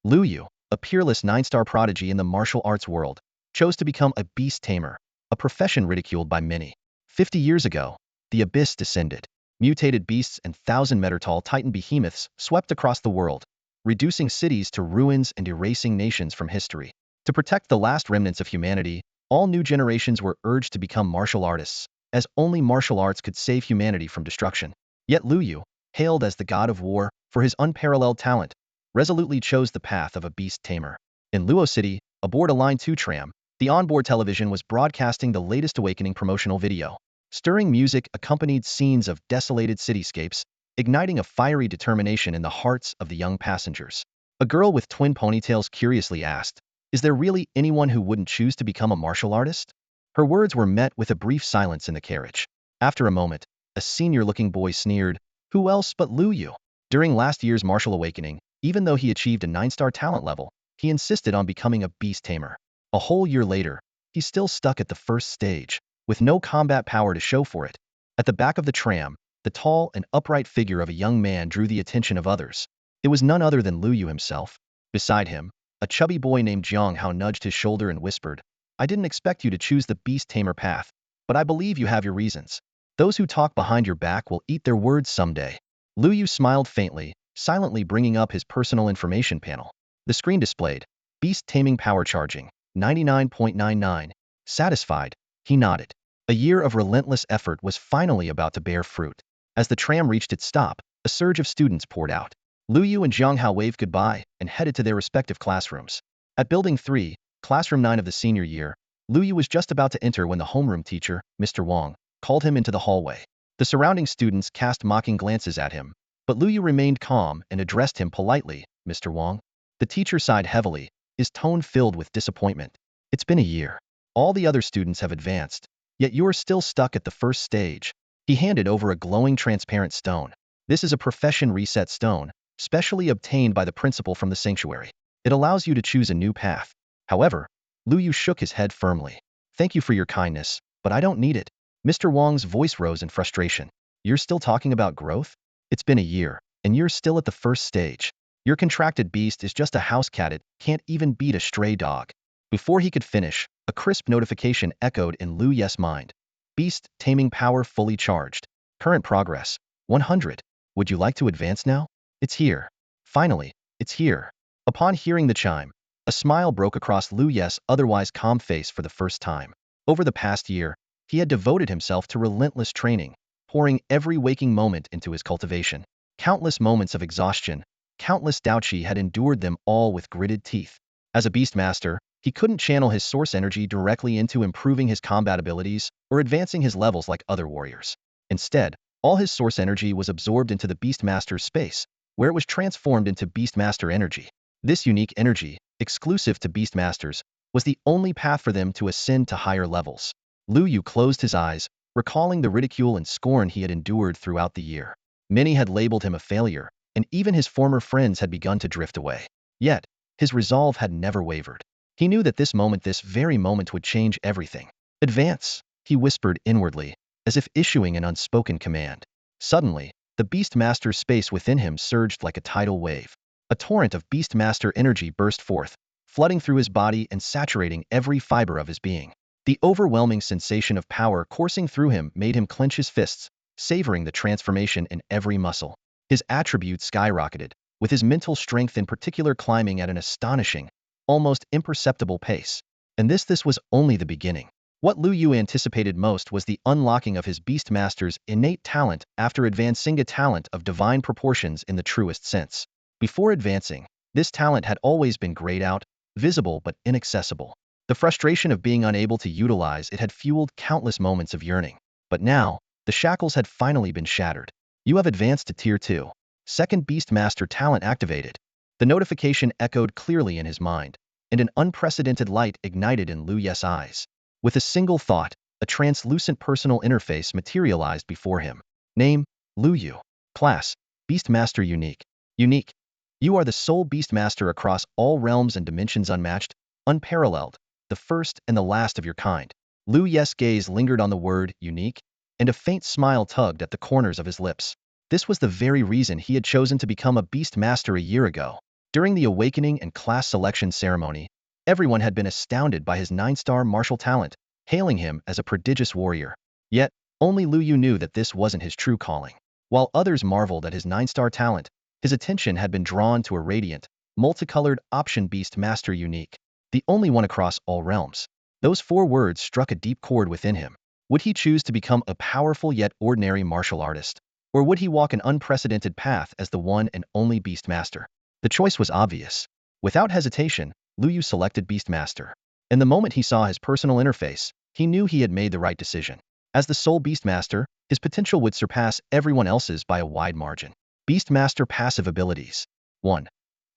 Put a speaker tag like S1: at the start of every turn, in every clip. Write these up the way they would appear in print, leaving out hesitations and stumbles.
S1: Luo Yu, a peerless 9-star prodigy in the martial arts world, chose to become a Beast Tamer, a profession ridiculed by many. 50 years ago, the abyss descended. Mutated beasts and thousand-meter-tall titan behemoths swept across the world, reducing cities to ruins and erasing nations from history. To protect the last remnants of humanity, all new generations were urged to become martial artists, as only martial arts could save humanity from destruction. Yet Luo Yu, hailed as the god of war for his unparalleled talent, resolutely chose the path of a beast tamer. In Luo City, aboard a Line 2 tram, the onboard television was broadcasting the latest Awakening promotional video. Stirring music accompanied scenes of desolated cityscapes, igniting a fiery determination in the hearts of the young passengers. A girl with twin ponytails curiously asked, "Is there really anyone who wouldn't choose to become a martial artist?" Her words were met with a brief silence in the carriage. After a moment, a senior-looking boy sneered, "Who else but Luo Yu?" During last year's martial awakening, even though he achieved a 9-star talent level, he insisted on becoming a beast tamer. A whole year later, he's still stuck at the first stage, with no combat power to show for it. At the back of the tram, the tall and upright figure of a young man drew the attention of others. It was none other than Luo Yu himself. Beside him, a chubby boy named Jiang Hao nudged his shoulder and whispered, "I didn't expect you to choose the beast tamer path, but I believe you have your reasons. Those who talk behind your back will eat their words someday." Luo Yu smiled faintly, silently bringing up his personal information panel. The screen displayed, "Beast taming power charging, 99.99. Satisfied, he nodded. A year of relentless effort was finally about to bear fruit. As the tram reached its stop, a surge of students poured out. Luo Yu and Jiang Hao waved goodbye and headed to their respective classrooms. At Building 3, Classroom 9 of the senior year, Luo Yu was just about to enter when the homeroom teacher, Mr. Wang, called him into the hallway. The surrounding students cast mocking glances at him, but Luo Yu remained calm and addressed him politely, "Mr. Wang." The teacher sighed heavily, his tone filled with disappointment. "It's been a year. All the other students have advanced, yet you are still stuck at the first stage." He handed over a glowing transparent stone. "This is a profession reset stone, specially obtained by the principal from the sanctuary. It allows you to choose a new path." However, Luo Yu shook his head firmly. "Thank you for your kindness, but I don't need it." Mr. Wang's voice rose in frustration. "You're still talking about growth? It's been a year, and you're still at the first stage. Your contracted beast is just a house cat. It can't even beat a stray dog." Before he could finish, a crisp notification echoed in Luo Yu's mind. "Beast taming power fully charged. Current progress, 100. Would you like to advance now? It's here. Finally, it's here." Upon hearing the chime, a smile broke across Luo Yu's otherwise calm face for the first time. Over the past year, he had devoted himself to relentless training, pouring every waking moment into his cultivation. Countless moments of exhaustion, countless doubts, he had endured them all with gritted teeth. As a beast master, he couldn't channel his source energy directly into improving his combat abilities or advancing his levels like other warriors. Instead, all his source energy was absorbed into the Beastmaster's space, where it was transformed into Beastmaster energy. This unique energy, exclusive to Beastmasters, was the only path for them to ascend to higher levels. Luo Yu closed his eyes, recalling the ridicule and scorn he had endured throughout the year. Many had labeled him a failure, and even his former friends had begun to drift away. Yet, his resolve had never wavered. He knew that this very moment would change everything. "Advance," he whispered inwardly, as if issuing an unspoken command. Suddenly, the Beastmaster's space within him surged like a tidal wave. A torrent of Beastmaster energy burst forth, flooding through his body and saturating every fiber of his being. The overwhelming sensation of power coursing through him made him clench his fists, savoring the transformation in every muscle. His attributes skyrocketed, with his mental strength in particular climbing at an astonishing, almost imperceptible pace. And this was only the beginning. What Luo Yu anticipated most was the unlocking of his Beastmaster's innate talent after advancing, a talent of divine proportions in the truest sense. Before advancing, this talent had always been grayed out, visible but inaccessible. The frustration of being unable to utilize it had fueled countless moments of yearning. But now, the shackles had finally been shattered. "You have advanced to Tier 2. Second Beastmaster talent activated." The notification echoed clearly in his mind, and an unprecedented light ignited in Luo Yu's eyes. With a single thought, a translucent personal interface materialized before him. Name, Luo Yu. Class, Beastmaster Unique. Unique. You are the sole Beastmaster across all realms and dimensions, unmatched, unparalleled, the first and the last of your kind. Luo Yu's gaze lingered on the word unique, and a faint smile tugged at the corners of his lips. This was the very reason he had chosen to become a Beastmaster a year ago. During the awakening and class selection ceremony, everyone had been astounded by his 9-star martial talent, hailing him as a prodigious warrior. Yet, only Luo Yu knew that this wasn't his true calling. While others marveled at his 9-star talent, his attention had been drawn to a radiant, multicolored option beast master unique, the only one across all realms. Those 4 words struck a deep chord within him. Would he choose to become a powerful yet ordinary martial artist? Or would he walk an unprecedented path as the one and only Beastmaster? The choice was obvious. Without hesitation, Luo Yu selected Beastmaster. And the moment he saw his personal interface, he knew he had made the right decision. As the sole Beastmaster, his potential would surpass everyone else's by a wide margin. Beastmaster passive abilities. 1.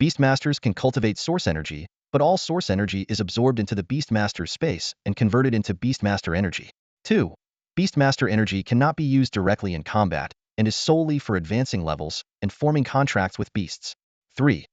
S1: Beastmasters can cultivate source energy, but all source energy is absorbed into the Beastmaster's space and converted into Beastmaster energy. 2. Beastmaster energy cannot be used directly in combat and is solely for advancing levels and forming contracts with beasts. 3.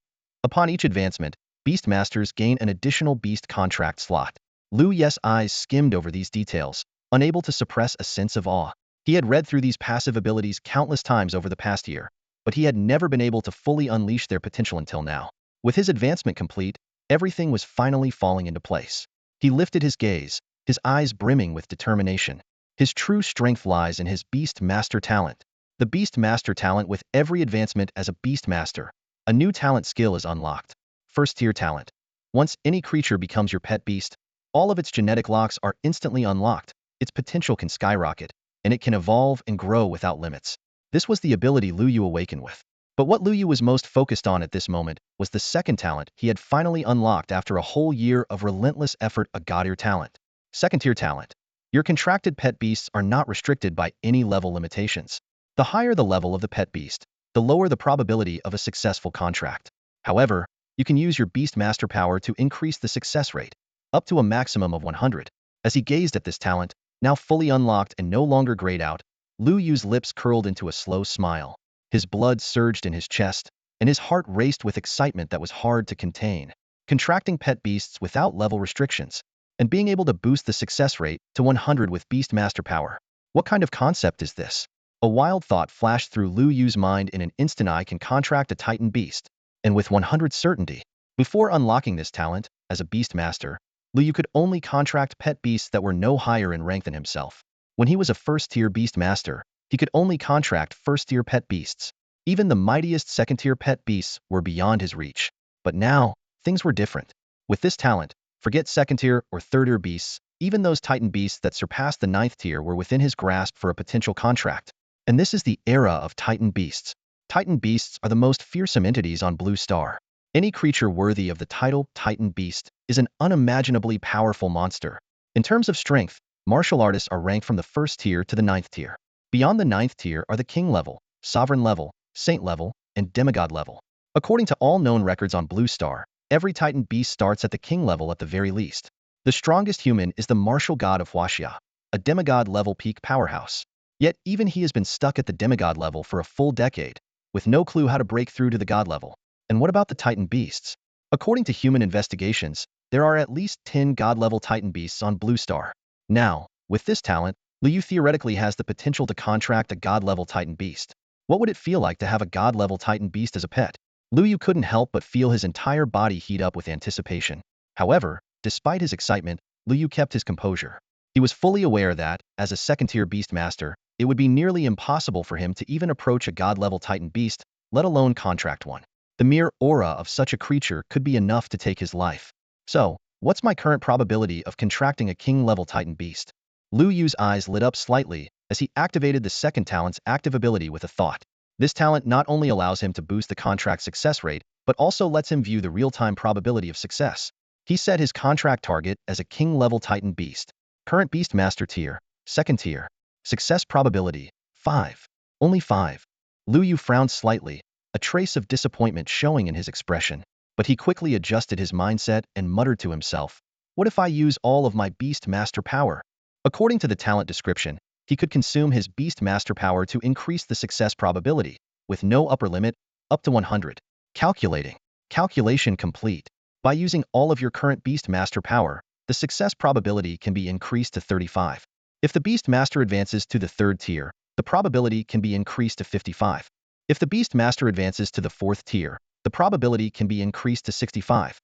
S1: Upon each advancement, Beastmasters gain an additional beast contract slot. Luo Yu's eyes skimmed over these details, unable to suppress a sense of awe. He had read through these passive abilities countless times over the past year, but he had never been able to fully unleash their potential until now. With his advancement complete, everything was finally falling into place. He lifted his gaze, his eyes brimming with determination. His true strength lies in his Beast Master talent. The Beast Master talent with every advancement as a Beast Master, a new talent skill is unlocked. First tier talent. Once any creature becomes your pet beast, all of its genetic locks are instantly unlocked, its potential can skyrocket, and it can evolve and grow without limits. This was the ability Luo Yu awakened with. But what Luo Yu was most focused on at this moment was the second talent he had finally unlocked after a whole year of relentless effort, a god-tier talent. Second tier talent. Your contracted pet beasts are not restricted by any level limitations. The higher the level of the pet beast, the lower the probability of a successful contract. However, you can use your Beast Master power to increase the success rate, up to a maximum of 100. As he gazed at this talent, now fully unlocked and no longer grayed out, Luo Yu's lips curled into a slow smile. His blood surged in his chest, and his heart raced with excitement that was hard to contain. Contracting pet beasts without level restrictions, and being able to boost the success rate to 100 with Beast Master power. What kind of concept is this? A wild thought flashed through Luo Yu's mind. In an instant I can contract a Titan beast, and with 100 certainty. Before unlocking this talent, as a Beast Master, Luo Yu could only contract pet beasts that were no higher in rank than himself. When he was a first-tier Beast Master, he could only contract first-tier pet beasts. Even the mightiest second-tier pet beasts were beyond his reach. But now, things were different. With this talent, forget second-tier or third-tier beasts, even those Titan beasts that surpassed the 9th tier were within his grasp for a potential contract. And this is the era of Titan beasts. Titan beasts are the most fearsome entities on Blue Star. Any creature worthy of the title Titan beast is an unimaginably powerful monster. In terms of strength, martial artists are ranked from the 1st tier to the 9th tier. Beyond the 9th tier are the king level, sovereign level, saint level, and demigod level. According to all known records on Blue Star, every Titan beast starts at the king level at the very least. The strongest human is the martial god of Huaxia, a demigod level peak powerhouse. Yet even he has been stuck at the demigod level for a full decade, with no clue how to break through to the god level. And what about the Titan beasts? According to human investigations, there are at least 10 god-level Titan beasts on Blue Star. Now, with this talent, Luo Yu theoretically has the potential to contract a god-level Titan beast. What would it feel like to have a god-level Titan beast as a pet? Luo Yu couldn't help but feel his entire body heat up with anticipation. However, despite his excitement, Luo Yu kept his composure. He was fully aware that, as a second-tier beast master, it would be nearly impossible for him to even approach a god-level Titan beast, let alone contract one. The mere aura of such a creature could be enough to take his life. So, what's my current probability of contracting a king-level Titan beast? Luo Yu's eyes lit up slightly as he activated the second talent's active ability with a thought. This talent not only allows him to boost the contract success rate, but also lets him view the real-time probability of success. He set his contract target as a king-level Titan beast. Current Beast Master tier, second tier. Success probability, 5. Only 5. Luo Yu frowned slightly, a trace of disappointment showing in his expression. But he quickly adjusted his mindset and muttered to himself, what if I use all of my Beast Master power? According to the talent description, he could consume his Beast Master power to increase the success probability, with no upper limit, up to 100. Calculating. Calculation complete. By using all of your current Beast Master power, the success probability can be increased to 35. If the Beast Master advances to the 3rd tier, the probability can be increased to 55. If the Beast Master advances to the 4th tier, the probability can be increased to 65.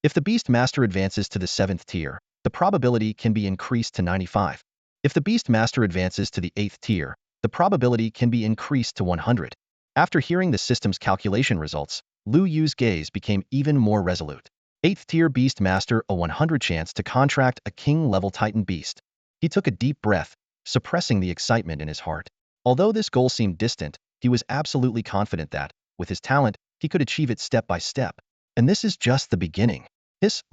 S1: If the Beast Master advances to the 7th tier, the probability can be increased to 95. If the Beast Master advances to the 8th tier, the probability can be increased to 100. After hearing the system's calculation results, Luo Yu's gaze became even more resolute. 8th tier Beast Master, a 100 chance to contract a king-level Titan beast. He took a deep breath, suppressing the excitement in his heart. Although this goal seemed distant, he was absolutely confident that, with his talent, he could achieve it step by step. And this is just the beginning.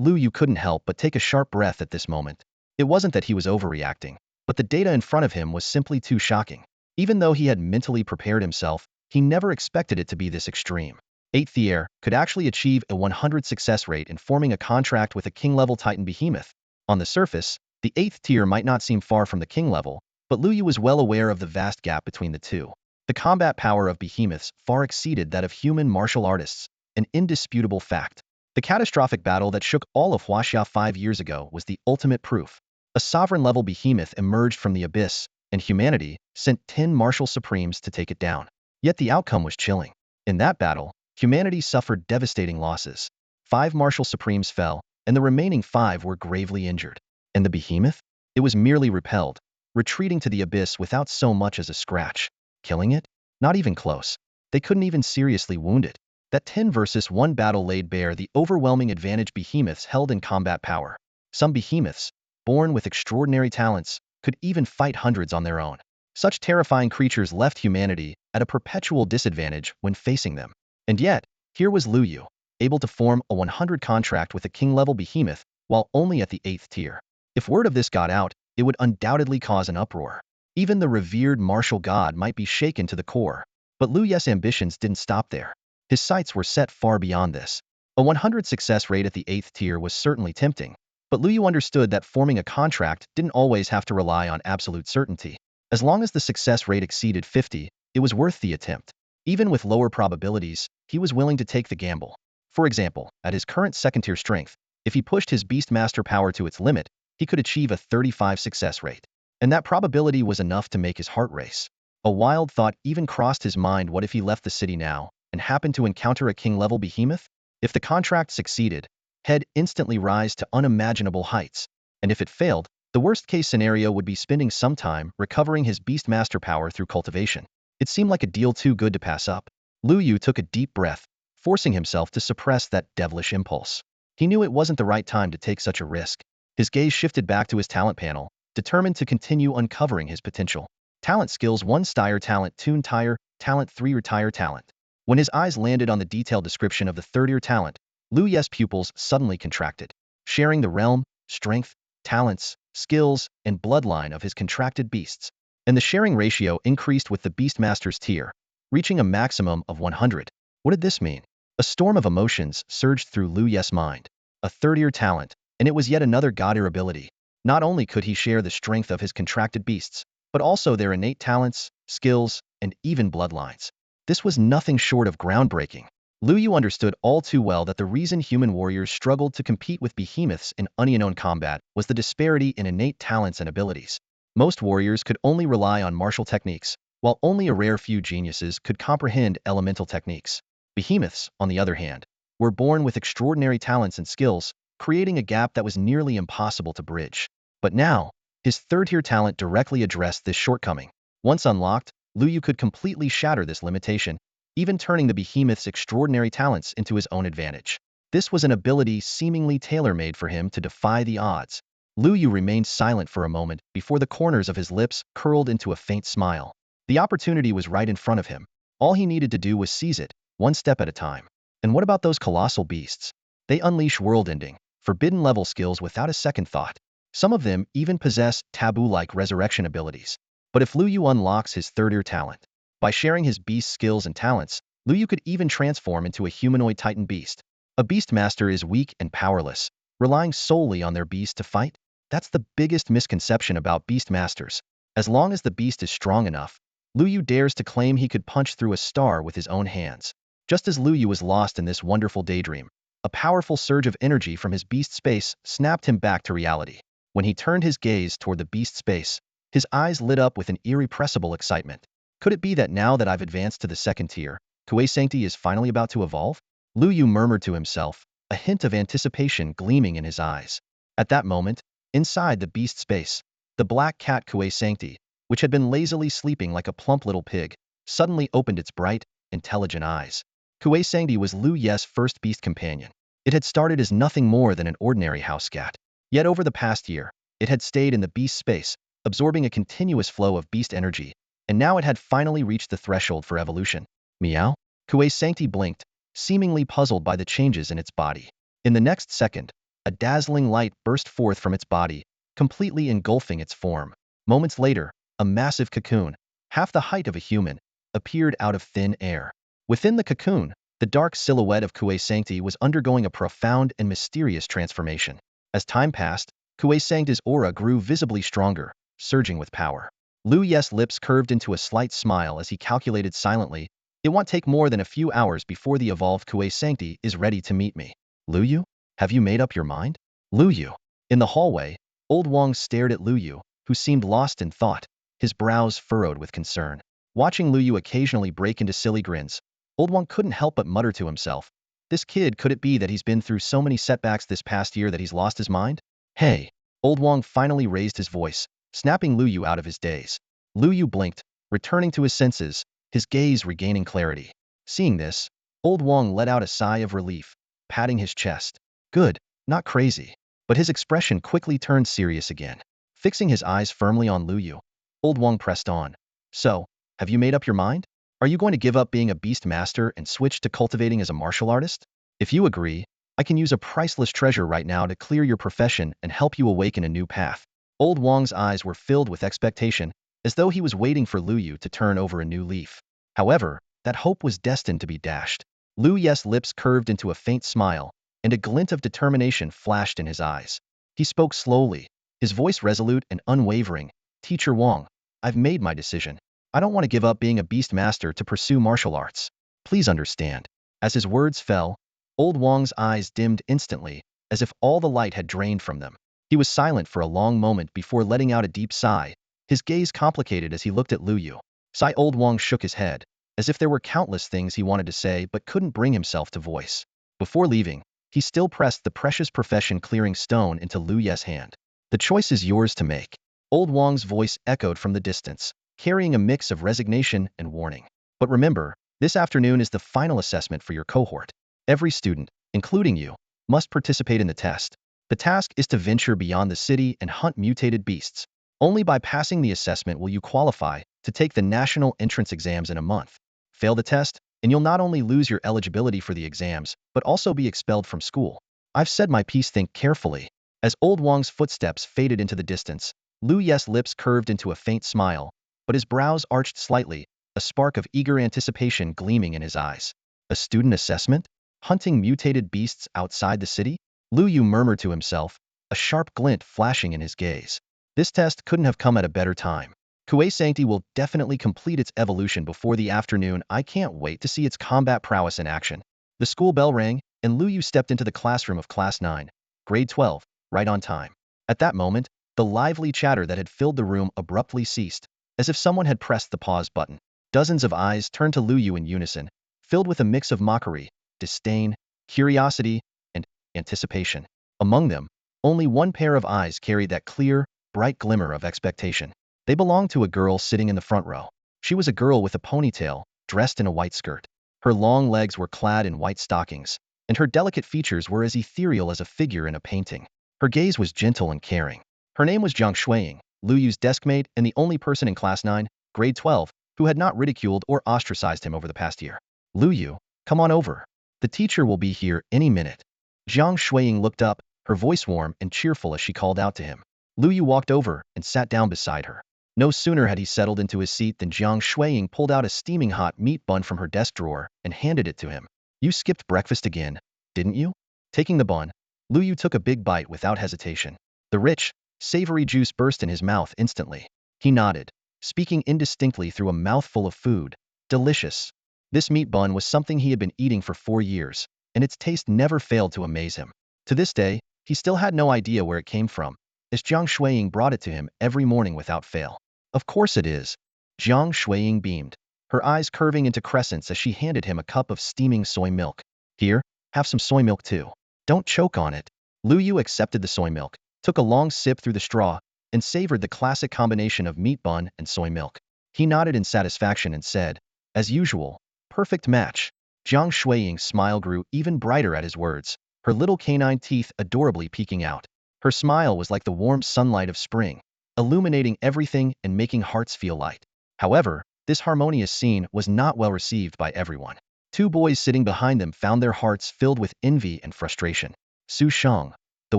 S1: Luo Yu couldn't help but take a sharp breath at this moment. It wasn't that he was overreacting, but the data in front of him was simply too shocking. Even though he had mentally prepared himself, he never expected it to be this extreme. 8th tier could actually achieve a 100 success rate in forming a contract with a king-level Titan behemoth. On the surface, the 8th tier might not seem far from the king level, but Luo Yu was well aware of the vast gap between the two. The combat power of behemoths far exceeded that of human martial artists, an indisputable fact. The catastrophic battle that shook all of Huaxia 5 years ago was the ultimate proof. A sovereign-level behemoth emerged from the abyss, and humanity sent 10 martial supremes to take it down. Yet the outcome was chilling. In that battle, humanity suffered devastating losses. 5 martial supremes fell, and the remaining 5 were gravely injured. And the behemoth? It was merely repelled, retreating to the abyss without so much as a scratch. Killing it? Not even close. They couldn't even seriously wound it. That 10 versus 1 battle laid bare the overwhelming advantage behemoths held in combat power. Some behemoths, born with extraordinary talents, could even fight hundreds on their own. Such terrifying creatures left humanity at a perpetual disadvantage when facing them. And yet, here was Luo Yu, able to form a 100 contract with a king-level behemoth while only at the 8th tier. If word of this got out, it would undoubtedly cause an uproar. Even the revered martial god might be shaken to the core. But Luo Yu's ambitions didn't stop there. His sights were set far beyond this. A 100 success rate at the 8th tier was certainly tempting, but Luo Yu understood that forming a contract didn't always have to rely on absolute certainty. As long as the success rate exceeded 50, it was worth the attempt. Even with lower probabilities, he was willing to take the gamble. For example, at his current 2nd tier strength, if he pushed his Beastmaster power to its limit, he could achieve a 35 success rate. And that probability was enough to make his heart race. A wild thought even crossed his mind: what if he left the city now and happened to encounter a king-level behemoth? If the contract succeeded, he'd instantly rise to unimaginable heights. And if it failed, the worst-case scenario would be spending some time recovering his Beastmaster power through cultivation. It seemed like a deal too good to pass up. Luo Yu took a deep breath, forcing himself to suppress that devilish impulse. He knew it wasn't the right time to take such a risk. His gaze shifted back to his talent panel, determined to continue uncovering his potential. Talent skills: 1 Stire talent, 2 Tire talent, 3 Retire talent. When his eyes landed on the detailed description of the 3rd-tier talent, Luo Yu's pupils suddenly contracted. Sharing the realm, strength, talents, skills, and bloodline of his contracted beasts. And the sharing ratio increased with the Beastmaster's tier, reaching a maximum of 100. What did this mean? A storm of emotions surged through Luo Yu's mind. A 3rd-tier talent, and it was yet another god-tier ability. Not only could he share the strength of his contracted beasts, but also their innate talents, skills, and even bloodlines. This was nothing short of groundbreaking. Luo Yu understood all too well that the reason human warriors struggled to compete with behemoths in unknown combat was the disparity in innate talents and abilities. Most warriors could only rely on martial techniques, while only a rare few geniuses could comprehend elemental techniques. Behemoths, on the other hand, were born with extraordinary talents and skills, creating a gap that was nearly impossible to bridge. But now, his 3rd-tier talent directly addressed this shortcoming. Once unlocked, Luo Yu could completely shatter this limitation, even turning the behemoth's extraordinary talents into his own advantage. This was an ability seemingly tailor-made for him to defy the odds. Luo Yu remained silent for a moment before the corners of his lips curled into a faint smile. The opportunity was right in front of him. All he needed to do was seize it, one step at a time. And what about those colossal beasts? They unleash world-ending, forbidden-level skills without a second thought. Some of them even possess taboo-like resurrection abilities. But if Luo Yu unlocks his 3rd-tier talent, by sharing his beast skills and talents, Luo Yu could even transform into a humanoid Titan beast. A Beastmaster is weak and powerless, relying solely on their beast to fight. That's the biggest misconception about Beastmasters. As long as the beast is strong enough, Luo Yu dares to claim he could punch through a star with his own hands. Just as Luo Yu was lost in this wonderful daydream, a powerful surge of energy from his beast space snapped him back to reality. When he turned his gaze toward the beast space, his eyes lit up with an irrepressible excitement. Could it be that now that I've advanced to the 2nd tier, Kuei Sancti is finally about to evolve? Luo Yu murmured to himself, a hint of anticipation gleaming in his eyes. At that moment, inside the beast space, the black cat Kuei Sancti, which had been lazily sleeping like a plump little pig, suddenly opened its bright, intelligent eyes. Kuei Sancti was Lu Ye's first beast companion. It had started as nothing more than an ordinary house cat. Yet over the past year, it had stayed in the beast space, absorbing a continuous flow of beast energy, and now it had finally reached the threshold for evolution. Meow? Kuei Sancti blinked, seemingly puzzled by the changes in its body. In the next second, a dazzling light burst forth from its body, completely engulfing its form. Moments later, a massive cocoon, half the height of a human, appeared out of thin air. Within the cocoon, the dark silhouette of Kuei Sancti was undergoing a profound and mysterious transformation. As time passed, Kuei Sancti's aura grew visibly stronger, surging with power. Lu Ye's lips curved into a slight smile as he calculated silently, "It won't take more than a few hours before the evolved Kuei Sancti is ready to meet me." "Luo Yu? Have you made up your mind?" Luo Yu. In the hallway, Old Wang stared at Luo Yu, who seemed lost in thought, his brows furrowed with concern. Watching Luo Yu occasionally break into silly grins, Old Wang couldn't help but mutter to himself, "This kid, could it be that he's been through so many setbacks this past year that he's lost his mind?" "Hey!" Old Wang finally raised his voice, snapping Luo Yu out of his daze. Luo Yu blinked, returning to his senses, his gaze regaining clarity. Seeing this, Old Wang let out a sigh of relief, patting his chest. Good, not crazy. But his expression quickly turned serious again. Fixing his eyes firmly on Luo Yu, Old Wang pressed on. "So, have you made up your mind? Are you going to give up being a beast master and switch to cultivating as a martial artist? If you agree, I can use a priceless treasure right now to clear your profession and help you awaken a new path." Old Wang's eyes were filled with expectation, as though he was waiting for Luo Yu to turn over a new leaf. However, that hope was destined to be dashed. Luo Ye's lips curved into a faint smile, and a glint of determination flashed in his eyes. He spoke slowly, his voice resolute and unwavering. "Teacher Wang, I've made my decision. I don't want to give up being a beast master to pursue martial arts. Please understand." As his words fell, Old Wang's eyes dimmed instantly, as if all the light had drained from them. He was silent for a long moment before letting out a deep sigh, his gaze complicated as he looked at Luo Yu. Sigh. Old Wang shook his head, as if there were countless things he wanted to say but couldn't bring himself to voice. Before leaving, he still pressed the precious profession-clearing stone into Luo Ye's hand. "The choice is yours to make." Old Wang's voice echoed from the distance, carrying a mix of resignation and warning. "But remember, this afternoon is the final assessment for your cohort. Every student, including you, must participate in the test. The task is to venture beyond the city and hunt mutated beasts. Only by passing the assessment will you qualify to take the national entrance exams in a month. Fail the test, and you'll not only lose your eligibility for the exams, but also be expelled from school. I've said my piece. Think carefully." As Old Wang's footsteps faded into the distance, Luo Ye's lips curved into a faint smile, but his brows arched slightly, a spark of eager anticipation gleaming in his eyes. "A student assessment? Hunting mutated beasts outside the city?" Luo Yu murmured to himself, a sharp glint flashing in his gaze. This test couldn't have come at a better time. Kuei Sancti will definitely complete its evolution before the afternoon. I can't wait to see its combat prowess in action. The school bell rang, and Luo Yu stepped into the classroom of Class 9, Grade 12, right on time. At that moment, the lively chatter that had filled the room abruptly ceased, as if someone had pressed the pause button. Dozens of eyes turned to Luo Yu in unison, filled with a mix of mockery, disdain, curiosity, and anticipation. Among them, only one pair of eyes carried that clear, bright glimmer of expectation. They belonged to a girl sitting in the front row. She was a girl with a ponytail, dressed in a white skirt. Her long legs were clad in white stockings, and her delicate features were as ethereal as a figure in a painting. Her gaze was gentle and caring. Her name was Zhang Shuiying, Luo Yu's deskmate and the only person in Class 9, Grade 12, who had not ridiculed or ostracized him over the past year. "Luo Yu, come on over. The teacher will be here any minute." Zhang Shuiying looked up, her voice warm and cheerful as she called out to him. Luo Yu walked over and sat down beside her. No sooner had he settled into his seat than Zhang Shuiying pulled out a steaming hot meat bun from her desk drawer and handed it to him. "You skipped breakfast again, didn't you?" Taking the bun, Luo Yu took a big bite without hesitation. The rich, savory juice burst in his mouth instantly. He nodded, speaking indistinctly through a mouthful of food. "Delicious." This meat bun was something he had been eating for 4 years, and its taste never failed to amaze him. To this day, he still had no idea where it came from, as Zhang Shuiying brought it to him every morning without fail. "Of course it is." Zhang Shuiying beamed, her eyes curving into crescents as she handed him a cup of steaming soy milk. Here, have some soy milk too. Don't choke on it. Luo Yu accepted the soy milk, took a long sip through the straw, and savored the classic combination of meat bun and soy milk. He nodded in satisfaction and said, as usual, perfect match. Jiang Shuiying's smile grew even brighter at his words, her little canine teeth adorably peeking out. Her smile was like the warm sunlight of spring, illuminating everything and making hearts feel light. However, this harmonious scene was not well received by everyone. Two boys sitting behind them found their hearts filled with envy and frustration. Su Shang, the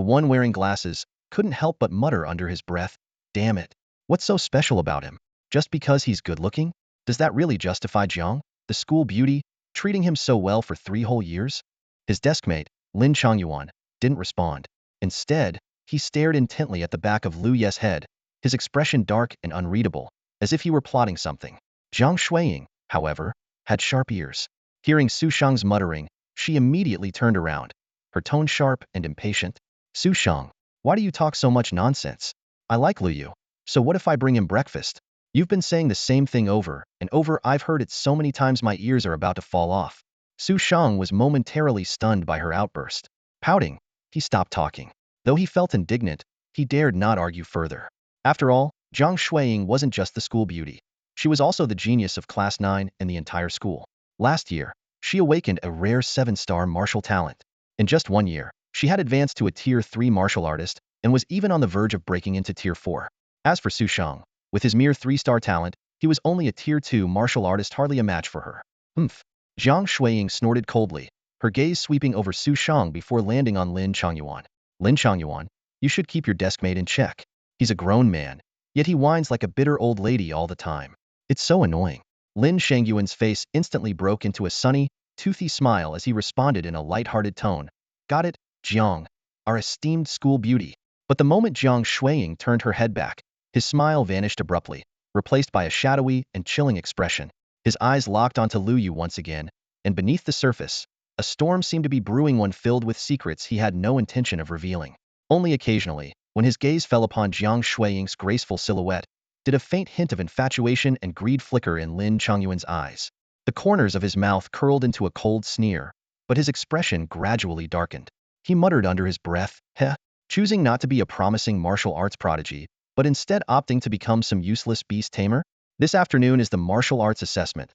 S1: one wearing glasses, couldn't help but mutter under his breath, damn it. What's so special about him? Just because he's good-looking? Does that really justify Jiang, the school beauty, treating him so well for 3 whole years? His deskmate, Lin Changyuan, didn't respond. Instead, he stared intently at the back of Lu Ye's head, his expression dark and unreadable, as if he were plotting something. Jiang Shuiying, however, had sharp ears. Hearing Su Shang's muttering, she immediately turned around, her tone sharp and impatient. Su Shang, why do you talk so much nonsense? I like Luo Yu. So what if I bring him breakfast? You've been saying the same thing over and over. I've heard it so many times my ears are about to fall off. Su Shang was momentarily stunned by her outburst. Pouting, he stopped talking. Though he felt indignant, he dared not argue further. After all, Jiang Shuiying wasn't just the school beauty. She was also the genius of Class 9 and the entire school. Last year, she awakened a rare 7-star martial talent. In just 1 year, she had advanced to a Tier 3 martial artist and was even on the verge of breaking into Tier 4. As for Su Shang, with his mere 3-star talent, he was only a Tier 2 martial artist, hardly a match for her. Humph. Jiang Shuiying snorted coldly, her gaze sweeping over Su Shang before landing on Lin Changyuan. Lin Changyuan, you should keep your deskmate in check. He's a grown man, yet he whines like a bitter old lady all the time. It's so annoying. Lin Changyuan's face instantly broke into a sunny, toothy smile as he responded in a light-hearted tone. Got it, Jiang, our esteemed school beauty. But the moment Jiang Shuiying turned her head back, his smile vanished abruptly, replaced by a shadowy and chilling expression. His eyes locked onto Luo Yu once again, and beneath the surface, a storm seemed to be brewing, one filled with secrets he had no intention of revealing. Only occasionally, when his gaze fell upon Jiang Shuiying's graceful silhouette, did a faint hint of infatuation and greed flicker in Lin Changyuan's eyes. The corners of his mouth curled into a cold sneer, but his expression gradually darkened. He muttered under his breath, heh, choosing not to be a promising martial arts prodigy, but instead opting to become some useless beast tamer? This afternoon is the martial arts assessment.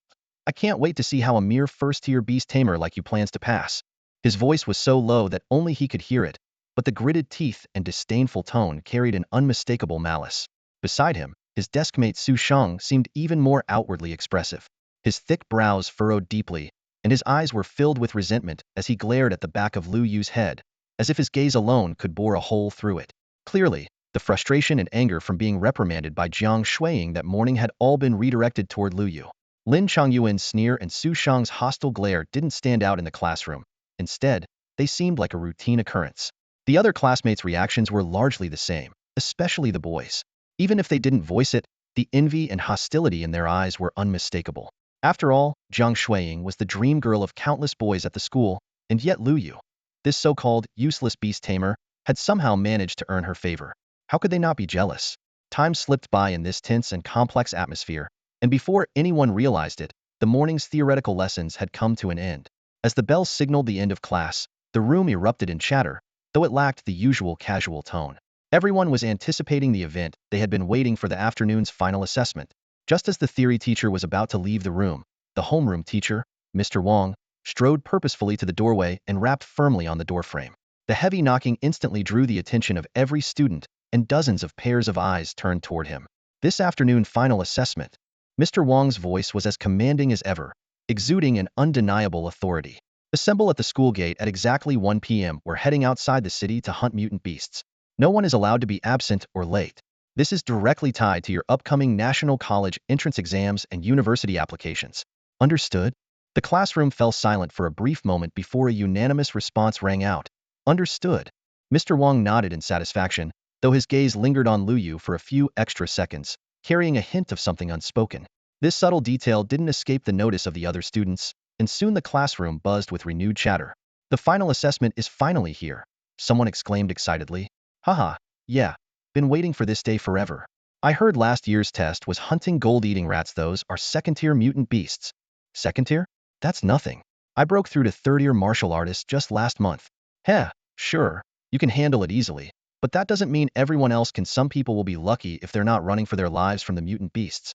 S1: I can't wait to see how a mere first-tier beast tamer like you plans to pass. His voice was so low that only he could hear it, but the gritted teeth and disdainful tone carried an unmistakable malice. Beside him, his deskmate Su Shang seemed even more outwardly expressive. His thick brows furrowed deeply, and his eyes were filled with resentment as he glared at the back of Luo Yu's head, as if his gaze alone could bore a hole through it. Clearly, the frustration and anger from being reprimanded by Jiang Shuiying that morning had all been redirected toward Luo Yu. Lin Changyuan's sneer and Su Shang's hostile glare didn't stand out in the classroom. Instead, they seemed like a routine occurrence. The other classmates' reactions were largely the same, especially the boys. Even if they didn't voice it, the envy and hostility in their eyes were unmistakable. After all, Jiang Shuiying was the dream girl of countless boys at the school, and yet Luo Yu, this so-called useless beast tamer, had somehow managed to earn her favor. How could they not be jealous? Time slipped by in this tense and complex atmosphere, and before anyone realized it, the morning's theoretical lessons had come to an end. As the bell signaled the end of class, the room erupted in chatter, though it lacked the usual casual tone. Everyone was anticipating the event. They had been waiting for the afternoon's final assessment. Just as the theory teacher was about to leave the room, the homeroom teacher, Mr. Wang, strode purposefully to the doorway and rapped firmly on the doorframe. The heavy knocking instantly drew the attention of every student, and dozens of pairs of eyes turned toward him. This afternoon final assessment. Mr. Wang's voice was as commanding as ever, exuding an undeniable authority. Assemble at the school gate at exactly 1 p.m. We're heading outside the city to hunt mutant beasts. No one is allowed to be absent or late. This is directly tied to your upcoming national college entrance exams and university applications. Understood? The classroom fell silent for a brief moment before a unanimous response rang out. Understood. Mr. Wang nodded in satisfaction, though his gaze lingered on Luo Yu for a few extra seconds, carrying a hint of something unspoken. This subtle detail didn't escape the notice of the other students, and soon the classroom buzzed with renewed chatter. The final assessment is finally here, someone exclaimed excitedly. Haha, yeah, been waiting for this day forever. I heard last year's test was hunting gold-eating rats. Those are second-tier mutant beasts. Second tier? That's nothing. I broke through to third-year martial artist just last month. Heh, sure, you can handle it easily. But that doesn't mean everyone else can. Some people will be lucky if they're not running for their lives from the mutant beasts.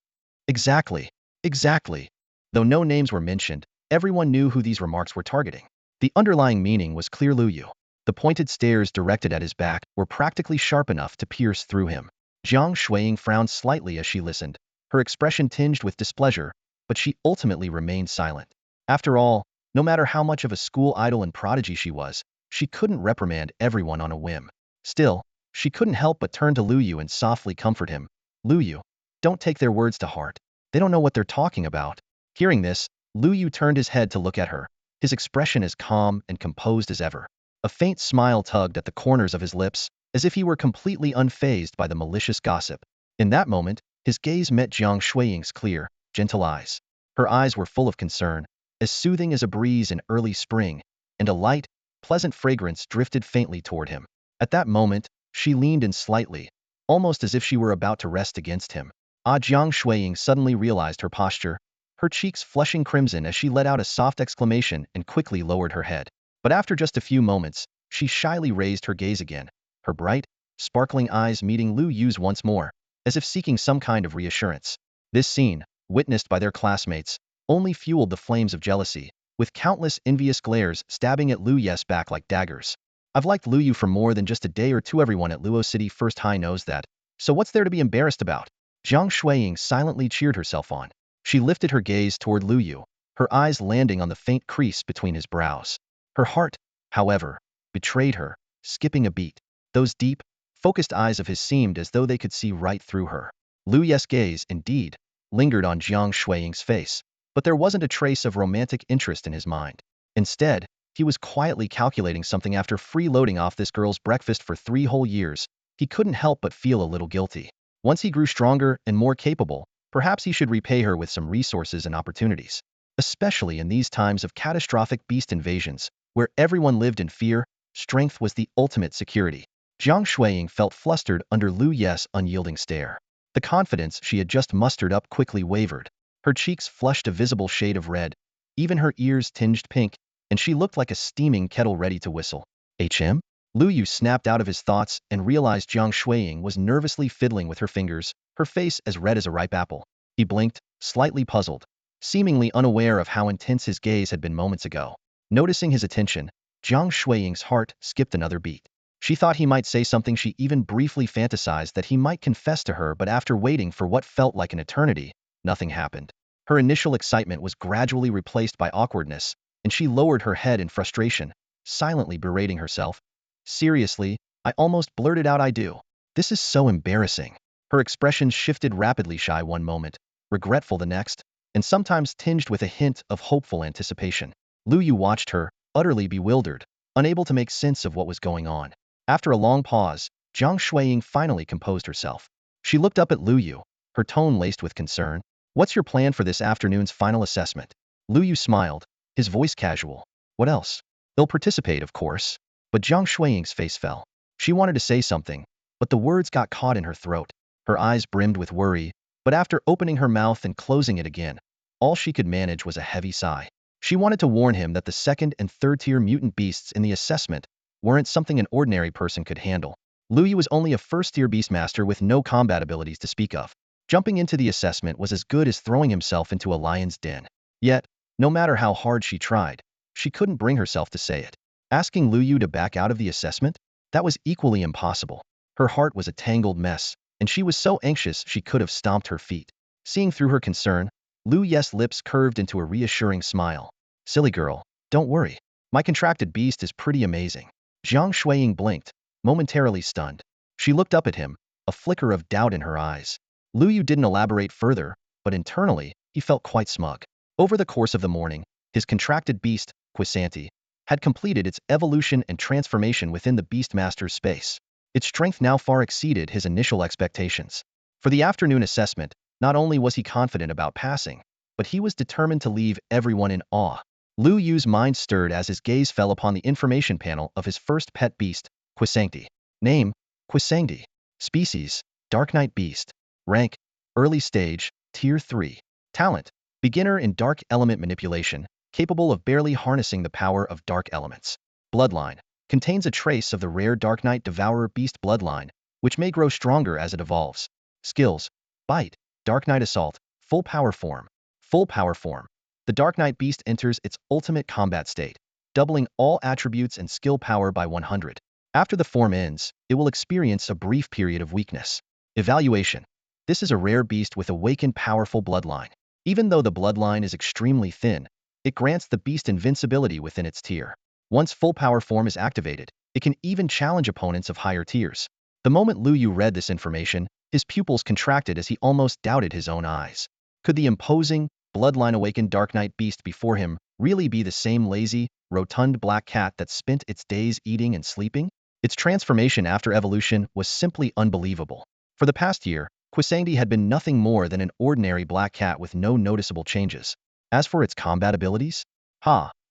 S1: Exactly. Exactly. Though no names were mentioned, everyone knew who these remarks were targeting. The underlying meaning was clear. Luo Yu. The pointed stares directed at his back were practically sharp enough to pierce through him. Jiang Shuiying frowned slightly as she listened, her expression tinged with displeasure, but she ultimately remained silent. After all, no matter how much of a school idol and prodigy she couldn't reprimand everyone on a whim. Still, she couldn't help but turn to Luo Yu and softly comfort him. Luo Yu, don't take their words to heart. They don't know what they're talking about. Hearing this, Luo Yu turned his head to look at her, his expression as calm and composed as ever. A faint smile tugged at the corners of his lips, as if he were completely unfazed by the malicious gossip. In that moment, his gaze met Jiang Shuiying's clear, gentle eyes. Her eyes were full of concern, as soothing as a breeze in early spring, and a light, pleasant fragrance drifted faintly toward him. At that moment, she leaned in slightly, almost as if she were about to rest against him. Jiang Shuiying suddenly realized her posture, her cheeks flushing crimson as she let out a soft exclamation and quickly lowered her head. But after just a few moments, she shyly raised her gaze again, her bright, sparkling eyes meeting Luo Yu's once more, as if seeking some kind of reassurance. This scene, witnessed by their classmates, only fueled the flames of jealousy, with countless envious glares stabbing at Luo Yu's back like daggers. I've liked Luo Yu for more than just a day or two. Everyone at Luo City First High knows that, so what's there to be embarrassed about? Jiang Shuiying silently cheered herself on. She lifted her gaze toward Luo Yu, her eyes landing on the faint crease between his brows. Her heart, however, betrayed her, skipping a beat. Those deep, focused eyes of his seemed as though they could see right through her. Luo Yu's gaze, indeed, lingered on Jiang Shuiying's face, but there wasn't a trace of romantic interest in his mind. Instead, he was quietly calculating something. After freeloading off this girl's breakfast for 3 whole years. He couldn't help but feel a little guilty. Once he grew stronger and more capable, perhaps he should repay her with some resources and opportunities. Especially in these times of catastrophic beast invasions, where everyone lived in fear, strength was the ultimate security. Jiang Shuiying felt flustered under Luo Yu's unyielding stare. The confidence she had just mustered up quickly wavered. Her cheeks flushed a visible shade of red, even her ears tinged pink, and she looked like a steaming kettle ready to whistle. HM? Luo Yu snapped out of his thoughts and realized Jiang Shuiying was nervously fiddling with her fingers, her face as red as a ripe apple. He blinked, slightly puzzled, seemingly unaware of how intense his gaze had been moments ago. Noticing his attention, Jiang Shuiying's heart skipped another beat. She thought he might say something. She even briefly fantasized that he might confess to her, but after waiting for what felt like an eternity, nothing happened. Her initial excitement was gradually replaced by awkwardness, and she lowered her head in frustration, silently berating herself. Seriously, I almost blurted out, I do. This is so embarrassing. Her expressions shifted rapidly, shy one moment, regretful the next, and sometimes tinged with a hint of hopeful anticipation. Luo Yu watched her, utterly bewildered, unable to make sense of what was going on. After a long pause, Jiang Shuiying finally composed herself. She looked up at Luo Yu, her tone laced with concern. What's your plan for this afternoon's final assessment? Luo Yu smiled, his voice casual. What else? They'll participate, of course. But Jiang Shuiying's face fell. She wanted to say something, but the words got caught in her throat. Her eyes brimmed with worry, but after opening her mouth and closing it again, all she could manage was a heavy sigh. She wanted to warn him that the second and third-tier mutant beasts in the assessment weren't something an ordinary person could handle. Luo Yu was only a first-tier beastmaster with no combat abilities to speak of. Jumping into the assessment was as good as throwing himself into a lion's den. Yet, no matter how hard she tried, she couldn't bring herself to say it. Asking Luo Yu to back out of the assessment? That was equally impossible. Her heart was a tangled mess, and she was so anxious she could have stomped her feet. Seeing through her concern, Luo Yu's lips curved into a reassuring smile. Silly girl, don't worry. My contracted beast is pretty amazing. Jiang Shuiying blinked, momentarily stunned. She looked up at him, a flicker of doubt in her eyes. Luo Yu didn't elaborate further, but internally, he felt quite smug. Over the course of the morning, his contracted beast, Quisanti, had completed its evolution and transformation within the Beastmaster's space. Its strength now far exceeded his initial expectations. For the afternoon assessment, not only was he confident about passing, but he was determined to leave everyone in awe. Luo Yu's mind stirred as his gaze fell upon the information panel of his first pet beast, Quisanti. Name, Quisanti. Species, Dark Knight Beast. Rank, Early Stage, Tier 3. Talent, Beginner in Dark Element Manipulation. capable of barely harnessing the power of dark elements. Bloodline contains a trace of the rare Dark Knight Devourer Beast bloodline, which may grow stronger as it evolves. Skills: Bite, Dark Knight Assault, Full Power Form. Full Power Form. The Dark Knight Beast enters its ultimate combat state, doubling all attributes and skill power by 100. After the form ends, it will experience a brief period of weakness. Evaluation. This is a rare beast with awakened powerful bloodline. Even though the bloodline is extremely thin, it grants the beast invincibility within its tier. Once full power form is activated, it can even challenge opponents of higher tiers. The moment Luo Yu read this information, his pupils contracted as he almost doubted his own eyes. Could the imposing, bloodline awakened Dark Knight beast before him really be the same lazy, rotund black cat that spent its days eating and sleeping? Its transformation after evolution was simply unbelievable. For the past year, Kwisangdi had been nothing more than an ordinary black cat with no noticeable changes. As for its combat abilities,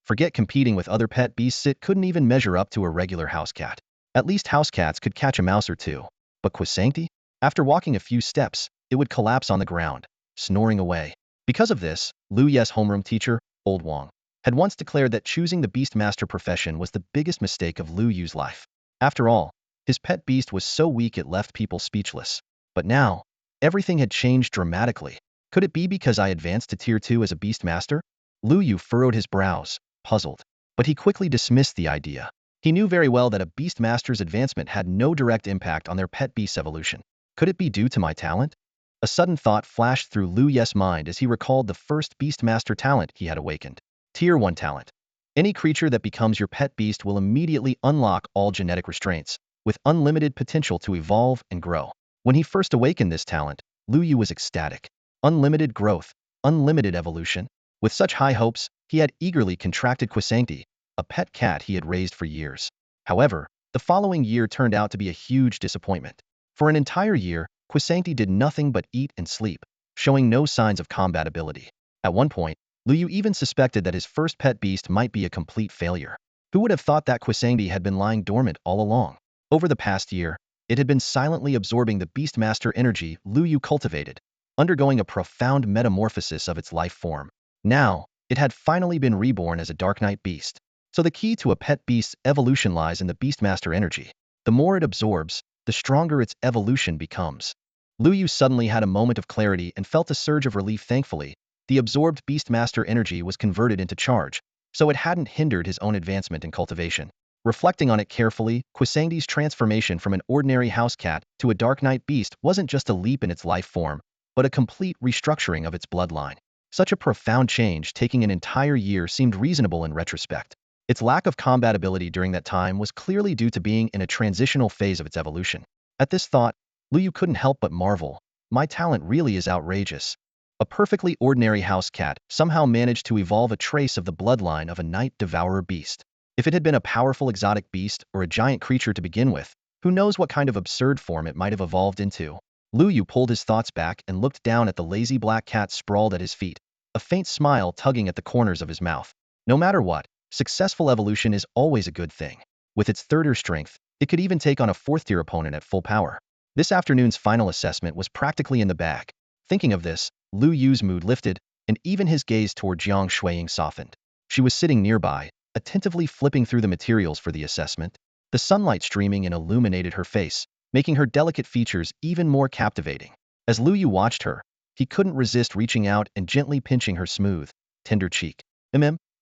S1: forget competing with other pet beasts, it couldn't even measure up to a regular house cat. At least house cats could catch a mouse or two. But Kwisangdi? After walking a few steps, it would collapse on the ground, snoring away. Because of this, Luo Yu's homeroom teacher, Old Wang, had once declared that choosing the Beastmaster profession was the biggest mistake of Luo Yu's life. After all, his pet beast was so weak it left people speechless. But now, everything had changed dramatically. Could it be because I advanced to Tier 2 as a Beastmaster? Luo Yu furrowed his brows, puzzled. But he quickly dismissed the idea. He knew very well that a Beastmaster's advancement had no direct impact on their pet beast's evolution. Could it be due to my talent? A sudden thought flashed through Luo Yu's mind as he recalled the first Beastmaster talent he had awakened. Tier 1 talent. Any creature that becomes your pet beast will immediately unlock all genetic restraints, with unlimited potential to evolve and grow. When he first awakened this talent, Luo Yu was ecstatic. Unlimited growth, unlimited evolution. With such high hopes, he had eagerly contracted Kwisangdi, a pet cat he had raised for years. However, the following year turned out to be a huge disappointment. For an entire year, Kwisangdi did nothing but eat and sleep, showing no signs of combat ability. At one point, Luo Yu even suspected that his first pet beast might be a complete failure. Who would have thought that Kwisangdi had been lying dormant all along? Over the past year, it had been silently absorbing the Beastmaster energy Luo Yu cultivated, undergoing a profound metamorphosis of its life form. Now, it had finally been reborn as a Dark Knight beast. So the key to a pet beast's evolution lies in the Beastmaster energy. The more it absorbs, the stronger its evolution becomes. Luo Yu suddenly had a moment of clarity and felt a surge of relief. Thankfully, the absorbed Beastmaster energy was converted into charge, so it hadn't hindered his own advancement in cultivation. Reflecting on it carefully, Kwisangdi's transformation from an ordinary house cat to a Dark Knight beast wasn't just a leap in its life form, but a complete restructuring of its bloodline. Such a profound change taking an entire year seemed reasonable in retrospect. Its lack of combat ability during that time was clearly due to being in a transitional phase of its evolution. At this thought, Luo Yu couldn't help but marvel. My talent really is outrageous. A perfectly ordinary house cat somehow managed to evolve a trace of the bloodline of a Night Devourer beast. If it had been a powerful exotic beast or a giant creature to begin with, who knows what kind of absurd form it might have evolved into. Luo Yu pulled his thoughts back and looked down at the lazy black cat sprawled at his feet, a faint smile tugging at the corners of his mouth. No matter what, successful evolution is always a good thing. With its third-tier strength, it could even take on a fourth-tier opponent at full power. This afternoon's final assessment was practically in the bag. Thinking of this, Luo Yu's mood lifted, and even his gaze toward Jiang Shuiying softened. She was sitting nearby, attentively flipping through the materials for the assessment. The sunlight streaming in illuminated her face, making her delicate features even more captivating. As Luo Yu watched her, he couldn't resist reaching out and gently pinching her smooth, tender cheek.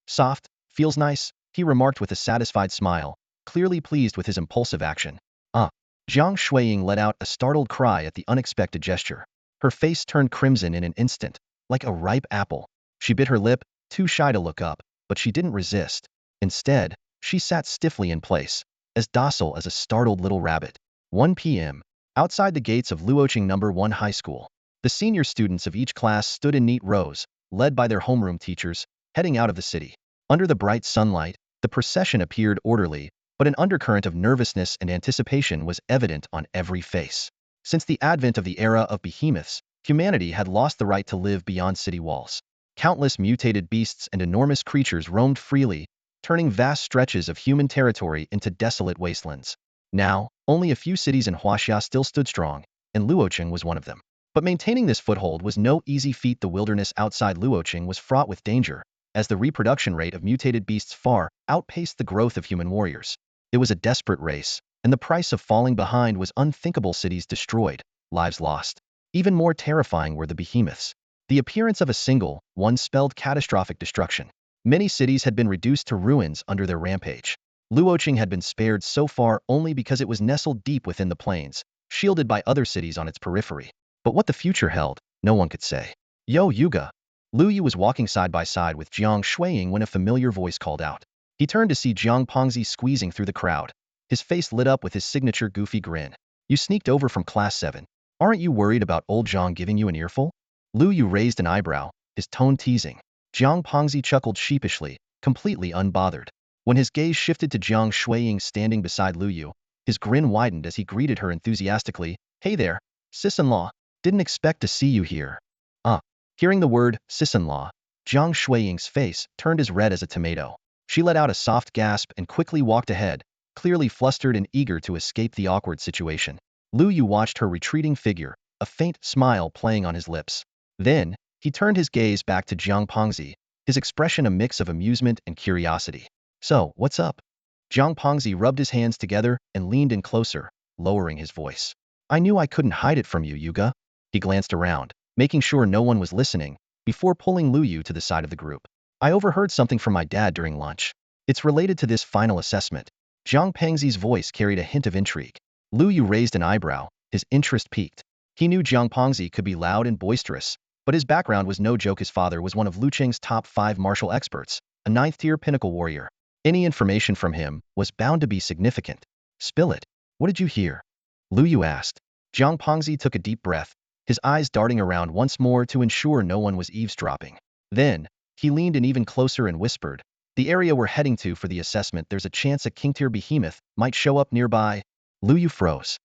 S1: Soft, feels nice, he remarked with a satisfied smile, clearly pleased with his impulsive action. Jiang Shuiying let out a startled cry at the unexpected gesture. Her face turned crimson in an instant, like a ripe apple. She bit her lip, too shy to look up, but she didn't resist. Instead, she sat stiffly in place, as docile as a startled little rabbit. 1 p.m. Outside the gates of Luocheng No. 1 High School, the senior students of each class stood in neat rows, led by their homeroom teachers, heading out of the city. Under the bright sunlight, the procession appeared orderly, but an undercurrent of nervousness and anticipation was evident on every face. Since the advent of the era of behemoths, humanity had lost the right to live beyond city walls. Countless mutated beasts and enormous creatures roamed freely, turning vast stretches of human territory into desolate wastelands. Now, only a few cities in Huaxia still stood strong, and Luocheng was one of them. But maintaining this foothold was no easy feat. The wilderness outside Luocheng was fraught with danger, as the reproduction rate of mutated beasts far outpaced the growth of human warriors. It was a desperate race, and the price of falling behind was unthinkable: cities destroyed, lives lost. Even more terrifying were the behemoths. The appearance of a single one spelled catastrophic destruction. Many cities had been reduced to ruins under their rampage. Luocheng had been spared so far only because it was nestled deep within the plains, shielded by other cities on its periphery. But what the future held, no one could say. Yo, Yuga! Luo Yu was walking side by side with Jiang Shuiying when a familiar voice called out. He turned to see Jiang Pongzi squeezing through the crowd. His face lit up with his signature goofy grin. You sneaked over from Class 7. Aren't you worried about old Jiang giving you an earful? Luo Yu raised an eyebrow, his tone teasing. Jiang Pongzi chuckled sheepishly, completely unbothered. When his gaze shifted to Jiang Shuiying standing beside Luo Yu, his grin widened as he greeted her enthusiastically. Hey there, sis-in-law. Didn't expect to see you here. Hearing the word sis-in-law, Jiang Shuiying's face turned as red as a tomato. She let out a soft gasp and quickly walked ahead, clearly flustered and eager to escape the awkward situation. Luo Yu watched her retreating figure, a faint smile playing on his lips. Then, he turned his gaze back to Jiang Pongzi, his expression a mix of amusement and curiosity. So, what's up? Jiang Pongzi rubbed his hands together and leaned in closer, lowering his voice. I knew I couldn't hide it from you, Yuga. He glanced around, making sure no one was listening, before pulling Luo Yu to the side of the group. I overheard something from my dad during lunch. It's related to this final assessment. Jiang Pengzi's voice carried a hint of intrigue. Luo Yu raised an eyebrow, his interest piqued. He knew Jiang Pengzi could be loud and boisterous, but his background was no joke. His father was one of Luocheng's top 5 martial experts, a 9th-tier pinnacle warrior. Any information from him was bound to be significant. Spill it. What did you hear? Luo Yu asked. Jiang Pengzi took a deep breath, his eyes darting around once more to ensure no one was eavesdropping. Then, he leaned in even closer and whispered, the area we're heading to for the assessment, there's a chance a king-tier behemoth might show up nearby. Luo Yu froze.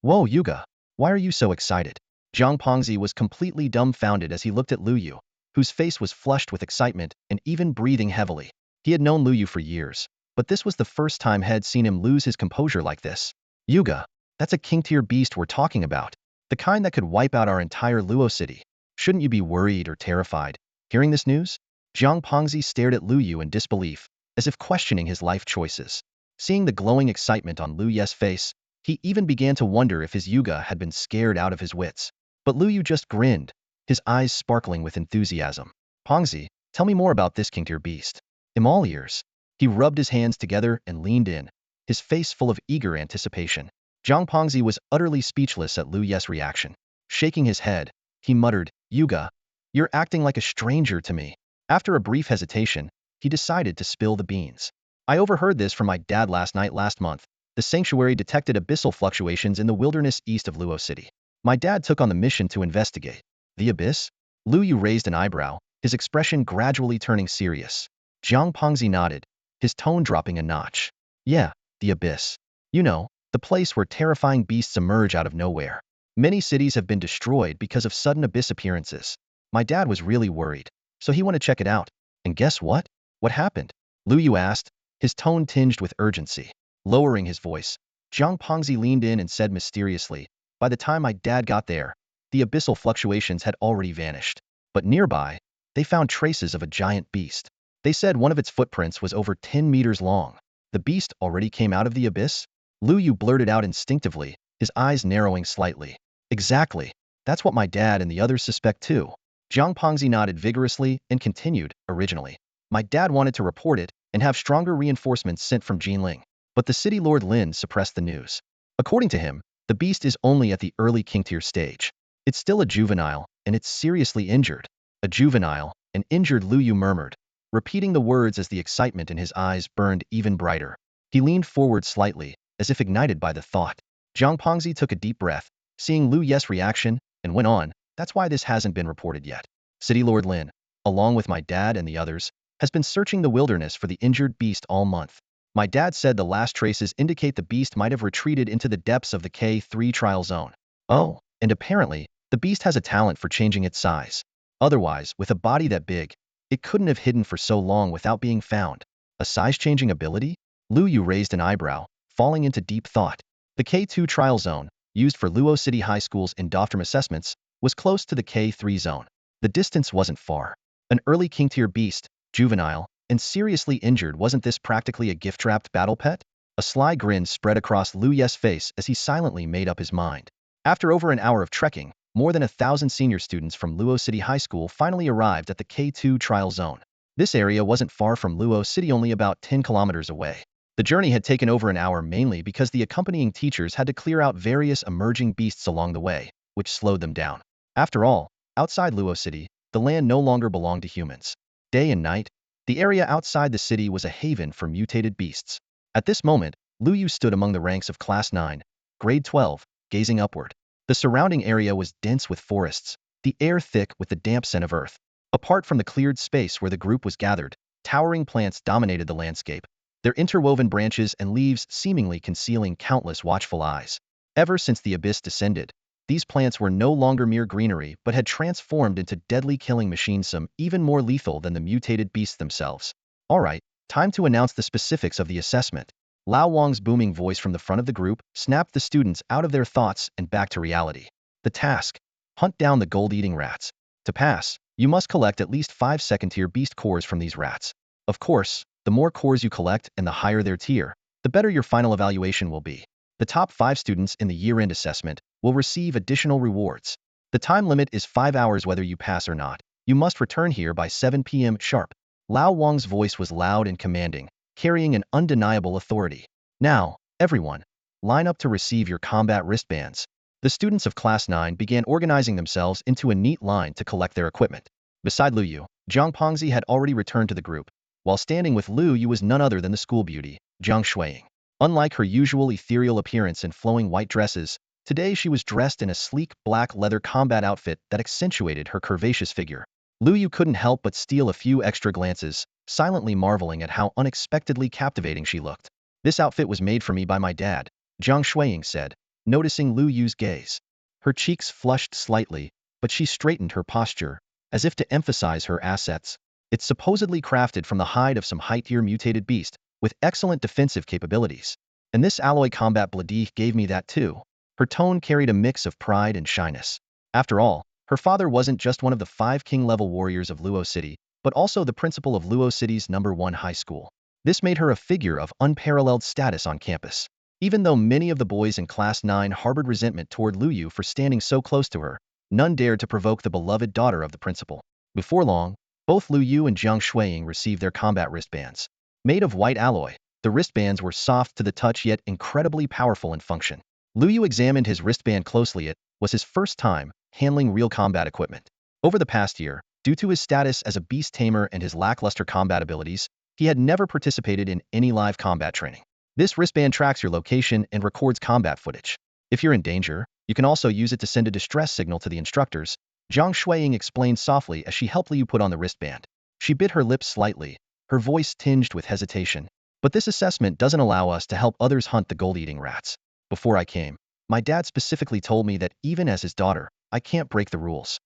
S1: Whoa, Yuga, why are you so excited? Jiang Pengzi was completely dumbfounded as he looked at Luo Yu, whose face was flushed with excitement and even breathing heavily. He had known Luo Yu for years, but this was the first time he had seen him lose his composure like this. Yuga, that's a king-tier beast we're talking about. The kind that could wipe out our entire Luo city. Shouldn't you be worried or terrified? Hearing this news? Jiang Pengzi stared at Luo Yu in disbelief, as if questioning his life choices. Seeing the glowing excitement on Luo Yu's face, he even began to wonder if his Yuga had been scared out of his wits. But Luo Yu just grinned, his eyes sparkling with enthusiasm. Pengzi, tell me more about this king-tier beast. I'm all ears. He rubbed his hands together and leaned in, his face full of eager anticipation. Jiang Pengzi was utterly speechless at Luo Yu's reaction. Shaking his head, he muttered, Yuga, you're acting like a stranger to me. After a brief hesitation, he decided to spill the beans. I overheard this from my dad last month. The sanctuary detected abyssal fluctuations in the wilderness east of Luo City. My dad took on the mission to investigate. The abyss? Luo Yu raised an eyebrow, his expression gradually turning serious. Jiang Pengzi nodded, his tone dropping a notch. Yeah, the abyss. You know, the place where terrifying beasts emerge out of nowhere. Many cities have been destroyed because of sudden abyss appearances. My dad was really worried, so he went to check it out. And guess what? What happened? Luo Yu asked, his tone tinged with urgency. Lowering his voice, Jiang Pengzi leaned in and said mysteriously, by the time my dad got there, the abyssal fluctuations had already vanished. But nearby, they found traces of a giant beast. They said one of its footprints was over 10 meters long. The beast already came out of the abyss? Luo Yu blurted out instinctively, his eyes narrowing slightly. Exactly. That's what my dad and the others suspect too. Jiang Pengzi nodded vigorously and continued, originally. My dad wanted to report it and have stronger reinforcements sent from Jinling. But the city lord Lin suppressed the news. According to him, the beast is only at the early king-tier stage. It's still a juvenile, and it's seriously injured. A juvenile, an injured, Luo Yu murmured, repeating the words as the excitement in his eyes burned even brighter. He leaned forward slightly, as if ignited by the thought. Jiang Pengzi took a deep breath, seeing Luo Yu's reaction, and went on, that's why this hasn't been reported yet. City Lord Lin, along with my dad and the others, has been searching the wilderness for the injured beast all month. My dad said the last traces indicate the beast might have retreated into the depths of the K3 trial zone. Oh, and apparently, the beast has a talent for changing its size. Otherwise, with a body that big, it couldn't have hidden for so long without being found. A size-changing ability? Luo Yu raised an eyebrow, falling into deep thought. The K2 trial zone, used for Luo City High School's endophthalm assessments, was close to the K3 zone. The distance wasn't far. An early king-tier beast, juvenile, and seriously injured. Wasn't this practically a gift-wrapped battle pet? A sly grin spread across Luo Yu's face as he silently made up his mind. After over an hour of trekking, more than 1,000 senior students from Luo City High School finally arrived at the K2 trial zone. This area wasn't far from Luo City, only about 10 kilometers away. The journey had taken over an hour mainly because the accompanying teachers had to clear out various emerging beasts along the way, which slowed them down. After all, outside Luo City, the land no longer belonged to humans. Day and night, the area outside the city was a haven for mutated beasts. At this moment, Luo Yu stood among the ranks of Class 9, Grade 12, gazing upward. The surrounding area was dense with forests, the air thick with the damp scent of earth. Apart from the cleared space where the group was gathered, towering plants dominated the landscape, their interwoven branches and leaves seemingly concealing countless watchful eyes. Ever since the abyss descended, these plants were no longer mere greenery but had transformed into deadly killing machines, some even more lethal than the mutated beasts themselves. All right, time to announce the specifics of the assessment. Lao Wang's booming voice from the front of the group snapped the students out of their thoughts and back to reality. The task: hunt down the gold-eating rats. To pass, you must collect at least 5 second-tier beast cores from these rats. Of course, the more cores you collect and the higher their tier, the better your final evaluation will be. The top 5 students in the year-end assessment will receive additional rewards. The time limit is 5 hours whether you pass or not. You must return here by 7 p.m. sharp. Lao Wang's voice was loud and commanding, carrying an undeniable authority. Now, everyone, line up to receive your combat wristbands. The students of Class 9 began organizing themselves into a neat line to collect their equipment. Beside Luo Yu, Zhang Pengzi had already returned to the group. While standing with Luo Yu was none other than the school beauty, Zhang Shuiying. Unlike her usual ethereal appearance in flowing white dresses, today she was dressed in a sleek black leather combat outfit that accentuated her curvaceous figure. Luo Yu couldn't help but steal a few extra glances, silently marveling at how unexpectedly captivating she looked. This outfit was made for me by my dad, Zhang Shuiying said, noticing Luo Yu's gaze. Her cheeks flushed slightly, but she straightened her posture, as if to emphasize her assets. It's supposedly crafted from the hide of some high-tier mutated beast, with excellent defensive capabilities. And this alloy combat blade gave me that too. Her tone carried a mix of pride and shyness. After all, her father wasn't just one of the 5 king-level warriors of Luo City, but also the principal of Luo City's #1 high school. This made her a figure of unparalleled status on campus. Even though many of the boys in Class 9 harbored resentment toward Luo Yu for standing so close to her, none dared to provoke the beloved daughter of the principal. Before long, both Luo Yu and Zhang Shuiying received their combat wristbands. Made of white alloy, the wristbands were soft to the touch yet incredibly powerful in function. Luo Yu examined his wristband closely. It was his first time handling real combat equipment. Over the past year, due to his status as a Beast Tamer and his lackluster combat abilities, he had never participated in any live combat training. This wristband tracks your location and records combat footage. If you're in danger, you can also use it to send a distress signal to the instructors, Zhang Shuiying explained softly as she helped Luo Yu put on the wristband. She bit her lips slightly, her voice tinged with hesitation. But this assessment doesn't allow us to help others hunt the gold-eating rats. Before I came, my dad specifically told me that even as his daughter, I can't break the rules.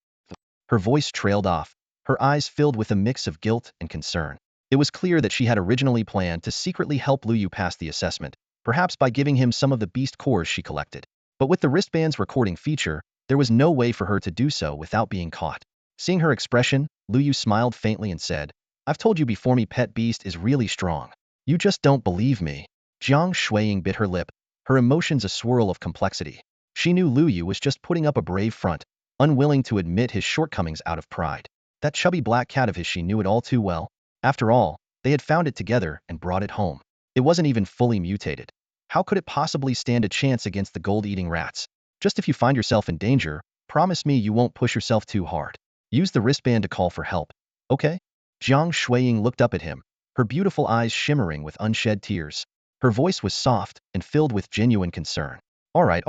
S1: Her voice trailed off, her eyes filled with a mix of guilt and concern. It was clear that she had originally planned to secretly help Luo Yu pass the assessment, perhaps by giving him some of the beast cores she collected. But with the wristband's recording feature, there was no way for her to do so without being caught. Seeing her expression, Luo Yu smiled faintly and said, "I've told you before, me pet beast is really strong. You just don't believe me." Zhang Shuiying bit her lip, her emotions a swirl of complexity. She knew Luo Yu was just putting up a brave front, unwilling to admit his shortcomings out of pride. That chubby black cat of his, she knew it all too well. After all, they had found it together and brought it home. It wasn't even fully mutated. How could it possibly stand a chance against the gold-eating rats? Just if you find yourself in danger, promise me you won't push yourself too hard. Use the wristband to call for help. Okay? Zhang Shuiying looked up at him, her beautiful eyes shimmering with unshed tears. Her voice was soft and filled with genuine concern. All right,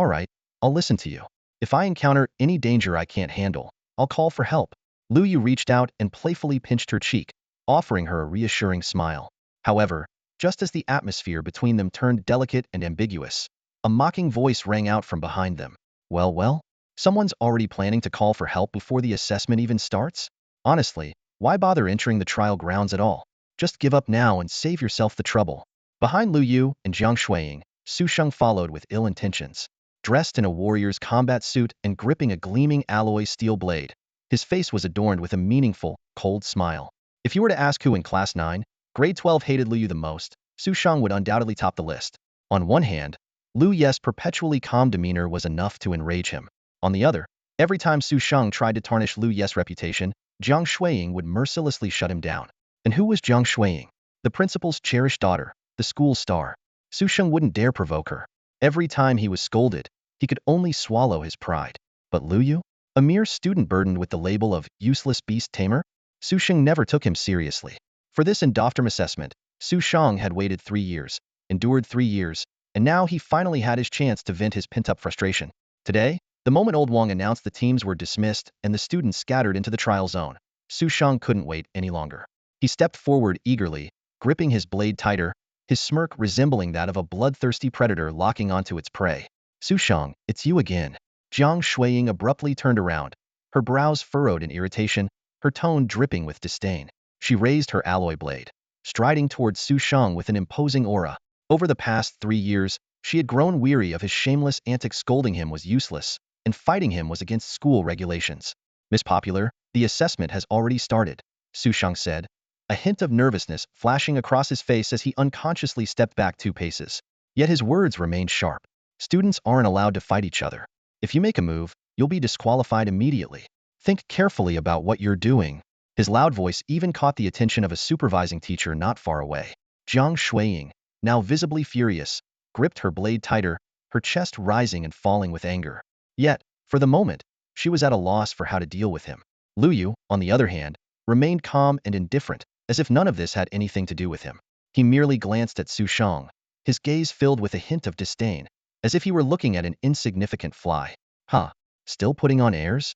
S1: I'll listen to you. If I encounter any danger I can't handle, I'll call for help. Luo Yu reached out and playfully pinched her cheek, offering her a reassuring smile. However, just as the atmosphere between them turned delicate and ambiguous, a mocking voice rang out from behind them. Well, someone's already planning to call for help before the assessment even starts? Honestly, why bother entering the trial grounds at all? Just give up now and save yourself the trouble. Behind Luo Yu and Zhang Shuiying, Su Sheng followed with ill intentions. Dressed in a warrior's combat suit and gripping a gleaming alloy steel blade, his face was adorned with a meaningful, cold smile. If you were to ask who in Class 9, Grade 12 hated Luo Yu the most, Su Shang would undoubtedly top the list. On one hand, Luo Yu's perpetually calm demeanor was enough to enrage him. On the other, every time Su Shang tried to tarnish Luo Yu's reputation, Jiang Shuiying would mercilessly shut him down. And who was Jiang Shuiying? The principal's cherished daughter, the school's star. Su Shang wouldn't dare provoke her. Every time he was scolded, he could only swallow his pride. But Luo Yu? A mere student burdened with the label of useless Beast Tamer? Su Shang never took him seriously. For this endopterm assessment, Su Shang had waited 3 years, endured 3 years, and now he finally had his chance to vent his pent-up frustration. Today, the moment old Wang announced the teams were dismissed and the students scattered into the trial zone, Su Shang couldn't wait any longer. He stepped forward eagerly, gripping his blade tighter, his smirk resembling that of a bloodthirsty predator locking onto its prey. Su Shang, it's you again. Jiang Shuiying abruptly turned around, her brows furrowed in irritation, her tone dripping with disdain. She raised her alloy blade, striding towards Su Shang with an imposing aura. Over the past 3 years, she had grown weary of his shameless antics. Scolding him was useless, and fighting him was against school regulations. Miss Popular, the assessment has already started, Su Shang said, a hint of nervousness flashing across his face as he unconsciously stepped back 2 paces. Yet his words remained sharp. Students aren't allowed to fight each other. If you make a move, you'll be disqualified immediately. Think carefully about what you're doing. His loud voice even caught the attention of a supervising teacher not far away. Jiang Shuiying, now visibly furious, gripped her blade tighter, her chest rising and falling with anger. Yet, for the moment, she was at a loss for how to deal with him. Luo Yu, on the other hand, remained calm and indifferent, as if none of this had anything to do with him. He merely glanced at Su Shang, his gaze filled with a hint of disdain, as if he were looking at an insignificant fly. Huh, still putting on airs?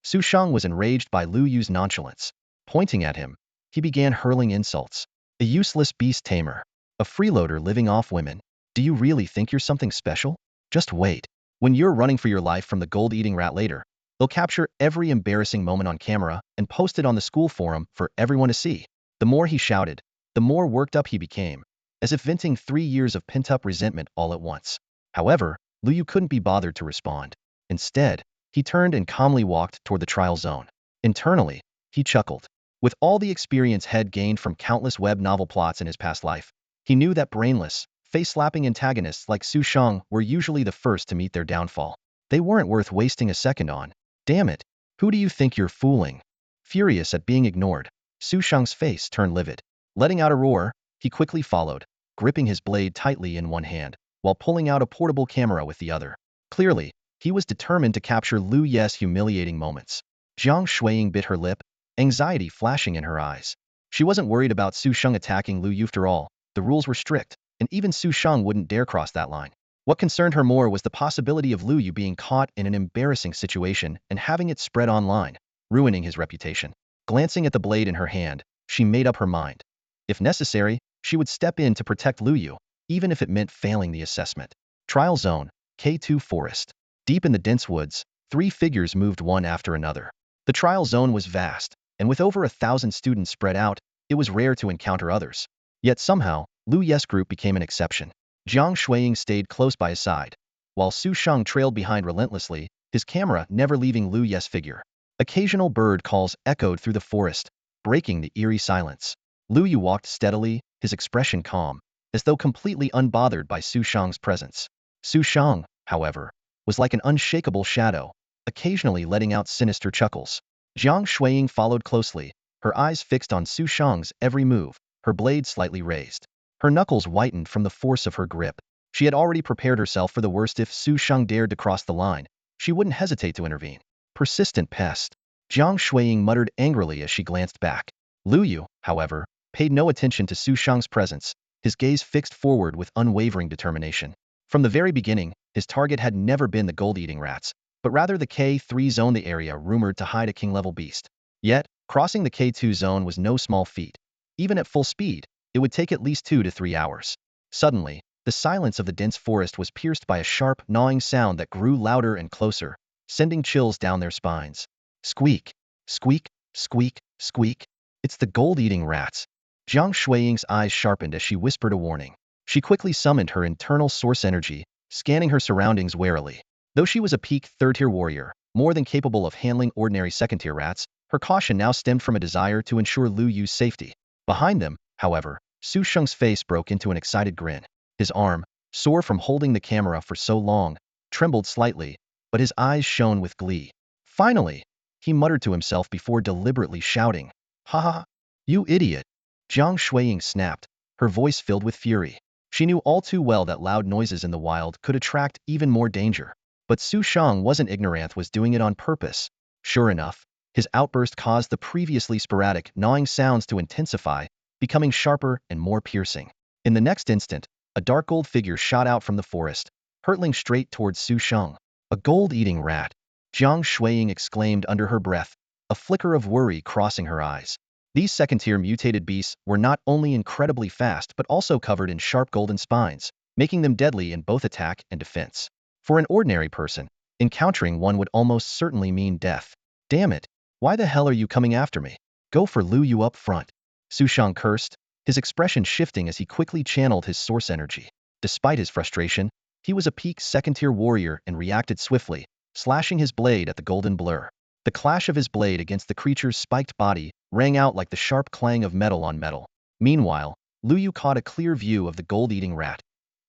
S1: Su Shang was enraged by Luo Yu's nonchalance. Pointing at him, he began hurling insults. A useless beast tamer, a freeloader living off women. Do you really think you're something special? Just wait. When you're running for your life from the gold-eating rat later, they'll capture every embarrassing moment on camera and post it on the school forum for everyone to see. The more he shouted, the more worked up he became, as if venting 3 years of pent-up resentment all at once. However, Luo Yu couldn't be bothered to respond. Instead, he turned and calmly walked toward the trial zone. Internally, he chuckled. With all the experience he'd gained from countless web novel plots in his past life, he knew that brainless, face-slapping antagonists like Su Shang were usually the first to meet their downfall. They weren't worth wasting a second on. Damn it, who do you think you're fooling? Furious at being ignored, Su Shang's face turned livid. Letting out a roar, he quickly followed, gripping his blade tightly in one hand, while pulling out a portable camera with the other. Clearly, he was determined to capture Luo Yu's humiliating moments. Jiang Shuiying bit her lip, anxiety flashing in her eyes. She wasn't worried about Su Shang attacking Luo Yu. After all, the rules were strict, and even Su Shang wouldn't dare cross that line. What concerned her more was the possibility of Luo Yu being caught in an embarrassing situation and having it spread online, ruining his reputation. Glancing at the blade in her hand, she made up her mind. If necessary, she would step in to protect Luo Yu, even if it meant failing the assessment. Trial Zone, K2 Forest. Deep in the dense woods, 3 figures moved one after another. The trial zone was vast, and with over 1,000 students spread out, it was rare to encounter others. Yet somehow, Luo Yu's group became an exception. Jiang Shuiying stayed close by his side, while Su Shang trailed behind relentlessly, his camera never leaving Luo Yu's figure. Occasional bird calls echoed through the forest, breaking the eerie silence. Luo Yu walked steadily, his expression calm, as though completely unbothered by Su Shang's presence. Su Shang, however, was like an unshakable shadow, occasionally letting out sinister chuckles. Jiang Shuiying followed closely, her eyes fixed on Su Shang's every move, her blade slightly raised. Her knuckles whitened from the force of her grip. She had already prepared herself for the worst. If Su Shang dared to cross the line, she wouldn't hesitate to intervene. Persistent pest. Jiang Shuiying muttered angrily as she glanced back. Luo Yu, however, paid no attention to Su Shang's presence, his gaze fixed forward with unwavering determination. From the very beginning, his target had never been the gold-eating rats, but rather the K3 zone, the area rumored to hide a king-level beast. Yet, crossing the K2 zone was no small feat. Even at full speed, it would take at least 2 to 3 hours. Suddenly, the silence of the dense forest was pierced by a sharp, gnawing sound that grew louder and closer, sending chills down their spines. Squeak, squeak, squeak, squeak. It's the gold-eating rats. Jiang Shuiying's eyes sharpened as she whispered a warning. She quickly summoned her internal source energy, scanning her surroundings warily. Though she was a peak 3rd-tier warrior, more than capable of handling ordinary 2nd-tier rats, Her caution now stemmed from a desire to ensure Luo Yu's safety. Behind them, however, Su Sheng's face broke into an excited grin. His arm, sore from holding the camera for so long, trembled slightly, but his eyes shone with glee. Finally, he muttered to himself before deliberately shouting, "Ha ha ha! You idiot!" Jiang Shuiying snapped, her voice filled with fury. She knew all too well that loud noises in the wild could attract even more danger. But Su Sheng wasn't ignorant, was doing it on purpose. Sure enough, his outburst caused the previously sporadic, gnawing sounds to intensify, becoming sharper and more piercing. In the next instant, a dark gold figure shot out from the forest, hurtling straight towards Su Sheng. "A gold-eating rat!" Jiang Shuiying exclaimed under her breath, a flicker of worry crossing her eyes. These second-tier mutated beasts were not only incredibly fast but also covered in sharp golden spines, making them deadly in both attack and defense. For an ordinary person, encountering one would almost certainly mean death. "Damn it! Why the hell are you coming after me? Go for Luo Yu up front." Su Sheng cursed, his expression shifting as he quickly channeled his source energy. Despite his frustration, he was a peak second-tier warrior and reacted swiftly, slashing his blade at the golden blur. The clash of his blade against the creature's spiked body rang out like the sharp clang of metal on metal. Meanwhile, Luo Yu caught a clear view of the gold-eating rat.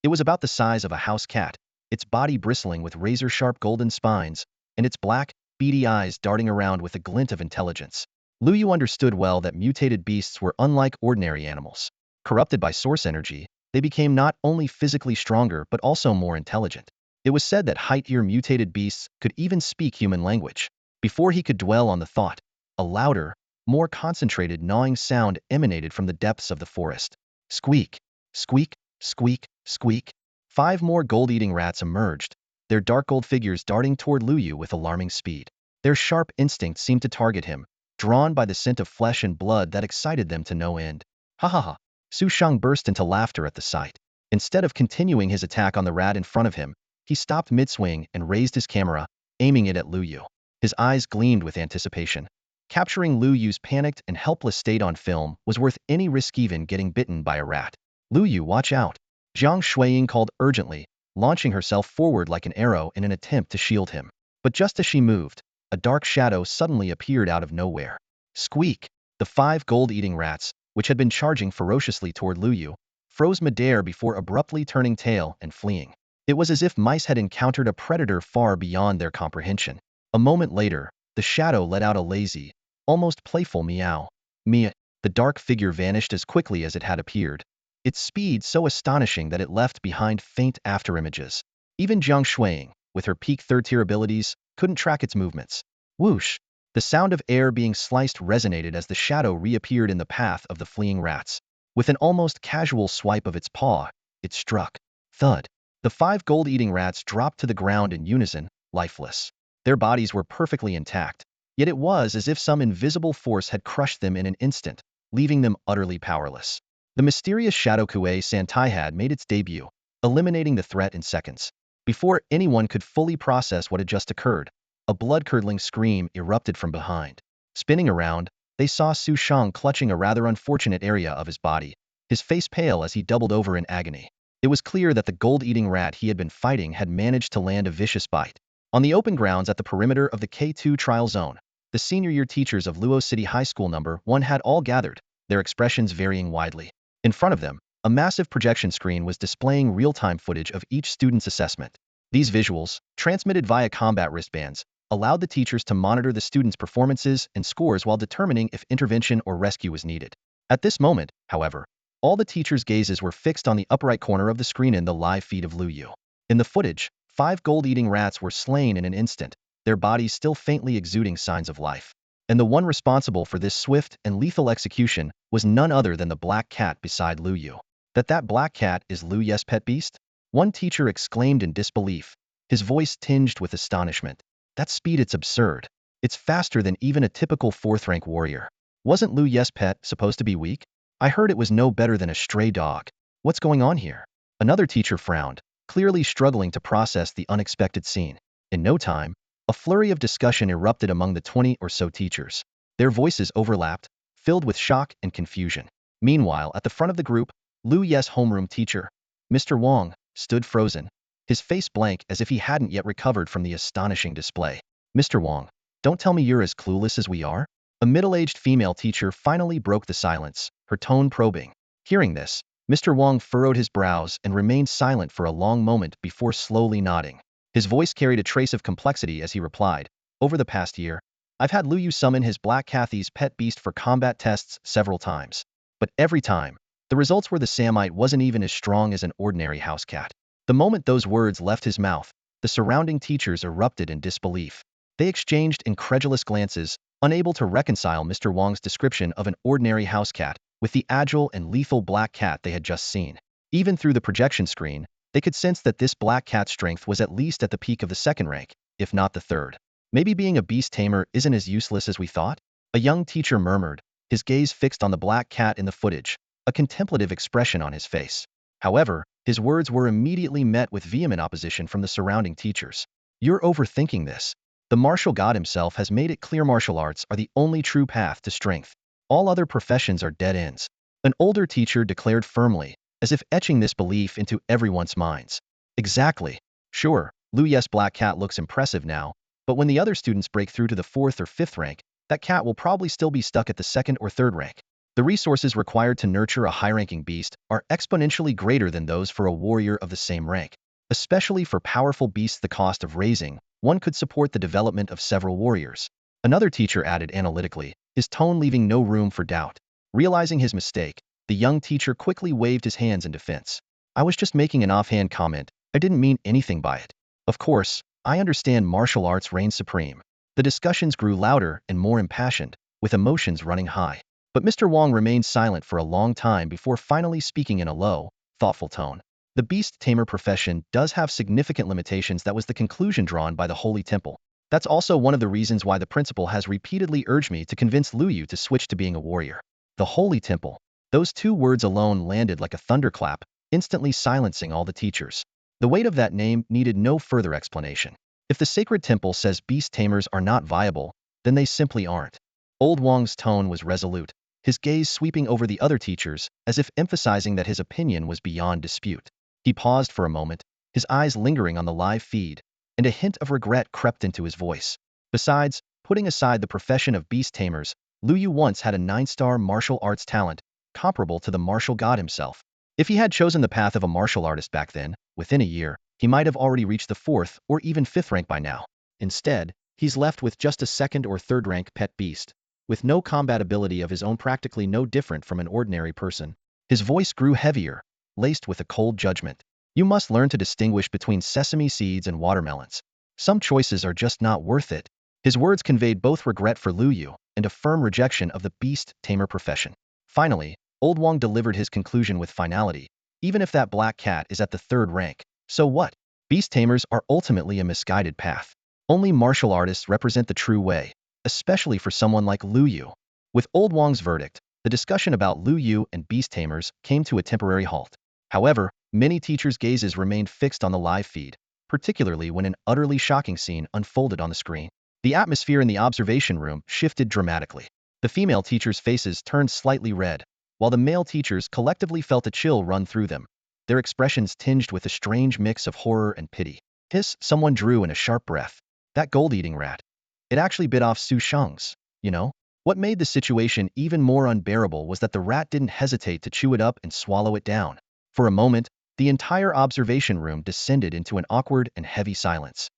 S1: It was about the size of a house cat, its body bristling with razor-sharp golden spines, and its black, beady eyes darting around with a glint of intelligence. Luo Yu understood well that mutated beasts were unlike ordinary animals. Corrupted by source energy, they became not only physically stronger but also more intelligent. It was said that high-tier mutated beasts could even speak human language. Before he could dwell on the thought, a louder, more concentrated gnawing sound emanated from the depths of the forest. Squeak, squeak, squeak, squeak. 5 more gold-eating rats emerged, their dark gold figures darting toward Luo Yu with alarming speed. Their sharp instincts seemed to target him, drawn by the scent of flesh and blood that excited them to no end. "Ha ha ha!" Su Sheng burst into laughter at the sight. Instead of continuing his attack on the rat in front of him, he stopped mid-swing and raised his camera, aiming it at Luo Yu. His eyes gleamed with anticipation. Capturing Luo Yu's panicked and helpless state on film was worth any risk, even getting bitten by a rat. "Luo Yu, watch out!" Jiang Shuiying called urgently, launching herself forward like an arrow in an attempt to shield him. But just as she moved, a dark shadow suddenly appeared out of nowhere. Squeak! The 5 gold-eating rats, which had been charging ferociously toward Luo Yu, froze midair before abruptly turning tail and fleeing. It was as if mice had encountered a predator far beyond their comprehension. A moment later, the shadow let out a lazy, almost playful meow. Mia. The dark figure vanished as quickly as it had appeared, its speed so astonishing that it left behind faint afterimages. Even Jiang Shuiying, with her peak third-tier abilities, couldn't track its movements. Whoosh! The sound of air being sliced resonated as the shadow reappeared in the path of the fleeing rats. With an almost casual swipe of its paw, it struck. Thud! The 5 gold-eating rats dropped to the ground in unison, lifeless. Their bodies were perfectly intact, yet it was as if some invisible force had crushed them in an instant, leaving them utterly powerless. The mysterious Shadow Kuei Santai had made its debut, eliminating the threat in seconds. Before anyone could fully process what had just occurred, a blood-curdling scream erupted from behind. Spinning around, they saw Su Sheng clutching a rather unfortunate area of his body, his face pale as he doubled over in agony. It was clear that the gold-eating rat he had been fighting had managed to land a vicious bite. On the open grounds at the perimeter of the K2 trial zone, the senior-year teachers of Luo City High School No. 1 had all gathered, their expressions varying widely. In front of them, a massive projection screen was displaying real-time footage of each student's assessment. These visuals, transmitted via combat wristbands, allowed the teachers to monitor the students' performances and scores while determining if intervention or rescue was needed. At this moment, however, all the teachers' gazes were fixed on the upper right corner of the screen in the live feed of Luo Yu. In the footage, 5 gold-eating rats were slain in an instant, their bodies still faintly exuding signs of life. And the one responsible for this swift and lethal execution was none other than the black cat beside Luo Yu. That black cat is Luo Yu's pet beast? One teacher exclaimed in disbelief, his voice tinged with astonishment. That speed, it's absurd. It's faster than even a typical 4th-rank warrior. Wasn't Luo Yu's pet supposed to be weak? I heard it was no better than a stray dog. What's going on here? Another teacher frowned, clearly struggling to process the unexpected scene. In no time, a flurry of discussion erupted among the 20 or so teachers. Their voices overlapped, filled with shock and confusion. Meanwhile, at the front of the group, Luo Yu's homeroom teacher, Mr. Wang, stood frozen, his face blank as if he hadn't yet recovered from the astonishing display. "Mr. Wang, don't tell me you're as clueless as we are?" A middle-aged female teacher finally broke the silence, her tone probing. Hearing this, Mr. Wang furrowed his brows and remained silent for a long moment before slowly nodding. His voice carried a trace of complexity as he replied, "Over the past year, I've had Luo Yu summon his Black Cathy's pet beast for combat tests several times. But every time, the results were the Samite wasn't even as strong as an ordinary house cat." The moment those words left his mouth, the surrounding teachers erupted in disbelief. They exchanged incredulous glances, unable to reconcile Mr. Wang's description of an ordinary house cat with the agile and lethal black cat they had just seen. Even through the projection screen, they could sense that this black cat's strength was at least at the peak of the second rank, if not the third. "Maybe being a beast tamer isn't as useless as we thought?" a young teacher murmured, his gaze fixed on the black cat in the footage, a contemplative expression on his face. However, his words were immediately met with vehement opposition from the surrounding teachers. "You're overthinking this. The martial god himself has made it clear martial arts are the only true path to strength. All other professions are dead ends." An older teacher declared firmly, as if etching this belief into everyone's minds. "Exactly. Sure, Luo Yu's black cat looks impressive now, but when the other students break through to the 4th or 5th rank, that cat will probably still be stuck at the 2nd or 3rd rank. The resources required to nurture a high-ranking beast are exponentially greater than those for a warrior of the same rank. Especially for powerful beasts, the cost of raising one could support the development of several warriors." Another teacher added analytically, his tone leaving no room for doubt. Realizing his mistake, the young teacher quickly waved his hands in defense. "I was just making an offhand comment. I didn't mean anything by it. Of course, I understand martial arts reign supreme." The discussions grew louder and more impassioned, with emotions running high. But Mr. Wang remained silent for a long time before finally speaking in a low, thoughtful tone. "The beast tamer profession does have significant limitations. That was the conclusion drawn by the Holy Temple. That's also one of the reasons why the principal has repeatedly urged me to convince Luo Yu to switch to being a warrior." The Holy Temple. Those two words alone landed like a thunderclap, instantly silencing all the teachers. The weight of that name needed no further explanation. If the sacred temple says beast tamers are not viable, then they simply aren't. Old Wang's tone was resolute, his gaze sweeping over the other teachers, as if emphasizing that his opinion was beyond dispute. He paused for a moment, his eyes lingering on the live feed, and a hint of regret crept into his voice. Besides, putting aside the profession of beast tamers, Luo Yu once had a 9-star martial arts talent, comparable to the martial god himself. If he had chosen the path of a martial artist back then, within a year, he might have already reached the 4th or even 5th rank by now. Instead, he's left with just a 2nd or 3rd rank pet beast, with no combat ability of his own, practically no different from an ordinary person. His voice grew heavier, laced with a cold judgment. "You must learn to distinguish between sesame seeds and watermelons. Some choices are just not worth it." His words conveyed both regret for Luo Yu and a firm rejection of the beast tamer profession. Finally, Old Wang delivered his conclusion with finality. "Even if that black cat is at the 3rd rank, so what? Beast tamers are ultimately a misguided path. Only martial artists represent the true way, especially for someone like Luo Yu." With Old Wang's verdict, the discussion about Luo Yu and beast tamers came to a temporary halt. However, many teachers' gazes remained fixed on the live feed, particularly when an utterly shocking scene unfolded on the screen. The atmosphere in the observation room shifted dramatically. The female teachers' faces turned slightly red, while the male teachers collectively felt a chill run through them, their expressions tinged with a strange mix of horror and pity. "Hiss," someone drew in a sharp breath. "That gold-eating rat. It actually bit off Su Sheng's, you know?" What made the situation even more unbearable was that the rat didn't hesitate to chew it up and swallow it down. For a moment, the entire observation room descended into an awkward and heavy silence.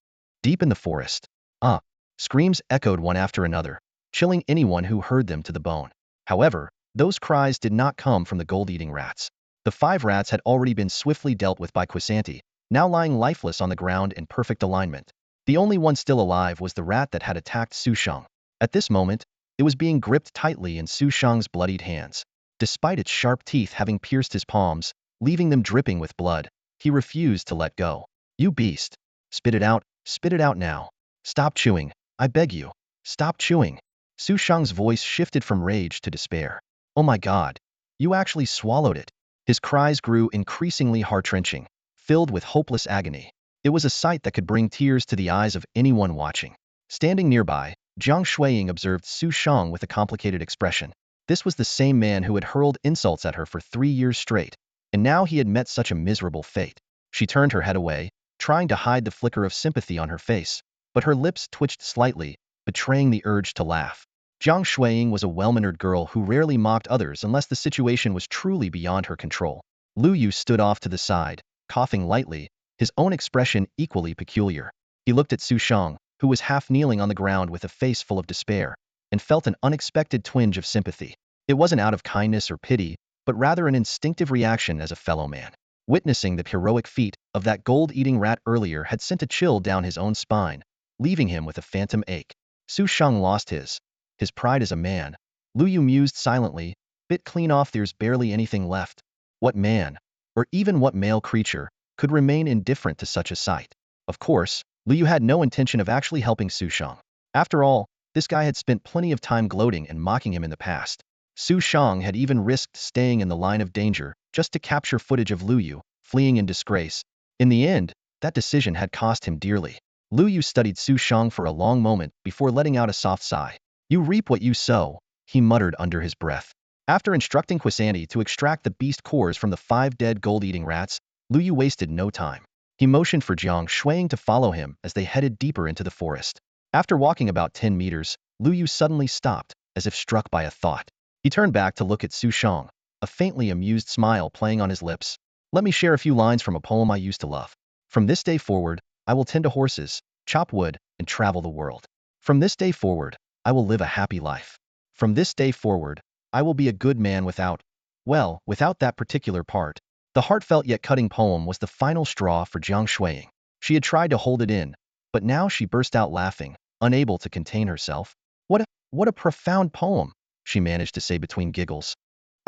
S1: Deep in the forest, screams echoed one after another, chilling anyone who heard them to the bone. However, those cries did not come from the gold-eating rats. The 5 rats had already been swiftly dealt with by Quisanti, now lying lifeless on the ground in perfect alignment. The only one still alive was the rat that had attacked Su Sheng. At this moment, it was being gripped tightly in Su Sheng's bloodied hands. Despite its sharp teeth having pierced his palms, leaving them dripping with blood, he refused to let go. "You beast! Spit it out now. Stop chewing, I beg you. Stop chewing." Su Sheng's voice shifted from rage to despair. "Oh my god, you actually swallowed it." His cries grew increasingly heart-wrenching, filled with hopeless agony. It was a sight that could bring tears to the eyes of anyone watching. Standing nearby, Jiang Shuiying observed Su Sheng with a complicated expression. This was the same man who had hurled insults at her for 3 years straight, and now he had met such a miserable fate. She turned her head away, trying to hide the flicker of sympathy on her face, but her lips twitched slightly, betraying the urge to laugh. Jiang Shuiying was a well-mannered girl who rarely mocked others unless the situation was truly beyond her control. Luo Yu stood off to the side, coughing lightly, his own expression equally peculiar. He looked at Su Shang, who was half kneeling on the ground with a face full of despair, and felt an unexpected twinge of sympathy. It wasn't out of kindness or pity, but rather an instinctive reaction as a fellow man. Witnessing the heroic feat of that gold-eating rat earlier had sent a chill down his own spine, leaving him with a phantom ache. Su Shang lost his pride as a man. Luo Yu mused silently, bit clean off there's barely anything left. What man, or even what male creature, could remain indifferent to such a sight? Of course, Luo Yu had no intention of actually helping Su Shang. After all, this guy had spent plenty of time gloating and mocking him in the past. Su Shang had even risked staying in the line of danger just to capture footage of Luo Yu, fleeing in disgrace. In the end, that decision had cost him dearly. Luo Yu studied Su Shang for a long moment before letting out a soft sigh. You reap what you sow, he muttered under his breath. After instructing Quisanti to extract the beast cores from the 5 dead gold-eating rats, Luo Yu wasted no time. He motioned for Jiang Shuiying to follow him as they headed deeper into the forest. After walking about 10 meters, Luo Yu suddenly stopped, as if struck by a thought. He turned back to look at Su Shang, a faintly amused smile playing on his lips. Let me share a few lines from a poem I used to love. From this day forward, I will tend to horses, chop wood, and travel the world. From this day forward, I will live a happy life. From this day forward, I will be a good man without that particular part. The heartfelt yet cutting poem was the final straw for Jiang Shuiying. She had tried to hold it in, but now she burst out laughing, unable to contain herself. What a profound poem, she managed to say between giggles.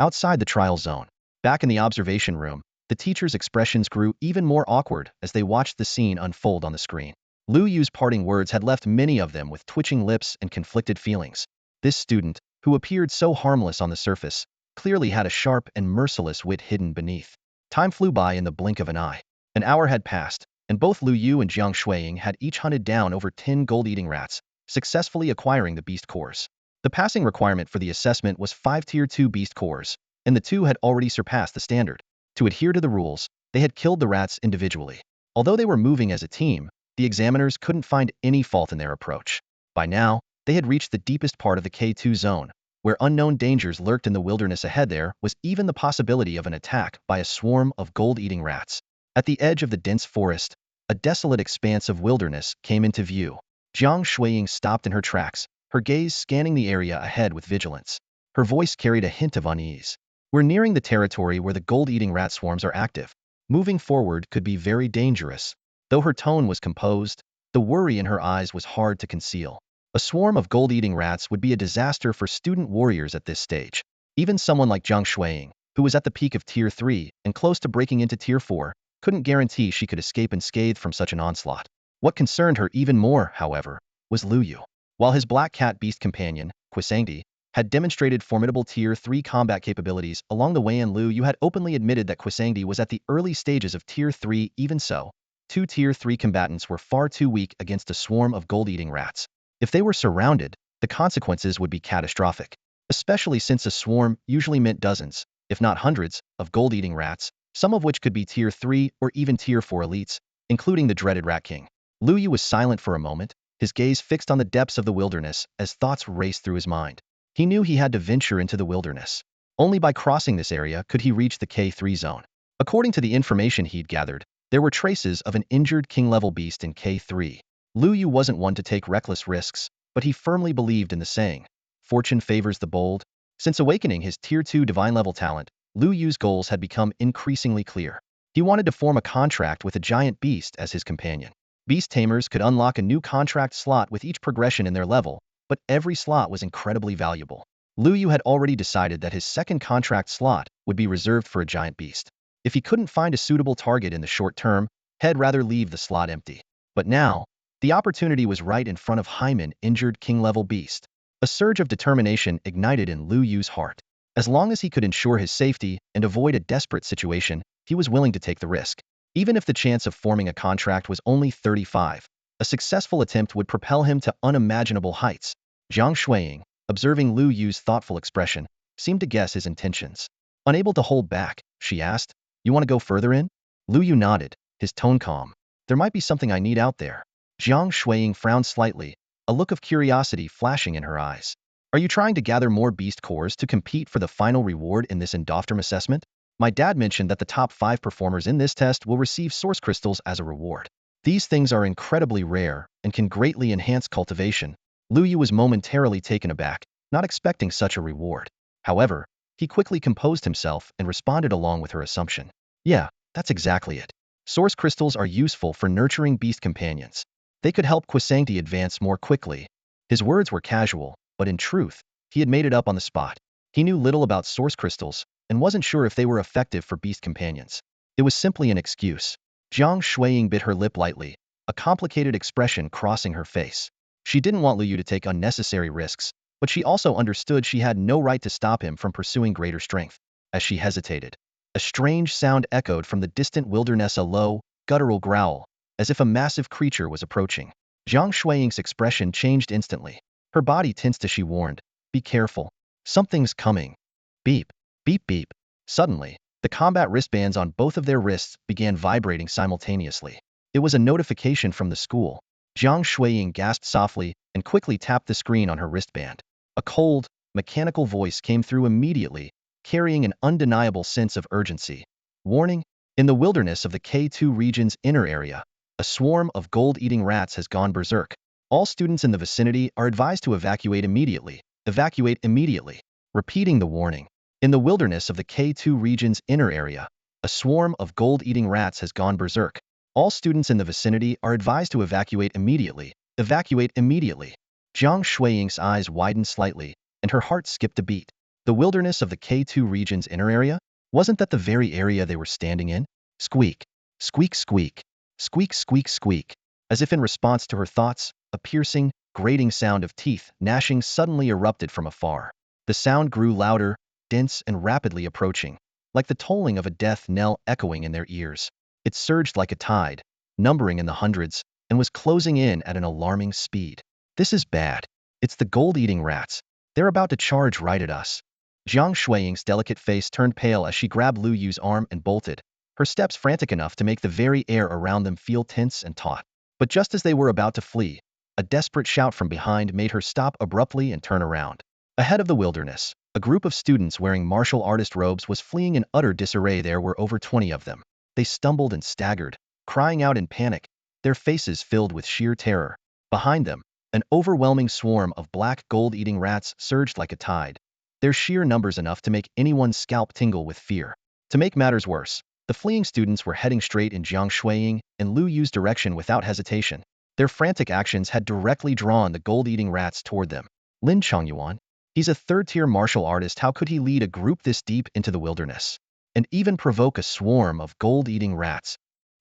S1: Outside the trial zone, back in the observation room, the teacher's expressions grew even more awkward as they watched the scene unfold on the screen. Luo Yu's parting words had left many of them with twitching lips and conflicted feelings. This student, who appeared so harmless on the surface, clearly had a sharp and merciless wit hidden beneath. Time flew by in the blink of an eye. An hour had passed, and both Luo Yu and Jiang Shuiying had each hunted down over 10 gold-eating rats, successfully acquiring the beast cores. The passing requirement for the assessment was 5 Tier 2 beast cores, and the two had already surpassed the standard. To adhere to the rules, they had killed the rats individually. Although they were moving as a team, the examiners couldn't find any fault in their approach. By now, they had reached the deepest part of the K2 zone, where unknown dangers lurked in the wilderness ahead. There was even the possibility of an attack by a swarm of gold-eating rats. At the edge of the dense forest, a desolate expanse of wilderness came into view. Jiang Shuiying stopped in her tracks, her gaze scanning the area ahead with vigilance. Her voice carried a hint of unease. We're nearing the territory where the gold-eating rat swarms are active. Moving forward could be very dangerous. Though her tone was composed, the worry in her eyes was hard to conceal. A swarm of gold-eating rats would be a disaster for student warriors at this stage. Even someone like Jiang Shuiying, who was at the peak of Tier 3 and close to breaking into Tier 4, couldn't guarantee she could escape unscathed from such an onslaught. What concerned her even more, however, was Luo Yu. While his black cat beast companion, Quisanti, had demonstrated formidable Tier 3 combat capabilities along the way, and Luo Yu had openly admitted that Quisanti was at the early stages of Tier 3. Even so, 2 Tier 3 combatants were far too weak against a swarm of gold-eating rats. If they were surrounded, the consequences would be catastrophic, especially since a swarm usually meant dozens, if not hundreds, of gold-eating rats, some of which could be Tier 3 or even Tier 4 elites, including the dreaded Rat King. Luo Yu was silent for a moment, his gaze fixed on the depths of the wilderness as thoughts raced through his mind. He knew he had to venture into the wilderness. Only by crossing this area could he reach the K3 zone. According to the information he'd gathered, there were traces of an injured king-level beast in K3. Luo Yu wasn't one to take reckless risks, but he firmly believed in the saying, "Fortune favors the bold." Since awakening his Tier 2 divine-level talent, Luo Yu's goals had become increasingly clear. He wanted to form a contract with a giant beast as his companion. Beast Tamers could unlock a new contract slot with each progression in their level, but every slot was incredibly valuable. Luo Yu had already decided that his second contract slot would be reserved for a giant beast. If he couldn't find a suitable target in the short term, he'd rather leave the slot empty. But now, the opportunity was right in front of Hyman, injured king-level beast. A surge of determination ignited in Luo Yu's heart. As long as he could ensure his safety and avoid a desperate situation, he was willing to take the risk. Even if the chance of forming a contract was only 35, a successful attempt would propel him to unimaginable heights. Jiang Shuiying, observing Luo Yu's thoughtful expression, seemed to guess his intentions. Unable to hold back, she asked, "You want to go further in?" Luo Yu nodded, his tone calm. "There might be something I need out there." Jiang Shuiying frowned slightly, a look of curiosity flashing in her eyes. Are you trying to gather more beast cores to compete for the final reward in this endofterm assessment? My dad mentioned that the top 5 performers in this test will receive source crystals as a reward. These things are incredibly rare and can greatly enhance cultivation. Luo Yu was momentarily taken aback, not expecting such a reward. However, he quickly composed himself and responded along with her assumption. Yeah, that's exactly it. Source crystals are useful for nurturing beast companions. They could help Quisanti advance more quickly. His words were casual, but in truth, he had made it up on the spot. He knew little about source crystals and wasn't sure if they were effective for beast companions. It was simply an excuse. Jiang Shuiying bit her lip lightly, a complicated expression crossing her face. She didn't want Luo Yu to take unnecessary risks, but she also understood she had no right to stop him from pursuing greater strength. As she hesitated, a strange sound echoed from the distant wilderness, a low, guttural growl, as if a massive creature was approaching. Jiang Shuiying's expression changed instantly. Her body tensed as she warned, "Be careful. Something's coming." Beep, beep, beep. Suddenly, the combat wristbands on both of their wrists began vibrating simultaneously. It was a notification from the school. Jiang Shuiying gasped softly and quickly tapped the screen on her wristband. A cold, mechanical voice came through immediately, carrying an undeniable sense of urgency. Warning: in the wilderness of the K2 region's inner area, a swarm of gold-eating rats has gone berserk. All students in the vicinity are advised to evacuate immediately. Evacuate immediately. Repeating the warning. In the wilderness of the K2 region's inner area, a swarm of gold-eating rats has gone berserk. All students in the vicinity are advised to evacuate immediately. Evacuate immediately. Jiang Shuiying's eyes widened slightly, and her heart skipped a beat. The wilderness of the K2 region's inner area? Wasn't that the very area they were standing in? Squeak. Squeak, squeak. Squeak, squeak, squeak. As if in response to her thoughts, a piercing, grating sound of teeth gnashing suddenly erupted from afar. The sound grew louder, dense, and rapidly approaching, like the tolling of a death knell echoing in their ears. It surged like a tide, numbering in the hundreds, and was closing in at an alarming speed. This is bad. It's the gold-eating rats. They're about to charge right at us. Jiang Shuiying's delicate face turned pale as she grabbed Luo Yu's arm and bolted, her steps frantic enough to make the very air around them feel tense and taut. But just as they were about to flee, a desperate shout from behind made her stop abruptly and turn around. Ahead of the wilderness, a group of students wearing martial artist robes was fleeing in utter disarray. There were over 20 of them. They stumbled and staggered, crying out in panic, their faces filled with sheer terror. Behind them, an overwhelming swarm of black gold-eating rats surged like a tide, their sheer numbers enough to make anyone's scalp tingle with fear. To make matters worse, the fleeing students were heading straight in Jiang Shuiying and Luo Yu's direction without hesitation. Their frantic actions had directly drawn the gold-eating rats toward them. Lin Chongyuan? He's a third-tier martial artist. How could he lead a group this deep into the wilderness and even provoke a swarm of gold-eating rats?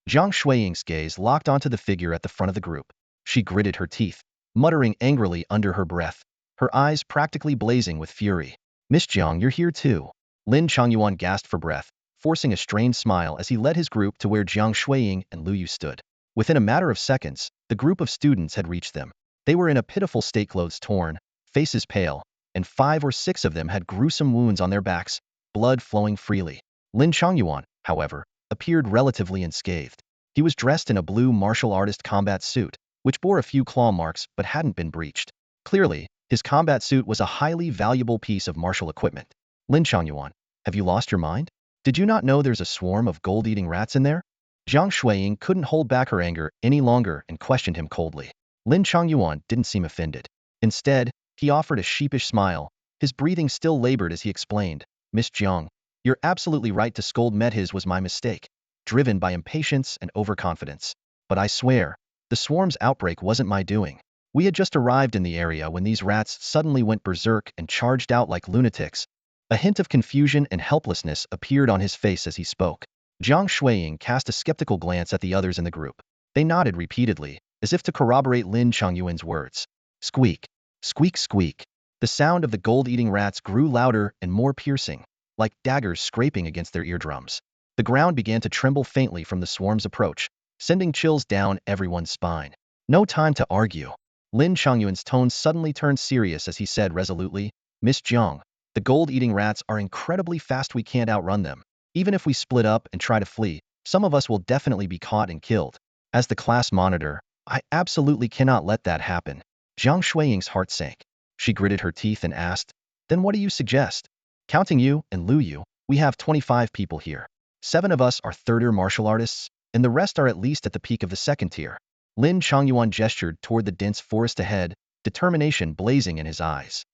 S1: Jiang Shuiying's gaze locked onto the figure at the front of the group. She gritted her teeth, muttering angrily under her breath, her eyes practically blazing with fury. "Miss Jiang, you're here too." Lin Chongyuan gasped for breath, forcing a strained smile as he led his group to where Jiang Shuiying and Luo Yu stood. Within a matter of seconds, the group of students had reached them. They were in a pitiful state, clothes torn, faces pale, and 5 or 6 of them had gruesome wounds on their backs, blood flowing freely. Lin Chongyuan, however, appeared relatively unscathed. He was dressed in a blue martial artist combat suit, which bore a few claw marks but hadn't been breached. Clearly, his combat suit was a highly valuable piece of martial equipment. "Lin Chongyuan, have you lost your mind? Did you not know there's a swarm of gold-eating rats in there?" Jiang Shuiying couldn't hold back her anger any longer and questioned him coldly. Lin Chongyuan didn't seem offended. Instead, he offered a sheepish smile, his breathing still labored as he explained, "Miss Jiang, you're absolutely right to scold me. His was my mistake, driven by impatience and overconfidence. But I swear, the swarm's outbreak wasn't my doing. We had just arrived in the area when these rats suddenly went berserk and charged out like lunatics." A hint of confusion and helplessness appeared on his face as he spoke. Jiang Shuiying cast a skeptical glance at the others in the group. They nodded repeatedly, as if to corroborate Lin Chongyuan's words. Squeak. Squeak, squeak. The sound of the gold-eating rats grew louder and more piercing, like daggers scraping against their eardrums. The ground began to tremble faintly from the swarm's approach, sending chills down everyone's spine. "No time to argue." Lin Chongyuan's tone suddenly turned serious as he said resolutely, "Miss Jiang, the gold-eating rats are incredibly fast. We can't outrun them. Even if we split up and try to flee, some of us will definitely be caught and killed. As the class monitor, I absolutely cannot let that happen." Jiang Shuiying's heart sank. She gritted her teeth and asked, "Then what do you suggest?" "Counting you and Luo Yu, we have 25 people here. 7 of us are third-tier martial artists, and the rest are at least at the peak of the second tier." Lin Changyuan gestured toward the dense forest ahead, determination blazing in his eyes.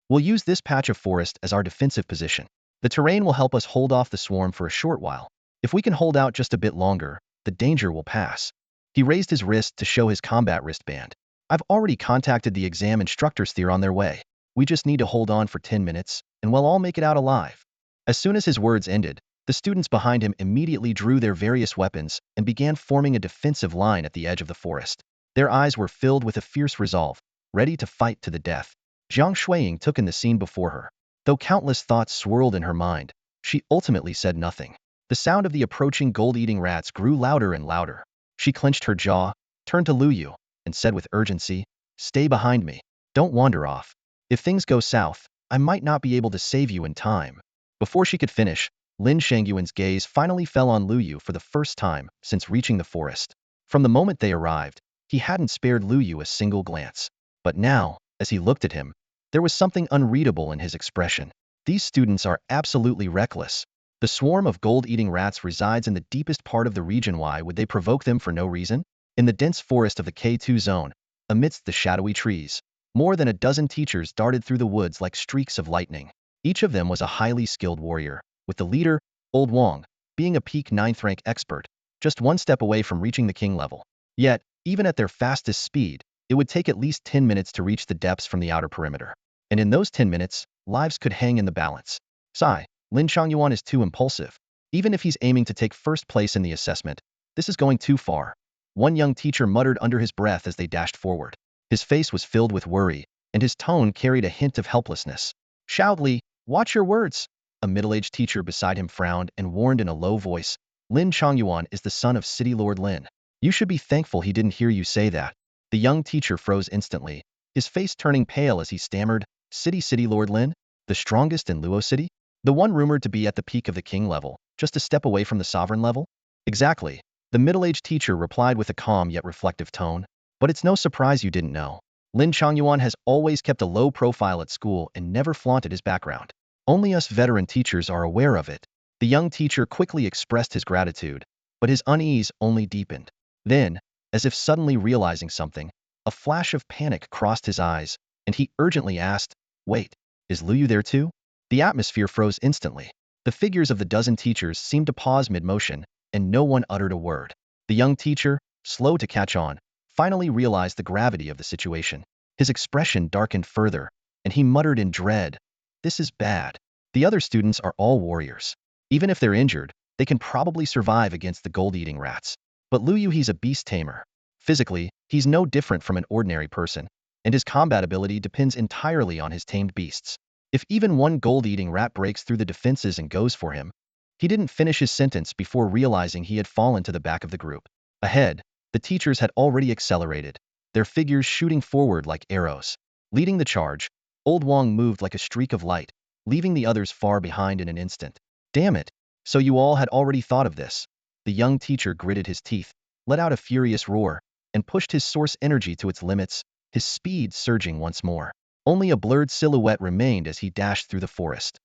S1: "We'll use this patch of forest as our defensive position. The terrain will help us hold off the swarm for a short while. If we can hold out just a bit longer, the danger will pass." He raised his wrist to show his combat wristband. "I've already contacted the exam instructors. They're on their way. We just need to hold on for 10 minutes, and we'll all make it out alive." As soon as his words ended, the students behind him immediately drew their various weapons and began forming a defensive line at the edge of the forest. Their eyes were filled with a fierce resolve, ready to fight to the death. Jiang Shuiying took in the scene before her. Though countless thoughts swirled in her mind, she ultimately said nothing. The sound of the approaching gold-eating rats grew louder and louder. She clenched her jaw, turned to Luo Yu, and said with urgency, "Stay behind me. Don't wander off. If things go south, I might not be able to save you in time." Before she could finish, Lin Shangyuan's gaze finally fell on Luo Yu for the first time since reaching the forest. From the moment they arrived, he hadn't spared Luo Yu a single glance. But now, as he looked at him, there was something unreadable in his expression. These students are absolutely reckless. The swarm of gold-eating rats resides in the deepest part of the region. Why would they provoke them for no reason? In the dense forest of the K2 zone, amidst the shadowy trees, more than a dozen teachers darted through the woods like streaks of lightning. Each of them was a highly skilled warrior, with the leader, Old Wang, being a peak 9th rank expert, just one step away from reaching the king level. Yet, even at their fastest speed, it would take at least 10 minutes to reach the depths from the outer perimeter. And in those 10 minutes, lives could hang in the balance. Sigh, Lin Changyuan is too impulsive. Even if he's aiming to take first place in the assessment, this is going too far. One young teacher muttered under his breath as they dashed forward. His face was filled with worry, and his tone carried a hint of helplessness. "Xiao Li, watch your words." A middle-aged teacher beside him frowned and warned in a low voice, "Lin Changyuan is the son of City Lord Lin. You should be thankful he didn't hear you say that." The young teacher froze instantly, his face turning pale as he stammered, City Lord Lin? The strongest in Luo City? The one rumored to be at the peak of the king level, just a step away from the sovereign level?" "Exactly," the middle-aged teacher replied with a calm yet reflective tone. "But it's no surprise you didn't know. Lin Changyuan has always kept a low profile at school and never flaunted his background. Only us veteran teachers are aware of it." The young teacher quickly expressed his gratitude, but his unease only deepened. Then, as if suddenly realizing something, a flash of panic crossed his eyes, and he urgently asked, "Wait, is Luo Yu there too?" The atmosphere froze instantly. The figures of the dozen teachers seemed to pause mid-motion, and no one uttered a word. The young teacher, slow to catch on, finally realized the gravity of the situation. His expression darkened further, and he muttered in dread, "This is bad. The other students are all warriors. Even if they're injured, they can probably survive against the gold-eating rats. But Luo Yu, he's a beast tamer. Physically, he's no different from an ordinary person, and his combat ability depends entirely on his tamed beasts. If even one gold-eating rat breaks through the defenses and goes for him..." He didn't finish his sentence before realizing he had fallen to the back of the group. Ahead, the teachers had already accelerated, their figures shooting forward like arrows. Leading the charge, Old Wang moved like a streak of light, leaving the others far behind in an instant. "Damn it! So you all had already thought of this." The young teacher gritted his teeth, let out a furious roar, and pushed his source energy to its limits, his speed surging once more. Only a blurred silhouette remained as he dashed through the forest.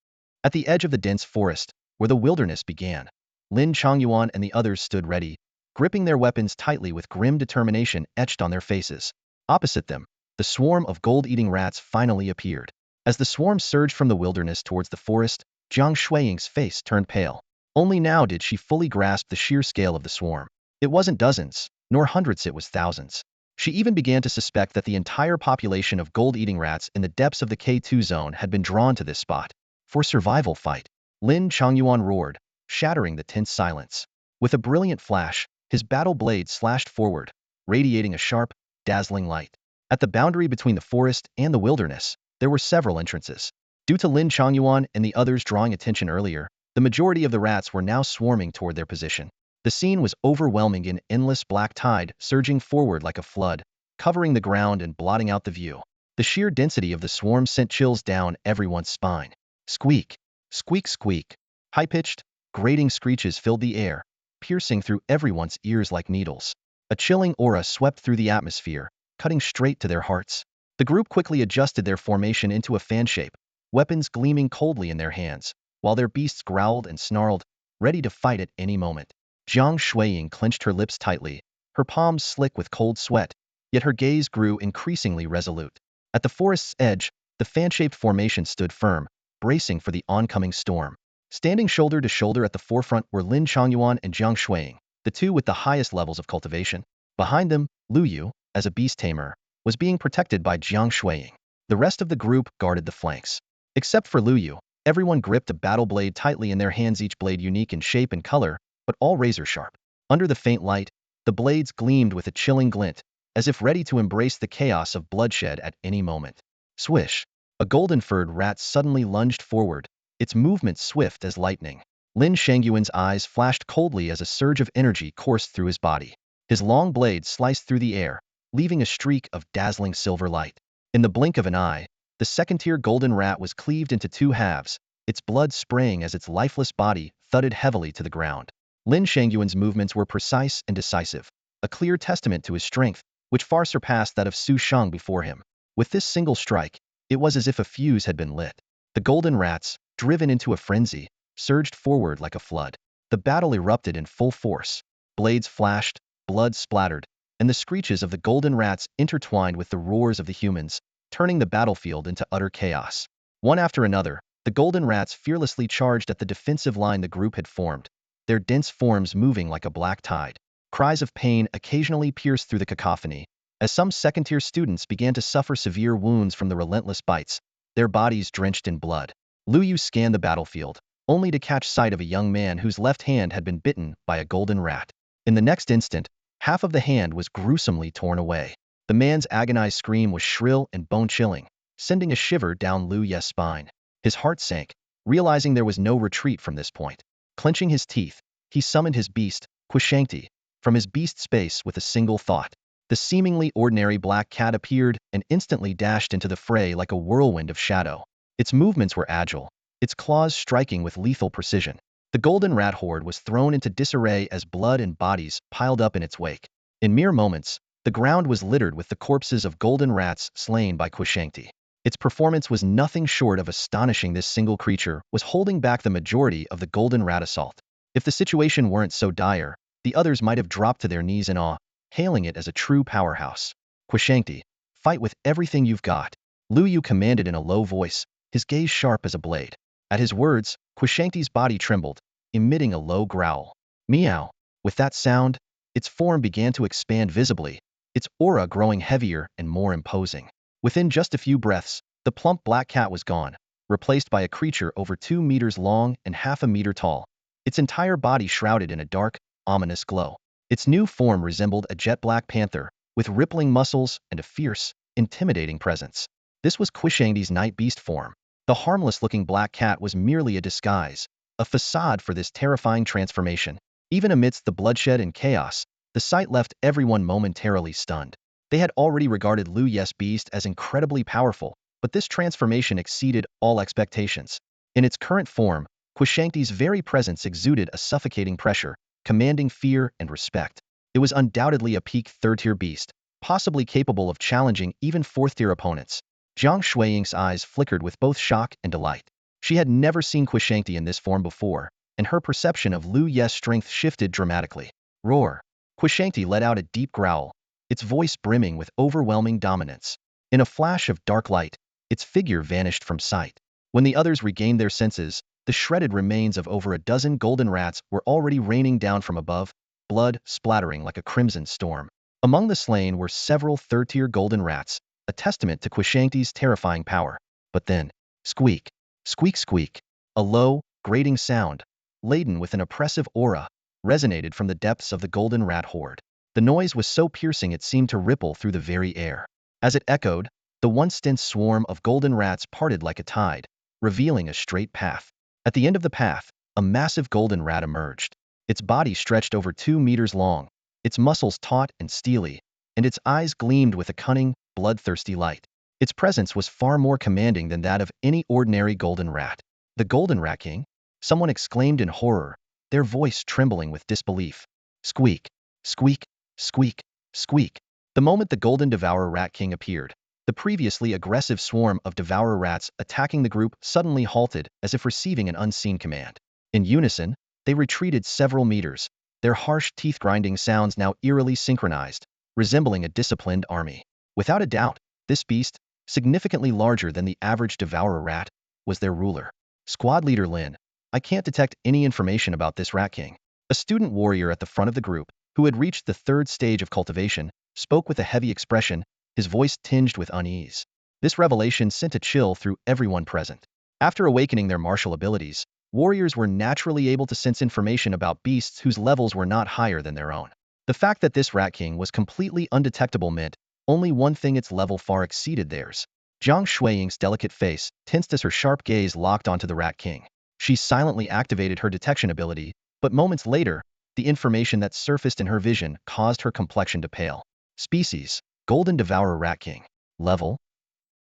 S1: At the edge of the dense forest, where the wilderness began, Lin Changyuan and the others stood ready, gripping their weapons tightly with grim determination etched on their faces. Opposite them, the swarm of gold-eating rats finally appeared. As the swarm surged from the wilderness towards the forest, Jiang Shuiying's face turned pale. Only now did she fully grasp the sheer scale of the swarm. It wasn't dozens, nor hundreds, it was thousands. She even began to suspect that the entire population of gold-eating rats in the depths of the K2 zone had been drawn to this spot. For survival fight. Lin Changyuan roared, shattering the tense silence. With a brilliant flash, his battle blade slashed forward, radiating a sharp, dazzling light. At the boundary between the forest and the wilderness, there were several entrances. Due to Lin Changyuan and the others drawing attention earlier, the majority of the rats were now swarming toward their position. The scene was overwhelming, an endless black tide surging forward like a flood, covering the ground and blotting out the view. The sheer density of the swarm sent chills down everyone's spine. Squeak, squeak, squeak. High-pitched, grating screeches filled the air, piercing through everyone's ears like needles. A chilling aura swept through the atmosphere, cutting straight to their hearts. The group quickly adjusted their formation into a fan shape, weapons gleaming coldly in their hands, while their beasts growled and snarled, ready to fight at any moment. Jiang Shuiying clenched her lips tightly, her palms slick with cold sweat, yet her gaze grew increasingly resolute. At the forest's edge, the fan-shaped formation stood firm, bracing for the oncoming storm. Standing shoulder to shoulder at the forefront were Lin Changyuan and Jiang Shuiying, the two with the highest levels of cultivation. Behind them, Luo Yu, as a beast tamer, was being protected by Jiang Shuiying. The rest of the group guarded the flanks. Except for Luo Yu, everyone gripped a battle blade tightly in their hands, each blade unique in shape and color, but all razor-sharp. Under the faint light, the blades gleamed with a chilling glint, as if ready to embrace the chaos of bloodshed at any moment. Swish! A golden-furred rat suddenly lunged forward, its movement swift as lightning. Lin Shangyuan's eyes flashed coldly as a surge of energy coursed through his body. His long blade sliced through the air, leaving a streak of dazzling silver light. In the blink of an eye, the second-tier golden rat was cleaved into two halves, its blood spraying as its lifeless body thudded heavily to the ground. Lin Shangyuan's movements were precise and decisive, a clear testament to his strength, which far surpassed that of Su Shang before him. With this single strike, it was as if a fuse had been lit. The golden rats, driven into a frenzy, surged forward like a flood. The battle erupted in full force. Blades flashed, blood splattered, and the screeches of the golden rats intertwined with the roars of the humans, turning the battlefield into utter chaos. One after another, the golden rats fearlessly charged at the defensive line the group had formed, their dense forms moving like a black tide. Cries of pain occasionally pierced through the cacophony, as some second-tier students began to suffer severe wounds from the relentless bites, their bodies drenched in blood. Luo Yu scanned the battlefield, only to catch sight of a young man whose left hand had been bitten by a golden rat. In the next instant, half of the hand was gruesomely torn away. The man's agonized scream was shrill and bone-chilling, sending a shiver down Luo Yu's spine. His heart sank, realizing there was no retreat from this point. Clenching his teeth, he summoned his beast, Quishangti, from his beast space with a single thought. The seemingly ordinary black cat appeared and instantly dashed into the fray like a whirlwind of shadow. Its movements were agile, its claws striking with lethal precision. The golden rat horde was thrown into disarray as blood and bodies piled up in its wake. In mere moments, the ground was littered with the corpses of golden rats slain by Quishangti. Its performance was nothing short of astonishing. This single creature was holding back the majority of the golden rat assault. If the situation weren't so dire, the others might have dropped to their knees in awe, hailing it as a true powerhouse. Quishangti, fight with everything you've got, Luo Yu commanded in a low voice, his gaze sharp as a blade. At his words, Quishangti's body trembled, emitting a low growl. Meow. With that sound, its form began to expand visibly, its aura growing heavier and more imposing. Within just a few breaths, the plump black cat was gone, replaced by a creature over 2 meters long and half a meter tall, its entire body shrouded in a dark, ominous glow. Its new form resembled a jet-black panther, with rippling muscles and a fierce, intimidating presence. This was Quishangti's night beast form. The harmless-looking black cat was merely a disguise, a facade for this terrifying transformation. Even amidst the bloodshed and chaos, the sight left everyone momentarily stunned. They had already regarded Luo Yu's beast as incredibly powerful, but this transformation exceeded all expectations. In its current form, Quishangti's very presence exuded a suffocating pressure, commanding fear and respect. It was undoubtedly a peak third-tier beast, possibly capable of challenging even fourth-tier opponents. Jiang Shuiying's eyes flickered with both shock and delight. She had never seen Quishangti in this form before, and her perception of Luo Yu's strength shifted dramatically. Roar! Quishangti let out a deep growl, its voice brimming with overwhelming dominance. In a flash of dark light, its figure vanished from sight. When the others regained their senses, the shredded remains of over a dozen golden rats were already raining down from above, blood splattering like a crimson storm. Among the slain were several third-tier golden rats, a testament to Quishangti's terrifying power. But then, squeak, squeak, squeak, a low, grating sound, laden with an oppressive aura, resonated from the depths of the golden rat horde. The noise was so piercing it seemed to ripple through the very air. As it echoed, the once dense swarm of golden rats parted like a tide, revealing a straight path. At the end of the path, a massive golden rat emerged. Its body stretched over 2 meters long, its muscles taut and steely, and its eyes gleamed with a cunning, bloodthirsty light. Its presence was far more commanding than that of any ordinary golden rat. The Golden Rat King? Someone exclaimed in horror, their voice trembling with disbelief. Squeak, squeak, squeak, squeak. The moment the Golden Devourer Rat King appeared, The previously aggressive swarm of devourer rats attacking the group suddenly halted as if receiving an unseen command. In unison, they retreated several meters, their harsh teeth-grinding sounds now eerily synchronized, resembling a disciplined army. Without a doubt, this beast, significantly larger than the average devourer rat, was their ruler. Squad leader Lin, I can't detect any information about this rat king. A student warrior at the front of the group, who had reached the third stage of cultivation, spoke with a heavy expression, his voice tinged with unease. This revelation sent a chill through everyone present. After awakening their martial abilities, warriors were naturally able to sense information about beasts whose levels were not higher than their own. The fact that this rat king was completely undetectable meant only one thing: its level far exceeded theirs. Jiang Shuiying's delicate face tensed as her sharp gaze locked onto the rat king. She silently activated her detection ability, but moments later, the information that surfaced in her vision caused her complexion to pale. Species: Golden Devourer Rat King. Level?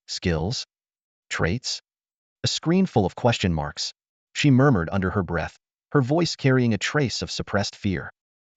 S1: Skills? Traits? A screen full of question marks. She murmured under her breath, her voice carrying a trace of suppressed fear.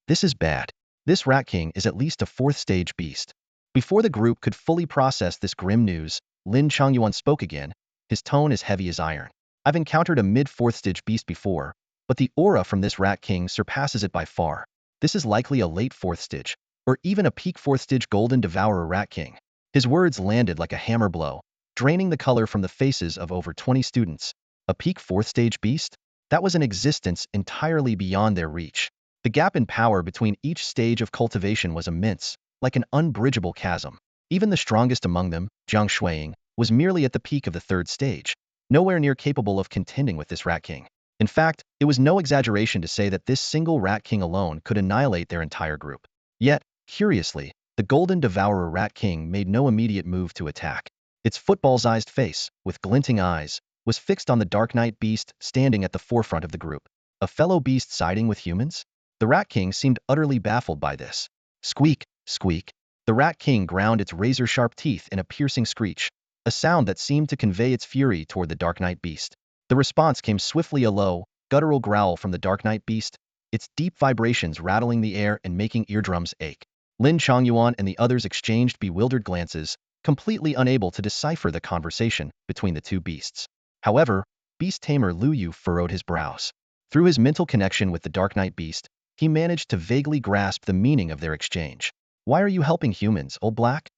S1: This is bad. This Rat King is at least a fourth-stage beast. Before the group could fully process this grim news, Lin Changyuan spoke again, his tone as heavy as iron. I've encountered a mid-fourth-stage beast before, but the aura from this Rat King surpasses it by far. This is likely a late fourth-stage, or even a peak fourth-stage Golden Devourer Rat King. His words landed like a hammer blow, draining the color from the faces of over 20 students. A peak fourth-stage beast? That was an existence entirely beyond their reach. The gap in power between each stage of cultivation was immense, like an unbridgeable chasm. Even the strongest among them, Jiang Shuiying, was merely at the peak of the third stage, nowhere near capable of contending with this Rat King. In fact, it was no exaggeration to say that this single Rat King alone could annihilate their entire group. Yet, curiously, the Golden Devourer Rat King made no immediate move to attack. Its football-sized face, with glinting eyes, was fixed on the Dark Knight beast standing at the forefront of the group. A fellow beast siding with humans? The Rat King seemed utterly baffled by this. Squeak, squeak. The Rat King ground its razor-sharp teeth in a piercing screech, a sound that seemed to convey its fury toward the Dark Knight beast. The response came swiftly: a low, guttural growl from the Dark Knight beast, its deep vibrations rattling the air and making eardrums ache. Lin Changyuan and the others exchanged bewildered glances, completely unable to decipher the conversation between the two beasts. However, Beast Tamer Luo Yu furrowed his brows. Through his mental connection with the Dark Knight beast, he managed to vaguely grasp the meaning of their exchange. Why are you helping humans, old black?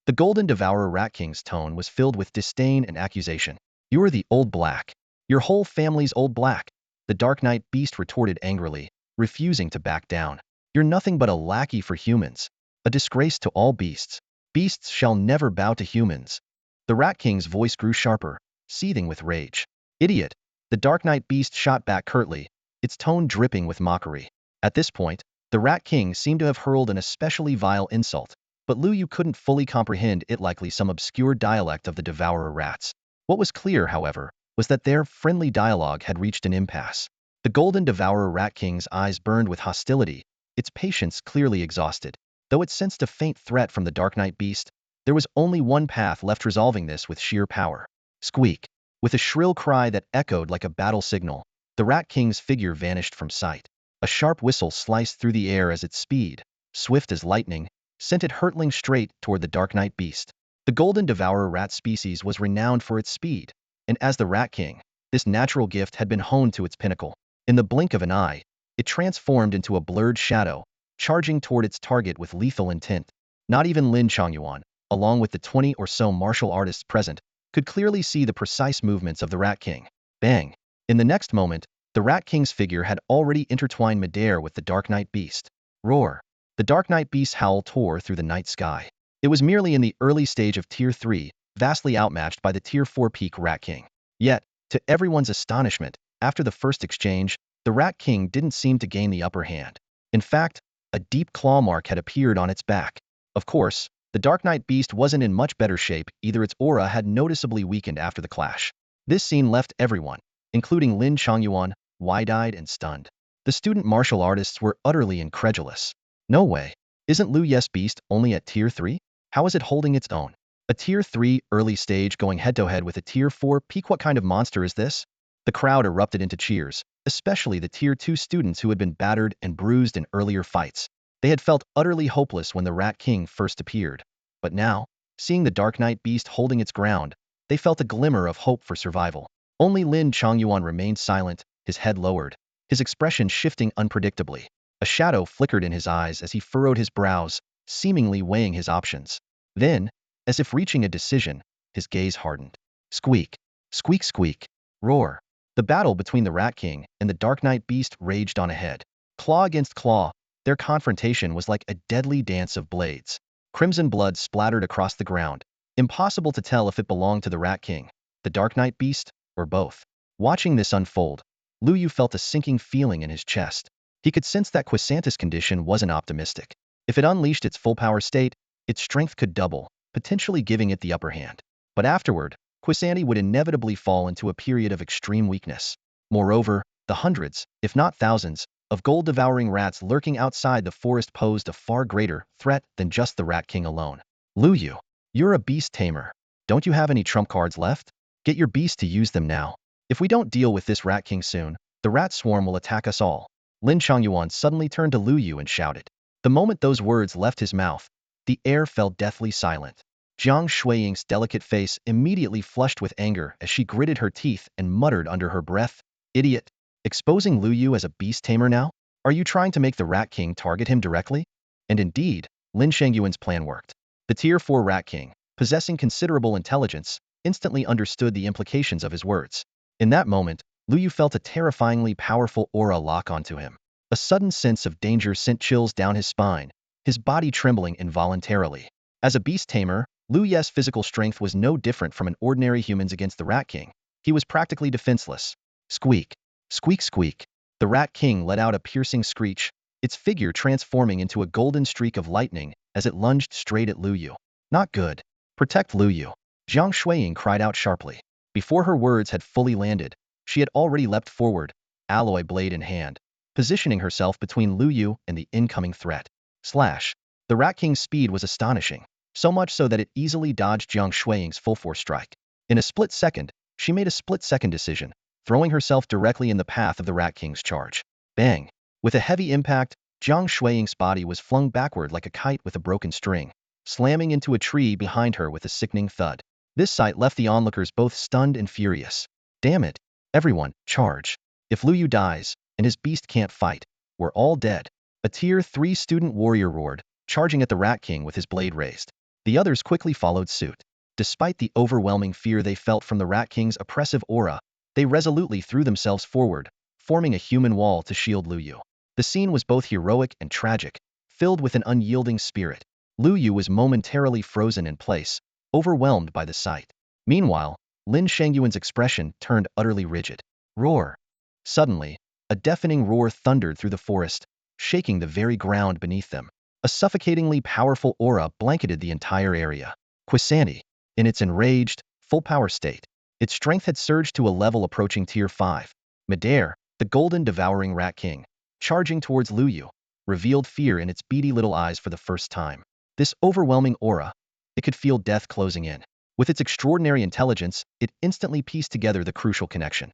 S1: The Golden Devourer Rat King's tone was filled with disdain and accusation. You are the old black. Your whole family's old black. The Dark Knight beast retorted angrily, refusing to back down. You're nothing but a lackey for humans, a disgrace to all beasts. Beasts shall never bow to humans. The Rat King's voice grew sharper, seething with rage. Idiot! The Dark Knight beast shot back curtly, its tone dripping with mockery. At this point, the Rat King seemed to have hurled an especially vile insult, but Luo Yu couldn't fully comprehend it, likely some obscure dialect of the Devourer rats. What was clear, however, was that their friendly dialogue had reached an impasse. The Golden Devourer Rat King's eyes burned with hostility, its patience clearly exhausted. Though it sensed a faint threat from the Dark Knight beast, there was only one path left: resolving this with sheer power. Squeak! With a shrill cry that echoed like a battle signal, the Rat King's figure vanished from sight. A sharp whistle sliced through the air as its speed, swift as lightning, sent it hurtling straight toward the Dark Knight beast. The Golden Devourer rat species was renowned for its speed, and as the Rat King, this natural gift had been honed to its pinnacle. In the blink of an eye, it transformed into a blurred shadow, charging toward its target with lethal intent. Not even Lin Changyuan, along with the 20 or so martial artists present, could clearly see the precise movements of the Rat King. Bang! In the next moment, the Rat King's figure had already intertwined midair with the Dark Knight beast. Roar! The Dark Knight beast's howl tore through the night sky. It was merely in the early stage of Tier 3, vastly outmatched by the Tier 4 peak Rat King. Yet, to everyone's astonishment, after the first exchange, the Rat King didn't seem to gain the upper hand. In fact, a deep claw mark had appeared on its back. Of course, the Dark Knight beast wasn't in much better shape either. Its aura had noticeably weakened after the clash. This scene left everyone, including Lin Changyuan, wide-eyed and stunned. The student martial artists were utterly incredulous. No way. Isn't Luo Yu's beast only at Tier 3? How is it holding its own? A Tier 3 early stage going head-to-head with a Tier 4 peak? What kind of monster is this? The crowd erupted into cheers, especially the Tier 2 students who had been battered and bruised in earlier fights. They had felt utterly hopeless when the Rat King first appeared. But now, Seeing the Dark Knight beast holding its ground, they felt a glimmer of hope for survival. Only Lin Changyuan remained silent, his head lowered, his expression shifting unpredictably. A shadow flickered in his eyes as he furrowed his brows, seemingly weighing his options. Then, as if reaching a decision, his gaze hardened. Squeak, squeak, squeak, roar. The battle between the Rat King and the Dark Knight beast raged on ahead. Claw against claw, their confrontation was like a deadly dance of blades. Crimson blood splattered across the ground. Impossible to tell if it belonged to the Rat King, the Dark Knight beast, or both. Watching this unfold, Luo Yu felt a sinking feeling in his chest. He could sense that Quisante's condition wasn't optimistic. If it unleashed its full power state, its strength could double, potentially giving it the upper hand. But afterward, Quisante would inevitably fall into a period of extreme weakness. Moreover, the hundreds, if not thousands, of gold-devouring rats lurking outside the forest posed a far greater threat than just the Rat King alone. Luo Yu, you're a beast tamer. Don't you have any trump cards left? Get your beast to use them now. If we don't deal with this Rat King soon, the rat swarm will attack us all. Lin Changyuan suddenly turned to Luo Yu and shouted. The moment those words left his mouth, the air fell deathly silent. Jiang Shuiying's delicate face immediately flushed with anger as she gritted her teeth and muttered under her breath, "Idiot! Exposing Luo Yu as a beast tamer now? Are you trying to make the Rat King target him directly?" And indeed, Lin Changyuan's plan worked. The Tier 4 Rat King, possessing considerable intelligence, instantly understood the implications of his words. In that moment, Luo Yu felt a terrifyingly powerful aura lock onto him. A sudden sense of danger sent chills down his spine, his body trembling involuntarily. As a beast tamer, Luo Yu's physical strength was no different from an ordinary human's against the Rat King. He was practically defenseless. Squeak, squeak, squeak. The Rat King let out a piercing screech, its figure transforming into a golden streak of lightning as it lunged straight at Luo Yu. Not good. Protect Luo Yu. Jiang Shuiying cried out sharply. Before her words had fully landed, she had already leapt forward, alloy blade in hand, positioning herself between Luo Yu and the incoming threat. Slash. The Rat King's speed was astonishing, so much so that it easily dodged Jiang Shuiying's full-force strike. In a split second, she made a split-second decision, throwing herself directly in the path of the Rat King's charge. Bang! With a heavy impact, Jiang Shuiying's body was flung backward like a kite with a broken string, slamming into a tree behind her with a sickening thud. This sight left the onlookers both stunned and furious. Damn it! Everyone, charge! If Luo Yu dies, and his beast can't fight, we're all dead. A Tier 3 student warrior roared, charging at the Rat King with his blade raised. The others quickly followed suit. Despite the overwhelming fear they felt from the Rat King's oppressive aura, they resolutely threw themselves forward, forming a human wall to shield Luo Yu. The scene was both heroic and tragic, filled with an unyielding spirit. Luo Yu was momentarily frozen in place, overwhelmed by the sight. Meanwhile, Lin Changyuan's expression turned utterly rigid. Roar! Suddenly, a deafening roar thundered through the forest, shaking the very ground beneath them. A suffocatingly powerful aura blanketed the entire area. Quisante, in its enraged, full-power state, its strength had surged to a level approaching Tier 5. Midair, the golden devouring Rat King, charging towards Luo Yu, revealed fear in its beady little eyes for the first time. This overwhelming aura, it could feel death closing in. With its extraordinary intelligence, it instantly pieced together the crucial connection.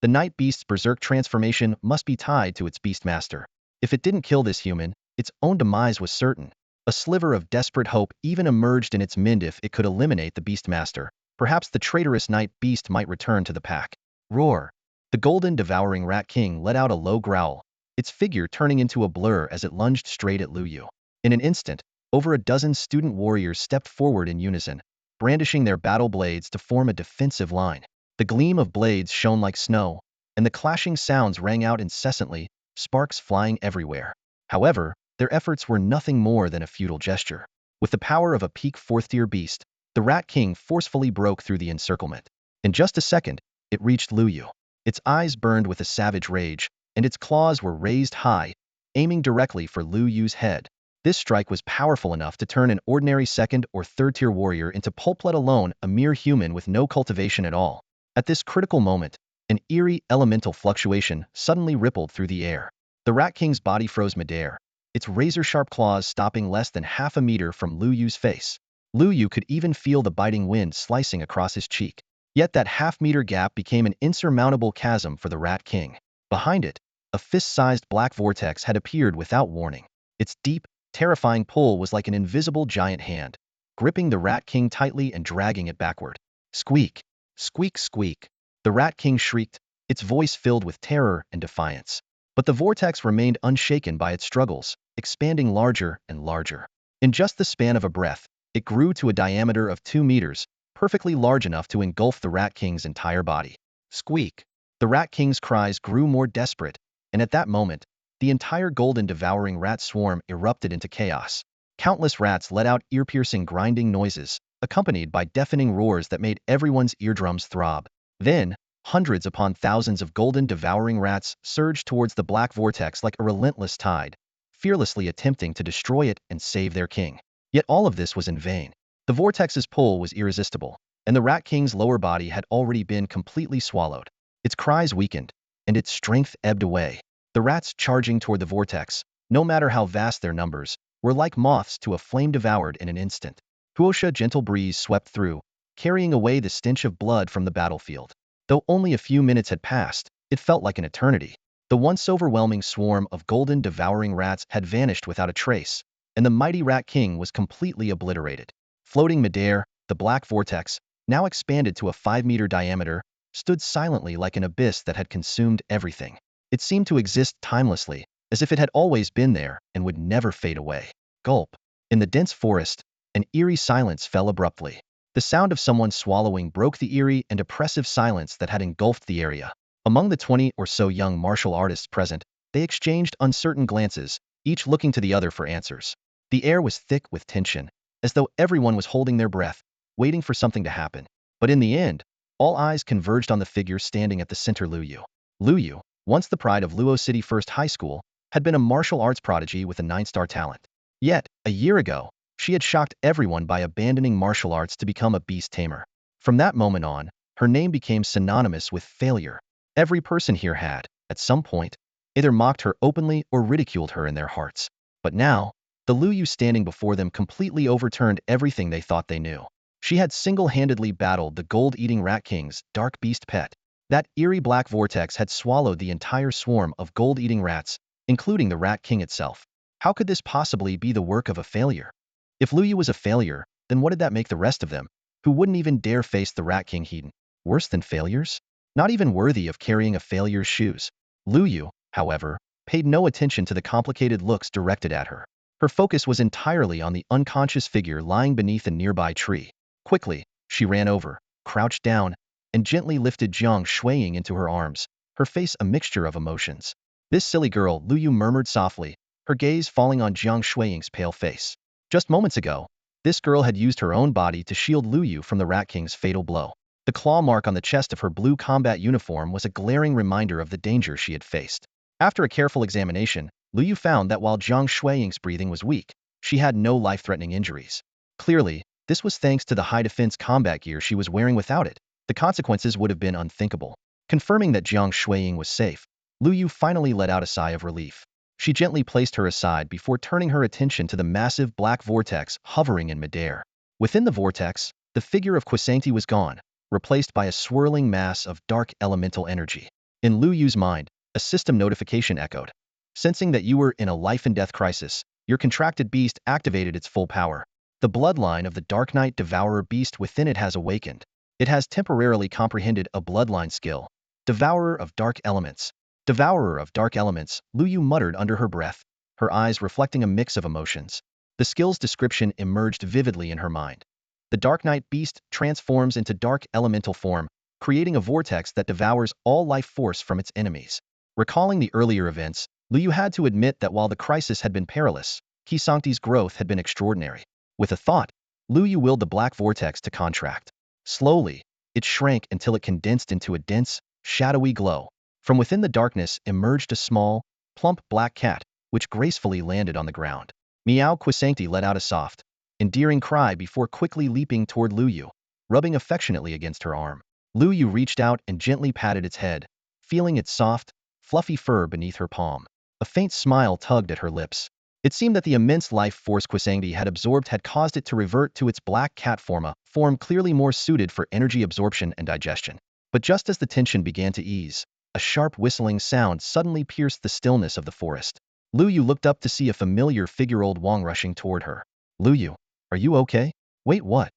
S1: The Night Beast's berserk transformation must be tied to its Beastmaster. If it didn't kill this human, its own demise was certain. A sliver of desperate hope even emerged in its mind. If it could eliminate the Beastmaster, perhaps the traitorous Night Beast might return to the pack. Roar! The golden devouring Rat King let out a low growl, its figure turning into a blur as it lunged straight at Luo Yu. In an instant, over a dozen student warriors stepped forward in unison, brandishing their battle blades to form a defensive line. The gleam of blades shone like snow, and the clashing sounds rang out incessantly, sparks flying everywhere. However, their efforts were nothing more than a futile gesture. With the power of a peak 4th-tier beast, the Rat King forcefully broke through the encirclement. In just a second, it reached Luo Yu. Its eyes burned with a savage rage, and its claws were raised high, aiming directly for Luo Yu's head. This strike was powerful enough to turn an ordinary 2nd or 3rd-tier warrior into pulp, let alone a mere human with no cultivation at all. At this critical moment, an eerie elemental fluctuation suddenly rippled through the air. The Rat King's body froze midair, its razor-sharp claws stopping less than half a meter from Luo Yu's face. Luo Yu could even feel the biting wind slicing across his cheek. Yet that half-meter gap became an insurmountable chasm for the Rat King. Behind it, a fist-sized black vortex had appeared without warning. Its deep, terrifying pull was like an invisible giant hand, gripping the Rat King tightly and dragging it backward. Squeak! Squeak, squeak! The Rat King shrieked, its voice filled with terror and defiance. But the vortex remained unshaken by its struggles, expanding larger and larger. In just the span of a breath, it grew to a diameter of 2 meters, perfectly large enough to engulf the Rat King's entire body. Squeak! The Rat King's cries grew more desperate, and at that moment, the entire golden devouring rat swarm erupted into chaos. Countless rats let out ear-piercing grinding noises, accompanied by deafening roars that made everyone's eardrums throb. Then, hundreds upon thousands of golden devouring rats surged towards the black vortex like a relentless tide, fearlessly attempting to destroy it and save their king. Yet all of this was in vain. The vortex's pull was irresistible, and the Rat King's lower body had already been completely swallowed. Its cries weakened, and its strength ebbed away. The rats charging toward the vortex, no matter how vast their numbers, were like moths to a flame devoured in an instant. Huosha gentle breeze swept through, carrying away the stench of blood from the battlefield. Though only a few minutes had passed, it felt like an eternity. The once overwhelming swarm of golden devouring rats had vanished without a trace, and the mighty Rat King was completely obliterated. Floating midair, the black vortex, now expanded to a 5-meter diameter, stood silently like an abyss that had consumed everything. It seemed to exist timelessly, as if it had always been there and would never fade away. Gulp. In the dense forest, an eerie silence fell abruptly. The sound of someone swallowing broke the eerie and oppressive silence that had engulfed the area. Among the 20 or so young martial artists present, they exchanged uncertain glances, each looking to the other for answers. The air was thick with tension, as though everyone was holding their breath, waiting for something to happen. But in the end, all eyes converged on the figure standing at the center. Luo Yu. Luo Yu, once the pride of Luo City First High School, had been a martial arts prodigy with a 9-star talent. Yet, a year ago, she had shocked everyone by abandoning martial arts to become a Beast Tamer. From that moment on, her name became synonymous with failure. Every person here had, at some point, either mocked her openly or ridiculed her in their hearts. But now, the Luo Yu standing before them completely overturned everything they thought they knew. She had single-handedly battled the gold-eating Rat King's dark beast pet. That eerie black vortex had swallowed the entire swarm of gold-eating rats, including the Rat King itself. How could this possibly be the work of a failure? If Luo Yu was a failure, then what did that make the rest of them, who wouldn't even dare face the Rat King Hedon? Worse than failures? Not even worthy of carrying a failure's shoes. Luo Yu, however, paid no attention to the complicated looks directed at her. Her focus was entirely on the unconscious figure lying beneath a nearby tree. Quickly, she ran over, crouched down, and gently lifted Jiang Shuiying into her arms, her face a mixture of emotions. This silly girl, Luo Yu murmured softly, her gaze falling on Jiang Shuiying's pale face. Just moments ago, this girl had used her own body to shield Luo Yu from the Rat King's fatal blow. The claw mark on the chest of her blue combat uniform was a glaring reminder of the danger she had faced. After a careful examination, Luo Yu found that while Jiang Shuiying's breathing was weak, she had no life-threatening injuries. Clearly, this was thanks to the high-defense combat gear she was wearing. Without it, the consequences would have been unthinkable. Confirming that Jiang Shuiying was safe, Luo Yu finally let out a sigh of relief. She gently placed her aside before turning her attention to the massive black vortex hovering in midair. Within the vortex, the figure of Quisancti was gone, replaced by a swirling mass of dark elemental energy. In Luo Yu's mind, a system notification echoed. Sensing that you were in a life-and-death crisis, your contracted beast activated its full power. The bloodline of the Dark Knight Devourer beast within it has awakened. It has temporarily comprehended a bloodline skill. Devourer of Dark Elements. Devourer of Dark Elements, Luo Yu muttered under her breath, her eyes reflecting a mix of emotions. The skill's description emerged vividly in her mind. The Dark Knight beast transforms into dark elemental form, creating a vortex that devours all life force from its enemies. Recalling the earlier events, Luo Yu had to admit that while the crisis had been perilous, Quisancti's growth had been extraordinary. With a thought, Luo Yu willed the black vortex to contract. Slowly, it shrank until it condensed into a dense, shadowy glow. From within the darkness emerged a small, plump black cat, which gracefully landed on the ground. Meow. Quisancti let out a soft, endearing cry before quickly leaping toward Luo Yu, rubbing affectionately against her arm. Luo Yu reached out and gently patted its head, feeling its soft, fluffy fur beneath her palm. A faint smile tugged at her lips. It seemed that the immense life force Quisancti had absorbed had caused it to revert to its black cat form, a form clearly more suited for energy absorption and digestion. But just as the tension began to ease, a sharp whistling sound suddenly pierced the stillness of the forest. Luo Yu looked up to see a familiar figure, old Wang, rushing toward her. Luo Yu, are you okay? Wait, what?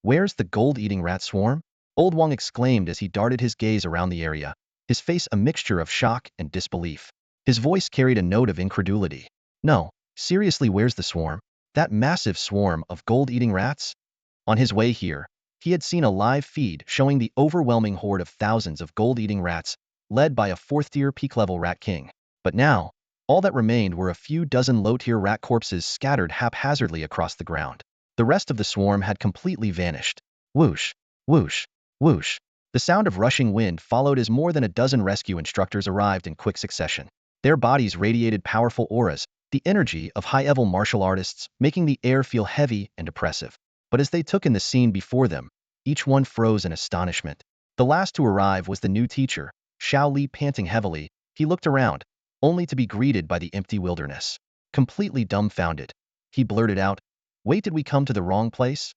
S1: Where's the gold-eating rat swarm? Old Wang exclaimed as he darted his gaze around the area, his face a mixture of shock and disbelief. His voice carried a note of incredulity. No, seriously, where's the swarm? That massive swarm of gold-eating rats? On his way here, he had seen a live feed showing the overwhelming horde of thousands of gold-eating rats, led by a fourth-tier peak-level rat king. But now, all that remained were a few dozen low-tier rat corpses scattered haphazardly across the ground. The rest of the swarm had completely vanished. Whoosh, whoosh, whoosh. The sound of rushing wind followed as more than a dozen rescue instructors arrived in quick succession. Their bodies radiated powerful auras, the energy of high-level martial artists, making the air feel heavy and oppressive. But as they took in the scene before them, each one froze in astonishment. The last to arrive was the new teacher, Xiao Li. Panting heavily, he looked around, only to be greeted by the empty wilderness. Completely dumbfounded, he blurted out, "Wait, did we come to the wrong place?"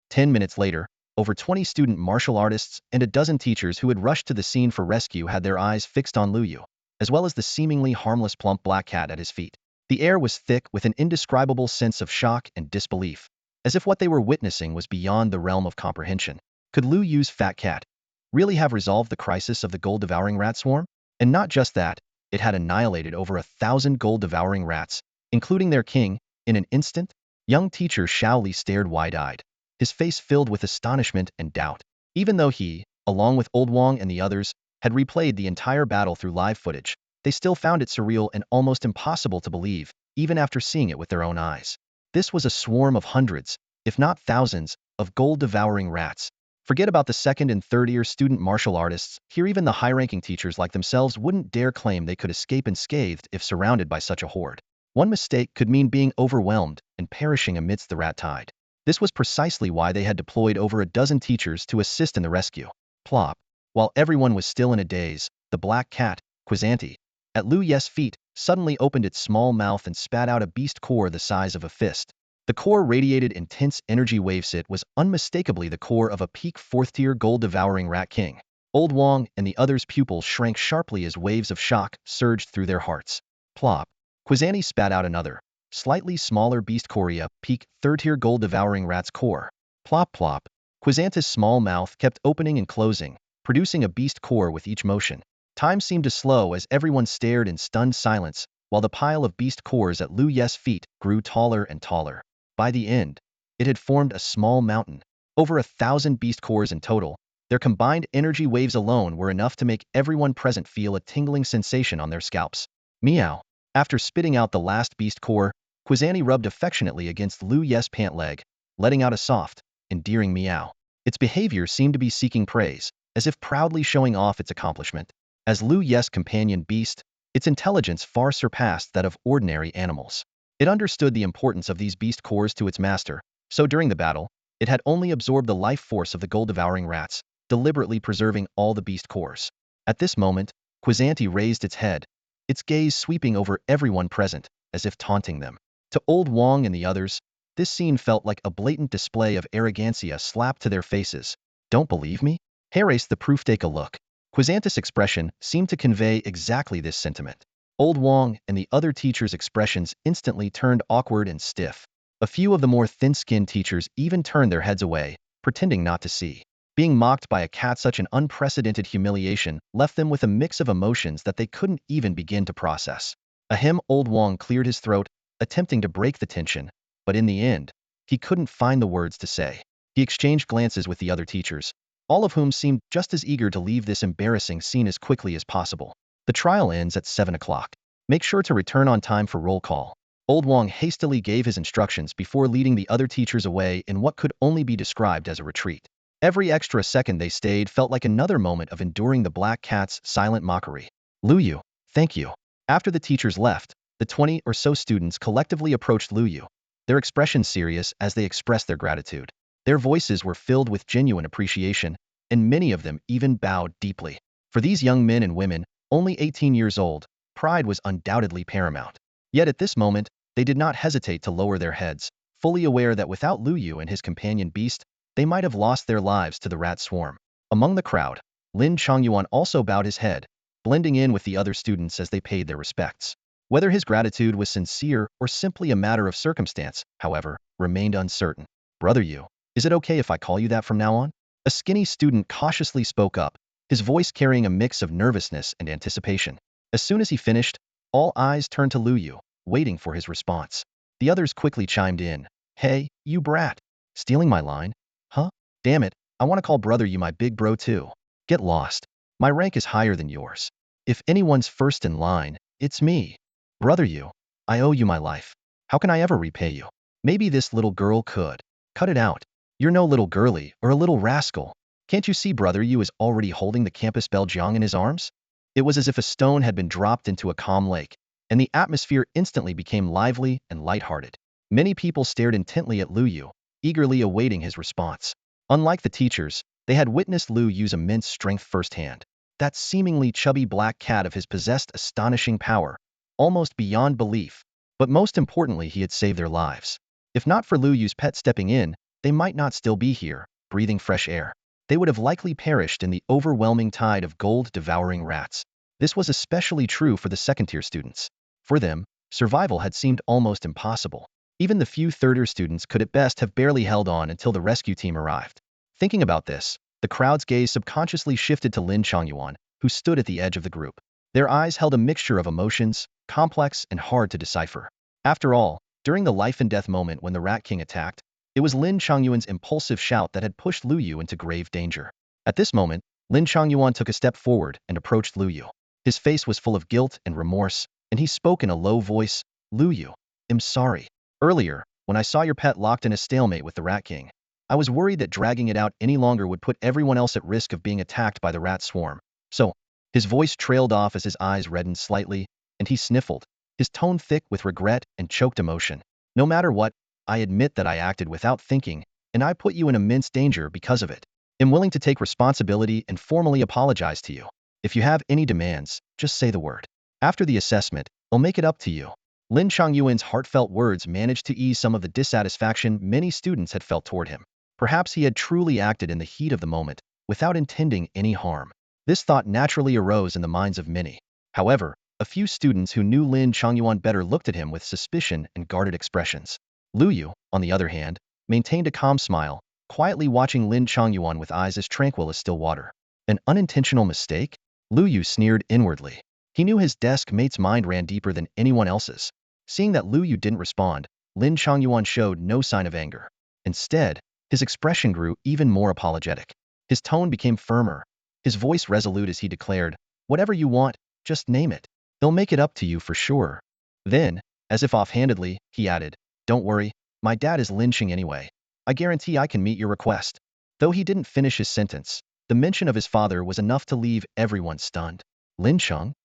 S1: 10 minutes later, over 20 student martial artists and a dozen teachers who had rushed to the scene for rescue had their eyes fixed on Luo Yu, as well as the seemingly harmless plump black cat at his feet. The air was thick with an indescribable sense of shock and disbelief, as if what they were witnessing was beyond the realm of comprehension. Could Luo Yu's fat cat really have resolved the crisis of the gold-devouring rat swarm? And not just that, it had annihilated over 1,000 gold-devouring rats, including their king, in an instant? Young teacher Xiao Li stared wide-eyed, his face filled with astonishment and doubt. Even though he, along with Old Wang and the others, had replayed the entire battle through live footage, they still found it surreal and almost impossible to believe, even after seeing it with their own eyes. This was a swarm of hundreds, if not thousands, of gold-devouring rats. Forget about the second and third-year student martial artists, here even the high-ranking teachers like themselves wouldn't dare claim they could escape unscathed if surrounded by such a horde. One mistake could mean being overwhelmed and perishing amidst the rat tide. This was precisely why they had deployed over a dozen teachers to assist in the rescue. Plop. While everyone was still in a daze, the black cat, Quizanti, at Luo Yu's feet, suddenly opened its small mouth and spat out a beast core the size of a fist. The core radiated intense energy waves. It was unmistakably the core of a peak fourth-tier gold-devouring rat king. Old Wang and the others' pupils shrank sharply as waves of shock surged through their hearts. Plop. Quizanti spat out another, slightly smaller beast corea, peak third-tier gold-devouring rat's core. Plop plop. Quizanti's small mouth kept opening and closing, producing a beast core with each motion. Time seemed to slow as everyone stared in stunned silence, while the pile of beast cores at Luo Yu's feet grew taller and taller. By the end, it had formed a small mountain. Over 1,000 beast cores in total, their combined energy waves alone were enough to make everyone present feel a tingling sensation on their scalps. Meow. After spitting out the last beast core, Quizanti rubbed affectionately against Luo Yu's pant leg, letting out a soft, endearing meow. Its behavior seemed to be seeking praise, as if proudly showing off its accomplishment. As Luo Yu's companion beast, its intelligence far surpassed that of ordinary animals. It understood the importance of these beast cores to its master, so during the battle, it had only absorbed the life force of the gold-devouring rats, deliberately preserving all the beast cores. At this moment, Quizanti raised its head, its gaze sweeping over everyone present, as if taunting them. To Old Wang and the others, this scene felt like a blatant display of arrogancia slapped to their faces. Don't believe me? Erase the proof. Take a look. Quizanti's expression seemed to convey exactly this sentiment. Old Wang and the other teachers' expressions instantly turned awkward and stiff. A few of the more thin-skinned teachers even turned their heads away, pretending not to see. Being mocked by a cat, such an unprecedented humiliation, left them with a mix of emotions that they couldn't even begin to process. Ahem. Old Wang cleared his throat, attempting to break the tension, but in the end, he couldn't find the words to say. He exchanged glances with the other teachers, all of whom seemed just as eager to leave this embarrassing scene as quickly as possible. The trial ends at 7 o'clock. Make sure to return on time for roll call. Old Wang hastily gave his instructions before leading the other teachers away in what could only be described as a retreat. Every extra second they stayed felt like another moment of enduring the black cat's silent mockery. Luo Yu, thank you. After the teachers left, the 20 or so students collectively approached Luo Yu, their expressions serious as they expressed their gratitude. Their voices were filled with genuine appreciation, and many of them even bowed deeply. For these young men and women, only 18 years old, pride was undoubtedly paramount. Yet at this moment, they did not hesitate to lower their heads, fully aware that without Luo Yu and his companion beast, they might have lost their lives to the rat swarm. Among the crowd, Lin Chongyuan also bowed his head, blending in with the other students as they paid their respects. Whether his gratitude was sincere or simply a matter of circumstance, however, remained uncertain. Brother Yu, Is it okay if I call you that from now on? A skinny student cautiously spoke up, his voice carrying a mix of nervousness and anticipation. As soon as he finished, all eyes turned to Luo Yu, waiting for his response. The others quickly chimed in. Hey, you brat. Stealing my line? Huh? Damn it, I want to call brother you my big bro too. Get lost. My rank is higher than yours. If anyone's first in line, it's me. Brother you. I owe you my life. How can I ever repay you? Maybe this little girl could. Cut it out. You're no little girly or a little rascal. Can't you see brother you is already holding the campus bell Jiang in his arms? It was as if a stone had been dropped into a calm lake, and the atmosphere instantly became lively and lighthearted. Many people stared intently at Luo Yu, eagerly awaiting his response. Unlike the teachers, they had witnessed Luo Yu's immense strength firsthand. That seemingly chubby black cat of his possessed astonishing power, almost beyond belief. But most importantly, he had saved their lives. If not for Luo Yu's pet stepping in, they might not still be here, breathing fresh air. They would have likely perished in the overwhelming tide of gold-devouring rats. This was especially true for the second-tier students. For them, survival had seemed almost impossible. Even the few third-tier students could at best have barely held on until the rescue team arrived. Thinking about this, the crowd's gaze subconsciously shifted to Lin Changyuan, who stood at the edge of the group. Their eyes held a mixture of emotions, complex and hard to decipher. After all, during the life-and-death moment when the Rat King attacked, it was Lin Changyuan's impulsive shout that had pushed Luo Yu into grave danger. At this moment, Lin Changyuan took a step forward and approached Luo Yu. His face was full of guilt and remorse, and he spoke in a low voice. Luo Yu, I'm sorry. Earlier, when I saw your pet locked in a stalemate with the Rat King, I was worried that dragging it out any longer would put everyone else at risk of being attacked by the rat swarm. So, his voice trailed off as his eyes reddened slightly, and he sniffled, his tone thick with regret and choked emotion. No matter what, I admit that I acted without thinking, and I put you in immense danger because of it. I'm willing to take responsibility and formally apologize to you. If you have any demands, just say the word. After the assessment, I'll make it up to you. Lin Changyuan's heartfelt words managed to ease some of the dissatisfaction many students had felt toward him. Perhaps he had truly acted in the heat of the moment, without intending any harm. This thought naturally arose in the minds of many. However, a few students who knew Lin Changyuan better looked at him with suspicion and guarded expressions. Luo Yu, on the other hand, maintained a calm smile, quietly watching Lin Changyuan with eyes as tranquil as still water. An unintentional mistake? Luo Yu sneered inwardly. He knew his desk mate's mind ran deeper than anyone else's. Seeing that Luo Yu didn't respond, Lin Changyuan showed no sign of anger. Instead, his expression grew even more apologetic. His tone became firmer, his voice resolute as he declared, whatever you want, just name it. They'll make it up to you for sure. Then, as if offhandedly, he added, don't worry, my dad is lynching anyway. I guarantee I can meet your request. Though he didn't finish his sentence, the mention of his father was enough to leave everyone stunned. Lin Cheng?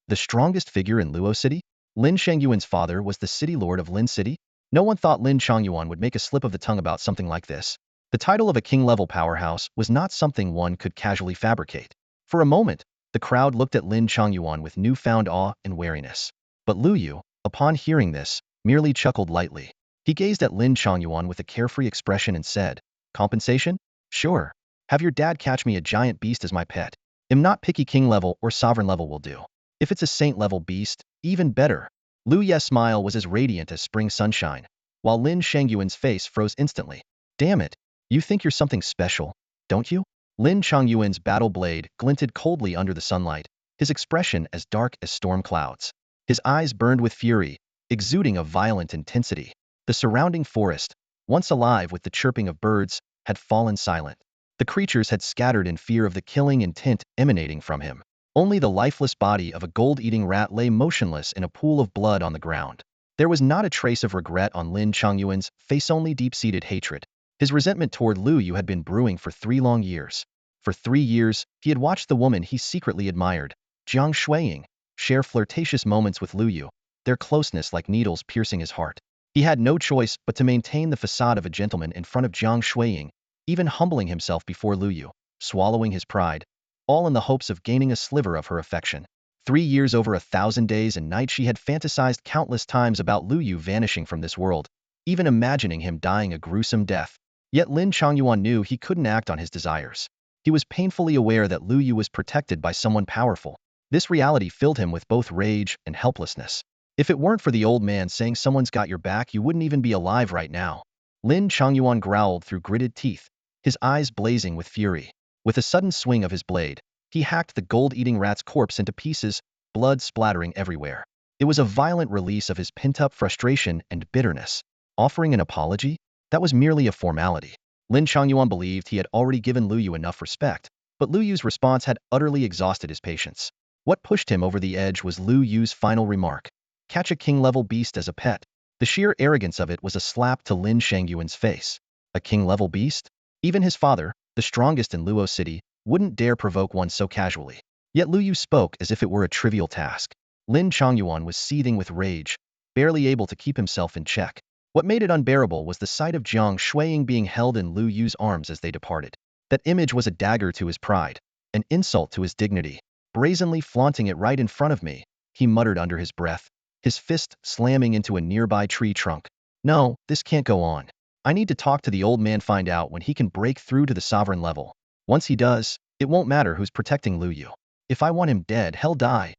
S1: The strongest figure in Luo City? Lin Changyuan's father was the city lord of Lin City? No one thought Lin Changyuan would make a slip of the tongue about something like this. The title of a king-level powerhouse was not something one could casually fabricate. For a moment, the crowd looked at Lin Changyuan with newfound awe and wariness. But Luo Yu, upon hearing this, merely chuckled lightly. He gazed at Lin Changyuan with a carefree expression and said, compensation? Sure. Have your dad catch me a giant beast as my pet. I'm not picky king level or sovereign level will do. If it's a saint level beast, even better. Luo Yu's smile was as radiant as spring sunshine, while Lin Changyuan's face froze instantly. Damn it, you think you're something special, don't you? Lin Changyuan's battle blade glinted coldly under the sunlight, his expression as dark as storm clouds. His eyes burned with fury, exuding a violent intensity. The surrounding forest, once alive with the chirping of birds, had fallen silent. The creatures had scattered in fear of the killing intent emanating from him. Only the lifeless body of a gold-eating rat lay motionless in a pool of blood on the ground. There was not a trace of regret on Lin Changyuan's face, only deep-seated hatred. His resentment toward Luo Yu had been brewing for 3 long years. For 3 years, he had watched the woman he secretly admired, Jiang Shuiying, share flirtatious moments with Luo Yu, their closeness like needles piercing his heart. He had no choice but to maintain the facade of a gentleman in front of Jiang Shuiying, even humbling himself before Luo Yu, swallowing his pride, all in the hopes of gaining a sliver of her affection. 3 years over 1,000 days and nights she had fantasized countless times about Luo Yu vanishing from this world, even imagining him dying a gruesome death. Yet Lin Changyuan knew he couldn't act on his desires. He was painfully aware that Luo Yu was protected by someone powerful. This reality filled him with both rage and helplessness. If it weren't for the old man saying someone's got your back, you wouldn't even be alive right now. Lin Changyuan growled through gritted teeth, his eyes blazing with fury. With a sudden swing of his blade, he hacked the gold-eating rat's corpse into pieces, blood splattering everywhere. It was a violent release of his pent-up frustration and bitterness. Offering an apology? That was merely a formality. Lin Changyuan believed he had already given Luo Yu enough respect, but Luo Yu's response had utterly exhausted his patience. What pushed him over the edge was Luo Yu's final remark. Catch a king-level beast as a pet. The sheer arrogance of it was a slap to Lin Changyuan's face. A king-level beast? Even his father, the strongest in Luo City, wouldn't dare provoke one so casually. Yet Luo Yu spoke as if it were a trivial task. Lin Changyuan was seething with rage, barely able to keep himself in check. What made it unbearable was the sight of Jiang Shuiying being held in Luo Yu's arms as they departed. That image was a dagger to his pride, an insult to his dignity. Brazenly flaunting it right in front of me, he muttered under his breath, his fist slamming into a nearby tree trunk. No, this can't go on. I need to talk to the old man, find out when he can break through to the sovereign level. Once he does, it won't matter who's protecting Luo Yu. If I want him dead, hell die.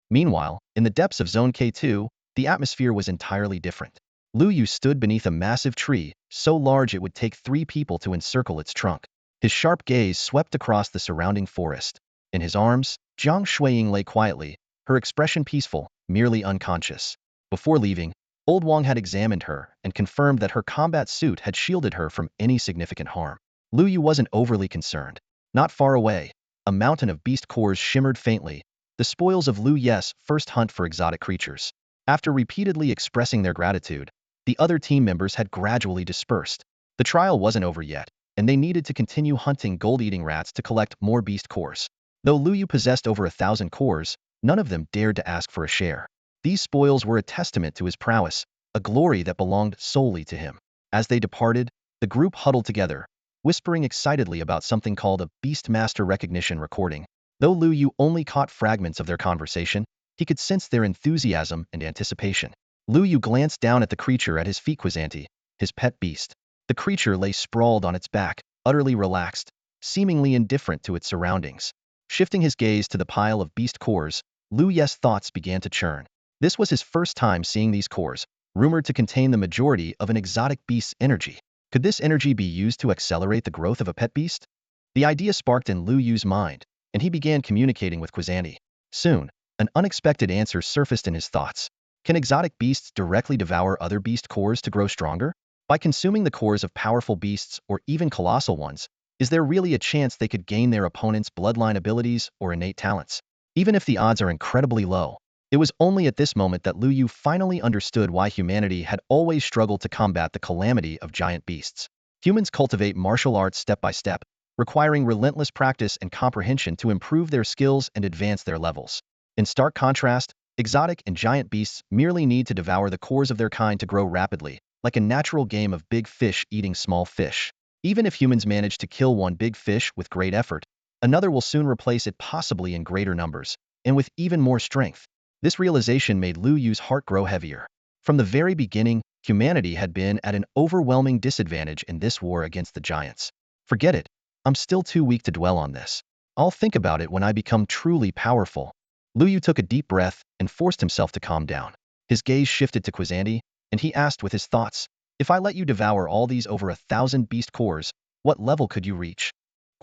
S1: Meanwhile, in the depths of Zone K2, the atmosphere was entirely different. Luo Yu stood beneath a massive tree, so large it would take 3 people to encircle its trunk. His sharp gaze swept across the surrounding forest. In his arms, Jiang Shuiying lay quietly, her expression peaceful, merely unconscious. Before leaving, Old Wang had examined her and confirmed that her combat suit had shielded her from any significant harm. Luo Yu wasn't overly concerned. Not far away, a mountain of beast cores shimmered faintly, the spoils of Luo Yu's first hunt for exotic creatures. After repeatedly expressing their gratitude, the other team members had gradually dispersed. The trial wasn't over yet, and they needed to continue hunting gold-eating rats to collect more beast cores. Though Luo Yu possessed over 1,000 cores, none of them dared to ask for a share. These spoils were a testament to his prowess, a glory that belonged solely to him. As they departed, the group huddled together, whispering excitedly about something called a Beastmaster recognition recording. Though Luo Yu only caught fragments of their conversation, he could sense their enthusiasm and anticipation. Luo Yu glanced down at the creature at his feet, Quizanti, his pet beast. The creature lay sprawled on its back, utterly relaxed, seemingly indifferent to its surroundings. Shifting his gaze to the pile of beast cores, Luo Yu's thoughts began to churn. This was his first time seeing these cores, rumored to contain the majority of an exotic beast's energy. Could this energy be used to accelerate the growth of a pet beast? The idea sparked in Luo Yu's mind, and he began communicating with Quizanti. Soon, an unexpected answer surfaced in his thoughts. Can exotic beasts directly devour other beast cores to grow stronger? By consuming the cores of powerful beasts or even colossal ones, is there really a chance they could gain their opponent's bloodline abilities or innate talents? Even if the odds are incredibly low, it was only at this moment that Luo Yu finally understood why humanity had always struggled to combat the calamity of giant beasts. Humans cultivate martial arts step by step, requiring relentless practice and comprehension to improve their skills and advance their levels. In stark contrast, exotic and giant beasts merely need to devour the cores of their kind to grow rapidly, like a natural game of big fish eating small fish. Even if humans manage to kill one big fish with great effort, another will soon replace it, possibly in greater numbers, and with even more strength. This realization made Luo Yu's heart grow heavier. From the very beginning, humanity had been at an overwhelming disadvantage in this war against the giants. Forget it. I'm still too weak to dwell on this. I'll think about it when I become truly powerful. Luo Yu took a deep breath and forced himself to calm down. His gaze shifted to Quizanti, and he asked with his thoughts, if I let you devour all these over 1,000 beast cores, what level could you reach?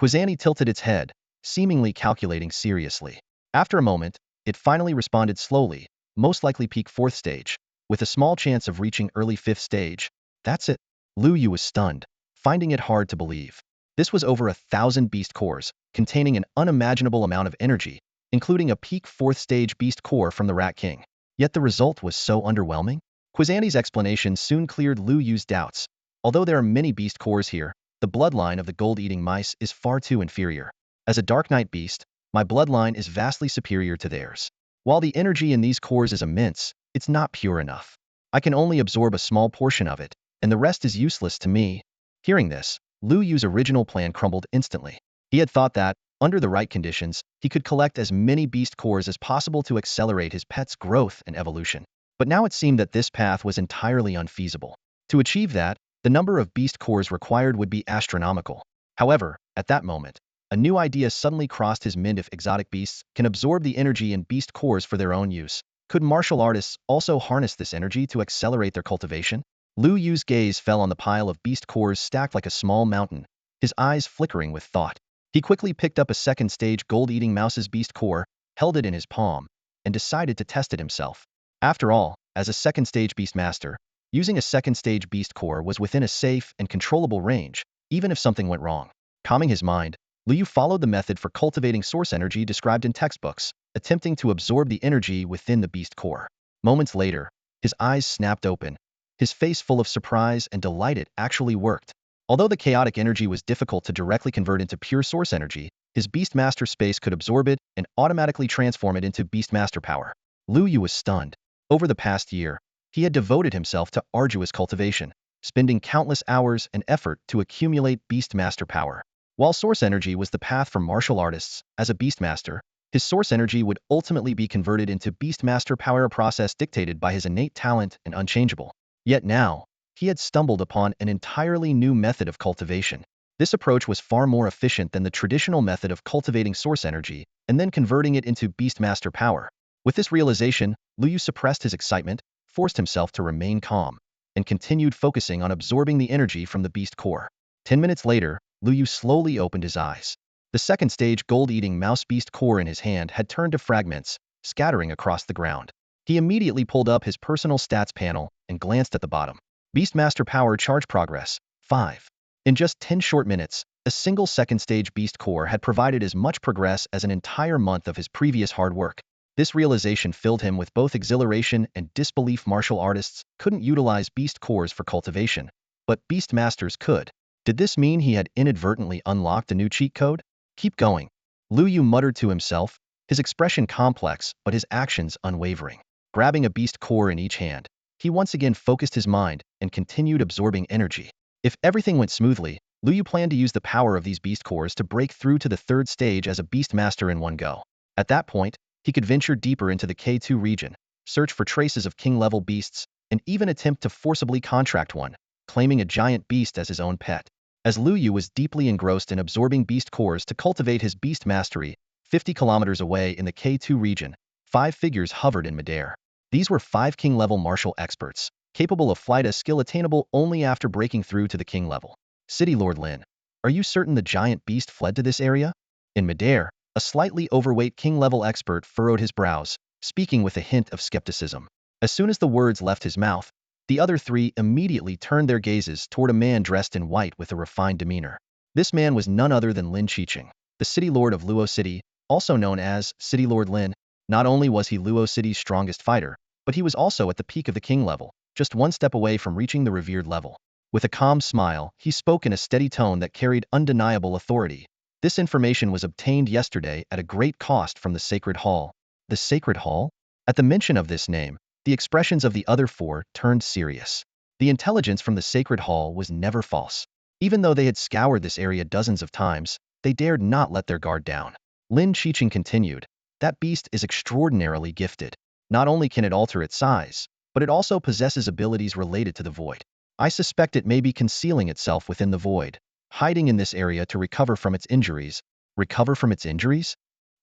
S1: Quizanti tilted its head, seemingly calculating seriously. After a moment, it finally responded slowly, most likely peak 4th stage, with a small chance of reaching early 5th stage. That's it. Luo Yu was stunned, finding it hard to believe. This was over 1,000 beast cores, containing an unimaginable amount of energy, including a peak 4th stage beast core from the Rat King. Yet the result was so underwhelming. Quizanti's explanation soon cleared Luo Yu's doubts. Although there are many beast cores here, the bloodline of the gold-eating mice is far too inferior. As a Dark Knight beast, my bloodline is vastly superior to theirs. While the energy in these cores is immense, it's not pure enough. I can only absorb a small portion of it, and the rest is useless to me. Hearing this, Luo Yu's original plan crumbled instantly. He had thought that, under the right conditions, he could collect as many beast cores as possible to accelerate his pet's growth and evolution. But now it seemed that this path was entirely unfeasible. To achieve that, the number of beast cores required would be astronomical. However, at that moment, a new idea suddenly crossed his mind. If exotic beasts can absorb the energy in beast cores for their own use, could martial artists also harness this energy to accelerate their cultivation? Luo Yu's gaze fell on the pile of beast cores stacked like a small mountain, his eyes flickering with thought. He quickly picked up a second-stage gold-eating mouse's beast core, held it in his palm, and decided to test it himself. After all, as a second-stage beast master, using a second-stage beast core was within a safe and controllable range, even if something went wrong. Calming his mind, Liu followed the method for cultivating source energy described in textbooks, attempting to absorb the energy within the beast core. Moments later, his eyes snapped open, his face full of surprise and delight. It actually worked. Although the chaotic energy was difficult to directly convert into pure source energy, his Beastmaster space could absorb it and automatically transform it into Beastmaster power. Luo Yu was stunned. Over the past year, he had devoted himself to arduous cultivation, spending countless hours and effort to accumulate Beastmaster power. While source energy was the path for martial artists, as a Beastmaster, his source energy would ultimately be converted into Beastmaster power, a process dictated by his innate talent and unchangeable. Yet now, he had stumbled upon an entirely new method of cultivation. This approach was far more efficient than the traditional method of cultivating source energy and then converting it into Beastmaster power. With this realization, Luo Yu suppressed his excitement, forced himself to remain calm, and continued focusing on absorbing the energy from the beast core. 10 minutes later, Luo Yu slowly opened his eyes. The second stage gold-eating mouse beast core in his hand had turned to fragments, scattering across the ground. He immediately pulled up his personal stats panel and glanced at the bottom. Beastmaster power charge progress, 5. In just 10 short minutes, a single second-stage beast core had provided as much progress as an entire month of his previous hard work. This realization filled him with both exhilaration and disbelief. Martial artists couldn't utilize beast cores for cultivation, but beast masters could. Did this mean he had inadvertently unlocked a new cheat code? Keep going. Luo Yu muttered to himself, his expression complex but his actions unwavering. Grabbing a beast core in each hand, he once again focused his mind and continued absorbing energy. If everything went smoothly, Luo Yu planned to use the power of these beast cores to break through to the third stage as a beast master in one go. At that point, he could venture deeper into the K2 region, search for traces of king-level beasts, and even attempt to forcibly contract one, claiming a giant beast as his own pet. As Luo Yu was deeply engrossed in absorbing beast cores to cultivate his beast mastery, 50 kilometers away in the K2 region, 5 figures hovered in midair. These were 5 king-level martial experts, capable of flight, a skill attainable only after breaking through to the king level. City Lord Lin, are you certain the giant beast fled to this area? In midair, a slightly overweight king-level expert furrowed his brows, speaking with a hint of skepticism. As soon as the words left his mouth, the other 3 immediately turned their gazes toward a man dressed in white with a refined demeanor. This man was none other than Lin Qiqing, the city lord of Luo City, also known as City Lord Lin. Not only was he Luo City's strongest fighter, but he was also at the peak of the king level, just one step away from reaching the revered level. With a calm smile, he spoke in a steady tone that carried undeniable authority. This information was obtained yesterday at a great cost from the Sacred Hall. The Sacred Hall? At the mention of this name, the expressions of the other 4 turned serious. The intelligence from the Sacred Hall was never false. Even though they had scoured this area dozens of times, they dared not let their guard down. Lin Qiqing continued, that beast is extraordinarily gifted. Not only can it alter its size, but it also possesses abilities related to the void. I suspect it may be concealing itself within the void, hiding in this area to recover from its injuries. Recover from its injuries?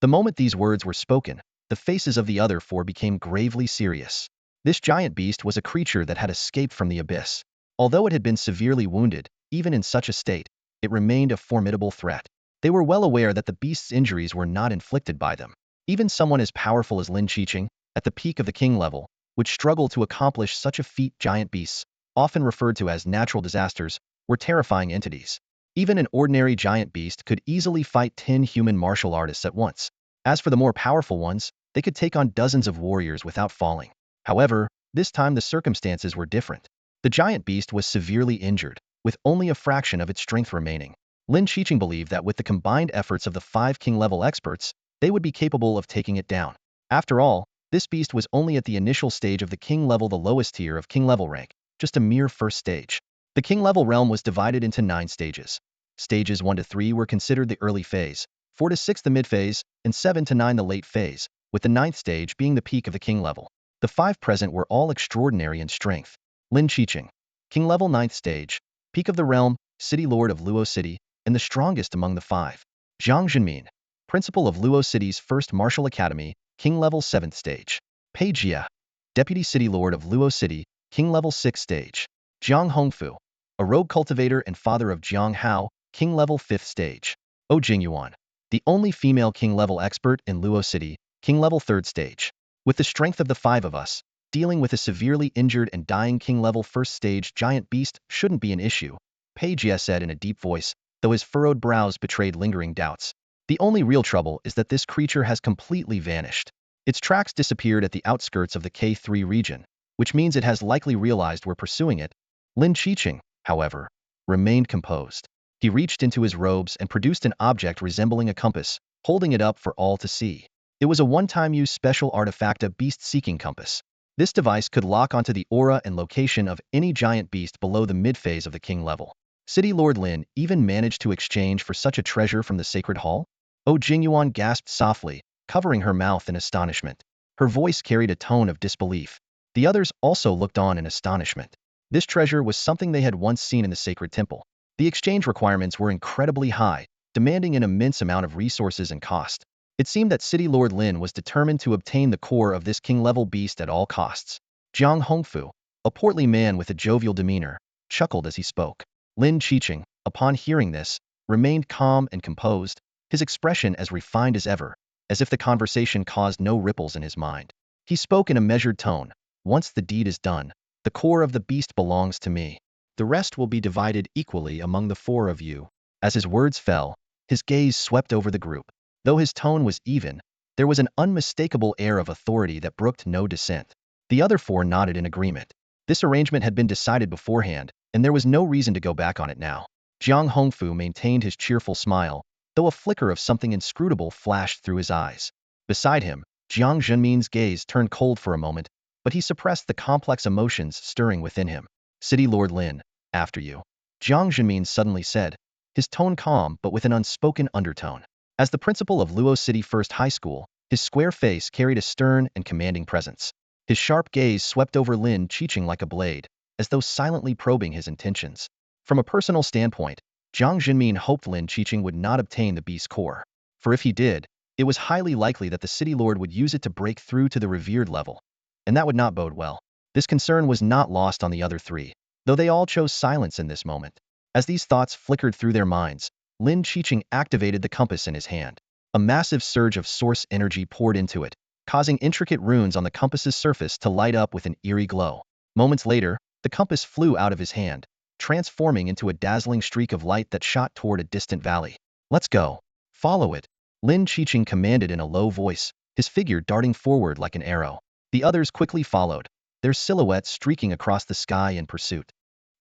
S1: The moment these words were spoken, the faces of the other 4 became gravely serious. This giant beast was a creature that had escaped from the abyss. Although it had been severely wounded, even in such a state, it remained a formidable threat. They were well aware that the beast's injuries were not inflicted by them. Even someone as powerful as Lin Qiqing, at the peak of the king level, would struggle to accomplish such a feat. Giant beasts, often referred to as natural disasters, were terrifying entities. Even an ordinary giant beast could easily fight 10 human martial artists at once. As for the more powerful ones, they could take on dozens of warriors without falling. However, this time the circumstances were different. The giant beast was severely injured, with only a fraction of its strength remaining. Lin Qiqing believed that with the combined efforts of the 5 king-level experts, they would be capable of taking it down. After all, this beast was only at the initial stage of the king level, the lowest tier of king level rank, just a mere first stage. The king level realm was divided into 9 stages. Stages 1 to 3 were considered the early phase, 4 to 6 the mid phase, and 7 to 9 the late phase, with the 9th stage being the peak of the king level. The 5 present were all extraordinary in strength. Lin Qiqing, king level 9th stage, peak of the realm, city lord of Luo City, and the strongest among the 5. Zhang Zhenmin, principal of Luo City's first martial academy, king level 7th stage. Pei Jia, deputy city lord of Luo City, king level 6th stage. Jiang Hongfu, a rogue cultivator and father of Jiang Hao, king level 5th stage. Oh Jingyuan, the only female king level expert in Luo City, king level 3rd stage. With the strength of the five of us, dealing with a severely injured and dying king level 1st stage giant beast shouldn't be an issue, Pei Jie said in a deep voice, though his furrowed brows betrayed lingering doubts. The only real trouble is that this creature has completely vanished. Its tracks disappeared at the outskirts of the K3 region, which means it has likely realized we're pursuing it. Lin Qiqing, however, remained composed. He reached into his robes and produced an object resembling a compass, holding it up for all to see. It was a one-time use special artifact, a beast-seeking compass. This device could lock onto the aura and location of any giant beast below the mid-phase of the king level. City Lord Lin even managed to exchange for such a treasure from the sacred hall? Oh Jingyuan gasped softly, covering her mouth in astonishment. Her voice carried a tone of disbelief. The others also looked on in astonishment. This treasure was something they had once seen in the sacred temple. The exchange requirements were incredibly high, demanding an immense amount of resources and cost. It seemed that City Lord Lin was determined to obtain the core of this king-level beast at all costs. Jiang Hongfu, a portly man with a jovial demeanor, chuckled as he spoke. Lin Qiqing, upon hearing this, remained calm and composed, his expression as refined as ever, as if the conversation caused no ripples in his mind. He spoke in a measured tone. Once the deed is done, the core of the beast belongs to me. The rest will be divided equally among the four of you. As his words fell, his gaze swept over the group. Though his tone was even, there was an unmistakable air of authority that brooked no dissent. The other four nodded in agreement. This arrangement had been decided beforehand, and there was no reason to go back on it now. Jiang Hongfu maintained his cheerful smile, though a flicker of something inscrutable flashed through his eyes. Beside him, Jiang Zhenmin's gaze turned cold for a moment, but he suppressed the complex emotions stirring within him. City Lord Lin, after you. Jiang Zhenmin suddenly said, his tone calm but with an unspoken undertone. As the principal of Luo City First High School, his square face carried a stern and commanding presence. His sharp gaze swept over Lin Qiqing like a blade, as though silently probing his intentions. From a personal standpoint, Jiang Zhenmin hoped Lin Qiqing would not obtain the beast core. For if he did, it was highly likely that the city lord would use it to break through to the revered level. And that would not bode well. This concern was not lost on the other three, though they all chose silence in this moment. As these thoughts flickered through their minds, Lin Qiqing activated the compass in his hand. A massive surge of source energy poured into it, causing intricate runes on the compass's surface to light up with an eerie glow. Moments later, the compass flew out of his hand, transforming into a dazzling streak of light that shot toward a distant valley. Let's go. Follow it. Lin Qiqing commanded in a low voice, his figure darting forward like an arrow. The others quickly followed, their silhouettes streaking across the sky in pursuit.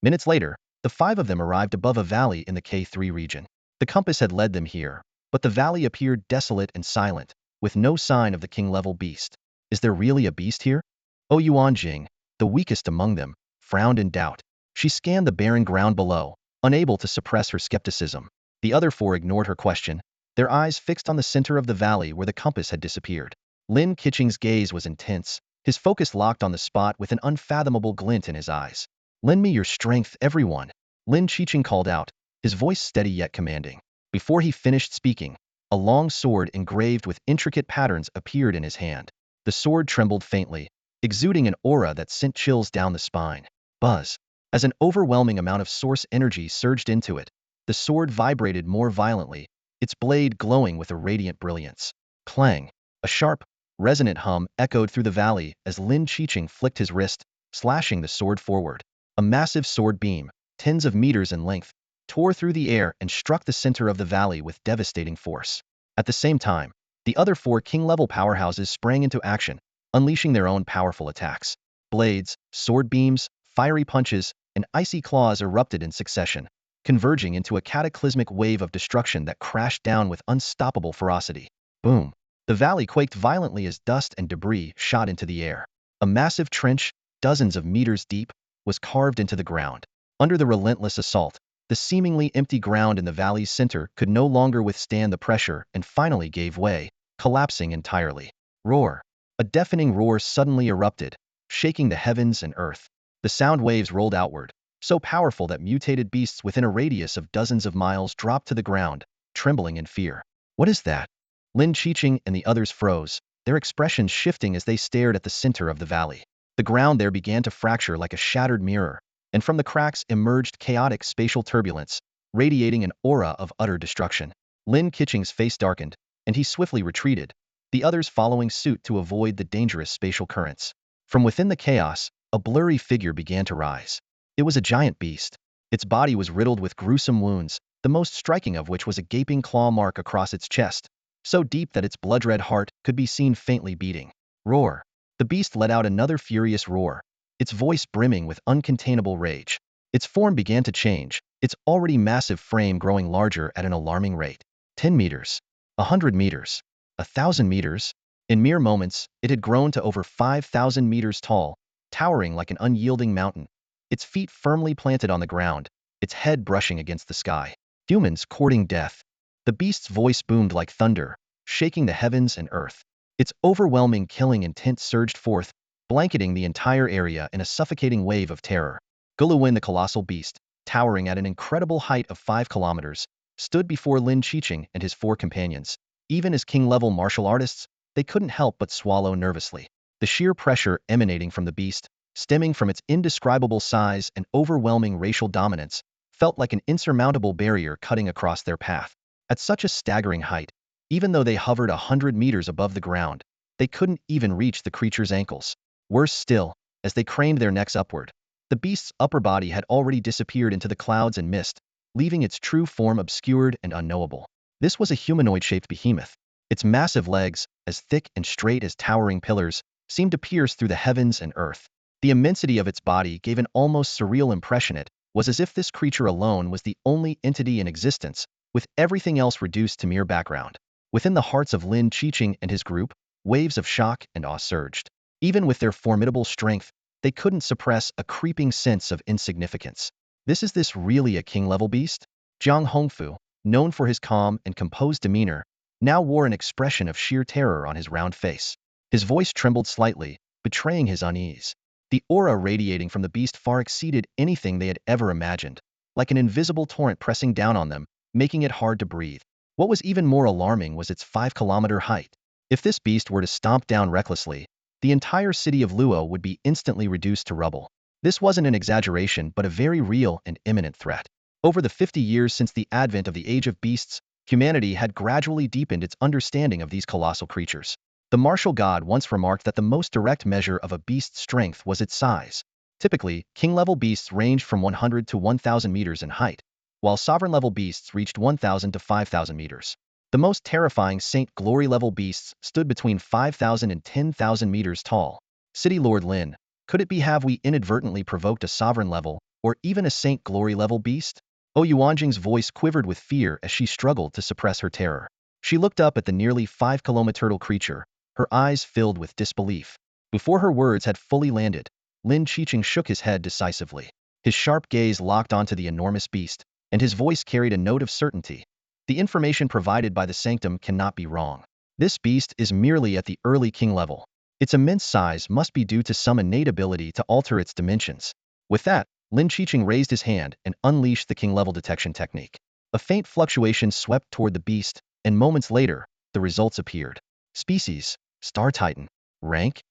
S1: Minutes later, the five of them arrived above a valley in the K3 region. The compass had led them here, but the valley appeared desolate and silent, with no sign of the king-level beast. Is there really a beast here? Oh Yuanjing, the weakest among them, frowned in doubt. She scanned the barren ground below, unable to suppress her skepticism. The other four ignored her question, their eyes fixed on the center of the valley where the compass had disappeared. Lin Qiqing's gaze was intense, his focus locked on the spot with an unfathomable glint in his eyes. Lend me your strength, everyone, Lin Qiqing called out, his voice steady yet commanding. Before he finished speaking, a long sword engraved with intricate patterns appeared in his hand. The sword trembled faintly, exuding an aura that sent chills down the spine. Buzz. As an overwhelming amount of source energy surged into it, the sword vibrated more violently, its blade glowing with a radiant brilliance. Clang. A sharp, resonant hum echoed through the valley as Lin Qiqing flicked his wrist, slashing the sword forward. A massive sword beam, tens of meters in length, tore through the air and struck the center of the valley with devastating force. At the same time, the other four king-level powerhouses sprang into action, unleashing their own powerful attacks. Blades, sword beams, fiery punches, and icy claws erupted in succession, converging into a cataclysmic wave of destruction that crashed down with unstoppable ferocity. Boom! The valley quaked violently as dust and debris shot into the air. A massive trench, dozens of meters deep, was carved into the ground. Under the relentless assault, the seemingly empty ground in the valley's center could no longer withstand the pressure and finally gave way, collapsing entirely. Roar! A deafening roar suddenly erupted, shaking the heavens and earth. The sound waves rolled outward, so powerful that mutated beasts within a radius of dozens of miles dropped to the ground, trembling in fear. What is that? Lin Qiqing and the others froze, their expressions shifting as they stared at the center of the valley. The ground there began to fracture like a shattered mirror, and from the cracks emerged chaotic spatial turbulence, radiating an aura of utter destruction. Lin Qiqing's face darkened, and he swiftly retreated, the others following suit to avoid the dangerous spatial currents. From within the chaos, a blurry figure began to rise. It was a giant beast. Its body was riddled with gruesome wounds, the most striking of which was a gaping claw mark across its chest, so deep that its blood-red heart could be seen faintly beating. Roar! The beast let out another furious roar, its voice brimming with uncontainable rage. Its form began to change, its already massive frame growing larger at an alarming rate. 10 meters, 100 meters, 1,000 meters. In mere moments, it had grown to over 5,000 meters tall, towering like an unyielding mountain, its feet firmly planted on the ground, its head brushing against the sky. Humans courting death. The beast's voice boomed like thunder, shaking the heavens and earth. Its overwhelming killing intent surged forth, blanketing the entire area in a suffocating wave of terror. Guluwen, the colossal beast, towering at an incredible height of 5 kilometers, stood before Lin Qiqing and his 4 companions. Even as king-level martial artists, they couldn't help but swallow nervously. The sheer pressure emanating from the beast, stemming from its indescribable size and overwhelming racial dominance, felt like an insurmountable barrier cutting across their path. At such a staggering height, even though they hovered 100 meters above the ground, they couldn't even reach the creature's ankles. Worse still, as they craned their necks upward, the beast's upper body had already disappeared into the clouds and mist, leaving its true form obscured and unknowable. This was a humanoid-shaped behemoth. Its massive legs, as thick and straight as towering pillars, seemed to pierce through the heavens and earth. The immensity of its body gave an almost surreal impression. It was as if this creature alone was the only entity in existence, with everything else reduced to mere background. Within the hearts of Lin Qiqing and his group, waves of shock and awe surged. Even with their formidable strength, they couldn't suppress a creeping sense of insignificance. Is this really a king-level beast? Jiang Hongfu, known for his calm and composed demeanor, now wore an expression of sheer terror on his round face. His voice trembled slightly, betraying his unease. The aura radiating from the beast far exceeded anything they had ever imagined, like an invisible torrent pressing down on them, making it hard to breathe. What was even more alarming was its 5-kilometer height. If this beast were to stomp down recklessly, the entire city of Luo would be instantly reduced to rubble. This wasn't an exaggeration but a very real and imminent threat. Over the 50 years since the advent of the Age of Beasts, humanity had gradually deepened its understanding of these colossal creatures. The martial god once remarked that the most direct measure of a beast's strength was its size. Typically, king-level beasts ranged from 100 to 1,000 meters in height, while sovereign-level beasts reached 1,000 to 5,000 meters. The most terrifying Saint Glory-level beasts stood between 5,000 and 10,000 meters tall. City Lord Lin, could it be have we inadvertently provoked a sovereign-level, or even a Saint Glory-level beast? Yuanjing's voice quivered with fear as she struggled to suppress her terror. She looked up at the nearly 5-kilometer creature, her eyes filled with disbelief. Before her words had fully landed, Lin Qiqing shook his head decisively. His sharp gaze locked onto the enormous beast, and his voice carried a note of certainty. The information provided by the sanctum cannot be wrong. This beast is merely at the early king level. Its immense size must be due to some innate ability to alter its dimensions. With that, Lin Qiqing raised his hand and unleashed the king-level detection technique. A faint fluctuation swept toward the beast, and moments later, the results appeared. Species: Star Titan. Rank: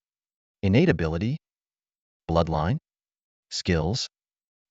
S1: innate ability. Bloodline. Skills.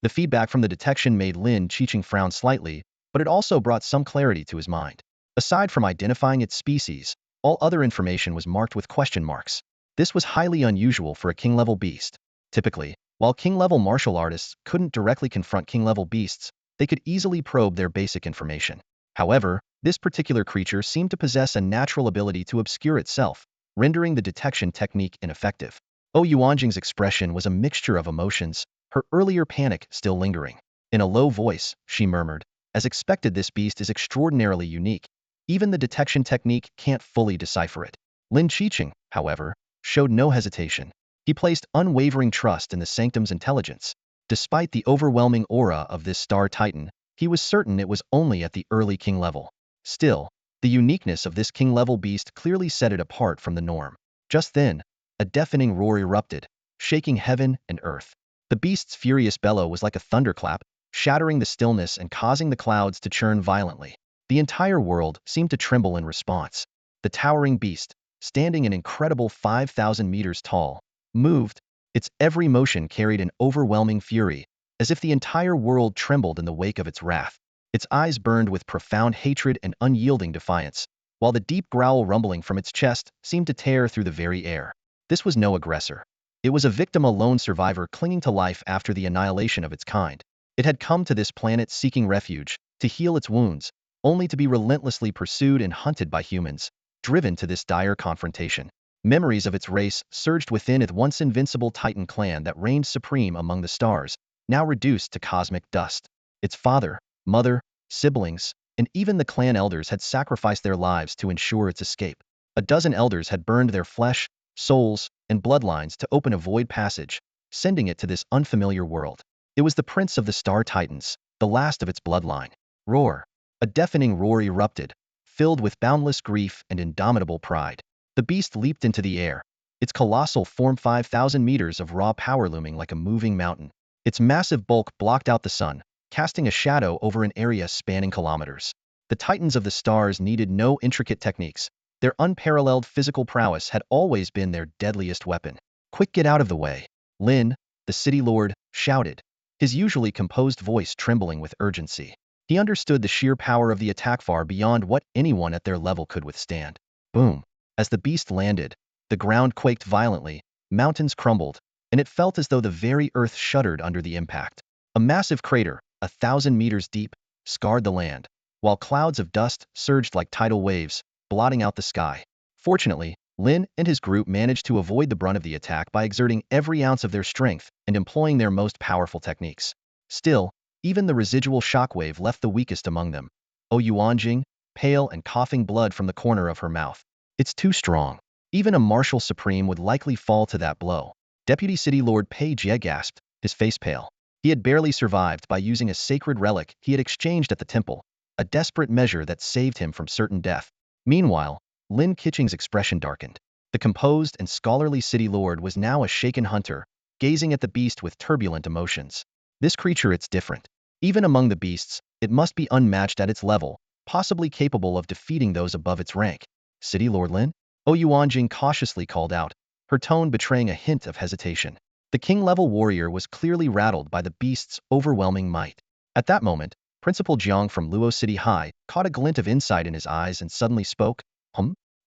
S1: The feedback from the detection made Lin Qiqing frown slightly, but it also brought some clarity to his mind. Aside from identifying its species, all other information was marked with question marks. This was highly unusual for a king-level beast. Typically, while king-level martial artists couldn't directly confront king-level beasts, they could easily probe their basic information. However, this particular creature seemed to possess a natural ability to obscure itself, rendering the detection technique ineffective. Yuanjing's expression was a mixture of emotions, her earlier panic still lingering. In a low voice, she murmured, "As expected, this beast is extraordinarily unique. Even the detection technique can't fully decipher it." Lin Qiqing, however, showed no hesitation. He placed unwavering trust in the sanctum's intelligence. Despite the overwhelming aura of this star titan, he was certain it was only at the early king level. Still, the uniqueness of this king-level beast clearly set it apart from the norm. Just then, a deafening roar erupted, shaking heaven and earth. The beast's furious bellow was like a thunderclap, shattering the stillness and causing the clouds to churn violently. The entire world seemed to tremble in response. The towering beast, standing an incredible 5,000 meters tall, moved. Its every motion carried an overwhelming fury, as if the entire world trembled in the wake of its wrath. Its eyes burned with profound hatred and unyielding defiance, while the deep growl rumbling from its chest seemed to tear through the very air. This was no aggressor. It was a victim, a lone survivor clinging to life after the annihilation of its kind. It had come to this planet seeking refuge, to heal its wounds, only to be relentlessly pursued and hunted by humans, driven to this dire confrontation. Memories of its race surged within its once invincible Titan clan that reigned supreme among the stars, now reduced to cosmic dust. Its father, mother, siblings, and even the clan elders had sacrificed their lives to ensure its escape. A dozen elders had burned their flesh, souls, and bloodlines to open a void passage, sending it to this unfamiliar world. It was the prince of the Star Titans, the last of its bloodline. Roar. A deafening roar erupted, filled with boundless grief and indomitable pride. The beast leaped into the air, its colossal form 5,000 meters of raw power looming like a moving mountain. Its massive bulk blocked out the sun, casting a shadow over an area spanning kilometers. The Titans of the stars needed no intricate techniques. Their unparalleled physical prowess had always been their deadliest weapon. Quick, get out of the way! Lin, the city lord, shouted, his usually composed voice trembling with urgency. He understood the sheer power of the attack far beyond what anyone at their level could withstand. Boom! As the beast landed, the ground quaked violently, mountains crumbled, and it felt as though the very earth shuddered under the impact. A massive crater, 1,000 meters deep, scarred the land, while clouds of dust surged like tidal waves, blotting out the sky. Fortunately, Lin and his group managed to avoid the brunt of the attack by exerting every ounce of their strength and employing their most powerful techniques. Still, even the residual shockwave left the weakest among them. Yuanjing, pale and coughing blood from the corner of her mouth. It's too strong. Even a martial supreme would likely fall to that blow. Deputy City Lord Pei Jie gasped, his face pale. He had barely survived by using a sacred relic he had exchanged at the temple, a desperate measure that saved him from certain death. Meanwhile, Lin Qiqing's expression darkened. The composed and scholarly city lord was now a shaken hunter, gazing at the beast with turbulent emotions. This creature, it's different. Even among the beasts, it must be unmatched at its level, possibly capable of defeating those above its rank. City Lord Lin? Yuanjing cautiously called out, her tone betraying a hint of hesitation. The king-level warrior was clearly rattled by the beast's overwhelming might. At that moment, Principal Jiang from Luo City High caught a glint of insight in his eyes and suddenly spoke,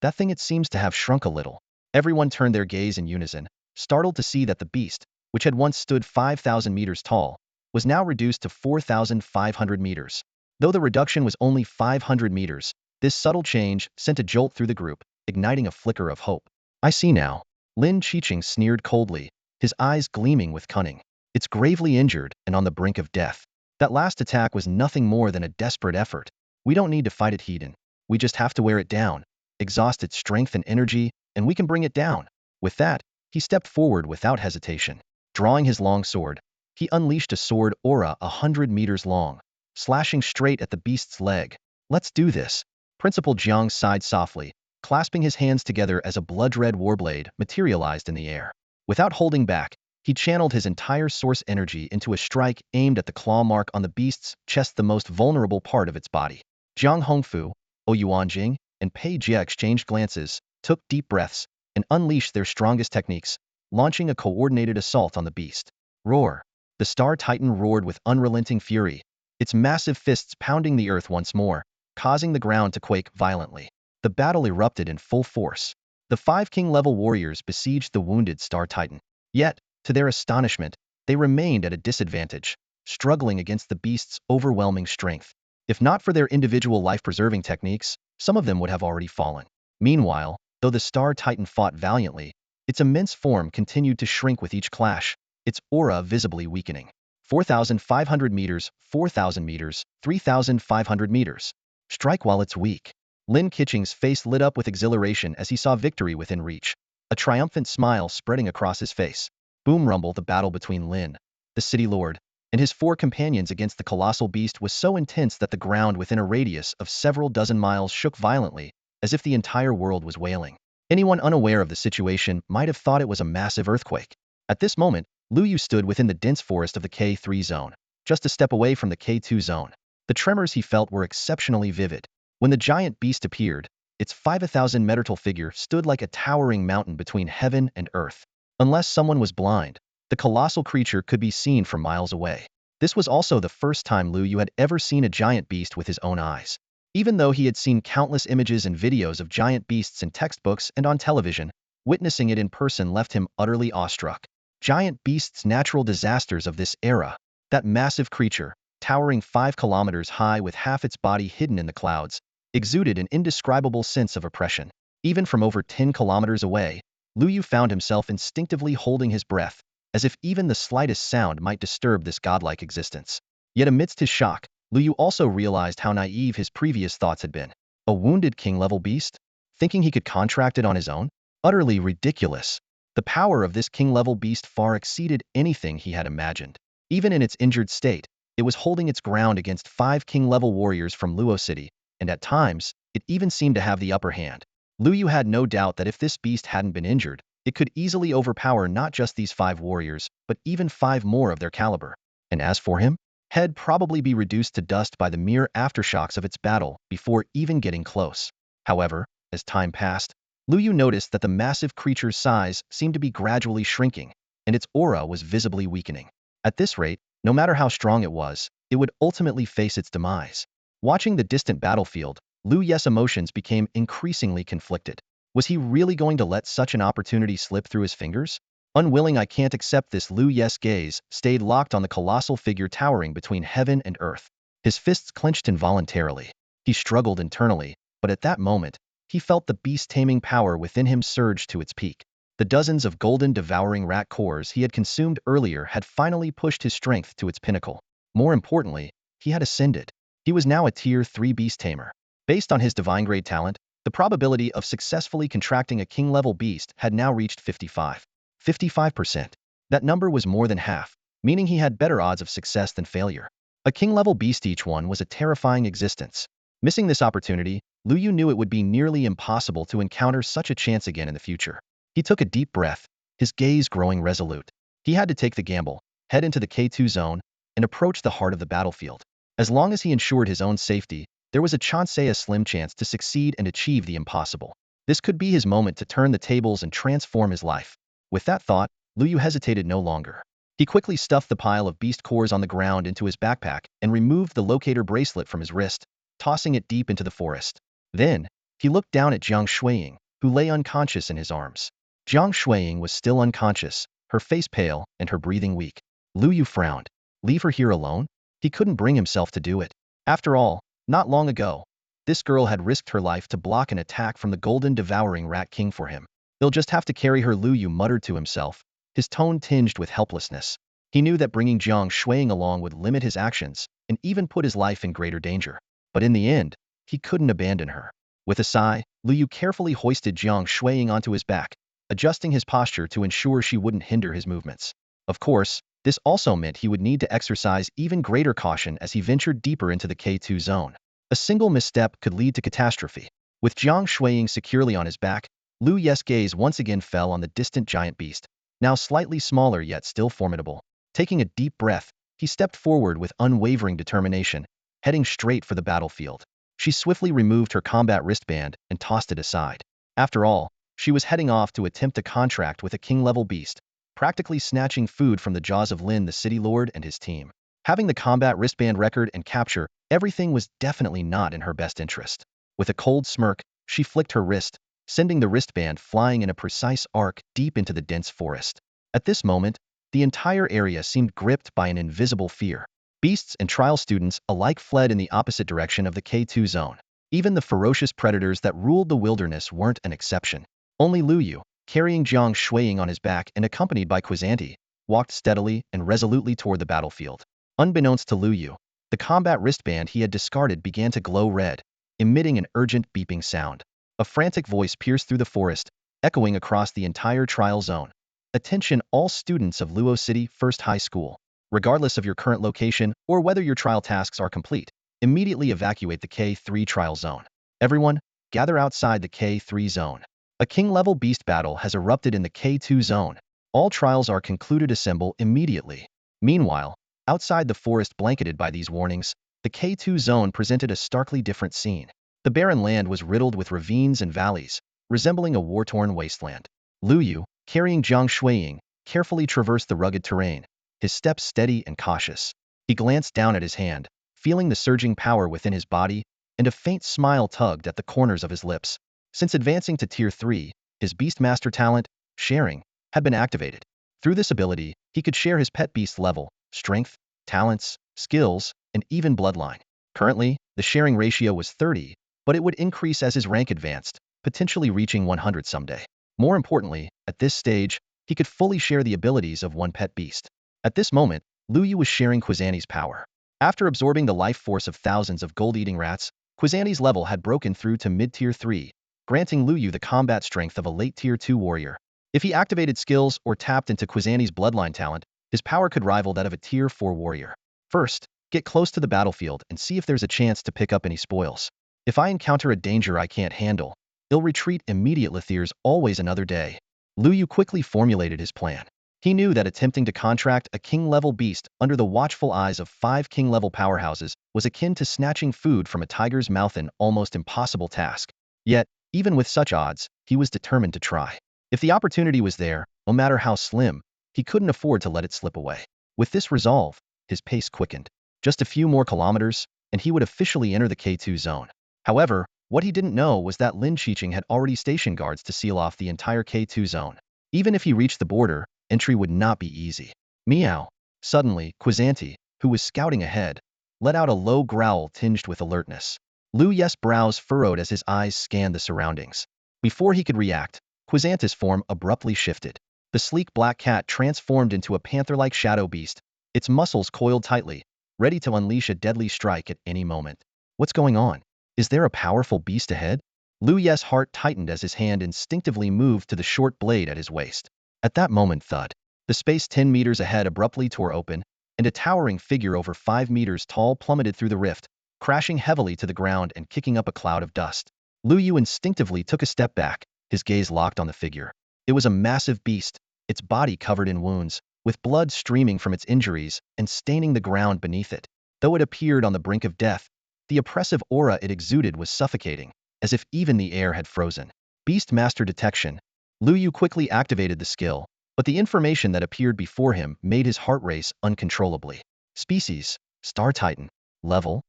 S1: That thing, it seems to have shrunk a little. Everyone turned their gaze in unison, startled to see that the beast, which had once stood 5,000 meters tall, was now reduced to 4,500 meters. Though the reduction was only 500 meters, this subtle change sent a jolt through the group, igniting a flicker of hope. I see now. Lin Qiqing sneered coldly, his eyes gleaming with cunning. It's gravely injured and on the brink of death. That last attack was nothing more than a desperate effort. We don't need to fight it hidden. We just have to wear it down, exhaust its strength and energy, and we can bring it down. With that, he stepped forward without hesitation. Drawing his long sword, he unleashed a sword aura 100 meters long, slashing straight at the beast's leg. Let's do this. Principal Jiang sighed softly, clasping his hands together as a blood-red warblade materialized in the air. Without holding back, he channeled his entire source energy into a strike aimed at the claw mark on the beast's chest, the most vulnerable part of its body. Jiang Hongfu, Yuanjing, and Pei Jie exchanged glances, took deep breaths, and unleashed their strongest techniques, launching a coordinated assault on the beast. Roar! The Star Titan roared with unrelenting fury, its massive fists pounding the earth once more, causing the ground to quake violently. The battle erupted in full force. The 5 king-level warriors besieged the wounded Star Titan. Yet, to their astonishment, they remained at a disadvantage, struggling against the beast's overwhelming strength. If not for their individual life-preserving techniques, some of them would have already fallen. Meanwhile, though the Star Titan fought valiantly, its immense form continued to shrink with each clash, its aura visibly weakening. 4,500 meters, 4,000 meters, 3,500 meters. Strike while it's weak. Lin Qiqing's face lit up with exhilaration as he saw victory within reach, a triumphant smile spreading across his face. Boom rumble! The battle between Lin, the city lord, and his 4 companions against the colossal beast was so intense that the ground within a radius of several dozen miles shook violently, as if the entire world was wailing. Anyone unaware of the situation might have thought it was a massive earthquake. At this moment, Luo Yu stood within the dense forest of the K3 zone, just a step away from the K2 zone. The tremors he felt were exceptionally vivid. When the giant beast appeared, its 5,000-meter-tall figure stood like a towering mountain between heaven and earth. Unless someone was blind, the colossal creature could be seen from miles away. This was also the first time Luo Yu had ever seen a giant beast with his own eyes. Even though he had seen countless images and videos of giant beasts in textbooks and on television, witnessing it in person left him utterly awestruck. Giant beasts, natural disasters of this era. That massive creature, towering 5 kilometers high with half its body hidden in the clouds, exuded an indescribable sense of oppression. Even from over 10 kilometers away, Luo Yu found himself instinctively holding his breath, as if even the slightest sound might disturb this godlike existence. Yet amidst his shock, Luo Yu also realized how naive his previous thoughts had been. A wounded king-level beast? Thinking he could contract it on his own? Utterly ridiculous. The power of this king-level beast far exceeded anything he had imagined. Even in its injured state, it was holding its ground against 5 king-level warriors from Luo City, and at times, it even seemed to have the upper hand. Luo Yu had no doubt that if this beast hadn't been injured, it could easily overpower not just these 5 warriors, but even 5 more of their caliber. And as for him, he'd probably be reduced to dust by the mere aftershocks of its battle before even getting close. However, as time passed, Luo Yu noticed that the massive creature's size seemed to be gradually shrinking, and its aura was visibly weakening. At this rate, no matter how strong it was, it would ultimately face its demise. Watching the distant battlefield, Luo Yu's emotions became increasingly conflicted. Was he really going to let such an opportunity slip through his fingers? Unwilling, I can't accept this. Luo Yu's gaze stayed locked on the colossal figure towering between heaven and earth. His fists clenched involuntarily. He struggled internally, but at that moment, he felt the beast-taming power within him surge to its peak. The dozens of golden devouring rat cores he had consumed earlier had finally pushed his strength to its pinnacle. More importantly, he had ascended. He was now a Tier 3 Beast Tamer. Based on his divine-grade talent, the probability of successfully contracting a king-level beast had now reached 55%. That number was more than half, meaning he had better odds of success than failure. A king-level beast, each one, was a terrifying existence. Missing this opportunity, Luo Yu knew it would be nearly impossible to encounter such a chance again in the future. He took a deep breath, his gaze growing resolute. He had to take the gamble, head into the K2 zone, and approach the heart of the battlefield. As long as he ensured his own safety, there was a slim chance to succeed and achieve the impossible. This could be his moment to turn the tables and transform his life. With that thought, Luo Yu hesitated no longer. He quickly stuffed the pile of beast cores on the ground into his backpack and removed the locator bracelet from his wrist, tossing it deep into the forest. Then, he looked down at Jiang Shuiying, who lay unconscious in his arms. Jiang Shuiying was still unconscious, her face pale and her breathing weak. Luo Yu frowned. Leave her here alone? He couldn't bring himself to do it. After all, not long ago, this girl had risked her life to block an attack from the golden devouring rat king for him. They'll just have to carry her, Luo Yu muttered to himself, his tone tinged with helplessness. He knew that bringing Jiang Shuiying along would limit his actions and even put his life in greater danger. But in the end, he couldn't abandon her. With a sigh, Luo Yu carefully hoisted Jiang Shuiying onto his back, adjusting his posture to ensure she wouldn't hinder his movements. Of course, this also meant he would need to exercise even greater caution as he ventured deeper into the K2 zone. A single misstep could lead to catastrophe. With Jiang Shuiying securely on his back, Luo Yu's gaze once again fell on the distant giant beast, now slightly smaller yet still formidable. Taking a deep breath, he stepped forward with unwavering determination, heading straight for the battlefield. She swiftly removed her combat wristband and tossed it aside. After all, she was heading off to attempt a contract with a king-level beast, practically snatching food from the jaws of Lin, the city lord, and his team. Having the combat wristband record and capture everything was definitely not in her best interest. With a cold smirk, she flicked her wrist, sending the wristband flying in a precise arc deep into the dense forest. At this moment, the entire area seemed gripped by an invisible fear. Beasts and trial students alike fled in the opposite direction of the K2 zone. Even the ferocious predators that ruled the wilderness weren't an exception. Only Luo Yu, carrying Jiang Shuiying on his back and accompanied by Quizanti, walked steadily and resolutely toward the battlefield. Unbeknownst to Luo Yu, the combat wristband he had discarded began to glow red, emitting an urgent beeping sound. A frantic voice pierced through the forest, echoing across the entire trial zone. Attention, all students of Luo City First High School. Regardless of your current location or whether your trial tasks are complete, immediately evacuate the K3 trial zone. Everyone, gather outside the K3 zone. A king-level beast battle has erupted in the K2 zone. All trials are concluded. Assemble immediately. Meanwhile, outside the forest blanketed by these warnings, the K2 zone presented a starkly different scene. The barren land was riddled with ravines and valleys, resembling a war-torn wasteland. Luo Yu, carrying Jiang Shuiying, carefully traversed the rugged terrain, his steps steady and cautious. He glanced down at his hand, feeling the surging power within his body, and a faint smile tugged at the corners of his lips. Since advancing to Tier 3, his Beastmaster talent, sharing, had been activated. Through this ability, he could share his pet beast level, strength, talents, skills, and even bloodline. Currently, the sharing ratio was 30, but it would increase as his rank advanced, potentially reaching 100 someday. More importantly, at this stage, he could fully share the abilities of one pet beast. At this moment, Luo Yu was sharing Kwazani's power. After absorbing the life force of thousands of gold-eating rats, Kwazani's level had broken through to mid-tier 3, granting Luo Yu the combat strength of a late tier 2 warrior. If he activated skills or tapped into Kwazani's bloodline talent, his power could rival that of a tier 4 warrior. First, get close to the battlefield and see if there's a chance to pick up any spoils. If I encounter a danger I can't handle, I'll retreat immediately. There's always another day. Luo Yu quickly formulated his plan. He knew that attempting to contract a king-level beast under the watchful eyes of 5 king-level powerhouses was akin to snatching food from a tiger's mouth, an almost impossible task. Yet, even with such odds, he was determined to try. If the opportunity was there, no matter how slim, he couldn't afford to let it slip away. With this resolve, his pace quickened. Just a few more kilometers, and he would officially enter the K2 zone. However, what he didn't know was that Lin Qiqing had already stationed guards to seal off the entire K2 zone. Even if he reached the border, entry would not be easy. Meow. Suddenly, Kwazanti, who was scouting ahead, let out a low growl tinged with alertness. Luo Yu's brows furrowed as his eyes scanned the surroundings. Before he could react, Kwazanti's form abruptly shifted. The sleek black cat transformed into a panther-like shadow beast, its muscles coiled tightly, ready to unleash a deadly strike at any moment. What's going on? Is there a powerful beast ahead? Luo Yu's heart tightened as his hand instinctively moved to the short blade at his waist. At that moment, thud. The space 10 meters ahead abruptly tore open, and a towering figure over 5 meters tall plummeted through the rift, crashing heavily to the ground and kicking up a cloud of dust. Luo Yu instinctively took a step back, his gaze locked on the figure. It was a massive beast, its body covered in wounds, with blood streaming from its injuries and staining the ground beneath it. Though it appeared on the brink of death, the oppressive aura it exuded was suffocating, as if even the air had frozen. Beastmaster detection. Luo Yu quickly activated the skill, but the information that appeared before him made his heart race uncontrollably. Species, Star Titan. Level,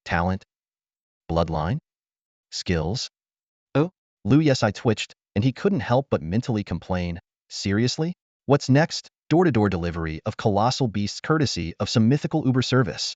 S1: talent, bloodline, skills. Oh, Luo Yu's eye twitched, and he couldn't help but mentally complain. Seriously? What's next? Door-to-door delivery of colossal beasts courtesy of some mythical Uber service.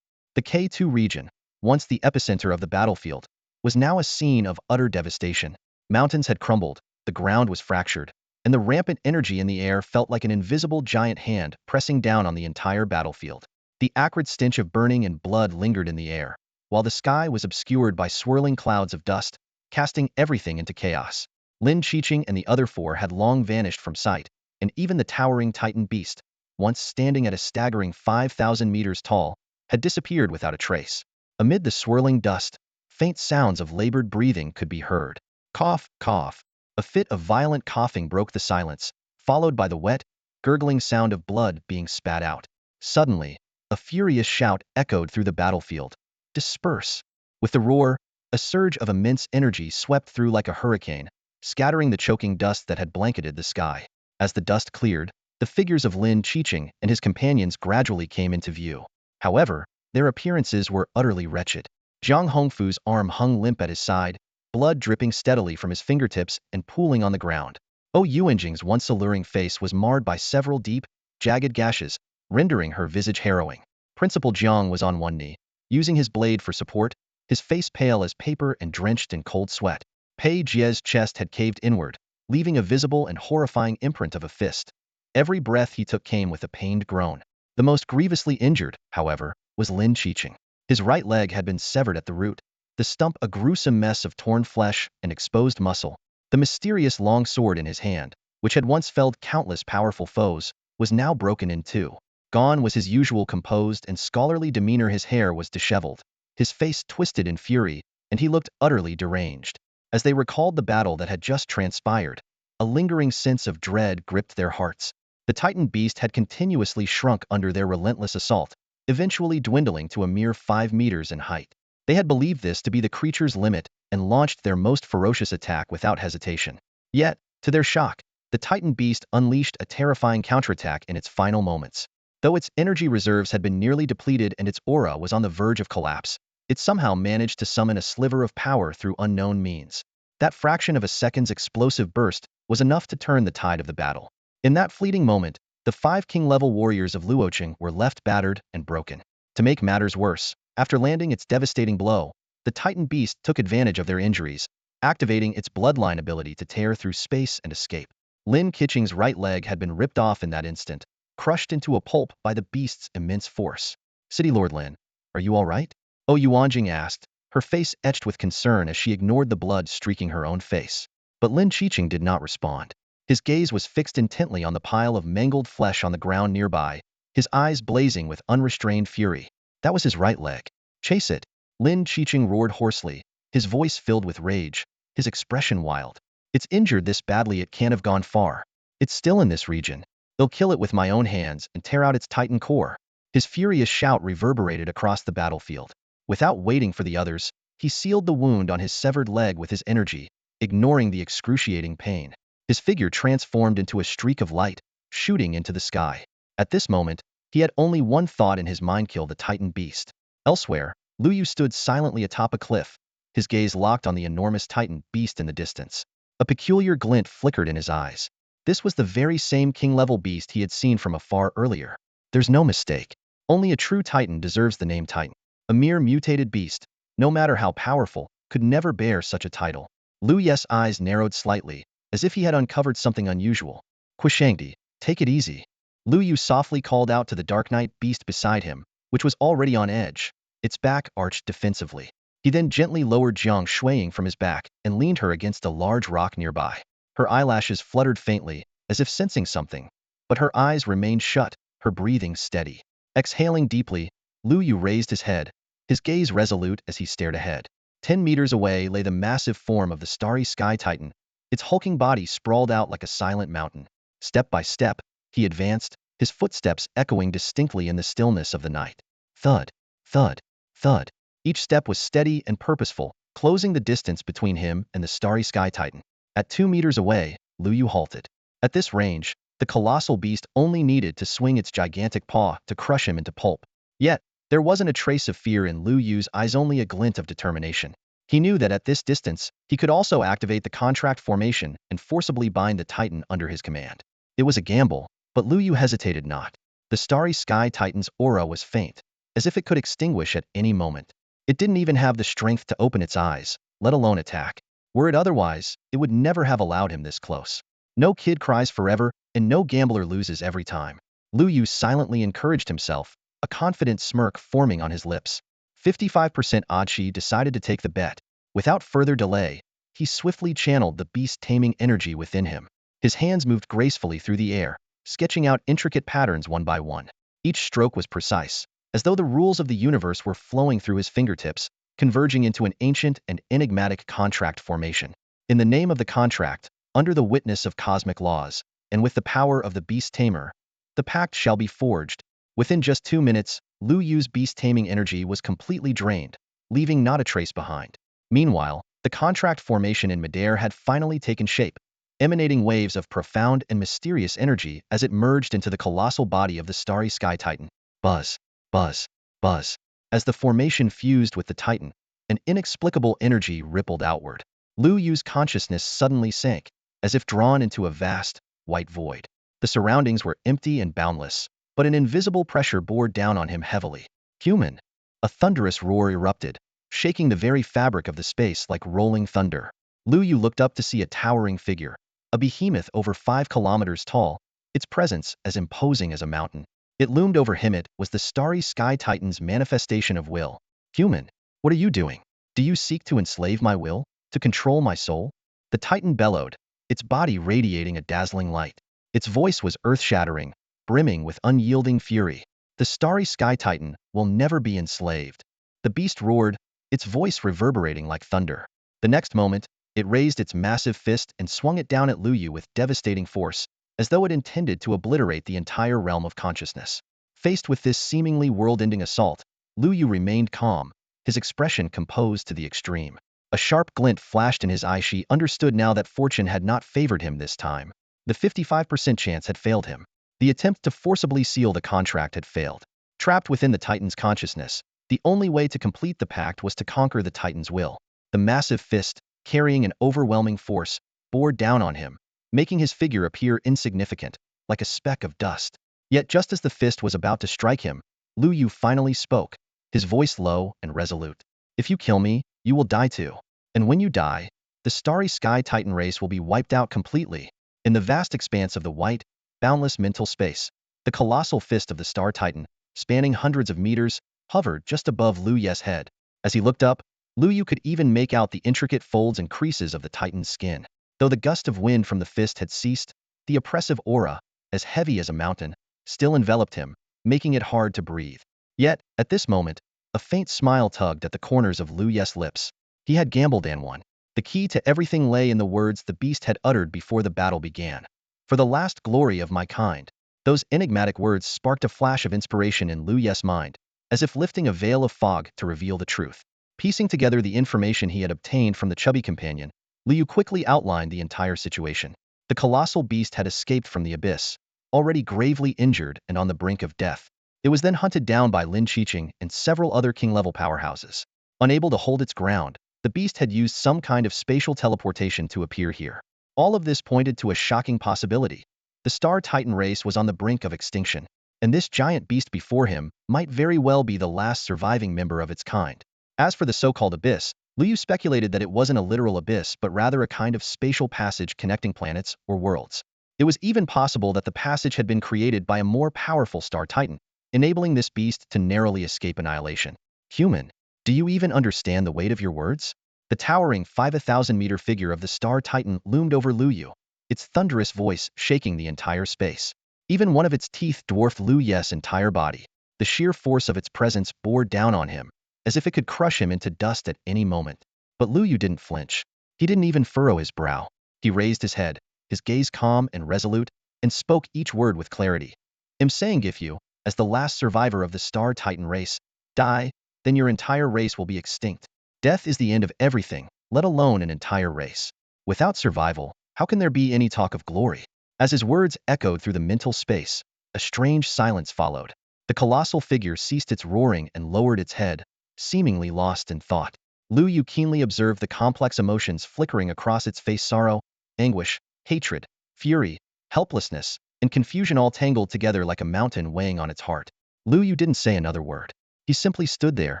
S1: The K2 region, once the epicenter of the battlefield, was now a scene of utter devastation. Mountains had crumbled, the ground was fractured, and the rampant energy in the air felt like an invisible giant hand pressing down on the entire battlefield. The acrid stench of burning and blood lingered in the air, while the sky was obscured by swirling clouds of dust, casting everything into chaos. Lin Qiqing and the other 4 had long vanished from sight, and even the towering Titan beast, once standing at a staggering 5,000 meters tall, had disappeared without a trace. Amid the swirling dust, faint sounds of labored breathing could be heard. Cough, cough. A fit of violent coughing broke the silence, followed by the wet, gurgling sound of blood being spat out. Suddenly, a furious shout echoed through the battlefield. Disperse! With the roar, a surge of immense energy swept through like a hurricane, scattering the choking dust that had blanketed the sky. As the dust cleared, the figures of Lin Qiqing and his companions gradually came into view. However, their appearances were utterly wretched. Zhang Hongfu's arm hung limp at his side, blood dripping steadily from his fingertips and pooling on the ground. Yuanjing's once alluring face was marred by several deep, jagged gashes, rendering her visage harrowing. Principal Jiang was on one knee, using his blade for support, his face pale as paper and drenched in cold sweat. Pei Jie's chest had caved inward, leaving a visible and horrifying imprint of a fist. Every breath he took came with a pained groan. The most grievously injured, however, was Lin Qiqing. His right leg had been severed at the root, the stump a gruesome mess of torn flesh and exposed muscle. The mysterious long sword in his hand, which had once felled countless powerful foes, was now broken in two. Gone was his usual composed and scholarly demeanor. His hair was disheveled, his face twisted in fury, and he looked utterly deranged. As they recalled the battle that had just transpired, a lingering sense of dread gripped their hearts. The Titan beast had continuously shrunk under their relentless assault, eventually dwindling to a mere 5 meters in height. They had believed this to be the creature's limit and launched their most ferocious attack without hesitation. Yet, to their shock, the Titan beast unleashed a terrifying counterattack in its final moments. Though its energy reserves had been nearly depleted and its aura was on the verge of collapse, it somehow managed to summon a sliver of power through unknown means. That fraction of a second's explosive burst was enough to turn the tide of the battle. In that fleeting moment, the 5 king-level warriors of Luo Yu were left battered and broken. To make matters worse, after landing its devastating blow, the Titan beast took advantage of their injuries, activating its bloodline ability to tear through space and escape. Lin Keqing's right leg had been ripped off in that instant, crushed into a pulp by the beast's immense force. City Lord Lin, are you all right? Oh, Yuanjing asked, her face etched with concern as she ignored the blood streaking her own face. But Lin Keqing did not respond. His gaze was fixed intently on the pile of mangled flesh on the ground nearby, his eyes blazing with unrestrained fury. That was his right leg. Chase it! Lin Keqing roared hoarsely, his voice filled with rage, his expression wild. It's injured this badly it can't have gone far. It's still in this region. I'll kill it with my own hands and tear out its Titan core. His furious shout reverberated across the battlefield. Without waiting for the others, he sealed the wound on his severed leg with his energy, ignoring the excruciating pain. His figure transformed into a streak of light, shooting into the sky. At this moment, he had only one thought in his mind: kill the Titan beast. Elsewhere, Luo Yu stood silently atop a cliff, his gaze locked on the enormous Titan beast in the distance. A peculiar glint flickered in his eyes. This was the very same king-level beast he had seen from afar earlier. There's no mistake. Only a true Titan deserves the name Titan. A mere mutated beast, no matter how powerful, could never bear such a title. Luo Yu's eyes narrowed slightly, as if he had uncovered something unusual. Quishangdi, take it easy. Luo Yu softly called out to the Dark Knight beast beside him, which was already on edge, its back arched defensively. He then gently lowered Jiang Shuiying from his back and leaned her against a large rock nearby. Her eyelashes fluttered faintly, as if sensing something, but her eyes remained shut, her breathing steady. Exhaling deeply, Luo Yu raised his head, his gaze resolute as he stared ahead. 10 meters away lay the massive form of the starry sky Titan, its hulking body sprawled out like a silent mountain. Step by step, he advanced, his footsteps echoing distinctly in the stillness of the night. Thud, thud, thud. Each step was steady and purposeful, closing the distance between him and the starry sky Titan. At 2 meters away, Luo Yu halted. At this range, the colossal beast only needed to swing its gigantic paw to crush him into pulp. Yet, there wasn't a trace of fear in Luo Yu's eyes, only a glint of determination. He knew that at this distance, he could also activate the contract formation and forcibly bind the Titan under his command. It was a gamble, but Luo Yu hesitated not. The starry sky Titan's aura was faint, as if it could extinguish at any moment. It didn't even have the strength to open its eyes, let alone attack. Were it otherwise, it would never have allowed him this close. No kid cries forever, and no gambler loses every time. Luo Yu silently encouraged himself, a confident smirk forming on his lips. 55% odd. She decided to take the bet. Without further delay, he swiftly channeled the beast-taming energy within him. His hands moved gracefully through the air, sketching out intricate patterns one by one. Each stroke was precise, as though the rules of the universe were flowing through his fingertips, converging into an ancient and enigmatic contract formation. In the name of the contract, under the witness of cosmic laws, and with the power of the Beast Tamer, the pact shall be forged. Within just 2 minutes, Luo Yu's beast-taming energy was completely drained, leaving not a trace behind. Meanwhile, the contract formation in midair had finally taken shape, emanating waves of profound and mysterious energy as it merged into the colossal body of the starry sky Titan. Buzz, buzz, buzz. As the formation fused with the Titan, an inexplicable energy rippled outward. Luo Yu's consciousness suddenly sank, as if drawn into a vast, white void. The surroundings were empty and boundless, but an invisible pressure bore down on him heavily. Human! A thunderous roar erupted, shaking the very fabric of the space like rolling thunder. Luo Yu looked up to see a towering figure, a behemoth over 5 kilometers tall, its presence as imposing as a mountain. It loomed over him. It was the starry sky Titan's manifestation of will. Human, what are you doing? Do you seek to enslave my will? To control my soul? The Titan bellowed, its body radiating a dazzling light. Its voice was earth-shattering, brimming with unyielding fury. The starry sky Titan will never be enslaved. The beast roared, its voice reverberating like thunder. The next moment, it raised its massive fist and swung it down at Luo Yu with devastating force, as though it intended to obliterate the entire realm of consciousness. Faced with this seemingly world-ending assault, Luo Yu remained calm, his expression composed to the extreme. A sharp glint flashed in his eye. She understood now that fortune had not favored him this time. The 55% chance had failed him. The attempt to forcibly seal the contract had failed. Trapped within the Titan's consciousness, the only way to complete the pact was to conquer the Titan's will. The massive fist, carrying an overwhelming force, bore down on him, making his figure appear insignificant, like a speck of dust. Yet just as the fist was about to strike him, Luo Yu finally spoke, his voice low and resolute. If you kill me, you will die too. And when you die, the starry sky Titan race will be wiped out completely. In the vast expanse of the white, boundless mental space, the colossal fist of the Star Titan, spanning hundreds of meters, hovered just above Luo Yu's head. As he looked up, Luo Yu could even make out the intricate folds and creases of the Titan's skin. Though the gust of wind from the fist had ceased, the oppressive aura, as heavy as a mountain, still enveloped him, making it hard to breathe. Yet, at this moment, a faint smile tugged at the corners of Luo Yu's lips. He had gambled and won. The key to everything lay in the words the beast had uttered before the battle began. For the last glory of my kind. Those enigmatic words sparked a flash of inspiration in Luo Yu's mind, as if lifting a veil of fog to reveal the truth. Piecing together the information he had obtained from the chubby companion, Luo Yu quickly outlined the entire situation. The colossal beast had escaped from the abyss, already gravely injured and on the brink of death. It was then hunted down by Lin Qiqing and several other king-level powerhouses. Unable to hold its ground, the beast had used some kind of spatial teleportation to appear here. All of this pointed to a shocking possibility. The Star Titan race was on the brink of extinction, and this giant beast before him might very well be the last surviving member of its kind. As for the so-called abyss, Luo Yu speculated that it wasn't a literal abyss but rather a kind of spatial passage connecting planets or worlds. It was even possible that the passage had been created by a more powerful Star Titan, enabling this beast to narrowly escape annihilation. Human, do you even understand the weight of your words? The towering 5,000-meter figure of the Star Titan loomed over Luo Yu, its thunderous voice shaking the entire space. Even one of its teeth dwarfed Luo Yu's entire body. The sheer force of its presence bore down on him, as if it could crush him into dust at any moment. But Luo Yu didn't flinch. He didn't even furrow his brow. He raised his head, his gaze calm and resolute, and spoke each word with clarity. I'm saying if you, as the last survivor of the Star Titan race, die, then your entire race will be extinct. Death is the end of everything, let alone an entire race. Without survival, how can there be any talk of glory? As his words echoed through the mental space, a strange silence followed. The colossal figure ceased its roaring and lowered its head, seemingly lost in thought. Luo Yu keenly observed the complex emotions flickering across its face: sorrow, anguish, hatred, fury, helplessness, and confusion all tangled together like a mountain weighing on its heart. Luo Yu didn't say another word. He simply stood there,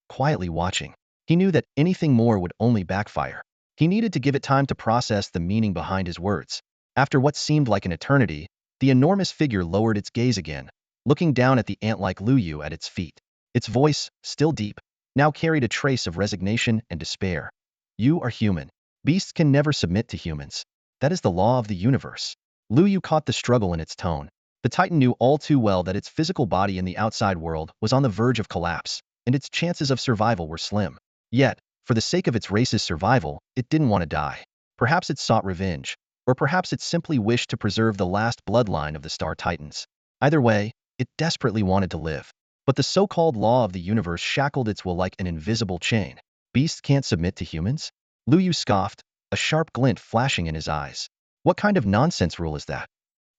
S1: quietly watching. He knew that anything more would only backfire. He needed to give it time to process the meaning behind his words. After what seemed like an eternity, the enormous figure lowered its gaze again, looking down at the ant-like Luo Yu at its feet. Its voice, still deep, now carried a trace of resignation and despair. You are human. Beasts can never submit to humans. That is the law of the universe. Luo Yu caught the struggle in its tone. The Titan knew all too well that its physical body in the outside world was on the verge of collapse, and its chances of survival were slim. Yet, for the sake of its race's survival, it didn't want to die. Perhaps it sought revenge, or perhaps it simply wished to preserve the last bloodline of the Star Titans. Either way, it desperately wanted to live. But the so-called law of the universe shackled its will like an invisible chain. Beasts can't submit to humans? Luo Yu scoffed, a sharp glint flashing in his eyes. What kind of nonsense rule is that?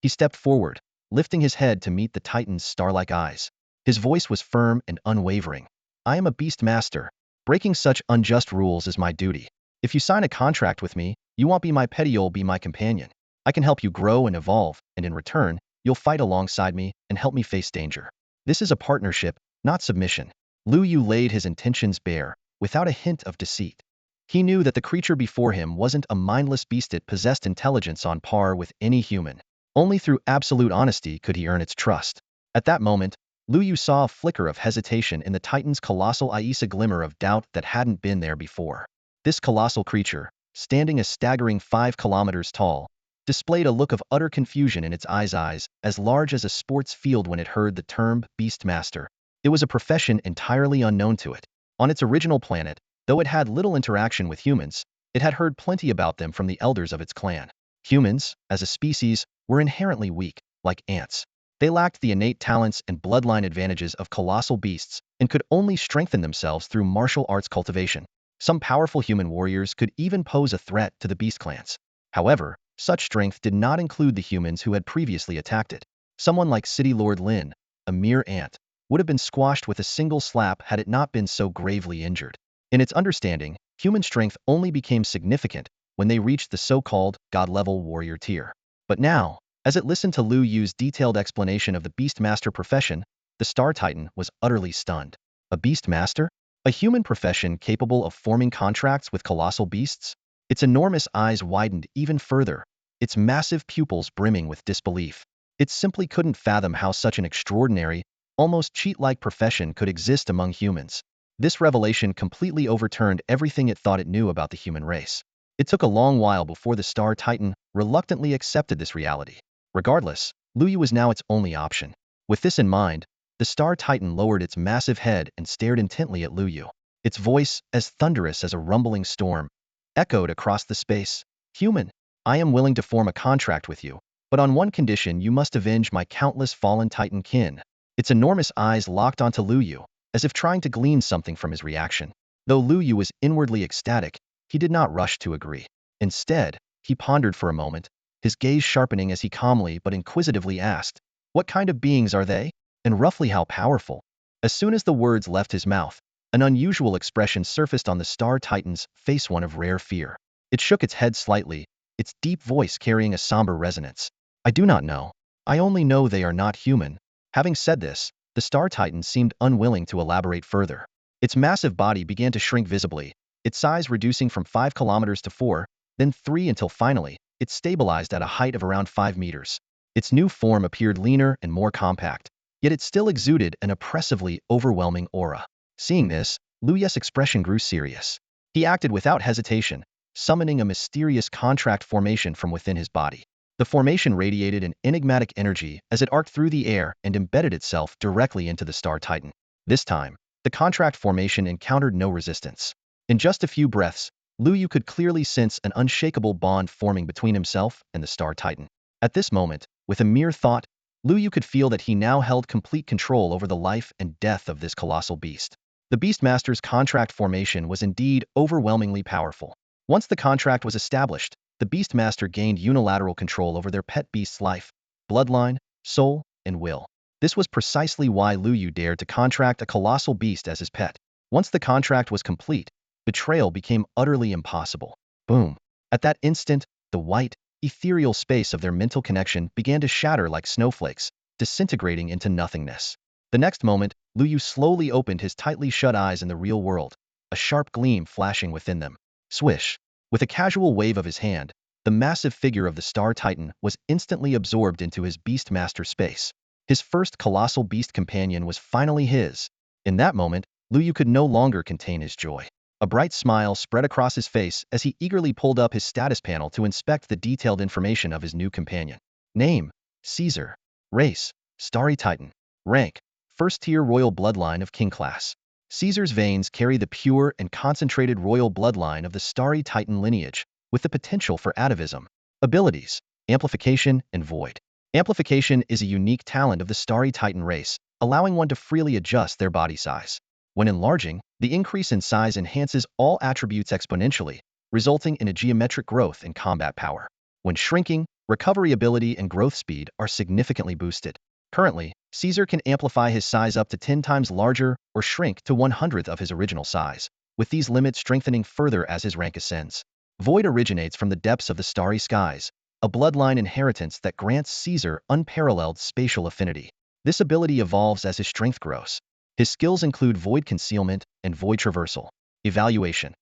S1: He stepped forward, lifting his head to meet the Titan's star-like eyes. His voice was firm and unwavering. I am a beast master. Breaking such unjust rules is my duty. If you sign a contract with me, you won't be my pet, you'll be my companion. I can help you grow and evolve, and in return, you'll fight alongside me and help me face danger. This is a partnership, not submission. Luo Yu laid his intentions bare, without a hint of deceit. He knew that the creature before him wasn't a mindless beast. It possessed intelligence on par with any human. Only through absolute honesty could he earn its trust. At that moment, Luo Yu saw a flicker of hesitation in the Titan's colossal eyes, a glimmer of doubt that hadn't been there before. This colossal creature, standing a staggering 5 kilometers tall, displayed a look of utter confusion in its eyes as large as a sports field when it heard the term Beast Master. It was a profession entirely unknown to it. On its original planet, though it had little interaction with humans, it had heard plenty about them from the elders of its clan. Humans, as a species, were inherently weak, like ants. They lacked the innate talents and bloodline advantages of colossal beasts and could only strengthen themselves through martial arts cultivation. Some powerful human warriors could even pose a threat to the beast clans. However, such strength did not include the humans who had previously attacked it. Someone like City Lord Lin, a mere ant, would have been squashed with a single slap had it not been so gravely injured. In its understanding, human strength only became significant when they reached the so-called god-level warrior tier. But now, as it listened to Luo Yu's detailed explanation of the Beastmaster profession, the Star Titan was utterly stunned. A Beastmaster? A human profession capable of forming contracts with colossal beasts? Its enormous eyes widened even further, its massive pupils brimming with disbelief. It simply couldn't fathom how such an extraordinary, almost cheat-like profession could exist among humans. This revelation completely overturned everything it thought it knew about the human race. It took a long while before the Star Titan reluctantly accepted this reality. Regardless, Luo Yu was now its only option. With this in mind, the Star Titan lowered its massive head and stared intently at Luo Yu. Its voice, as thunderous as a rumbling storm, echoed across the space. "Human, I am willing to form a contract with you, but on one condition: you must avenge my countless fallen Titan kin." Its enormous eyes locked onto Luo Yu, as if trying to glean something from his reaction. Though Luo Yu was inwardly ecstatic, he did not rush to agree. Instead, he pondered for a moment, his gaze sharpening as he calmly but inquisitively asked, "What kind of beings are they? And roughly how powerful?" As soon as the words left his mouth, an unusual expression surfaced on the Star Titan's face, one of rare fear. It shook its head slightly, its deep voice carrying a somber resonance. "I do not know. I only know they are not human." Having said this, the Star Titan seemed unwilling to elaborate further. Its massive body began to shrink visibly, its size reducing from 5 kilometers to 4, then 3 until finally, it stabilized at a height of around 5 meters. Its new form appeared leaner and more compact, yet it still exuded an oppressively overwhelming aura. Seeing this, Luo Yu's expression grew serious. He acted without hesitation, summoning a mysterious contract formation from within his body. The formation radiated an enigmatic energy as it arced through the air and embedded itself directly into the Star Titan. This time, the contract formation encountered no resistance. In just a few breaths, Luo Yu could clearly sense an unshakable bond forming between himself and the Star Titan. At this moment, with a mere thought, Luo Yu could feel that he now held complete control over the life and death of this colossal beast. The Beastmaster's contract formation was indeed overwhelmingly powerful. Once the contract was established, the Beastmaster gained unilateral control over their pet beast's life, bloodline, soul, and will. This was precisely why Luo Yu dared to contract a colossal beast as his pet. Once the contract was complete, betrayal became utterly impossible. Boom. At that instant, the white, ethereal space of their mental connection began to shatter like snowflakes, disintegrating into nothingness. The next moment, Luo Yu slowly opened his tightly shut eyes in the real world, a sharp gleam flashing within them. Swish. With a casual wave of his hand, the massive figure of the Star Titan was instantly absorbed into his Beastmaster space. His first colossal beast companion was finally his. In that moment, Luo Yu could no longer contain his joy. A bright smile spread across his face as he eagerly pulled up his status panel to inspect the detailed information of his new companion. Name: Caesar. Race: Starry Titan. Rank: first-tier royal bloodline of king class. Caesar's veins carry the pure and concentrated royal bloodline of the Starry Titan lineage, with the potential for atavism. Abilities: Amplification and Void. Amplification is a unique talent of the Starry Titan race, allowing one to freely adjust their body size. When enlarging, the increase in size enhances all attributes exponentially, resulting in a geometric growth in combat power. When shrinking, recovery ability and growth speed are significantly boosted. Currently, Caesar can amplify his size up to 10 times larger or shrink to 1/100th of his original size, with these limits strengthening further as his rank ascends. Void originates from the depths of the starry skies, a bloodline inheritance that grants Caesar unparalleled spatial affinity. This ability evolves as his strength grows. His skills include void concealment and void traversal. Evaluation: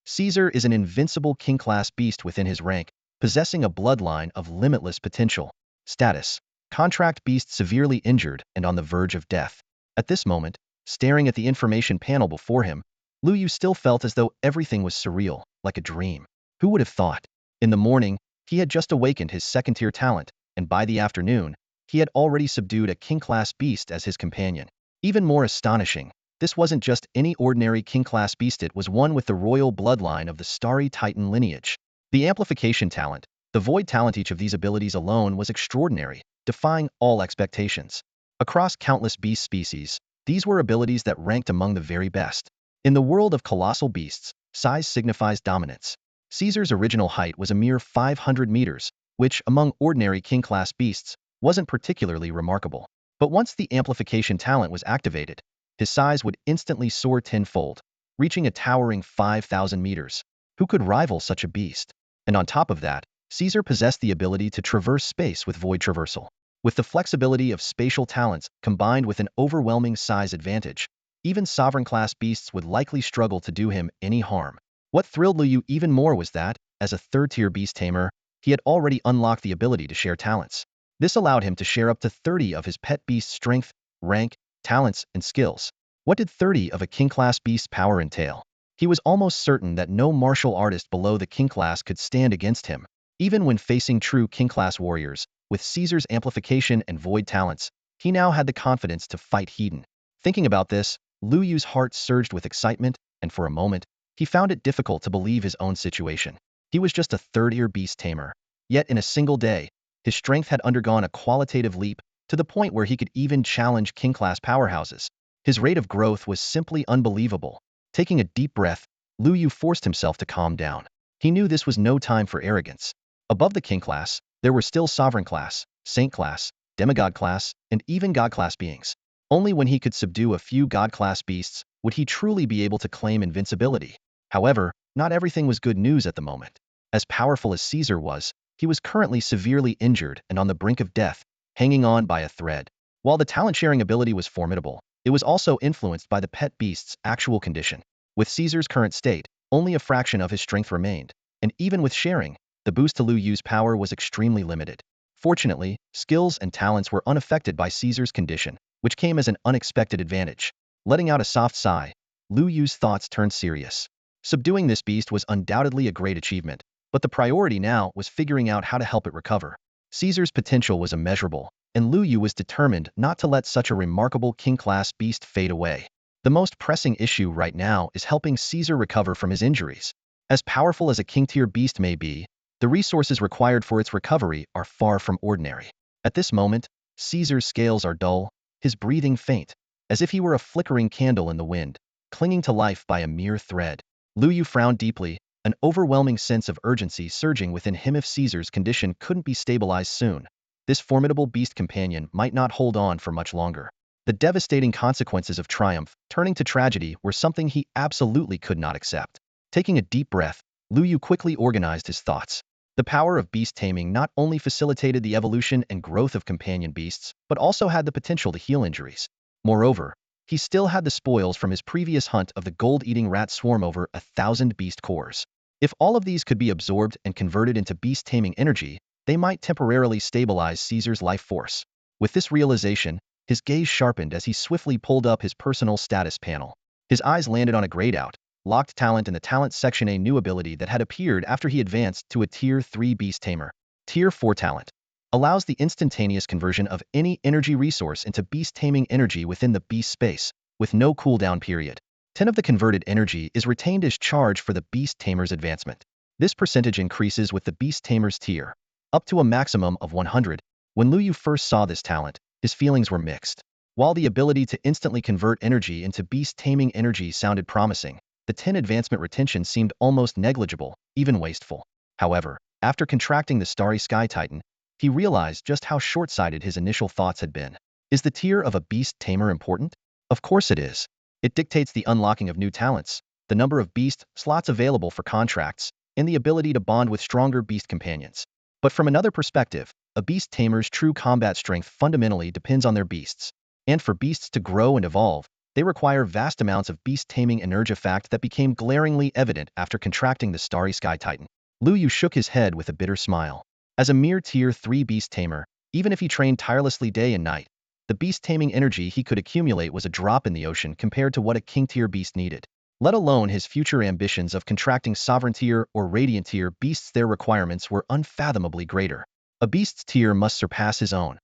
S1: Caesar is an invincible king-class beast within his rank, possessing a bloodline of limitless potential. Status: Contract beast severely injured and on the verge of death. At this moment, staring at the information panel before him, Luo Yu still felt as though everything was surreal, like a dream. Who would have thought? In the morning, he had just awakened his second-tier talent, and by the afternoon, he had already subdued a king-class beast as his companion. Even more astonishing, this wasn't just any ordinary king-class beast, it was one with the royal bloodline of the Starry Titan lineage. The amplification talent, the void talent, each of these abilities alone was extraordinary, defying all expectations. Across countless beast species, these were abilities that ranked among the very best. In the world of colossal beasts, size signifies dominance. Caesar's original height was a mere 500 meters, which, among ordinary king-class beasts, wasn't particularly remarkable. But once the amplification talent was activated, his size would instantly soar tenfold, reaching a towering 5,000 meters. Who could rival such a beast? And on top of that, Caesar possessed the ability to traverse space with void traversal. With the flexibility of spatial talents combined with an overwhelming size advantage, even sovereign-class beasts would likely struggle to do him any harm. What thrilled Luo Yu even more was that, as a third-tier beast tamer, he had already unlocked the ability to share talents. This allowed him to share up to 30 of his pet beast's strength, rank, talents, and skills. What did 30 of a king-class beast's power entail? He was almost certain that no martial artist below the king class could stand against him. Even when facing true king-class warriors, with Caesar's amplification and void talents, he now had the confidence to fight Hedon. Thinking about this, Luo Yu's heart surged with excitement, and for a moment, he found it difficult to believe his own situation. He was just a third-tier beast tamer. Yet in a single day, his strength had undergone a qualitative leap to the point where he could even challenge king-class powerhouses. His rate of growth was simply unbelievable. Taking a deep breath, Luo Yu forced himself to calm down. He knew this was no time for arrogance. Above the king class, there were still sovereign class, saint class, demigod class, and even god class beings. Only when he could subdue a few god class beasts would he truly be able to claim invincibility. However, not everything was good news at the moment. As powerful as Caesar was, he was currently severely injured and on the brink of death, hanging on by a thread. While the talent-sharing ability was formidable, it was also influenced by the pet beast's actual condition. With Caesar's current state, only a fraction of his strength remained, and even with sharing, the boost to Luo Yu's power was extremely limited. Fortunately, skills and talents were unaffected by Caesar's condition, which came as an unexpected advantage. Letting out a soft sigh, Luo Yu's thoughts turned serious. Subduing this beast was undoubtedly a great achievement, but the priority now was figuring out how to help it recover. Caesar's potential was immeasurable, and Luo Yu was determined not to let such a remarkable king-class beast fade away. The most pressing issue right now is helping Caesar recover from his injuries. As powerful as a king-tier beast may be, the resources required for its recovery are far from ordinary. At this moment, Caesar's scales are dull, his breathing faint, as if he were a flickering candle in the wind, clinging to life by a mere thread. Luo Yu frowned deeply, an overwhelming sense of urgency surging within him if Caesar's condition couldn't be stabilized soon. This formidable beast companion might not hold on for much longer. The devastating consequences of triumph turning to tragedy were something he absolutely could not accept. Taking a deep breath, Luo Yu quickly organized his thoughts. The power of beast taming not only facilitated the evolution and growth of companion beasts, but also had the potential to heal injuries. Moreover, he still had the spoils from his previous hunt of the gold-eating rat swarm over 1,000 beast cores. If all of these could be absorbed and converted into beast taming energy, they might temporarily stabilize Caesar's life force. With this realization, his gaze sharpened as he swiftly pulled up his personal status panel. His eyes landed on a grayed out, locked talent in the talent section, a new ability that had appeared after he advanced to a Tier 3 Beast Tamer. Tier 4 talent allows the instantaneous conversion of any energy resource into beast taming energy within the beast space, with no cooldown period. 10 of the converted energy is retained as charge for the beast tamer's advancement. This percentage increases with the beast tamer's tier, up to a maximum of 100. When Luo Yu first saw this talent, his feelings were mixed. While the ability to instantly convert energy into beast taming energy sounded promising, the 10 advancement retention seemed almost negligible, even wasteful. However, after contracting the Starry Sky Titan, he realized just how short-sighted his initial thoughts had been. Is the tier of a beast tamer important? Of course it is. It dictates the unlocking of new talents, the number of beast slots available for contracts, and the ability to bond with stronger beast companions. But from another perspective, a beast tamer's true combat strength fundamentally depends on their beasts. And for beasts to grow and evolve, they require vast amounts of beast taming energy, a fact that became glaringly evident after contracting the Starry Sky Titan. Luo Yu shook his head with a bitter smile. As a mere Tier 3 beast tamer, even if he trained tirelessly day and night, the beast taming energy he could accumulate was a drop in the ocean compared to what a king-tier beast needed. Let alone his future ambitions of contracting sovereign tier or radiant tier beasts, their requirements were unfathomably greater. A beast's tier must surpass his own.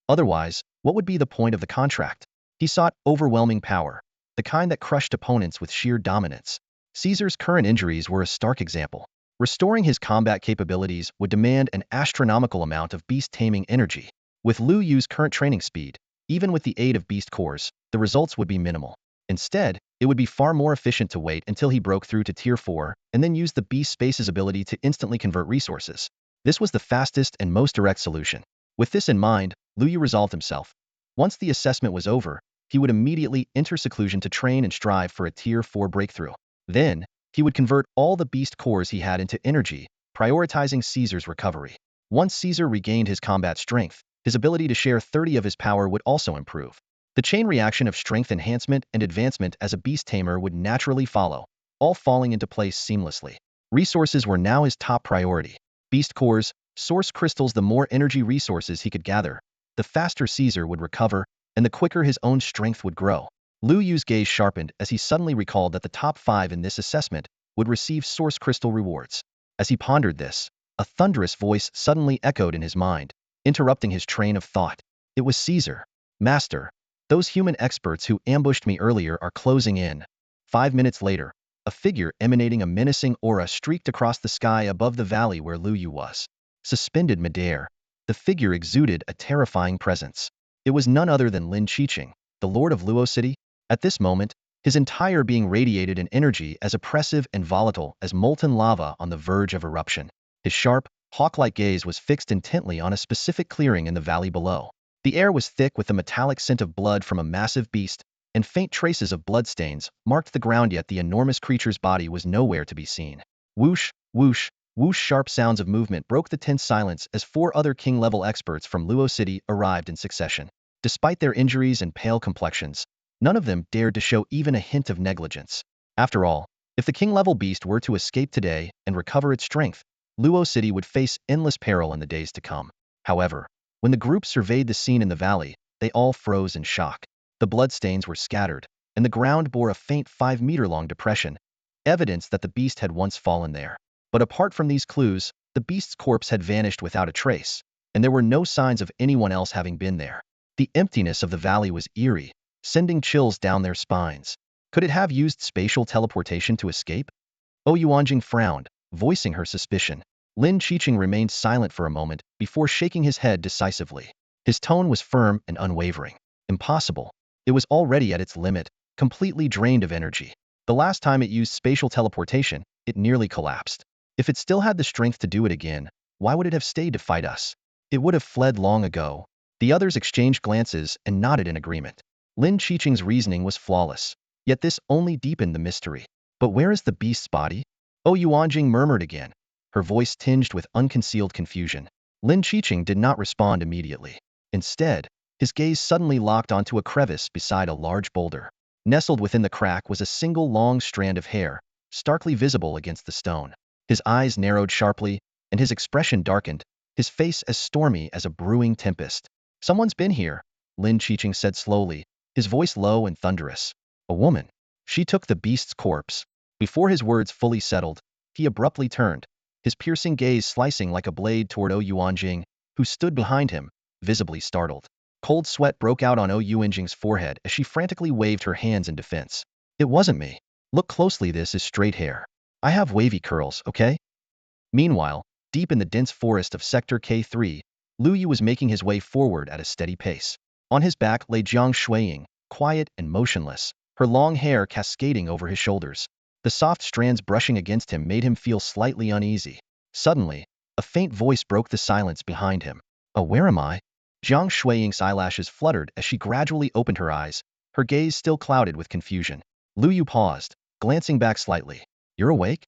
S1: Otherwise, what would be the point of the contract? He sought overwhelming power, the kind that crushed opponents with sheer dominance. Caesar's current injuries were a stark example. Restoring his combat capabilities would demand an astronomical amount of beast taming energy. With Luo Yu's current training speed, even with the aid of beast cores, the results would be minimal. Instead, it would be far more efficient to wait until he broke through to Tier 4 and then use the beast space's ability to instantly convert resources. This was the fastest and most direct solution. With this in mind, Luo Yu resolved himself. Once the assessment was over, he would immediately enter seclusion to train and strive for a Tier 4 breakthrough. Then, he would convert all the beast cores he had into energy, prioritizing Caesar's recovery. Once Caesar regained his combat strength, his ability to share 30 of his power would also improve. The chain reaction of strength enhancement and advancement as a beast tamer would naturally follow, all falling into place seamlessly. Resources were now his top priority. Beast cores, source crystals. The more energy resources he could gather, the faster Caesar would recover, and the quicker his own strength would grow. Luo Yu's gaze sharpened as he suddenly recalled that the top 5 in this assessment would receive source crystal rewards. As he pondered this, a thunderous voice suddenly echoed in his mind, interrupting his train of thought. It was Caesar. Master, those human experts who ambushed me earlier are closing in. 5 minutes later, a figure emanating a menacing aura streaked across the sky above the valley where Luo Yu was. Suspended midair, the figure exuded a terrifying presence. It was none other than Lin Qiqing, the lord of Luo City. At this moment, his entire being radiated an energy as oppressive and volatile as molten lava on the verge of eruption. His sharp, hawk-like gaze was fixed intently on a specific clearing in the valley below. The air was thick with the metallic scent of blood from a massive beast, and faint traces of bloodstains marked the ground, yet the enormous creature's body was nowhere to be seen. Whoosh, whoosh, whoosh. Sharp sounds of movement broke the tense silence as 4 other king-level experts from Luo City arrived in succession. Despite their injuries and pale complexions, none of them dared to show even a hint of negligence. After all, if the king-level beast were to escape today and recover its strength, Luo City would face endless peril in the days to come. However, when the group surveyed the scene in the valley, they all froze in shock. The bloodstains were scattered, and the ground bore a faint 5-meter-long depression, evidence that the beast had once fallen there. But apart from these clues, the beast's corpse had vanished without a trace, and there were no signs of anyone else having been there. The emptiness of the valley was eerie, sending chills down their spines. Could it have used spatial teleportation to escape? Yuanjing frowned, voicing her suspicion. Lin Qiqing remained silent for a moment before shaking his head decisively. His tone was firm and unwavering. Impossible. It was already at its limit, completely drained of energy. The last time it used spatial teleportation, it nearly collapsed. If it still had the strength to do it again, why would it have stayed to fight us? It would have fled long ago. The others exchanged glances and nodded in agreement. Lin Qiqing's reasoning was flawless, yet this only deepened the mystery. But where is the beast's body? Yuanjing murmured again, her voice tinged with unconcealed confusion. Lin Qiqing did not respond immediately. Instead, his gaze suddenly locked onto a crevice beside a large boulder. Nestled within the crack was a single long strand of hair, starkly visible against the stone. His eyes narrowed sharply, and his expression darkened, his face as stormy as a brewing tempest. Someone's been here, Lin Qiqing said slowly, his voice low and thunderous. A woman. She took the beast's corpse. Before his words fully settled, he abruptly turned, his piercing gaze slicing like a blade toward Yuanjing, who stood behind him, visibly startled. Cold sweat broke out on Yuanjing's forehead as she frantically waved her hands in defense. It wasn't me. Look closely, this is straight hair. I have wavy curls, okay? Meanwhile, deep in the dense forest of Sector K3, Luo Yu was making his way forward at a steady pace. On his back lay Jiang Shuiying, quiet and motionless, her long hair cascading over his shoulders. The soft strands brushing against him made him feel slightly uneasy. Suddenly, a faint voice broke the silence behind him. Oh, where am I? Jiang Shuiying's eyelashes fluttered as she gradually opened her eyes, her gaze still clouded with confusion. Luo Yu paused, glancing back slightly. You're awake?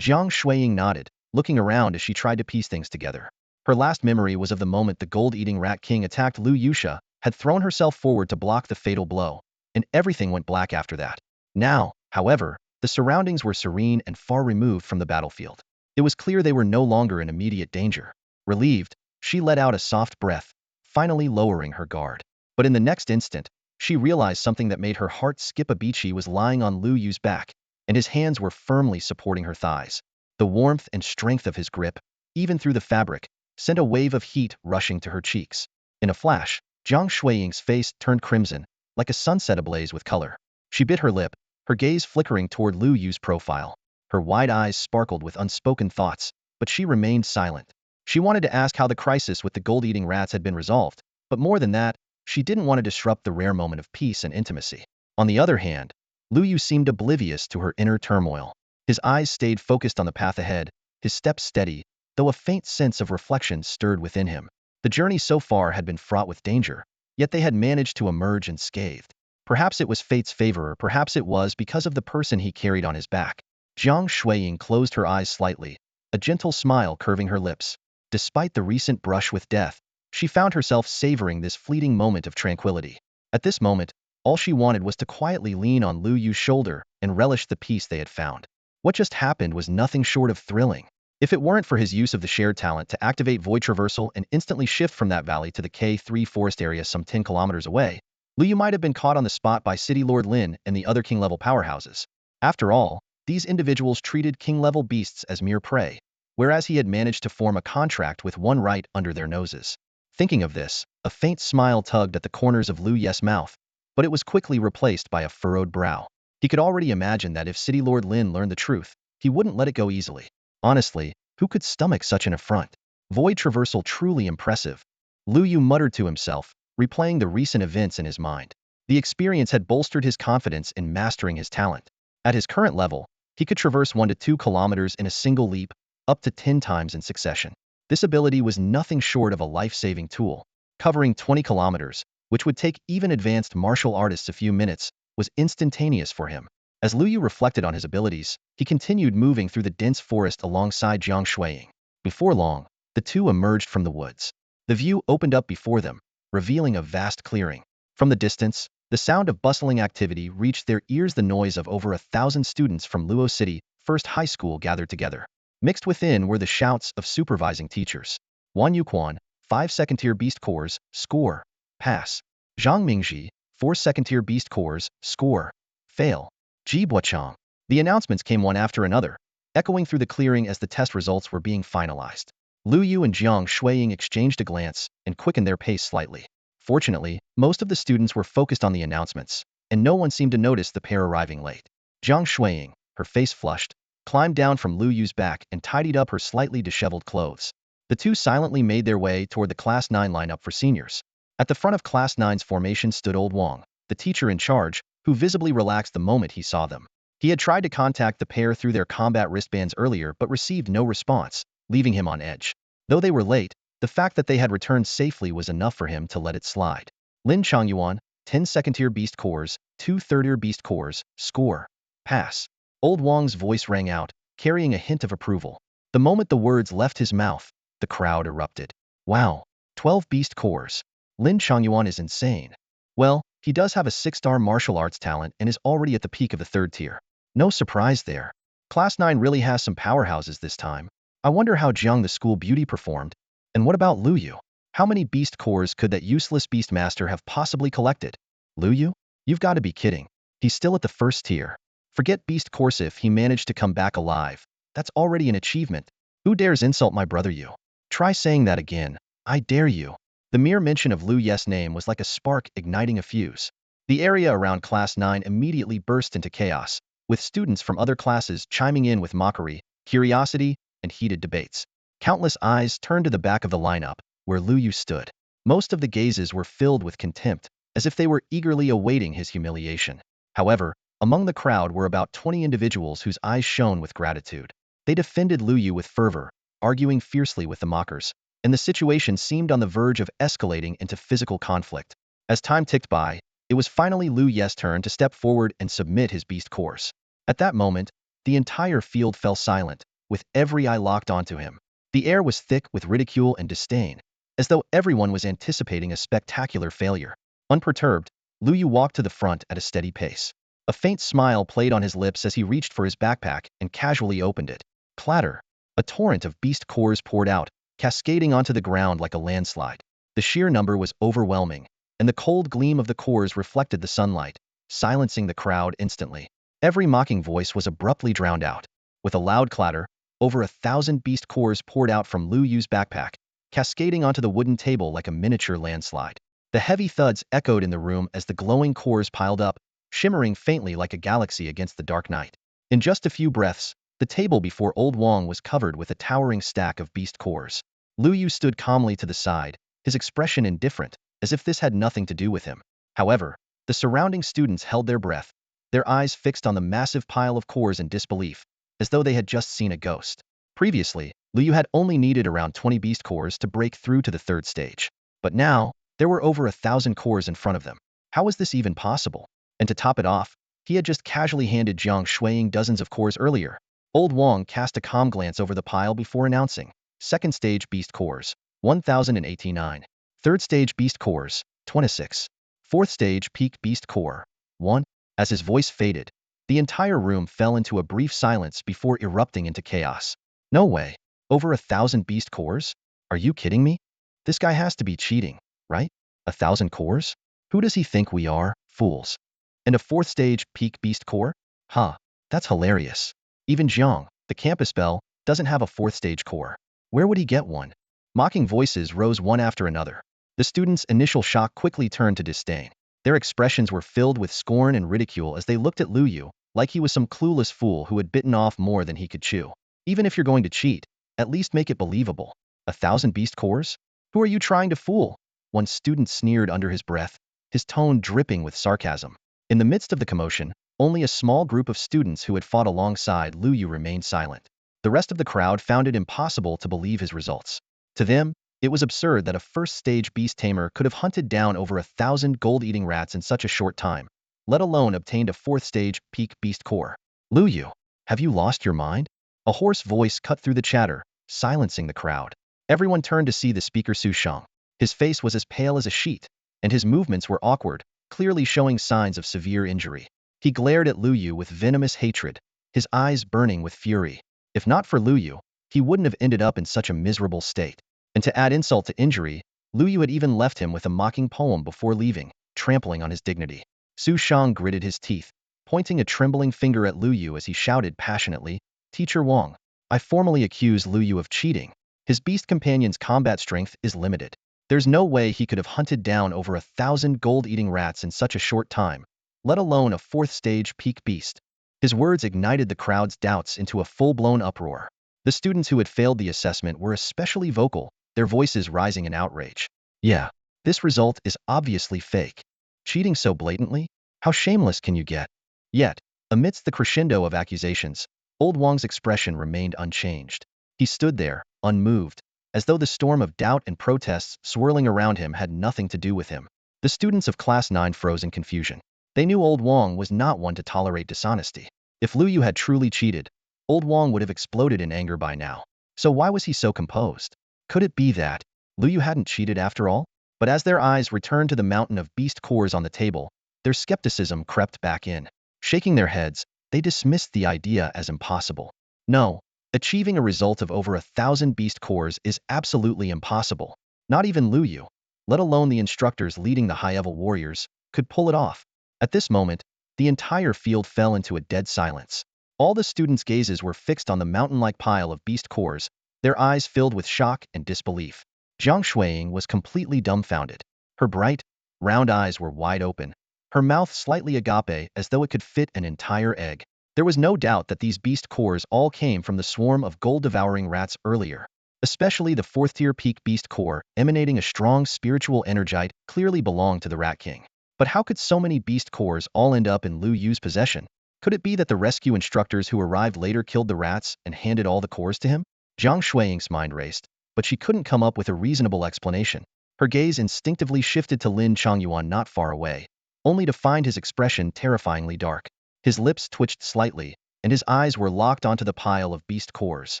S1: Jiang Shuiying nodded, looking around as she tried to piece things together. Her last memory was of the moment the gold-eating rat king attacked Luo Yusha, had thrown herself forward to block the fatal blow, and everything went black after that. Now, however, the surroundings were serene and far removed from the battlefield. It was clear they were no longer in immediate danger. Relieved, she let out a soft breath, finally lowering her guard. But in the next instant, she realized something that made her heart skip a beat. He was lying on Luo Yu's back, and his hands were firmly supporting her thighs. The warmth and strength of his grip, even through the fabric, sent a wave of heat rushing to her cheeks. In a flash, Jiang Shuiying's face turned crimson, like a sunset ablaze with color. She bit her lip, her gaze flickering toward Luo Yu's profile. Her wide eyes sparkled with unspoken thoughts, but she remained silent. She wanted to ask how the crisis with the gold-eating rats had been resolved, but more than that, she didn't want to disrupt the rare moment of peace and intimacy. On the other hand, Luo Yu seemed oblivious to her inner turmoil. His eyes stayed focused on the path ahead, his steps steady, though a faint sense of reflection stirred within him. The journey so far had been fraught with danger, yet they had managed to emerge unscathed. Perhaps it was fate's favor, or perhaps it was because of the person he carried on his back. Jiang Shuiying closed her eyes slightly, a gentle smile curving her lips. Despite the recent brush with death, she found herself savoring this fleeting moment of tranquility. At this moment, all she wanted was to quietly lean on Luo Yu's shoulder and relish the peace they had found. What just happened was nothing short of thrilling. If it weren't for his use of the shared talent to activate void traversal and instantly shift from that valley to the K3 forest area some 10 kilometers away, Luo Yu might have been caught on the spot by City Lord Lin and the other king-level powerhouses. After all, these individuals treated king-level beasts as mere prey, whereas he had managed to form a contract with one right under their noses. Thinking of this, a faint smile tugged at the corners of Luo Yu's mouth, but it was quickly replaced by a furrowed brow. He could already imagine that if City Lord Lin learned the truth, he wouldn't let it go easily. Honestly, who could stomach such an affront? Void traversal truly impressive. Luo Yu muttered to himself, replaying the recent events in his mind. The experience had bolstered his confidence in mastering his talent. At his current level, he could traverse 1 to 2 kilometers in a single leap, up to 10 times in succession. This ability was nothing short of a life-saving tool. Covering 20 kilometers, which would take even advanced martial artists a few minutes, was instantaneous for him. As Luo Yu reflected on his abilities, he continued moving through the dense forest alongside Jiang Shuiying. Before long, the two emerged from the woods. The view opened up before them, revealing a vast clearing. From the distance, the sound of bustling activity reached their ears, the noise of over 1,000 students from Luo City, First High School gathered together. Mixed within were the shouts of supervising teachers. Wan Yuquan, 5 second-tier beast cores, score, pass. Zhang Mingji, 4 second-tier beast cores, score, fail. Ji Buochang. The announcements came one after another, echoing through the clearing as the test results were being finalized. Luo Yu and Jiang Shuiying exchanged a glance and quickened their pace slightly. Fortunately, most of the students were focused on the announcements, and no one seemed to notice the pair arriving late. Jiang Shuiying, her face flushed, climbed down from Luo Yu's back and tidied up her slightly disheveled clothes. The two silently made their way toward the Class 9 lineup for seniors. At the front of Class 9's formation stood Old Wang, the teacher in charge, who visibly relaxed the moment he saw them. He had tried to contact the pair through their combat wristbands earlier but received no response, leaving him on edge. Though they were late, the fact that they had returned safely was enough for him to let it slide. Lin Changyuan, 10 second-tier beast cores, 2 third-tier beast cores, score, pass. Old Wang's voice rang out, carrying a hint of approval. The moment the words left his mouth, the crowd erupted. Wow, 12 beast cores. Lin Changyuan is insane. Well, he does have a 6-star martial arts talent and is already at the peak of the 3rd tier. No surprise there. Class 9 really has some powerhouses this time. I wonder how Jiang the school beauty performed. And what about Luo Yu? How many beast cores could that useless beast master have possibly collected? Luo Yu? You've got to be kidding. He's still at the 1st tier. Forget beast cores, if he managed to come back alive. That's already an achievement. Who dares insult my brother Yu? Try saying that again. I dare you. The mere mention of Luo Yu's name was like a spark igniting a fuse. The area around Class 9 immediately burst into chaos, with students from other classes chiming in with mockery, curiosity, and heated debates. Countless eyes turned to the back of the lineup, where Luo Yu stood. Most of the gazes were filled with contempt, as if they were eagerly awaiting his humiliation. However, among the crowd were about 20 individuals whose eyes shone with gratitude. They defended Luo Yu with fervor, arguing fiercely with the mockers, and the situation seemed on the verge of escalating into physical conflict. As time ticked by, it was finally Luo Yu's turn to step forward and submit his beast cores. At that moment, the entire field fell silent, with every eye locked onto him. The air was thick with ridicule and disdain, as though everyone was anticipating a spectacular failure. Unperturbed, Luo Yu walked to the front at a steady pace. A faint smile played on his lips as he reached for his backpack and casually opened it. Clatter! A torrent of beast cores poured out, cascading onto the ground like a landslide. The sheer number was overwhelming, and the cold gleam of the cores reflected the sunlight, silencing the crowd instantly. Every mocking voice was abruptly drowned out. With a loud clatter, over 1,000 beast cores poured out from Luo Yu's backpack, cascading onto the wooden table like a miniature landslide. The heavy thuds echoed in the room as the glowing cores piled up, shimmering faintly like a galaxy against the dark night. In just a few breaths, the table before Old Wang was covered with a towering stack of beast cores. Luo Yu stood calmly to the side, his expression indifferent, as if this had nothing to do with him. However, the surrounding students held their breath, their eyes fixed on the massive pile of cores in disbelief, as though they had just seen a ghost. Previously, Luo Yu had only needed around 20 beast cores to break through to the third stage. But now, there were over 1,000 cores in front of them. How was this even possible? And to top it off, he had just casually handed Jiang Shuiying dozens of cores earlier. Old Wang cast a calm glance over the pile before announcing, second stage beast cores, 1,089. Third stage beast cores, 26. Fourth stage peak beast core, 1. As his voice faded, the entire room fell into a brief silence before erupting into chaos. No way. Over 1,000 beast cores? Are you kidding me? This guy has to be cheating, right? 1,000 cores? Who does he think we are? Fools. And a fourth stage peak beast core? Huh, that's hilarious. Even Jiang, the campus belle, doesn't have a fourth stage core. Where would he get one? Mocking voices rose one after another. The students' initial shock quickly turned to disdain. Their expressions were filled with scorn and ridicule as they looked at Luo Yu, like he was some clueless fool who had bitten off more than he could chew. Even if you're going to cheat, at least make it believable. 1,000 beast cores? Who are you trying to fool? One student sneered under his breath, his tone dripping with sarcasm. In the midst of the commotion, only a small group of students who had fought alongside Luo Yu remained silent. The rest of the crowd found it impossible to believe his results. To them, it was absurd that a first-stage Beast Tamer could have hunted down over 1,000 gold-eating rats in such a short time, let alone obtained a fourth-stage peak beast core. Luo Yu, have you lost your mind? A hoarse voice cut through the chatter, silencing the crowd. Everyone turned to see the speaker Su Shang. His face was as pale as a sheet, and his movements were awkward, clearly showing signs of severe injury. He glared at Luo Yu with venomous hatred, his eyes burning with fury. If not for Luo Yu, he wouldn't have ended up in such a miserable state. And to add insult to injury, Luo Yu had even left him with a mocking poem before leaving, trampling on his dignity. Su Shang gritted his teeth, pointing a trembling finger at Luo Yu as he shouted passionately, Teacher Wang, I formally accuse Luo Yu of cheating. His beast companion's combat strength is limited. There's no way he could have hunted down over 1,000 gold-eating rats in such a short time, let alone a fourth-stage peak beast. His words ignited the crowd's doubts into a full-blown uproar. The students who had failed the assessment were especially vocal, their voices rising in outrage. Yeah, this result is obviously fake. Cheating so blatantly? How shameless can you get? Yet, amidst the crescendo of accusations, Old Wang's expression remained unchanged. He stood there, unmoved, as though the storm of doubt and protests swirling around him had nothing to do with him. The students of Class 9 froze in confusion. They knew Old Wang was not one to tolerate dishonesty. If Luo Yu had truly cheated, Old Wang would have exploded in anger by now. So why was he so composed? Could it be that Luo Yu hadn't cheated after all? But as their eyes returned to the mountain of beast cores on the table, their skepticism crept back in. Shaking their heads, they dismissed the idea as impossible. No, achieving a result of over 1,000 beast cores is absolutely impossible. Not even Luo Yu, let alone the instructors leading the high-level warriors, could pull it off. At this moment, the entire field fell into a dead silence. All the students' gazes were fixed on the mountain-like pile of beast cores, their eyes filled with shock and disbelief. Jiang Shuiying was completely dumbfounded. Her bright, round eyes were wide open, her mouth slightly agape as though it could fit an entire egg. There was no doubt that these beast cores all came from the swarm of gold-devouring rats earlier. Especially the fourth-tier peak beast core, emanating a strong spiritual energite, clearly belonged to the Rat King. But how could so many beast cores all end up in Luo Yu's possession? Could it be that the rescue instructors who arrived later killed the rats and handed all the cores to him? Jiang Shuiying's mind raced, but she couldn't come up with a reasonable explanation. Her gaze instinctively shifted to Lin Changyuan not far away, only to find his expression terrifyingly dark. His lips twitched slightly, and his eyes were locked onto the pile of beast cores.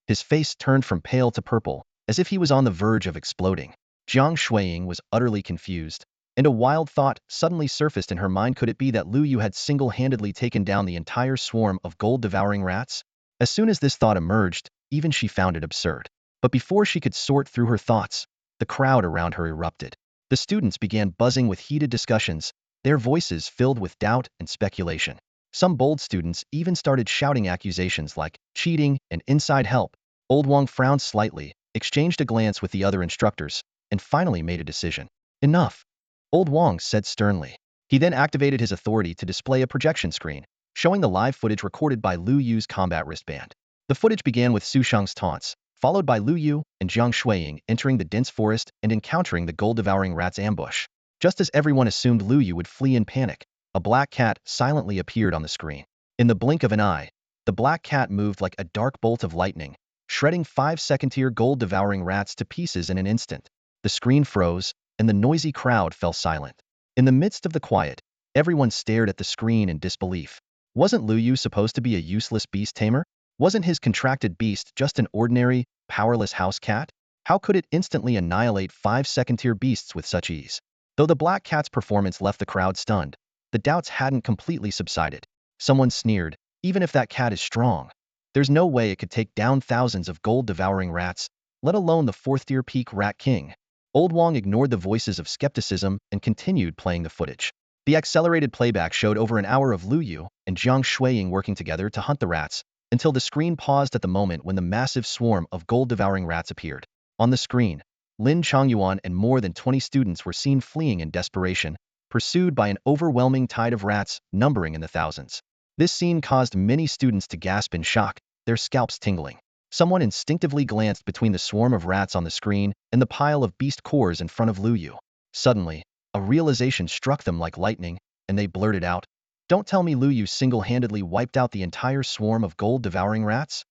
S1: His face turned from pale to purple, as if he was on the verge of exploding. Jiang Shuiying was utterly confused, and a wild thought suddenly surfaced in her mind. Could it be that Luo Yu had single-handedly taken down the entire swarm of gold-devouring rats? As soon as this thought emerged, even she found it absurd. But before she could sort through her thoughts, the crowd around her erupted. The students began buzzing with heated discussions, their voices filled with doubt and speculation. Some bold students even started shouting accusations like cheating and inside help. Old Wang frowned slightly, exchanged a glance with the other instructors, and finally made a decision. Enough, Old Wang said sternly. He then activated his authority to display a projection screen, showing the live footage recorded by Luo Yu's combat wristband. The footage began with Su Shang's taunts, followed by Luo Yu and Jiang Shuiying entering the dense forest and encountering the gold-devouring rat's ambush. Just as everyone assumed Luo Yu would flee in panic, a black cat silently appeared on the screen. In the blink of an eye, the black cat moved like a dark bolt of lightning, shredding 5 second-tier gold-devouring rats to pieces in an instant. The screen froze, and the noisy crowd fell silent. In the midst of the quiet, everyone stared at the screen in disbelief. Wasn't Luo Yu supposed to be a useless beast tamer? Wasn't his contracted beast just an ordinary, powerless house cat? How could it instantly annihilate 5 second-tier beasts with such ease? Though the black cat's performance left the crowd stunned, the doubts hadn't completely subsided. Someone sneered, even if that cat is strong, there's no way it could take down thousands of gold-devouring rats, let alone the fourth-tier peak rat king. Old Wong ignored the voices of skepticism and continued playing the footage. The accelerated playback showed over an hour of Luo Yu and Jiang Shuiying working together to hunt the rats, until the screen paused at the moment when the massive swarm of gold-devouring rats appeared. On the screen, Lin Chongyuan and more than 20 students were seen fleeing in desperation, pursued by an overwhelming tide of rats numbering in the thousands. This scene caused many students to gasp in shock, their scalps tingling. Someone instinctively glanced between the swarm of rats on the screen and the pile of beast cores in front of Luo Yu. Suddenly, a realization struck them like lightning, and they blurted out, "Don't tell me Luo Yu single-handedly wiped out the entire swarm of gold-devouring rats?"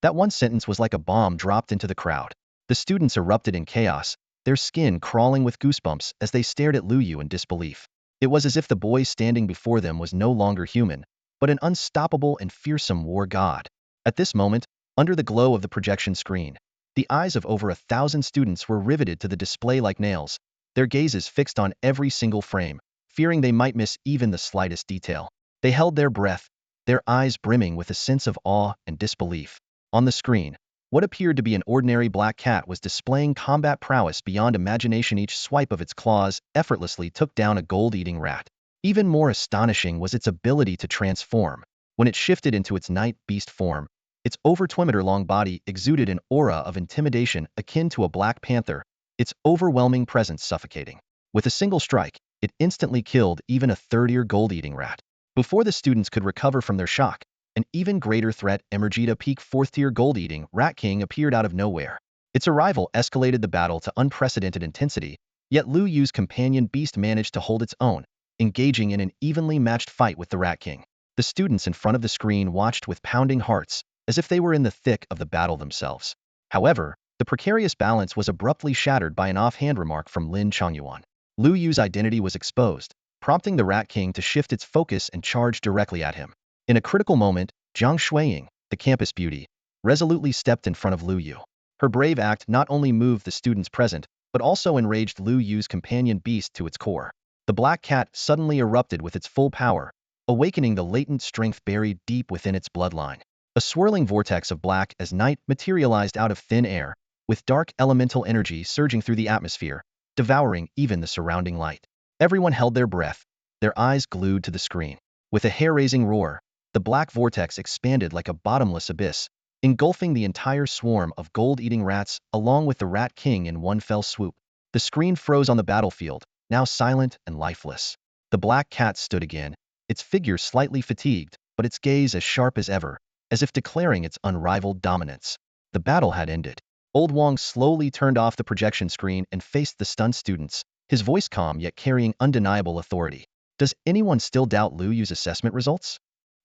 S1: That one sentence was like a bomb dropped into the crowd. The students erupted in chaos, their skin crawling with goosebumps as they stared at Luo Yu in disbelief. It was as if the boy standing before them was no longer human, but an unstoppable and fearsome war god. At this moment, under the glow of the projection screen, the eyes of over 1,000 students were riveted to the display like nails, their gazes fixed on every single frame, fearing they might miss even the slightest detail. They held their breath, their eyes brimming with a sense of awe and disbelief. On the screen, what appeared to be an ordinary black cat was displaying combat prowess beyond imagination. Each swipe of its claws effortlessly took down a gold-eating rat. Even more astonishing was its ability to transform. When it shifted into its night beast form, its over 2-meter-long body exuded an aura of intimidation akin to a black panther, its overwhelming presence suffocating. With a single strike, it instantly killed even a third-tier gold-eating rat. Before the students could recover from their shock, an even greater threat emerged. A peak 4th-tier gold-eating rat king appeared out of nowhere. Its arrival escalated the battle to unprecedented intensity, yet Luo Yu's companion beast managed to hold its own, engaging in an evenly matched fight with the rat king. The students in front of the screen watched with pounding hearts, as if they were in the thick of the battle themselves. However, the precarious balance was abruptly shattered by an offhand remark from Lin Chongyuan. Luo Yu's identity was exposed, prompting the rat king to shift its focus and charge directly at him. In a critical moment, Jiang Shuiying, the campus beauty, resolutely stepped in front of Luo Yu. Her brave act not only moved the students present, but also enraged Luo Yu's companion beast to its core. The black cat suddenly erupted with its full power, awakening the latent strength buried deep within its bloodline. A swirling vortex of black as night materialized out of thin air, with dark elemental energy surging through the atmosphere, devouring even the surrounding light. Everyone held their breath, their eyes glued to the screen. With a hair-raising roar, the black vortex expanded like a bottomless abyss, engulfing the entire swarm of gold-eating rats along with the Rat King in one fell swoop. The screen froze on the battlefield, now silent and lifeless. The black cat stood again, its figure slightly fatigued, but its gaze as sharp as ever, as if declaring its unrivaled dominance. The battle had ended. Old Wong slowly turned off the projection screen and faced the stunned students, his voice calm yet carrying undeniable authority. "Does anyone still doubt Luo Yu's assessment results?"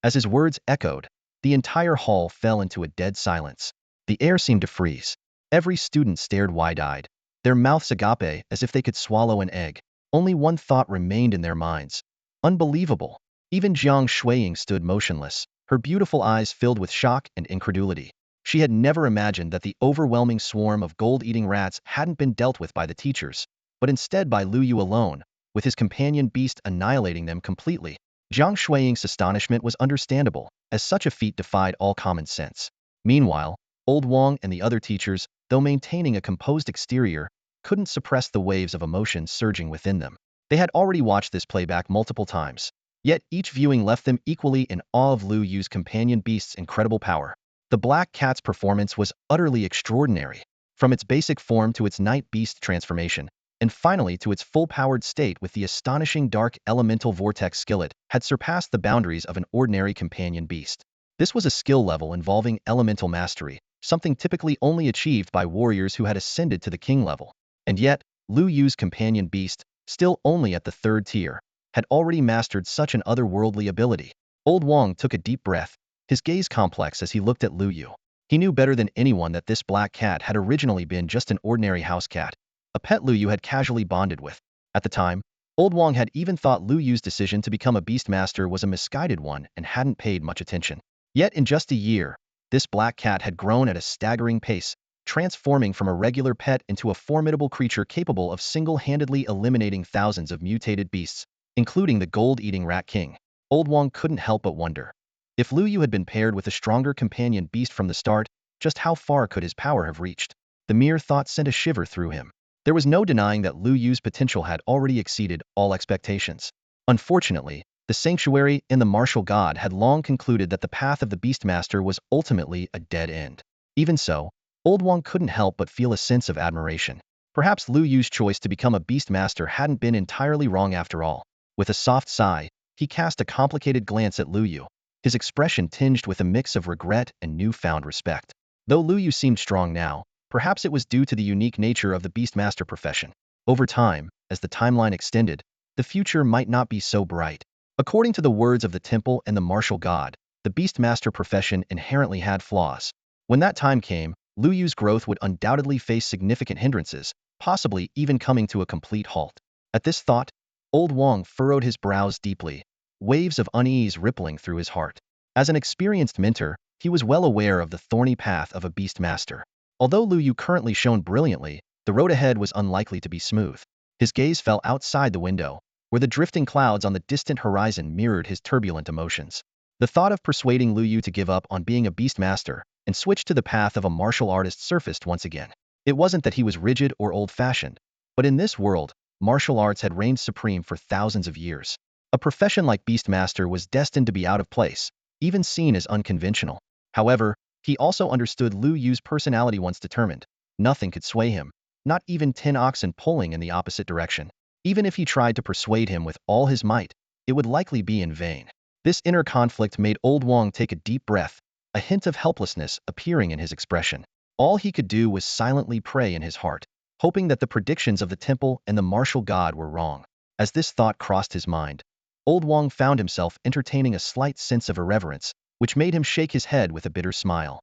S1: As his words echoed, the entire hall fell into a dead silence. The air seemed to freeze. Every student stared wide-eyed, their mouths agape as if they could swallow an egg. Only one thought remained in their minds. Unbelievable. Even Jiang Shuiying stood motionless, her beautiful eyes filled with shock and incredulity. She had never imagined that the overwhelming swarm of gold-eating rats hadn't been dealt with by the teachers, but instead by Luo Yu alone, with his companion beast annihilating them completely. Jiang Shuiying's astonishment was understandable, as such a feat defied all common sense. Meanwhile, Old Wong and the other teachers, though maintaining a composed exterior, couldn't suppress the waves of emotion surging within them. They had already watched this playback multiple times, yet each viewing left them equally in awe of Luo Yu's companion beast's incredible power. The black cat's performance was utterly extraordinary, from its basic form to its night beast transformation, and finally to its full-powered state with the astonishing dark elemental vortex skillet, had surpassed the boundaries of an ordinary companion beast. This was a skill level involving elemental mastery, something typically only achieved by warriors who had ascended to the king level. And yet, Luo Yu's companion beast, still only at the 3rd tier, had already mastered such an otherworldly ability. Old Wong took a deep breath, his gaze complex as he looked at Luo Yu. He knew better than anyone that this black cat had originally been just an ordinary house cat, a pet Luo Yu had casually bonded with. At the time, Old Wang had even thought Luo Yu's decision to become a beastmaster was a misguided one and hadn't paid much attention. Yet in just a year, this black cat had grown at a staggering pace, transforming from a regular pet into a formidable creature capable of single-handedly eliminating thousands of mutated beasts, including the gold-eating Rat King. Old Wang couldn't help but wonder. If Luo Yu had been paired with a stronger companion beast from the start, just how far could his power have reached? The mere thought sent a shiver through him. There was no denying that Luo Yu's potential had already exceeded all expectations. Unfortunately, the sanctuary and the martial god had long concluded that the path of the Beastmaster was ultimately a dead end. Even so, Old Wang couldn't help but feel a sense of admiration. Perhaps Luo Yu's choice to become a Beastmaster hadn't been entirely wrong after all. With a soft sigh, he cast a complicated glance at Luo Yu, his expression tinged with a mix of regret and newfound respect. Though Luo Yu seemed strong now, perhaps it was due to the unique nature of the Beastmaster profession. Over time, as the timeline extended, the future might not be so bright. According to the words of the temple and the martial god, the Beastmaster profession inherently had flaws. When that time came, Luo Yu's growth would undoubtedly face significant hindrances, possibly even coming to a complete halt. At this thought, Old Wang furrowed his brows deeply, waves of unease rippling through his heart. As an experienced mentor, he was well aware of the thorny path of a beastmaster. Although Luo Yu currently shone brilliantly, the road ahead was unlikely to be smooth. His gaze fell outside the window, where the drifting clouds on the distant horizon mirrored his turbulent emotions. The thought of persuading Luo Yu to give up on being a beastmaster and switch to the path of a martial artist surfaced once again. It wasn't that he was rigid or old-fashioned, but in this world, martial arts had reigned supreme for thousands of years. A profession like Beastmaster was destined to be out of place, even seen as unconventional. However, he also understood Luo Yu's personality once determined. Nothing could sway him, not even 10 oxen pulling in the opposite direction. Even if he tried to persuade him with all his might, it would likely be in vain. This inner conflict made Old Wang take a deep breath, a hint of helplessness appearing in his expression. All he could do was silently pray in his heart, hoping that the predictions of the temple and the martial god were wrong. As this thought crossed his mind, Old Wang found himself entertaining a slight sense of irreverence, which made him shake his head with a bitter smile.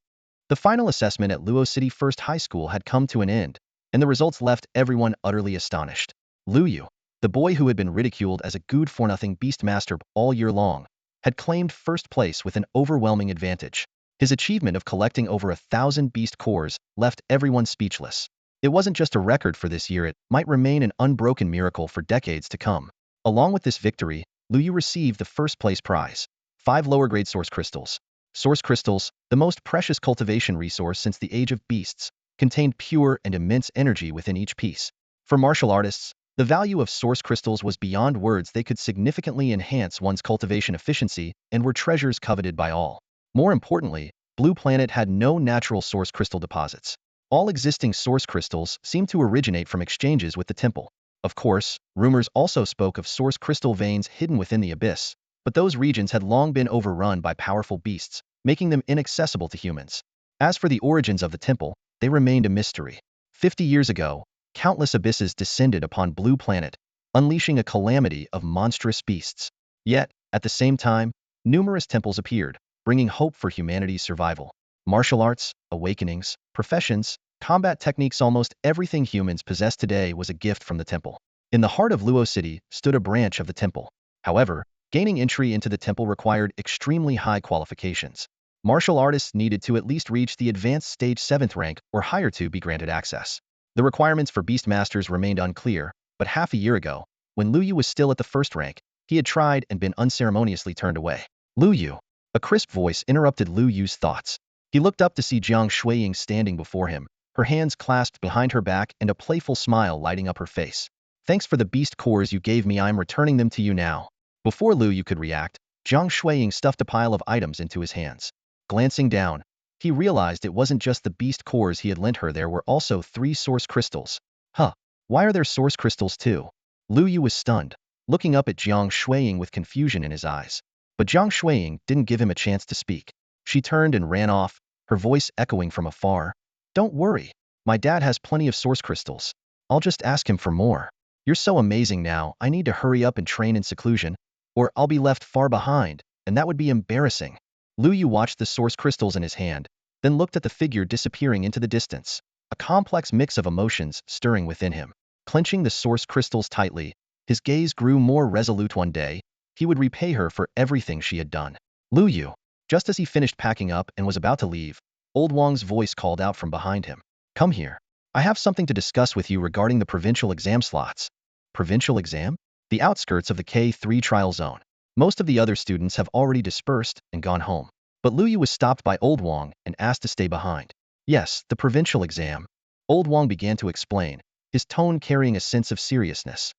S1: The final assessment at Luo City First High School had come to an end, and the results left everyone utterly astonished. Luo Yu, the boy who had been ridiculed as a good-for-nothing beastmaster all year long, had claimed first place with an overwhelming advantage. His achievement of collecting over 1,000 beast cores left everyone speechless. It wasn't just a record for this year, it might remain an unbroken miracle for decades to come. Along with this victory, Luo Yu received the first-place prize, 5 lower-grade source crystals. Source crystals, the most precious cultivation resource since the Age of Beasts, contained pure and immense energy within each piece. For martial artists, the value of source crystals was beyond words. They could significantly enhance one's cultivation efficiency and were treasures coveted by all. More importantly, Blue Planet had no natural source crystal deposits. All existing source crystals seemed to originate from exchanges with the temple. Of course, rumors also spoke of source crystal veins hidden within the abyss, but those regions had long been overrun by powerful beasts, making them inaccessible to humans. As for the origins of the temple, they remained a mystery. 50 years ago, countless abysses descended upon Blue Planet, unleashing a calamity of monstrous beasts. Yet, at the same time, numerous temples appeared, bringing hope for humanity's survival. Martial arts, awakenings, professions, combat techniques, almost everything humans possess today was a gift from the temple. In the heart of Luo City stood a branch of the temple. However, gaining entry into the temple required extremely high qualifications. Martial artists needed to at least reach the advanced stage 7th rank or higher to be granted access. The requirements for Beastmasters remained unclear, but half a year ago, when Luo Yu was still at the first rank, he had tried and been unceremoniously turned away. Luo Yu. A crisp voice interrupted Luo Yu's thoughts. He looked up to see Jiang Shuiying standing before him, her hands clasped behind her back and a playful smile lighting up her face. Thanks for the beast cores you gave me, I'm returning them to you now. Before Luo Yu could react, Jiang Shuiying stuffed a pile of items into his hands. Glancing down, he realized it wasn't just the beast cores he had lent her, there were also 3 source crystals. Huh, why are there source crystals too? Luo Yu was stunned, looking up at Jiang Shuiying with confusion in his eyes. But Jiang Shuiying didn't give him a chance to speak. She turned and ran off, her voice echoing from afar. Don't worry, my dad has plenty of source crystals. I'll just ask him for more. You're so amazing now, I need to hurry up and train in seclusion, or I'll be left far behind, and that would be embarrassing. Luo Yu watched the source crystals in his hand, then looked at the figure disappearing into the distance, a complex mix of emotions stirring within him. Clenching the source crystals tightly, his gaze grew more resolute. One day, he would repay her for everything she had done. Luo Yu. Just as he finished packing up and was about to leave, Old Wang's voice called out from behind him. Come here. I have something to discuss with you regarding the provincial exam slots. Provincial exam? The outskirts of the K3 trial zone. Most of the other students have already dispersed and gone home. But Luo Yu was stopped by Old Wang and asked to stay behind. Yes, the provincial exam. Old Wang began to explain, his tone carrying a sense of seriousness.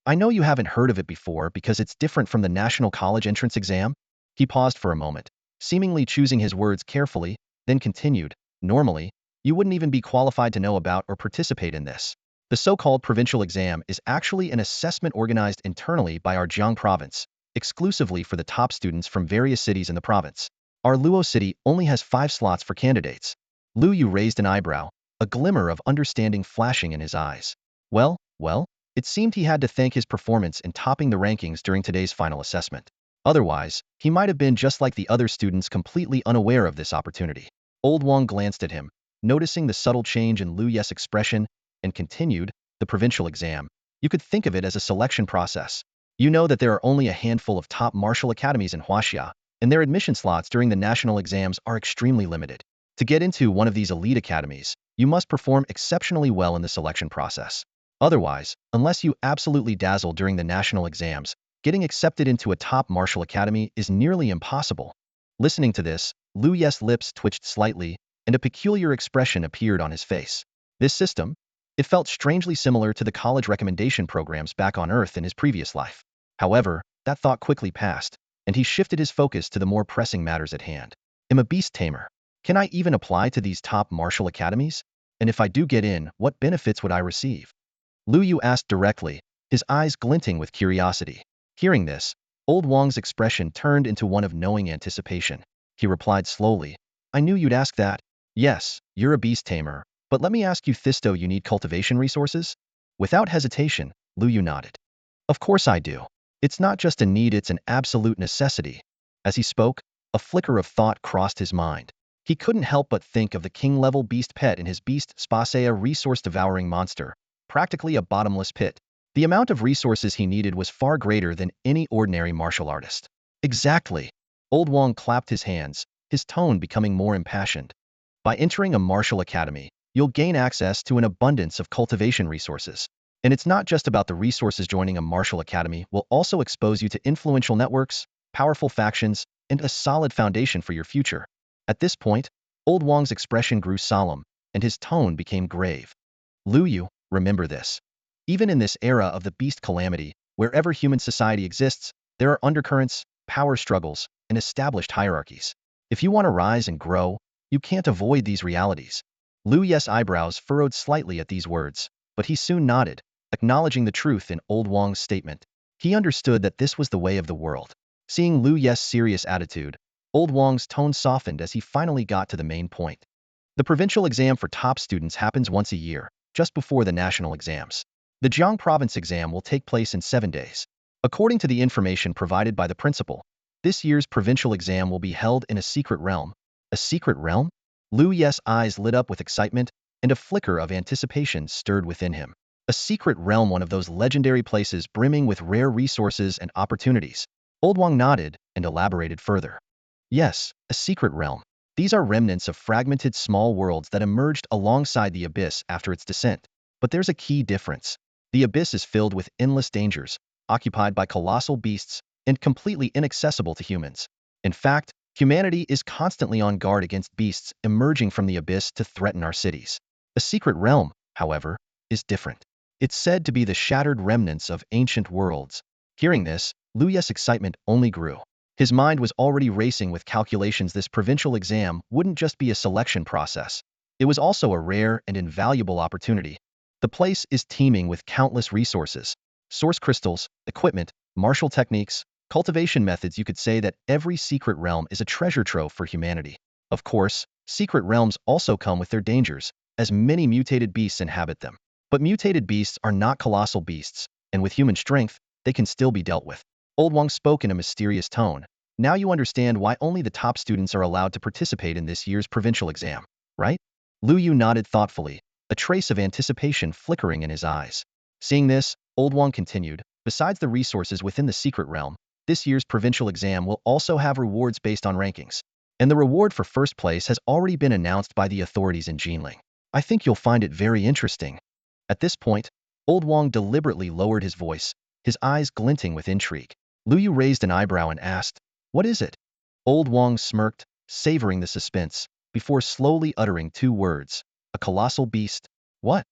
S1: I know you haven't heard of it before because it's different from the national college entrance exam. He paused for a moment, seemingly choosing his words carefully, then continued, normally, you wouldn't even be qualified to know about or participate in this. The so-called provincial exam is actually an assessment organized internally by our Jiang province, exclusively for the top students from various cities in the province. Our Luo city only has 5 slots for candidates. Luo Yu raised an eyebrow, a glimmer of understanding flashing in his eyes. Well, it seemed he had to thank his performance in topping the rankings during today's final assessment. Otherwise, he might have been just like the other students, completely unaware of this opportunity. Old Wang glanced at him, noticing the subtle change in Luo Yu's expression, and continued, the provincial exam. You could think of it as a selection process. You know that there are only a handful of top martial academies in Huaxia, and their admission slots during the national exams are extremely limited. To get into one of these elite academies, you must perform exceptionally well in the selection process. Otherwise, unless you absolutely dazzle during the national exams, getting accepted into a top martial academy is nearly impossible. Listening to this, Luo Yu's lips twitched slightly, and a peculiar expression appeared on his face. This system? It felt strangely similar to the college recommendation programs back on Earth in his previous life. However, that thought quickly passed, and he shifted his focus to the more pressing matters at hand. I'm a Beast Tamer. Can I even apply to these top martial academies? And if I do get in, what benefits would I receive? Luo Yu asked directly, his eyes glinting with curiosity. Hearing this, Old Wang's expression turned into one of knowing anticipation. He replied slowly, I knew you'd ask that. Yes, you're a Beast Tamer, but let me ask you this, you need cultivation resources? Without hesitation, Luo Yu nodded. Of course I do. It's not just a need, it's an absolute necessity. As he spoke, a flicker of thought crossed his mind. He couldn't help but think of the king-level beast pet in his beast space, a resource-devouring monster, practically a bottomless pit. The amount of resources he needed was far greater than any ordinary martial artist. Exactly. Old Wang clapped his hands, his tone becoming more impassioned. By entering a martial academy, you'll gain access to an abundance of cultivation resources. And it's not just about the resources. Joining a martial academy will also expose you to influential networks, powerful factions, and a solid foundation for your future. At this point, Old Wang's expression grew solemn, and his tone became grave. Luo Yu, remember this. Even in this era of the beast calamity, wherever human society exists, there are undercurrents, power struggles, and established hierarchies. If you want to rise and grow, you can't avoid these realities. Luo Yu's eyebrows furrowed slightly at these words, but he soon nodded, acknowledging the truth in Old Wang's statement. He understood that this was the way of the world. Seeing Luo Yu's serious attitude, Old Wang's tone softened as he finally got to the main point. The provincial exam for top students happens once a year, just before the national exams. The Jiang province exam will take place in 7 days. According to the information provided by the principal, this year's provincial exam will be held in a secret realm. A secret realm? Luo Yu's eyes lit up with excitement, and a flicker of anticipation stirred within him. A secret realm, one of those legendary places brimming with rare resources and opportunities. Old Wang nodded and elaborated further. Yes, a secret realm. These are remnants of fragmented small worlds that emerged alongside the abyss after its descent. But there's a key difference. The abyss is filled with endless dangers, occupied by colossal beasts, and completely inaccessible to humans. In fact, humanity is constantly on guard against beasts emerging from the abyss to threaten our cities. A secret realm, however, is different. It's said to be the shattered remnants of ancient worlds. Hearing this, Luo Yu's excitement only grew. His mind was already racing with calculations. This provincial exam wouldn't just be a selection process. It was also a rare and invaluable opportunity. The place is teeming with countless resources. Source crystals, equipment, martial techniques, cultivation methods. You could say that every secret realm is a treasure trove for humanity. Of course, secret realms also come with their dangers, as many mutated beasts inhabit them. But mutated beasts are not colossal beasts, and with human strength, they can still be dealt with. Old Wang spoke in a mysterious tone, Now you understand why only the top students are allowed to participate in this year's provincial exam, right? Luo Yu nodded thoughtfully, a trace of anticipation flickering in his eyes. Seeing this, Old Wang continued, besides the resources within the secret realm, this year's provincial exam will also have rewards based on rankings. And the reward for first place has already been announced by the authorities in Jinling. I think you'll find it very interesting. At this point, Old Wang deliberately lowered his voice, his eyes glinting with intrigue. Luo Yu raised an eyebrow and asked, "What is it?" Old Wang smirked, savoring the suspense, before slowly uttering two words, "A colossal beast." What?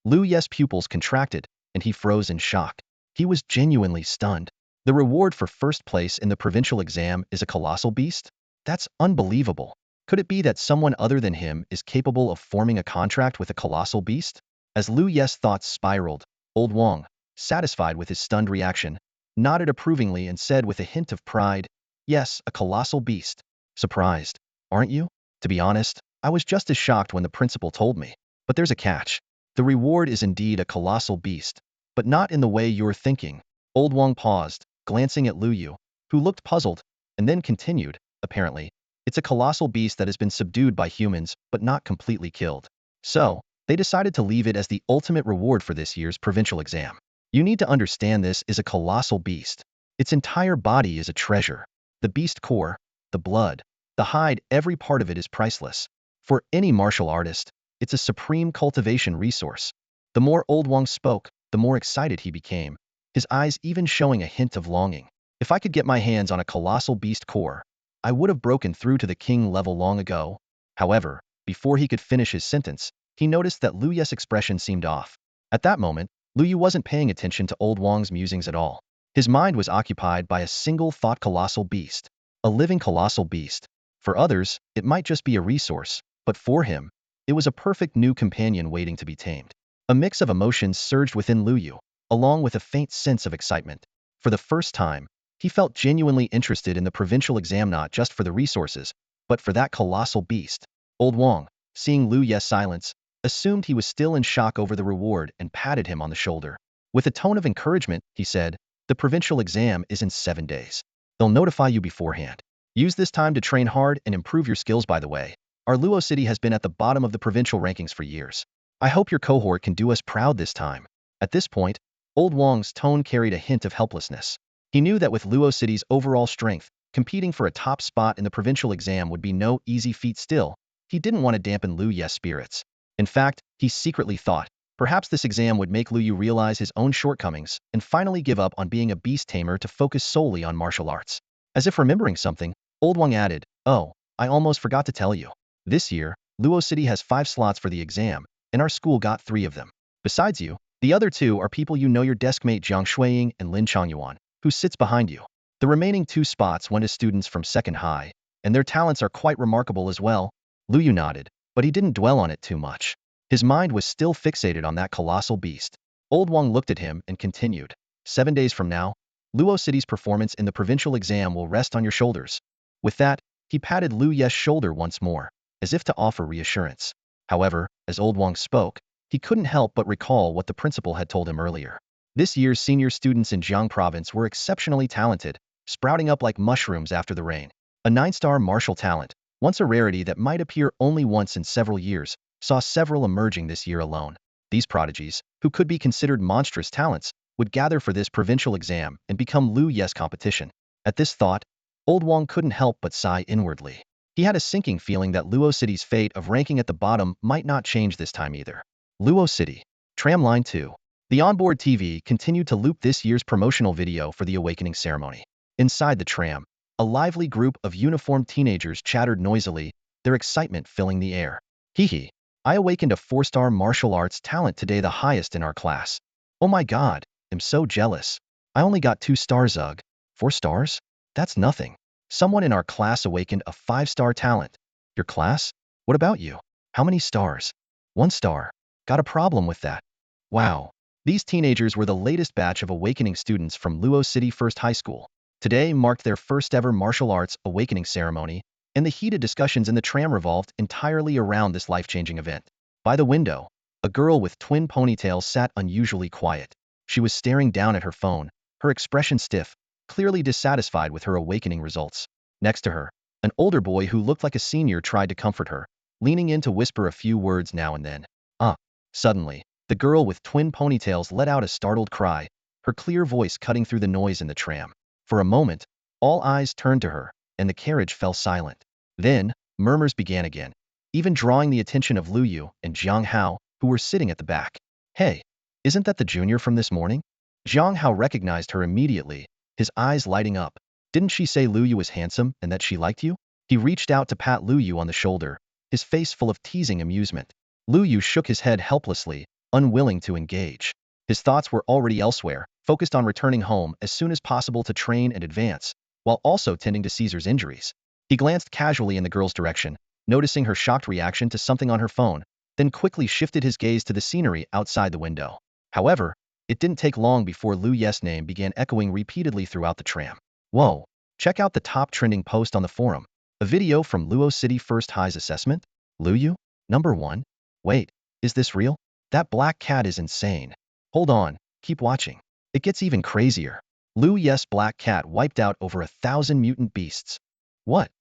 S1: Luo Yu's pupils contracted, and he froze in shock. He was genuinely stunned. The reward for first place in the provincial exam is a colossal beast? That's unbelievable. Could it be that someone other than him is capable of forming a contract with a colossal beast? As Luo Yu's thoughts spiraled, Old Wang, satisfied with his stunned reaction, nodded approvingly and said with a hint of pride, "Yes, a colossal beast." Surprised, aren't you? To be honest, I was just as shocked when the principal told me. But there's a catch. The reward is indeed a colossal beast, but not in the way you're thinking. Old Wang paused, glancing at Luo Yu, who looked puzzled, and then continued, apparently, "It's a colossal beast that has been subdued by humans, but not completely killed. So, they decided to leave it as the ultimate reward for this year's provincial exam. You need to understand this is a colossal beast. Its entire body is a treasure. The beast core, the blood, the hide, every part of it is priceless. For any martial artist, it's a supreme cultivation resource." The more Old Wang spoke, the more excited he became, his eyes even showing a hint of longing. "If I could get my hands on a colossal beast core, I would have broken through to the king level long ago." However, before he could finish his sentence, he noticed that Luo Yu's expression seemed off. At that moment, Luo Yu wasn't paying attention to Old Wang's musings at all. His mind was occupied by a single thought: colossal beast. A living colossal beast. For others, it might just be a resource, but for him, it was a perfect new companion waiting to be tamed. A mix of emotions surged within Luo Yu, along with a faint sense of excitement. For the first time, he felt genuinely interested in the provincial exam, not just for the resources, but for that colossal beast. Old Wang, seeing Luo Yu's silence, assumed he was still in shock over the reward and patted him on the shoulder. With a tone of encouragement, he said, "The provincial exam is in 7 days. They'll notify you beforehand. Use this time to train hard and improve your skills. By the way, our Luo city has been at the bottom of the provincial rankings for years. I hope your cohort can do us proud this time." At this point, Old Wang's tone carried a hint of helplessness. He knew that with Luo city's overall strength, competing for a top spot in the provincial exam would be no easy feat. Still, he didn't want to dampen Luo Yu's spirits. In fact, he secretly thought, perhaps this exam would make Luo Yu realize his own shortcomings and finally give up on being a beast tamer to focus solely on martial arts. As if remembering something, Old Wang added, "Oh, I almost forgot to tell you. This year, Luo City has 5 slots for the exam, and our school got 3 of them. Besides you, the other 2 are people you know, your deskmate Jiang Shuiying and Lin Changyuan, who sits behind you. The remaining 2 spots went to students from second high, and their talents are quite remarkable as well." Luo Yu nodded, but he didn't dwell on it too much. His mind was still fixated on that colossal beast. Old Wang looked at him and continued, 7 days from now, Luo City's performance in the provincial exam will rest on your shoulders." With that, he patted Luo Yu's shoulder once more, as if to offer reassurance. However, as Old Wang spoke, he couldn't help but recall what the principal had told him earlier. This year's senior students in Jiang province were exceptionally talented, sprouting up like mushrooms after the rain. A 9-star martial talent, once a rarity that might appear only once in several years, saw several emerging this year alone. These prodigies, who could be considered monstrous talents, would gather for this provincial exam and become Luo Yu's competition. At this thought, Old Wang couldn't help but sigh inwardly. He had a sinking feeling that Luo City's fate of ranking at the bottom might not change this time either. Luo City. Tram Line 2. The onboard TV continued to loop this year's promotional video for the awakening ceremony. Inside the tram, a lively group of uniformed teenagers chattered noisily, their excitement filling the air. "Hee hee. I awakened a 4-star martial arts talent today, the highest in our class. Oh my god, I'm so jealous. I only got 2 stars. Ugh. 4 stars? That's nothing. Someone in our class awakened a 5-star talent." "Your class? What about you? How many stars?" "1 star. Got a problem with that." Wow. These teenagers were the latest batch of awakening students from Luo City First High School. Today marked their first ever martial arts awakening ceremony, and the heated discussions in the tram revolved entirely around this life-changing event. By the window, a girl with twin ponytails sat unusually quiet. She was staring down at her phone, her expression stiff, clearly dissatisfied with her awakening results. Next to her, an older boy who looked like a senior tried to comfort her, leaning in to whisper a few words now and then. Ah! Suddenly, the girl with twin ponytails let out a startled cry, her clear voice cutting through the noise in the tram. For a moment, all eyes turned to her, and the carriage fell silent. Then, murmurs began again, even drawing the attention of Luo Yu and Jiang Hao, who were sitting at the back. Hey, isn't that the junior from this morning? Jiang Hao recognized her immediately, his eyes lighting up. Didn't she say Luo Yu was handsome and that she liked you? He reached out to pat Luo Yu on the shoulder, his face full of teasing amusement. Luo Yu shook his head helplessly, unwilling to engage. His thoughts were already elsewhere, focused on returning home as soon as possible to train and advance, while also tending to Caesar's injuries. He glanced casually in the girl's direction, noticing her shocked reaction to something on her phone, then quickly shifted his gaze to the scenery outside the window. However, it didn't take long before Luo Yu's name began echoing repeatedly throughout the tram. Whoa! Check out the top trending post on the forum. A video from Luo City First High's assessment? Luo Yu? Number 1? Wait, is this real? That black cat is insane. Hold on, keep watching. It gets even crazier. Luo Yu's black cat wiped out over 1,000 mutant beasts. What?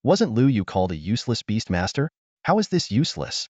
S1: Wasn't Luo Yu called a useless beast master? How is this useless?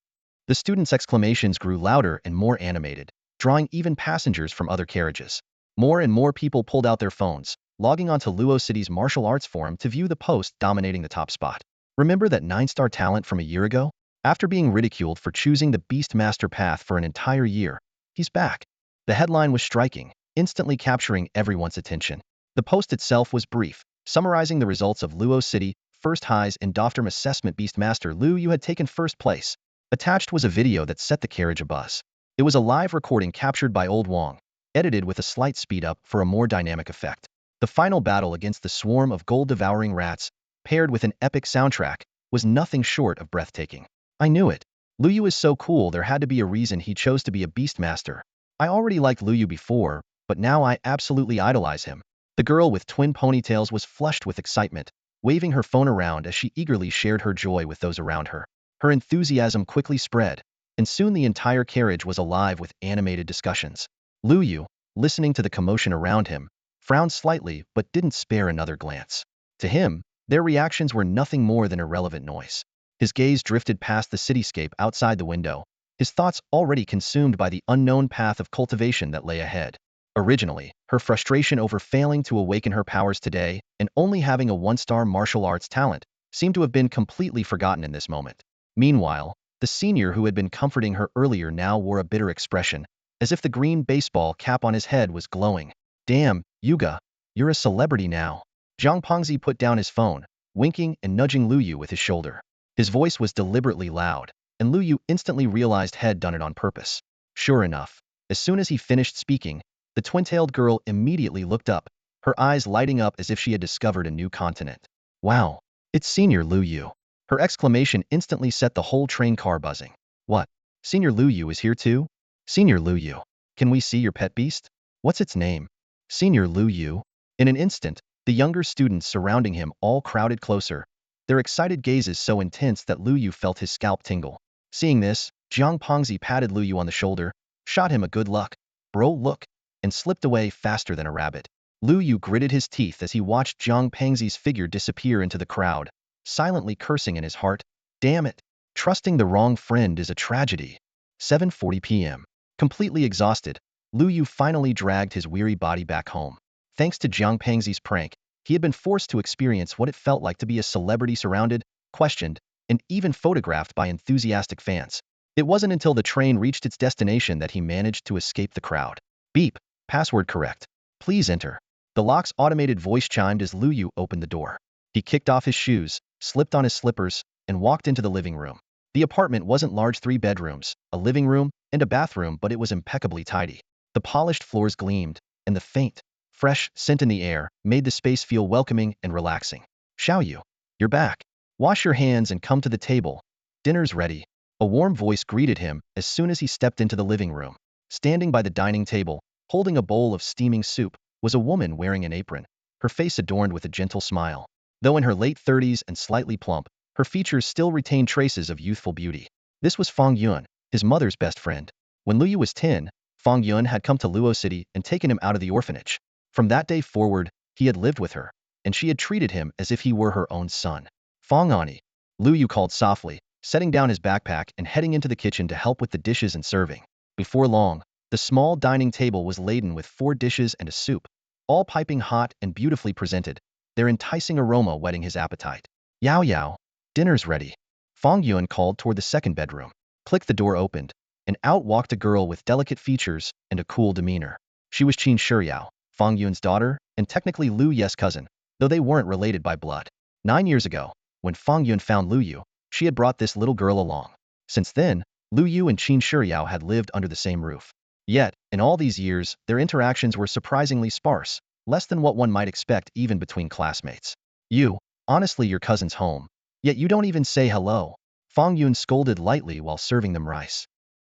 S1: The students' exclamations grew louder and more animated, drawing even passengers from other carriages. More and more people pulled out their phones, logging onto Luo City's martial arts forum to view the post dominating the top spot. Remember that 9-star talent from a year ago? After being ridiculed for choosing the Beast Master path for an entire year, he's back. The headline was striking, instantly capturing everyone's attention. The post itself was brief, summarizing the results of Luo City First High's Endofterm assessment. Beastmaster Luo Yu had taken first place. Attached was a video that set the carriage abuzz. It was a live recording captured by Old Wong, edited with a slight speed up for a more dynamic effect. The final battle against the swarm of gold-devouring rats, paired with an epic soundtrack, was nothing short of breathtaking. I knew it. Luo Yu is so cool, there had to be a reason he chose to be a beastmaster. I already liked Luo Yu before, but now I absolutely idolize him. The girl with twin ponytails was flushed with excitement, waving her phone around as she eagerly shared her joy with those around her. Her enthusiasm quickly spread, and soon the entire carriage was alive with animated discussions. Luo Yu, listening to the commotion around him, frowned slightly but didn't spare another glance. To him, their reactions were nothing more than irrelevant noise. His gaze drifted past the cityscape outside the window, his thoughts already consumed by the unknown path of cultivation that lay ahead. Originally, her frustration over failing to awaken her powers today and only having a 1-star martial arts talent seemed to have been completely forgotten in this moment. Meanwhile, the senior who had been comforting her earlier now wore a bitter expression, as if the green baseball cap on his head was glowing. Damn, Yuga, you're a celebrity now. Zhang Pengzi put down his phone, winking and nudging Luo Yu with his shoulder. His voice was deliberately loud, and Luo Yu instantly realized he'd done it on purpose. Sure enough, as soon as he finished speaking, the twin-tailed girl immediately looked up, her eyes lighting up as if she had discovered a new continent. Wow, it's Senior Luo Yu. Her exclamation instantly set the whole train car buzzing. What? Senior Luo Yu is here too? Senior Luo Yu, can we see your pet beast? What's its name? Senior Luo Yu? In an instant, the younger students surrounding him all crowded closer, their excited gazes so intense that Luo Yu felt his scalp tingle. Seeing this, Zhang Pengzi patted Luo Yu on the shoulder, shot him a good luck, bro look, and slipped away faster than a rabbit. Luo Yu gritted his teeth as he watched Zhang Pengzi's figure disappear into the crowd, silently cursing in his heart. Damn it, trusting the wrong friend is a tragedy. 7:40 p.m. Completely exhausted, Luo Yu finally dragged his weary body back home. Thanks to Zhang Pengzi's prank, he had been forced to experience what it felt like to be a celebrity surrounded, questioned, and even photographed by enthusiastic fans. It wasn't until the train reached its destination that he managed to escape the crowd. Beep, password correct. Please enter. The lock's automated voice chimed as Luo Yu opened the door. He kicked off his shoes, slipped on his slippers, and walked into the living room. The apartment wasn't large, 3 bedrooms, a living room, and a bathroom, but it was impeccably tidy. The polished floors gleamed, and the faint, fresh scent in the air made the space feel welcoming and relaxing. Xiao Yu, you're back. Wash your hands and come to the table. Dinner's ready. A warm voice greeted him as soon as he stepped into the living room. Standing by the dining table, holding a bowl of steaming soup, was a woman wearing an apron, her face adorned with a gentle smile. Though in her late 30s and slightly plump, her features still retained traces of youthful beauty. This was Fang Yun, his mother's best friend. When Luo Yu was 10, Fang Yun had come to Luo City and taken him out of the orphanage. From that day forward, he had lived with her, and she had treated him as if he were her own son. Fong Ani, Luo Yu called softly, setting down his backpack and heading into the kitchen to help with the dishes and serving. Before long, the small dining table was laden with 4 dishes and a soup, all piping hot and beautifully presented, their enticing aroma whetting his appetite. Yao Yao, dinner's ready. Fong Yuan called toward the second bedroom. Click, the door opened, and out walked a girl with delicate features and a cool demeanor. She was Qin Shiyao, Fong Yuan's daughter, and technically Luo Yu's cousin, though they weren't related by blood. 9 years ago, when Fong Yuan found Luo Yu, she had brought this little girl along. Since then, Luo Yu and Qin Shiyao had lived under the same roof. Yet, in all these years, their interactions were surprisingly sparse, less than what one might expect even between classmates. You, honestly, your cousin's home. Yet you don't even say hello. Fong Yuan scolded lightly while serving them rice.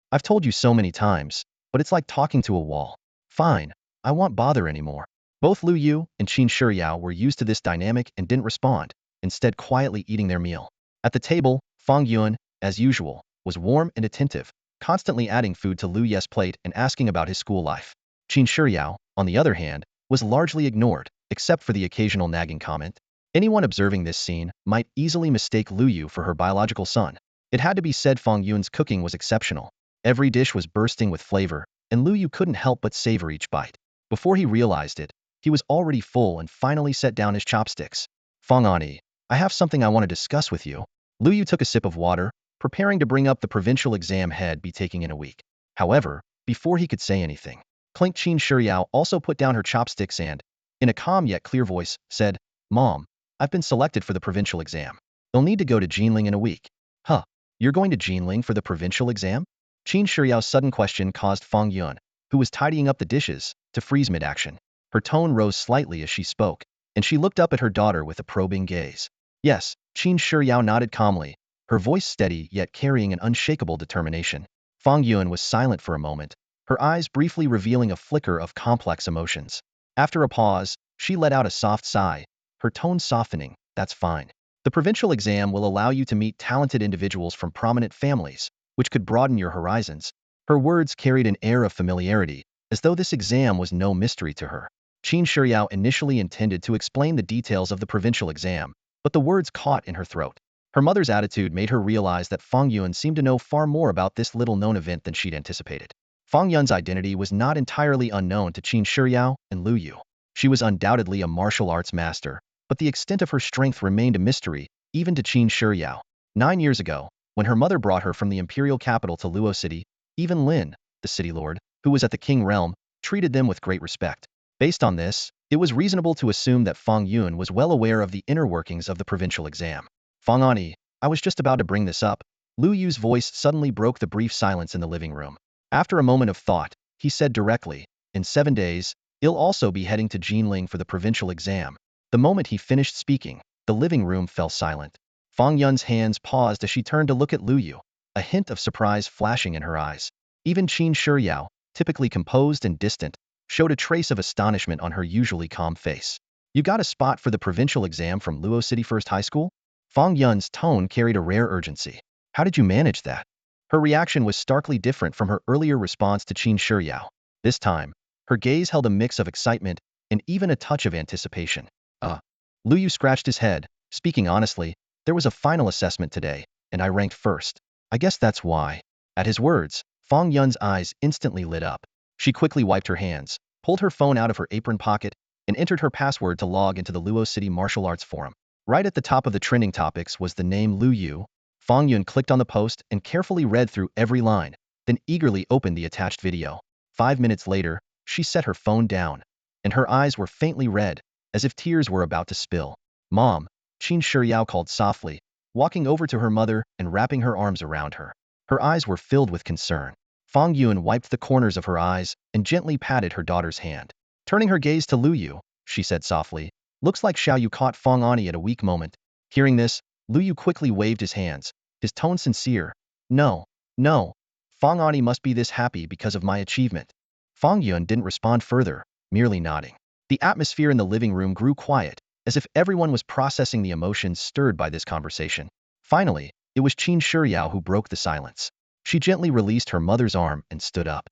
S1: I've told you so many times, but it's like talking to a wall. Fine, I won't bother anymore. Both Luo Yu and Qin Shiyao were used to this dynamic and didn't respond, instead quietly eating their meal. At the table, Fong Yuan, as usual, was warm and attentive, constantly adding food to Luo Yu's plate and asking about his school life. Qin Shiyao, on the other hand, was largely ignored, except for the occasional nagging comment. Anyone observing this scene might easily mistake Luo Yu for her biological son. It had to be said Fong Yuan's cooking was exceptional. Every dish was bursting with flavor, and Luo Yu couldn't help but savor each bite. Before he realized it, he was already full and finally set down his chopsticks. Fong Ani, I have something I want to discuss with you. Luo Yu took a sip of water, preparing to bring up the provincial exam he'd be taking in a week. However, before he could say anything, Clink Qin Shiyao also put down her chopsticks and, in a calm yet clear voice, said, Mom, I've been selected for the provincial exam. They'll need to go to Jinling in a week. Huh, you're going to Jinling for the provincial exam? Qin Shiyao's sudden question caused Fong Yuan, who was tidying up the dishes, to freeze mid-action. Her tone rose slightly as she spoke, and she looked up at her daughter with a probing gaze. Yes, Qin Shiyao nodded calmly, her voice steady yet carrying an unshakable determination. Fong Yuan was silent for a moment, her eyes briefly revealing a flicker of complex emotions. After a pause, she let out a soft sigh, her tone softening. That's fine. The provincial exam will allow you to meet talented individuals from prominent families, which could broaden your horizons. Her words carried an air of familiarity, as though this exam was no mystery to her. Qin Shiyao initially intended to explain the details of the provincial exam, but the words caught in her throat. Her mother's attitude made her realize that Fong Yuan seemed to know far more about this little-known event than she'd anticipated. Fong Yuan's identity was not entirely unknown to Qin Shiyao and Luo Yu. She was undoubtedly a martial arts master, but the extent of her strength remained a mystery, even to Qin Shiyao. 9 years ago, when her mother brought her from the imperial capital to Luo City, even Lin, the city lord, who was at the King realm, treated them with great respect. Based on this, it was reasonable to assume that Fong Yuan was well aware of the inner workings of the provincial exam. Fong Ani, I was just about to bring this up. Luo Yu's voice suddenly broke the brief silence in the living room. After a moment of thought, he said directly, in 7 days, he'll also be heading to Jinling for the provincial exam. The moment he finished speaking, the living room fell silent. Fong Yuan's hands paused as she turned to look at Luo Yu, a hint of surprise flashing in her eyes. Even Qin Shiyao, typically composed and distant, showed a trace of astonishment on her usually calm face. You got a spot for the provincial exam from Luo City First High School? Fong Yuan's tone carried a rare urgency. How did you manage that? Her reaction was starkly different from her earlier response to Qin Shiyao. This time, her gaze held a mix of excitement and even a touch of anticipation. Luo Yu scratched his head, speaking honestly, there was a final assessment today, and I ranked first. I guess that's why. At his words, Fong Yuan's eyes instantly lit up. She quickly wiped her hands, pulled her phone out of her apron pocket, and entered her password to log into the Luo City Martial Arts Forum. Right at the top of the trending topics was the name Luo Yu. Fong Yuan clicked on the post and carefully read through every line, then eagerly opened the attached video. 5 minutes later, she set her phone down, and her eyes were faintly red, as if tears were about to spill. Mom, Qin Shiyao called softly, walking over to her mother and wrapping her arms around her. Her eyes were filled with concern. Fong Yuan wiped the corners of her eyes and gently patted her daughter's hand. Turning her gaze to Luo Yu, she said softly, looks like Xiao Yu caught Fong Ani at a weak moment. Hearing this, Luo Yu quickly waved his hands, his tone sincere. No, no. Fong Ani must be this happy because of my achievement. Fong Yuan didn't respond further, merely nodding. The atmosphere in the living room grew quiet, as if everyone was processing the emotions stirred by this conversation. Finally, it was Qin Shiyao who broke the silence. She gently released her mother's arm and stood up.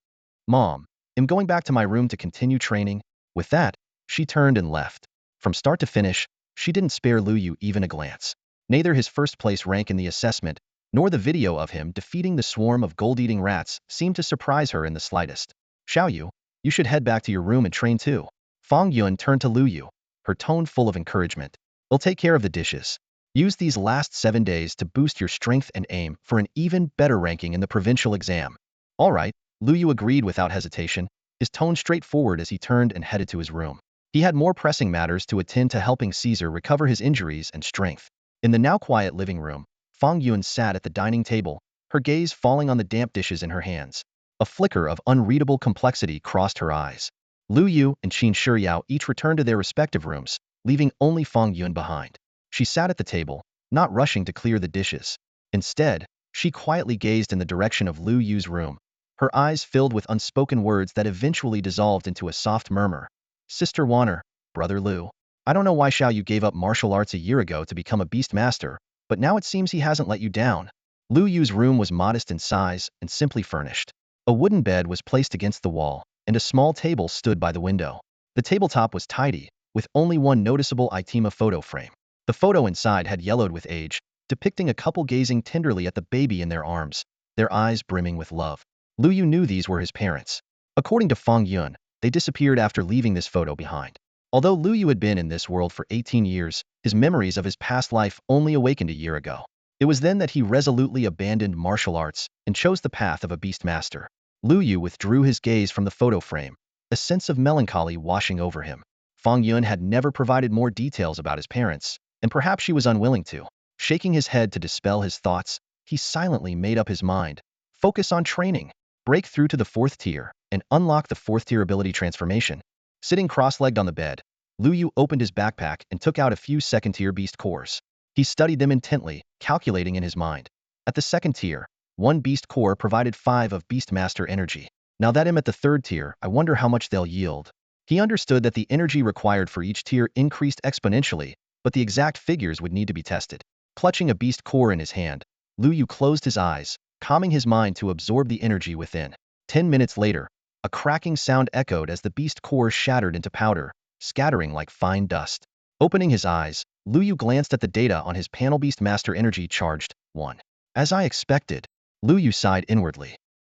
S1: Mom, I'm going back to my room to continue training. With that, she turned and left. From start to finish, She didn't spare Luo Yu even a glance. Neither his first-place rank in the assessment, nor the video of him defeating the swarm of gold-eating rats seemed to surprise her in the slightest. Xiaoyu, you should head back to your room and train too. Fang Yun turned to Luo Yu, her tone full of encouragement. We'll take care of the dishes. Use these last 7 days to boost your strength and aim for an even better ranking in the provincial exam. All right, Luo Yu agreed without hesitation, his tone straightforward as he turned and headed to his room. He had more pressing matters to attend to, helping Caesar recover his injuries and strength. In the now quiet living room, Fang Yun sat at the dining table, her gaze falling on the damp dishes in her hands. A flicker of unreadable complexity crossed her eyes. Luo Yu and Qin Shiyao each returned to their respective rooms, leaving only Fang Yun behind. She sat at the table, not rushing to clear the dishes. Instead, she quietly gazed in the direction of Luo Yu's room, her eyes filled with unspoken words that eventually dissolved into a soft murmur. Sister Wanner, Brother Lu, I don't know why Xiaoyu gave up martial arts a year ago to become a beast master, but now it seems he hasn't let you down. Luo Yu's room was modest in size and simply furnished. A wooden bed was placed against the wall, and a small table stood by the window. The tabletop was tidy, with only one noticeable item: a photo frame. The photo inside had yellowed with age, depicting a couple gazing tenderly at the baby in their arms, their eyes brimming with love. Luo Yu knew these were his parents. According to Fang Yun, they disappeared after leaving this photo behind. Although Luo Yu had been in this world for 18 years, his memories of his past life only awakened a year ago. It was then that he resolutely abandoned martial arts and chose the path of a beast master. Luo Yu withdrew his gaze from the photo frame, a sense of melancholy washing over him. Fang Yun had never provided more details about his parents, and perhaps she was unwilling to. Shaking his head to dispel his thoughts, he silently made up his mind. Focus on training. Break through to the 4th tier, and unlock the 4th tier ability transformation. Sitting cross-legged on the bed, Luo Yu opened his backpack and took out a few 2nd tier beast cores. He studied them intently, calculating in his mind. At the 2nd tier, one beast core provided 5 of beast master energy. Now that I'm at the 3rd tier, I wonder how much they'll yield. He understood that the energy required for each tier increased exponentially, but the exact figures would need to be tested. Clutching a beast core in his hand, Luo Yu closed his eyes, calming his mind to absorb the energy within. 10 minutes later, a cracking sound echoed as the beast core shattered into powder, scattering like fine dust. Opening his eyes, Luo Yu glanced at the data on his panel. Beast master energy charged 1. As I expected, Luo Yu sighed inwardly.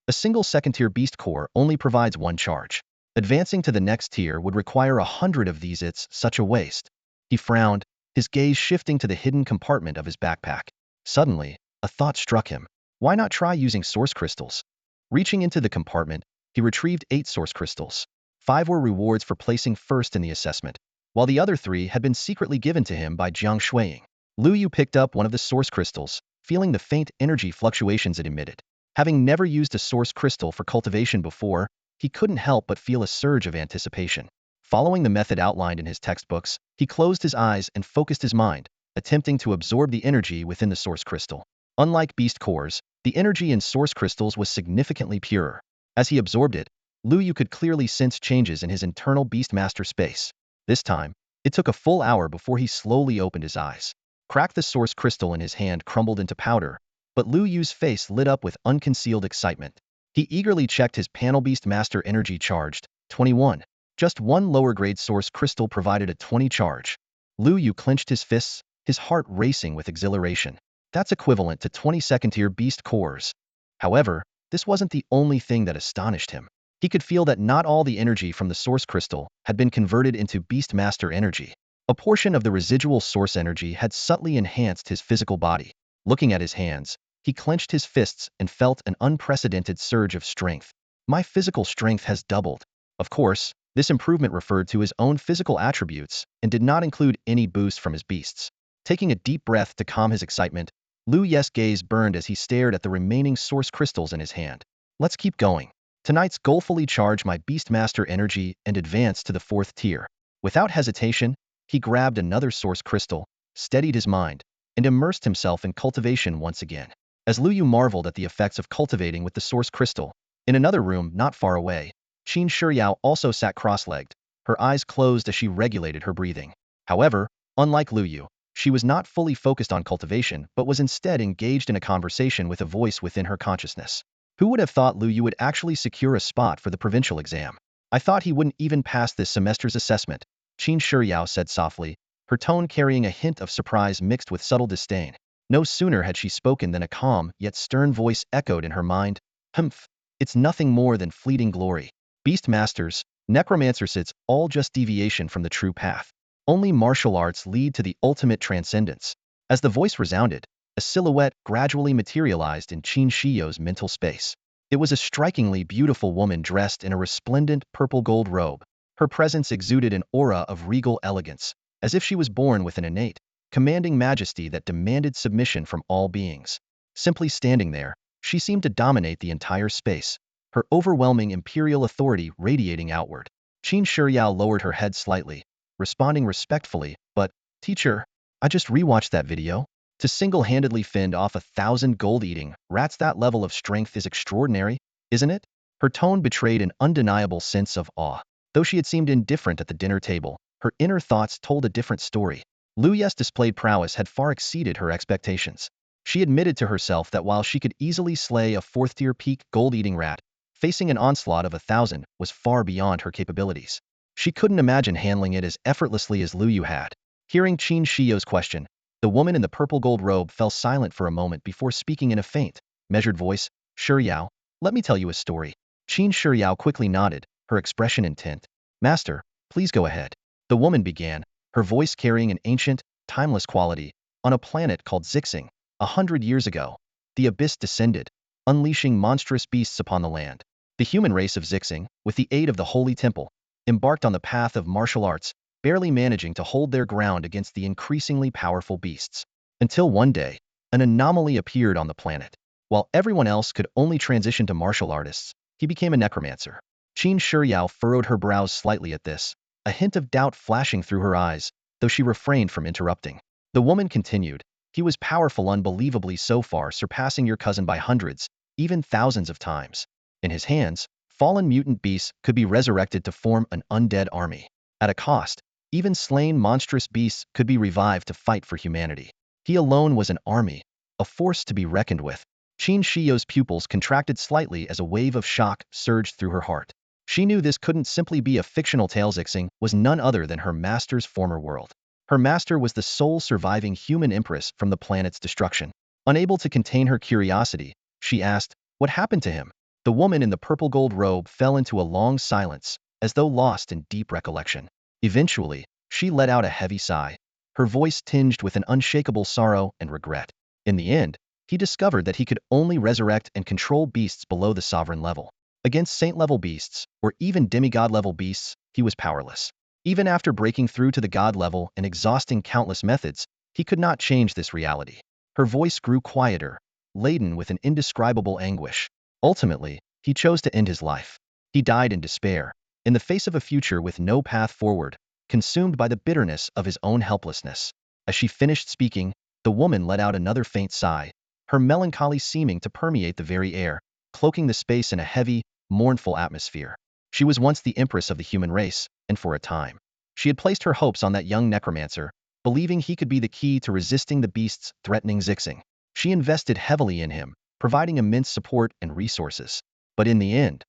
S1: A single 2nd tier beast core only provides 1 charge. Advancing to the next tier would require 100 of these. It's such a waste. He frowned, his gaze shifting to the hidden compartment of his backpack. Suddenly, a thought struck him. Why not try using source crystals? Reaching into the compartment, he retrieved 8 source crystals. 5 were rewards for placing first in the assessment, while the other 3 had been secretly given to him by Jiang Shuiying. Luo Yu picked up one of the source crystals, feeling the faint energy fluctuations it emitted. Having never used a source crystal for cultivation before, he couldn't help but feel a surge of anticipation. Following the method outlined in his textbooks, he closed his eyes and focused his mind, attempting to absorb the energy within the source crystal. Unlike beast cores, the energy in source crystals was significantly purer. As he absorbed it, Luo Yu could clearly sense changes in his internal beastmaster space. This time, it took a full hour before he slowly opened his eyes. Crack. The source crystal in his hand crumbled into powder, but Luo Yu's face lit up with unconcealed excitement. He eagerly checked his panel. Beastmaster energy charged 21. Just one lower-grade source crystal provided a 20 charge. Luo Yu clenched his fists, his heart racing with exhilaration. That's equivalent to 20 2nd-tier beast cores. However, this wasn't the only thing that astonished him. He could feel that not all the energy from the source crystal had been converted into beast master energy. A portion of the residual source energy had subtly enhanced his physical body. Looking at his hands, he clenched his fists and felt an unprecedented surge of strength. My physical strength has doubled. Of course, this improvement referred to his own physical attributes and did not include any boost from his beasts. Taking a deep breath to calm his excitement, Luo Yu's gaze burned as he stared at the remaining source crystals in his hand. Let's keep going. Tonight's goal: fully charge my Beastmaster energy and advance to the 4th tier. Without hesitation, he grabbed another source crystal, steadied his mind, and immersed himself in cultivation once again. As Luo Yu marveled at the effects of cultivating with the source crystal, in another room not far away, Qin Shiyao also sat cross-legged, her eyes closed as she regulated her breathing. However, unlike Luo Yu, she was not fully focused on cultivation but was instead engaged in a conversation with a voice within her consciousness. Who would have thought Luo Yu would actually secure a spot for the provincial exam? I thought he wouldn't even pass this semester's assessment, Qin Shiyao said softly, her tone carrying a hint of surprise mixed with subtle disdain. No sooner had she spoken than a calm yet stern voice echoed in her mind. Humph, it's nothing more than fleeting glory. Beast masters, necromancers, it's all just deviation from the true path. Only martial arts lead to the ultimate transcendence. As the voice resounded, a silhouette gradually materialized in Qin Shiyo's mental space. It was a strikingly beautiful woman dressed in a resplendent purple-gold robe. Her presence exuded an aura of regal elegance, as if she was born with an innate, commanding majesty that demanded submission from all beings. Simply standing there, she seemed to dominate the entire space, her overwhelming imperial authority radiating outward. Qin Shiryao lowered her head slightly, responding respectfully, but, teacher, I just rewatched that video. To single-handedly fend off 1,000 gold-eating rats, that level of strength is extraordinary, isn't it? Her tone betrayed an undeniable sense of awe. Though she had seemed indifferent at the dinner table, her inner thoughts told a different story. Luo Yu's displayed prowess had far exceeded her expectations. She admitted to herself that while she could easily slay a fourth-tier peak gold-eating rat, facing an onslaught of 1,000 was far beyond her capabilities. She couldn't imagine handling it as effortlessly as Luo Yu had. Hearing Qin Shiyo's question, the woman in the purple-gold robe fell silent for a moment before speaking in a faint, measured voice. Shiryao, let me tell you a story. Qin Shiryao quickly nodded, her expression intent. Master, please go ahead. The woman began, her voice carrying an ancient, timeless quality. On a planet called Zixing, 100 years ago, the abyss descended, unleashing monstrous beasts upon the land. The human race of Zixing, with the aid of the Holy Temple, embarked on the path of martial arts, barely managing to hold their ground against the increasingly powerful beasts. Until one day, an anomaly appeared on the planet. While everyone else could only transition to martial artists, he became a necromancer. Qin Shiryao furrowed her brows slightly at this, a hint of doubt flashing through her eyes, though she refrained from interrupting. The woman continued, he was powerful, unbelievably so, far surpassing your cousin by hundreds, even thousands of times. In his hands, fallen mutant beasts could be resurrected to form an undead army. At a cost, even slain monstrous beasts could be revived to fight for humanity. He alone was an army, a force to be reckoned with. Qin Shiyo's pupils contracted slightly as a wave of shock surged through her heart. She knew this couldn't simply be a fictional tale. Zixing was none other than her master's former world. Her master was the sole surviving human empress from the planet's destruction. Unable to contain her curiosity, she asked, what happened to him? The woman in the purple-gold robe fell into a long silence, as though lost in deep recollection. Eventually, she let out a heavy sigh, her voice tinged with an unshakable sorrow and regret. In the end, he discovered that he could only resurrect and control beasts below the sovereign level. Against saint-level beasts, or even demigod-level beasts, he was powerless. Even after breaking through to the god level and exhausting countless methods, he could not change this reality. Her voice grew quieter, laden with an indescribable anguish. Ultimately, he chose to end his life. He died in despair, in the face of a future with no path forward, consumed by the bitterness of his own helplessness. As she finished speaking, the woman let out another faint sigh, her melancholy seeming to permeate the very air, cloaking the space in a heavy, mournful atmosphere. She was once the empress of the human race, and for a time, she had placed her hopes on that young necromancer, believing he could be the key to resisting the beasts threatening Zixing. She invested heavily in him, providing immense support and resources. But in the end,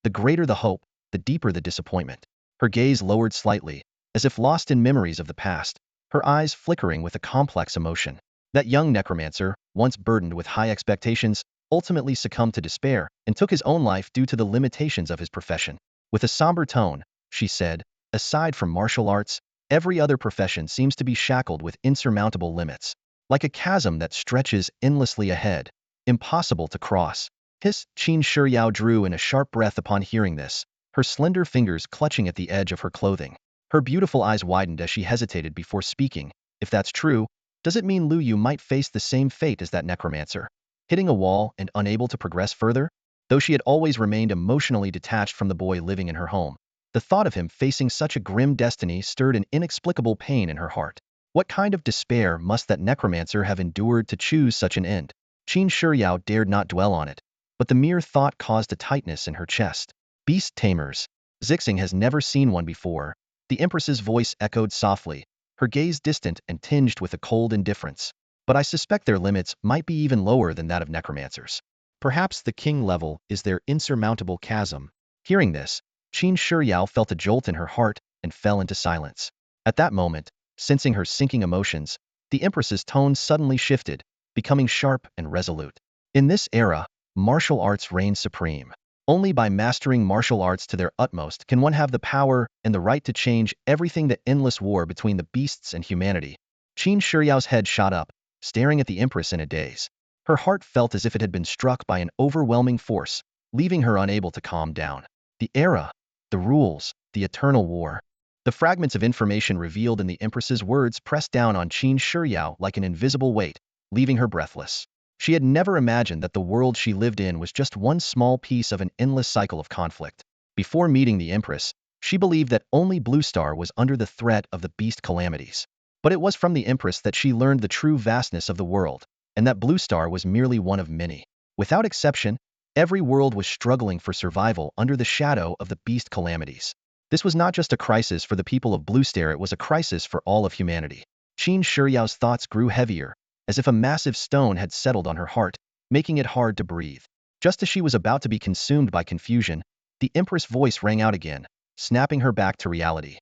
S1: the greater the hope, the deeper the disappointment. Her gaze lowered slightly, as if lost in memories of the past, her eyes flickering with a complex emotion. That young necromancer, once burdened with high expectations, ultimately succumbed to despair and took his own life due to the limitations of his profession. With a somber tone, she said, aside from martial arts, every other profession seems to be shackled with insurmountable limits, like a chasm that stretches endlessly ahead, impossible to cross. Qin Shiryao drew in a sharp breath upon hearing this, her slender fingers clutching at the edge of her clothing. Her beautiful eyes widened as she hesitated before speaking. If that's true, does it mean Luo Yu might face the same fate as that necromancer, hitting a wall and unable to progress further? Though she had always remained emotionally detached from the boy living in her home, the thought of him facing such a grim destiny stirred an inexplicable pain in her heart. What kind of despair must that necromancer have endured to choose such an end? Qin Shiryao dared not dwell on it, but the mere thought caused a tightness in her chest. Beast Tamers. Zixing has never seen one before. The Empress's voice echoed softly, her gaze distant and tinged with a cold indifference. But I suspect their limits might be even lower than that of necromancers. Perhaps the king level is their insurmountable chasm. Hearing this, Qin Shiryao felt a jolt in her heart and fell into silence. At that moment, Sensing her sinking emotions, the Empress's tone suddenly shifted, becoming sharp and resolute. In this era, martial arts reign supreme. Only by mastering martial arts to their utmost can one have the power and the right to change everything. The endless war between the beasts and humanity. Qin Shiyao's head shot up, staring at the Empress in a daze. Her heart felt as if it had been struck by an overwhelming force, leaving her unable to calm down. The era, the rules, the eternal war. The fragments of information revealed in the Empress's words pressed down on Qin Shiyao like an invisible weight, leaving her breathless. She had never imagined that the world she lived in was just one small piece of an endless cycle of conflict. Before meeting the Empress, she believed that only Blue Star was under the threat of the beast calamities. But it was from the Empress that she learned the true vastness of the world, and that Blue Star was merely one of many. Without exception, every world was struggling for survival under the shadow of the beast calamities. This was not just a crisis for the people of Blue Star, it was a crisis for all of humanity. Qin Shiyao's thoughts grew heavier, as if a massive stone had settled on her heart, making it hard to breathe. Just as she was about to be consumed by confusion, the Empress' voice rang out again, snapping her back to reality.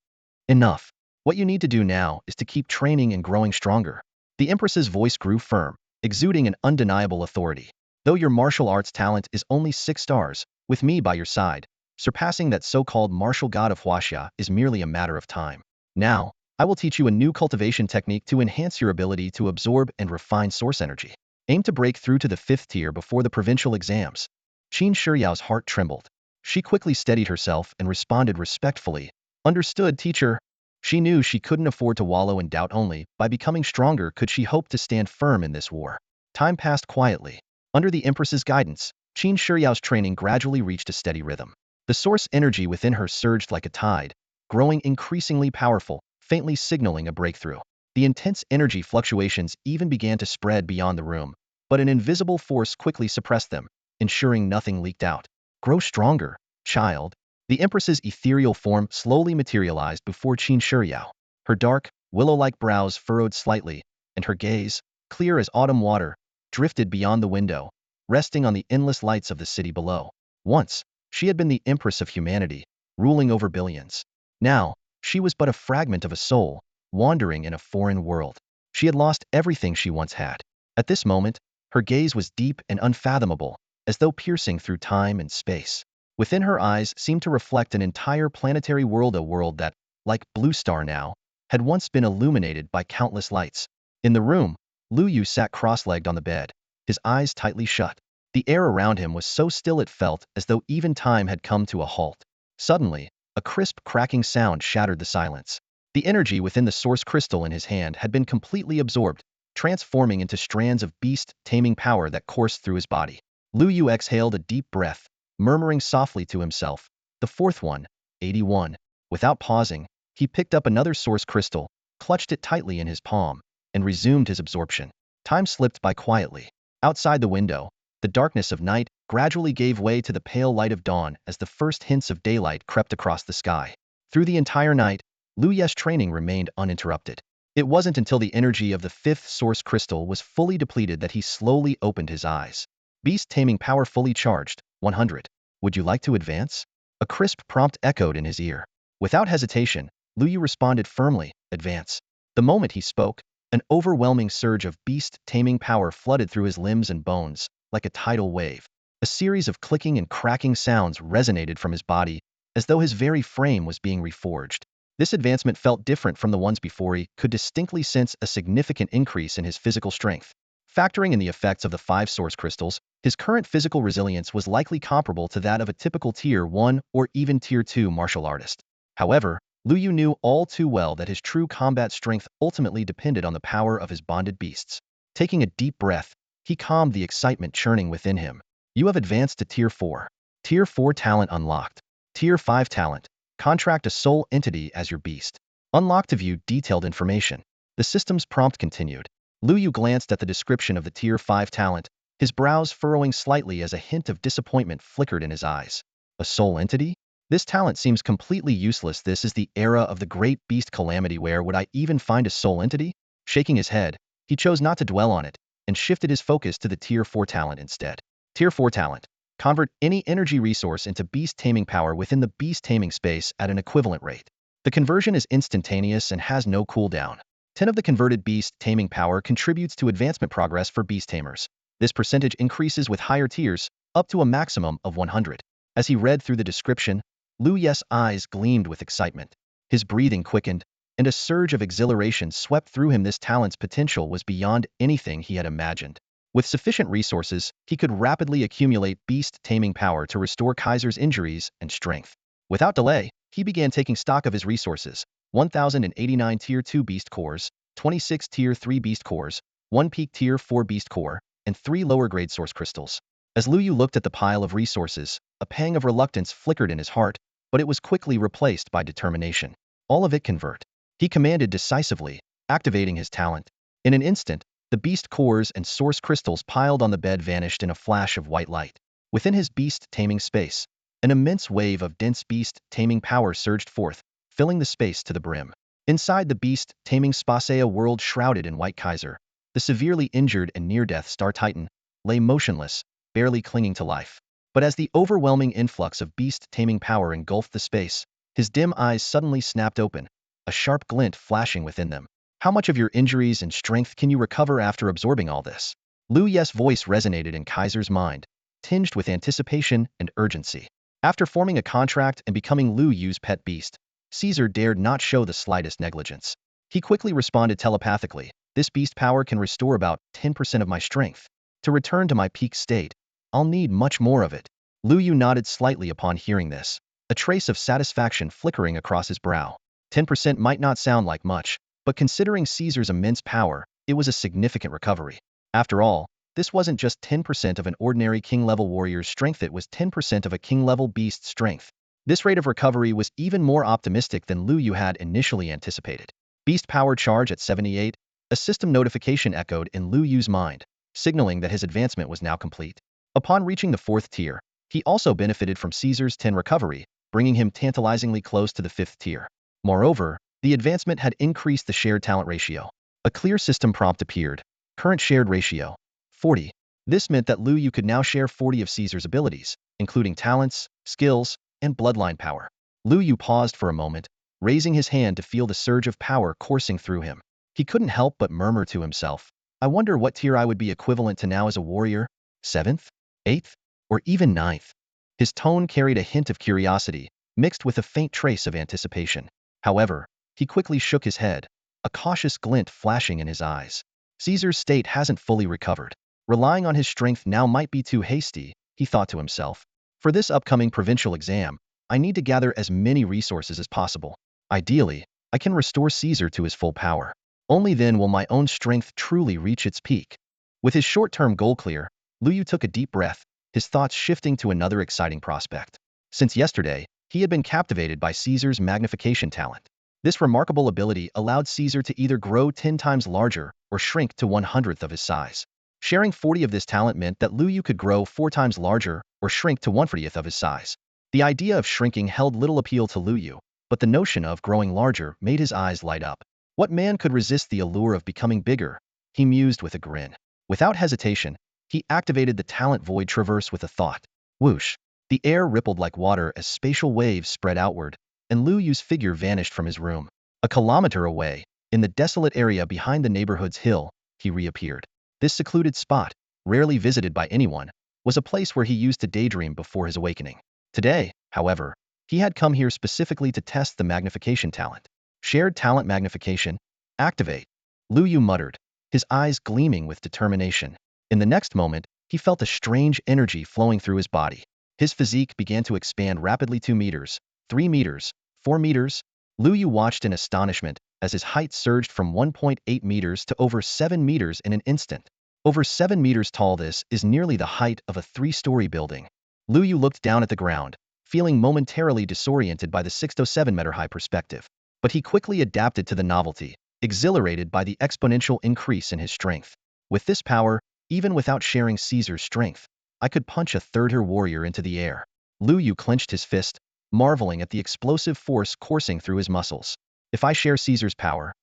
S1: Enough. What you need to do now is to keep training and growing stronger. The Empress's voice grew firm, exuding an undeniable authority. Though your martial arts talent is only 6 stars, with me by your side, surpassing that so-called martial god of Huaxia is merely a matter of time. Now, I will teach you a new cultivation technique to enhance your ability to absorb and refine source energy. Aim to break through to the 5th tier before the provincial exams. Qin Shiyao's heart trembled. She quickly steadied herself and responded respectfully. Understood, teacher. She knew she couldn't afford to wallow in doubt. Only by becoming stronger could she hope to stand firm in this war. Time passed quietly. Under the Empress's guidance, Qin Shiyao's training gradually reached a steady rhythm. The source energy within her surged like a tide, growing increasingly powerful, faintly signaling a breakthrough. The intense energy fluctuations even began to spread beyond the room, but an invisible force quickly suppressed them, ensuring nothing leaked out. Grow stronger, child. The Empress's ethereal form slowly materialized before Qin Shiyao. Her dark, willow-like brows furrowed slightly, and her gaze, clear as autumn water, drifted beyond the window, resting on the endless lights of the city below. Once, she had been the Empress of humanity, ruling over billions. Now, she was but a fragment of a soul, wandering in a foreign world. She had lost everything she once had. At this moment, her gaze was deep and unfathomable, as though piercing through time and space. Within her eyes seemed to reflect an entire planetary world, a world that, like Blue Star now, had once been illuminated by countless lights. In the room, Luo Yu sat cross-legged on the bed, his eyes tightly shut. The air around him was so still it felt as though even time had come to a halt. Suddenly, a crisp cracking sound shattered the silence. The energy within the source crystal in his hand had been completely absorbed, transforming into strands of beast-taming power that coursed through his body. Luo Yu exhaled a deep breath, murmuring softly to himself, "The 4th one, 81. Without pausing, he picked up another source crystal, clutched it tightly in his palm, and resumed his absorption. Time slipped by quietly. Outside the window, the darkness of night gradually gave way to the pale light of dawn as the first hints of daylight crept across the sky. Through the entire night, Luo Yu's training remained uninterrupted. It wasn't until the energy of the 5th source crystal was fully depleted that he slowly opened his eyes. Beast taming power fully charged, 100. Would you like to advance? A crisp prompt echoed in his ear. Without hesitation, Luo Yu responded firmly, advance. The moment he spoke, an overwhelming surge of beast taming power flooded through his limbs and bones, like a tidal wave. A series of clicking and cracking sounds resonated from his body, as though his very frame was being reforged. This advancement felt different from the ones before. He could distinctly sense a significant increase in his physical strength. Factoring in the effects of the 5 source crystals, his current physical resilience was likely comparable to that of a typical Tier 1 or even Tier 2 martial artist. However, Luo Yu knew all too well that his true combat strength ultimately depended on the power of his bonded beasts. Taking a deep breath, he calmed the excitement churning within him. You have advanced to Tier 4. Tier 4 talent unlocked. Tier 5 talent. Contract a soul entity as your beast. Unlock to view detailed information. The system's prompt continued. Luo Yu glanced at the description of the Tier 5 talent, his brows furrowing slightly as a hint of disappointment flickered in his eyes. A soul entity? This talent seems completely useless. This is the era of the great beast calamity. Where would I even find a soul entity? Shaking his head, he chose not to dwell on it, and shifted his focus to the Tier 4 talent instead. Tier 4 talent. Convert any energy resource into beast taming power within the beast taming space at an equivalent rate. The conversion is instantaneous and has no cooldown. 10 of the converted beast taming power contributes to advancement progress for beast tamers. This percentage increases with higher tiers, up to a maximum of 100. As he read through the description, Luo Yu's eyes gleamed with excitement. His breathing quickened, and a surge of exhilaration swept through him. This talent's potential was beyond anything he had imagined. With sufficient resources, he could rapidly accumulate beast taming power to restore Kaiser's injuries and strength. Without delay, he began taking stock of his resources: 1,089 Tier 2 Beast Cores, 26 Tier 3 Beast Cores, 1 Peak Tier 4 Beast Core, and 3 lower-grade Source Crystals. As Luo Yu looked at the pile of resources, a pang of reluctance flickered in his heart, but it was quickly replaced by determination. All of it convert. He commanded decisively, activating his talent. In an instant, the Beast Cores and Source Crystals piled on the bed vanished in a flash of white light. Within his beast taming space, an immense wave of dense beast taming power surged forth, filling the space to the brim. Inside the beast taming space, a world shrouded in white, Kaiser, the severely injured and near-death Star Titan, lay motionless, barely clinging to life. But as the overwhelming influx of beast taming power engulfed the space, his dim eyes suddenly snapped open, a sharp glint flashing within them. How much of your injuries and strength can you recover after absorbing all this? Luo Yu's voice resonated in Kaiser's mind, tinged with anticipation and urgency. After forming a contract and becoming Luo Yu's pet beast, Caesar dared not show the slightest negligence. He quickly responded telepathically, "This beast power can restore about 10% of my strength. To return to my peak state, I'll need much more of it." Luo Yu nodded slightly upon hearing this, a trace of satisfaction flickering across his brow. 10% might not sound like much, but considering Caesar's immense power, it was a significant recovery. After all, this wasn't just 10% of an ordinary king-level warrior's strength, it was 10% of a king-level beast's strength. This rate of recovery was even more optimistic than Luo Yu had initially anticipated. Beast power charge at 78, a system notification echoed in Luo Yu's mind, signaling that his advancement was now complete. Upon reaching the 4th tier, he also benefited from Caesar's 10 recovery, bringing him tantalizingly close to the 5th tier. Moreover, the advancement had increased the shared talent ratio. A clear system prompt appeared. Current shared ratio: 40. This meant that Luo Yu could now share 40 of Caesar's abilities, including talents, skills, and bloodline power. Luo Yu paused for a moment, raising his hand to feel the surge of power coursing through him. He couldn't help but murmur to himself, "I wonder what tier I would be equivalent to now as a warrior? 7th? 8th? Or even 9th? His tone carried a hint of curiosity, mixed with a faint trace of anticipation. However, he quickly shook his head, a cautious glint flashing in his eyes. Caesar's state hasn't fully recovered. Relying on his strength now might be too hasty, he thought to himself. For this upcoming provincial exam, I need to gather as many resources as possible. Ideally, I can restore Caesar to his full power. Only then will my own strength truly reach its peak." With his short-term goal clear, Luo Yu took a deep breath, his thoughts shifting to another exciting prospect. Since yesterday, he had been captivated by Caesar's magnification talent. This remarkable ability allowed Caesar to either grow 10 times larger or shrink to 1/100th of his size. Sharing 40 of this talent meant that Luo Yu could grow 4 times larger or shrink to 1/40th of his size. The idea of shrinking held little appeal to Luo Yu, but the notion of growing larger made his eyes light up. What man could resist the allure of becoming bigger? He mused with a grin. Without hesitation, he activated the talent Void Traverse with a thought. Whoosh! The air rippled like water as spatial waves spread outward, and Luo Yu's figure vanished from his room. A kilometer away, in the desolate area behind the neighborhood's hill, he reappeared. This secluded spot, rarely visited by anyone, was a place where he used to daydream before his awakening. Today, however, he had come here specifically to test the magnification talent. Shared talent magnification. Activate. Luo Yu muttered, his eyes gleaming with determination. In the next moment, he felt a strange energy flowing through his body. His physique began to expand rapidly. 2 meters, 3 meters, 4 meters. Luo Yu watched in astonishment as his height surged from 1.8 meters to over 7 meters in an instant. Over 7 meters tall, this is nearly the height of a 3-story building. Luo Yu looked down at the ground, feeling momentarily disoriented by the 6-7-meter-high perspective. But he quickly adapted to the novelty, exhilarated by the exponential increase in his strength. With this power, even without sharing Caesar's strength, I could punch a third-tier warrior into the air. Luo Yu clenched his fist, marveling at the explosive force coursing through his muscles. If I share Caesar's power,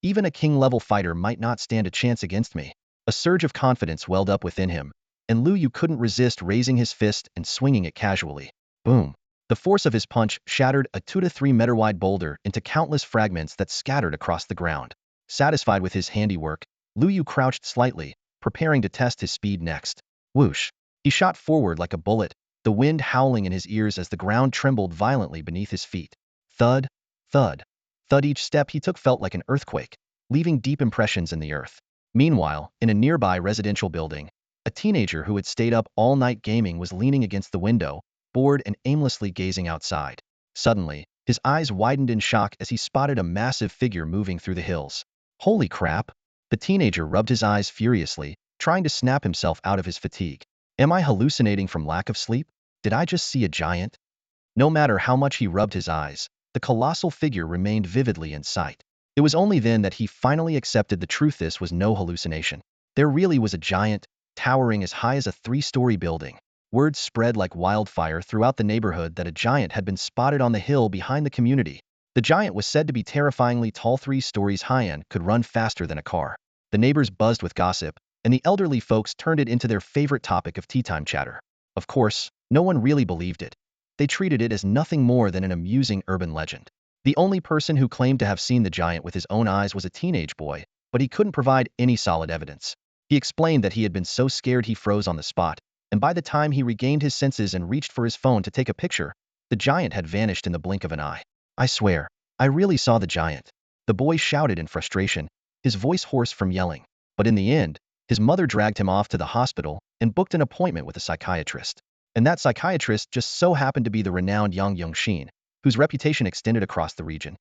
S1: even a king-level fighter might not stand a chance against me. A surge of confidence welled up within him, and Luo Yu couldn't resist raising his fist and swinging it casually. Boom! The force of his punch shattered a 2 to 3 meter wide boulder into countless fragments that scattered across the ground. Satisfied with his handiwork, Luo Yu crouched slightly, preparing to test his speed next. Whoosh! He shot forward like a bullet, the wind howling in his ears as the ground trembled violently beneath his feet. Thud, thud, thud. Each step he took felt like an earthquake, leaving deep impressions in the earth. Meanwhile, in a nearby residential building, a teenager who had stayed up all night gaming was leaning against the window, bored and aimlessly gazing outside. Suddenly, his eyes widened in shock as he spotted a massive figure moving through the hills. Holy crap! The teenager rubbed his eyes furiously, trying to snap himself out of his fatigue. Am I hallucinating from lack of sleep? Did I just see a giant? No matter how much he rubbed his eyes, the colossal figure remained vividly in sight. It was only then that he finally accepted the truth: this was no hallucination. There really was a giant, towering as high as a 3-story building. Word spread like wildfire throughout the neighborhood that a giant had been spotted on the hill behind the community. The giant was said to be terrifyingly tall, 3 stories high, and could run faster than a car. The neighbors buzzed with gossip, and the elderly folks turned it into their favorite topic of tea-time chatter. Of course, no one really believed it. They treated it as nothing more than an amusing urban legend. The only person who claimed to have seen the giant with his own eyes was a teenage boy, but he couldn't provide any solid evidence. He explained that he had been so scared he froze on the spot, and by the time he regained his senses and reached for his phone to take a picture, the giant had vanished in the blink of an eye. I swear, I really saw the giant, the boy shouted in frustration, his voice hoarse from yelling. But in the end, his mother dragged him off to the hospital and booked an appointment with a psychiatrist. And that psychiatrist just so happened to be the renowned Yang Yongxin, whose reputation extended across the region.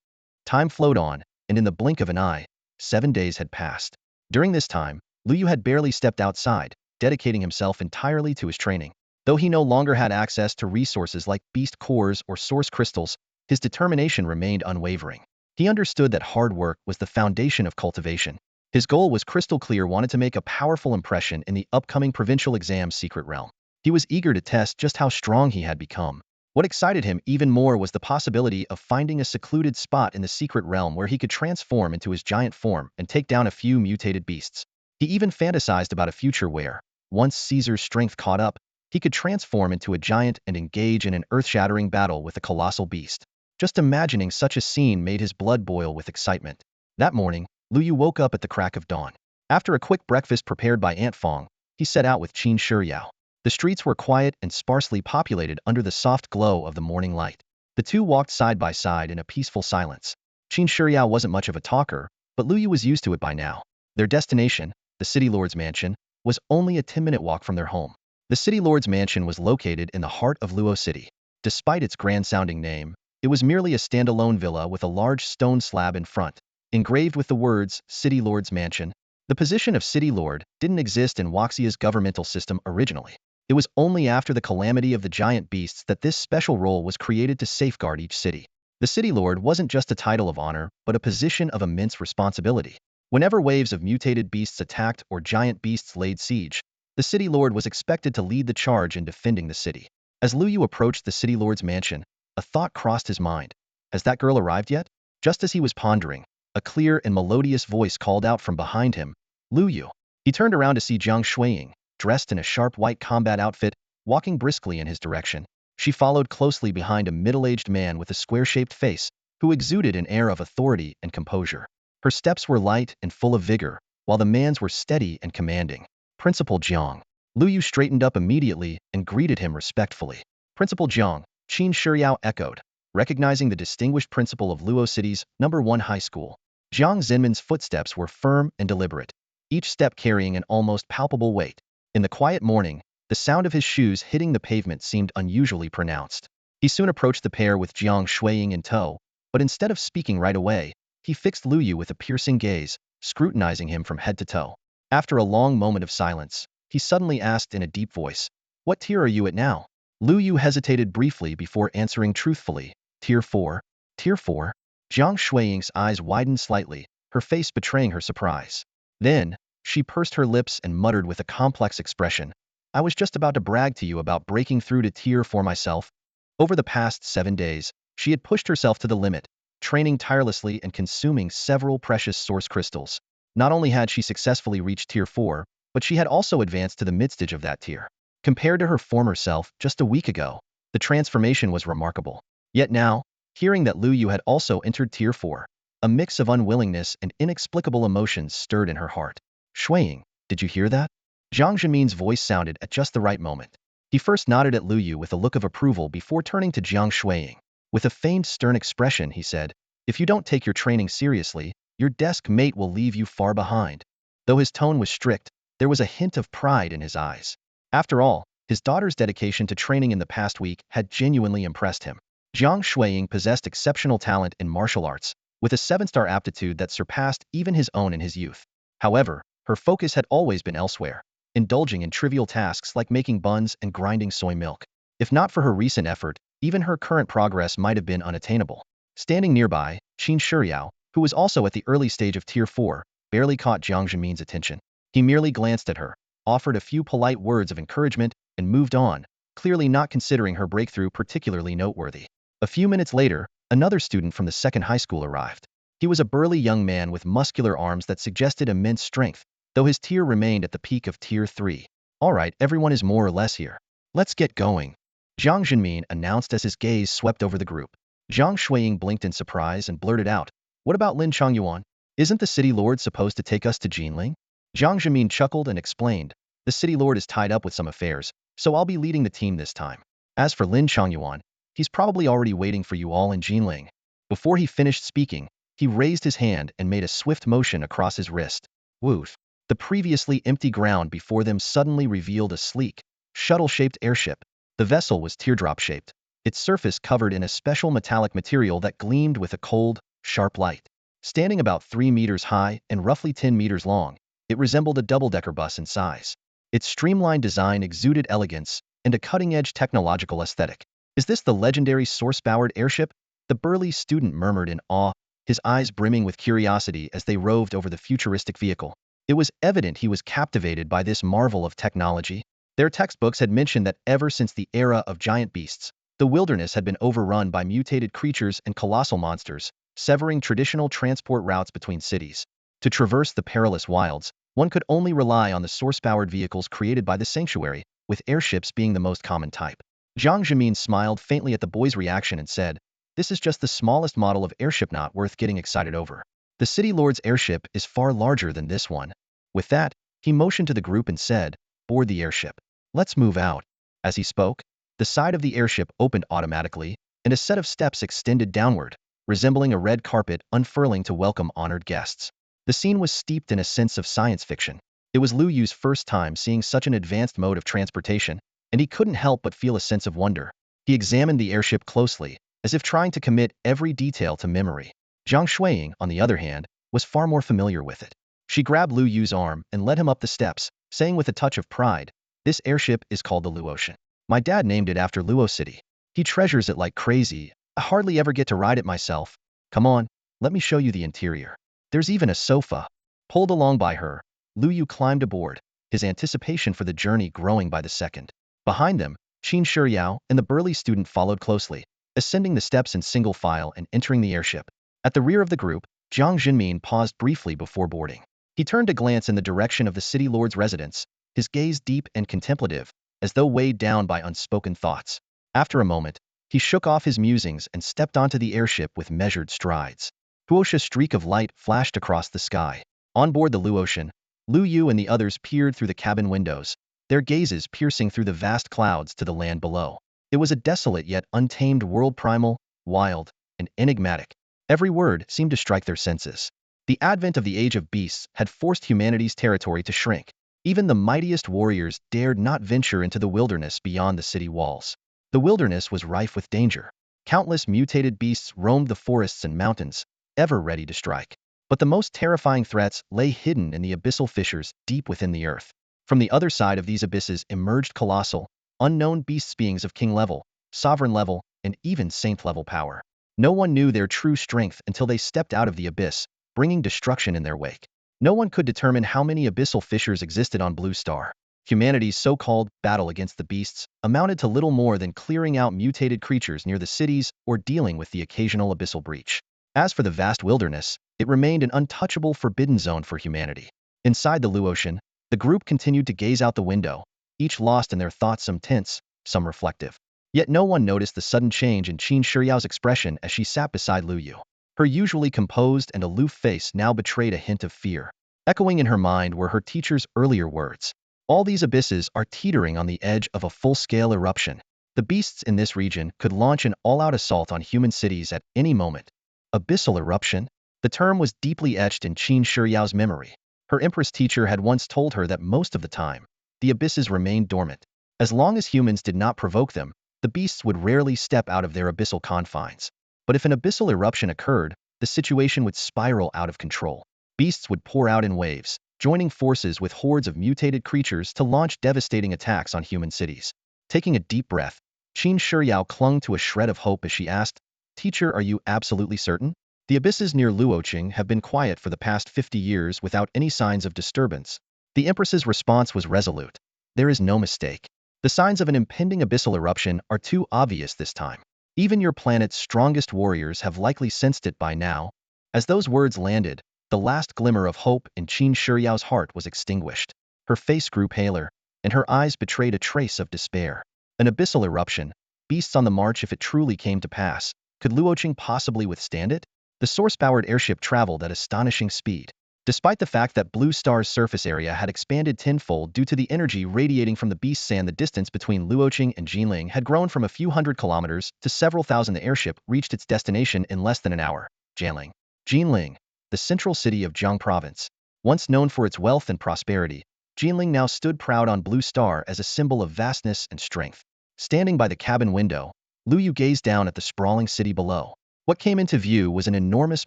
S1: Time flowed on, and in the blink of an eye, 7 days had passed. During this time, Luo Yu had barely stepped outside, dedicating himself entirely to his training. Though he no longer had access to resources like beast cores or source crystals, his determination remained unwavering. He understood that hard work was the foundation of cultivation. His goal was crystal clear: wanted to make a powerful impression in the upcoming provincial exam's secret realm. He was eager to test just how strong he had become. What excited him even more was the possibility of finding a secluded spot in the secret realm where he could transform into his giant form and take down a few mutated beasts. He even fantasized about a future where, once Caesar's strength caught up, he could transform into a giant and engage in an earth-shattering battle with a colossal beast. Just imagining such a scene made his blood boil with excitement. That morning, Luo Yu woke up at the crack of dawn. After a quick breakfast prepared by Aunt Fong, he set out with Qin Shiyao. The streets were quiet and sparsely populated under the soft glow of the morning light. The two walked side by side in a peaceful silence. Qin Shiyao wasn't much of a talker, but Luo Yu was used to it by now. Their destination, the city lord's mansion, was only a 10-minute walk from their home. The city lord's mansion was located in the heart of Luo City. Despite its grand-sounding name, it was merely a standalone villa with a large stone slab in front, engraved with the words, City Lord's Mansion. The position of City Lord didn't exist in Waxia's governmental system originally. It was only after the calamity of the giant beasts that this special role was created to safeguard each city. The City Lord wasn't just a title of honor, but a position of immense responsibility. Whenever waves of mutated beasts attacked or giant beasts laid siege, the City Lord was expected to lead the charge in defending the city. As Luo Yu approached the City Lord's mansion, a thought crossed his mind. Has that girl arrived yet? Just as he was pondering, a clear and melodious voice called out from behind him, Luo Yu. He turned around to see Jiang Shuiying, dressed in a sharp white combat outfit, walking briskly in his direction. She followed closely behind a middle-aged man with a square-shaped face, who exuded an air of authority and composure. Her steps were light and full of vigor, while the man's were steady and commanding. Principal Jiang. Luo Yu straightened up immediately and greeted him respectfully. Principal Jiang, Qin Shiyao echoed, recognizing the distinguished principal of Luo City's #1 high school. Jiang Zinman's footsteps were firm and deliberate, each step carrying an almost palpable weight. In the quiet morning, the sound of his shoes hitting the pavement seemed unusually pronounced. He soon approached the pair with Jiang Shuiying in tow, but instead of speaking right away, he fixed Luo Yu with a piercing gaze, scrutinizing him from head to toe. After a long moment of silence, he suddenly asked in a deep voice, "What tier are you at now?" Luo Yu hesitated briefly before answering truthfully, "Tier 4. Tier 4? Jiang Shuiying's eyes widened slightly, her face betraying her surprise. Then, she pursed her lips and muttered with a complex expression, "I was just about to brag to you about breaking through to Tier 4 myself." Over the past 7 days, she had pushed herself to the limit, training tirelessly and consuming several precious source crystals. Not only had she successfully reached Tier 4, but she had also advanced to the midstage of that tier. Compared to her former self just a week ago, The transformation was remarkable. Yet now, hearing that Luo Yu had also entered Tier 4, a mix of unwillingness and inexplicable emotions stirred in her heart. Shuiying, did you hear that? Jiang Zhenmin's voice sounded at just the right moment. He first nodded at Luo Yu with a look of approval before turning to Jiang Shuiying. With a feigned stern expression, he said, "If you don't take your training seriously, your desk mate will leave you far behind." Though his tone was strict, there was a hint of pride in his eyes. After all, his daughter's dedication to training in the past week had genuinely impressed him. Jiang Shuiying possessed exceptional talent in martial arts, with a 7-star aptitude that surpassed even his own in his youth. However, her focus had always been elsewhere, indulging in trivial tasks like making buns and grinding soy milk. If not for her recent effort, even her current progress might have been unattainable. Standing nearby, Qin Shuriao, who was also at the early stage of Tier 4, barely caught Jiang Zhenmin's attention. He merely glanced at her, offered a few polite words of encouragement, and moved on, clearly not considering her breakthrough particularly noteworthy. A few minutes later, another student from the second high school arrived. He was a burly young man with muscular arms that suggested immense strength, though his tier remained at the peak of Tier 3. "All right, everyone is more or less here. Let's get going," Jiang Zhenmin announced as his gaze swept over the group. Jiang Shuiying blinked in surprise and blurted out, "What about Lin Changyuan? Isn't the city lord supposed to take us to Jinling?" Jiang Zhenmin chuckled and explained, "The city lord is tied up with some affairs, so I'll be leading the team this time. As for Lin Changyuan, he's probably already waiting for you all in Jinling." Before he finished speaking, he raised his hand and made a swift motion across his wrist. Woof. The previously empty ground before them suddenly revealed a sleek, shuttle-shaped airship. The vessel was teardrop-shaped, its surface covered in a special metallic material that gleamed with a cold, sharp light. Standing about 3 meters high and roughly 10 meters long, it resembled a double-decker bus in size. Its streamlined design exuded elegance and a cutting-edge technological aesthetic. "Is this the legendary source-powered airship?" the burly student murmured in awe, his eyes brimming with curiosity as they roved over the futuristic vehicle. It was evident he was captivated by this marvel of technology. Their textbooks had mentioned that ever since the era of giant beasts, the wilderness had been overrun by mutated creatures and colossal monsters, severing traditional transport routes between cities. To traverse the perilous wilds, one could only rely on the source-powered vehicles created by the sanctuary, with airships being the most common type. Jiang Zhenmin smiled faintly at the boy's reaction and said, "This is just the smallest model of airship, not worth getting excited over. The city lord's airship is far larger than this one." With that, he motioned to the group and said, "Board the airship. Let's move out." As he spoke, the side of the airship opened automatically, and a set of steps extended downward, resembling a red carpet unfurling to welcome honored guests. The scene was steeped in a sense of science fiction. It was Luo Yu's first time seeing such an advanced mode of transportation, and he couldn't help but feel a sense of wonder. He examined the airship closely, as if trying to commit every detail to memory. Jiang Shuiying, on the other hand, was far more familiar with it. She grabbed Luo Yu's arm and led him up the steps, saying with a touch of pride, "This airship is called the Luo Ocean. My dad named it after Luo City. He treasures it like crazy. I hardly ever get to ride it myself. Come on, let me show you the interior. There's even a sofa." Pulled along by her, Luo Yu climbed aboard, his anticipation for the journey growing by the second. Behind them, Qin Shuriao and the burly student followed closely, ascending the steps in single file and entering the airship. At the rear of the group, Jiang Zhenmin paused briefly before boarding. He turned to glance in the direction of the city lord's residence, his gaze deep and contemplative, as though weighed down by unspoken thoughts. After a moment, he shook off his musings and stepped onto the airship with measured strides. A streak of light flashed across the sky. On board the Luo Ocean, Luo Yu and the others peered through the cabin windows, their gazes piercing through the vast clouds to the land below. It was a desolate yet untamed world, primal, wild, and enigmatic. Every word seemed to strike their senses. The advent of the Age of Beasts had forced humanity's territory to shrink. Even the mightiest warriors dared not venture into the wilderness beyond the city walls. The wilderness was rife with danger. Countless mutated beasts roamed the forests and mountains, ever ready to strike. But the most terrifying threats lay hidden in the abyssal fissures deep within the earth. From the other side of these abysses emerged colossal, unknown beasts, beings of king level, sovereign level, and even saint level power. No one knew their true strength until they stepped out of the abyss, bringing destruction in their wake. No one could determine how many abyssal fissures existed on Blue Star. Humanity's so-called battle against the beasts amounted to little more than clearing out mutated creatures near the cities or dealing with the occasional abyssal breach. As for the vast wilderness, it remained an untouchable forbidden zone for humanity. Inside the Luo Ocean, the group continued to gaze out the window, each lost in their thoughts, some tense, some reflective. Yet no one noticed the sudden change in Qin Shiyao's expression as she sat beside Luo Yu. Her usually composed and aloof face now betrayed a hint of fear. Echoing in her mind were her teacher's earlier words. All these abysses are teetering on the edge of a full-scale eruption. The beasts in this region could launch an all-out assault on human cities at any moment. Abyssal eruption? The term was deeply etched in Qin Shiyao's memory. Her Empress teacher had once told her that most of the time, the abysses remained dormant. As long as humans did not provoke them, the beasts would rarely step out of their abyssal confines. But if an abyssal eruption occurred, the situation would spiral out of control. Beasts would pour out in waves, joining forces with hordes of mutated creatures to launch devastating attacks on human cities. Taking a deep breath, Qin Shiyao clung to a shred of hope as she asked, "Teacher, are you absolutely certain?" The abysses near Luoqing have been quiet for the past 50 years without any signs of disturbance. The Empress's response was resolute. There is no mistake. The signs of an impending abyssal eruption are too obvious this time. Even your planet's strongest warriors have likely sensed it by now. As those words landed, the last glimmer of hope in Qin Shiyao's heart was extinguished. Her face grew paler, and her eyes betrayed a trace of despair. An abyssal eruption, beasts on the march if it truly came to pass. Could Luoqing possibly withstand it? The source-powered airship traveled at astonishing speed. Despite the fact that Blue Star's surface area had expanded tenfold due to the energy radiating from the beasts, and the distance between Luoqing and Jinling had grown from a few hundred kilometers to several thousand, the airship reached its destination in less than an hour. Jinling, the central city of Jiang Province. Once known for its wealth and prosperity, Jinling now stood proud on Blue Star as a symbol of vastness and strength. Standing by the cabin window, Luo Yu gazed down at the sprawling city below. What came into view was an enormous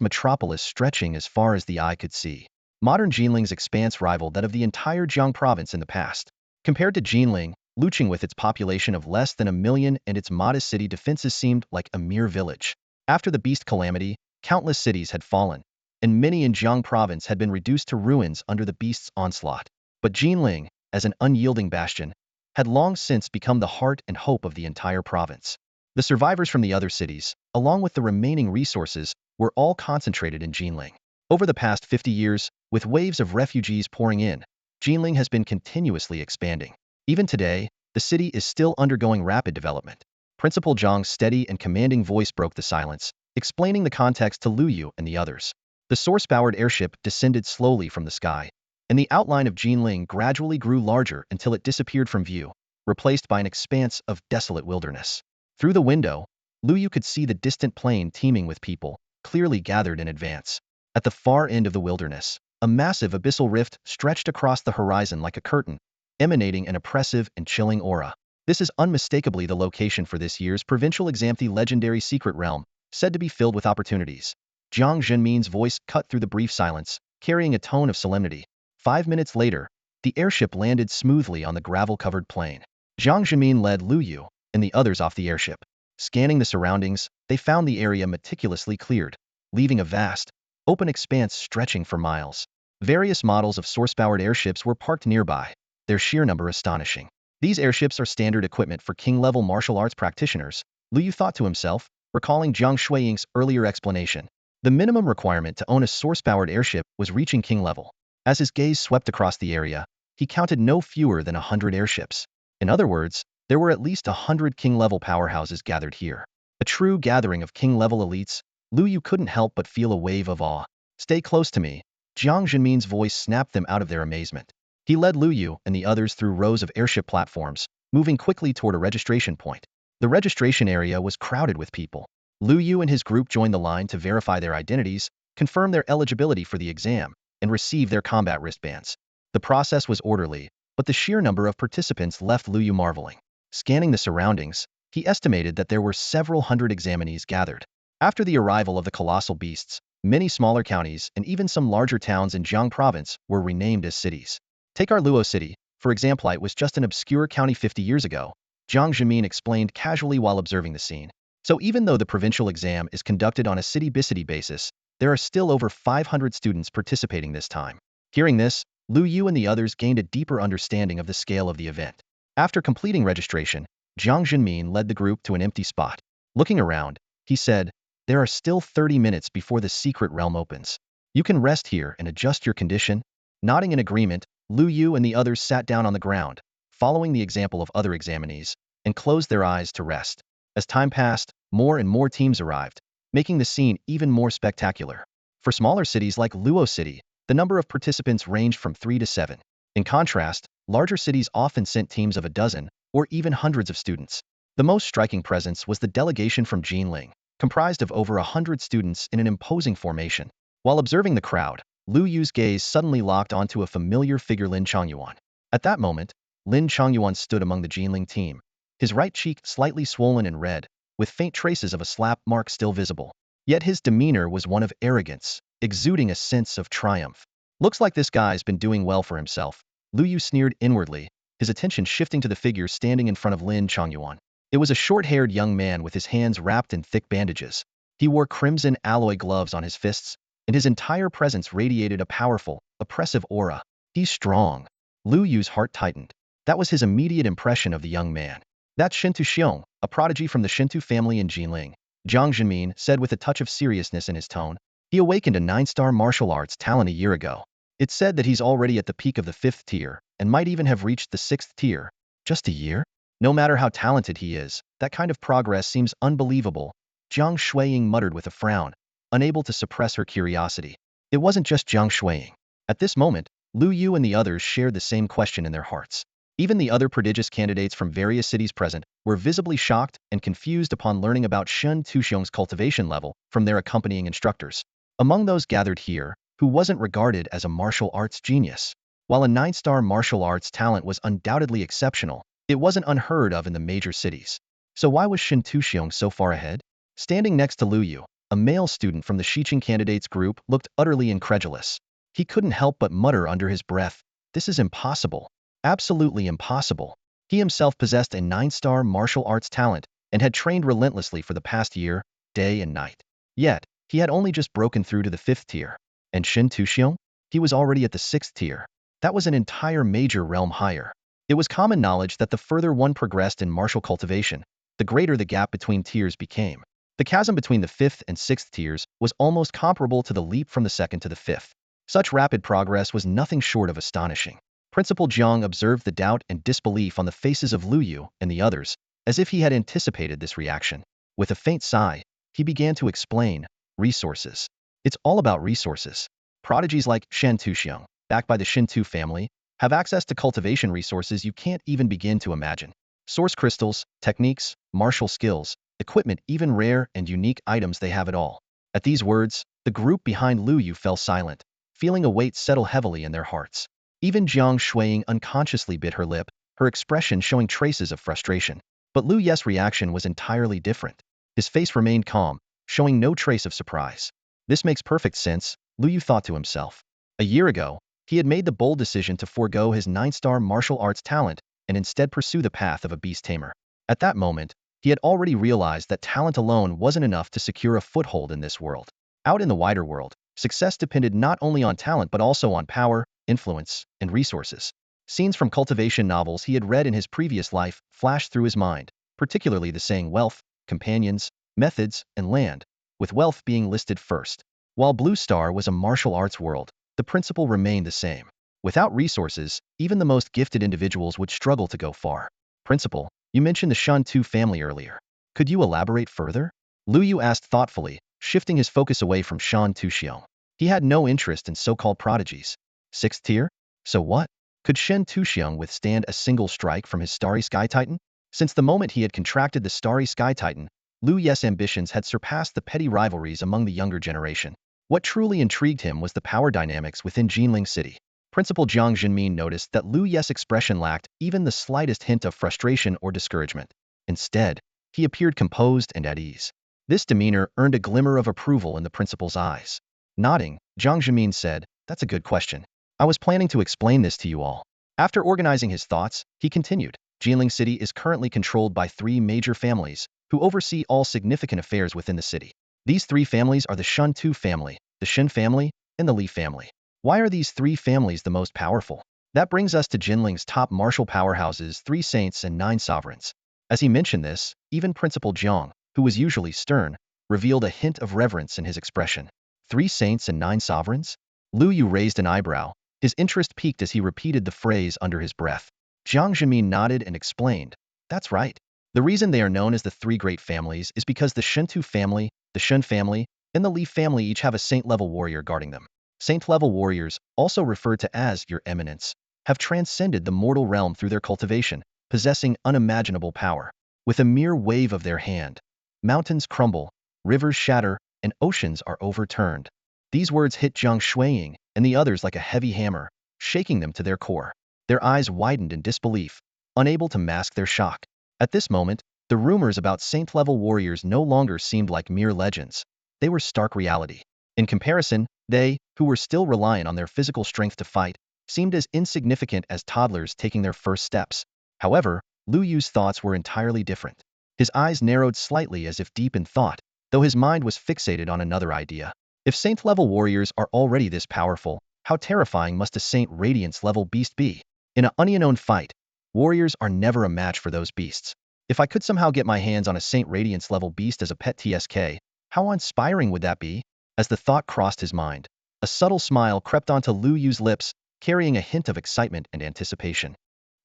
S1: metropolis stretching as far as the eye could see. Modern Jinling's expanse rivaled that of the entire Jiang province in the past. Compared to Jinling, Luoqing with its population of less than 1 million and its modest city defenses seemed like a mere village. After the beast calamity, countless cities had fallen, and many in Jiang province had been reduced to ruins under the beast's onslaught. But Jinling, as an unyielding bastion, had long since become the heart and hope of the entire province. The survivors from the other cities, along with the remaining resources, were all concentrated in Jinling. Over the past 50 years, with waves of refugees pouring in, Jinling has been continuously expanding. Even today, the city is still undergoing rapid development. Principal Zhang's steady and commanding voice broke the silence, explaining the context to Luo Yu and the others. The source-powered airship descended slowly from the sky, and the outline of Jinling gradually grew larger until it disappeared from view, replaced by an expanse of desolate wilderness. Through the window, Luo Yu could see the distant plain teeming with people, clearly gathered in advance. At the far end of the wilderness, a massive abyssal rift stretched across the horizon like a curtain, emanating an oppressive and chilling aura. This is unmistakably the location for this year's provincial exam, the legendary secret realm, said to be filled with opportunities. Jiang Zhenmin's voice cut through the brief silence, carrying a tone of solemnity. 5 minutes later, the airship landed smoothly on the gravel-covered plain. Jiang Zhenmin led Luo Yu and the others off the airship. Scanning the surroundings, they found the area meticulously cleared, leaving a vast, open expanse stretching for miles. Various models of source-powered airships were parked nearby, their sheer number astonishing. These airships are standard equipment for king-level martial arts practitioners, Luo Yu thought to himself, recalling Jiang Shuiying's earlier explanation. The minimum requirement to own a source-powered airship was reaching king level. As his gaze swept across the area, he counted no fewer than 100 airships. In other words, there were at least 100 king-level powerhouses gathered here. A true gathering of king-level elites. Luo Yu couldn't help but feel a wave of awe. "Stay close to me." Jiang Zhenmin's voice snapped them out of their amazement. He led Luo Yu and the others through rows of airship platforms, moving quickly toward a registration point. The registration area was crowded with people. Luo Yu and his group joined the line to verify their identities, confirm their eligibility for the exam, and receive their combat wristbands. The process was orderly, but the sheer number of participants left Luo Yu marveling. Scanning the surroundings, he estimated that there were several hundred examinees gathered. After the arrival of the colossal beasts, many smaller counties and even some larger towns in Jiang province were renamed as cities. Take our Luo city, for example. It was just an obscure county 50 years ago, Jiang Zhenmin explained casually while observing the scene. So even though the provincial exam is conducted on a city-by-city basis, there are still over 500 students participating this time. Hearing this, Luo Yu and the others gained a deeper understanding of the scale of the event. After completing registration, Jiang Zhenmin led the group to an empty spot. Looking around, he said, "There are still 30 minutes before the secret realm opens. You can rest here and adjust your condition." Nodding in agreement, Luo Yu and the others sat down on the ground, following the example of other examinees. and closed their eyes to rest. As time passed, more and more teams arrived, making the scene even more spectacular. For smaller cities like Luo City, the number of participants ranged from 3 to 7. In contrast, larger cities often sent teams of a dozen, or even hundreds of students. The most striking presence was the delegation from Jinling, comprised of over 100 students in an imposing formation. While observing the crowd, Lu Yu's gaze suddenly locked onto a familiar figure, Lin Chongyuan. At that moment, Lin Chongyuan stood among the Jinling team, his right cheek slightly swollen and red, with faint traces of a slap mark still visible. Yet his demeanor was one of arrogance, exuding a sense of triumph. Looks like this guy's been doing well for himself, Lu Yu sneered inwardly, his attention shifting to the figure standing in front of Lin Chongyuan. It was a short-haired young man with his hands wrapped in thick bandages. He wore crimson alloy gloves on his fists, and his entire presence radiated a powerful, oppressive aura. He's strong. Lu Yu's heart tightened. That was his immediate impression of the young man. That's Shintu Xiong, a prodigy from the Shintu family in Jinling, Jiang Zhenmin said with a touch of seriousness in his tone. He awakened a 9-star martial arts talent a year ago. It's said that he's already at the peak of the 5th tier, and might even have reached the 6th tier. Just a year? No matter how talented he is, that kind of progress seems unbelievable, Jiang Shuiying muttered with a frown, unable to suppress her curiosity. It wasn't just Jiang Shuiying. At this moment, Lu Yu and the others shared the same question in their hearts. Even the other prodigious candidates from various cities present were visibly shocked and confused upon learning about Shen Tuxiong's cultivation level from their accompanying instructors. Among those gathered here, who wasn't regarded as a martial arts genius? While a 9-star martial arts talent was undoubtedly exceptional, it wasn't unheard of in the major cities. So why was Shen Tuxiong so far ahead? Standing next to Lu Yu, a male student from the Xiqing candidates group looked utterly incredulous. He couldn't help but mutter under his breath, "This is impossible. Absolutely impossible." He himself possessed a 9-star martial arts talent and had trained relentlessly for the past year, day and night. Yet, he had only just broken through to the 5th tier. And Shen Tuxiong? He was already at the 6th tier. That was an entire major realm higher. It was common knowledge that the further one progressed in martial cultivation, the greater the gap between tiers became. The chasm between the 5th and 6th tiers was almost comparable to the leap from the 2nd to the 5th. Such rapid progress was nothing short of astonishing. Principal Jiang observed the doubt and disbelief on the faces of Lu Yu and the others, as if he had anticipated this reaction. With a faint sigh, he began to explain, resources. It's all about resources. Prodigies like Shen Tuxiong, backed by the Shintu family, have access to cultivation resources you can't even begin to imagine. Source crystals, techniques, martial skills, equipment, even rare and unique items, they have it all. At these words, the group behind Lu Yu fell silent, feeling a weight settle heavily in their hearts. Even Jiang Shuiying unconsciously bit her lip, her expression showing traces of frustration. But Lu Yu's reaction was entirely different. His face remained calm, showing no trace of surprise. This makes perfect sense, Lu Yu thought to himself. A year ago, he had made the bold decision to forego his 9-star martial arts talent and instead pursue the path of a Beast Tamer. At that moment, he had already realized that talent alone wasn't enough to secure a foothold in this world. Out in the wider world, success depended not only on talent but also on power, influence, and resources. Scenes from cultivation novels he had read in his previous life flashed through his mind, particularly the saying wealth, companions, methods, and land, with wealth being listed first. While Blue Star was a martial arts world, the principle remained the same. Without resources, even the most gifted individuals would struggle to go far. Principal, you mentioned the Shantu family earlier. Could you elaborate further? Lu Yu asked thoughtfully, shifting his focus away from Shan Tuxiong. He had no interest in so-called prodigies. 6th tier? So what? Could Shen Tuxiong withstand a single strike from his Starry Sky Titan? Since the moment he had contracted the Starry Sky Titan, Lu Yu's ambitions had surpassed the petty rivalries among the younger generation. What truly intrigued him was the power dynamics within Jinling City. Principal Jiang Zhenmin noticed that Lu Yu's expression lacked even the slightest hint of frustration or discouragement. Instead, he appeared composed and at ease. This demeanor earned a glimmer of approval in the principal's eyes. Nodding, Jiang Zhenmin said, "That's a good question. I was planning to explain this to you all." After organizing his thoughts, he continued, Jinling City is currently controlled by 3 major families, who oversee all significant affairs within the city. These 3 families are the Shantu family, the Shin family, and the Li family. Why are these 3 families the most powerful? That brings us to Jinling's top martial powerhouses, 3 saints and 9 sovereigns. As he mentioned this, even Principal Jiang, who was usually stern, revealed a hint of reverence in his expression. 3 saints and 9 sovereigns? Lu Yu raised an eyebrow, his interest piqued as he repeated the phrase under his breath. Jiang Zhenmin nodded and explained, "That's right. The reason they are known as the three great families is because the Shinto family, the Shun family, and the Li family each have a saint-level warrior guarding them. Saint-level warriors, also referred to as your eminence, have transcended the mortal realm through their cultivation, possessing unimaginable power. With a mere wave of their hand, mountains crumble, rivers shatter, and oceans are overturned. These words hit Jiang Shuiying and the others like a heavy hammer, shaking them to their core. Their eyes widened in disbelief, unable to mask their shock. At this moment, the rumors about saint-level warriors no longer seemed like mere legends. They were stark reality. In comparison, they, who were still reliant on their physical strength to fight, seemed as insignificant as toddlers taking their first steps. However, Luo Yu's thoughts were entirely different. His eyes narrowed slightly as if deep in thought, though his mind was fixated on another idea. If saint-level warriors are already this powerful, how terrifying must a Saint Radiance-level beast be? In an unknown fight, warriors are never a match for those beasts. If I could somehow get my hands on a Saint Radiance-level beast as a pet TSK, how inspiring would that be? As the thought crossed his mind, a subtle smile crept onto Luo Yu's lips, carrying a hint of excitement and anticipation.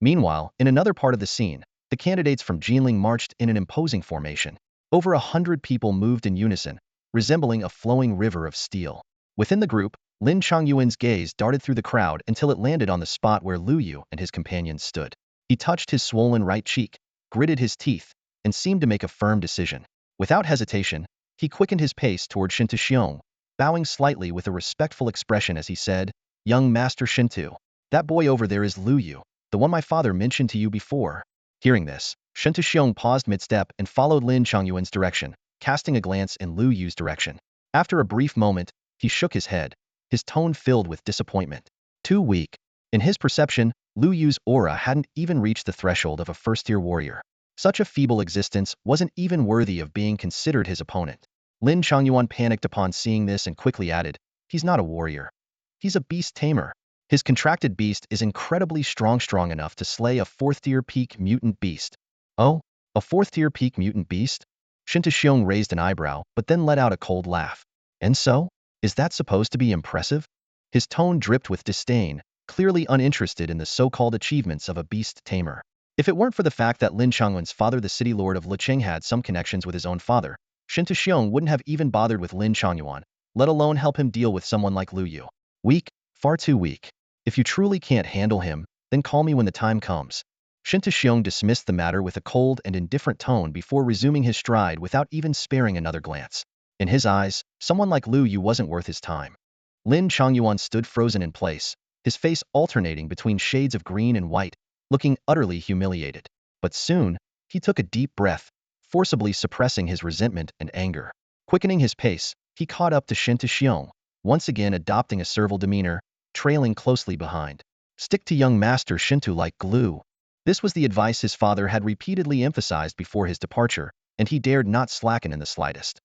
S1: Meanwhile, in another part of the scene, the candidates from Jinling marched in an imposing formation. Over 100 people moved in unison, resembling a flowing river of steel. Within the group, Lin Changyuan's gaze darted through the crowd until it landed on the spot where Luo Yu and his companions stood. He touched his swollen right cheek, gritted his teeth, and seemed to make a firm decision. Without hesitation, he quickened his pace toward Shinto Xiong, bowing slightly with a respectful expression as he said, "Young Master Shinto, that boy over there is Luo Yu, the one my father mentioned to you before." Hearing this, Shinto Xiong paused mid-step and followed Lin Changyuan's direction, casting a glance in Luo Yu's direction. After a brief moment, he shook his head, his tone filled with disappointment. Too weak. In his perception, Luo Yu's aura hadn't even reached the threshold of a first-tier warrior. Such a feeble existence wasn't even worthy of being considered his opponent. Lin Changyuan panicked upon seeing this and quickly added, "He's not a warrior. He's a beast tamer. His contracted beast is incredibly strong enough to slay a fourth-tier peak mutant beast." "Oh, a fourth-tier peak mutant beast?" Shinto Xiong raised an eyebrow, but then let out a cold laugh. "And so? Is that supposed to be impressive?" His tone dripped with disdain, clearly uninterested in the so-called achievements of a beast tamer. If it weren't for the fact that Lin Changyuan's father, the city lord of Licheng, had some connections with his own father, Shinto Xiong wouldn't have even bothered with Lin Changyuan, let alone help him deal with someone like Luo Yu. Weak, far too weak. If you truly can't handle him, then call me when the time comes. Shinto Xiong dismissed the matter with a cold and indifferent tone before resuming his stride without even sparing another glance. In his eyes, someone like Luo Yu wasn't worth his time. Lin Changyuan stood frozen in place, his face alternating between shades of green and white, looking utterly humiliated. But soon, he took a deep breath, forcibly suppressing his resentment and anger. Quickening his pace, he caught up to Shinto Xiong, once again adopting a servile demeanor, trailing closely behind. "Stick to young Master Shinto like glue." This was the advice his father had repeatedly emphasized before his departure, and he dared not slacken in the slightest.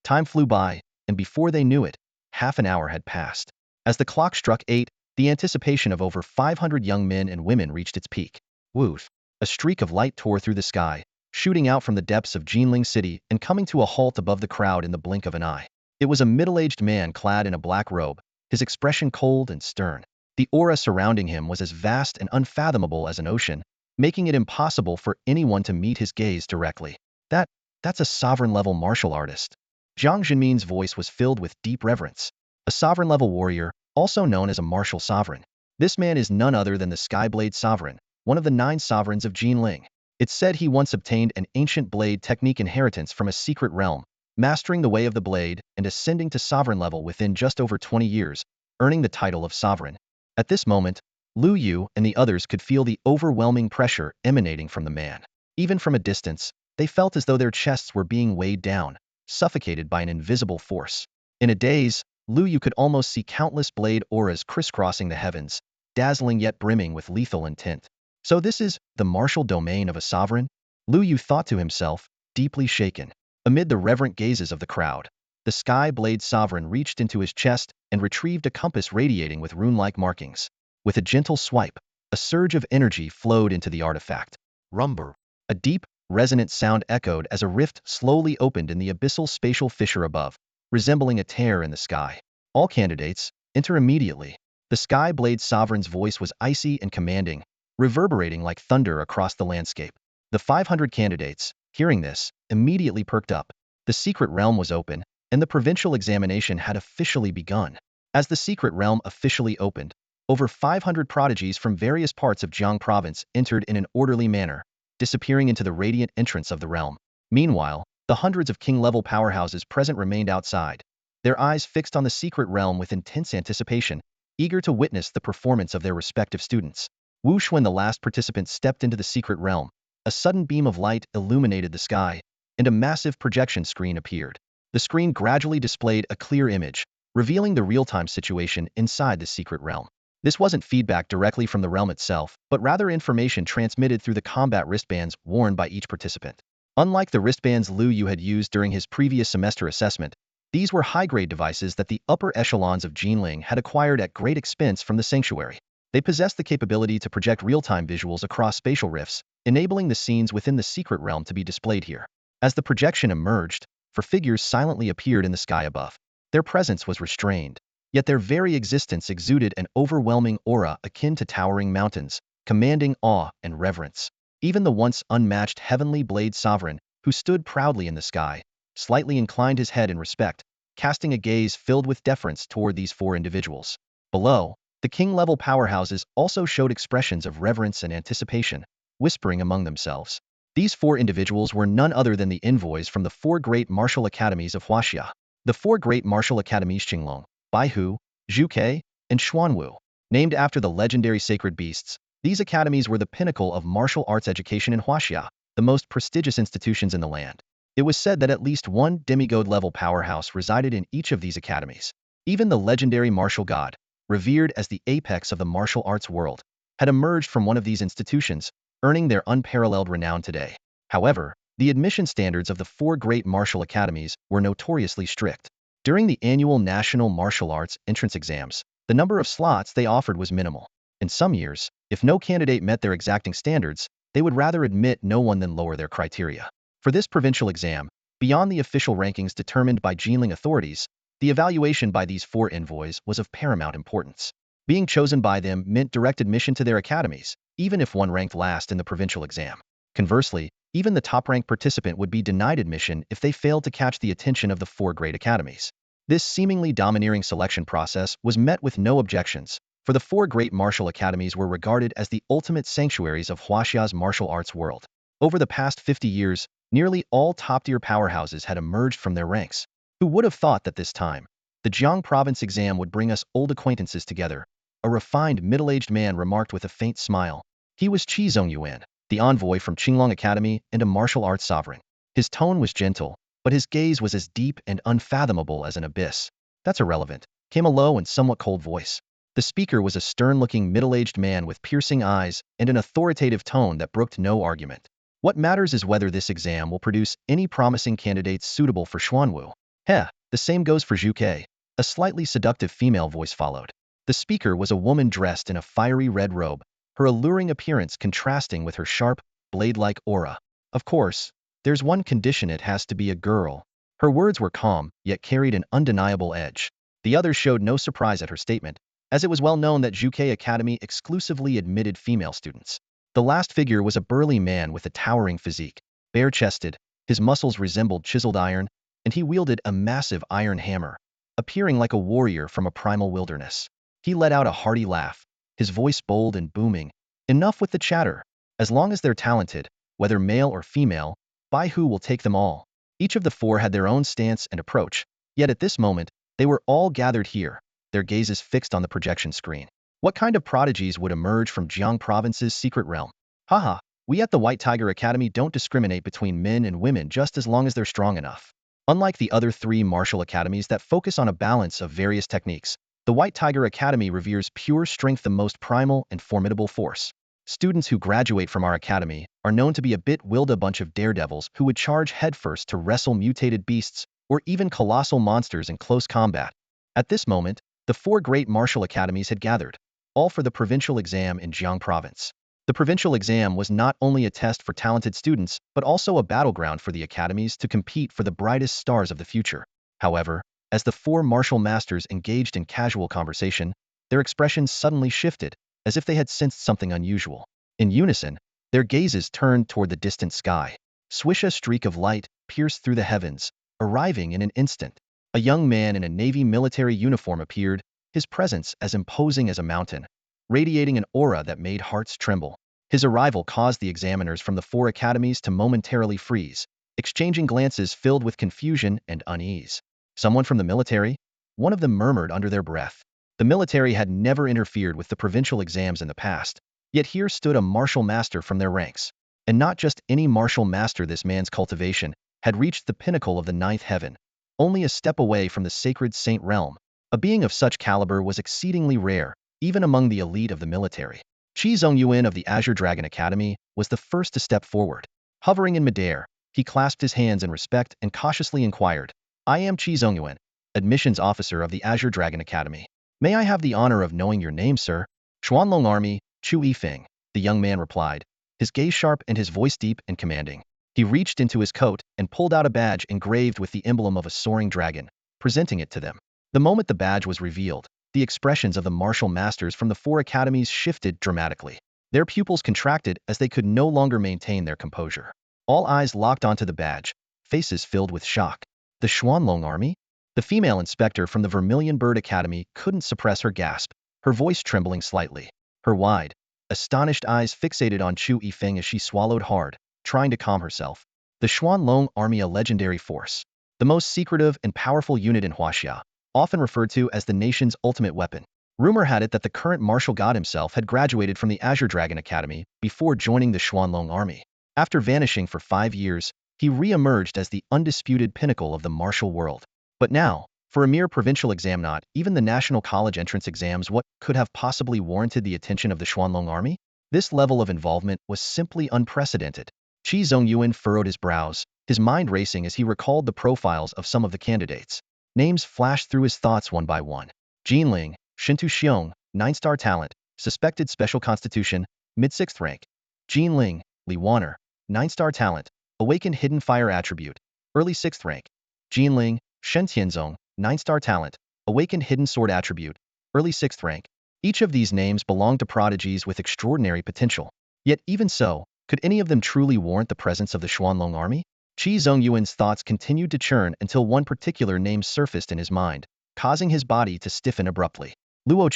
S1: Time flew by, and before they knew it, half an hour had passed. As the clock struck 8, the anticipation of over 500 young men and women reached its peak. Woof! A streak of light tore through the sky, shooting out from the depths of Jinling City and coming to a halt above the crowd in the blink of an eye. It was a middle-aged man clad in a black robe, his expression cold and stern. The aura surrounding him was as vast and unfathomable as an ocean, making it impossible for anyone to meet his gaze directly. That's a sovereign-level martial artist." Jiang Jinmin's voice was filled with deep reverence. A sovereign-level warrior, also known as a martial sovereign. This man is none other than the Skyblade Sovereign, one of the 9 sovereigns of Jinling. It's said he once obtained an ancient blade technique inheritance from a secret realm, mastering the way of the blade and ascending to sovereign level within just over 20 years, earning the title of sovereign. At this moment, Luo Yu and the others could feel the overwhelming pressure emanating from the man. Even from a distance, they felt as though their chests were being weighed down, suffocated by an invisible force. In a daze, Luo Yu could almost see countless blade auras crisscrossing the heavens, dazzling yet brimming with lethal intent. So this is the martial domain of a sovereign? Luo Yu thought to himself, deeply shaken. Amid the reverent gazes of the crowd, the Sky Blade Sovereign reached into his chest and retrieved a compass radiating with rune-like markings. With a gentle swipe, a surge of energy flowed into the artifact. Rumble. A deep, resonant sound echoed as a rift slowly opened in the abyssal spatial fissure above, resembling a tear in the sky. "All candidates, enter immediately." The Sky Blade Sovereign's voice was icy and commanding, reverberating like thunder across the landscape. The 500 candidates, hearing this, immediately perked up. The secret realm was open, and the provincial examination had officially begun. As the secret realm officially opened, over 500 prodigies from various parts of Jiang province entered in an orderly manner, disappearing into the radiant entrance of the realm. Meanwhile, the hundreds of king-level powerhouses present remained outside, their eyes fixed on the secret realm with intense anticipation, eager to witness the performance of their respective students. Whoosh! When the last participant stepped into the secret realm, a sudden beam of light illuminated the sky, and a massive projection screen appeared. The screen gradually displayed a clear image, revealing the real-time situation inside the secret realm. This wasn't feedback directly from the realm itself, but rather information transmitted through the combat wristbands worn by each participant. Unlike the wristbands Luo Yu had used during his previous semester assessment, these were high-grade devices that the upper echelons of Jinling had acquired at great expense from the sanctuary. They possessed the capability to project real-time visuals across spatial rifts, enabling the scenes within the secret realm to be displayed here. As the projection emerged, four figures silently appeared in the sky above. Their presence was restrained, yet their very existence exuded an overwhelming aura akin to towering mountains, commanding awe and reverence. Even the once unmatched heavenly blade sovereign, who stood proudly in the sky, slightly inclined his head in respect, casting a gaze filled with deference toward these four individuals. Below, the king-level powerhouses also showed expressions of reverence and anticipation, whispering among themselves. These four individuals were none other than the envoys from the four great martial academies of Huaxia. The four great martial academies Qinglong, Baihu, Zhuke, and Xuanwu. Named after the legendary sacred beasts, these academies were the pinnacle of martial arts education in Huaxia, the most prestigious institutions in the land. It was said that at least one demigod-level powerhouse resided in each of these academies. Even the legendary martial god, revered as the apex of the martial arts world, had emerged from one of these institutions, earning their unparalleled renown today. However, the admission standards of the four great martial academies were notoriously strict. During the annual national martial arts entrance exams, the number of slots they offered was minimal. In some years, if no candidate met their exacting standards, they would rather admit no one than lower their criteria. For this provincial exam, beyond the official rankings determined by Jinling authorities, the evaluation by these four envoys was of paramount importance. Being chosen by them meant direct admission to their academies, even if one ranked last in the provincial exam. Conversely, even the top-ranked participant would be denied admission if they failed to catch the attention of the four great academies. This seemingly domineering selection process was met with no objections, for the four great martial academies were regarded as the ultimate sanctuaries of Huaxia's martial arts world. Over the past 50 years, nearly all top-tier powerhouses had emerged from their ranks. Who would have thought that this time, the Jiang province exam would bring us old acquaintances together? A refined middle-aged man remarked with a faint smile. He was Qi Zongyuan, the envoy from Qinglong Academy and a martial arts sovereign. His tone was gentle, but his gaze was as deep and unfathomable as an abyss. That's irrelevant, came a low and somewhat cold voice. The speaker was a stern-looking middle-aged man with piercing eyes and an authoritative tone that brooked no argument. What matters is whether this exam will produce any promising candidates suitable for Xuanwu. Heh, the same goes for Zhuke. A slightly seductive female voice followed. The speaker was a woman dressed in a fiery red robe, her alluring appearance contrasting with her sharp, blade-like aura. Of course, there's one condition: it has to be a girl. Her words were calm, yet carried an undeniable edge. The others showed no surprise at her statement, as it was well known that Zhuke Academy exclusively admitted female students. The last figure was a burly man with a towering physique, bare-chested, his muscles resembled chiseled iron, and he wielded a massive iron hammer, appearing like a warrior from a primal wilderness. He let out a hearty laugh, his voice bold and booming. Enough with the chatter. As long as they're talented, whether male or female, Baihu will take them all. Each of the four had their own stance and approach, yet at this moment, they were all gathered here, their gazes fixed on the projection screen. What kind of prodigies would emerge from Jiang province's secret realm? Haha, we at the White Tiger Academy don't discriminate between men and women just as long as they're strong enough. Unlike the other three martial academies that focus on a balance of various techniques, the White Tiger Academy reveres pure strength, the most primal and formidable force. Students who graduate from our academy are known to be a bit-willed, a bunch of daredevils who would charge headfirst to wrestle mutated beasts or even colossal monsters in close combat. At this moment, the four great martial academies had gathered, all for the provincial exam in Jiang province. The provincial exam was not only a test for talented students, but also a battleground for the academies to compete for the brightest stars of the future. However, as the four martial masters engaged in casual conversation, their expressions suddenly shifted, as if they had sensed something unusual. In unison, Their gazes turned toward the distant sky. Swish, a streak of light pierced through the heavens, arriving in an instant. A young man in a Navy military uniform appeared, his presence as imposing as a mountain, radiating an aura that made hearts tremble. His arrival caused the examiners from the 4 academies to momentarily freeze, exchanging glances filled with confusion and unease. Someone from the military? One of them murmured under their breath. The military had never interfered with the provincial exams in the past, yet here stood a martial master from their ranks. And not just any martial master, this man's cultivation had reached the pinnacle of the 9th heaven, only a step away from the sacred saint realm. A being of such caliber was exceedingly rare, even among the elite of the military. Qi Zongyuan of the Azure Dragon Academy was the first to step forward. Hovering in midair, he clasped his hands in respect and cautiously inquired, "I am Qi Zongyuan, admissions officer of the Azure Dragon Academy. May I have the honor of knowing your name, sir?" "Xuanlong Army, Chu Yifeng," the young man replied, his gaze sharp and his voice deep and commanding. He reached into his coat and pulled out a badge engraved with the emblem of a soaring dragon, presenting it to them. The moment the badge was revealed, the expressions of the martial masters from the 4 academies shifted dramatically. Their pupils contracted as they could no longer maintain their composure. All eyes locked onto the badge, faces filled with shock. The Xuanlong Army? The female inspector from the Vermilion Bird Academy couldn't suppress her gasp, her voice trembling slightly. Her wide, astonished eyes fixated on Chu Yifeng as she swallowed hard, trying to calm herself. The Xuanlong Army, a legendary force. The most secretive and powerful unit in Huaxia, often referred to as the nation's ultimate weapon. Rumor had it that the current martial god himself had graduated from the Azure Dragon Academy before joining the Xuanlong Army. After vanishing for 5 years, he re-emerged as the undisputed pinnacle of the martial world. But now, for a mere provincial exam, not even the national college entrance exams, what could have possibly warranted the attention of the Xuanlong Army? This level of involvement was simply unprecedented. Qi Zongyuan furrowed his brows, his mind racing as he recalled the profiles of some of the candidates. Names flashed through his thoughts one by one. Jinling, Shintu Xiong, 9-star talent, suspected special constitution, mid-6th rank. Jinling, Li Wanner, 9-star talent, awaken hidden fire attribute, early 6th rank. Jinling, Shen Tianzong, 9-star talent, awaken hidden sword attribute, early 6th rank. Each of these names belonged to prodigies with extraordinary potential. Yet even so, could any of them truly warrant the presence of the Xuanlong Army? Qi Zongyuan's thoughts continued to churn until one particular name surfaced in his mind, causing his body to stiffen abruptly. Luo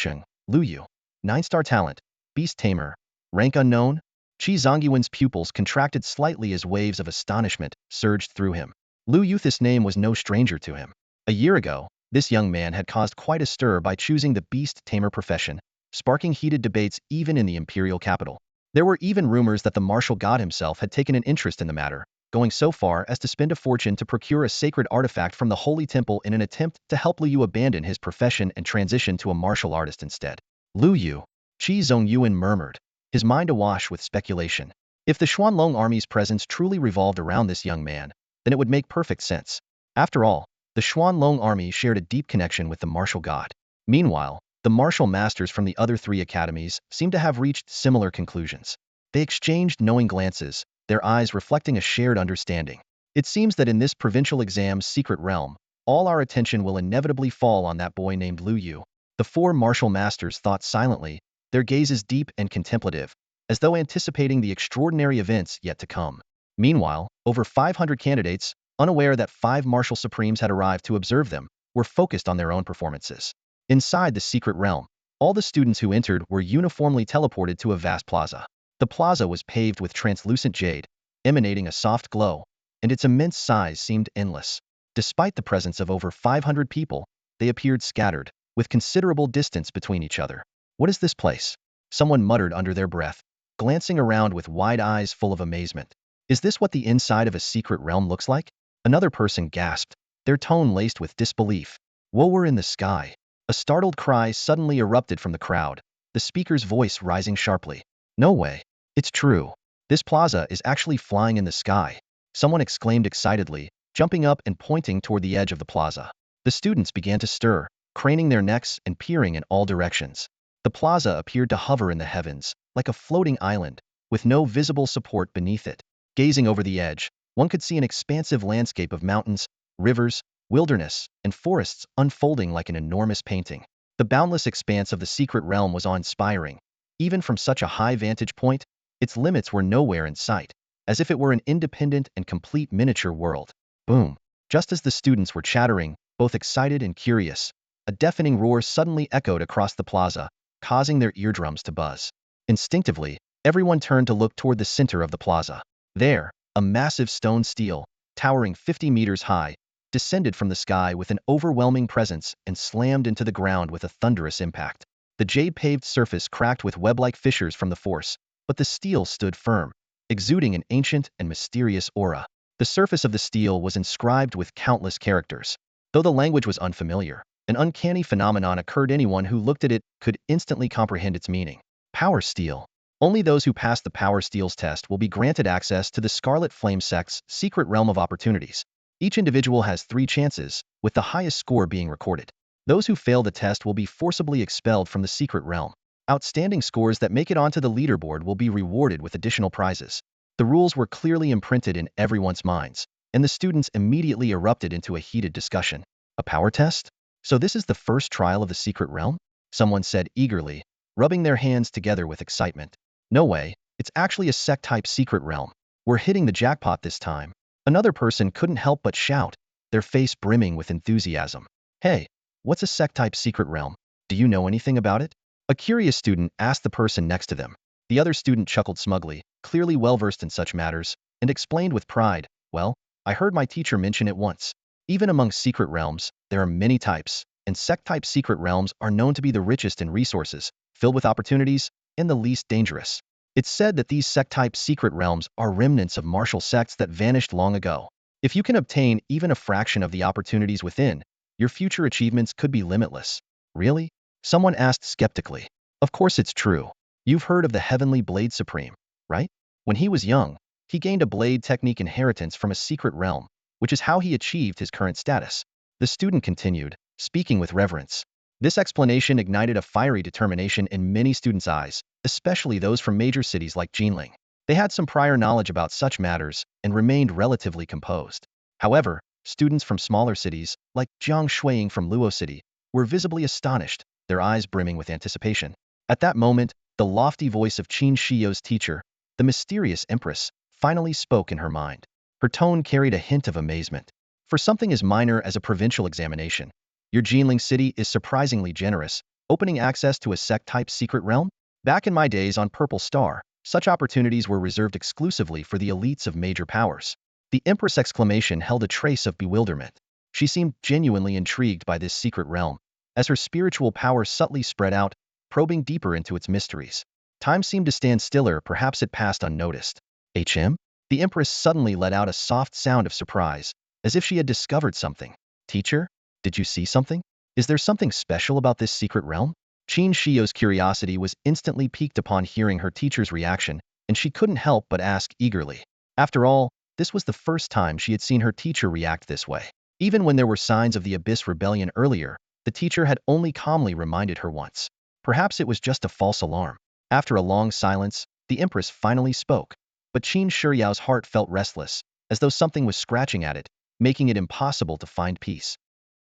S1: Yu, 9-star talent, Beast Tamer, rank unknown? Qi Zongyuan's pupils contracted slightly as waves of astonishment surged through him. Luo Yu, this name was no stranger to him. A year ago, this young man had caused quite a stir by choosing the Beast Tamer profession, sparking heated debates even in the imperial capital. There were even rumors that the martial god himself had taken an interest in the matter, going so far as to spend a fortune to procure a sacred artifact from the Holy Temple in an attempt to help Luo Yu abandon his profession and transition to a martial artist instead. Luo Yu, Qi Zongyuan murmured, his mind awash with speculation. If the Xuanlong Army's presence truly revolved around this young man, then it would make perfect sense. After all, the Xuanlong Army shared a deep connection with the martial god. Meanwhile, the martial masters from the other 3 academies seemed to have reached similar conclusions. They exchanged knowing glances, their eyes reflecting a shared understanding. It seems that in this provincial exam's secret realm, all our attention will inevitably fall on that boy named Luo Yu. The 4 martial masters thought silently, their gazes deep and contemplative, as though anticipating the extraordinary events yet to come. Meanwhile, over 500 candidates, unaware that 5 martial supremes had arrived to observe them, were focused on their own performances. Inside the secret realm, all the students who entered were uniformly teleported to a vast plaza. The plaza was paved with translucent jade, emanating a soft glow, and its immense size seemed endless. Despite the presence of over 500 people, they appeared scattered, with considerable distance between each other. "What is this place?" someone muttered under their breath, glancing around with wide eyes full of amazement. "Is this what the inside of a secret realm looks like?" Another person gasped, their tone laced with disbelief. "Whoa, we're in the sky." A startled cry suddenly erupted from the crowd, the speaker's voice rising sharply. "No way. It's true. This plaza is actually flying in the sky," someone exclaimed excitedly, jumping up and pointing toward the edge of the plaza. The students began to stir, craning their necks and peering in all directions. The plaza appeared to hover in the heavens, like a floating island, with no visible support beneath it. Gazing over the edge, one could see an expansive landscape of mountains, rivers, wilderness, and forests unfolding like an enormous painting. The boundless expanse of the secret realm was awe-inspiring. Even from such a high vantage point, Its limits were nowhere in sight, as if it were an independent and complete miniature world. Boom! Just as the students were chattering, both excited and curious, a deafening roar suddenly echoed across the plaza, causing their eardrums to buzz. Instinctively, everyone turned to look toward the center of the plaza. There, a massive stone stele, towering 50 meters high, descended from the sky with an overwhelming presence and slammed into the ground with a thunderous impact. The jade-paved surface cracked with web-like fissures from the force, but the stele stood firm, exuding an ancient and mysterious aura. The surface of the stele was inscribed with countless characters. Though the language was unfamiliar, an uncanny phenomenon occurred. Anyone who looked at it could instantly comprehend its meaning. Power Stele. Only those who pass the Power Steel's test will be granted access to the Scarlet Flame sect's secret realm of opportunities. Each individual has 3 chances, with the highest score being recorded. Those who fail the test will be forcibly expelled from the secret realm. Outstanding scores that make it onto the leaderboard will be rewarded with additional prizes. The rules were clearly imprinted in everyone's minds, and the students immediately erupted into a heated discussion. A power test? So this is the first trial of the secret realm? Someone said eagerly, rubbing their hands together with excitement. No way, it's actually a sect-type secret realm. We're hitting the jackpot this time. Another person couldn't help but shout, their face brimming with enthusiasm. Hey, what's a sect-type secret realm? Do you know anything about it? A curious student asked the person next to them. The other student chuckled smugly, clearly well-versed in such matters, and explained with pride, well, I heard my teacher mention it once. Even among secret realms, there are many types, and sect-type secret realms are known to be the richest in resources, filled with opportunities, and the least dangerous. It's said that these sect-type secret realms are remnants of martial sects that vanished long ago. If you can obtain even a fraction of the opportunities within, your future achievements could be limitless. Really? Someone asked skeptically. Of course it's true. You've heard of the Heavenly Blade Supreme, right? When he was young, he gained a blade technique inheritance from a secret realm, which is how he achieved his current status. The student continued, speaking with reverence. This explanation ignited a fiery determination in many students' eyes, especially those from major cities like Jinling. They had some prior knowledge about such matters and remained relatively composed. However, students from smaller cities, like Jiang Shuiying from Luo City, were visibly astonished, their eyes brimming with anticipation. At that moment, the lofty voice of Qin Shiyo's teacher, the mysterious empress, finally spoke in her mind. Her tone carried a hint of amazement. For something as minor as a provincial examination, your Jinling city is surprisingly generous, opening access to a sect-type secret realm? Back in my days on Purple Star, such opportunities were reserved exclusively for the elites of major powers. The Empress' exclamation held a trace of bewilderment. She seemed genuinely intrigued by this secret realm, as her spiritual power subtly spread out, probing deeper into its mysteries. Time seemed to stand stiller, perhaps it passed unnoticed. HM? The Empress suddenly let out a soft sound of surprise, as if she had discovered something. Teacher? Did you see something? Is there something special about this secret realm? Qin Shiyo's curiosity was instantly piqued upon hearing her teacher's reaction, and she couldn't help but ask eagerly. After all, this was the first time she had seen her teacher react this way. Even when there were signs of the Abyss Rebellion earlier, the teacher had only calmly reminded her once. Perhaps it was just a false alarm. After a long silence, the Empress finally spoke, but Qin Shiyao's heart felt restless, as though something was scratching at it, making it impossible to find peace.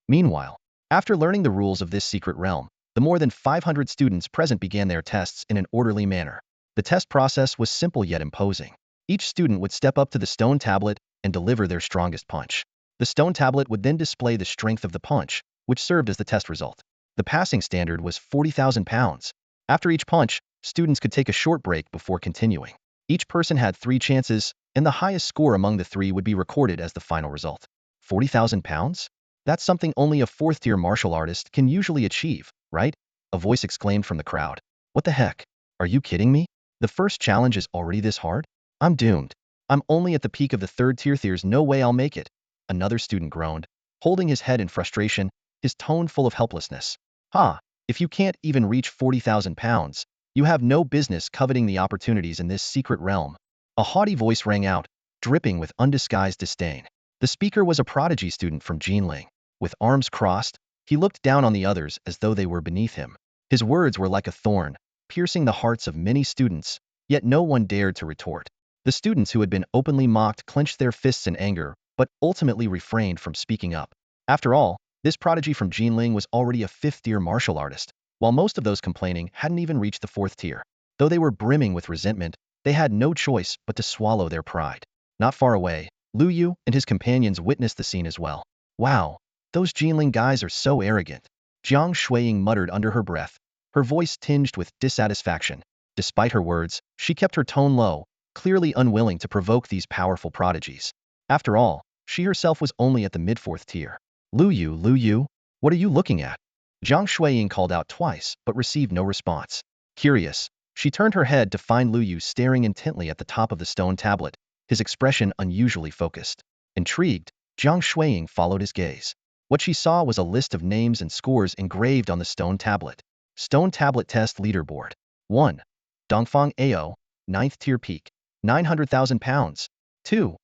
S1: Meanwhile, after learning the rules of this secret realm, the more than 500 students present began their tests in an orderly manner. The test process was simple yet imposing. Each student would step up to the stone tablet and deliver their strongest punch. The stone tablet would then display the strength of the punch, which served as the test result. The passing standard was 40,000 pounds. After each punch, students could take a short break before continuing. Each person had 3 chances, and the highest score among the 3 would be recorded as the final result. 40,000 pounds? That's something only a 4th-tier martial artist can usually achieve, right? A voice exclaimed from the crowd. What the heck? Are you kidding me? The first challenge is already this hard? I'm doomed. I'm only at the peak of the 3rd tier. There's no way I'll make it. Another student groaned, holding his head in frustration, his tone full of helplessness. Ha! If you can't even reach 40,000 pounds, you have no business coveting the opportunities in this secret realm. A haughty voice rang out, dripping with undisguised disdain. The speaker was a prodigy student from Jinling. With arms crossed, he looked down on the others as though they were beneath him. His words were like a thorn, piercing the hearts of many students, yet no one dared to retort. The students who had been openly mocked clenched their fists in anger, but ultimately refrained from speaking up. After all, this prodigy from Jinling was already a 5th-tier martial artist, while most of those complaining hadn't even reached the 4th tier. Though they were brimming with resentment, They had no choice but to swallow their pride. Not far away, Luo Yu and his companions witnessed the scene as well. Wow, those Jinling guys are so arrogant, Jiang Shuiying muttered under her breath, her voice tinged with dissatisfaction. Despite her words, she kept her tone low, clearly unwilling to provoke these powerful prodigies. After all, she herself was only at the mid-4th tier. Luo Yu, what are you looking at? Jiang Shuiying called out twice, but received no response. Curious, she turned her head to find Luo Yu staring intently at the top of the stone tablet, his expression unusually focused. Intrigued, Jiang Shuiying followed his gaze. What she saw was a list of names and scores engraved on the stone tablet. Stone tablet test leaderboard. 1. Dongfang Ao, 9th tier peak, 900,000 pounds. 2.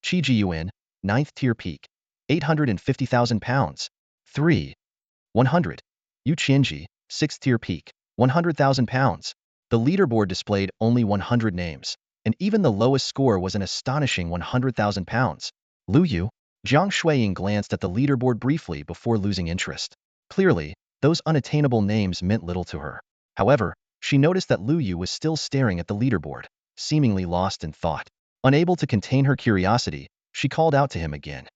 S1: Qi Jiyuan, 9th tier peak, 850,000 pounds. 3. 100. Yu Qianji, 6th tier peak, 100,000 pounds. The leaderboard displayed only 100 names, and even the lowest score was an astonishing 100,000 pounds. Luo Yu? Jiang Shuiying glanced at the leaderboard briefly before losing interest. Clearly, those unattainable names meant little to her. However, she noticed that Luo Yu was still staring at the leaderboard, seemingly lost in thought. Unable to contain her curiosity, she called out to him again.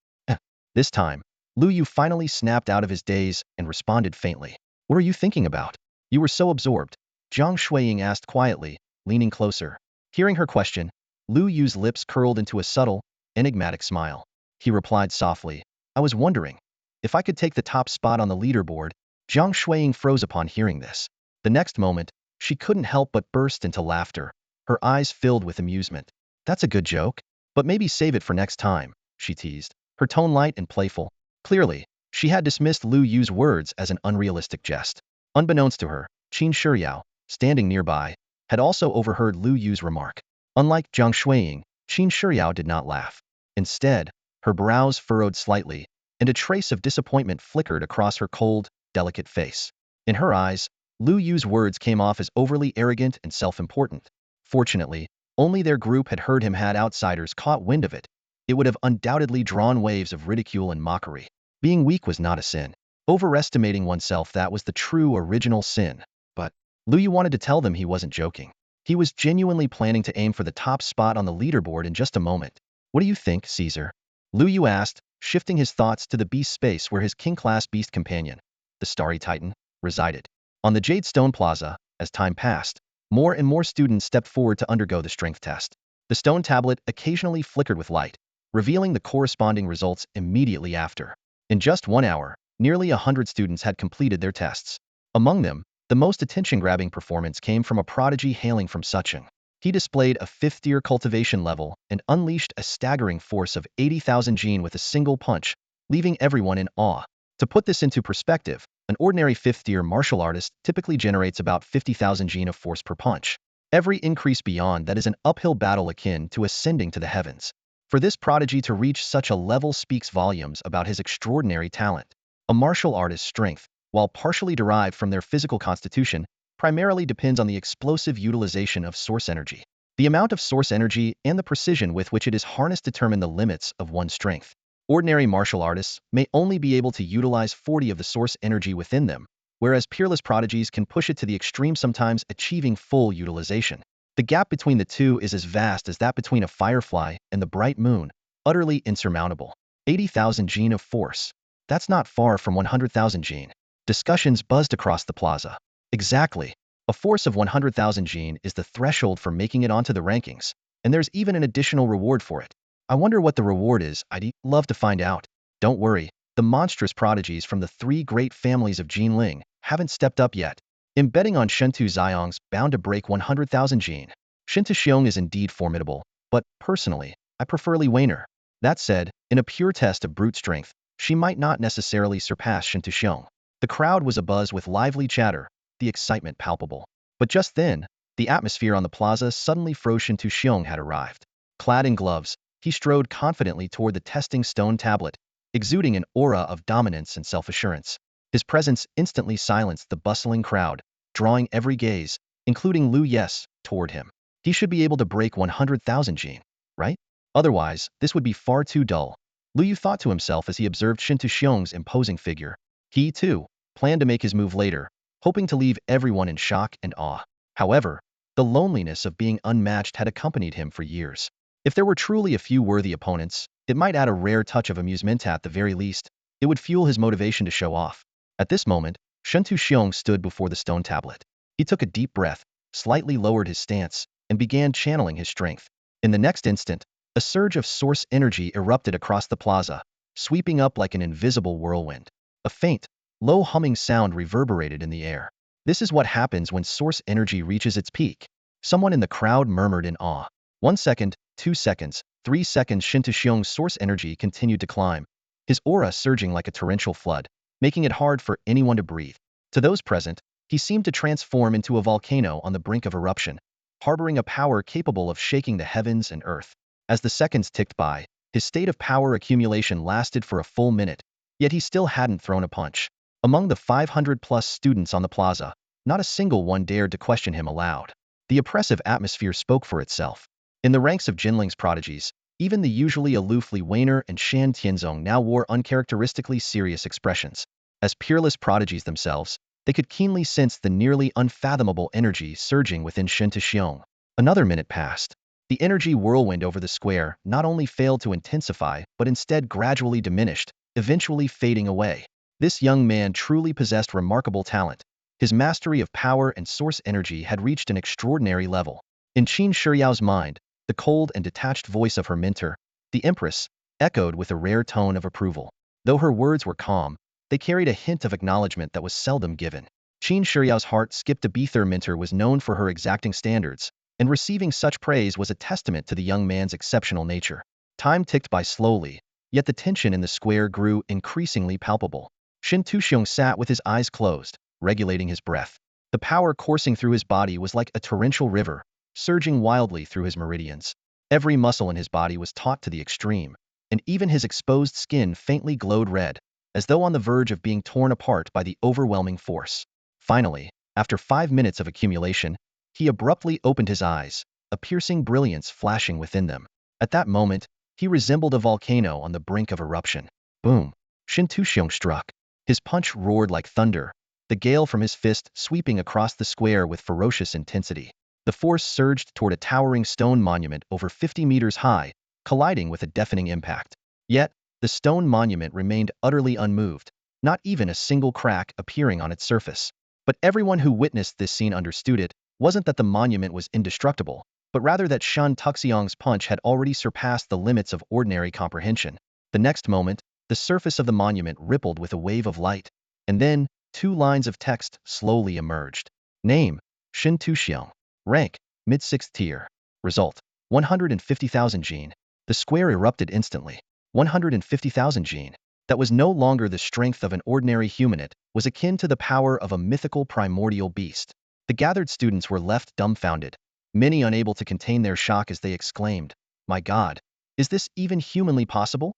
S1: This time, Luo Yu finally snapped out of his daze and responded faintly. What are you thinking about? You were so absorbed. Jiang Shuiying asked quietly, leaning closer. Hearing her question, Luo Yu's lips curled into a subtle, enigmatic smile. He replied softly, I was wondering if I could take the top spot on the leaderboard. Jiang Shuiying froze upon hearing this. The next moment, she couldn't help but burst into laughter, her eyes filled with amusement. That's a good joke, but maybe save it for next time, she teased, her tone light and playful. Clearly, she had dismissed Luo Yu's words as an unrealistic jest. Unbeknownst to her, Qin Shiyao, standing nearby, had also overheard Luo Yu's remark. Unlike Jiang Shuiying, Qin Shiyao did not laugh. Instead, her brows furrowed slightly, and a trace of disappointment flickered across her cold, delicate face. In her eyes, Luo Yu's words came off as overly arrogant and self-important. Fortunately, only their group had heard him. Had outsiders caught wind of it, it would have undoubtedly drawn waves of ridicule and mockery. Being weak was not a sin. Overestimating oneself, that was the true original sin. But Luo Yu wanted to tell them he wasn't joking. He was genuinely planning to aim for the top spot on the leaderboard in just a moment. What do you think, Caesar? Luo Yu asked, shifting his thoughts to the beast space where his king-class beast companion, the Starry Titan, resided. On the Jade Stone Plaza, as time passed, more and more students stepped forward to undergo the strength test. The stone tablet occasionally flickered with light, revealing the corresponding results immediately after. In just 1 hour, nearly 100 students had completed their tests. Among them, the most attention-grabbing performance came from a prodigy hailing from Sucheng. He displayed a 5th-tier cultivation level and unleashed a staggering force of 80,000 Jin with a single punch, leaving everyone in awe. To put this into perspective, an ordinary 5th-tier martial artist typically generates about 50,000 Jin of force per punch. Every increase beyond that is an uphill battle akin to ascending to the heavens. For this prodigy to reach such a level speaks volumes about his extraordinary talent. A martial artist's strength, while partially derived from their physical constitution, primarily depends on the explosive utilization of source energy. The amount of source energy and the precision with which it is harnessed determine the limits of one's strength. Ordinary martial artists may only be able to utilize 40 of the source energy within them, whereas peerless prodigies can push it to the extreme, sometimes achieving full utilization. The gap between the two is as vast as that between a firefly and the bright moon, utterly insurmountable. 80,000 Jin of force. That's not far from 100,000 Jin. Discussions buzzed across the plaza. Exactly. A force of 100,000 Jin is the threshold for making it onto the rankings, and there's even an additional reward for it. I wonder what the reward is. I'd love to find out. Don't worry, the monstrous prodigies from the 3 great families of Jinling haven't stepped up yet. I'm betting on Shentu Xiong's bound to break 100,000 Jin. Shentu Xiong is indeed formidable, but, personally, I prefer Li Weiner. That said, in a pure test of brute strength, she might not necessarily surpass Shentu Xiong. The crowd was abuzz with lively chatter, the excitement palpable. But just then, the atmosphere on the plaza suddenly froze. Shentu Xiong had arrived. Clad in gloves, he strode confidently toward the testing stone tablet, exuding an aura of dominance and self-assurance. His presence instantly silenced the bustling crowd, drawing every gaze, including Lu Yes, toward him. He should be able to break 100,000 Jin, right? Otherwise, this would be far too dull. Lu Yu thought to himself as he observed Shentu Xiong's imposing figure. He, too, planned to make his move later, hoping to leave everyone in shock and awe. However, The loneliness of being unmatched had accompanied him for years. If there were truly a few worthy opponents, it might add a rare touch of amusement at the very least. It would fuel his motivation to show off. At this moment, Shen Tuxiong stood before the stone tablet. He took a deep breath, slightly lowered his stance, and began channeling his strength. In the next instant, a surge of source energy erupted across the plaza, sweeping up like an invisible whirlwind. A faint, low humming sound reverberated in the air. This is what happens when source energy reaches its peak. Someone in the crowd murmured in awe. 1 second, 2 seconds, 3 seconds. Shen Tuxiong's source energy continued to climb, his aura surging like a torrential flood, making it hard for anyone to breathe. To those present, he seemed to transform into a volcano on the brink of eruption, harboring a power capable of shaking the heavens and earth. As the seconds ticked by, his state of power accumulation lasted for a full minute, yet he still hadn't thrown a punch. Among the 500-plus students on the plaza, not a single one dared to question him aloud. The oppressive atmosphere spoke for itself. In the ranks of Jinling's prodigies, even the usually aloof Li Weiner and Shan Tianzong now wore uncharacteristically serious expressions. As peerless prodigies themselves, they could keenly sense the nearly unfathomable energy surging within Shen Tuxiong. Another minute passed. The energy whirlwind over the square not only failed to intensify but instead gradually diminished, eventually fading away. This young man truly possessed remarkable talent. His mastery of power and source energy had reached an extraordinary level. In Qin Shiyao's mind, the cold and detached voice of her mentor, the Empress, echoed with a rare tone of approval. Though her words were calm, they carried a hint of acknowledgement that was seldom given. Qin Shiyao's heart skipped a beat. Their mentor was known for her exacting standards, and receiving such praise was a testament to the young man's exceptional nature. Time ticked by slowly, yet the tension in the square grew increasingly palpable. Shen Tuxiong sat with his eyes closed, regulating his breath. The power coursing through his body was like a torrential river, surging wildly through his meridians. Every muscle in his body was taut to the extreme, and even his exposed skin faintly glowed red, as though on the verge of being torn apart by the overwhelming force. Finally, after 5 minutes of accumulation, he abruptly opened his eyes, a piercing brilliance flashing within them. At that moment, he resembled a volcano on the brink of eruption. Boom! Shen Tuxiong struck. His punch roared like thunder, the gale from his fist sweeping across the square with ferocious intensity. The force surged toward a towering stone monument over 50 meters high, colliding with a deafening impact. Yet, the stone monument remained utterly unmoved, not even a single crack appearing on its surface. But everyone who witnessed this scene understood it wasn't that the monument was indestructible, but rather that Shen Tuxiong's punch had already surpassed the limits of ordinary comprehension. The next moment, the surface of the monument rippled with a wave of light, and then 2 lines of text slowly emerged. Name: Shen Tuxiong. Rank: mid-6th tier. Result: 150,000 gene. The square erupted instantly. 150,000 gene. That was no longer the strength of an ordinary human, it was akin to the power of a mythical primordial beast. The gathered students were left dumbfounded, many unable to contain their shock as they exclaimed, "My God, is this even humanly possible?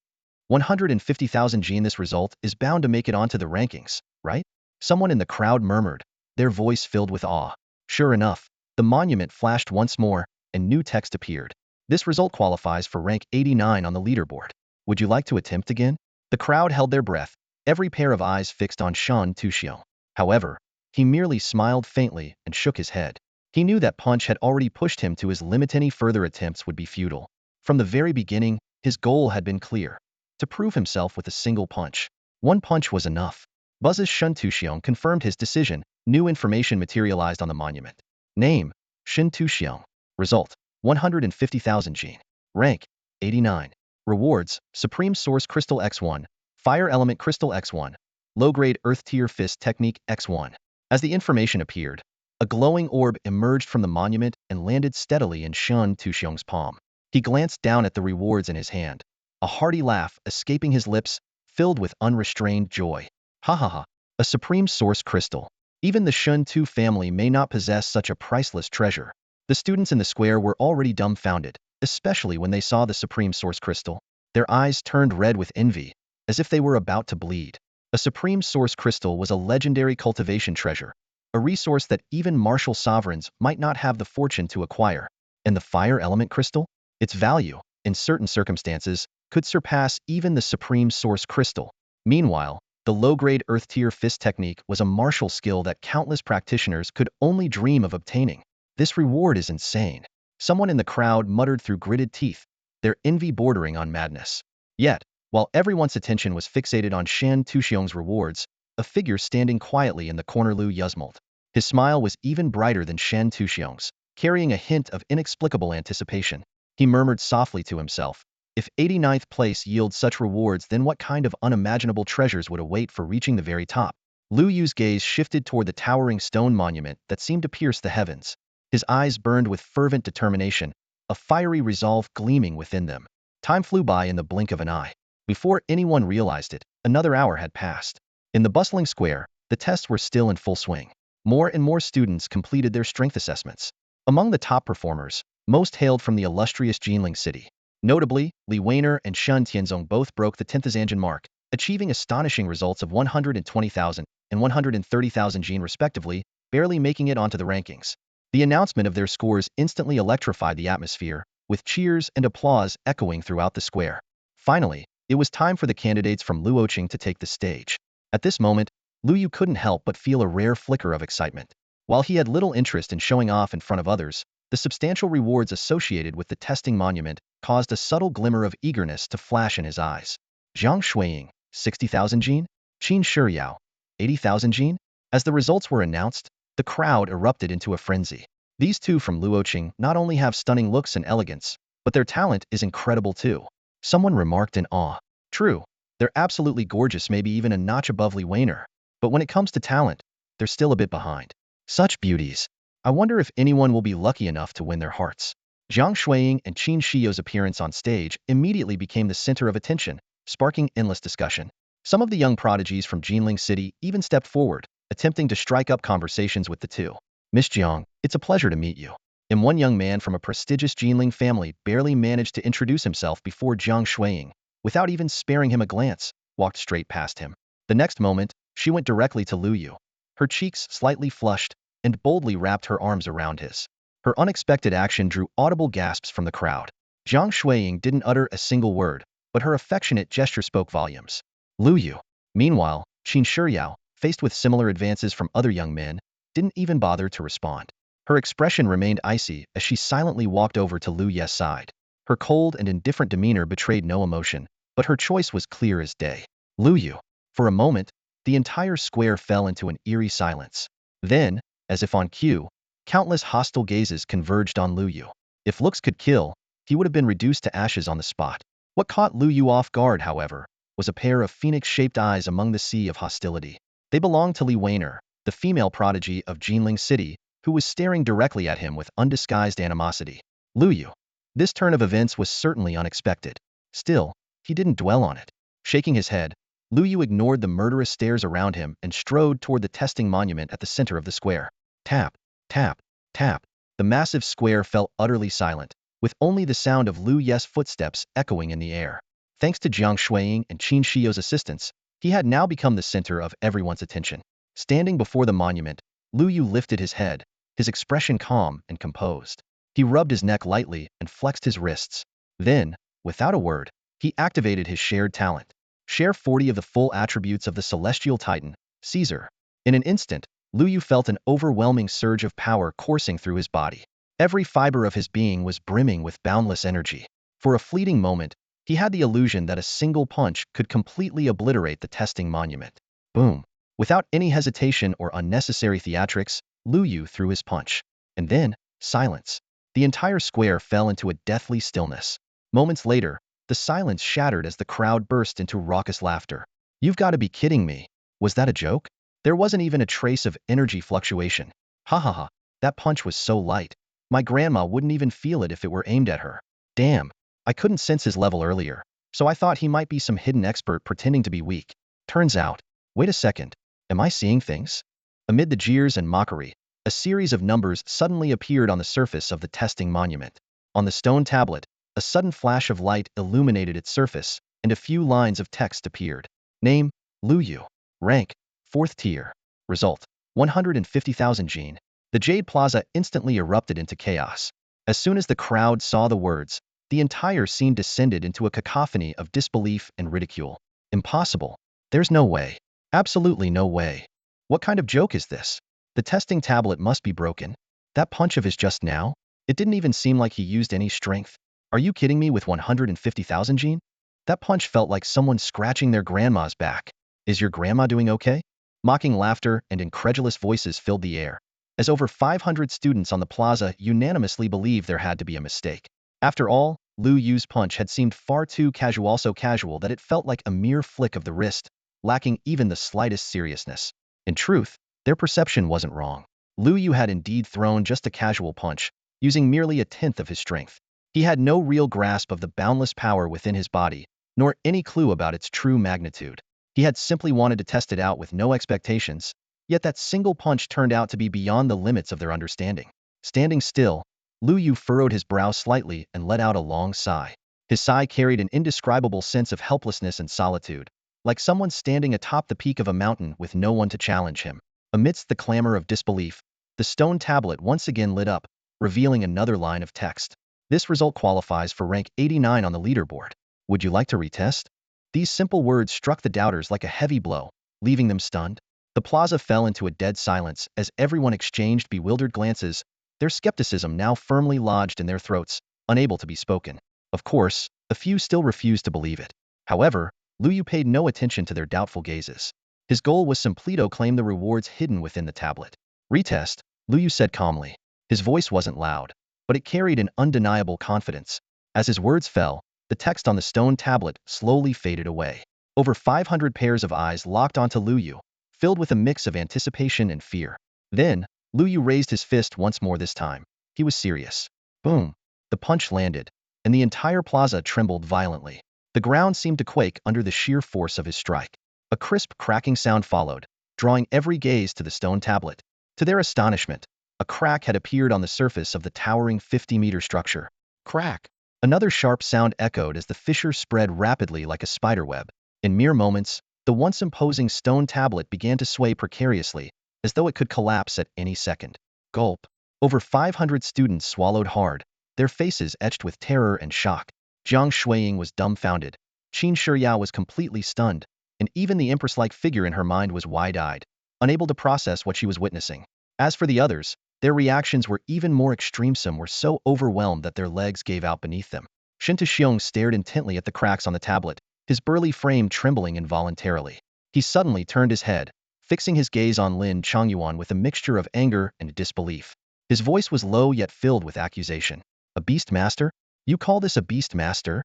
S1: 150,000 gene. This result is bound to make it onto the rankings, right?" Someone in the crowd murmured, their voice filled with awe. Sure enough, the monument flashed once more, and new text appeared. This result qualifies for rank 89 on the leaderboard. Would you like to attempt again? The crowd held their breath, every pair of eyes fixed on Shen Tuxiong. However, he merely smiled faintly and shook his head. He knew that punch had already pushed him to his limit. Any further attempts would be futile. From the very beginning, his goal had been clear: to prove himself with a single punch. One punch was enough. Buzz's Shen Tuxiong confirmed his decision. New information materialized on the monument. Name: Shen Tuxiong. Result: 150,000 gene. Rank: 89. Rewards: Supreme Source Crystal X1, Fire Element Crystal X1, Low-Grade Earth Tier Fist Technique X1. As the information appeared, a glowing orb emerged from the monument and landed steadily in Shen Tuxiong's palm. He glanced down at the rewards in his hand, a hearty laugh escaping his lips, filled with unrestrained joy. Ha ha ha! A Supreme Source Crystal. Even the Shen Tu family may not possess such a priceless treasure. The students in the square were already dumbfounded, especially when they saw the Supreme Source Crystal. Their eyes turned red with envy, as if they were about to bleed. A Supreme Source Crystal was a legendary cultivation treasure, a resource that even martial sovereigns might not have the fortune to acquire. And the Fire Element Crystal? Its value, in certain circumstances, could surpass even the Supreme Source Crystal. Meanwhile, the low-grade Earth Tier Fist Technique was a martial skill that countless practitioners could only dream of obtaining. This reward is insane. Someone in the crowd muttered through gritted teeth, their envy bordering on madness. Yet, while everyone's attention was fixated on Shan Tuxiong's rewards, a figure standing quietly in the corner Lu Yuzmold. His smile was even brighter than Shan Tuxiong's, carrying a hint of inexplicable anticipation. He murmured softly to himself, if 89th place yields such rewards, then what kind of unimaginable treasures would await for reaching the very top? Lu Yu's gaze shifted toward the towering stone monument that seemed to pierce the heavens. His eyes burned with fervent determination, a fiery resolve gleaming within them. Time flew by in the blink of an eye. Before anyone realized it, another hour had passed. In the bustling square, the tests were still in full swing. More and more students completed their strength assessments. Among the top performers, most hailed from the illustrious Jinling city. Notably, Li Weiner and Shun Tianzong both broke the 10th Zanjin mark, achieving astonishing results of 120,000 and 130,000 Jin respectively, barely making it onto the rankings. The announcement of their scores instantly electrified the atmosphere, with cheers and applause echoing throughout the square. Finally, it was time for the candidates from Luoqing to take the stage. At this moment, Lu Yu couldn't help but feel a rare flicker of excitement. While he had little interest in showing off in front of others, the substantial rewards associated with the testing monument caused a subtle glimmer of eagerness to flash in his eyes. Zhang Shuiying, 60,000 Jin? Qin Shiyao, 80,000 Jin? As the results were announced, the crowd erupted into a frenzy. These two from Luoqing not only have stunning looks and elegance, but their talent is incredible too. Someone remarked in awe. True, they're absolutely gorgeous, maybe even a notch above Li Weiner. But when it comes to talent, they're still a bit behind. Such beauties. I wonder if anyone will be lucky enough to win their hearts. Zhang Shuiying and Qin Shiyao's appearance on stage immediately became the center of attention, sparking endless discussion. Some of the young prodigies from Jinling City even stepped forward, attempting to strike up conversations with the two. Miss Jiang, it's a pleasure to meet you. And one young man from a prestigious Jinling family barely managed to introduce himself before Zhang Shuiying, without even sparing him a glance, walked straight past him. The next moment, she went directly to Lu Yu. Her cheeks slightly flushed, and boldly wrapped her arms around his. Her unexpected action drew audible gasps from the crowd. Zhang Shuiying didn't utter a single word, but her affectionate gesture spoke volumes. Lu Yu. Meanwhile, Qin Shiyao, faced with similar advances from other young men, didn't even bother to respond. Her expression remained icy as she silently walked over to Lu Ye's side. Her cold and indifferent demeanor betrayed no emotion, but her choice was clear as day. Lu Yu. For a moment, the entire square fell into an eerie silence. Then, as if on cue, countless hostile gazes converged on Lu Yu. If looks could kill, he would have been reduced to ashes on the spot. What caught Lu Yu off guard, however, was a pair of phoenix-shaped eyes among the sea of hostility. They belonged to Li Weiner, the female prodigy of Jinling City, who was staring directly at him with undisguised animosity. Lu Yu. This turn of events was certainly unexpected. Still, he didn't dwell on it. Shaking his head, Lu Yu ignored the murderous stares around him and strode toward the testing monument at the center of the square. Tap, tap, tap. The massive square fell utterly silent, with only the sound of Lu Ye's footsteps echoing in the air. Thanks to Zhang Shuiying and Qin Shiyao's assistance, he had now become the center of everyone's attention. Standing before the monument, Lu Yu lifted his head, his expression calm and composed. He rubbed his neck lightly and flexed his wrists. Then, without a word, he activated his shared talent. Share 40 of the full attributes of the celestial titan, Caesar. In an instant, Lu Yu felt an overwhelming surge of power coursing through his body. Every fiber of his being was brimming with boundless energy. For a fleeting moment, he had the illusion that a single punch could completely obliterate the testing monument. Boom. Without any hesitation or unnecessary theatrics, Lu Yu threw his punch. And then, silence. The entire square fell into a deathly stillness. Moments later, the silence shattered as the crowd burst into raucous laughter. You've got to be kidding me. Was that a joke? There wasn't even a trace of energy fluctuation. Ha ha ha, that punch was so light. My grandma wouldn't even feel it if it were aimed at her. Damn, I couldn't sense his level earlier, so I thought he might be some hidden expert pretending to be weak. Turns out, wait a second, am I seeing things? Amid the jeers and mockery, a series of numbers suddenly appeared on the surface of the testing monument. On the stone tablet, a sudden flash of light illuminated its surface, and a few lines of text appeared. Name, Lu Yu. Rank, 4th tier. Result, 150,000 Jin. The Jade Plaza instantly erupted into chaos. As soon as the crowd saw the words, the entire scene descended into a cacophony of disbelief and ridicule. Impossible. There's no way. Absolutely no way. What kind of joke is this? The testing tablet must be broken. That punch of his just now? It didn't even seem like he used any strength. Are you kidding me with 150,000 gene? That punch felt like someone scratching their grandma's back. Is your grandma doing okay? Mocking laughter and incredulous voices filled the air, as over 500 students on the plaza unanimously believed there had to be a mistake. After all, Luo Yu's punch had seemed far too casual, so casual that it felt like a mere flick of the wrist, lacking even the slightest seriousness. In truth, their perception wasn't wrong. Luo Yu had indeed thrown just a casual punch, using merely a tenth of his strength. He had no real grasp of the boundless power within his body, nor any clue about its true magnitude. He had simply wanted to test it out with no expectations, yet that single punch turned out to be beyond the limits of their understanding. Standing still, Luo Yu furrowed his brow slightly and let out a long sigh. His sigh carried an indescribable sense of helplessness and solitude, like someone standing atop the peak of a mountain with no one to challenge him. Amidst the clamor of disbelief, the stone tablet once again lit up, revealing another line of text. This result qualifies for rank 89 on the leaderboard. Would you like to retest? These simple words struck the doubters like a heavy blow, leaving them stunned. The plaza fell into a dead silence as everyone exchanged bewildered glances, their skepticism now firmly lodged in their throats, unable to be spoken. Of course, a few still refused to believe it. However, Luo Yu paid no attention to their doubtful gazes. His goal was simply to claim the rewards hidden within the tablet. Retest, Luo Yu said calmly. His voice wasn't loud, but it carried an undeniable confidence. As his words fell, the text on the stone tablet slowly faded away. Over 500 pairs of eyes locked onto Luo Yu, filled with a mix of anticipation and fear. Then, Luo Yu raised his fist once more this time. He was serious. Boom! The punch landed, and the entire plaza trembled violently. The ground seemed to quake under the sheer force of his strike. A crisp cracking sound followed, drawing every gaze to the stone tablet. To their astonishment, a crack had appeared on the surface of the towering 50-meter structure. Crack! Another sharp sound echoed as the fissure spread rapidly like a spiderweb. In mere moments, the once imposing stone tablet began to sway precariously, as though it could collapse at any second. Gulp! Over 500 students swallowed hard, their faces etched with terror and shock. Jiang Shuiying was dumbfounded. Qin Shiyao was completely stunned, and even the empress-like figure in her mind was wide-eyed, unable to process what she was witnessing. As for the others, their reactions were even more extreme. Some were so overwhelmed that their legs gave out beneath them. Shen Xiong stared intently at the cracks on the tablet, his burly frame trembling involuntarily. He suddenly turned his head, fixing his gaze on Lin Chongyuan with a mixture of anger and disbelief. His voice was low yet filled with accusation. A beast master? You call this a beast master?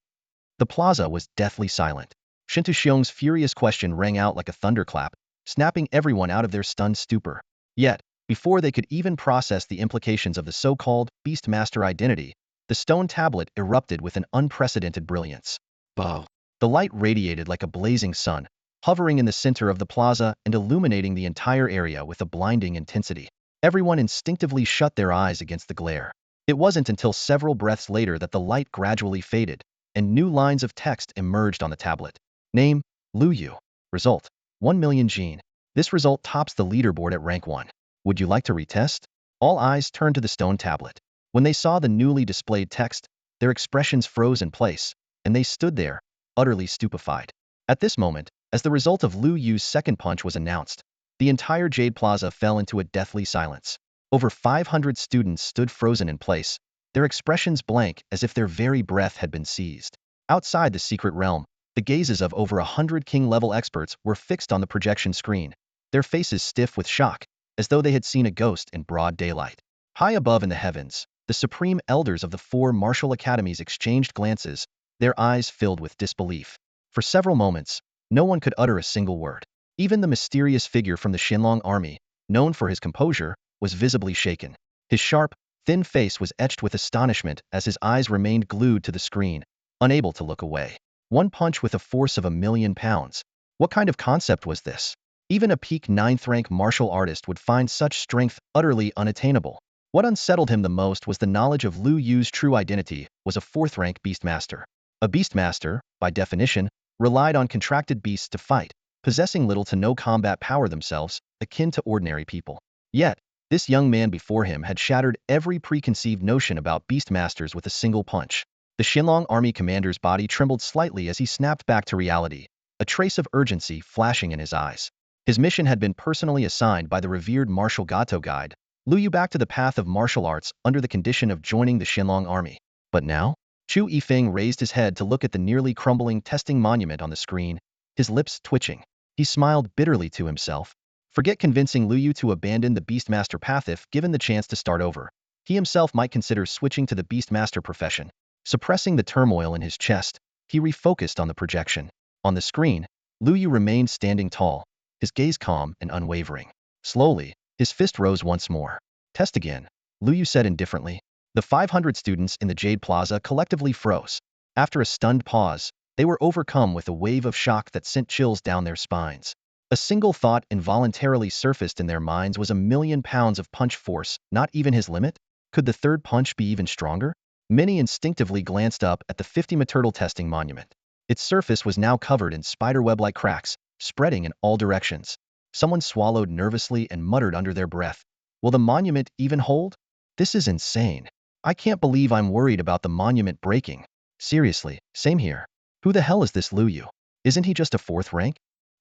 S1: The plaza was deathly silent. Shen Xiong's furious question rang out like a thunderclap, snapping everyone out of their stunned stupor. Yet, before they could even process the implications of the so-called beast master identity, the stone tablet erupted with an unprecedented brilliance. Bow! The light radiated like a blazing sun, hovering in the center of the plaza and illuminating the entire area with a blinding intensity. Everyone instinctively shut their eyes against the glare. It wasn't until several breaths later that the light gradually faded, and new lines of text emerged on the tablet. Name, Luo Yu. Result, 1 million gene. This result tops the leaderboard at rank 1. Would you like to retest? All eyes turned to the stone tablet. When they saw the newly displayed text, their expressions froze in place, and they stood there, utterly stupefied. At this moment, as the result of Luo Yu's second punch was announced, the entire Jade Plaza fell into a deathly silence. Over 500 students stood frozen in place, their expressions blank as if their very breath had been seized. Outside the secret realm, the gazes of over 100 king-level experts were fixed on the projection screen, their faces stiff with shock, as though they had seen a ghost in broad daylight. High above in the heavens, the supreme elders of the 4 martial academies exchanged glances, their eyes filled with disbelief. For several moments, no one could utter a single word. Even the mysterious figure from the Xinlong army, known for his composure, was visibly shaken. His sharp, thin face was etched with astonishment as his eyes remained glued to the screen, unable to look away. One punch with a force of 1,000,000 pounds. What kind of concept was this? Even a peak 9th rank martial artist would find such strength utterly unattainable. What unsettled him the most was the knowledge of Luo Yu's true identity was a 4th rank beastmaster. A beastmaster, by definition, relied on contracted beasts to fight, possessing little to no combat power themselves, akin to ordinary people. Yet, this young man before him had shattered every preconceived notion about beastmasters with a single punch. The Xinlong army commander's body trembled slightly as he snapped back to reality, a trace of urgency flashing in his eyes. His mission had been personally assigned by the revered martial Gato guide, Luo Yu back to the path of martial arts under the condition of joining the Xinlong army. But now? Chu Yifeng raised his head to look at the nearly crumbling testing monument on the screen, his lips twitching. He smiled bitterly to himself. Forget convincing Luo Yu to abandon the Beastmaster path if given the chance to start over. He himself might consider switching to the Beastmaster profession. Suppressing the turmoil in his chest, he refocused on the projection. On the screen, Luo Yu remained standing tall, his gaze calm and unwavering. Slowly, his fist rose once more. Test again, Luo Yu said indifferently. The 500 students in the Jade Plaza collectively froze. After a stunned pause, they were overcome with a wave of shock that sent chills down their spines. A single thought involuntarily surfaced in their minds was 1,000,000 pounds of punch force, not even his limit? Could the third punch be even stronger? Many instinctively glanced up at the 50-meter turtle testing monument. Its surface was now covered in spiderweb-like cracks, spreading in all directions. Someone swallowed nervously and muttered under their breath. Will the monument even hold? This is insane. I can't believe I'm worried about the monument breaking. Seriously, same here. Who the hell is this Luo Yu? Isn't he just a fourth rank?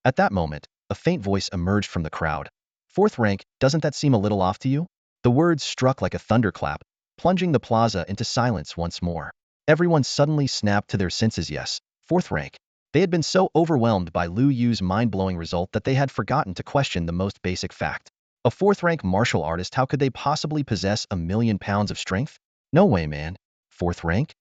S1: At that moment, a faint voice emerged from the crowd. Fourth rank, doesn't that seem a little off to you? The words struck like a thunderclap, plunging the plaza into silence once more. Everyone suddenly snapped to their senses. Yes, fourth rank. They had been so overwhelmed by Luo Yu's mind-blowing result that they had forgotten to question the most basic fact. A fourth-rank martial artist, how could they possibly possess 1,000,000 pounds of strength? No way, man. Fourth rank?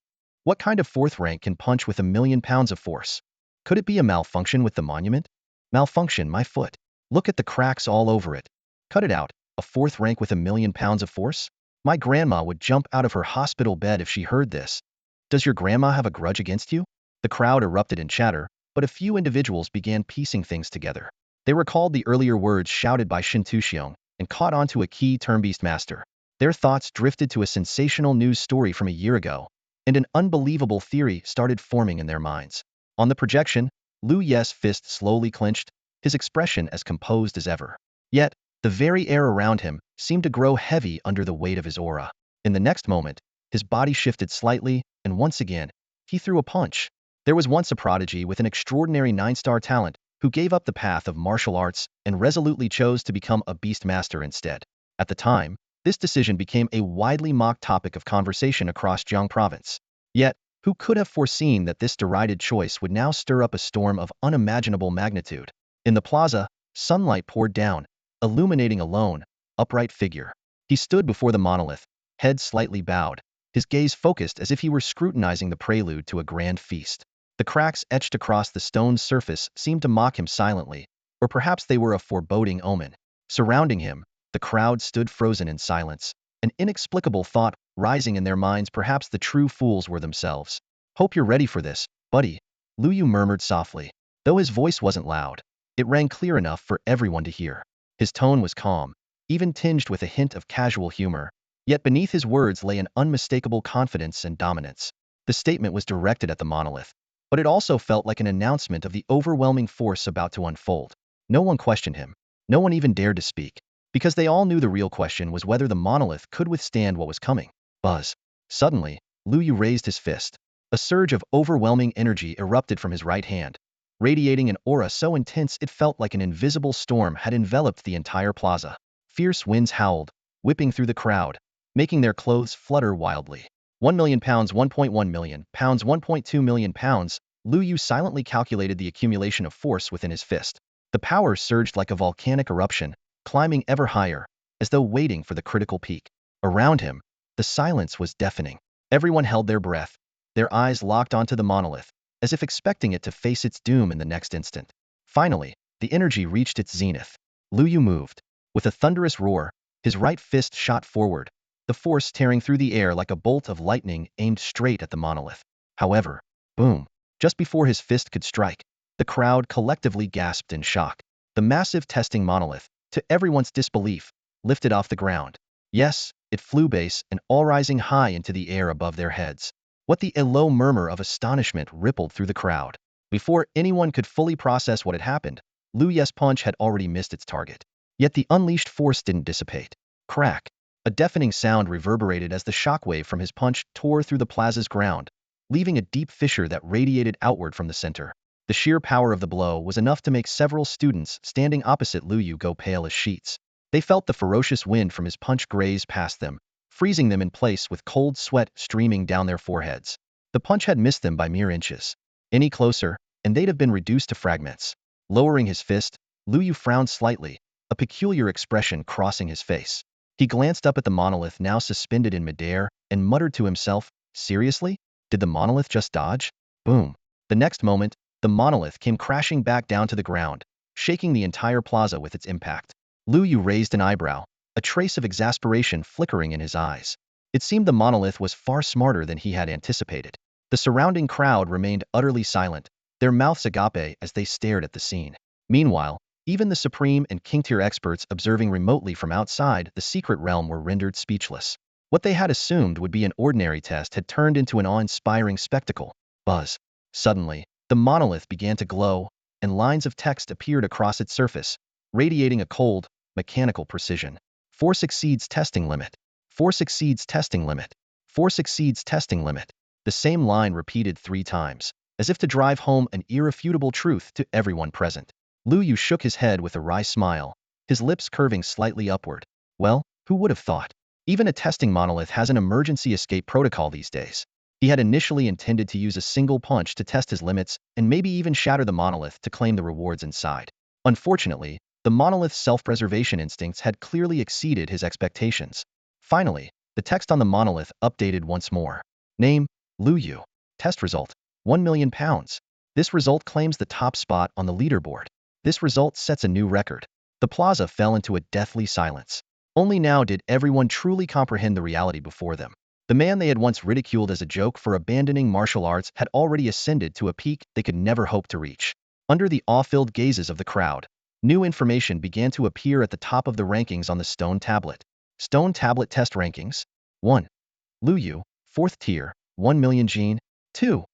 S1: What kind of fourth rank can punch with 1,000,000 pounds of force? Could it be a malfunction with the monument? Malfunction, my foot. Look at the cracks all over it. Cut it out. A fourth rank with 1,000,000 pounds of force? My grandma would jump out of her hospital bed if she heard this. Does your grandma have a grudge against you? The crowd erupted in chatter, but a few individuals began piecing things together. They recalled the earlier words shouted by Shin Tuxiong and caught on to a key term: Beastmaster. Their thoughts drifted to a sensational news story from a year ago, and an unbelievable theory started forming in their minds. On the projection, Luo Yu's fist slowly clenched, his expression as composed as ever. Yet, the very air around him seemed to grow heavy under the weight of his aura. In the next moment, his body shifted slightly, and once again, he threw a punch. There was once a prodigy with an extraordinary 9-star talent who gave up the path of martial arts and resolutely chose to become a beastmaster instead. At the time, this decision became a widely mocked topic of conversation across Jiang province. Yet, who could have foreseen that this derided choice would now stir up a storm of unimaginable magnitude? In the plaza, sunlight poured down, illuminating a lone, upright figure. He stood before the monolith, head slightly bowed, his gaze focused as if he were scrutinizing the prelude to a grand feast. The cracks etched across the stone's surface seemed to mock him silently, or perhaps they were a foreboding omen. Surrounding him, the crowd stood frozen in silence, an inexplicable thought rising in their minds. Perhaps the true fools were themselves. Hope you're ready for this, buddy, Luo Yu murmured softly. Though his voice wasn't loud, it rang clear enough for everyone to hear. His tone was calm, even tinged with a hint of casual humor, yet beneath his words lay an unmistakable confidence and dominance. The statement was directed at the monolith, but it also felt like an announcement of the overwhelming force about to unfold. No one questioned him. No one even dared to speak, because they all knew the real question was whether the monolith could withstand what was coming. Buzz. Suddenly, Luo Yu raised his fist. A surge of overwhelming energy erupted from his right hand, radiating an aura so intense it felt like an invisible storm had enveloped the entire plaza. Fierce winds howled, whipping through the crowd, making their clothes flutter wildly. 1,000,000 pounds, 1.1 million pounds, 1.2 million pounds. Luo Yu silently calculated the accumulation of force within his fist. The power surged like a volcanic eruption, climbing ever higher, as though waiting for the critical peak. Around him, the silence was deafening. Everyone held their breath, their eyes locked onto the monolith, as if expecting it to face its doom in the next instant. Finally, the energy reached its zenith. Luo Yu moved. With a thunderous roar, his right fist shot forward, the force tearing through the air like a bolt of lightning aimed straight at the monolith. However, boom, just before his fist could strike, the crowd collectively gasped in shock. The massive testing monolith, to everyone's disbelief, lifted off the ground. Yes, it flew base and all rising high into the air above their heads. What the low murmur of astonishment rippled through the crowd. Before anyone could fully process what had happened, Luo Yu's punch had already missed its target. Yet the unleashed force didn't dissipate. Crack! A deafening sound reverberated as the shockwave from his punch tore through the plaza's ground, leaving a deep fissure that radiated outward from the center. The sheer power of the blow was enough to make several students standing opposite Luo Yu go pale as sheets. They felt the ferocious wind from his punch graze past them, freezing them in place with cold sweat streaming down their foreheads. The punch had missed them by mere inches. Any closer, and they'd have been reduced to fragments. Lowering his fist, Luo Yu frowned slightly, a peculiar expression crossing his face. He glanced up at the monolith now suspended in midair and muttered to himself, seriously? Did the monolith just dodge? Boom. The next moment, the monolith came crashing back down to the ground, shaking the entire plaza with its impact. Luo Yu raised an eyebrow, a trace of exasperation flickering in his eyes. It seemed the monolith was far smarter than he had anticipated. The surrounding crowd remained utterly silent, their mouths agape as they stared at the scene. Meanwhile, even the Supreme and King-tier experts observing remotely from outside the secret realm were rendered speechless. What they had assumed would be an ordinary test had turned into an awe-inspiring spectacle. Buzz. Suddenly, the monolith began to glow, and lines of text appeared across its surface, radiating a cold, mechanical precision. Force exceeds testing limit. Force exceeds testing limit. Force exceeds testing limit. The same line repeated 3 times, as if to drive home an irrefutable truth to everyone present. Luo Yu shook his head with a wry smile, his lips curving slightly upward. Well, who would have thought? Even a testing monolith has an emergency escape protocol these days. He had initially intended to use a single punch to test his limits and maybe even shatter the monolith to claim the rewards inside. Unfortunately, the monolith's self-preservation instincts had clearly exceeded his expectations. Finally, the text on the monolith updated once more. Name, Luo Yu. Test result, £1 million. This result claims the top spot on the leaderboard. This result sets a new record. The plaza fell into a deathly silence. Only now did everyone truly comprehend the reality before them. The man they had once ridiculed as a joke for abandoning martial arts had already ascended to a peak they could never hope to reach. Under the awe-filled gazes of the crowd, new information began to appear at the top of the rankings on the stone tablet. Stone tablet test rankings. 1. Luo Yu, 4th tier, 1 million gene. 2.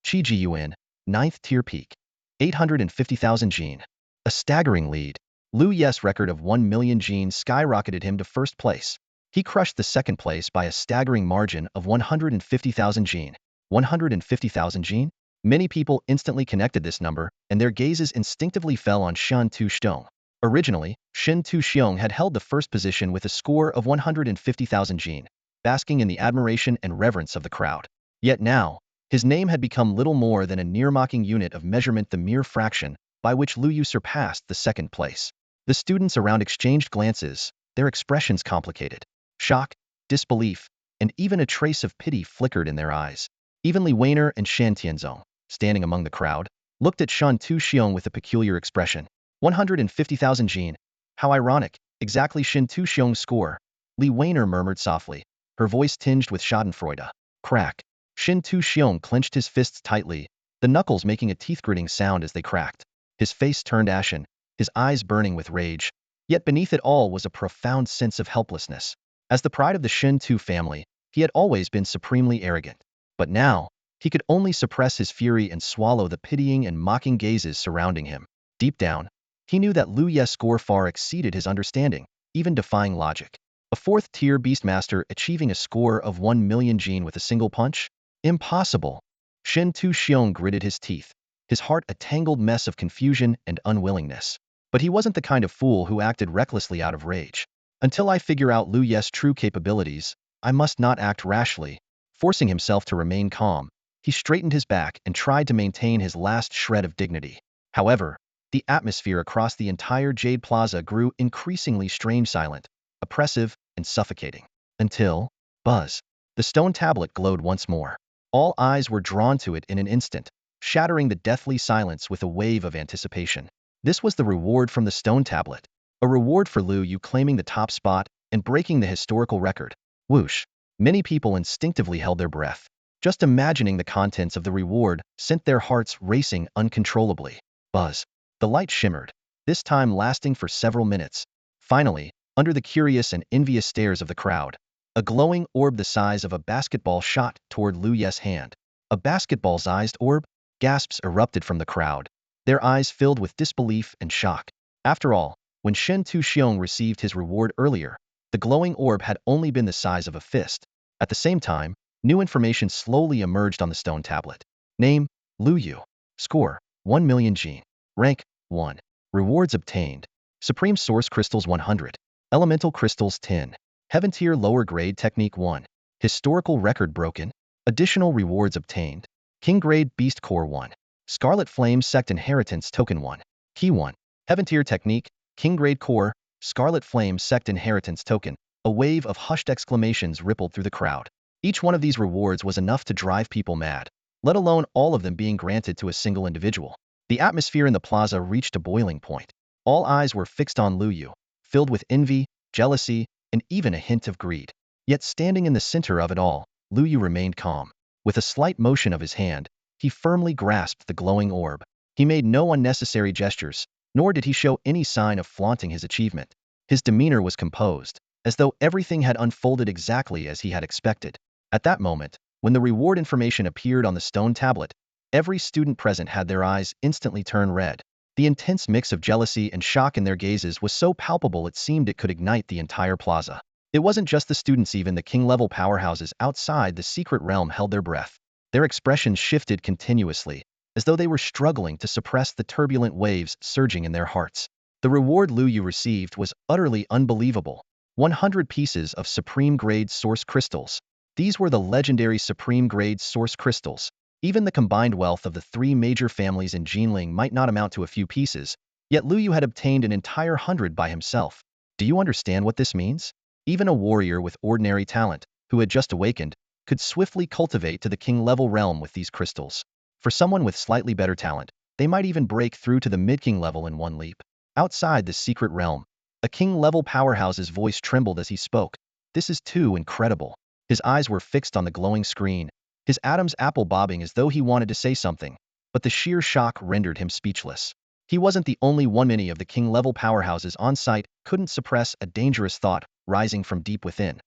S1: Qi Jiyuan, 9th tier peak, 850,000 gene. A staggering lead. Luo Yu's record of 1 million gene skyrocketed him to first place. He crushed the second place by a staggering margin of 150,000 gene. 150,000 gene? Many people instantly connected this number, and their gazes instinctively fell on Shen Tu-xiong. Originally, Shen Tu-xiong had held the first position with a score of 150,000 gene, basking in the admiration and reverence of the crowd. Yet now, his name had become little more than a near-mocking unit of measurement, the mere fraction by which Luo Yu surpassed the second place. The students around exchanged glances, their expressions complicated. Shock, disbelief, and even a trace of pity flickered in their eyes. Even Li Weiner and Shan Tianzong, standing among the crowd, looked at Shen Tu-xiong with a peculiar expression. 150,000 gene. How ironic, exactly Shen Tu-xiong's score. Li Weiner murmured softly, her voice tinged with schadenfreude. Crack. Shen Tu-xiong clenched his fists tightly, the knuckles making a teeth-gritting sound as they cracked. His face turned ashen, his eyes burning with rage. Yet beneath it all was a profound sense of helplessness. As the pride of the Shen Tu family, he had always been supremely arrogant. But now, he could only suppress his fury and swallow the pitying and mocking gazes surrounding him. Deep down, he knew that Luo Yu's score far exceeded his understanding, even defying logic. A 4th-tier beastmaster achieving a score of 1 million gene with a single punch? Impossible. Shen Tu-xiong gritted his teeth, his heart a tangled mess of confusion and unwillingness. But he wasn't the kind of fool who acted recklessly out of rage. Until I figure out Luo Yu's true capabilities, I must not act rashly. Forcing himself to remain calm, he straightened his back and tried to maintain his last shred of dignity. However, the atmosphere across the entire Jade Plaza grew increasingly strange, silent, oppressive, and suffocating. Until, buzz, the stone tablet glowed once more. All eyes were drawn to it in an instant, shattering the deathly silence with a wave of anticipation. This was the reward from the stone tablet, a reward for Luo Yu claiming the top spot and breaking the historical record. Whoosh! Many people instinctively held their breath. Just imagining the contents of the reward sent their hearts racing uncontrollably. Buzz. The light shimmered, this time lasting for several minutes. Finally, under the curious and envious stares of the crowd, a glowing orb the size of a basketball shot toward Luo Yu's hand. A basketball-sized orb? Gasps erupted from the crowd, their eyes filled with disbelief and shock. After all, when Shen Tu-xiong received his reward earlier, the glowing orb had only been the size of a fist. At the same time, new information slowly emerged on the stone tablet. Name, Luo Yu. Score, 1 million gene. Rank, 1. Rewards obtained. Supreme Source Crystals 100. Elemental Crystals 10. Heaven Tier Lower Grade Technique 1. Historical Record Broken. Additional Rewards Obtained. King Grade Beast Core 1. Scarlet Flame Sect Inheritance Token 1. Key 1. Heaven Tier Technique, King Grade Core, Scarlet Flame Sect Inheritance Token. A wave of hushed exclamations rippled through the crowd. Each one of these rewards was enough to drive people mad, let alone all of them being granted to a single individual. The atmosphere in the plaza reached a boiling point. All eyes were fixed on Luo Yu, filled with envy, jealousy, and even a hint of greed. Yet standing in the center of it all, Luo Yu remained calm. With a slight motion of his hand, he firmly grasped the glowing orb. He made no unnecessary gestures, nor did he show any sign of flaunting his achievement. His demeanor was composed, as though everything had unfolded exactly as he had expected. At that moment, when the reward information appeared on the stone tablet, every student present had their eyes instantly turn red. The intense mix of jealousy and shock in their gazes was so palpable it seemed it could ignite the entire plaza. It wasn't just the students, even the king-level powerhouses outside the secret realm held their breath. Their expressions shifted continuously, as though they were struggling to suppress the turbulent waves surging in their hearts. The reward Luo Yu received was utterly unbelievable. 100 pieces of supreme-grade source crystals. These were the legendary supreme-grade source crystals. Even the combined wealth of the three major families in Jinling might not amount to a few pieces, yet Luo Yu had obtained an entire 100 by himself. Do you understand what this means? Even a warrior with ordinary talent, who had just awakened, could swiftly cultivate to the king-level realm with these crystals. For someone with slightly better talent, they might even break through to the mid-king level in one leap. Outside the secret realm, a king-level powerhouse's voice trembled as he spoke. This is too incredible. His eyes were fixed on the glowing screen, his Adam's apple bobbing as though he wanted to say something, but the sheer shock rendered him speechless. He wasn't the only one. Many of the king-level powerhouses on site couldn't suppress a dangerous thought rising from deep within.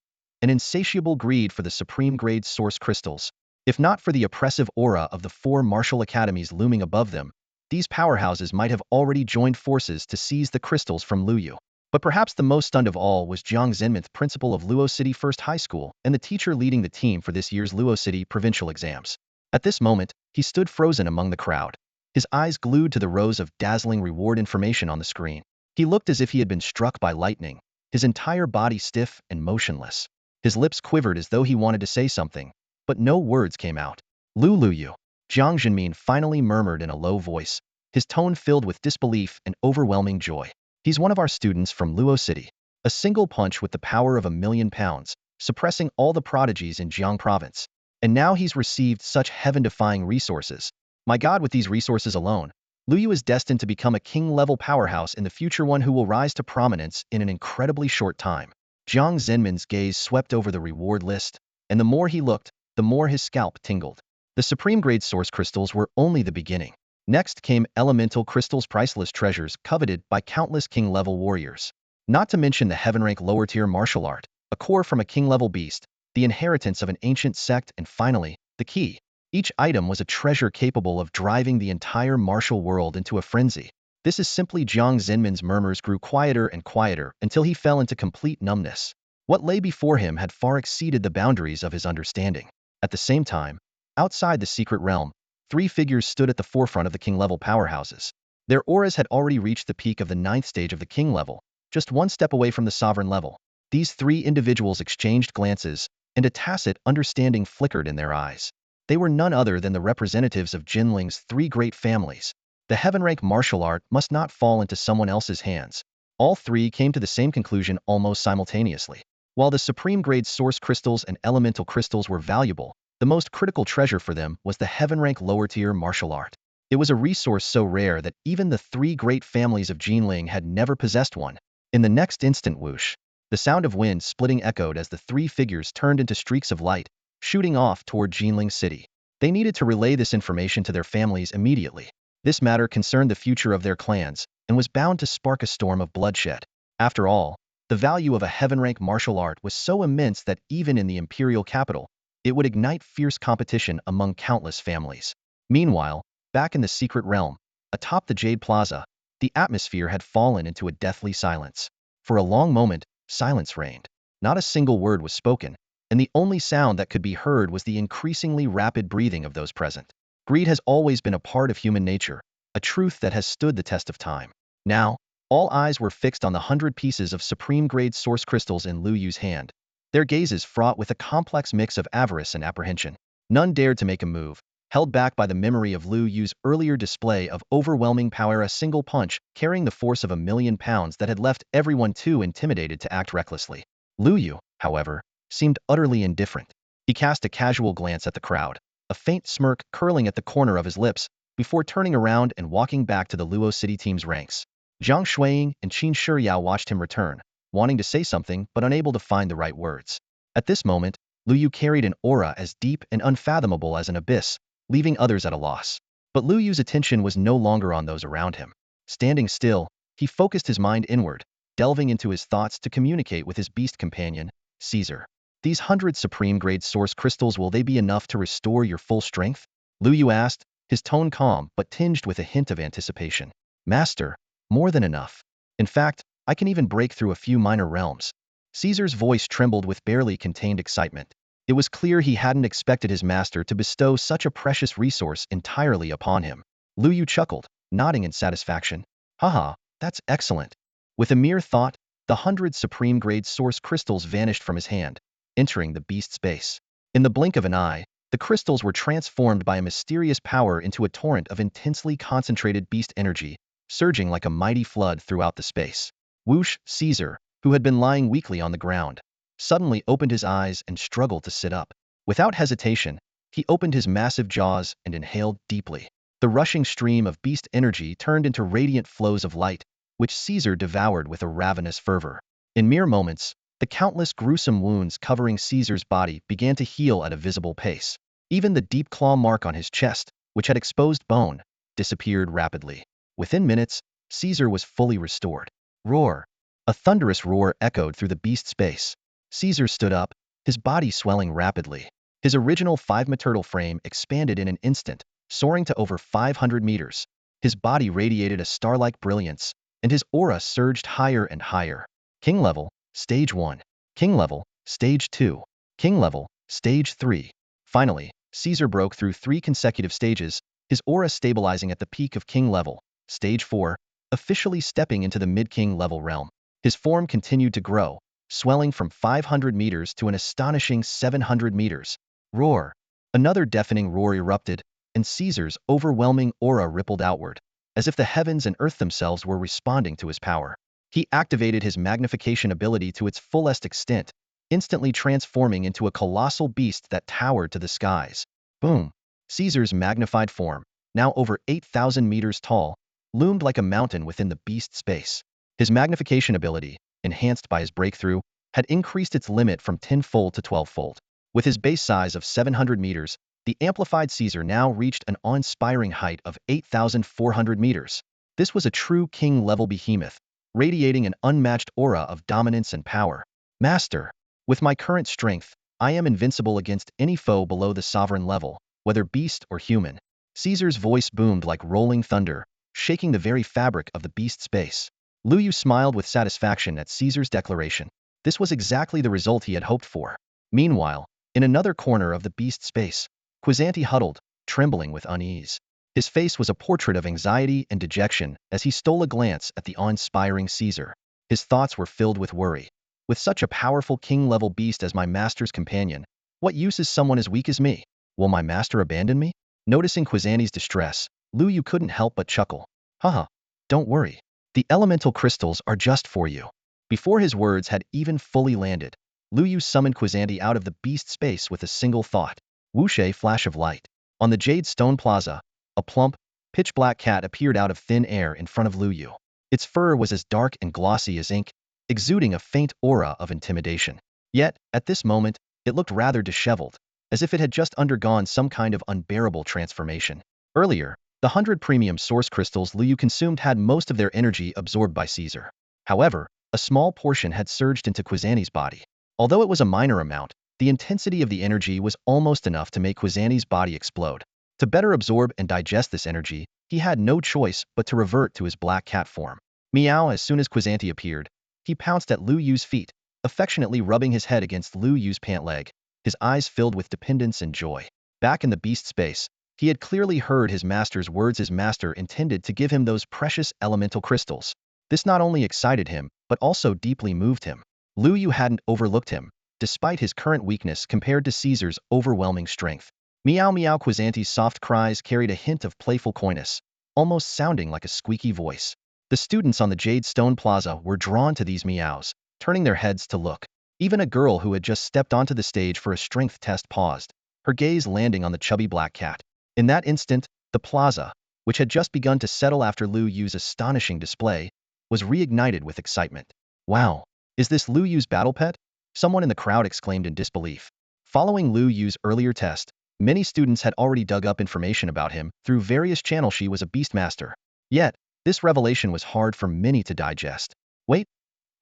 S1: An insatiable greed for the supreme-grade source crystals. If not for the oppressive aura of the four martial academies looming above them, these powerhouses might have already joined forces to seize the crystals from Luo Yu. But perhaps the most stunned of all was Jiang Zhenminth, principal of Luo City First High School and the teacher leading the team for this year's Luo City provincial exams. At this moment, he stood frozen among the crowd, his eyes glued to the rows of dazzling reward information on the screen. He looked as if he had been struck by lightning, his entire body stiff and motionless. His lips quivered as though he wanted to say something, but no words came out. Luo Yu, Jiang Zhenmin finally murmured in a low voice, his tone filled with disbelief and overwhelming joy. He's one of our students from Luo City. A single punch with the power of £1,000,000, suppressing all the prodigies in Jiang province. And now he's received such heaven-defying resources. My God, with these resources alone, Luo Yu is destined to become a king-level powerhouse in the future, one who will rise to prominence in an incredibly short time. Jiang Zhenmin's gaze swept over the reward list, and the more he looked, the more his scalp tingled. The supreme-grade source crystals were only the beginning. Next came elemental crystals, priceless treasures coveted by countless king-level warriors. Not to mention the heaven-rank lower-tier martial art, a core from a king-level beast, the inheritance of an ancient sect, and finally, the key. Each item was a treasure capable of driving the entire martial world into a frenzy. This is simply Jiang Zhenmin's murmurs grew quieter and quieter until he fell into complete numbness. What lay before him had far exceeded the boundaries of his understanding. At the same time, outside the secret realm, three figures stood at the forefront of the king-level powerhouses. Their auras had already reached the peak of the 9th stage of the king level, just one step away from the sovereign level. These three individuals exchanged glances, and a tacit understanding flickered in their eyes. They were none other than the representatives of Jinling's three great families. The heaven-rank martial art must not fall into someone else's hands. All three came to the same conclusion almost simultaneously. While the supreme-grade source crystals and elemental crystals were valuable, the most critical treasure for them was the heaven-rank lower-tier martial art. It was a resource so rare that even the three great families of Jinling had never possessed one. In the next instant, whoosh! The sound of wind splitting echoed as the three figures turned into streaks of light, shooting off toward Jinling City. They needed to relay this information to their families immediately. This matter concerned the future of their clans, and was bound to spark a storm of bloodshed. After all, the value of a heaven-rank martial art was so immense that even in the imperial capital, it would ignite fierce competition among countless families. Meanwhile, back in the secret realm, atop the Jade Plaza, the atmosphere had fallen into a deathly silence. For a long moment, silence reigned. Not a single word was spoken, and the only sound that could be heard was the increasingly rapid breathing of those present. Greed has always been a part of human nature, a truth that has stood the test of time. Now, All eyes were fixed on the 100 pieces of supreme-grade source crystals in Luo Yu's hand, their gazes fraught with a complex mix of avarice and apprehension. None dared to make a move, held back by the memory of Luo Yu's earlier display of overwhelming power, a single punch carrying the force of 1,000,000 pounds that had left everyone too intimidated to act recklessly. Luo Yu, however, seemed utterly indifferent. He cast a casual glance at the crowd, a faint smirk curling at the corner of his lips, before turning around and walking back to the Luo City team's ranks. Zhang Shuiying and Qin Shiyao watched him return, wanting to say something but unable to find the right words. At this moment, Luo Yu carried an aura as deep and unfathomable as an abyss, leaving others at a loss. But Luo Yu's attention was no longer on those around him. Standing still, he focused his mind inward, delving into his thoughts to communicate with his beast companion, Caesar. These 100 supreme-grade source crystals, will they be enough to restore your full strength? Luo Yu asked, his tone calm but tinged with a hint of anticipation. Master, more than enough. In fact, I can even break through a few minor realms. Caesar's voice trembled with barely contained excitement. It was clear he hadn't expected his master to bestow such a precious resource entirely upon him. Luo Yu chuckled, nodding in satisfaction. Haha, that's excellent. With a mere thought, the 100 supreme-grade source crystals vanished from his hand, entering the beast's base. In the blink of an eye, the crystals were transformed by a mysterious power into a torrent of intensely concentrated beast energy, surging like a mighty flood throughout the space. Whoosh! Caesar, who had been lying weakly on the ground, suddenly opened his eyes and struggled to sit up. Without hesitation, he opened his massive jaws and inhaled deeply. The rushing stream of beast energy turned into radiant flows of light, which Caesar devoured with a ravenous fervor. In mere moments, the countless gruesome wounds covering Caesar's body began to heal at a visible pace. Even the deep claw mark on his chest, which had exposed bone, disappeared rapidly. Within minutes, Caesar was fully restored. Roar! A thunderous roar echoed through the beast's space. Caesar stood up, his body swelling rapidly. His original 5-meter frame expanded in an instant, soaring to over 500 meters. His body radiated a star-like brilliance, and his aura surged higher and higher. King level, Stage 1. King level, Stage 2. King level, Stage 3. Finally, Caesar broke through 3 consecutive stages, his aura stabilizing at the peak of King level, Stage 4, officially stepping into the mid-King level realm. His form continued to grow, swelling from 500 meters to an astonishing 700 meters. Roar! Another deafening roar erupted, and Caesar's overwhelming aura rippled outward, as if the heavens and earth themselves were responding to his power. He activated his magnification ability to its fullest extent, instantly transforming into a colossal beast that towered to the skies. Boom! Caesar's magnified form, now over 8,000 meters tall, loomed like a mountain within the beast's space. His magnification ability, enhanced by his breakthrough, had increased its limit from 10-fold to 12-fold. With his base size of 700 meters, the amplified Caesar now reached an awe-inspiring height of 8,400 meters. This was a true king-level behemoth, radiating an unmatched aura of dominance and power. Master, with my current strength, I am invincible against any foe below the sovereign level, whether beast or human. Caesar's voice boomed like rolling thunder, shaking the very fabric of the beast's space. Luo Yu smiled with satisfaction at Caesar's declaration. This was exactly the result he had hoped for. Meanwhile, in another corner of the beast's space, Quisanti huddled, trembling with unease. His face was a portrait of anxiety and dejection as he stole a glance at the awe-inspiring Caesar. His thoughts were filled with worry. With such a powerful king-level beast as my master's companion, what use is someone as weak as me? Will my master abandon me? Noticing Quisanti's distress, Luo Yu couldn't help but chuckle. Haha, don't worry. The elemental crystals are just for you. Before his words had even fully landed, Luo Yu summoned Quisanti out of the beast space with a single thought. Whoosh! A flash of light. On the Jade Stone Plaza, a plump, pitch-black cat appeared out of thin air in front of Luo Yu. Its fur was as dark and glossy as ink, exuding a faint aura of intimidation. Yet, at this moment, it looked rather disheveled, as if it had just undergone some kind of unbearable transformation. Earlier, the 100 premium source crystals Luo Yu consumed had most of their energy absorbed by Caesar. However, a small portion had surged into Quisanti's body. Although it was a minor amount, the intensity of the energy was almost enough to make Quisanti's body explode. To better absorb and digest this energy, he had no choice but to revert to his black cat form. Meow! As soon as Quisanti appeared, he pounced at Luo Yu's feet, affectionately rubbing his head against Luo Yu's pant leg, his eyes filled with dependence and joy. Back in the beast space, he had clearly heard his master's words. His master intended to give him those precious elemental crystals. This not only excited him, but also deeply moved him. Luo Yu hadn't overlooked him, despite his current weakness compared to Caesar's overwhelming strength. Meow meow Quizante's soft cries carried a hint of playful coyness, almost sounding like a squeaky voice. The students on the Jade Stone Plaza were drawn to these meows, turning their heads to look. Even a girl who had just stepped onto the stage for a strength test paused, her gaze landing on the chubby black cat. In that instant, the plaza, which had just begun to settle after Luo Yu's astonishing display, was reignited with excitement. Wow, is this Luo Yu's battle pet? Someone in the crowd exclaimed in disbelief. Following Luo Yu's earlier test, many students had already dug up information about him through various channels. She was a beastmaster. Yet, this revelation was hard for many to digest. Wait,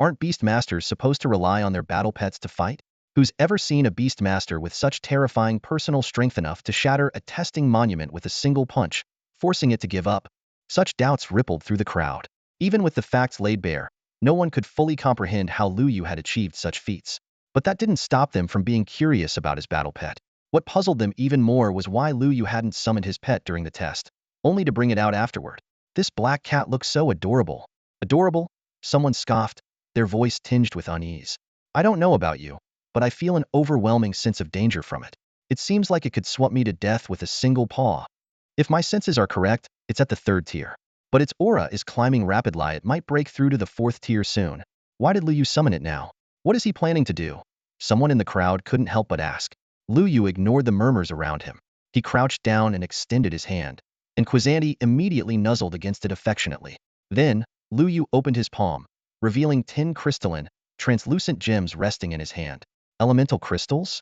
S1: aren't beastmasters supposed to rely on their battle pets to fight? Who's ever seen a beastmaster with such terrifying personal strength enough to shatter a testing monument with a single punch, forcing it to give up? Such doubts rippled through the crowd. Even with the facts laid bare, no one could fully comprehend how Luo Yu had achieved such feats. But that didn't stop them from being curious about his battle pet. What puzzled them even more was why Luo Yu hadn't summoned his pet during the test, only to bring it out afterward. This black cat looks so adorable. Adorable? Someone scoffed, their voice tinged with unease. I don't know about you, but I feel an overwhelming sense of danger from it. It seems like it could swat me to death with a single paw. If my senses are correct, it's at the 3rd tier. But its aura is climbing rapidly. It might break through to the 4th tier soon. Why did Luo Yu summon it now? What is he planning to do? Someone in the crowd couldn't help but ask. Luo Yu ignored the murmurs around him. He crouched down and extended his hand, and Quizante immediately nuzzled against it affectionately. Then, Luo Yu opened his palm, revealing 10 crystalline, translucent gems resting in his hand. Elemental crystals?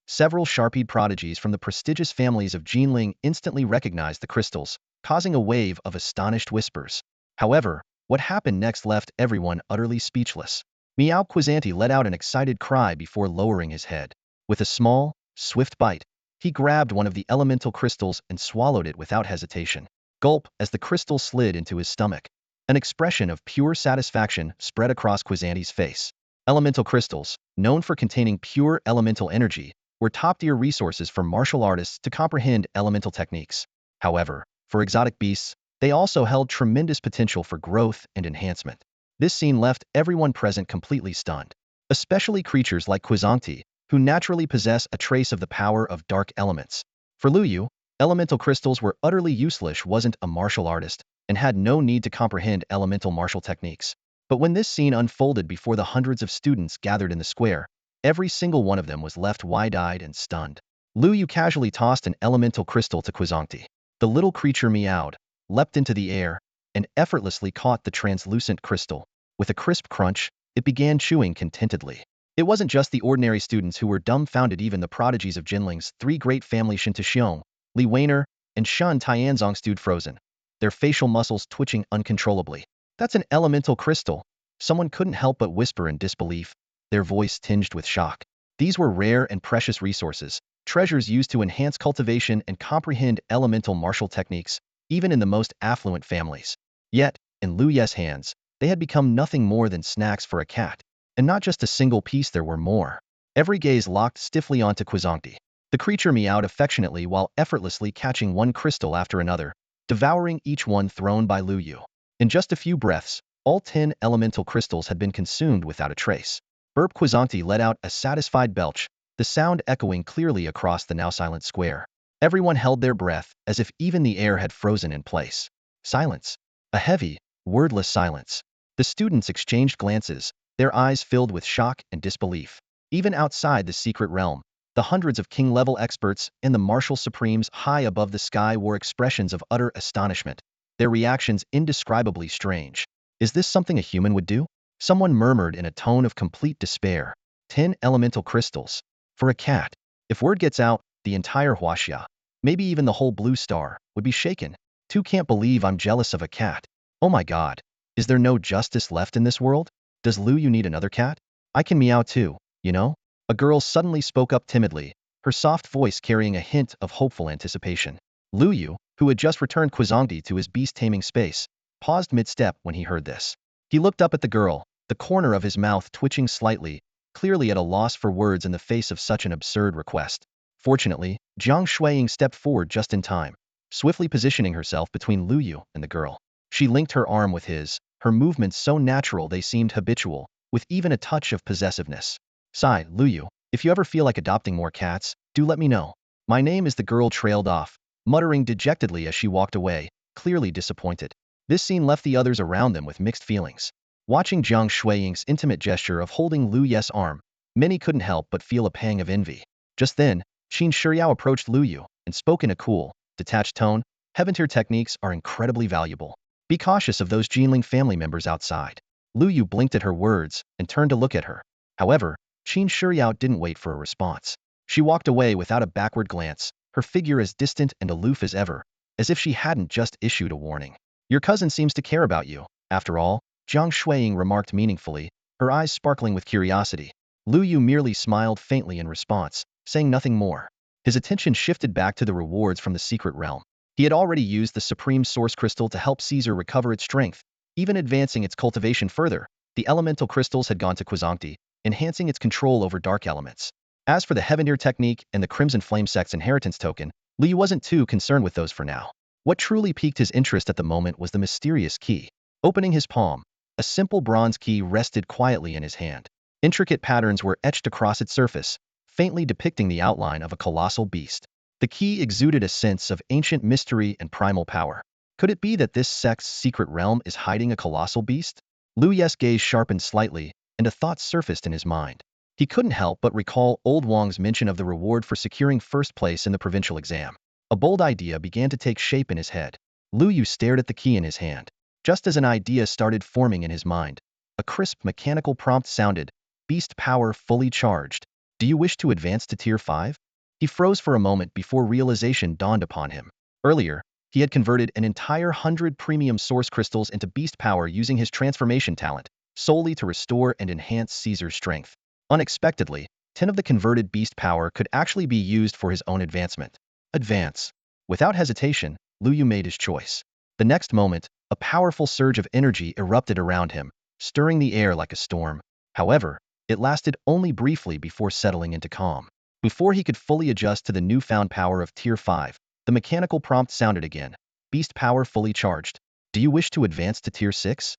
S1: Several sharpied prodigies from the prestigious families of Jinling instantly recognized the crystals, causing a wave of astonished whispers. However, what happened next left everyone utterly speechless. Meow Quizante let out an excited cry before lowering his head. With a small, swift bite, he grabbed one of the elemental crystals and swallowed it without hesitation. Gulp as the crystal slid into his stomach. An expression of pure satisfaction spread across Quizante's face. Elemental crystals, known for containing pure elemental energy, were top-tier resources for martial artists to comprehend elemental techniques. However, for exotic beasts, they also held tremendous potential for growth and enhancement. This scene left everyone present completely stunned, especially creatures like Quizante, who naturally possess a trace of the power of dark elements. For Luo Yu, elemental crystals were utterly useless. Wasn't a martial artist, and had no need to comprehend elemental martial techniques. But when this scene unfolded before the hundreds of students gathered in the square, every single one of them was left wide-eyed and stunned. Luo Yu casually tossed an elemental crystal to Quizante. The little creature meowed, leapt into the air, and effortlessly caught the translucent crystal. With a crisp crunch, it began chewing contentedly. It wasn't just the ordinary students who were dumbfounded. Even the prodigies of Jinling's 3 great family Shen Taxiong, Li Weiner, and Shun Tianzong stood frozen, their facial muscles twitching uncontrollably. That's an elemental crystal. Someone couldn't help but whisper in disbelief, their voice tinged with shock. These were rare and precious resources, treasures used to enhance cultivation and comprehend elemental martial techniques, even in the most affluent families. Yet, in Luo Yu's hands, they had become nothing more than snacks for a cat. And not just a single piece, there were more. Every gaze locked stiffly onto Quizante. The creature meowed affectionately while effortlessly catching one crystal after another, devouring each one thrown by Luo Yu. In just a few breaths, all 10 elemental crystals had been consumed without a trace. Burp Quizante let out a satisfied belch, the sound echoing clearly across the now silent square. Everyone held their breath, as if even the air had frozen in place. Silence. A heavy, wordless silence. The students exchanged glances, their eyes filled with shock and disbelief. Even outside the secret realm, the hundreds of king-level experts and the martial supremes high above the sky wore expressions of utter astonishment, their reactions indescribably strange. Is this something a human would do? Someone murmured in a tone of complete despair. 10 elemental crystals. For a cat. If word gets out, the entire Huaxia, maybe even the whole Blue Star, would be shaken. Two can't believe I'm jealous of a cat. Oh my god. Is there no justice left in this world? Does Luo Yu need another cat? I can meow too, you know? A girl suddenly spoke up timidly, her soft voice carrying a hint of hopeful anticipation. Luo Yu, who had just returned Quizante to his beast-taming space, paused mid-step when he heard this. He looked up at the girl, the corner of his mouth twitching slightly, clearly at a loss for words in the face of such an absurd request. Fortunately, Jiang Shuiying stepped forward just in time, swiftly positioning herself between Luo Yu and the girl. She linked her arm with his, her movements so natural they seemed habitual, with even a touch of possessiveness. Sigh, Luo Yu, if you ever feel like adopting more cats, do let me know. My name is the girl trailed off, muttering dejectedly as she walked away, clearly disappointed. This scene left the others around them with mixed feelings. Watching Jiang Shuiying's intimate gesture of holding Lu Ye's arm, many couldn't help but feel a pang of envy. Just then, Qin Shiyao approached Luo Yu and spoke in a cool, detached tone. Heaven-tier techniques are incredibly valuable. Be cautious of those Jinling family members outside. Luo Yu blinked at her words and turned to look at her. However, Qin Shiyao didn't wait for a response. She walked away without a backward glance, her figure as distant and aloof as ever, as if she hadn't just issued a warning. Your cousin seems to care about you, after all, Jiang Shuiying remarked meaningfully, her eyes sparkling with curiosity. Luo Yu merely smiled faintly in response, saying nothing more. His attention shifted back to the rewards from the secret realm. He had already used the supreme source crystal to help Caesar recover its strength, even advancing its cultivation further. The elemental crystals had gone to Quizongti, enhancing its control over dark elements. As for the Heaven-tier technique and the Crimson Flame sect's inheritance token, Luo Yu wasn't too concerned with those for now. What truly piqued his interest at the moment was the mysterious key. Opening his palm, a simple bronze key rested quietly in his hand. Intricate patterns were etched across its surface, faintly depicting the outline of a colossal beast. The key exuded a sense of ancient mystery and primal power. Could it be that this sect's secret realm is hiding a colossal beast? Luo Yu's gaze sharpened slightly, and a thought surfaced in his mind. He couldn't help but recall old Wang's mention of the reward for securing first place in the provincial exam. A bold idea began to take shape in his head. Luo Yu stared at the key in his hand. Just as an idea started forming in his mind, a crisp mechanical prompt sounded, Beast power fully charged. Do you wish to advance to Tier 5? He froze for a moment before realization dawned upon him. Earlier, he had converted an entire 100 premium source crystals into beast power using his transformation talent, solely to restore and enhance Caesar's strength. Unexpectedly, 10 of the converted beast power could actually be used for his own advancement. Advance. Without hesitation, Luo Yu made his choice. The next moment, a powerful surge of energy erupted around him, stirring the air like a storm. However, it lasted only briefly before settling into calm. Before he could fully adjust to the newfound power of Tier 5, the mechanical prompt sounded again. Beast power fully charged. Do you wish to advance to Tier 6?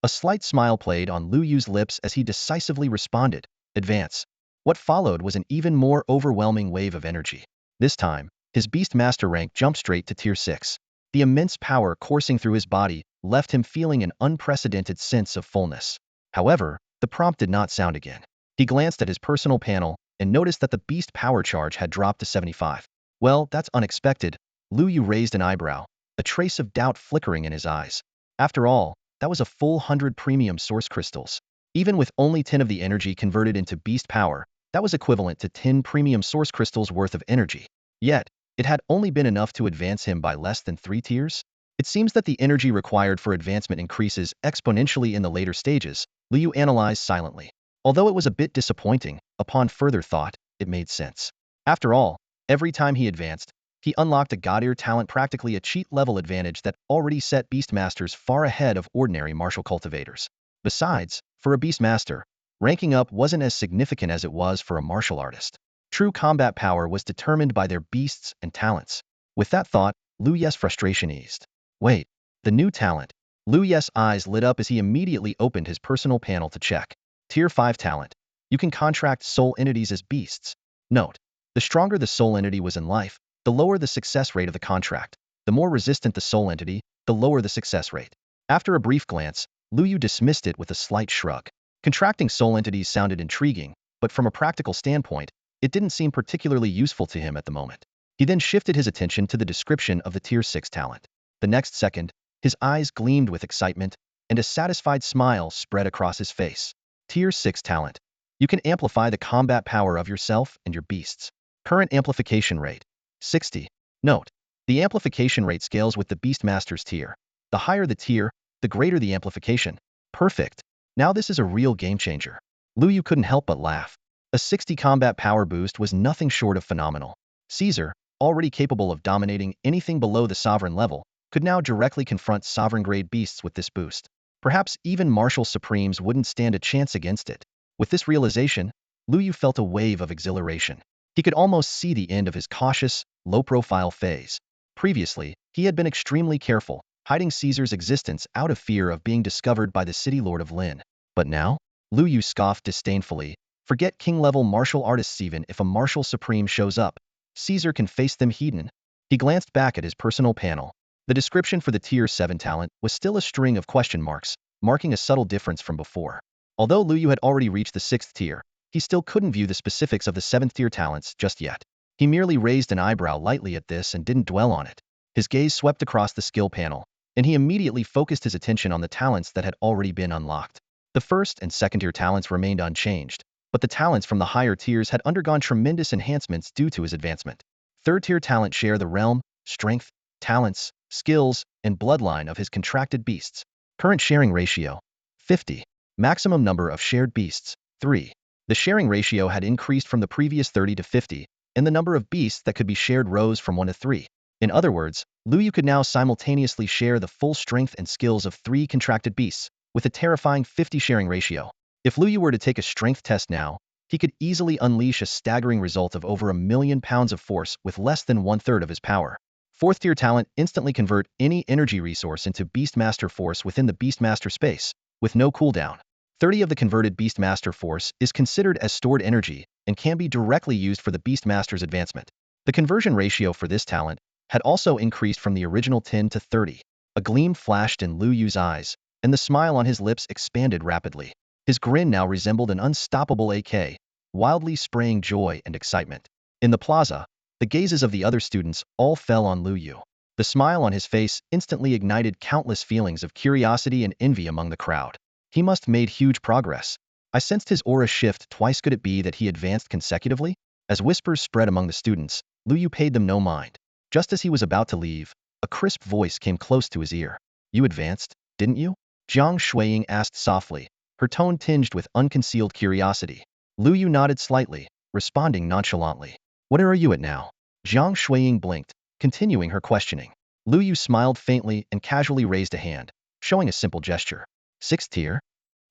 S1: A slight smile played on Luo Yu's lips as he decisively responded, advance. What followed was an even more overwhelming wave of energy. This time, his Beast Master rank jumped straight to Tier 6. The immense power coursing through his body left him feeling an unprecedented sense of fullness. However, the prompt did not sound again. He glanced at his personal panel and noticed that the beast power charge had dropped to 75. Well, that's unexpected. Luo Yu raised an eyebrow, a trace of doubt flickering in his eyes. After all, that was a full 100 premium source crystals. Even with only 10 of the energy converted into beast power, that was equivalent to 10 premium source crystals worth of energy. Yet, it had only been enough to advance him by less than 3 tiers. It seems that the energy required for advancement increases exponentially in the later stages, Luo Yu analyzed silently. Although it was a bit disappointing, upon further thought, it made sense. After all, every time he advanced, he unlocked a god-tier talent, practically a cheat-level advantage that already set Beastmasters far ahead of ordinary martial cultivators. Besides, for a Beastmaster, ranking up wasn't as significant as it was for a martial artist. True combat power was determined by their beasts and talents. With that thought, Luo Yu's frustration eased. Wait, the new talent. Luo Yu's eyes lit up as he immediately opened his personal panel to check. Tier 5 talent. You can contract soul entities as beasts. Note, the stronger the soul entity was in life, the lower the success rate of the contract. The more resistant the soul entity, the lower the success rate. After a brief glance, Luo Yu dismissed it with a slight shrug. Contracting soul entities sounded intriguing, but from a practical standpoint, it didn't seem particularly useful to him at the moment. He then shifted his attention to the description of the Tier 6 talent. The next second, his eyes gleamed with excitement, and a satisfied smile spread across his face. Tier 6 talent. You can amplify the combat power of yourself and your beasts. Current amplification rate, 60. Note, the amplification rate scales with the Beastmaster's tier. The higher the tier, the greater the amplification. Perfect. Now this is a real game changer. Luo Yu couldn't help but laugh. A 60 combat power boost was nothing short of phenomenal. Caesar, already capable of dominating anything below the sovereign level, could now directly confront sovereign-grade beasts with this boost. Perhaps even martial supremes wouldn't stand a chance against it. With this realization, Luo Yu felt a wave of exhilaration. He could almost see the end of his cautious, low-profile phase. Previously, he had been extremely careful, hiding Caesar's existence out of fear of being discovered by the city lord of Lin. But now? Luo Yu scoffed disdainfully. Forget king-level martial artists. Even if a martial supreme shows up, Caesar can face them heathen. He glanced back at his personal panel. The description for the Tier 7 talent was still a string of question marks, marking a subtle difference from before. Although Luo Yu had already reached the 6th tier, he still couldn't view the specifics of the 7th tier talents just yet. He merely raised an eyebrow lightly at this and didn't dwell on it. His gaze swept across the skill panel, and he immediately focused his attention on the talents that had already been unlocked. The 1st and 2nd tier talents remained unchanged, but the talents from the higher tiers had undergone tremendous enhancements due to his advancement. 3rd tier talent share the realm, strength, talents, skills, and bloodline of his contracted beasts. Current sharing ratio, 50. Maximum number of shared beasts, 3. The sharing ratio had increased from the previous 30 to 50, and the number of beasts that could be shared rose from 1 to 3. In other words, Luo Yu could now simultaneously share the full strength and skills of 3 contracted beasts, with a terrifying 50 sharing ratio. If Luo Yu were to take a strength test now, he could easily unleash a staggering result of over 1,000,000 pounds of force with less than 1/3 of his power. 4th tier talent instantly convert any energy resource into Beastmaster force within the Beastmaster space, with no cooldown. 30 of the converted Beastmaster force is considered as stored energy and can be directly used for the Beastmaster's advancement. The conversion ratio for this talent had also increased from the original 10 to 30. A gleam flashed in Luo Yu's eyes, and the smile on his lips expanded rapidly. His grin now resembled an unstoppable AK, wildly spraying joy and excitement. In the plaza, the gazes of the other students all fell on Luo Yu. The smile on his face instantly ignited countless feelings of curiosity and envy among the crowd. He must have made huge progress. I sensed his aura shift twice. Could it be that he advanced consecutively? As whispers spread among the students, Luo Yu paid them no mind. Just as he was about to leave, a crisp voice came close to his ear. You advanced, didn't you? Jiang Shuiying asked softly, her tone tinged with unconcealed curiosity. Luo Yu nodded slightly, responding nonchalantly. What are you at now? Jiang Shuiying blinked, continuing her questioning. Luo Yu smiled faintly and casually raised a hand, showing a simple gesture. 6th tier?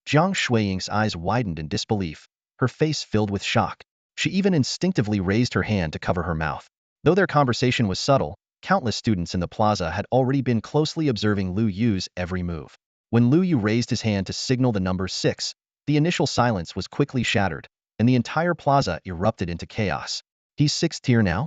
S1: Jiang Shuiying's eyes widened in disbelief, her face filled with shock. She even instinctively raised her hand to cover her mouth. Though their conversation was subtle, countless students in the plaza had already been closely observing Luo Yu's every move. When Luo Yu raised his hand to signal the number 6, the initial silence was quickly shattered, and the entire plaza erupted into chaos. He's 6th tier now?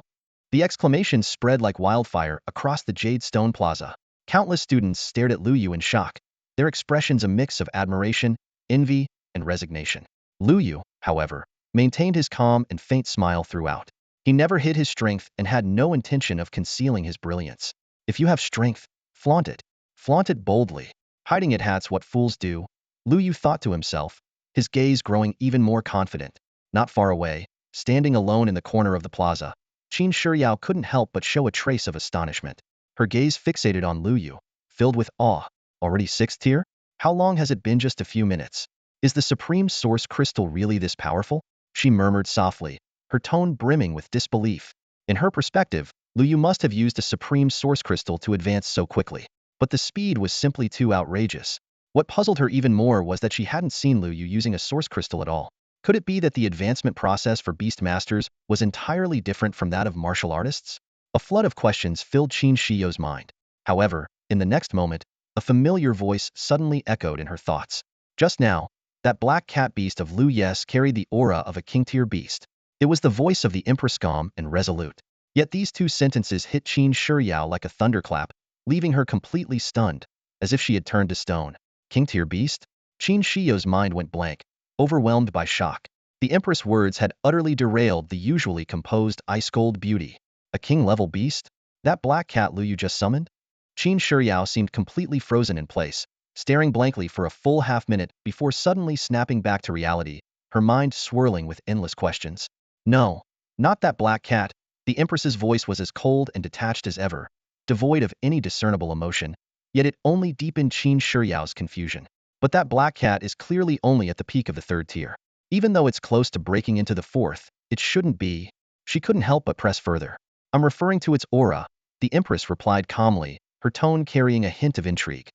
S1: The exclamation spread like wildfire across the Jade Stone Plaza. Countless students stared at Luo Yu in shock, their expressions a mix of admiration, envy, and resignation. Luo Yu, however, maintained his calm and faint smile throughout. He never hid his strength and had no intention of concealing his brilliance. If you have strength, flaunt it. Flaunt it boldly. Hiding it hat's what fools do, Luo Yu thought to himself, his gaze growing even more confident. Not far away, standing alone in the corner of the plaza, Qin Shiyao couldn't help but show a trace of astonishment. Her gaze fixated on Luo Yu, filled with awe. Already 6th tier? How long has it been? Just a few minutes. Is the Supreme Source Crystal really this powerful? She murmured softly, her tone brimming with disbelief. In her perspective, Luo Yu must have used a Supreme Source Crystal to advance so quickly. But the speed was simply too outrageous. What puzzled her even more was that she hadn't seen Luo Yu using a Source Crystal at all. Could it be that the advancement process for Beast Masters was entirely different from that of martial artists? A flood of questions filled Qin Shiyao's mind. However, in the next moment, a familiar voice suddenly echoed in her thoughts. Just now, that black cat beast of Lu Yes carried the aura of a king-tier beast. It was the voice of the Empress calm and resolute. Yet these two sentences hit Qin Shiyao like a thunderclap, leaving her completely stunned, as if she had turned to stone. King-tier beast? Qin Shiyao's mind went blank, overwhelmed by shock. The Empress' words had utterly derailed the usually composed ice-cold beauty. A king-level beast? That black cat Luo Yu just summoned? Qin Shiyao seemed completely frozen in place, staring blankly for a full half-minute before suddenly snapping back to reality, her mind swirling with endless questions. No, not that black cat. The Empress's voice was as cold and detached as ever, devoid of any discernible emotion, yet it only deepened Qin Shiyao's confusion. But that black cat is clearly only at the peak of the 3rd tier. Even though it's close to breaking into the 4th, it shouldn't be. She couldn't help but press further. I'm referring to its aura, the Empress replied calmly, her tone carrying a hint of intrigue.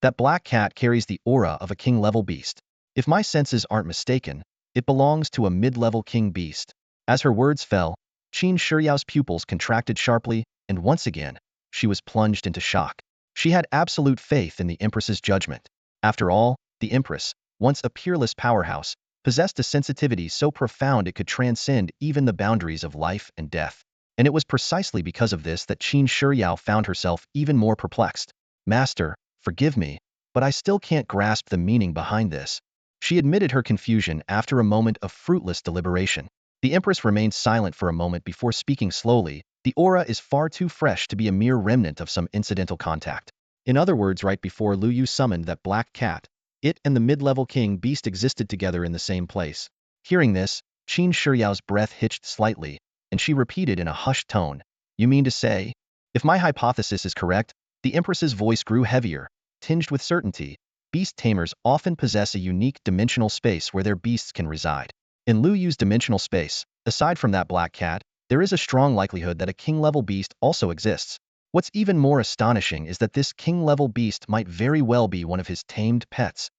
S1: That black cat carries the aura of a king-level beast. If my senses aren't mistaken, it belongs to a mid-level king beast. As her words fell, Qin Shiyao's pupils contracted sharply, and once again, she was plunged into shock. She had absolute faith in the Empress's judgment. After all, the Empress, once a peerless powerhouse, possessed a sensitivity so profound it could transcend even the boundaries of life and death. And it was precisely because of this that Qin Shiyao found herself even more perplexed. Master, forgive me, but I still can't grasp the meaning behind this. She admitted her confusion after a moment of fruitless deliberation. The Empress remained silent for a moment before speaking slowly. The aura is far too fresh to be a mere remnant of some incidental contact. In other words, right before Luo Yu summoned that black cat, it and the mid-level king beast existed together in the same place. Hearing this, Qin Shiyao's breath hitched slightly, and she repeated in a hushed tone, "You mean to say? If my hypothesis is correct," the Empress's voice grew heavier, tinged with certainty. Beast tamers often possess a unique dimensional space where their beasts can reside. In Luo Yu's dimensional space, aside from that black cat, there is a strong likelihood that a king-level beast also exists. What's even more astonishing is that this king-level beast might very well be one of his tamed pets.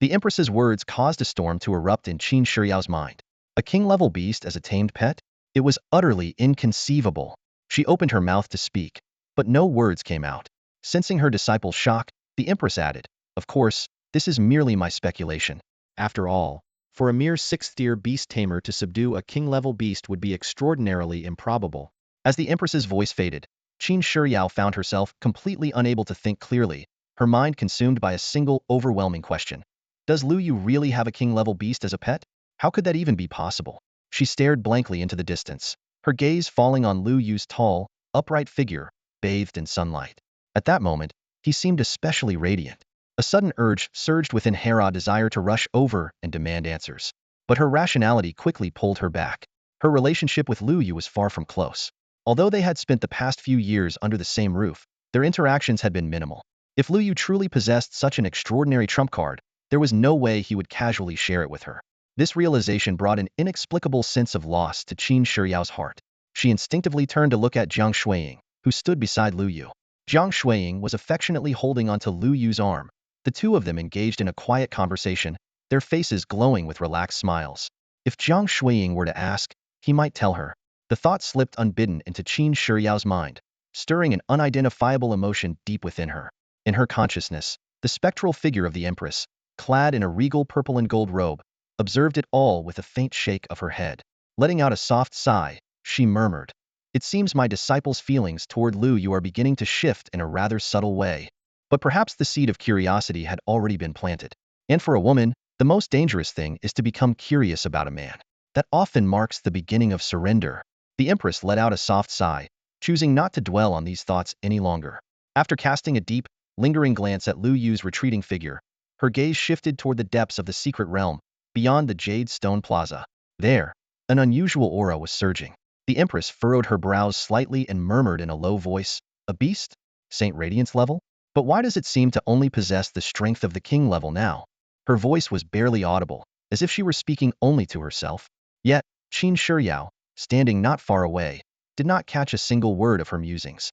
S1: The Empress's words caused a storm to erupt in Qin Shiyao's mind. A king-level beast as a tamed pet? It was utterly inconceivable. She opened her mouth to speak, but no words came out. Sensing her disciple's shock, the Empress added, "Of course, this is merely my speculation. After all, for a mere sixth-tier beast tamer to subdue a king-level beast would be extraordinarily improbable." As the Empress's voice faded, Qin Shiyao found herself completely unable to think clearly, her mind consumed by a single, overwhelming question. Does Luo Yu really have a king-level beast as a pet? How could that even be possible? She stared blankly into the distance, her gaze falling on Luo Yu's tall, upright figure, bathed in sunlight. At that moment, he seemed especially radiant. A sudden urge surged within Hera's desire to rush over and demand answers. But her rationality quickly pulled her back. Her relationship with Luo Yu was far from close. Although they had spent the past few years under the same roof, their interactions had been minimal. If Luo Yu truly possessed such an extraordinary trump card, there was no way he would casually share it with her. This realization brought an inexplicable sense of loss to Qin Shiyao's heart. She instinctively turned to look at Jiang Shuiying, who stood beside Luo Yu. Jiang Shuiying was affectionately holding onto Luo Yu's arm. The two of them engaged in a quiet conversation, their faces glowing with relaxed smiles. If Jiang Shuiying were to ask, he might tell her. The thought slipped unbidden into Qin Shiyao's mind, stirring an unidentifiable emotion deep within her. In her consciousness, the spectral figure of the Empress, clad in a regal purple and gold robe, observed it all with a faint shake of her head. Letting out a soft sigh, she murmured, "It seems my disciple's feelings toward Luo Yu are beginning to shift in a rather subtle way." But perhaps the seed of curiosity had already been planted. And for a woman, the most dangerous thing is to become curious about a man. That often marks the beginning of surrender. The Empress let out a soft sigh, choosing not to dwell on these thoughts any longer. After casting a deep, lingering glance at Luo Yu's retreating figure, her gaze shifted toward the depths of the secret realm, beyond the jade stone plaza. There, an unusual aura was surging. The Empress furrowed her brows slightly and murmured in a low voice, "A beast? Saint Radiance level? But why does it seem to only possess the strength of the king level now?" Her voice was barely audible, as if she were speaking only to herself. Yet, Qin Shiyao, standing not far away, did not catch a single word of her musings.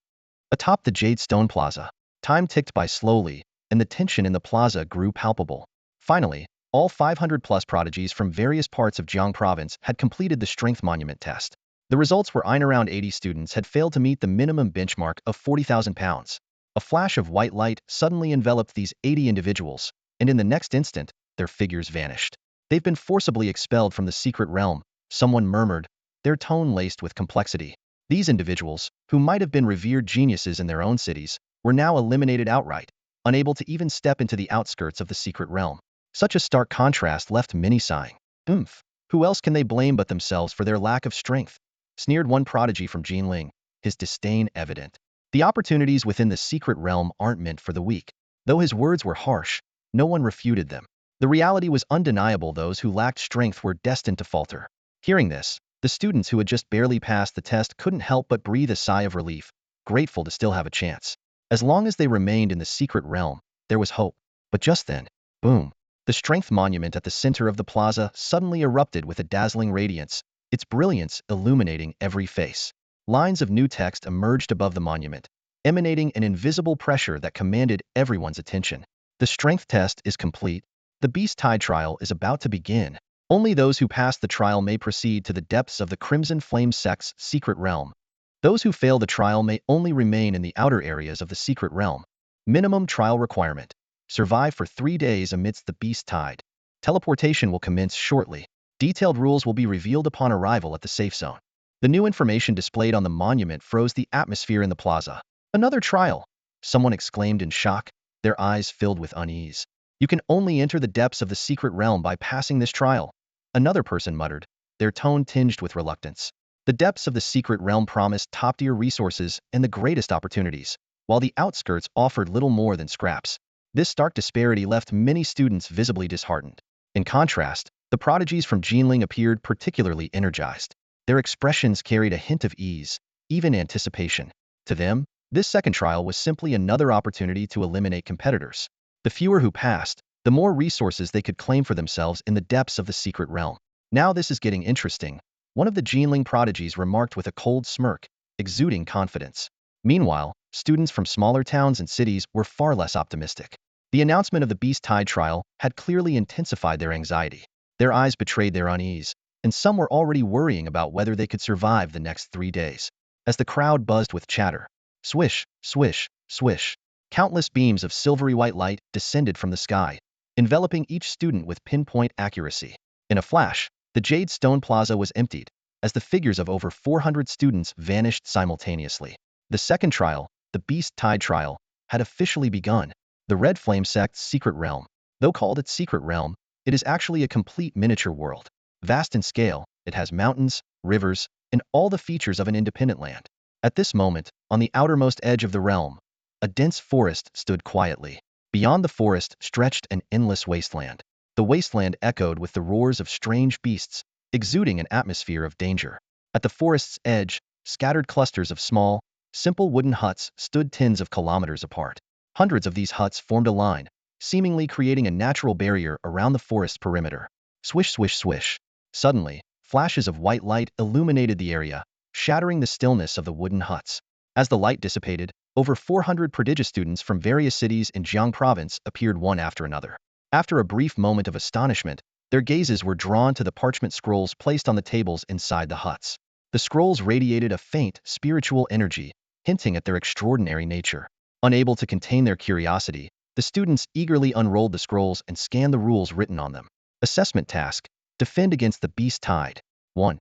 S1: Atop the jade stone plaza, time ticked by slowly, and the tension in the plaza grew palpable. Finally, all 500-plus prodigies from various parts of Jiang province had completed the strength monument test. The results were around 80 students had failed to meet the minimum benchmark of 40,000 pounds. A flash of white light suddenly enveloped these 80 individuals, and in the next instant, their figures vanished. "They've been forcibly expelled from the secret realm," someone murmured, their tone laced with complexity. These individuals, who might have been revered geniuses in their own cities, were now eliminated outright, unable to even step into the outskirts of the secret realm. Such a stark contrast left many sighing. Who else can they blame but themselves for their lack of strength?" sneered one prodigy from Jinling, his disdain evident. "The opportunities within the secret realm aren't meant for the weak." Though his words were harsh, no one refuted them. The reality was undeniable: those who lacked strength were destined to falter. Hearing this, the students who had just barely passed the test couldn't help but breathe a sigh of relief, grateful to still have a chance. As long as they remained in the secret realm, there was hope. But just then, boom! The strength monument at the center of the plaza suddenly erupted with a dazzling radiance, its brilliance illuminating every face. Lines of new text emerged above the monument, emanating an invisible pressure that commanded everyone's attention. "The strength test is complete. The Beast Tide trial is about to begin. Only those who pass the trial may proceed to the depths of the Crimson Flame sect's secret realm. Those who fail the trial may only remain in the outer areas of the secret realm." Minimum trial requirement. Survive for 3 days amidst the beast tide. Teleportation will commence shortly. Detailed rules will be revealed upon arrival at the safe zone. The new information displayed on the monument froze the atmosphere in the plaza. Another trial! Someone exclaimed in shock, their eyes filled with unease. You can only enter the depths of the secret realm by passing this trial. Another person muttered, their tone tinged with reluctance. The depths of the secret realm promised top-tier resources and the greatest opportunities, while the outskirts offered little more than scraps. This stark disparity left many students visibly disheartened. In contrast, the prodigies from Jinling appeared particularly energized. Their expressions carried a hint of ease, even anticipation. To them, this second trial was simply another opportunity to eliminate competitors. The fewer who passed, the more resources they could claim for themselves in the depths of the secret realm. Now this is getting interesting, one of the Jinling prodigies remarked with a cold smirk, exuding confidence. Meanwhile, students from smaller towns and cities were far less optimistic. The announcement of the Beast Tide trial had clearly intensified their anxiety. Their eyes betrayed their unease, and some were already worrying about whether they could survive the next 3 days. As the crowd buzzed with chatter, swish, swish, swish, countless beams of silvery white light descended from the sky, enveloping each student with pinpoint accuracy. In a flash, the Jade Stone Plaza was emptied, as the figures of over 400 students vanished simultaneously. The second trial, the Beast Tide trial, had officially begun. The Red Flame sect's secret realm. Though called its secret realm, it is actually a complete miniature world. Vast in scale, it has mountains, rivers, and all the features of an independent land. At this moment, on the outermost edge of the realm, a dense forest stood quietly. Beyond the forest stretched an endless wasteland. The wasteland echoed with the roars of strange beasts, exuding an atmosphere of danger. At the forest's edge, scattered clusters of small, simple wooden huts stood tens of kilometers apart. Hundreds of these huts formed a line, seemingly creating a natural barrier around the forest's perimeter. Swish, swish, swish. Suddenly, flashes of white light illuminated the area, shattering the stillness of the wooden huts. As the light dissipated, over 400 prodigious students from various cities in Jiang province appeared one after another. After a brief moment of astonishment, their gazes were drawn to the parchment scrolls placed on the tables inside the huts. The scrolls radiated a faint, spiritual energy, hinting at their extraordinary nature. Unable to contain their curiosity, the students eagerly unrolled the scrolls and scanned the rules written on them. Assessment task: defend against the beast tide. 1.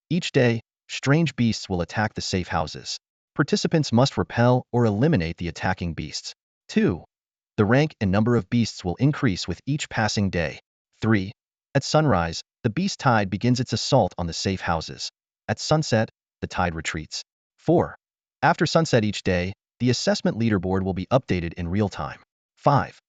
S1: Each day, strange beasts will attack the safe houses. Participants must repel or eliminate the attacking beasts. 2. The rank and number of beasts will increase with each passing day. 3. At sunrise, the beast tide begins its assault on the safe houses. At sunset, the tide retreats. 4. After sunset each day, the assessment leaderboard will be updated in real time. 5.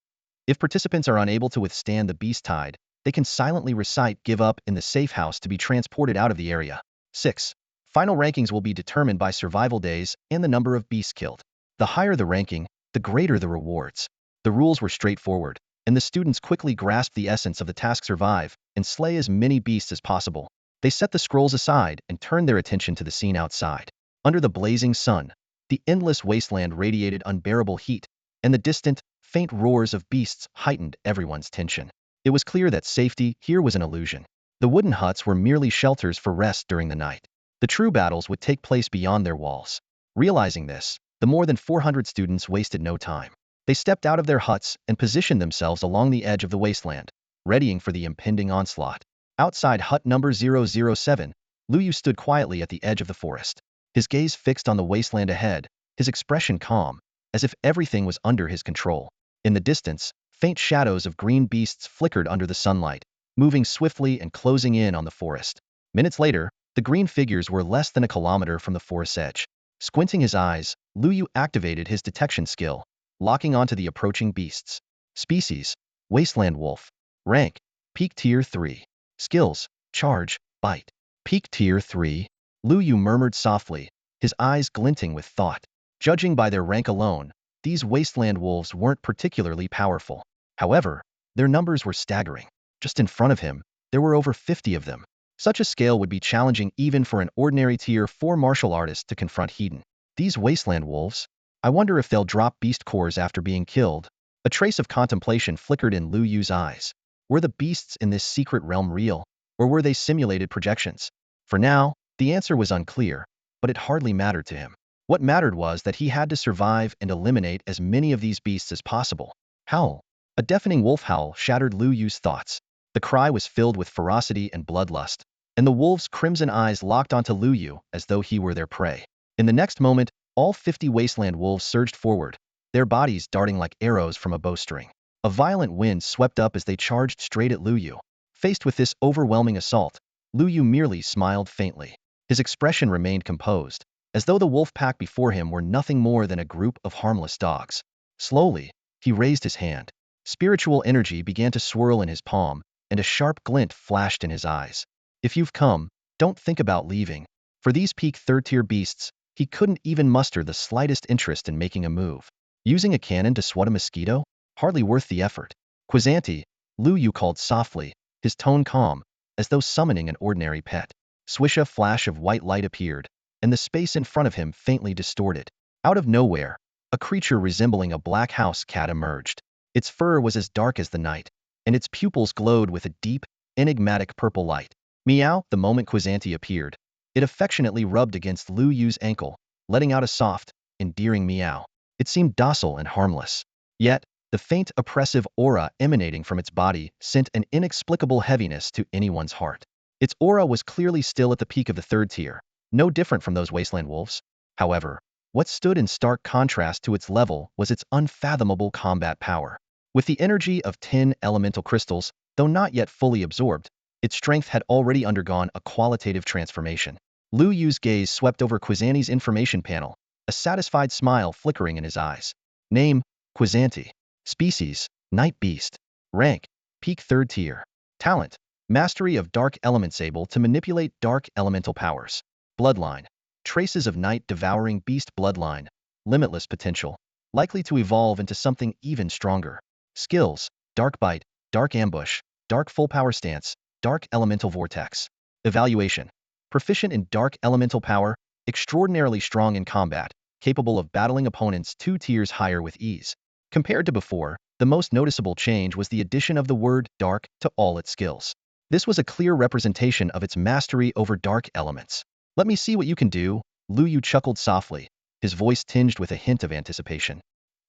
S1: If participants are unable to withstand the beast tide, they can silently recite "give up" in the safe house to be transported out of the area. 6. Final rankings will be determined by survival days and the number of beasts killed. The higher the ranking, the greater the rewards. The rules were straightforward, and the students quickly grasped the essence of the task: survive and slay as many beasts as possible. They set the scrolls aside and turned their attention to the scene outside. Under the blazing sun, the endless wasteland radiated unbearable heat, and the distant, faint roars of beasts heightened everyone's tension. It was clear that safety here was an illusion. The wooden huts were merely shelters for rest during the night. The true battles would take place beyond their walls. Realizing this, the more than 400 students wasted no time. They stepped out of their huts and positioned themselves along the edge of the wasteland, readying for the impending onslaught. Outside hut number 007, Luo Yu stood quietly at the edge of the forest. His gaze fixed on the wasteland ahead, his expression calm, as if everything was under his control. In the distance, faint shadows of green beasts flickered under the sunlight, moving swiftly and closing in on the forest. Minutes later, the green figures were less than a kilometer from the forest's edge. Squinting his eyes, Luo Yu activated his detection skill, locking onto the approaching beasts. Species: Wasteland Wolf. Rank: Peak Tier 3. Skills: Charge, Bite. Peak Tier 3. Luo Yu murmured softly, his eyes glinting with thought. Judging by their rank alone, these wasteland wolves weren't particularly powerful. However, their numbers were staggering. Just in front of him, there were over 50 of them. Such a scale would be challenging even for an ordinary Tier 4 martial artist to confront Hedon. These wasteland wolves? I wonder if they'll drop beast cores after being killed. A trace of contemplation flickered in Luo Yu's eyes. Were the beasts in this secret realm real, or were they simulated projections? For now, the answer was unclear, but it hardly mattered to him. What mattered was that he had to survive and eliminate as many of these beasts as possible. Howl. A deafening wolf howl shattered Luo Yu's thoughts. The cry was filled with ferocity and bloodlust, and the wolves' crimson eyes locked onto Luo Yu as though he were their prey. In the next moment, all 50 wasteland wolves surged forward, their bodies darting like arrows from a bowstring. A violent wind swept up as they charged straight at Luo Yu. Faced with this overwhelming assault, Luo Yu merely smiled faintly. His expression remained composed, as though the wolf pack before him were nothing more than a group of harmless dogs. Slowly, he raised his hand. Spiritual energy began to swirl in his palm, and a sharp glint flashed in his eyes. If you've come, don't think about leaving. For these peak third-tier beasts, he couldn't even muster the slightest interest in making a move. Using a cannon to swat a mosquito? Hardly worth the effort. Quizanti, Luo Yu called softly, his tone calm, as though summoning an ordinary pet. Swish, a flash of white light appeared, and the space in front of him faintly distorted. Out of nowhere, a creature resembling a black house cat emerged. Its fur was as dark as the night, and its pupils glowed with a deep, enigmatic purple light. Meow. The moment Quizanti appeared, it affectionately rubbed against Luo Yu's ankle, letting out a soft, endearing meow. It seemed docile and harmless. Yet, the faint, oppressive aura emanating from its body sent an inexplicable heaviness to anyone's heart. Its aura was clearly still at the peak of the third tier, no different from those wasteland wolves. However, what stood in stark contrast to its level was its unfathomable combat power. With the energy of 10 elemental crystals, though not yet fully absorbed, its strength had already undergone a qualitative transformation. Luo Yu's gaze swept over Quizanti's information panel, a satisfied smile flickering in his eyes. Name, Quizanti. Species, Night Beast. Rank, Peak 3rd Tier. Talent, Mastery of Dark Elements, able to manipulate dark elemental powers. Bloodline, Traces of Night Devouring Beast bloodline. Limitless potential, likely to evolve into something even stronger. Skills, Dark Bite, Dark Ambush, Dark Full Power Stance, Dark Elemental Vortex. Evaluation, Proficient in Dark Elemental Power, extraordinarily strong in combat, capable of battling opponents 2 tiers higher with ease. Compared to before, the most noticeable change was the addition of the word dark to all its skills. This was a clear representation of its mastery over dark elements. Let me see what you can do, Luo Yu chuckled softly, his voice tinged with a hint of anticipation.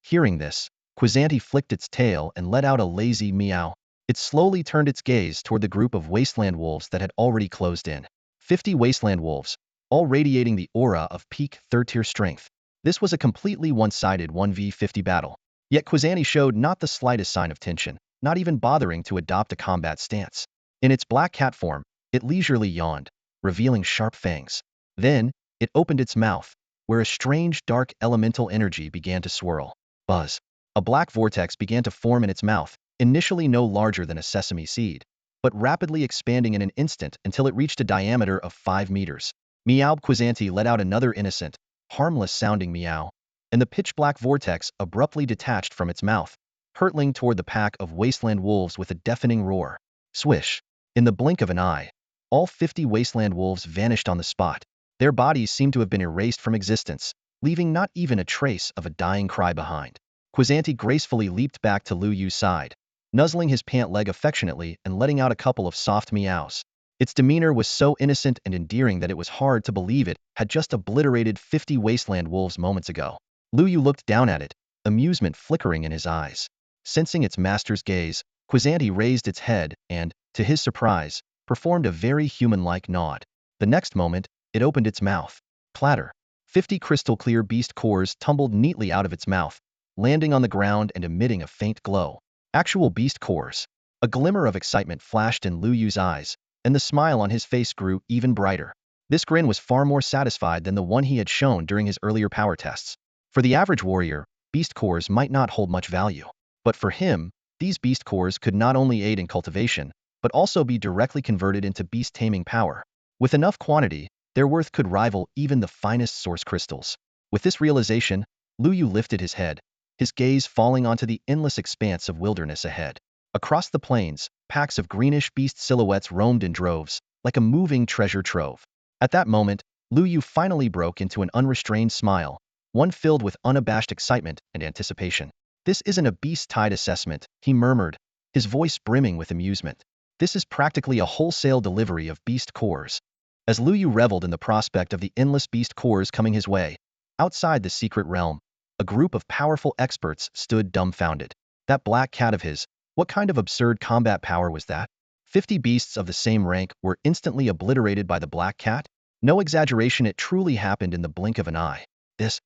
S1: Hearing this, Quizanti flicked its tail and let out a lazy meow. It slowly turned its gaze toward the group of wasteland wolves that had already closed in. 50 wasteland wolves, all radiating the aura of peak 3rd tier strength. This was a completely one-sided 1v50 battle. Yet Quizanti showed not the slightest sign of tension, not even bothering to adopt a combat stance. In its black cat form, it leisurely yawned, revealing sharp fangs. Then, it opened its mouth, where a strange dark elemental energy began to swirl. Buzz. A black vortex began to form in its mouth, initially no larger than a sesame seed, but rapidly expanding in an instant until it reached a diameter of 5 meters. Meow. Quizanti let out another innocent, harmless-sounding meow, and the pitch-black vortex abruptly detached from its mouth, hurtling toward the pack of wasteland wolves with a deafening roar. Swish. In the blink of an eye, all 50 wasteland wolves vanished on the spot. Their bodies seemed to have been erased from existence, leaving not even a trace of a dying cry behind. Quizanti gracefully leaped back to Luo Yu's side, nuzzling his pant leg affectionately and letting out a couple of soft meows. Its demeanor was so innocent and endearing that it was hard to believe it had just obliterated 50 wasteland wolves moments ago. Luo Yu looked down at it, amusement flickering in his eyes. Sensing its master's gaze, Quizanti raised its head and, to his surprise, performed a very human-like nod. The next moment, it opened its mouth. Clatter. 50 crystal-clear beast cores tumbled neatly out of its mouth, landing on the ground and emitting a faint glow. Actual beast cores. A glimmer of excitement flashed in Luo Yu's eyes, and the smile on his face grew even brighter. This grin was far more satisfied than the one he had shown during his earlier power tests. For the average warrior, beast cores might not hold much value. But for him, these beast cores could not only aid in cultivation, but also be directly converted into beast taming power. With enough quantity, their worth could rival even the finest source crystals. With this realization, Luo Yu lifted his head, his gaze falling onto the endless expanse of wilderness ahead. Across the plains, packs of greenish beast silhouettes roamed in droves, like a moving treasure trove. At that moment, Luo Yu finally broke into an unrestrained smile, one filled with unabashed excitement and anticipation. This isn't a beast-tied assessment, he murmured, his voice brimming with amusement. This is practically a wholesale delivery of beast cores. As Luo Yu reveled in the prospect of the endless beast cores coming his way, Outside the secret realm, a group of powerful experts stood dumbfounded. That black cat of his, what kind of absurd combat power was that? 50 beasts of the same rank were instantly obliterated by the black cat? No exaggeration, it truly happened in the blink of an eye. This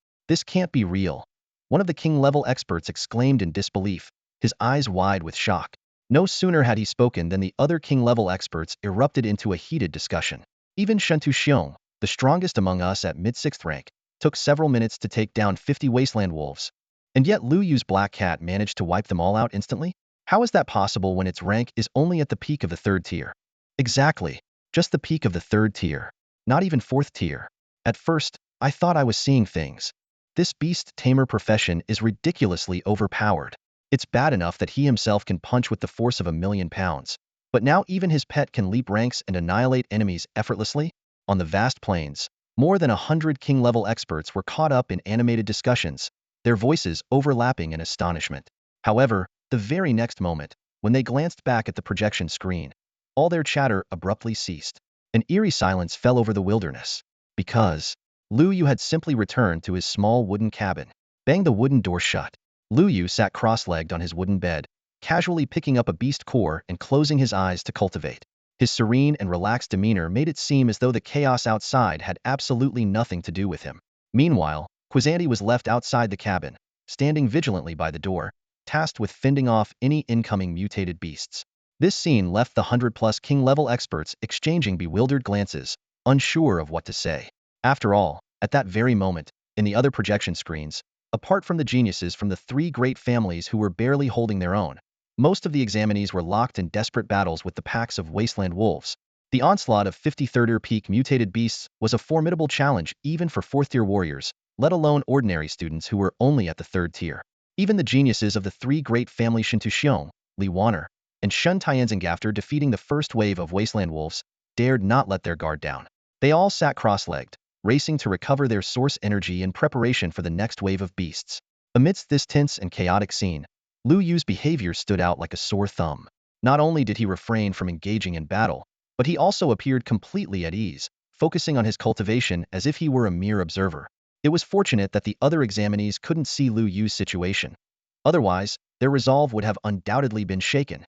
S1: can't be real. One of the king-level experts exclaimed in disbelief, his eyes wide with shock. No sooner had he spoken than the other king-level experts erupted into a heated discussion. Even Shentu Xiong, the strongest among us at mid-6th rank, took several minutes to take down 50 wasteland wolves. And yet Luo Yu's black cat managed to wipe them all out instantly? How is that possible when its rank is only at the peak of the 3rd tier? Exactly, just the peak of the 3rd tier. Not even 4th tier. At first, I thought I was seeing things. This Beast Tamer profession is ridiculously overpowered. It's bad enough that he himself can punch with the force of 1,000,000 pounds. But now even his pet can leap ranks and annihilate enemies effortlessly? On the vast plains, more than 100 king-level experts were caught up in animated discussions, their voices overlapping in astonishment. However, the very next moment, when they glanced back at the projection screen, all their chatter abruptly ceased. An eerie silence fell over the wilderness. Because Luo Yu had simply returned to his small wooden cabin. Bang the wooden door shut. Luo Yu sat cross-legged on his wooden bed, casually picking up a beast core and closing his eyes to cultivate. His serene and relaxed demeanor made it seem as though the chaos outside had absolutely nothing to do with him. Meanwhile, Quisanti was left outside the cabin, standing vigilantly by the door, tasked with fending off any incoming mutated beasts. This scene left the 100-plus king-level experts exchanging bewildered glances, unsure of what to say. After all, at that very moment, in the other projection screens, apart from the geniuses from the 3 great families who were barely holding their own, most of the examinees were locked in desperate battles with the packs of wasteland wolves. The onslaught of 53rd peak mutated beasts was a formidable challenge even for 4th tier warriors, let alone ordinary students who were only at the 3rd tier. Even the geniuses of the 3 great family Shintu Xiong, Li Wanner, and Shun Tianzing after defeating the first wave of wasteland wolves, dared not let their guard down. They all sat cross-legged, racing to recover their source energy in preparation for the next wave of beasts. Amidst this tense and chaotic scene, Luo Yu's behavior stood out like a sore thumb. Not only did he refrain from engaging in battle, but he also appeared completely at ease, focusing on his cultivation as if he were a mere observer. It was fortunate that the other examinees couldn't see Luo Yu's situation. Otherwise, their resolve would have undoubtedly been shaken.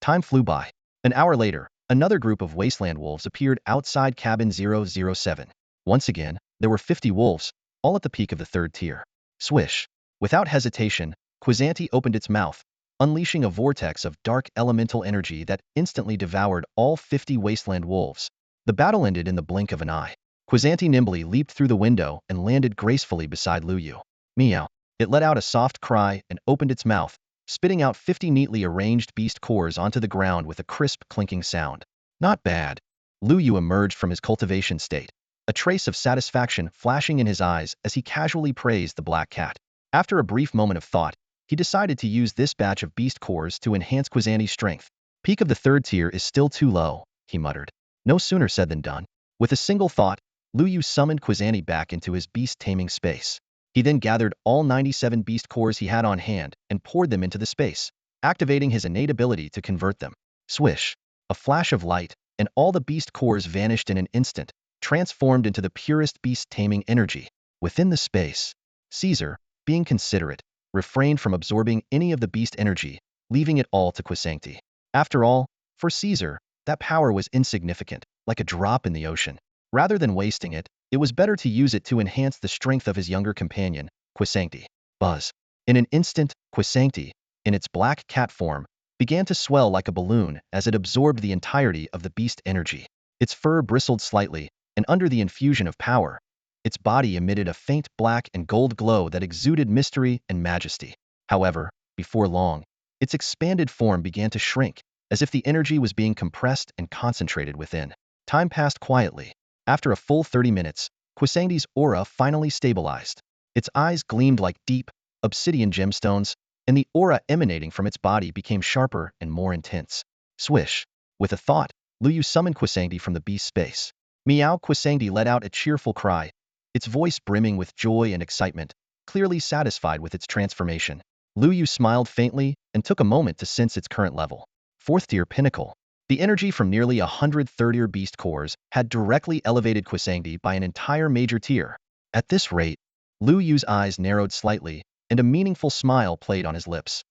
S1: Time flew by. An hour later, another group of wasteland wolves appeared outside cabin 007. Once again, there were 50 wolves, all at the peak of the 3rd tier. Swish. Without hesitation, Quisanti opened its mouth, unleashing a vortex of dark elemental energy that instantly devoured all 50 wasteland wolves. The battle ended in the blink of an eye. Quisanti nimbly leaped through the window and landed gracefully beside Luo Yu. Meow. It let out a soft cry and opened its mouth, spitting out 50 neatly arranged beast cores onto the ground with a crisp clinking sound. Not bad. Luo Yu emerged from his cultivation state, a trace of satisfaction flashing in his eyes as he casually praised the black cat. After a brief moment of thought, he decided to use this batch of beast cores to enhance Quisanti's strength. Peak of the 3rd tier is still too low, he muttered. No sooner said than done. With a single thought, Luo Yu summoned Quisanti back into his beast-taming space. He then gathered all 97 beast cores he had on hand and poured them into the space, activating his innate ability to convert them. Swish. A flash of light, and all the beast cores vanished in an instant, transformed into the purest beast-taming energy. Within the space, Caesar, being considerate, refrained from absorbing any of the beast energy, leaving it all to Quisanti. After all, for Caesar, that power was insignificant, like a drop in the ocean. Rather than wasting it, it was better to use it to enhance the strength of his younger companion, Quisanti. Buzz. In an instant, Quisanti, in its black cat form, began to swell like a balloon as it absorbed the entirety of the beast energy. Its fur bristled slightly, and under the infusion of power, its body emitted a faint black and gold glow that exuded mystery and majesty. However, before long, its expanded form began to shrink, as if the energy was being compressed and concentrated within. Time passed quietly. After a full 30 minutes, Quisanti's aura finally stabilized. Its eyes gleamed like deep, obsidian gemstones, and the aura emanating from its body became sharper and more intense. Swish. With a thought, Luo Yu summoned Quisanti from the beast space. Meow. Quisanti let out a cheerful cry, its voice brimming with joy and excitement, clearly satisfied with its transformation. Luo Yu smiled faintly and took a moment to sense its current level. 4th tier pinnacle. The energy from nearly 100 3rd-tier beast cores had directly elevated Quisanti by an entire major tier. At this rate, Luo Yu's eyes narrowed slightly, and a meaningful smile played on his lips.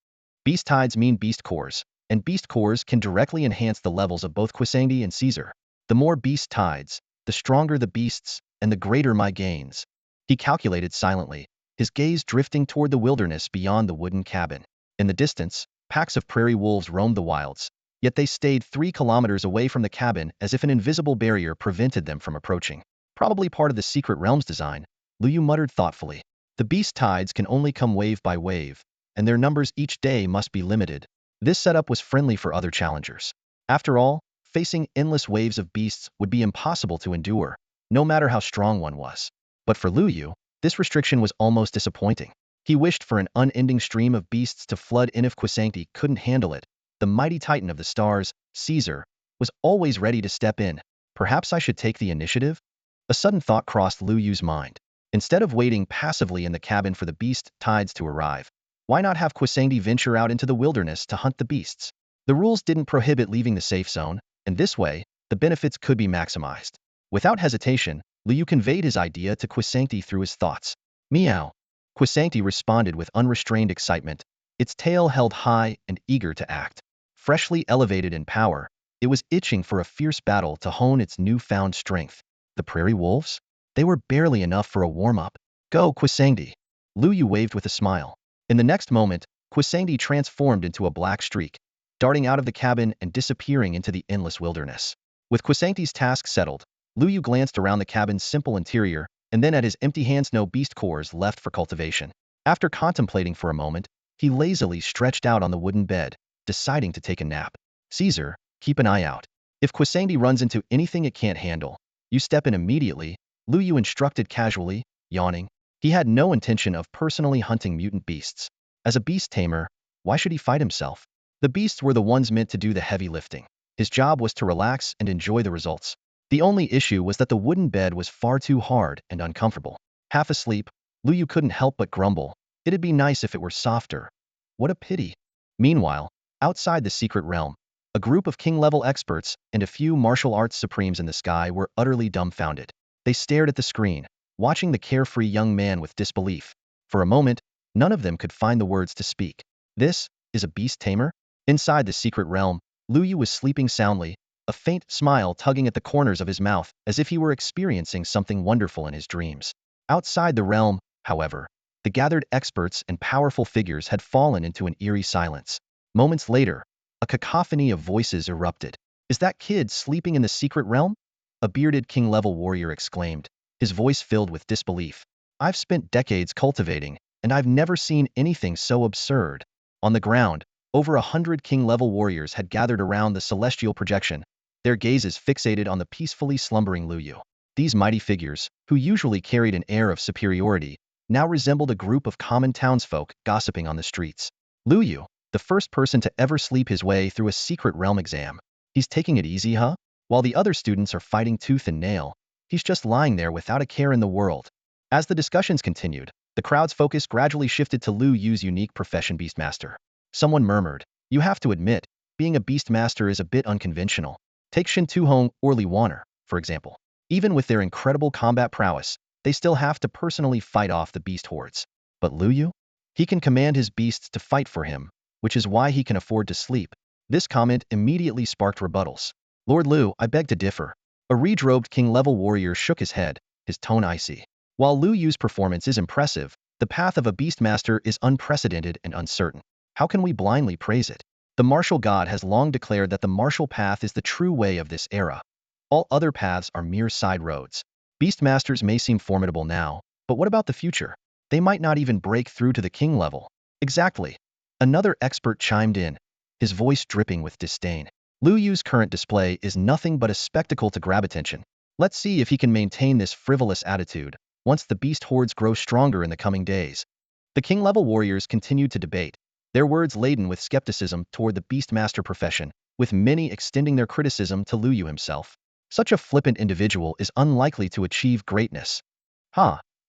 S1: Beast tides mean beast cores, and beast cores can directly enhance the levels of both Quisanti and Caesar. The more beast tides, the stronger the beasts, and the greater my gains. He calculated silently, his gaze drifting toward the wilderness beyond the wooden cabin. In the distance, packs of prairie wolves roamed the wilds, yet they stayed 3 kilometers away from the cabin as if an invisible barrier prevented them from approaching. Probably part of the secret realm's design, Luo Yu muttered thoughtfully. The beast tides can only come wave by wave, and their numbers each day must be limited. This setup was friendly for other challengers. After all, facing endless waves of beasts would be impossible to endure, no matter how strong one was. But for Luo Yu, this restriction was almost disappointing. He wished for an unending stream of beasts to flood in if Quisanti couldn't handle it. The mighty titan of the stars, Caesar, was always ready to step in. Perhaps I should take the initiative? A sudden thought crossed Luo Yu's mind. Instead of waiting passively in the cabin for the beast tides to arrive, why not have Quisanti venture out into the wilderness to hunt the beasts? The rules didn't prohibit leaving the safe zone, and this way, the benefits could be maximized. Without hesitation, Luo Yu conveyed his idea to Quisanti through his thoughts. Meow. Quisanti responded with unrestrained excitement, its tail held high and eager to act. Freshly elevated in power, it was itching for a fierce battle to hone its newfound strength. The prairie wolves? They were barely enough for a warm-up. Go, Quisanti. Luo Yu waved with a smile. In the next moment, Quisanti transformed into a black streak, darting out of the cabin and disappearing into the endless wilderness. With Quisanti's task settled, Luo Yu glanced around the cabin's simple interior, and then at his empty hands. No beast cores left for cultivation. After contemplating for a moment, he lazily stretched out on the wooden bed, deciding to take a nap. Caesar, keep an eye out. If Quisanti runs into anything it can't handle, you step in immediately, Luo Yu instructed casually, yawning. He had no intention of personally hunting mutant beasts. As a beast tamer, why should he fight himself? The beasts were the ones meant to do the heavy lifting. His job was to relax and enjoy the results. The only issue was that the wooden bed was far too hard and uncomfortable. Half asleep, Luo Yu couldn't help but grumble. It'd be nice if it were softer. What a pity. Meanwhile, outside the secret realm, a group of king-level experts and a few martial arts supremes in the sky were utterly dumbfounded. They stared at the screen, watching the carefree young man with disbelief. For a moment, none of them could find the words to speak. This is a beast tamer? Inside the secret realm, Luo Yu was sleeping soundly, a faint smile tugging at the corners of his mouth as if he were experiencing something wonderful in his dreams. Outside the realm, however, the gathered experts and powerful figures had fallen into an eerie silence. Moments later, a cacophony of voices erupted. Is that kid sleeping in the secret realm? A bearded king-level warrior exclaimed, his voice filled with disbelief. I've spent decades cultivating, and I've never seen anything so absurd. On the ground, over 100 king-level warriors had gathered around the celestial projection, their gazes fixated on the peacefully slumbering Luo Yu. These mighty figures, who usually carried an air of superiority, now resembled a group of common townsfolk gossiping on the streets. Luo Yu, the first person to ever sleep his way through a secret realm exam. He's taking it easy, huh? While the other students are fighting tooth and nail, he's just lying there without a care in the world. As the discussions continued, the crowd's focus gradually shifted to Luo Yu's unique profession, Beastmaster. Someone murmured, you have to admit, being a Beastmaster is a bit unconventional. Take Shin Tu-hong or Li Waner, for example. Even with their incredible combat prowess, they still have to personally fight off the beast hordes. But Luo Yu? He can command his beasts to fight for him, which is why he can afford to sleep. This comment immediately sparked rebuttals. Lord Luo, I beg to differ. A redrobed king-level warrior shook his head, his tone icy. While Luo Yu's performance is impressive, the path of a beastmaster is unprecedented and uncertain. How can we blindly praise it? The martial god has long declared that the martial path is the true way of this era. All other paths are mere side roads. Beastmasters may seem formidable now, but what about the future? They might not even break through to the king level. Exactly. Another expert chimed in, his voice dripping with disdain. Luo Yu's current display is nothing but a spectacle to grab attention. Let's see if he can maintain this frivolous attitude once the beast hordes grow stronger in the coming days. The king-level warriors continued to debate, their words laden with skepticism toward the beastmaster profession, with many extending their criticism to Luo Yu himself. Such a flippant individual is unlikely to achieve greatness.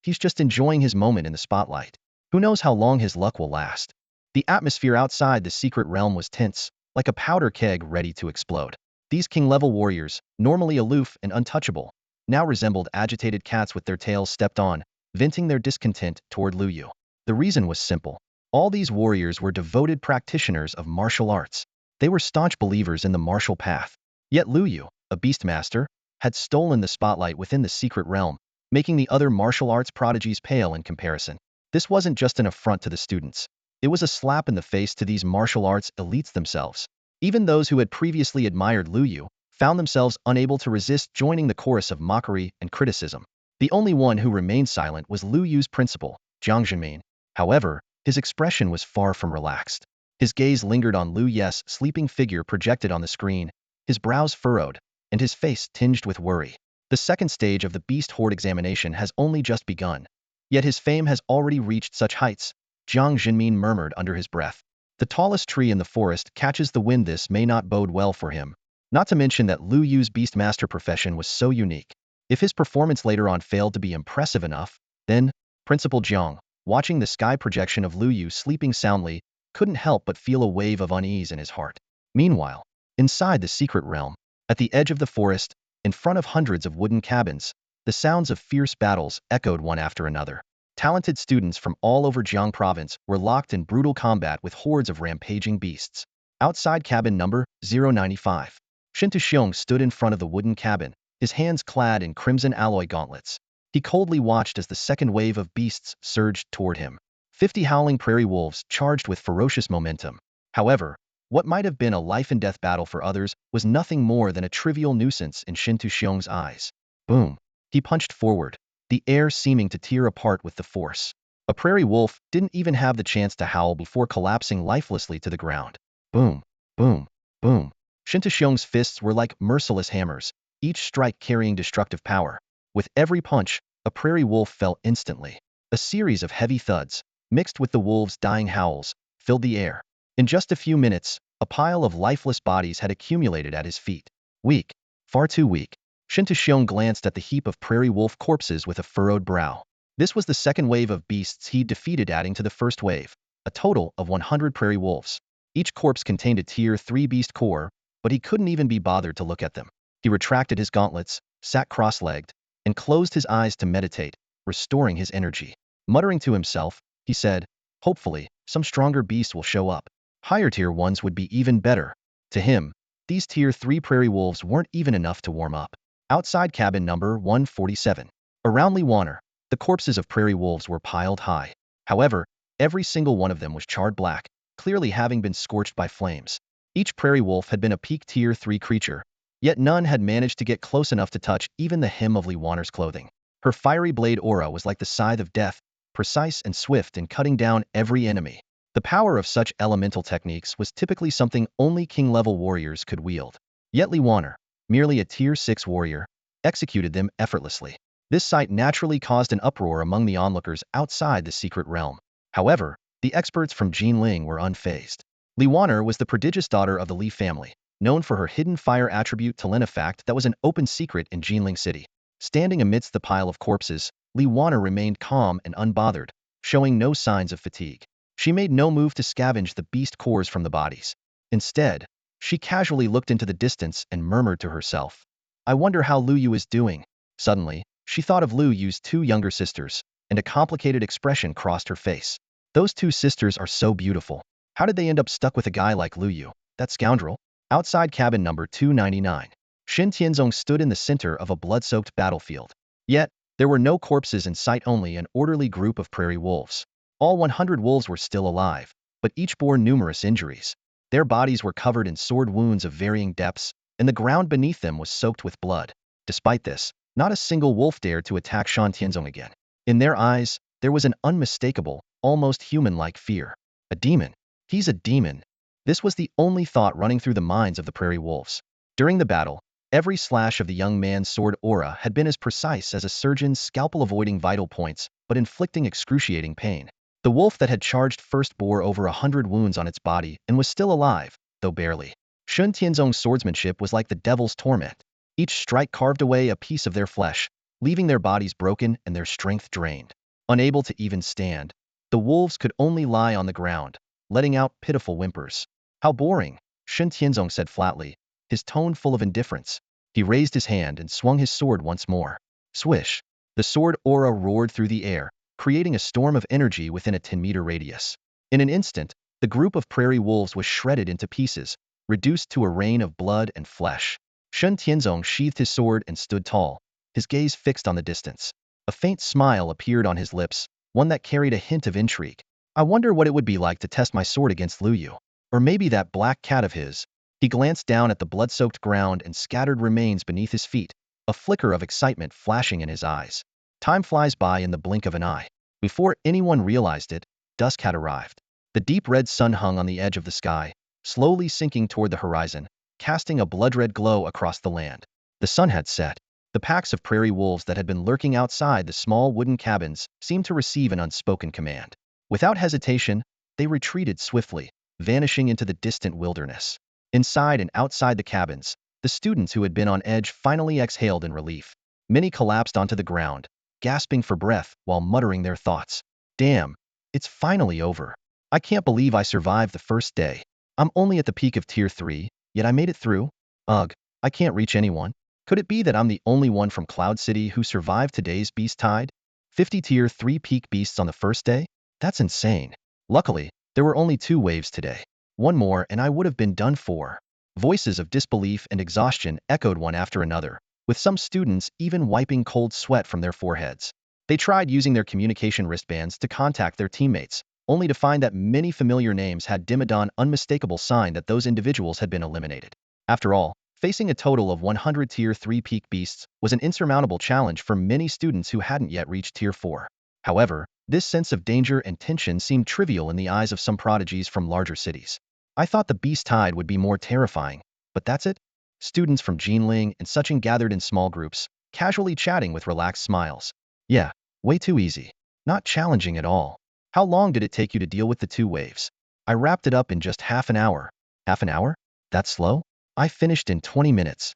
S1: He's just enjoying his moment in the spotlight. Who knows how long his luck will last? The atmosphere outside the secret realm was tense, like a powder keg ready to explode. These king-level warriors, normally aloof and untouchable, now resembled agitated cats with their tails stepped on, venting their discontent toward Luo Yu. The reason was simple. All these warriors were devoted practitioners of martial arts. They were staunch believers in the martial path. Yet Luo Yu, a beastmaster, had stolen the spotlight within the secret realm, making the other martial arts prodigies pale in comparison. This wasn't just an affront to the students. It was a slap in the face to these martial arts elites themselves. Even those who had previously admired Luo Yu found themselves unable to resist joining the chorus of mockery and criticism. The only one who remained silent was Luo Yu's principal, Jiang Zhenmin. However, his expression was far from relaxed. His gaze lingered on Luo Yu's sleeping figure projected on the screen, his brows furrowed, and his face tinged with worry. The second stage of the Beast Horde examination has only just begun. Yet his fame has already reached such heights, Jiang Zhenmin murmured under his breath. The tallest tree in the forest catches the wind. This may not bode well for him. Not to mention that Luo Yu's beastmaster profession was so unique. If his performance later on failed to be impressive enough, then Principal Jiang, watching the sky projection of Luo Yu sleeping soundly, couldn't help but feel a wave of unease in his heart. Meanwhile, inside the secret realm, at the edge of the forest, in front of hundreds of wooden cabins, the sounds of fierce battles echoed one after another. Talented students from all over Jiang province were locked in brutal combat with hordes of rampaging beasts. Outside cabin number 095, Shen Tuxiong stood in front of the wooden cabin, his hands clad in crimson alloy gauntlets. He coldly watched as the second wave of beasts surged toward him. 50 howling prairie wolves charged with ferocious momentum. However, what might have been a life-and-death battle for others was nothing more than a trivial nuisance in Shen Tuxiong's eyes. Boom. He punched forward, the air seeming to tear apart with the force. A prairie wolf didn't even have the chance to howl before collapsing lifelessly to the ground. Boom, boom, boom. Shen Tuxiong's fists were like merciless hammers, each strike carrying destructive power. With every punch, a prairie wolf fell instantly. A series of heavy thuds, mixed with the wolves' dying howls, filled the air. In just a few minutes, a pile of lifeless bodies had accumulated at his feet. Weak, far too weak. Shen Tuxiong glanced at the heap of prairie wolf corpses with a furrowed brow. This was the second wave of beasts he'd defeated, adding to the first wave, a total of 100 prairie wolves. Each corpse contained a Tier 3 beast core, but he couldn't even be bothered to look at them. He retracted his gauntlets, sat cross-legged, and closed his eyes to meditate, restoring his energy. Muttering to himself, he said, "Hopefully, some stronger beasts will show up. Higher tier ones would be even better." To him, these Tier 3 prairie wolves weren't even enough to warm up. Outside cabin number 147. Around Li Wanner, the corpses of prairie wolves were piled high. However, every single one of them was charred black, clearly having been scorched by flames. Each prairie wolf had been a peak Tier 3 creature, yet none had managed to get close enough to touch even the hem of Li Wanner's clothing. Her fiery blade aura was like the scythe of death, precise and swift in cutting down every enemy. The power of such elemental techniques was typically something only king-level warriors could wield. Yet Li Wanner, merely a Tier 6 warrior, executed them effortlessly. This sight naturally caused an uproar among the onlookers outside the secret realm. However, the experts from Jinling were unfazed. Li Wanner was the prodigious daughter of the Li family, known for her hidden fire attribute Telenifact that was an open secret in Jinling City. Standing amidst the pile of corpses, Li Wanner remained calm and unbothered, showing no signs of fatigue. She made no move to scavenge the beast cores from the bodies. Instead, she casually looked into the distance and murmured to herself, "I wonder how Luo Yu is doing." Suddenly, she thought of Luo Yu's two younger sisters, and a complicated expression crossed her face. Those two sisters are so beautiful. How did they end up stuck with a guy like Luo Yu, that scoundrel? Outside cabin number 299. Shen Tianzong stood in the center of a blood-soaked battlefield. Yet, there were no corpses in sight, only an orderly group of prairie wolves. All 100 wolves were still alive, but each bore numerous injuries. Their bodies were covered in sword wounds of varying depths, and the ground beneath them was soaked with blood. Despite this, not a single wolf dared to attack Shen Tianzong again. In their eyes, there was an unmistakable, almost human-like fear. A demon. He's a demon. This was the only thought running through the minds of the prairie wolves. During the battle, every slash of the young man's sword aura had been as precise as a surgeon's scalpel, avoiding vital points, but inflicting excruciating pain. The wolf that had charged first bore over 100 wounds on its body and was still alive, though barely. Shen Tianzong's swordsmanship was like the devil's torment. Each strike carved away a piece of their flesh, leaving their bodies broken and their strength drained. Unable to even stand, the wolves could only lie on the ground, letting out pitiful whimpers. "How boring," Shen Tianzong said flatly, his tone full of indifference. He raised his hand and swung his sword once more. Swish. The sword aura roared through the air, creating a storm of energy within a 10-meter radius. In an instant, the group of prairie wolves was shredded into pieces, reduced to a rain of blood and flesh. Shen Tianzong sheathed his sword and stood tall, his gaze fixed on the distance. A faint smile appeared on his lips, one that carried a hint of intrigue. I wonder what it would be like to test my sword against Luo Yu. Or maybe that black cat of his. He glanced down at the blood-soaked ground and scattered remains beneath his feet, a flicker of excitement flashing in his eyes. Time flies by in the blink of an eye. Before anyone realized it, dusk had arrived. The deep red sun hung on the edge of the sky, slowly sinking toward the horizon, casting a blood-red glow across the land. The sun had set. The packs of prairie wolves that had been lurking outside the small wooden cabins seemed to receive an unspoken command. Without hesitation, they retreated swiftly, vanishing into the distant wilderness. Inside and outside the cabins, the students who had been on edge finally exhaled in relief. Many collapsed onto the ground, gasping for breath while muttering their thoughts. Damn, it's finally over. I can't believe I survived the first day. I'm only at the peak of Tier 3, yet I made it through. Ugh, I can't reach anyone. Could it be that I'm the only one from Cloud City who survived today's beast tide? 50 Tier 3 peak beasts on the first day? That's insane. Luckily, there were only 2 waves today. One more and I would have been done for. Voices of disbelief and exhaustion echoed one after another, with some students even wiping cold sweat from their foreheads. They tried using their communication wristbands to contact their teammates, only to find that many familiar names had dimmed an unmistakable sign that those individuals had been eliminated. After all, facing a total of 100 Tier 3 peak beasts was an insurmountable challenge for many students who hadn't yet reached Tier 4. However, this sense of danger and tension seemed trivial in the eyes of some prodigies from larger cities. I thought the beast tide would be more terrifying, but that's it? Students from Jinling and Sucheng gathered in small groups, casually chatting with relaxed smiles. Yeah, way too easy. Not challenging at all. How long did it take you to deal with the 2 waves? I wrapped it up in just half an hour. Half an hour? That's slow? I finished in 20 minutes.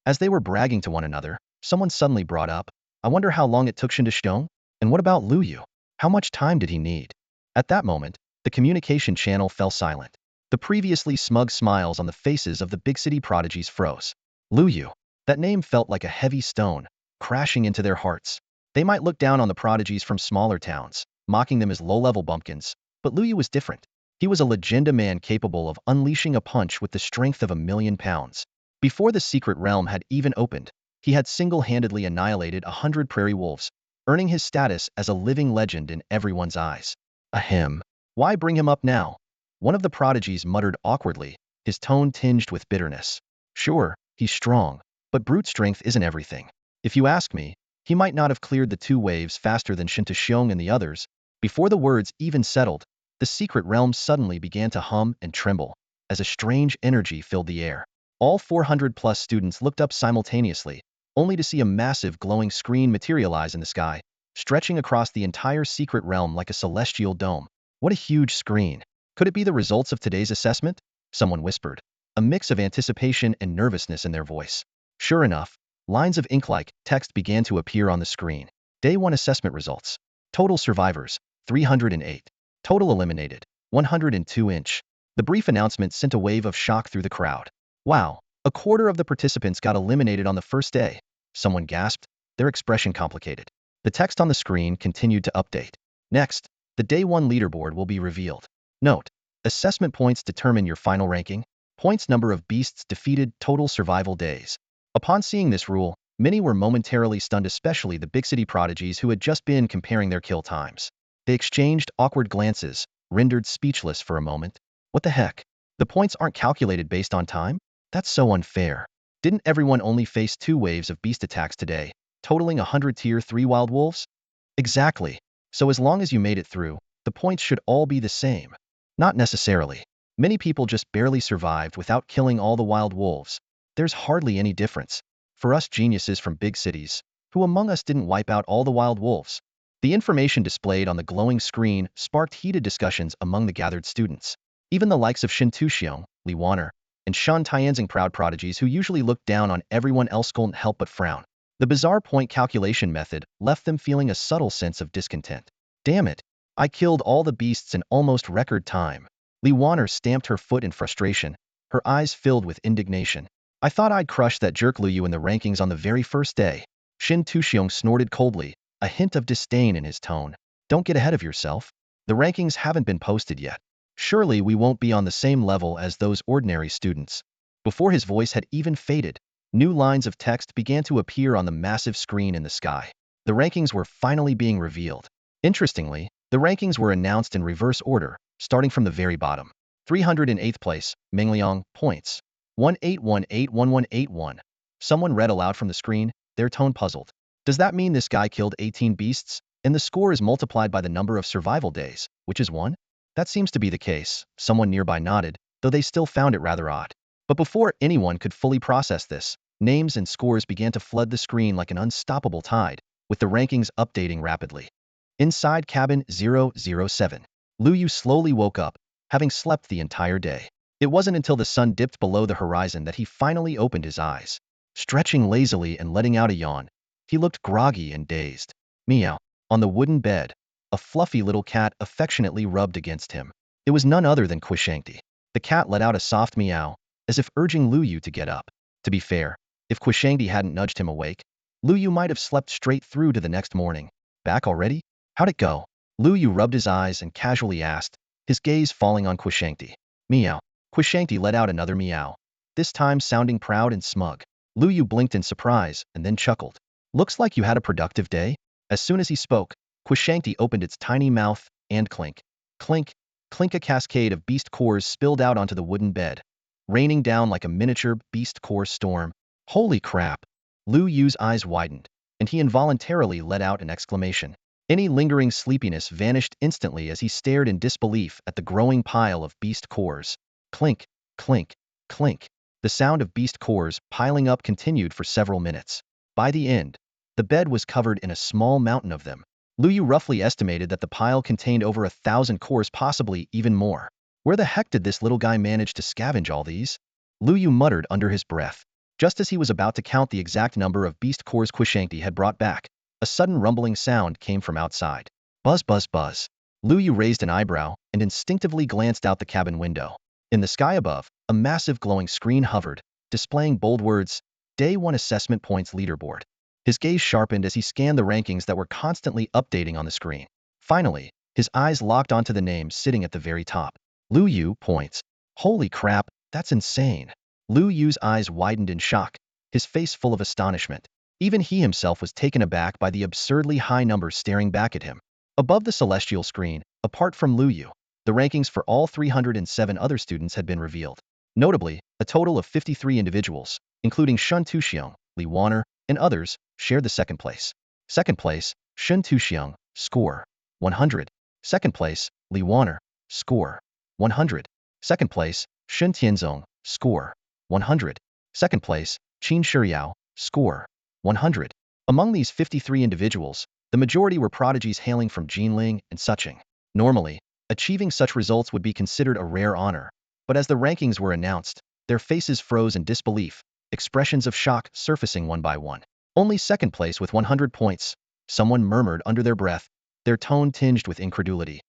S1: As they were bragging to one another, someone suddenly brought up, I wonder how long it took Shen to Xiong? And what about Luo Yu? How much time did he need? At that moment, the communication channel fell silent. The previously smug smiles on the faces of the big city prodigies froze. Luo Yu. That name felt like a heavy stone, crashing into their hearts. They might look down on the prodigies from smaller towns, mocking them as low-level bumpkins, but Luo Yu was different. He was a legenda man capable of unleashing a punch with the strength of 1,000,000 pounds. Before the secret realm had even opened, he had single-handedly annihilated 100 prairie wolves, earning his status as a living legend in everyone's eyes. Ahem. Why bring him up now? One of the prodigies muttered awkwardly, his tone tinged with bitterness. Sure, he's strong, but brute strength isn't everything. If you ask me, he might not have cleared the 2 waves faster than Shen Xiong and the others. Before the words even settled, the secret realm suddenly began to hum and tremble, as a strange energy filled the air. All 400-plus students looked up simultaneously, only to see a massive glowing screen materialize in the sky, stretching across the entire secret realm like a celestial dome. What a huge screen! Could it be the results of today's assessment? Someone whispered, a mix of anticipation and nervousness in their voice. Sure enough, lines of ink-like text began to appear on the screen. Day 1 assessment results. Total survivors, 308. Total eliminated, 102-inch. The brief announcement sent a wave of shock through the crowd. Wow, a quarter of the participants got eliminated on the first day. Someone gasped, their expression complicated. The text on the screen continued to update. Next, the Day 1 leaderboard will be revealed. Note, assessment points determine your final ranking. Points number of beasts defeated, total survival days. Upon seeing this rule, many were momentarily stunned, especially the big city prodigies who had just been comparing their kill times. They exchanged awkward glances, rendered speechless for a moment. What the heck? The points aren't calculated based on time? That's so unfair. Didn't everyone only face 2 waves of beast attacks today, totaling 100 Tier 3 wild wolves? Exactly. So as long as you made it through, the points should all be the same. Not necessarily. Many people just barely survived without killing all the wild wolves. There's hardly any difference. For us geniuses from big cities, who among us didn't wipe out all the wild wolves? The information displayed on the glowing screen sparked heated discussions among the gathered students. Even the likes of Shen Xiong, Li Wan'er, and Shan Tianzing, proud prodigies who usually looked down on everyone else, couldn't help but frown. The bizarre point calculation method left them feeling a subtle sense of discontent. Damn it, I killed all the beasts in almost record time. Li Wan'er stamped her foot in frustration, her eyes filled with indignation. I thought I'd crush that jerk Luo Yu in the rankings on the very first day. Shen Xiong snorted coldly, a hint of disdain in his tone. Don't get ahead of yourself. The rankings haven't been posted yet. Surely we won't be on the same level as those ordinary students. Before his voice had even faded, new lines of text began to appear on the massive screen in the sky. The rankings were finally being revealed. Interestingly, the rankings were announced in reverse order, starting from the very bottom. 308th place, Mingliang, points. 18181181. Someone read aloud from the screen, their tone puzzled. Does that mean this guy killed 18 beasts, and the score is multiplied by the number of survival days, which is 1? That seems to be the case. Someone nearby nodded, though they still found it rather odd. But before anyone could fully process this, names and scores began to flood the screen like an unstoppable tide, with the rankings updating rapidly. Inside cabin 007. Luo Yu slowly woke up, having slept the entire day. It wasn't until the sun dipped below the horizon that he finally opened his eyes. Stretching lazily and letting out a yawn, he looked groggy and dazed. Meow. On the wooden bed, a fluffy little cat affectionately rubbed against him. It was none other than Quishangti. The cat let out a soft meow, as if urging Luo Yu to get up. To be fair, if Quishangti hadn't nudged him awake, Luo Yu might have slept straight through to the next morning. Back already? How'd it go? Luo Yu rubbed his eyes and casually asked, his gaze falling on Quishangti. Meow. Quishangti let out another meow, this time sounding proud and smug. Luo Yu blinked in surprise and then chuckled. Looks like you had a productive day? As soon as he spoke, Quishangti opened its tiny mouth, and clink, clink, clink, a cascade of beast cores spilled out onto the wooden bed, raining down like a miniature beast core storm. Holy crap! Luo Yu's eyes widened, and he involuntarily let out an exclamation. Any lingering sleepiness vanished instantly as he stared in disbelief at the growing pile of beast cores. Clink, clink, clink. The sound of beast cores piling up continued for several minutes. By the end, the bed was covered in a small mountain of them. Luo Yu roughly estimated that the pile contained over 1,000 cores, possibly even more. Where the heck did this little guy manage to scavenge all these? Luo Yu muttered under his breath. Just as he was about to count the exact number of beast cores Quishangti had brought back, a sudden rumbling sound came from outside. Buzz, buzz, buzz. Luo Yu raised an eyebrow and instinctively glanced out the cabin window. In the sky above, a massive glowing screen hovered, displaying bold words, Day 1 Assessment Points Leaderboard. His gaze sharpened as he scanned the rankings that were constantly updating on the screen. Finally, his eyes locked onto the name sitting at the very top. Luo Yu, points. Holy crap, that's insane. Luo Yu's eyes widened in shock, his face full of astonishment. Even he himself was taken aback by the absurdly high numbers staring back at him. Above the celestial screen, apart from Luo Yu, the rankings for all 307 other students had been revealed. Notably, a total of 53 individuals, including Shun Tuxiong, Li Wanner, and others, shared the second place. Second place, Shun Tuxiong, score 100. Second place, Li Wanner, score 100. Second place, Shun Tianzong, score 100. Second place, Qin Shiyao, score 100. Among these 53 individuals, the majority were prodigies hailing from Jinling and Suching. Normally, achieving such results would be considered a rare honor, but as the rankings were announced, their faces froze in disbelief, expressions of shock surfacing one by one. Only second place with 100 points, someone murmured under their breath, their tone tinged with incredulity.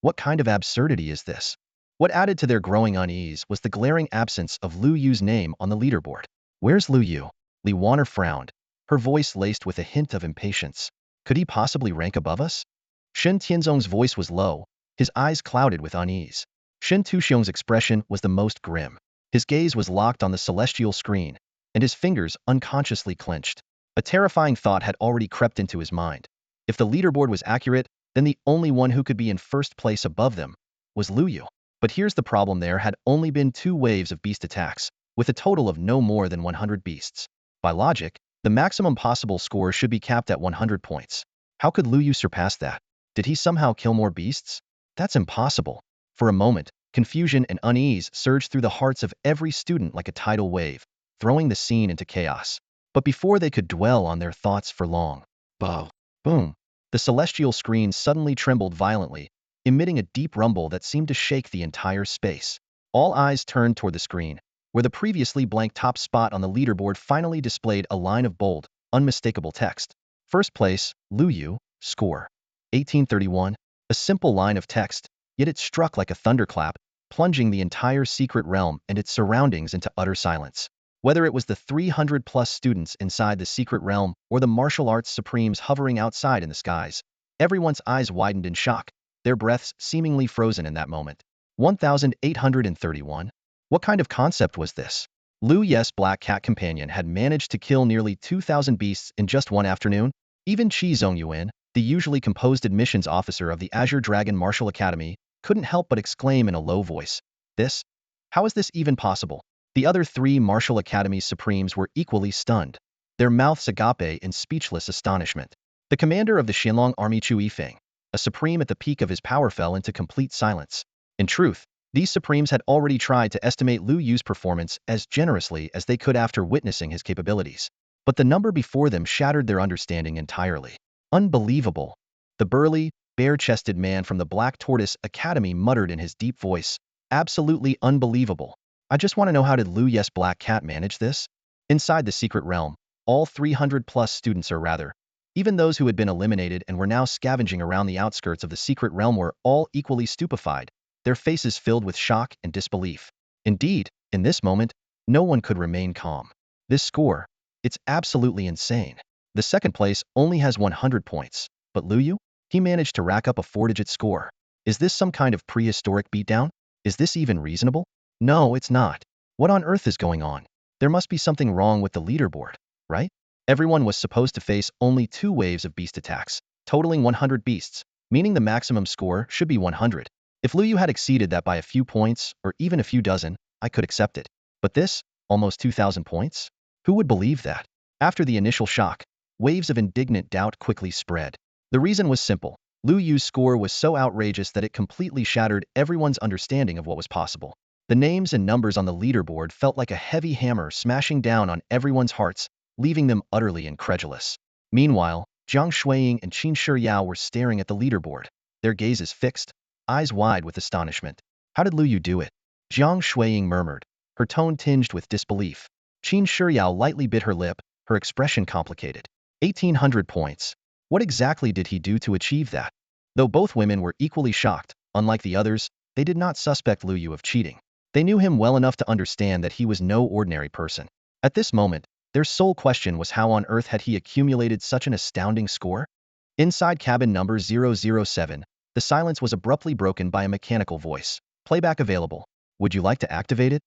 S1: What kind of absurdity is this? What added to their growing unease was the glaring absence of Luo Yu's name on the leaderboard. Where's Luo Yu? Li Wanner frowned, her voice laced with a hint of impatience. Could he possibly rank above us? Shen Tianzong's voice was low, his eyes clouded with unease. Shen Tuxiong's expression was the most grim. His gaze was locked on the celestial screen, and his fingers unconsciously clenched. A terrifying thought had already crept into his mind. If the leaderboard was accurate, then the only one who could be in first place above them was Luo Yu. But here's the problem: there had only been 2 waves of beast attacks, with a total of no more than 100 beasts. By logic, the maximum possible score should be capped at 100 points. How could Luo Yu surpass that? Did he somehow kill more beasts? That's impossible. For a moment, confusion and unease surged through the hearts of every student like a tidal wave, throwing the scene into chaos. But before they could dwell on their thoughts for long, boom, the celestial screen suddenly trembled violently, emitting a deep rumble that seemed to shake the entire space. All eyes turned toward the screen, where the previously blank top spot on the leaderboard finally displayed a line of bold, unmistakable text. First place, Luo Yu, score 1831. A simple line of text, yet it struck like a thunderclap, plunging the entire secret realm and its surroundings into utter silence. Whether it was the 300-plus students inside the secret realm or the martial arts supremes hovering outside in the skies, everyone's eyes widened in shock, their breaths seemingly frozen in that moment. 1831. What kind of concept was this? Luo Yu's black cat companion had managed to kill nearly 2,000 beasts in just one afternoon. Even Qi Zongyuan, the usually composed admissions officer of the Azure Dragon Martial Academy, couldn't help but exclaim in a low voice, "This? How is this even possible?" The other three Martial Academy Supremes were equally stunned, their mouths agape in speechless astonishment. The commander of the Xinlong army Chu Yifeng, a Supreme at the peak of his power, fell into complete silence. In truth, these Supremes had already tried to estimate Luo Yu's performance as generously as they could after witnessing his capabilities. But the number before them shattered their understanding entirely. Unbelievable. The burly, bare-chested man from the Black Tortoise Academy muttered in his deep voice, "Absolutely unbelievable. I just want to know, how did Luo Yu's black cat manage this?" Inside the secret realm, all 300-plus students, or rather, even those who had been eliminated and were now scavenging around the outskirts of the secret realm, were all equally stupefied, their faces filled with shock and disbelief. Indeed, in this moment, no one could remain calm. This score, it's absolutely insane. The second place only has 100 points, but Luo Yu? He managed to rack up a 4-digit score. Is this some kind of prehistoric beatdown? Is this even reasonable? No, it's not. What on earth is going on? There must be something wrong with the leaderboard, right? Everyone was supposed to face only 2 waves of beast attacks, totaling 100 beasts, meaning the maximum score should be 100. If Luo Yu had exceeded that by a few points, or even a few dozen, I could accept it. But this, almost 2,000 points? Who would believe that? After the initial shock, waves of indignant doubt quickly spread. The reason was simple. Luo Yu's score was so outrageous that it completely shattered everyone's understanding of what was possible. The names and numbers on the leaderboard felt like a heavy hammer smashing down on everyone's hearts, leaving them utterly incredulous. Meanwhile, Jiang Shuiying and Qin Shiyao were staring at the leaderboard, their gazes fixed, eyes wide with astonishment. How did Luo Yu do it? Jiang Shuiying murmured, her tone tinged with disbelief. Qin Shiyao lightly bit her lip, her expression complicated. 1,800 points. What exactly did he do to achieve that? Though both women were equally shocked, unlike the others, they did not suspect Luo Yu of cheating. They knew him well enough to understand that he was no ordinary person. At this moment, their sole question was, how on earth had he accumulated such an astounding score? Inside cabin number 007, the silence was abruptly broken by a mechanical voice. "Playback available. Would you like to activate it?"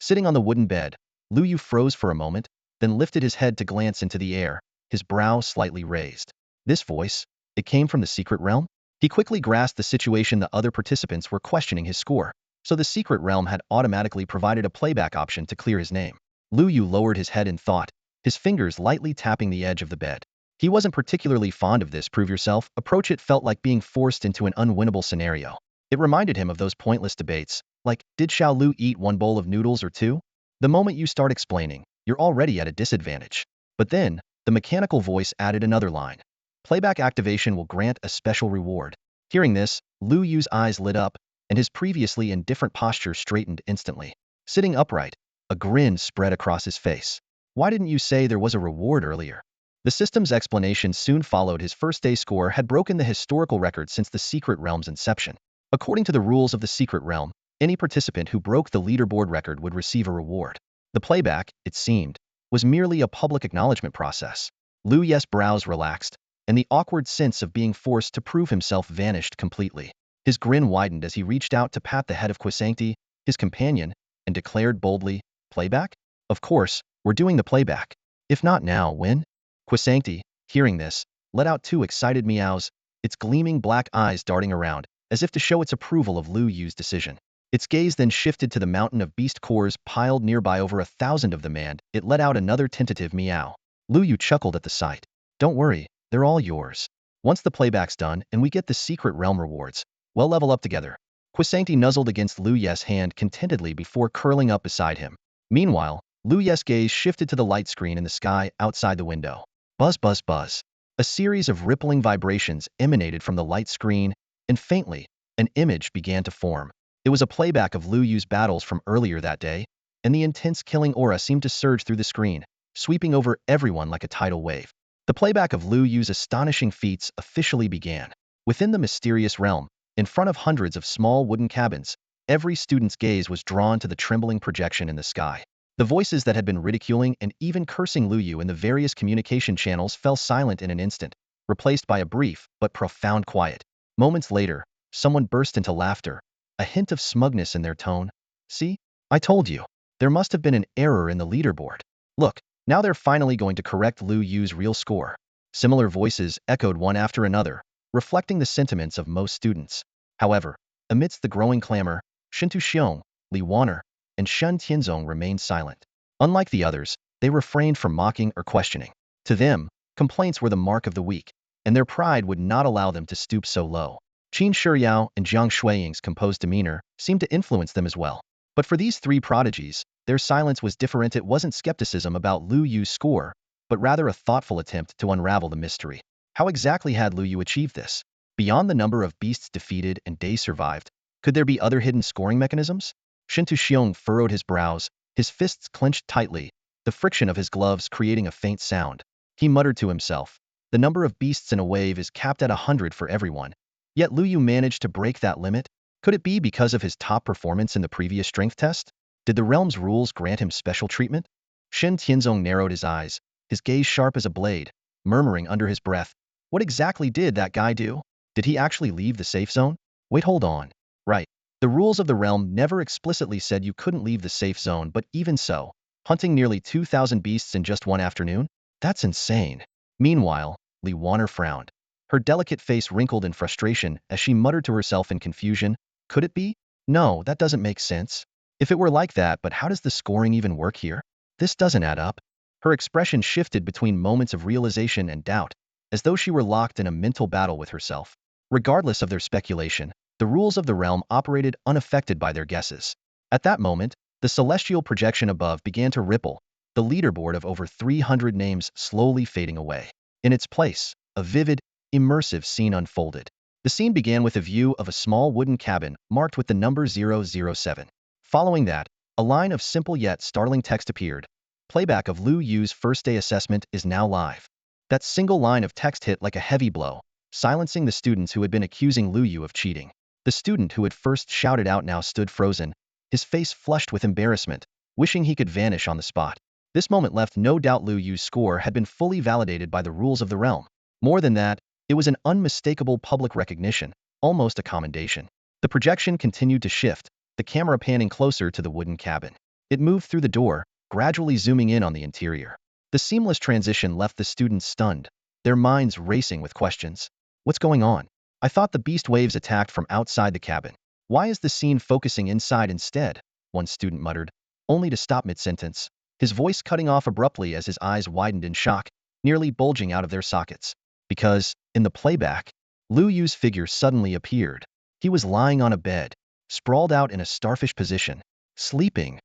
S1: Sitting on the wooden bed, Luo Yu froze for a moment, then lifted his head to glance into the air, his brow slightly raised. This voice, it came from the secret realm? He quickly grasped the situation. The other participants were questioning his score, so the secret realm had automatically provided a playback option to clear his name. Luo Yu lowered his head in thought, his fingers lightly tapping the edge of the bed. He wasn't particularly fond of this prove yourself approach. It felt like being forced into an unwinnable scenario. It reminded him of those pointless debates, like, did Xiao Lu eat 1 bowl of noodles or 2? The moment you start explaining, you're already at a disadvantage. But then, the mechanical voice added another line. Playback activation will grant a special reward. Hearing this, Luo Yu's eyes lit up, and his previously indifferent posture straightened instantly. Sitting upright, a grin spread across his face. Why didn't you say there was a reward earlier? The system's explanation soon followed. His first day score had broken the historical record since the secret realm's inception. According to the rules of the secret realm, any participant who broke the leaderboard record would receive a reward. The playback, it seemed, was merely a public acknowledgement process. Luo Yu's brows relaxed, and the awkward sense of being forced to prove himself vanished completely. His grin widened as he reached out to pat the head of Quisancti, his companion, and declared boldly, "Playback? Of course, we're doing the playback. If not now, when?" Quisancti, hearing this, let out 2 excited meows, its gleaming black eyes darting around, as if to show its approval of Luo Yu's decision. Its gaze then shifted to the mountain of beast cores piled nearby, over 1,000 of them, and it let out another tentative meow. Luo Yu chuckled at the sight. "Don't worry, they're all yours. Once the playback's done and we get the secret realm rewards, we'll level up together." Quisancti nuzzled against Luo Yu's hand contentedly before curling up beside him. Meanwhile, Luo Yu's gaze shifted to the light screen in the sky outside the window. Buzz, buzz, buzz. A series of rippling vibrations emanated from the light screen, and faintly, an image began to form. It was a playback of Luo Yu's battles from earlier that day, and the intense killing aura seemed to surge through the screen, sweeping over everyone like a tidal wave. The playback of Luo Yu's astonishing feats officially began. Within the mysterious realm, in front of hundreds of small wooden cabins, every student's gaze was drawn to the trembling projection in the sky. The voices that had been ridiculing and even cursing Luo Yu in the various communication channels fell silent in an instant, replaced by a brief but profound quiet. Moments later, someone burst into laughter, a hint of smugness in their tone. See? I told you. There must have been an error in the leaderboard. Look, now they're finally going to correct Luo Yu's real score. Similar voices echoed one after another, reflecting the sentiments of most students. However, amidst the growing clamor, Shintu Xiong, Li Waner, and Shen Tianzong remained silent. Unlike the others, they refrained from mocking or questioning. To them, complaints were the mark of the weak, and their pride would not allow them to stoop so low. Qin Shiyao and Jiang Shuiying's composed demeanor seemed to influence them as well. But for these three prodigies, their silence was different. It wasn't skepticism about Luo Yu's score, but rather a thoughtful attempt to unravel the mystery. How exactly had Luo Yu achieved this? Beyond the number of beasts defeated and days survived, could there be other hidden scoring mechanisms? Shintu Xiong furrowed his brows, his fists clenched tightly, the friction of his gloves creating a faint sound. He muttered to himself, the number of beasts in a wave is capped at 100 for everyone. Yet Luo Yu managed to break that limit? Could it be because of his top performance in the previous strength test? Did the realm's rules grant him special treatment? Shen Tianzong narrowed his eyes, his gaze sharp as a blade, murmuring under his breath, what exactly did that guy do? Did he actually leave the safe zone? Wait, hold on. Right. The rules of the realm never explicitly said you couldn't leave the safe zone, but even so, hunting nearly 2,000 beasts in just one afternoon? That's insane. Meanwhile, Li Waner frowned. Her delicate face wrinkled in frustration as she muttered to herself in confusion, could it be? No, that doesn't make sense. If it were like that, but how does the scoring even work here? This doesn't add up. Her expression shifted between moments of realization and doubt, as though she were locked in a mental battle with herself. Regardless of their speculation, the rules of the realm operated unaffected by their guesses. At that moment, the celestial projection above began to ripple, the leaderboard of over 300 names slowly fading away. In its place, a vivid, immersive scene unfolded. The scene began with a view of a small wooden cabin marked with the number 007. Following that, a line of simple yet startling text appeared. Playback of Luo Yu's first day assessment is now live. That single line of text hit like a heavy blow, silencing the students who had been accusing Luo Yu of cheating. The student who had first shouted out now stood frozen, his face flushed with embarrassment, wishing he could vanish on the spot. This moment left no doubt Luo Yu's score had been fully validated by the rules of the realm. More than that, it was an unmistakable public recognition, almost a commendation. The projection continued to shift, the camera panning closer to the wooden cabin. It moved through the door, gradually zooming in on the interior. The seamless transition left the students stunned, their minds racing with questions. What's going on? I thought the beast waves attacked from outside the cabin. Why is the scene focusing inside instead? One student muttered, only to stop mid-sentence, his voice cutting off abruptly as his eyes widened in shock, nearly bulging out of their sockets. Because, in the playback, Luo Yu's figure suddenly appeared. He was lying on a bed, sprawled out in a starfish position, sleeping.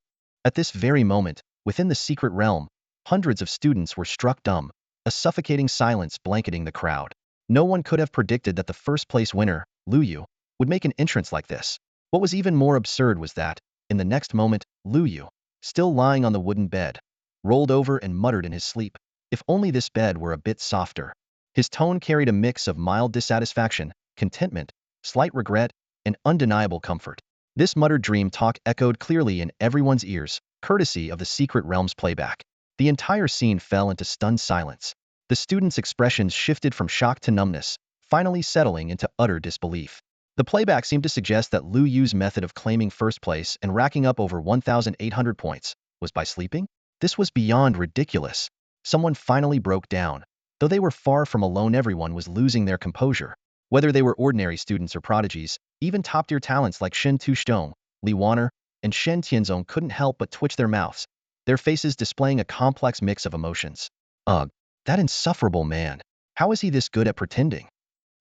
S1: At this very moment, within the secret realm, hundreds of students were struck dumb, a suffocating silence blanketing the crowd. No one could have predicted that the first-place winner, Luo Yu, would make an entrance like this. What was even more absurd was that, in the next moment, Luo Yu, still lying on the wooden bed, rolled over and muttered in his sleep, if only this bed were a bit softer. His tone carried a mix of mild dissatisfaction, contentment, slight regret, and undeniable comfort. This muttered dream talk echoed clearly in everyone's ears, courtesy of the secret realm's playback. The entire scene fell into stunned silence. The students' expressions shifted from shock to numbness, finally settling into utter disbelief. The playback seemed to suggest that Luo Yu's method of claiming first place and racking up over 1,800 points was by sleeping? This was beyond ridiculous. Someone finally broke down. Though they were far from alone, everyone was losing their composure. Whether they were ordinary students or prodigies, even top-tier talents like Shen Tushidong, Li Waner, and Shen Tianzong couldn't help but twitch their mouths, their faces displaying a complex mix of emotions. Ugh, that insufferable man. How is he this good at pretending?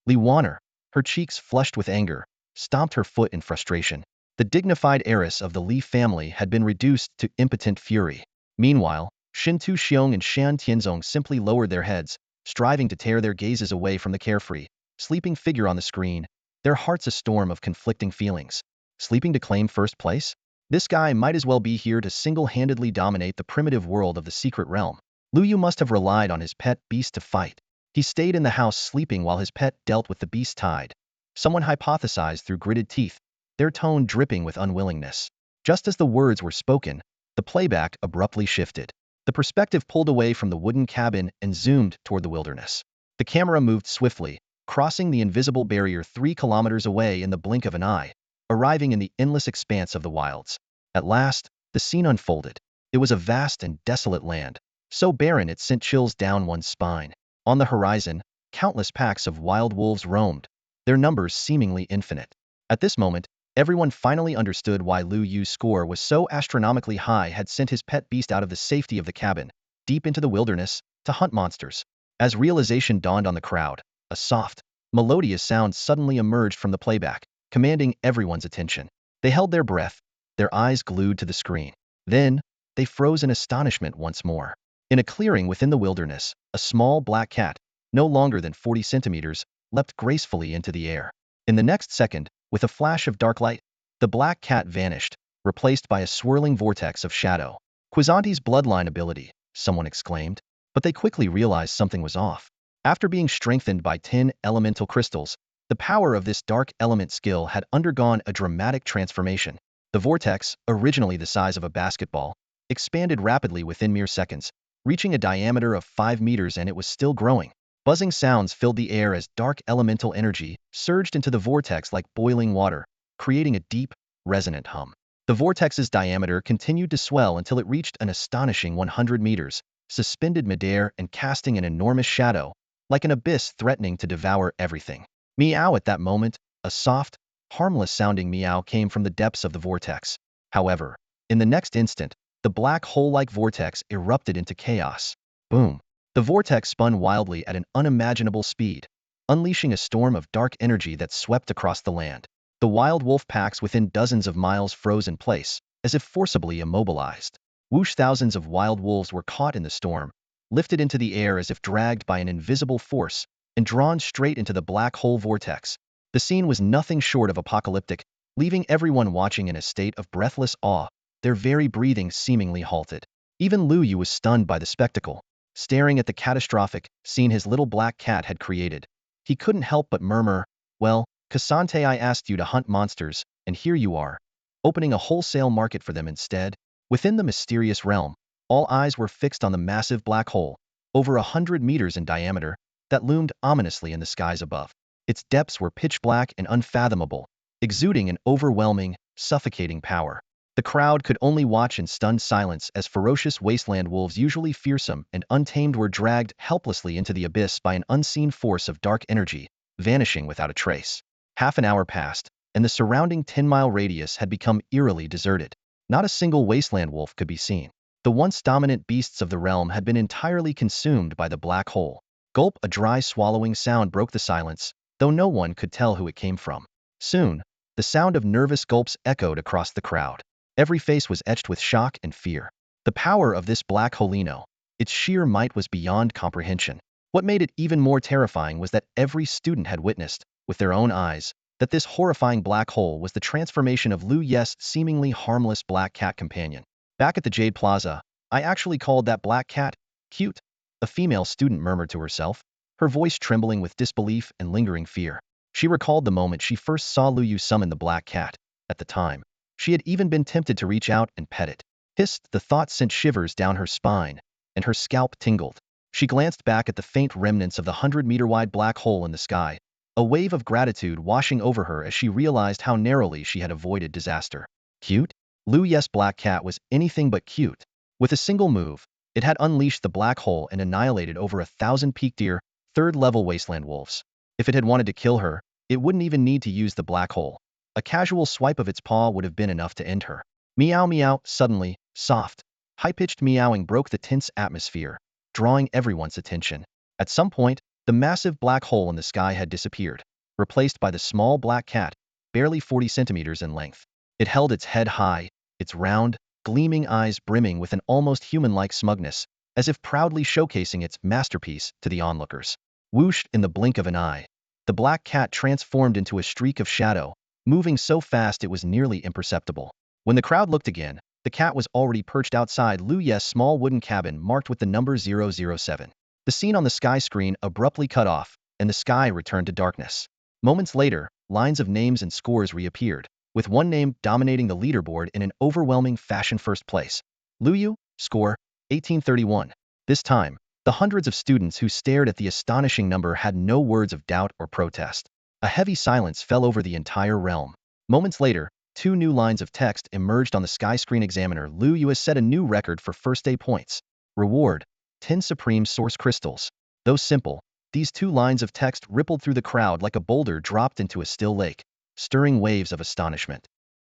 S1: Li Waner, her cheeks flushed with anger, stomped her foot in frustration. The dignified heiress of the Li family had been reduced to impotent fury. Meanwhile, Shen Tuxiong and Shan Tianzong simply lowered their heads, striving to tear their gazes away from the carefree, sleeping figure on the screen, their hearts a storm of conflicting feelings. Sleeping to claim first place? This guy might as well be here to single-handedly dominate the primitive world of the secret realm. Luo Yu must have relied on his pet beast to fight. He stayed in the house sleeping while his pet dealt with the beast tide. Someone hypothesized through gritted teeth, their tone dripping with unwillingness. Just as the words were spoken, the The playback abruptly shifted. The perspective pulled away from the wooden cabin and zoomed toward the wilderness. The camera moved swiftly, crossing the invisible barrier 3 kilometers away in the blink of an eye, arriving in the endless expanse of the wilds. At last, the scene unfolded. It was a vast and desolate land, so barren it sent chills down one's spine. On the horizon, countless packs of wild wolves roamed, their numbers seemingly infinite. At this moment, everyone finally understood why Luo Yu's score was so astronomically high had sent his pet beast out of the safety of the cabin, deep into the wilderness, to hunt monsters. As realization dawned on the crowd, a soft, melodious sound suddenly emerged from the playback, commanding everyone's attention. They held their breath, their eyes glued to the screen. Then, they froze in astonishment once more. In a clearing within the wilderness, a small black cat, no longer than 40 centimeters, leapt gracefully into the air. In the next second, with a flash of dark light, the black cat vanished, replaced by a swirling vortex of shadow. Quizanti's bloodline ability, someone exclaimed, but they quickly realized something was off. After being strengthened by 10 elemental crystals, the power of this dark element skill had undergone a dramatic transformation. The vortex, originally the size of a basketball, expanded rapidly within mere seconds, reaching a diameter of 5 meters, and it was still growing. Buzzing sounds filled the air as dark elemental energy surged into the vortex like boiling water, creating a deep, resonant hum. The vortex's diameter continued to swell until it reached an astonishing 100 meters, suspended midair and casting an enormous shadow, like an abyss threatening to devour everything. Meow! At that moment, a soft, harmless-sounding meow came from the depths of the vortex. However, in the next instant, the black hole-like vortex erupted into chaos. Boom! The vortex spun wildly at an unimaginable speed, unleashing a storm of dark energy that swept across the land. The wild wolf packs within dozens of miles froze in place, as if forcibly immobilized. Whoosh! Thousands of wild wolves were caught in the storm, lifted into the air as if dragged by an invisible force, and drawn straight into the black hole vortex. The scene was nothing short of apocalyptic, leaving everyone watching in a state of breathless awe, their very breathing seemingly halted. Even Luo Yu was stunned by the spectacle, staring at the catastrophic scene his little black cat had created. He couldn't help but murmur, "Well, Cassante, I asked you to hunt monsters, and here you are, opening a wholesale market for them instead." Within the mysterious realm, all eyes were fixed on the massive black hole, over 100 meters in diameter, that loomed ominously in the skies above. Its depths were pitch black and unfathomable, exuding an overwhelming, suffocating power. The crowd could only watch in stunned silence as ferocious wasteland wolves, usually fearsome and untamed, were dragged helplessly into the abyss by an unseen force of dark energy, vanishing without a trace. Half an hour passed, and the surrounding 10-mile radius had become eerily deserted. Not a single wasteland wolf could be seen. The once dominant beasts of the realm had been entirely consumed by the black hole. Gulp! A dry swallowing sound broke the silence, though no one could tell who it came from. Soon, the sound of nervous gulps echoed across the crowd. Every face was etched with shock and fear. The power of this black holino, its sheer might, was beyond comprehension. What made it even more terrifying was that every student had witnessed, with their own eyes, that this horrifying black hole was the transformation of Luo Yu's seemingly harmless black cat companion. Back at the Jade Plaza, "I actually called that black cat cute," a female student murmured to herself, her voice trembling with disbelief and lingering fear. She recalled the moment she first saw Luo Yu summon the black cat. At the time, she had even been tempted to reach out and pet it. Hissed! The thought sent shivers down her spine, and her scalp tingled. She glanced back at the faint remnants of the 100-meter-wide black hole in the sky, a wave of gratitude washing over her as she realized how narrowly she had avoided disaster. Cute? Luo Yu's black cat was anything but cute. With a single move, it had unleashed the black hole and annihilated over 1,000 peak deer, third-level wasteland wolves. If it had wanted to kill her, it wouldn't even need to use the black hole. A casual swipe of its paw would have been enough to end her. Meow! Meow! Suddenly, soft, high-pitched meowing broke the tense atmosphere, drawing everyone's attention. At some point, the massive black hole in the sky had disappeared, replaced by the small black cat, barely 40 centimeters in length. It held its head high, its round, gleaming eyes brimming with an almost human-like smugness, as if proudly showcasing its masterpiece to the onlookers. Whoosh! In the blink of an eye, the black cat transformed into a streak of shadow, moving so fast it was nearly imperceptible. When the crowd looked again, the cat was already perched outside Luo Yu's small wooden cabin marked with the number 007. The scene on the sky screen abruptly cut off, and the sky returned to darkness. Moments later, lines of names and scores reappeared, with one name dominating the leaderboard in an overwhelming fashion: first place, Luo Yu, score, 1831. This time, the hundreds of students who stared at the astonishing number had no words of doubt or protest. A heavy silence fell over the entire realm. Moments later, two new lines of text emerged on the sky screen. Examiner Luo Yu has set a new record for first day points. Reward, 10 supreme source crystals. Though simple, these two lines of text rippled through the crowd like a boulder dropped into a still lake, stirring waves of astonishment.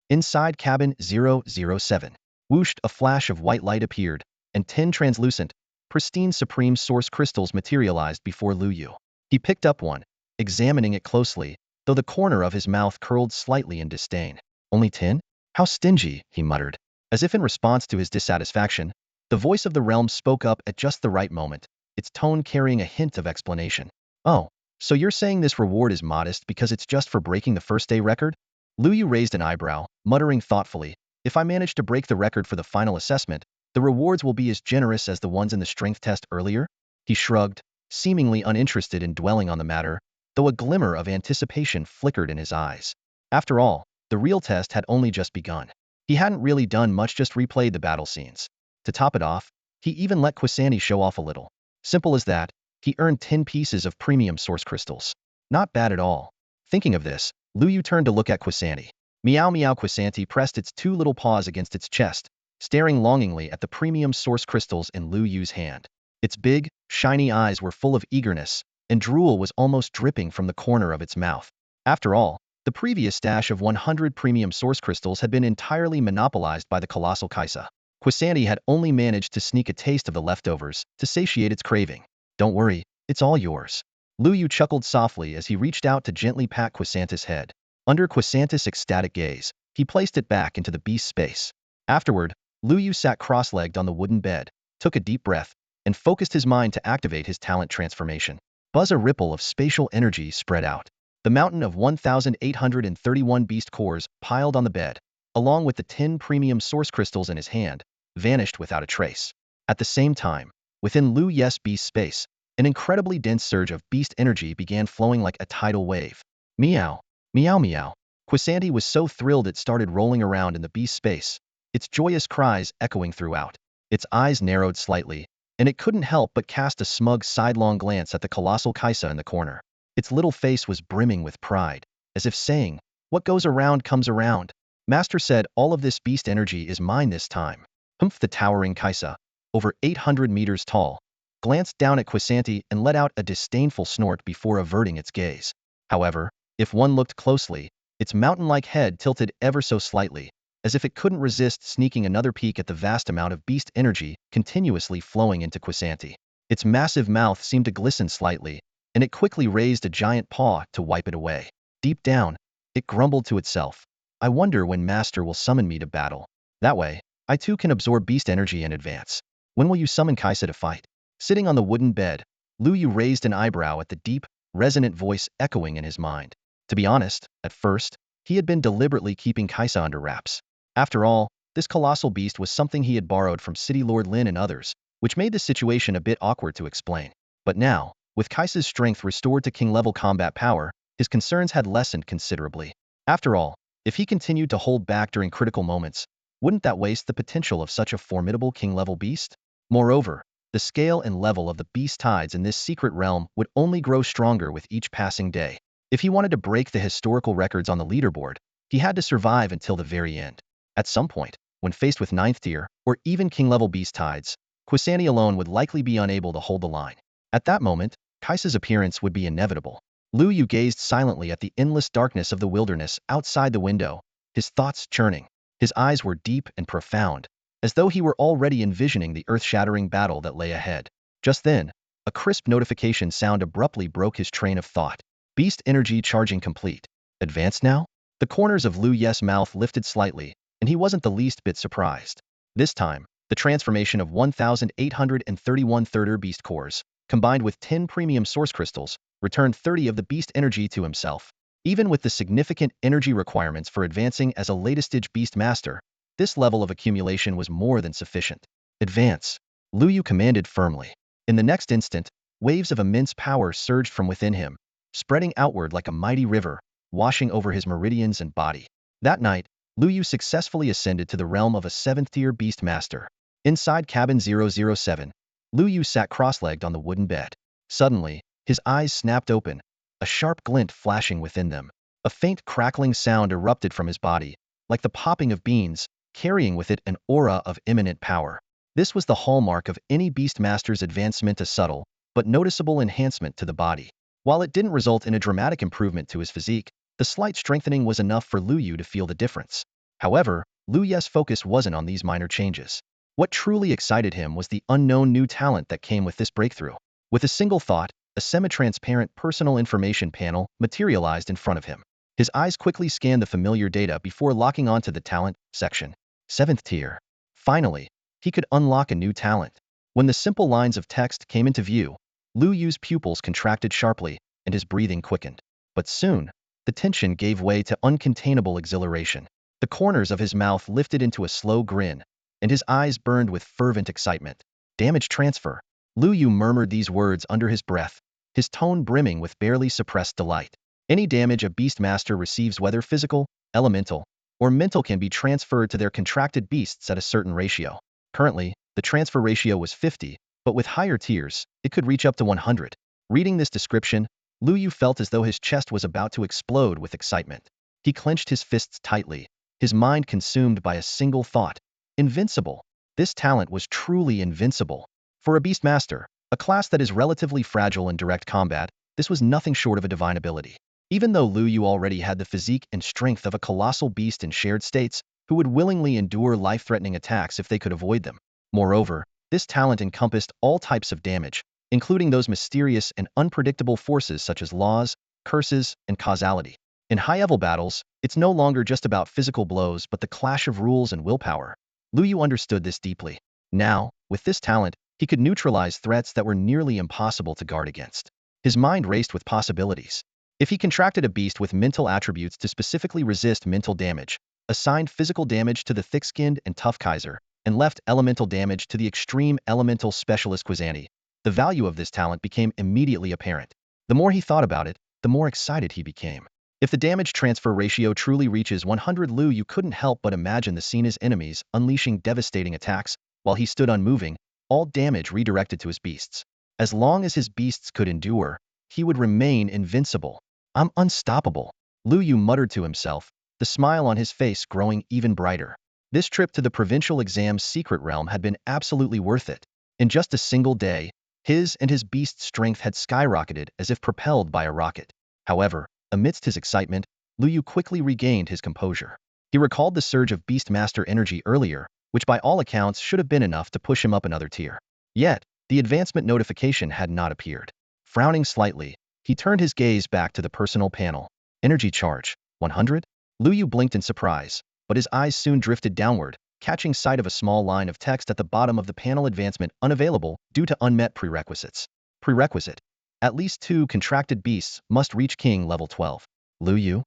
S1: Inside cabin 007. Whooshed, a flash of white light appeared, and 10 translucent, pristine supreme source crystals materialized before Luo Yu. He picked up one, examining it closely, though the corner of his mouth curled slightly in disdain. Only 10? How stingy, he muttered. As if in response to his dissatisfaction, the voice of the realm spoke up at just the right moment, its tone carrying a hint of explanation. Oh, so you're saying this reward is modest because it's just for breaking the first day record? Luo Yu raised an eyebrow, muttering thoughtfully, if I manage to break the record for the final assessment, the rewards will be as generous as the ones in the strength test earlier? He shrugged, seemingly uninterested in dwelling on the matter, though a glimmer of anticipation flickered in his eyes. After all, the real test had only just begun. He hadn't really done much, just replayed the battle scenes. To top it off, he even let Quisanti show off a little. Simple as that, he earned 10 pieces of premium source crystals. Not bad at all. Thinking of this, Luo Yu turned to look at Quisanti. Meow meow. Quisanti pressed its two little paws against its chest, staring longingly at the premium source crystals in Luo Yu's hand. Its big, shiny eyes were full of eagerness, and drool was almost dripping from the corner of its mouth. After all, the previous stash of 100 premium source crystals had been entirely monopolized by the colossal Kaisa. Quisanti had only managed to sneak a taste of the leftovers to satiate its craving. Don't worry, it's all yours. Luo Yu chuckled softly as he reached out to gently pat Quisanti's head. Under Quisanti's ecstatic gaze, he placed it back into the beast's space. Afterward, Luo Yu sat cross-legged on the wooden bed, took a deep breath, and focused his mind to activate his talent transformation. Buzz, a ripple of spatial energy spread out. The mountain of 1,831 beast cores piled on the bed, along with the 10 premium source crystals in his hand, vanished without a trace. At the same time, within Luo Yu's beast space, an incredibly dense surge of beast energy began flowing like a tidal wave. Meow, meow meow. Quisanti was so thrilled it started rolling around in the beast space, its joyous cries echoing throughout. Its eyes narrowed slightly, and it couldn't help but cast a smug sidelong glance at the colossal Kaisa in the corner. Its little face was brimming with pride, as if saying, what goes around comes around. Master said all of this beast energy is mine this time. Humph. The towering Kaisa, over 800 meters tall, glanced down at Quisanti and let out a disdainful snort before averting its gaze. However, if one looked closely, its mountain-like head tilted ever so slightly, as if it couldn't resist sneaking another peek at the vast amount of beast energy continuously flowing into Quisanti. Its massive mouth seemed to glisten slightly, and it quickly raised a giant paw to wipe it away. Deep down, it grumbled to itself, I wonder when Master will summon me to battle. That way, I too can absorb beast energy in advance. When will you summon Kaisa to fight? Sitting on the wooden bed, Luo Yu raised an eyebrow at the deep, resonant voice echoing in his mind. To be honest, at first, he had been deliberately keeping Kaisa under wraps. After all, this colossal beast was something he had borrowed from City Lord Lin and others, which made the situation a bit awkward to explain. But now, with Kaisa's strength restored to king-level combat power, his concerns had lessened considerably. After all, if he continued to hold back during critical moments, wouldn't that waste the potential of such a formidable king-level beast? Moreover, the scale and level of the beast tides in this secret realm would only grow stronger with each passing day. If he wanted to break the historical records on the leaderboard, he had to survive until the very end. At some point, when faced with 9th tier, or even king-level beast tides, Quisanti alone would likely be unable to hold the line. At that moment, Kaisa's appearance would be inevitable. Luo Yu gazed silently at the endless darkness of the wilderness outside the window, his thoughts churning. His eyes were deep and profound, as though he were already envisioning the earth-shattering battle that lay ahead. Just then, a crisp notification sound abruptly broke his train of thought. Beast energy charging complete. Advanced now? The corners of Luo Yu's mouth lifted slightly, and he wasn't the least bit surprised. This time, the transformation of 1,831 third beast cores, combined with 10 premium source crystals, returned 30 of the beast energy to himself. Even with the significant energy requirements for advancing as a latest-stage beast master, this level of accumulation was more than sufficient. Advance, Luo Yu commanded firmly. In the next instant, waves of immense power surged from within him, spreading outward like a mighty river, washing over his meridians and body. That night, Luo Yu successfully ascended to the realm of a 7th-tier beast master. Inside cabin 007, Luo Yu sat cross-legged on the wooden bed. Suddenly, his eyes snapped open, a sharp glint flashing within them. A faint crackling sound erupted from his body, like the popping of beans, carrying with it an aura of imminent power. This was the hallmark of any Beastmaster's advancement, a subtle, but noticeable enhancement to the body. While it didn't result in a dramatic improvement to his physique, the slight strengthening was enough for Luo Yu to feel the difference. However, Luo Yu's focus wasn't on these minor changes. What truly excited him was the unknown new talent that came with this breakthrough. With a single thought, a semi-transparent personal information panel materialized in front of him. His eyes quickly scanned the familiar data before locking onto the talent section. 7th tier. Finally, he could unlock a new talent. When the simple lines of text came into view, Luo Yu's pupils contracted sharply, and his breathing quickened. But soon, the tension gave way to uncontainable exhilaration. The corners of his mouth lifted into a slow grin, and his eyes burned with fervent excitement. Damage transfer. Luo Yu murmured these words under his breath, his tone brimming with barely suppressed delight. Any damage a Beastmaster receives, whether physical, elemental, or mental, can be transferred to their contracted beasts at a certain ratio. Currently, the transfer ratio was 50, but with higher tiers, it could reach up to 100. Reading this description, Luo Yu felt as though his chest was about to explode with excitement. He clenched his fists tightly, his mind consumed by a single thought. Invincible. This talent was truly invincible. For a Beastmaster, a class that is relatively fragile in direct combat, this was nothing short of a divine ability. Even though Luo Yu already had the physique and strength of a colossal beast in shared states, who would willingly endure life-threatening attacks if they could avoid them. Moreover, this talent encompassed all types of damage, including those mysterious and unpredictable forces such as laws, curses, and causality. In high-level battles, it's no longer just about physical blows but the clash of rules and willpower. Luo Yu understood this deeply. Now, with this talent, he could neutralize threats that were nearly impossible to guard against. His mind raced with possibilities. If he contracted a beast with mental attributes to specifically resist mental damage, assigned physical damage to the thick-skinned and tough Kaiser, and left elemental damage to the extreme elemental specialist Quizani, the value of this talent became immediately apparent. The more he thought about it, the more excited he became. If the damage transfer ratio truly reaches 100, Luo Yu couldn't help but imagine the scene: his enemies unleashing devastating attacks, while he stood unmoving, all damage redirected to his beasts. As long as his beasts could endure, he would remain invincible. I'm unstoppable, Luo Yu muttered to himself, the smile on his face growing even brighter. This trip to the provincial exam's secret realm had been absolutely worth it. In just a single day, his and his beast's strength had skyrocketed as if propelled by a rocket. However, amidst his excitement, Luo Yu quickly regained his composure. He recalled the surge of Beastmaster energy earlier, which by all accounts should have been enough to push him up another tier. Yet, the advancement notification had not appeared. Frowning slightly, he turned his gaze back to the personal panel. Energy charge, 100? Luo Yu blinked in surprise, but his eyes soon drifted downward, catching sight of a small line of text at the bottom of the panel: advancement unavailable due to unmet prerequisites. Prerequisite: at least 2 contracted beasts must reach King level 12. Luo Yu?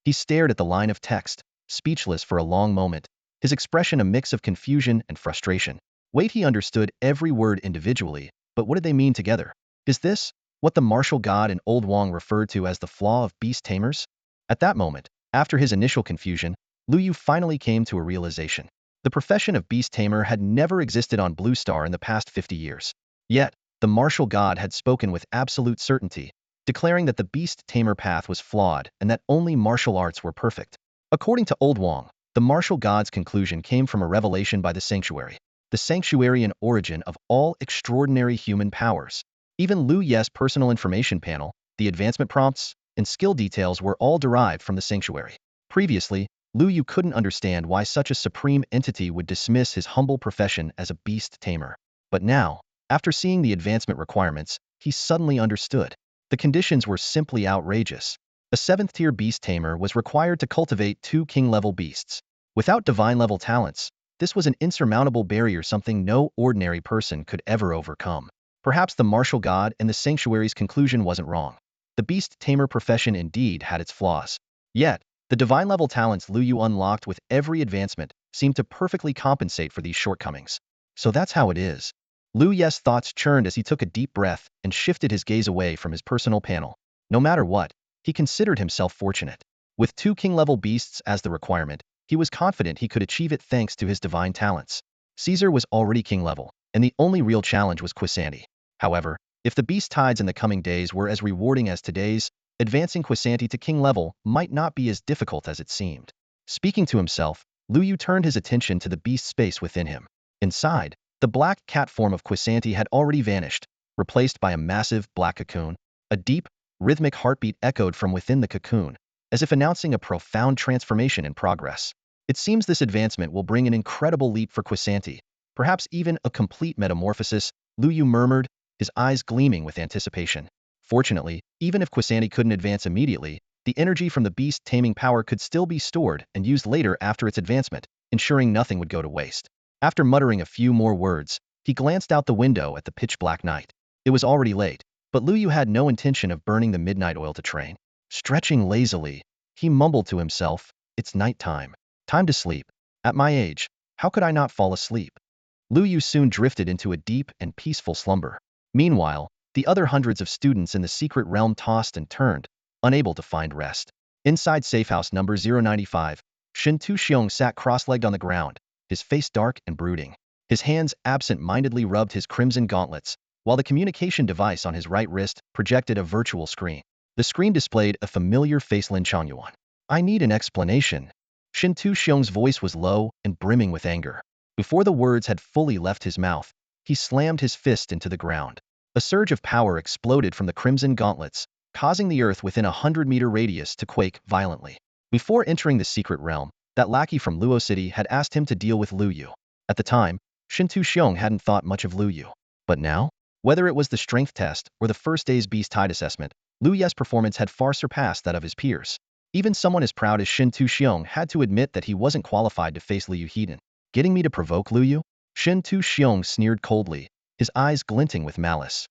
S1: He stared at the line of text, speechless for a long moment, his expression a mix of confusion and frustration. Wait, he understood every word individually, but what did they mean together? Is this what the martial god and Old Wong referred to as the flaw of Beast Tamers? At that moment, after his initial confusion, Luo Yu finally came to a realization. The profession of Beast Tamer had never existed on Blue Star in the past 50 years. Yet, the martial god had spoken with absolute certainty, declaring that the Beast Tamer path was flawed and that only martial arts were perfect. According to Old Wong, the martial god's conclusion came from a revelation by the sanctuary. The sanctuary and origin of all extraordinary human powers. Even Luo Yu's personal information panel, the advancement prompts, and skill details were all derived from the sanctuary. Previously, Luo Yu couldn't understand why such a supreme entity would dismiss his humble profession as a beast tamer. But now, after seeing the advancement requirements, he suddenly understood. The conditions were simply outrageous. A 7th-tier beast tamer was required to cultivate 2 king-level beasts. Without divine-level talents, this was an insurmountable barrier, something no ordinary person could ever overcome. Perhaps the martial god and the sanctuary's conclusion wasn't wrong. The beast tamer profession indeed had its flaws. Yet, the divine-level talents Luo Yu unlocked with every advancement seemed to perfectly compensate for these shortcomings. So that's how it is. Luo Yu's thoughts churned as he took a deep breath and shifted his gaze away from his personal panel. No matter what, he considered himself fortunate. With 2 king-level beasts as the requirement, he was confident he could achieve it thanks to his divine talents. Caesar was already king level, and the only real challenge was Quisanti. However, if the beast tides in the coming days were as rewarding as today's, advancing Quisanti to king level might not be as difficult as it seemed. Speaking to himself, Luo Yu turned his attention to the beast space within him. Inside, the black cat form of Quisanti had already vanished, replaced by a massive black cocoon. A deep, rhythmic heartbeat echoed from within the cocoon, as if announcing a profound transformation in progress. It seems this advancement will bring an incredible leap for Quisanti, perhaps even a complete metamorphosis, Luo Yu murmured, his eyes gleaming with anticipation. Fortunately, even if Quisanti couldn't advance immediately, the energy from the beast taming power could still be stored and used later after its advancement, ensuring nothing would go to waste. After muttering a few more words, he glanced out the window at the pitch-black night. It was already late, but Luo Yu had no intention of burning the midnight oil to train. Stretching lazily, he mumbled to himself, "It's night time. Time to sleep. At my age, how could I not fall asleep?" Luo Yu soon drifted into a deep and peaceful slumber. Meanwhile, the other hundreds of students in the secret realm tossed and turned, unable to find rest. Inside safehouse number 095, Shin Tu-xiong sat cross-legged on the ground, his face dark and brooding. His hands absent-mindedly rubbed his crimson gauntlets, while the communication device on his right wrist projected a virtual screen. The screen displayed a familiar face, Lin Changyuan. "I need an explanation." Shin Tu-xiong's voice was low and brimming with anger. Before the words had fully left his mouth, he slammed his fist into the ground. A surge of power exploded from the crimson gauntlets, causing the earth within a 100-meter radius to quake violently. Before entering the secret realm, that lackey from Luo City had asked him to deal with Luo Yu. At the time, Shin Tu-xiong hadn't thought much of Luo Yu. But now, whether it was the strength test or the first day's beast tide assessment, Luo Yu's performance had far surpassed that of his peers. Even someone as proud as Shin Tu-xiong had to admit that he wasn't qualified to face Luo Yu Heiden. "Getting me to provoke Luo Yu?" Shin Tu-xiong sneered coldly, his eyes glinting with malice.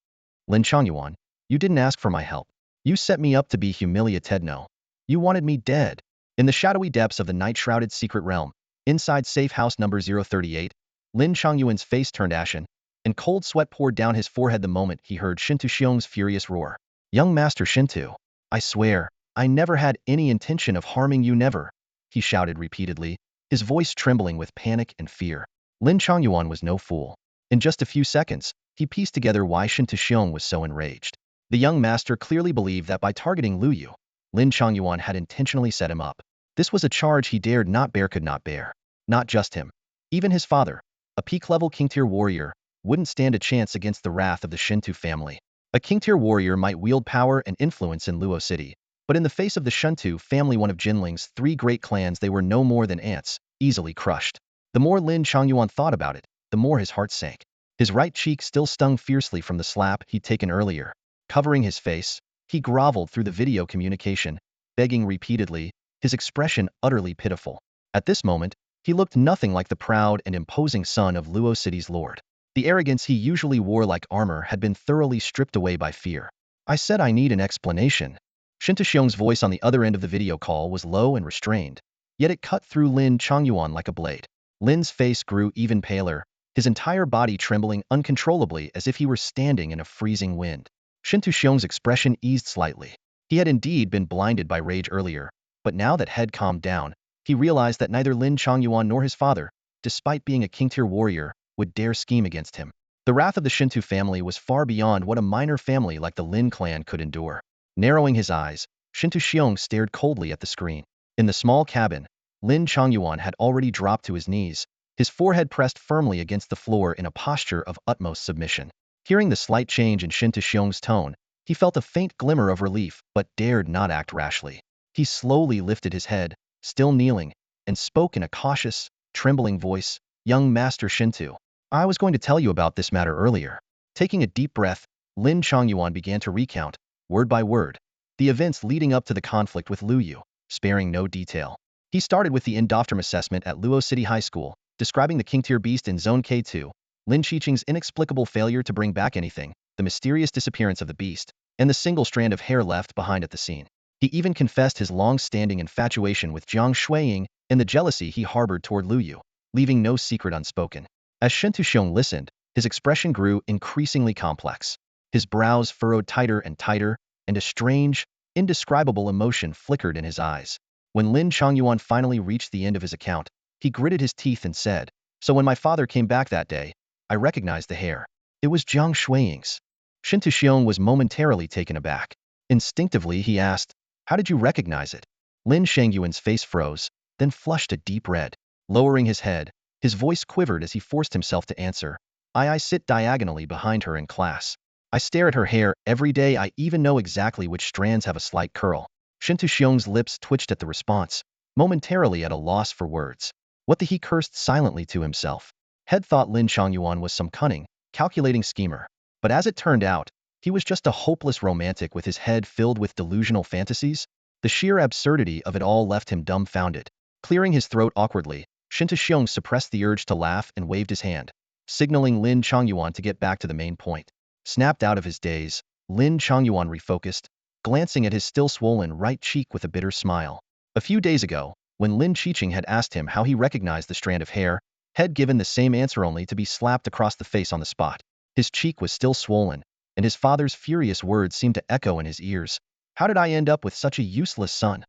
S1: "Lin Changyuan, you didn't ask for my help. You set me up to be humiliated. No. You wanted me dead." In the shadowy depths of the night-shrouded secret realm, inside safe house number 038, Lin Changyuan's face turned ashen, and cold sweat poured down his forehead the moment he heard Shin Tu-xiong's furious roar. "Young Master Shin Tu, I swear, I never had any intention of harming you, never," he shouted repeatedly, his voice trembling with panic and fear. Lin Changyuan was no fool. In just a few seconds, he pieced together why Shin Tu-xiong was so enraged. The young master clearly believed that by targeting Luo Yu, Lin Changyuan had intentionally set him up. This was a charge he dared not bear, could not bear. Not just him. Even his father, a peak-level king-tier warrior, wouldn't stand a chance against the wrath of the Shin Tu family. A king-tier warrior might wield power and influence in Luo City, but in the face of the Shin Tu family, one of Jinling's 3 great clans, they were no more than ants, easily crushed. The more Lin Changyuan thought about it, the more his heart sank. His right cheek still stung fiercely from the slap he'd taken earlier. Covering his face, he groveled through the video communication, begging repeatedly, his expression utterly pitiful. At this moment, he looked nothing like the proud and imposing son of Luo City's lord. The arrogance he usually wore like armor had been thoroughly stripped away by fear. "I said I need an explanation." Shin Tu-xiong's voice on the other end of the video call was low and restrained, yet it cut through Lin Changyuan like a blade. Lin's face grew even paler, his entire body trembling uncontrollably as if he were standing in a freezing wind. Shin Tu-xiong's expression eased slightly. He had indeed been blinded by rage earlier, but now that had calmed down, he realized that neither Lin Changyuan nor his father, despite being a king-tier warrior, would dare scheme against him. The wrath of the Shin Tu family was far beyond what a minor family like the Lin clan could endure. Narrowing his eyes, Shin Tu-xiong stared coldly at the screen. In the small cabin, Lin Changyuan had already dropped to his knees, his forehead pressed firmly against the floor in a posture of utmost submission. Hearing the slight change in Shin Tu-xiong's tone, he felt a faint glimmer of relief but dared not act rashly. He slowly lifted his head, still kneeling, and spoke in a cautious, trembling voice, "Young Master Shin Tu, I was going to tell you about this matter earlier." Taking a deep breath, Lin Changyuan began to recount, word by word, the events leading up to the conflict with Luo Yu, sparing no detail. He started with the Indofterm assessment at Luo City High School, describing the king-tier beast in Zone K2, Lin Qiqing's inexplicable failure to bring back anything, the mysterious disappearance of the beast, and the single strand of hair left behind at the scene. He even confessed his long-standing infatuation with Jiang Shuiying and the jealousy he harbored toward Luo Yu, leaving no secret unspoken. As Shin Tu-xiong listened, his expression grew increasingly complex. His brows furrowed tighter and tighter, and a strange, indescribable emotion flickered in his eyes. When Lin Changyuan finally reached the end of his account, he gritted his teeth and said, So when my father came back that day, I recognized the hair. It was Jiang Shuiying's. Shin Tuxiong was momentarily taken aback. Instinctively, he asked, "How did you recognize it?" Lin Shangyuan's face froze, then flushed a deep red. Lowering his head, his voice quivered as he forced himself to answer. I sit diagonally behind her in class. I stare at her hair every day. I even know exactly which strands have a slight curl. Shin Tuxiong's lips twitched at the response, momentarily at a loss for words. What the he cursed silently to himself. Head thought Lin Changyuan was some cunning, calculating schemer. But as it turned out, he was just a hopeless romantic with his head filled with delusional fantasies. The sheer absurdity of it all left him dumbfounded. Clearing his throat awkwardly, Shin Tuxiong suppressed the urge to laugh and waved his hand, signaling Lin Changyuan to get back to the main point. Snapped out of his daze, Lin Changyuan refocused, glancing at his still swollen right cheek with a bitter smile. A few days ago, when Lin Qiqing had asked him how he recognized the strand of hair, had given the same answer only to be slapped across the face on the spot. His cheek was still swollen, and his father's furious words seemed to echo in his ears. How did I end up with such a useless son?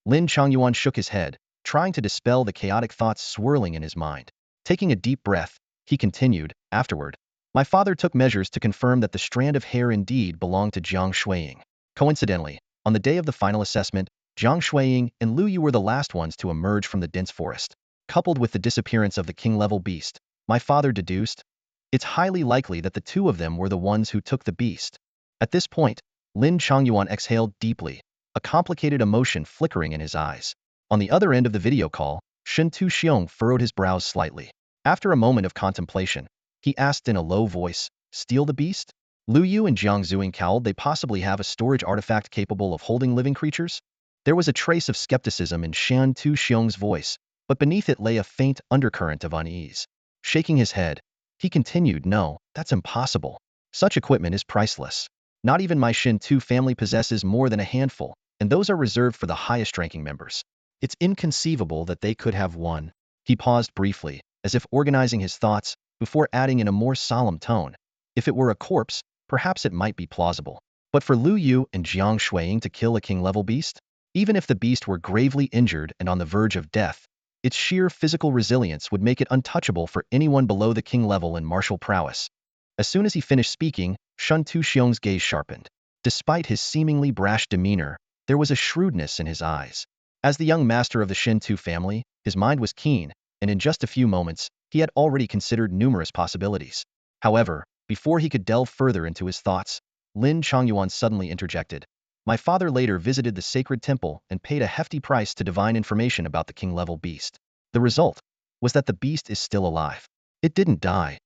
S1: Lin Changyuan shook his head, trying to dispel the chaotic thoughts swirling in his mind. Taking a deep breath, he continued, afterward. My father took measures to confirm that the strand of hair indeed belonged to Jiang Shuiying. Coincidentally, on the day of the final assessment, Jiang Shuiying and Luo Yu were the last ones to emerge from the dense forest. Coupled with the disappearance of the king-level beast, my father deduced, it's highly likely that the two of them were the ones who took the beast. At this point, Lin Changyuan exhaled deeply, a complicated emotion flickering in his eyes. On the other end of the video call, Shin Tuxiong furrowed his brows slightly. After a moment of contemplation, he asked in a low voice, steal the beast? Luo Yu and Jiang Zuing cowled. They possibly have a storage artifact capable of holding living creatures? There was a trace of skepticism in Shan Tuxiong's voice, but beneath it lay a faint undercurrent of unease. Shaking his head, he continued, no, that's impossible. Such equipment is priceless. Not even my Shin Tu family possesses more than a handful, and those are reserved for the highest-ranking members. It's inconceivable that they could have won. He paused briefly, as if organizing his thoughts, before adding in a more solemn tone. If it were a corpse, perhaps it might be plausible. But for Luo Yu and Jiang Shuiying to kill a king-level beast? Even if the beast were gravely injured and on the verge of death, its sheer physical resilience would make it untouchable for anyone below the king level in martial prowess. As soon as he finished speaking, Shin Tuxiong's gaze sharpened. Despite his seemingly brash demeanor, there was a shrewdness in his eyes. As the young master of the Shin Tu family, his mind was keen, and in just a few moments, he had already considered numerous possibilities. However, before he could delve further into his thoughts, Lin Changyuan suddenly interjected. My father later visited the sacred temple and paid a hefty price to divine information about the king-level beast. The result was that the beast is still alive. It didn't die.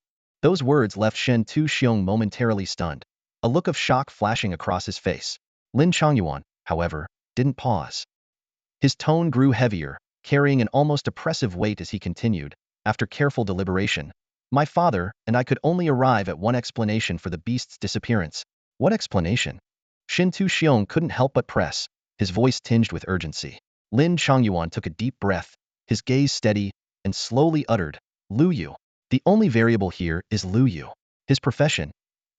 S1: Those words left Shen Tuxiong momentarily stunned, a look of shock flashing across his face. Lin Changyuan, however, didn't pause. His tone grew heavier, carrying an almost oppressive weight as he continued, after careful deliberation. My father and I could only arrive at one explanation for the beast's disappearance. What explanation? Shin Tuxiong couldn't help but press, his voice tinged with urgency. Lin Changyuan took a deep breath, his gaze steady, and slowly uttered, Luo Yu. The only variable here is Luo Yu. His profession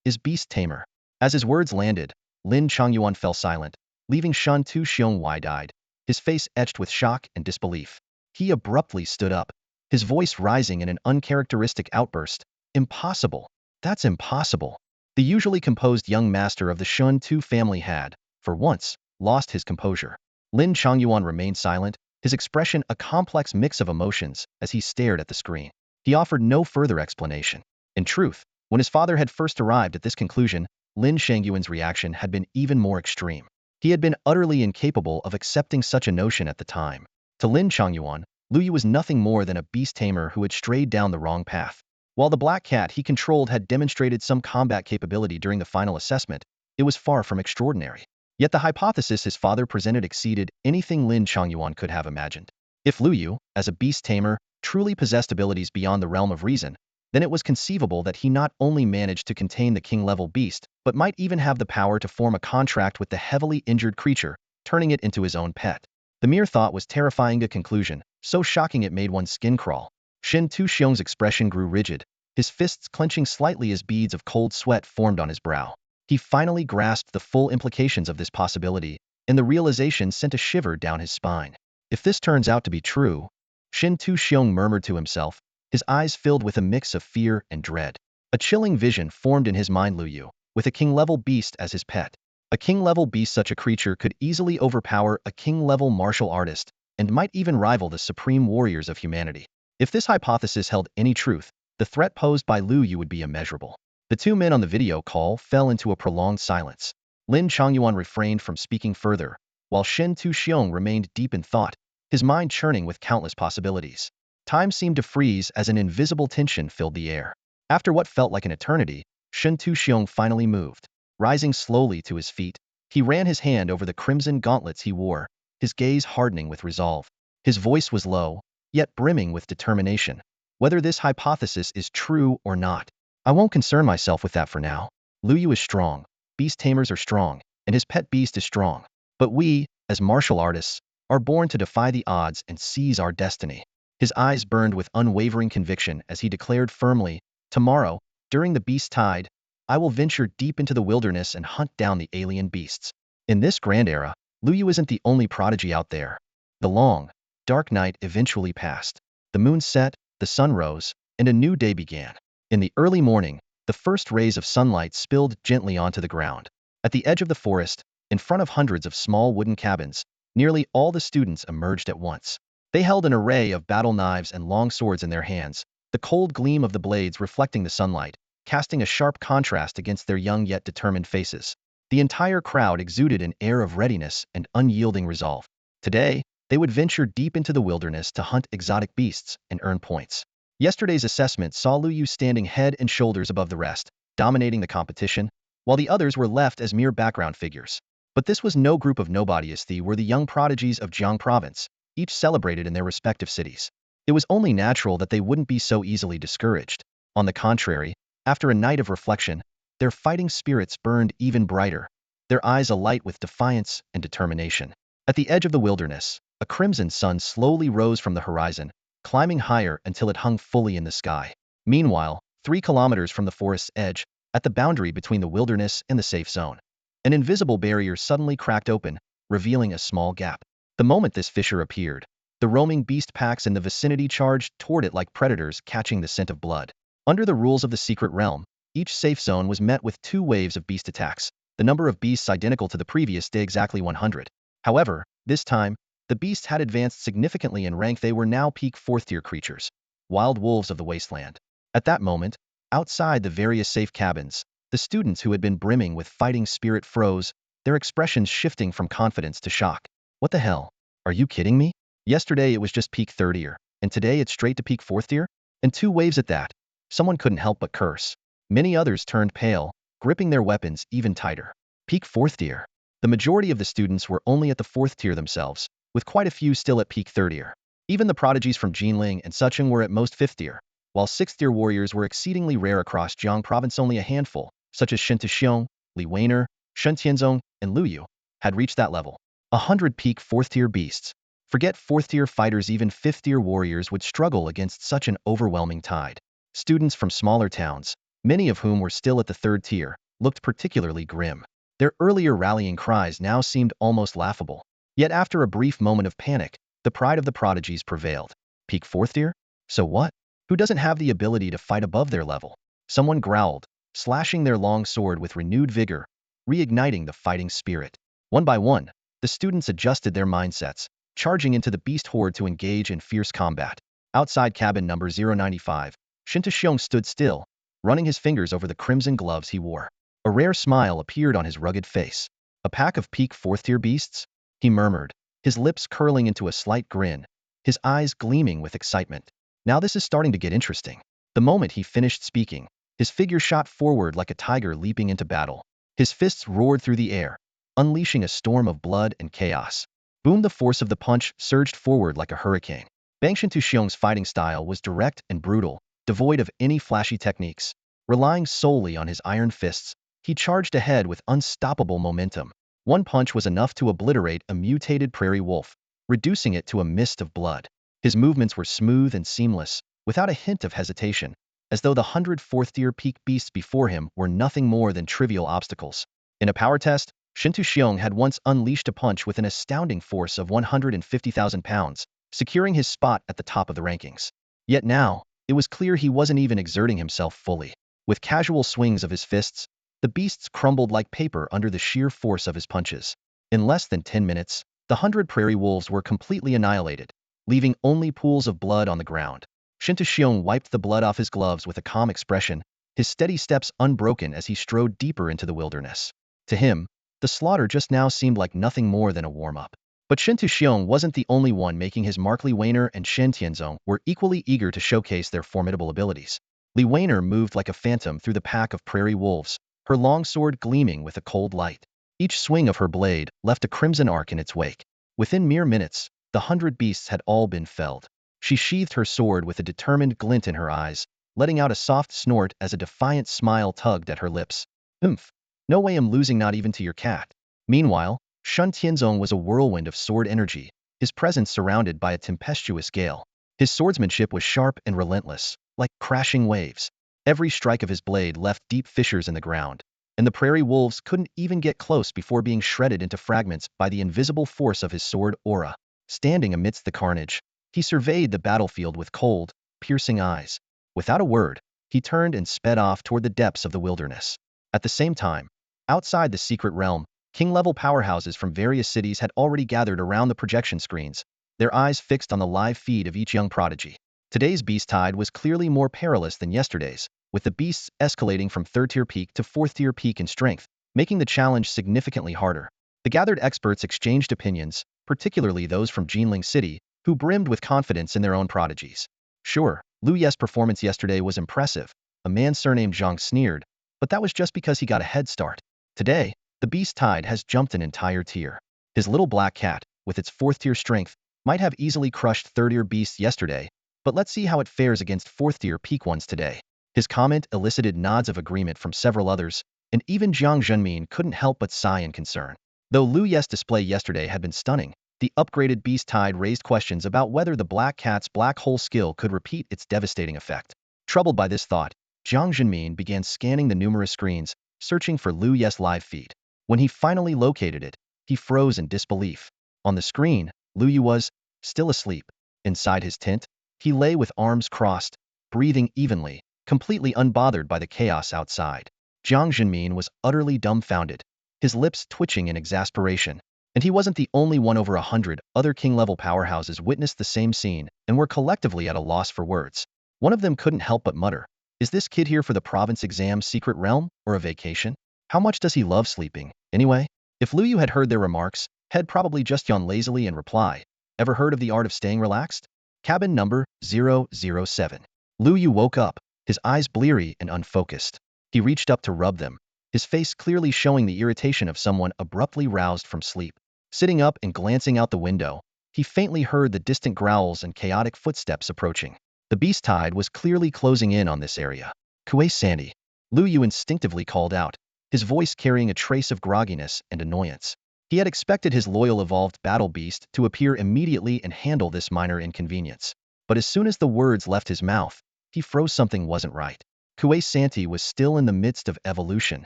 S1: is Beast Tamer. As his words landed, Lin Changyuan fell silent, leaving Shan Tuxiong wide-eyed, his face etched with shock and disbelief. He abruptly stood up, his voice rising in an uncharacteristic outburst. Impossible. That's impossible. The usually composed young master of the Shun Tu family had, for once, lost his composure. Lin Changyuan remained silent, his expression a complex mix of emotions as he stared at the screen. He offered no further explanation. In truth, when his father had first arrived at this conclusion, Lin Changyuan's reaction had been even more extreme. He had been utterly incapable of accepting such a notion at the time. To Lin Changyuan, Luo Yu was nothing more than a beast tamer who had strayed down the wrong path. While the black cat he controlled had demonstrated some combat capability during the final assessment, it was far from extraordinary. Yet the hypothesis his father presented exceeded anything Lin Changyuan could have imagined. If Luo Yu, as a beast tamer, truly possessed abilities beyond the realm of reason, then it was conceivable that he not only managed to contain the king-level beast, but might even have the power to form a contract with the heavily injured creature, turning it into his own pet. The mere thought was terrifying a conclusion, so shocking it made one's skin crawl. Shin Tuxiong's expression grew rigid, his fists clenching slightly as beads of cold sweat formed on his brow. He finally grasped the full implications of this possibility, and the realization sent a shiver down his spine. If this turns out to be true, Shin Tuxiong murmured to himself, his eyes filled with a mix of fear and dread. A chilling vision formed in his mind, Luo Yu, with a king-level beast as his pet. A king-level beast, such a creature could easily overpower a king-level martial artist and might even rival the supreme warriors of humanity. If this hypothesis held any truth, the threat posed by Luo Yu would be immeasurable. The two men on the video call fell into a prolonged silence. Lin Chongyuan refrained from speaking further, while Shen Tu-xiong remained deep in thought, his mind churning with countless possibilities. Time seemed to freeze as an invisible tension filled the air. After what felt like an eternity, Shen Tu-xiong finally moved. Rising slowly to his feet, he ran his hand over the crimson gauntlets he wore, his gaze hardening with resolve. His voice was low, yet brimming with determination. Whether this hypothesis is true or not, I won't concern myself with that for now. Luo Yu is strong, beast tamers are strong, and his pet beast is strong. But we, as martial artists, are born to defy the odds and seize our destiny. His eyes burned with unwavering conviction as he declared firmly, tomorrow, during the beast tide, I will venture deep into the wilderness and hunt down the alien beasts. In this grand era, Luo Yu isn't the only prodigy out there. The long, dark night eventually passed. The moon set, the sun rose, and a new day began. In the early morning, the first rays of sunlight spilled gently onto the ground. At the edge of the forest, in front of hundreds of small wooden cabins, nearly all the students emerged at once. They held an array of battle knives and long swords in their hands, the cold gleam of the blades reflecting the sunlight, casting a sharp contrast against their young yet determined faces. The entire crowd exuded an air of readiness and unyielding resolve. Today, they would venture deep into the wilderness to hunt exotic beasts and earn points. Yesterday's assessment saw Luo Yu standing head and shoulders above the rest, dominating the competition, while the others were left as mere background figures. But this was no group of nobodies. They were the young prodigies of Jiang province, each celebrated in their respective cities. It was only natural that they wouldn't be so easily discouraged. On the contrary, after a night of reflection, their fighting spirits burned even brighter, their eyes alight with defiance and determination. At the edge of the wilderness, a crimson sun slowly rose from the horizon, climbing higher until it hung fully in the sky. Meanwhile, 3 kilometers from the forest's edge, at the boundary between the wilderness and the safe zone, an invisible barrier suddenly cracked open, revealing a small gap. The moment this fissure appeared, the roaming beast packs in the vicinity charged toward it like predators catching the scent of blood. Under the rules of the secret realm, each safe zone was met with 2 waves of beast attacks, the number of beasts identical to the previous day, exactly 100. However, this time, the beasts had advanced significantly in rank. They were now peak 4th-tier creatures, wild wolves of the wasteland. At that moment, outside the various safe cabins, the students who had been brimming with fighting spirit froze, their expressions shifting from confidence to shock. What the hell? Are you kidding me? Yesterday it was just peak 3rd-tier, and today it's straight to peak 4th-tier? And 2 waves at that. Someone couldn't help but curse. Many others turned pale, gripping their weapons even tighter. Peak 4th-tier. The majority of the students were only at the 4th tier themselves, with quite a few still at peak 3rd-tier. Even the prodigies from Jinling and Sucheng were at most 5th-tier, while 6th-tier warriors were exceedingly rare across Jiang province. Only a handful, such as Shen Tuxiong, Li Weiner, Shen Tianzong, and Luo Yu, had reached that level. 100 peak 4th-tier beasts. Forget 4th-tier fighters, even 5th-tier warriors would struggle against such an overwhelming tide. Students from smaller towns, many of whom were still at the 3rd tier, looked particularly grim. Their earlier rallying cries now seemed almost laughable. Yet after a brief moment of panic, the pride of the prodigies prevailed. Peak 4th tier? So what? Who doesn't have the ability to fight above their level? Someone growled, slashing their long sword with renewed vigor, reigniting the fighting spirit. One by one, the students adjusted their mindsets, charging into the beast horde to engage in fierce combat. Outside cabin number 095, Shen Tuxiong stood still, running his fingers over the crimson gloves he wore. A rare smile appeared on his rugged face. A pack of peak 4th-tier beasts? He murmured, his lips curling into a slight grin, his eyes gleaming with excitement. Now this is starting to get interesting. The moment he finished speaking, his figure shot forward like a tiger leaping into battle. His fists roared through the air, unleashing a storm of blood and chaos. Boom! The force of the punch surged forward like a hurricane. Bang Shen Tuxiong's fighting style was direct and brutal, devoid of any flashy techniques. Relying solely on his iron fists, he charged ahead with unstoppable momentum. One punch was enough to obliterate a mutated prairie wolf, reducing it to a mist of blood. His movements were smooth and seamless, without a hint of hesitation, as though the 104th-tier peak beasts before him were nothing more than trivial obstacles. In a power test, Shen Tuxiong had once unleashed a punch with an astounding force of 150,000 pounds, securing his spot at the top of the rankings. Yet now, It was clear he wasn't even exerting himself fully. With casual swings of his fists, the beasts crumbled like paper under the sheer force of his punches. In less than 10 minutes, the 100 prairie wolves were completely annihilated, leaving only pools of blood on the ground. Shinta wiped the blood off his gloves with a calm expression, his steady steps unbroken as he strode deeper into the wilderness. To him, the slaughter just now seemed like nothing more than a warm-up. But Shinta wasn't the only one making his mark. Li Weiner and Shen Tianzong were equally eager to showcase their formidable abilities. Li Weiner moved like a phantom through the pack of prairie wolves, her long sword gleaming with a cold light. Each swing of her blade left a crimson arc in its wake. Within mere minutes, the 100 beasts had all been felled. She sheathed her sword with a determined glint in her eyes, letting out a soft snort as a defiant smile tugged at her lips. Oomph! No way I'm losing, not even to your cat. Meanwhile, Shen Tianzong was a whirlwind of sword energy, his presence surrounded by a tempestuous gale. His swordsmanship was sharp and relentless, like crashing waves. Every strike of his blade left deep fissures in the ground, and the prairie wolves couldn't even get close before being shredded into fragments by the invisible force of his sword aura. Standing amidst the carnage, he surveyed the battlefield with cold, piercing eyes. Without a word, he turned and sped off toward the depths of the wilderness. At the same time, outside the secret realm, king-level powerhouses from various cities had already gathered around the projection screens, their eyes fixed on the live feed of each young prodigy. Today's beast tide was clearly more perilous than yesterday's, with the beasts escalating from 3rd-tier peak to 4th-tier peak in strength, making the challenge significantly harder. The gathered experts exchanged opinions, particularly those from Jinling City, who brimmed with confidence in their own prodigies. Sure, Lu Ye's performance yesterday was impressive, a man surnamed Zhang sneered, but that was just because he got a head start. Today, the beast tide has jumped an entire tier. His little black cat, with its 4th-tier strength, might have easily crushed 3rd-tier beasts yesterday, but let's see how it fares against 4th-tier peak ones today. His comment elicited nods of agreement from several others, and even Jiang Zhenmin couldn't help but sigh in concern. Though Lu Ye's display yesterday had been stunning, the upgraded beast tide raised questions about whether the black cat's black hole skill could repeat its devastating effect. Troubled by this thought, Jiang Zhenmin began scanning the numerous screens, searching for Lu Ye's live feed. When he finally located it, he froze in disbelief. On the screen, Luo Yu was still asleep. Inside his tent, he lay with arms crossed, breathing evenly, completely unbothered by the chaos outside. Jiang Zhenmin was utterly dumbfounded, his lips twitching in exasperation. And he wasn't the only one. Over 100 other king-level powerhouses witnessed the same scene and were collectively at a loss for words. One of them couldn't help but mutter, "Is this kid here for the province exam secret realm, or a vacation? How much does he love sleeping, anyway?" If Luo Yu had heard their remarks, he'd probably just yawn lazily and reply, "Ever heard of the art of staying relaxed? Cabin number 007. Luo Yu woke up, his eyes bleary and unfocused. He reached up to rub them, his face clearly showing the irritation of someone abruptly roused from sleep. Sitting up and glancing out the window, he faintly heard the distant growls and chaotic footsteps approaching. The beast tide was clearly closing in on this area. "Kuei Sandy," Luo Yu instinctively called out, his voice carrying a trace of grogginess and annoyance. He had expected his loyal evolved battle beast to appear immediately and handle this minor inconvenience. But as soon as the words left his mouth, he froze. Something wasn't right. Kuei Santy was still in the midst of evolution.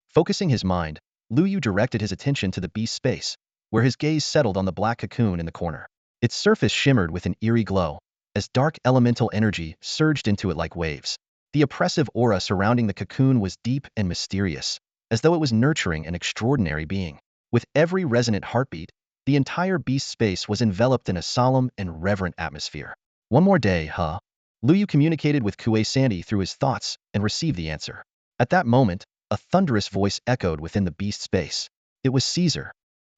S1: Focusing his mind, Luo Yu directed his attention to the beast space, where his gaze settled on the black cocoon in the corner. Its surface shimmered with an eerie glow, as dark elemental energy surged into it like waves. The oppressive aura surrounding the cocoon was deep and mysterious, as though it was nurturing an extraordinary being. With every resonant heartbeat, the entire beast space was enveloped in a solemn and reverent atmosphere. "One more day, huh?" Luo Yu communicated with Kuei Sandy through his thoughts and received the answer. At that moment, a thunderous voice echoed within the beast space. It was Caesar.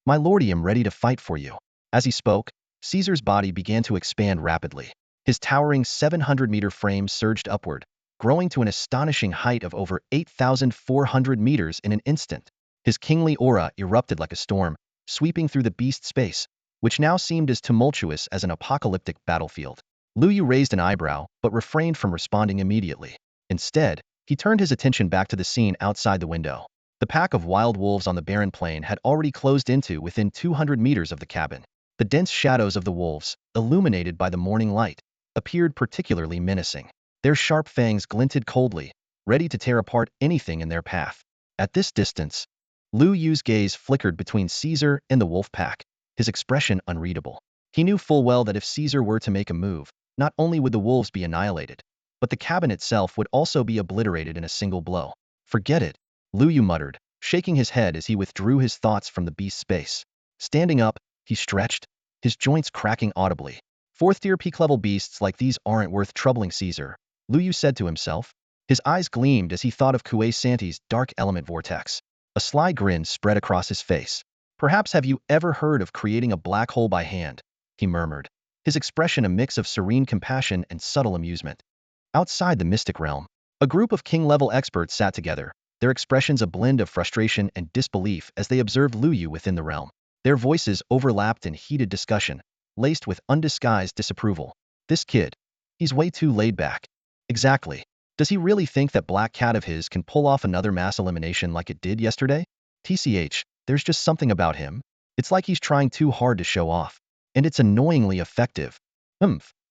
S1: "My lord, I am ready to fight for you." As he spoke, Caesar's body began to expand rapidly. His towering 700-meter frame surged upward, growing to an astonishing height of over 8,400 meters in an instant. His kingly aura erupted like a storm, sweeping through the beast space, which now seemed as tumultuous as an apocalyptic battlefield. Luo Yu raised an eyebrow, but refrained from responding immediately. Instead, he turned his attention back to the scene outside the window. The pack of wild wolves on the barren plain had already closed into within 200 meters of the cabin. The dense shadows of the wolves, illuminated by the morning light, appeared particularly menacing. Their sharp fangs glinted coldly, ready to tear apart anything in their path. At this distance, Luo Yu's gaze flickered between Caesar and the wolf pack, his expression unreadable. He knew full well that if Caesar were to make a move, not only would the wolves be annihilated, but the cabin itself would also be obliterated in a single blow. Forget it, Luo Yu muttered, shaking his head as he withdrew his thoughts from the beast's space. Standing up, he stretched, his joints cracking audibly. Fourth-tier peak-level beasts like these aren't worth troubling Caesar, Luo Yu said to himself. His eyes gleamed as he thought of Kuei Santi's dark element vortex. A sly grin spread across his face. Perhaps have you ever heard of creating a black hole by hand? He murmured, his expression a mix of serene compassion and subtle amusement. Outside the mystic realm, a group of king-level experts sat together, their expressions a blend of frustration and disbelief as they observed Luo Yu within the realm. Their voices overlapped in heated discussion, laced with undisguised disapproval. This kid, he's way too laid back. Exactly. Does he really think that black cat of his can pull off another mass elimination like it did yesterday? TCH, there's just something about him. It's like he's trying too hard to show off. And it's annoyingly effective.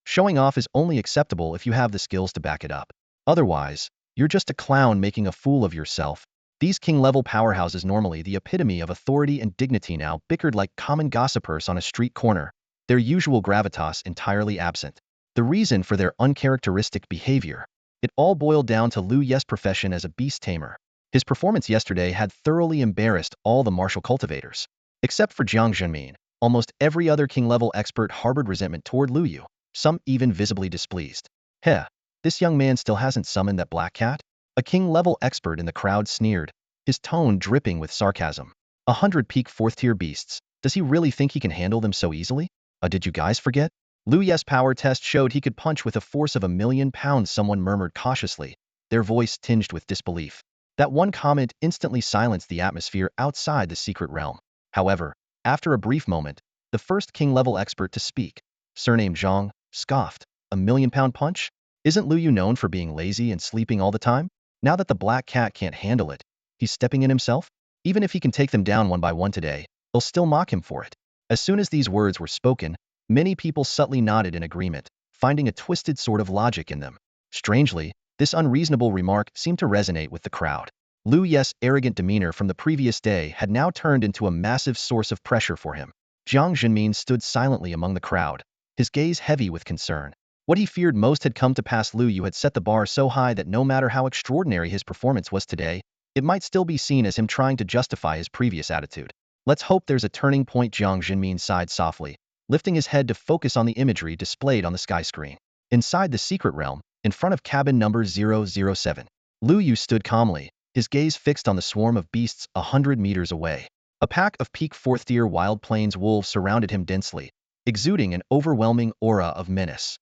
S1: Showing off is only acceptable if you have the skills to back it up. Otherwise, you're just a clown making a fool of yourself. These king-level powerhouses, normally the epitome of authority and dignity, now bickered like common gossipers on a street corner, their usual gravitas entirely absent. The reason for their uncharacteristic behavior? It all boiled down to Luo Yu's profession as a beast tamer. His performance yesterday had thoroughly embarrassed all the martial cultivators. Except for Jiang Zhenmin, almost every other king-level expert harbored resentment toward Luo Yu, some even visibly displeased. Heh, this young man still hasn't summoned that black cat? A king-level expert in the crowd sneered, his tone dripping with sarcasm. 100 peak fourth-tier beasts, does he really think he can handle them so easily? Did you guys forget? Luo Yu's power test showed he could punch with a force of 1,000,000 pounds, someone murmured cautiously, their voice tinged with disbelief. That one comment instantly silenced the atmosphere outside the secret realm. However, after a brief moment, the first king-level expert to speak, surnamed Zhang, scoffed. 1,000,000-pound punch? Isn't Luo Yu known for being lazy and sleeping all the time? Now that the black cat can't handle it, he's stepping in himself? Even if he can take them down one by one today, they'll still mock him for it. As soon as these words were spoken, many people subtly nodded in agreement, finding a twisted sort of logic in them. Strangely, this unreasonable remark seemed to resonate with the crowd. Luo Yu's arrogant demeanor from the previous day had now turned into a massive source of pressure for him. Jiang Zhenmin stood silently among the crowd, his gaze heavy with concern. What he feared most had come to pass. Luo Yu had set the bar so high that no matter how extraordinary his performance was today, it might still be seen as him trying to justify his previous attitude. Let's hope there's a turning point, Jiang Zhenmin sighed softly, lifting his head to focus on the imagery displayed on the sky screen. Inside the secret realm, in front of cabin number 007, Luo Yu stood calmly, his gaze fixed on the swarm of beasts 100 meters away. A pack of peak fourth-tier wild plains wolves surrounded him densely, exuding an overwhelming aura of menace.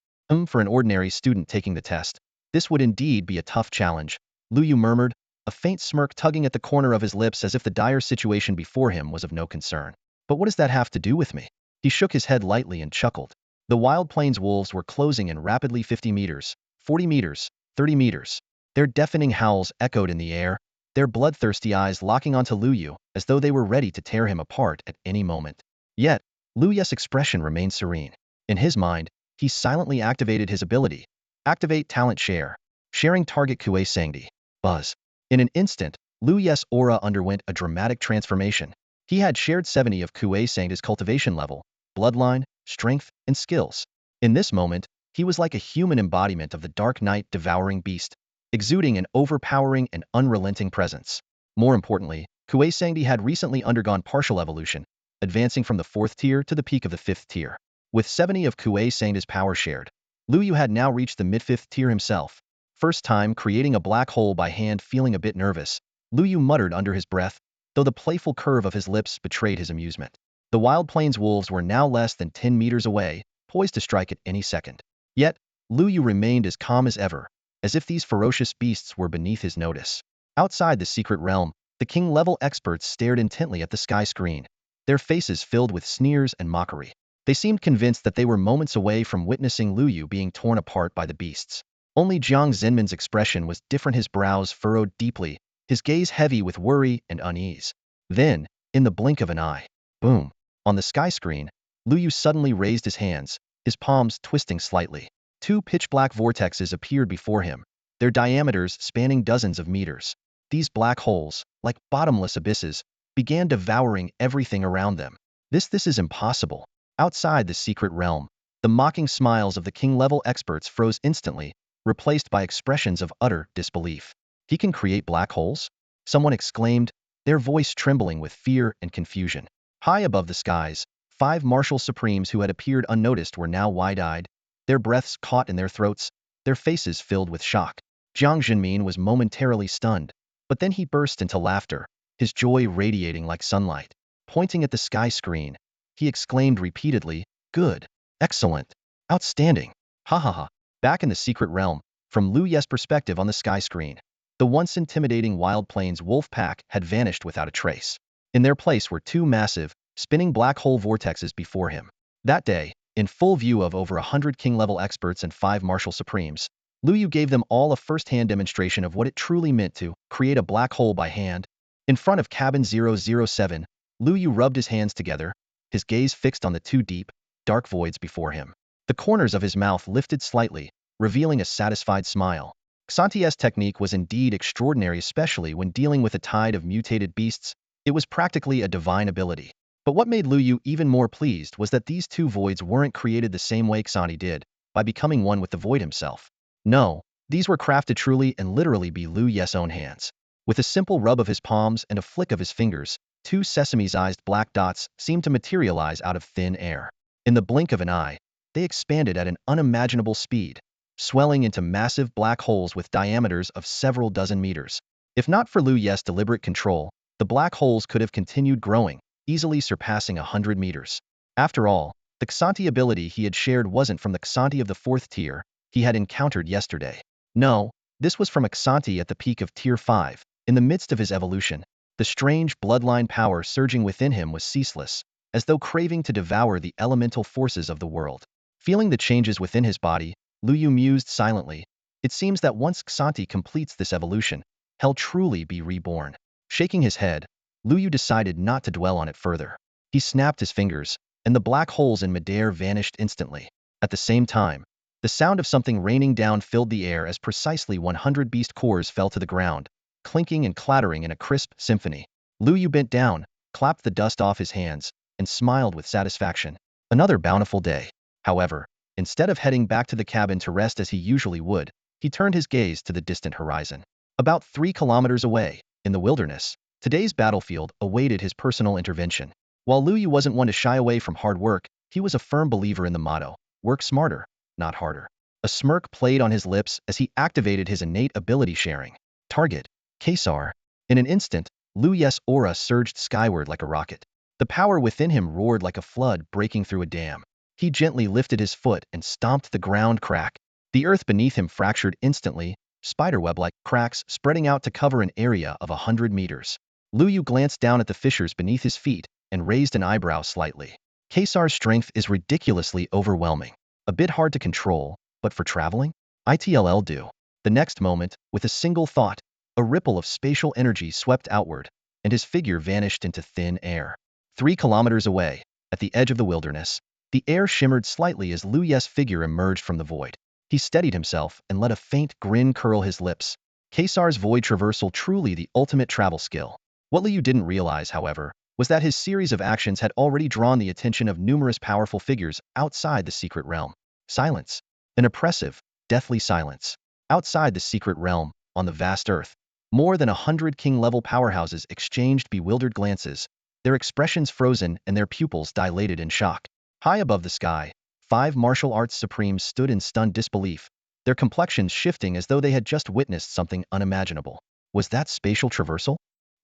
S1: For an ordinary student taking the test, this would indeed be a tough challenge, Luo Yu murmured, a faint smirk tugging at the corner of his lips as if the dire situation before him was of no concern. But what does that have to do with me? He shook his head lightly and chuckled. The wild plains wolves were closing in rapidly. 50 meters, 40 meters, 30 meters. Their deafening howls echoed in the air, their bloodthirsty eyes locking onto Luo Yu as though they were ready to tear him apart at any moment. Yet, Luo Yu's expression remained serene. In his mind, he silently activated his ability. Activate talent share. Sharing target Kuei Sangdi. Buzz. In an instant, Luo Yu's aura underwent a dramatic transformation. He had shared 70 of Kuei Sangdi's cultivation level, bloodline, strength, and skills. In this moment, he was like a human embodiment of the dark night devouring beast, exuding an overpowering and unrelenting presence. More importantly, Kuei Sangdi had recently undergone partial evolution, advancing from the 4th tier to the peak of the 5th tier. With 70 of Kuei Sangdi's power shared, Luo Yu had now reached the mid-5th tier himself. First time creating a black hole by hand. Feeling a bit nervous, Luo Yu muttered under his breath, though the playful curve of his lips betrayed his amusement. The wild plains wolves were now less than 10 meters away, poised to strike at any second. Yet, Luo Yu remained as calm as ever, as if these ferocious beasts were beneath his notice. Outside the secret realm, the king-level experts stared intently at the sky screen, their faces filled with sneers and mockery. They seemed convinced that they were moments away from witnessing Luo Yu being torn apart by the beasts. Only Jiang Zhenmin's expression was different, his brows furrowed deeply, his gaze heavy with worry and unease. Then, in the blink of an eye, boom, on the sky screen, Luo Yu suddenly raised his hands, his palms twisting slightly. 2 pitch-black vortexes appeared before him, their diameters spanning dozens of meters. These black holes, like bottomless abysses, began devouring everything around them. This is impossible. Outside the secret realm, the mocking smiles of the king-level experts froze instantly, replaced by expressions of utter disbelief. He can create black holes? Someone exclaimed, their voice trembling with fear and confusion. High above the skies, 5 martial supremes who had appeared unnoticed were now wide-eyed, their breaths caught in their throats, their faces filled with shock. Jiang Jinmin was momentarily stunned, but then he burst into laughter, his joy radiating like sunlight. Pointing at the sky screen, he exclaimed repeatedly, good, excellent, outstanding, ha ha ha. Back in the secret realm, from Luo Yu's perspective on the sky screen, the once intimidating Wild Plains wolf pack had vanished without a trace. In their place were 2 massive, spinning black hole vortexes before him. That day, in full view of over 100 king-level experts and 5 martial supremes, Luo Yu gave them all a first-hand demonstration of what it truly meant to create a black hole by hand. In front of cabin 007, Luo Yu rubbed his hands together, his gaze fixed on the 2 deep, dark voids before him. The corners of his mouth lifted slightly, revealing a satisfied smile. Xanti's technique was indeed extraordinary, especially when dealing with a tide of mutated beasts. It was practically a divine ability. But what made Luo Yu even more pleased was that these 2 voids weren't created the same way Xanti did, by becoming one with the void himself. No, these were crafted truly and literally by Luo Yu's own hands. With a simple rub of his palms and a flick of his fingers, 2 sesame-sized black dots seemed to materialize out of thin air. In the blink of an eye, they expanded at an unimaginable speed, swelling into massive black holes with diameters of several dozen meters. If not for Luo Yu's deliberate control, the black holes could have continued growing, easily surpassing 100 meters. After all, the Xanti ability he had shared wasn't from the Xanti of the 4th tier he had encountered yesterday. No, this was from a Xanti at the peak of Tier 5, in the midst of his evolution. The strange bloodline power surging within him was ceaseless, as though craving to devour the elemental forces of the world. Feeling the changes within his body, Luo Yu mused silently. It seems that once Xanti completes this evolution, he'll truly be reborn. Shaking his head, Luo Yu decided not to dwell on it further. He snapped his fingers, and the black holes in midair vanished instantly. At the same time, the sound of something raining down filled the air as precisely 100 beast cores fell to the ground, clinking and clattering in a crisp symphony. Luo Yu bent down, clapped the dust off his hands, and smiled with satisfaction. Another bountiful day. However, instead of heading back to the cabin to rest as he usually would, he turned his gaze to the distant horizon. About 3 kilometers away, in the wilderness, today's battlefield awaited his personal intervention. While Luo Yu wasn't one to shy away from hard work, he was a firm believer in the motto, work smarter, not harder. A smirk played on his lips as he activated his innate ability sharing. Target, Caesar. In an instant, Luo Yu's aura surged skyward like a rocket. The power within him roared like a flood breaking through a dam. He gently lifted his foot and stomped the ground crack. The earth beneath him fractured instantly, spiderweb-like cracks spreading out to cover an area of 100 meters. Luo Yu glanced down at the fissures beneath his feet and raised an eyebrow slightly. Caesar's strength is ridiculously overwhelming. A bit hard to control, but for traveling? It'll do. The next moment, with a single thought, a ripple of spatial energy swept outward, and his figure vanished into thin air. 3 kilometers away, at the edge of the wilderness, the air shimmered slightly as Luo Yu's figure emerged from the void. He steadied himself and let a faint grin curl his lips. Caesar's void traversal truly the ultimate travel skill. What Luo Yu didn't realize, however, was that his series of actions had already drawn the attention of numerous powerful figures outside the secret realm. Silence. An oppressive, deathly silence. Outside the secret realm, on the vast earth, more than 100 king-level powerhouses exchanged bewildered glances, their expressions frozen and their pupils dilated in shock. High above the sky, 5 martial arts supremes stood in stunned disbelief, their complexions shifting as though they had just witnessed something unimaginable. Was that spatial traversal?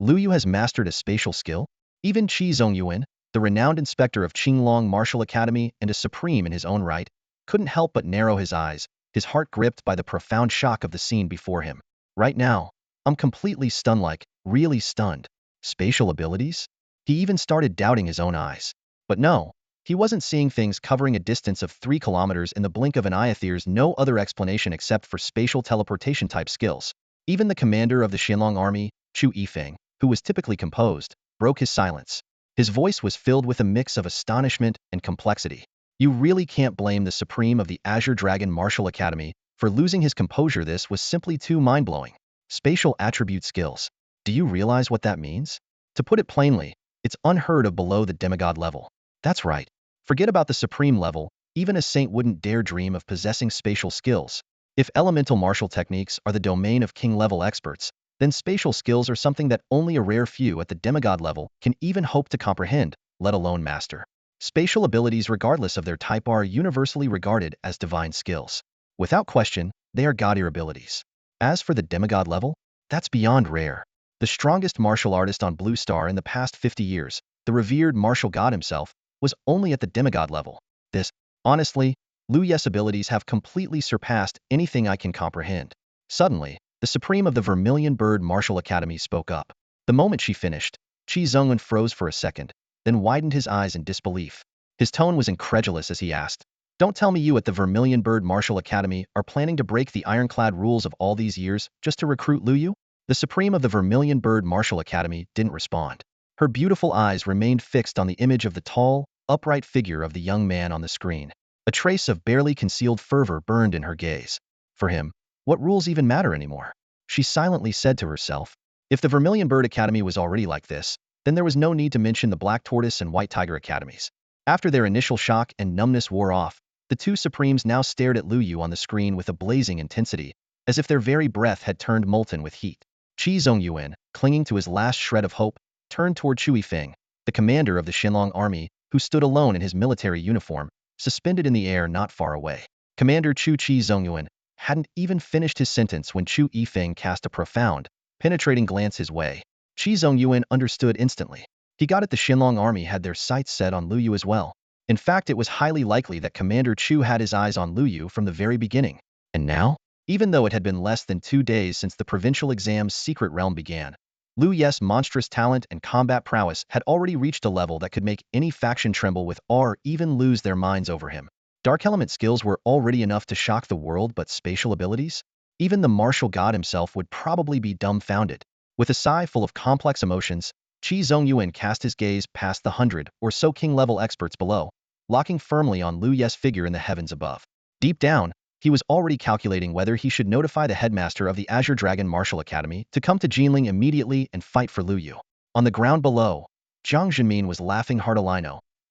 S1: Luo Yu has mastered a spatial skill? Even Qi Zongyuan, the renowned inspector of Qinglong Martial Academy and a supreme in his own right, couldn't help but narrow his eyes, his heart gripped by the profound shock of the scene before him. Right now, I'm completely stunned, like, really stunned. Spatial abilities? He even started doubting his own eyes. But no, he wasn't seeing things covering a distance of 3 kilometers in the blink of an eye. There's no other explanation except for spatial teleportation type skills. Even the commander of the Xinlong army, Chu Yifeng, who was typically composed, broke his silence. His voice was filled with a mix of astonishment and complexity. You really can't blame the Supreme of the Azure Dragon Martial Academy for losing his composure. This was simply too mind-blowing. Spatial attribute skills. Do you realize what that means? To put it plainly, it's unheard of below the demigod level. That's right. Forget about the Supreme level, even a saint wouldn't dare dream of possessing spatial skills. If elemental martial techniques are the domain of king-level experts, then spatial skills are something that only a rare few at the demigod level can even hope to comprehend, let alone master. Spatial abilities regardless of their type are universally regarded as divine skills. Without question, they are god-tier abilities. As for the demigod level, that's beyond rare. The strongest martial artist on Blue Star in the past 50 years, the revered martial god himself, was only at the demigod level. This, honestly, Luo Yu's abilities have completely surpassed anything I can comprehend. Suddenly, the Supreme of the Vermilion Bird Martial Academy spoke up. The moment she finished, Qi Zhongwen froze for a second, then widened his eyes in disbelief. His tone was incredulous as he asked, "Don't tell me you at the Vermilion Bird Martial Academy are planning to break the ironclad rules of all these years just to recruit Luo Yu?" The Supreme of the Vermilion Bird Martial Academy didn't respond. Her beautiful eyes remained fixed on the image of the tall, upright figure of the young man on the screen. A trace of barely concealed fervor burned in her gaze. For him, what rules even matter anymore? She silently said to herself, if the Vermilion Bird Academy was already like this, then there was no need to mention the Black Tortoise and White Tiger Academies. After their initial shock and numbness wore off, the two Supremes now stared at Luo Yu on the screen with a blazing intensity, as if their very breath had turned molten with heat. Qi Zongyuan, clinging to his last shred of hope, turned toward Chui Feng, the commander of the Xinlong army, who stood alone in his military uniform, suspended in the air not far away. Commander Chu Qi Zongyuan hadn't even finished his sentence when Chu Yifeng cast a profound, penetrating glance his way. Qi Zongyuan understood instantly. He got it, the Xinlong army had their sights set on Luo Yu as well. In fact, it was highly likely that Commander Chu had his eyes on Luo Yu from the very beginning. And now, even though it had been less than 2 days since the provincial exam's secret realm began, Luo Yu's monstrous talent and combat prowess had already reached a level that could make any faction tremble with awe or even lose their minds over him. Dark element skills were already enough to shock the world, but spatial abilities? Even the martial god himself would probably be dumbfounded. With a sigh full of complex emotions, Qi Zongyuan cast his gaze past the 100 or so king-level experts below, locking firmly on Luo Yu's figure in the heavens above. Deep down, he was already calculating whether he should notify the headmaster of the Azure Dragon Martial Academy to come to Jinling immediately and fight for Luo Yu. On the ground below, Jiang Zhenmin was laughing heartily,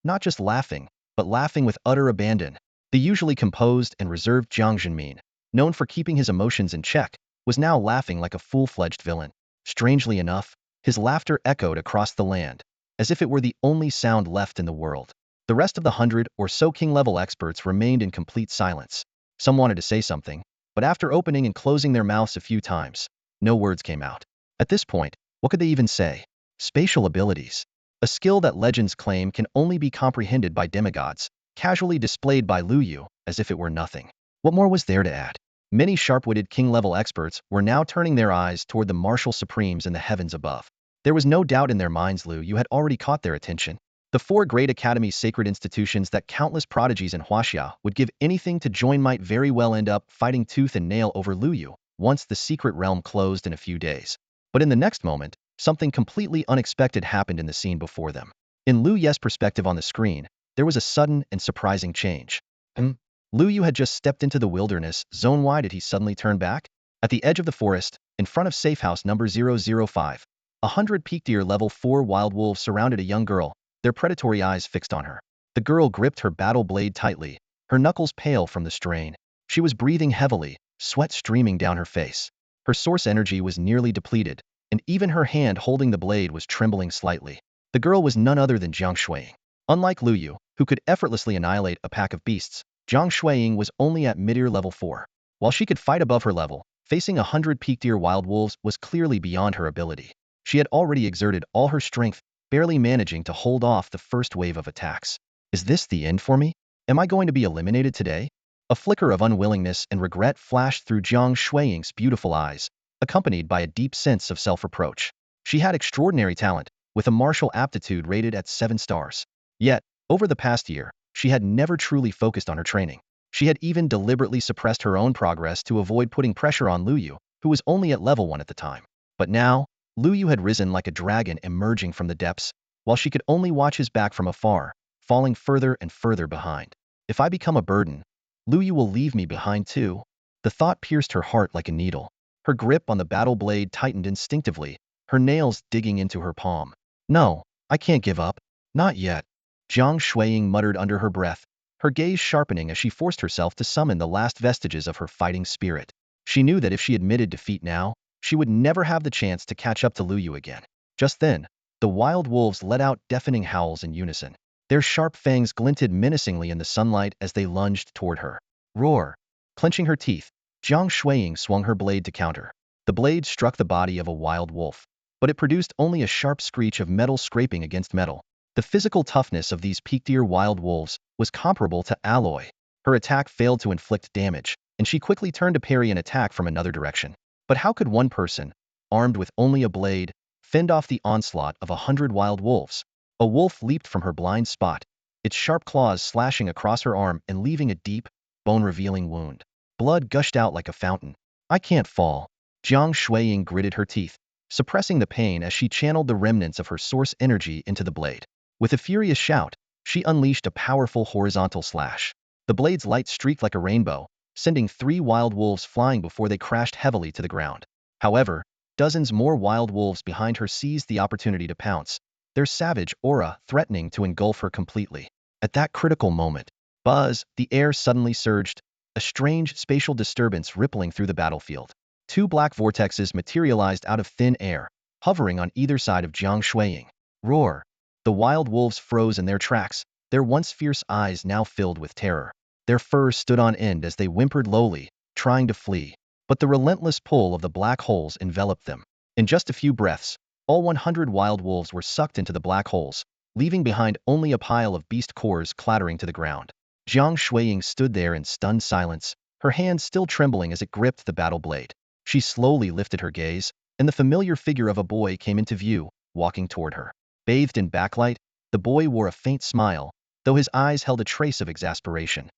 S1: not just laughing, but laughing with utter abandon. The usually composed and reserved Jiang Zhenmin, known for keeping his emotions in check, was now laughing like a full-fledged villain. Strangely enough, his laughter echoed across the land, as if it were the only sound left in the world. The rest of the 100 or so king-level experts remained in complete silence. Some wanted to say something, but after opening and closing their mouths a few times, no words came out. At this point, what could they even say? Spatial abilities, a skill that legends claim can only be comprehended by demigods, casually displayed by Luo Yu as if it were nothing. What more was there to add? Many sharp-witted king-level experts were now turning their eyes toward the martial supremes in the heavens above. There was no doubt in their minds Luo Yu had already caught their attention. The 4 great academies, sacred institutions that countless prodigies in Huaxia would give anything to join, might very well end up fighting tooth and nail over Luo Yu once the secret realm closed in a few days. But in the next moment, something completely unexpected happened in the scene before them. In Luo Yu's perspective on the screen, there was a sudden and surprising change. Luo Yu had just stepped into the wilderness zone. Why did he suddenly turn back? At the edge of the forest, in front of safe house number 005, 100 peak deer level 4 wild wolves surrounded a young girl, their predatory eyes fixed on her. The girl gripped her battle blade tightly, her knuckles pale from the strain. She was breathing heavily, sweat streaming down her face. Her source energy was nearly depleted, and even her hand holding the blade was trembling slightly. The girl was none other than Jiang Shuiying. Unlike Luo Yu, who could effortlessly annihilate a pack of beasts, Jiang Shuiying was only at mid-ear level 4. While she could fight above her level, facing 100 peak deer wild wolves was clearly beyond her ability. She had already exerted all her strength, barely managing to hold off the first wave of attacks. Is this the end for me? Am I going to be eliminated today? A flicker of unwillingness and regret flashed through Jiang Shuiying's beautiful eyes, accompanied by a deep sense of self-reproach. She had extraordinary talent, with a martial aptitude rated at 7 stars. Yet, over the past year, she had never truly focused on her training. She had even deliberately suppressed her own progress to avoid putting pressure on Luo Yu, who was only at level 1 at the time. But now, Luo Yu had risen like a dragon emerging from the depths, while she could only watch his back from afar, falling further and further behind. If I become a burden, Luo Yu will leave me behind too. The thought pierced her heart like a needle. Her grip on the battle blade tightened instinctively, her nails digging into her palm. No, I can't give up. Not yet. Jiang Shuiying muttered under her breath, her gaze sharpening as she forced herself to summon the last vestiges of her fighting spirit. She knew that if she admitted defeat now, she would never have the chance to catch up to Luo Yu again. Just then, the wild wolves let out deafening howls in unison. Their sharp fangs glinted menacingly in the sunlight as they lunged toward her. Roar! Clenching her teeth, Jiang Shuiying swung her blade to counter. The blade struck the body of a wild wolf, but it produced only a sharp screech of metal scraping against metal. The physical toughness of these peak-tier wild wolves was comparable to alloy. Her attack failed to inflict damage, and she quickly turned to parry an attack from another direction. But how could one person, armed with only a blade, fend off the onslaught of 100 wild wolves? A wolf leaped from her blind spot, its sharp claws slashing across her arm and leaving a deep, bone-revealing wound. Blood gushed out like a fountain. I can't fall. Jiang Shuiying gritted her teeth, suppressing the pain as she channeled the remnants of her source energy into the blade. With a furious shout, she unleashed a powerful horizontal slash. The blade's light streaked like a rainbow, sending 3 wild wolves flying before they crashed heavily to the ground. However, dozens more wild wolves behind her seized the opportunity to pounce, their savage aura threatening to engulf her completely. At that critical moment, buzz, the air suddenly surged, a strange spatial disturbance rippling through the battlefield. 2 black vortexes materialized out of thin air, hovering on either side of Jiang Shuiying. Roar! The wild wolves froze in their tracks, their once fierce eyes now filled with terror. Their fur stood on end as they whimpered lowly, trying to flee. But the relentless pull of the black holes enveloped them. In just a few breaths, all 100 wild wolves were sucked into the black holes, leaving behind only a pile of beast cores clattering to the ground. Jiang Shuiying stood there in stunned silence, her hand still trembling as it gripped the battle blade. She slowly lifted her gaze, and the familiar figure of a boy came into view, walking toward her. Bathed in backlight, the boy wore a faint smile, though his eyes held a trace of exasperation.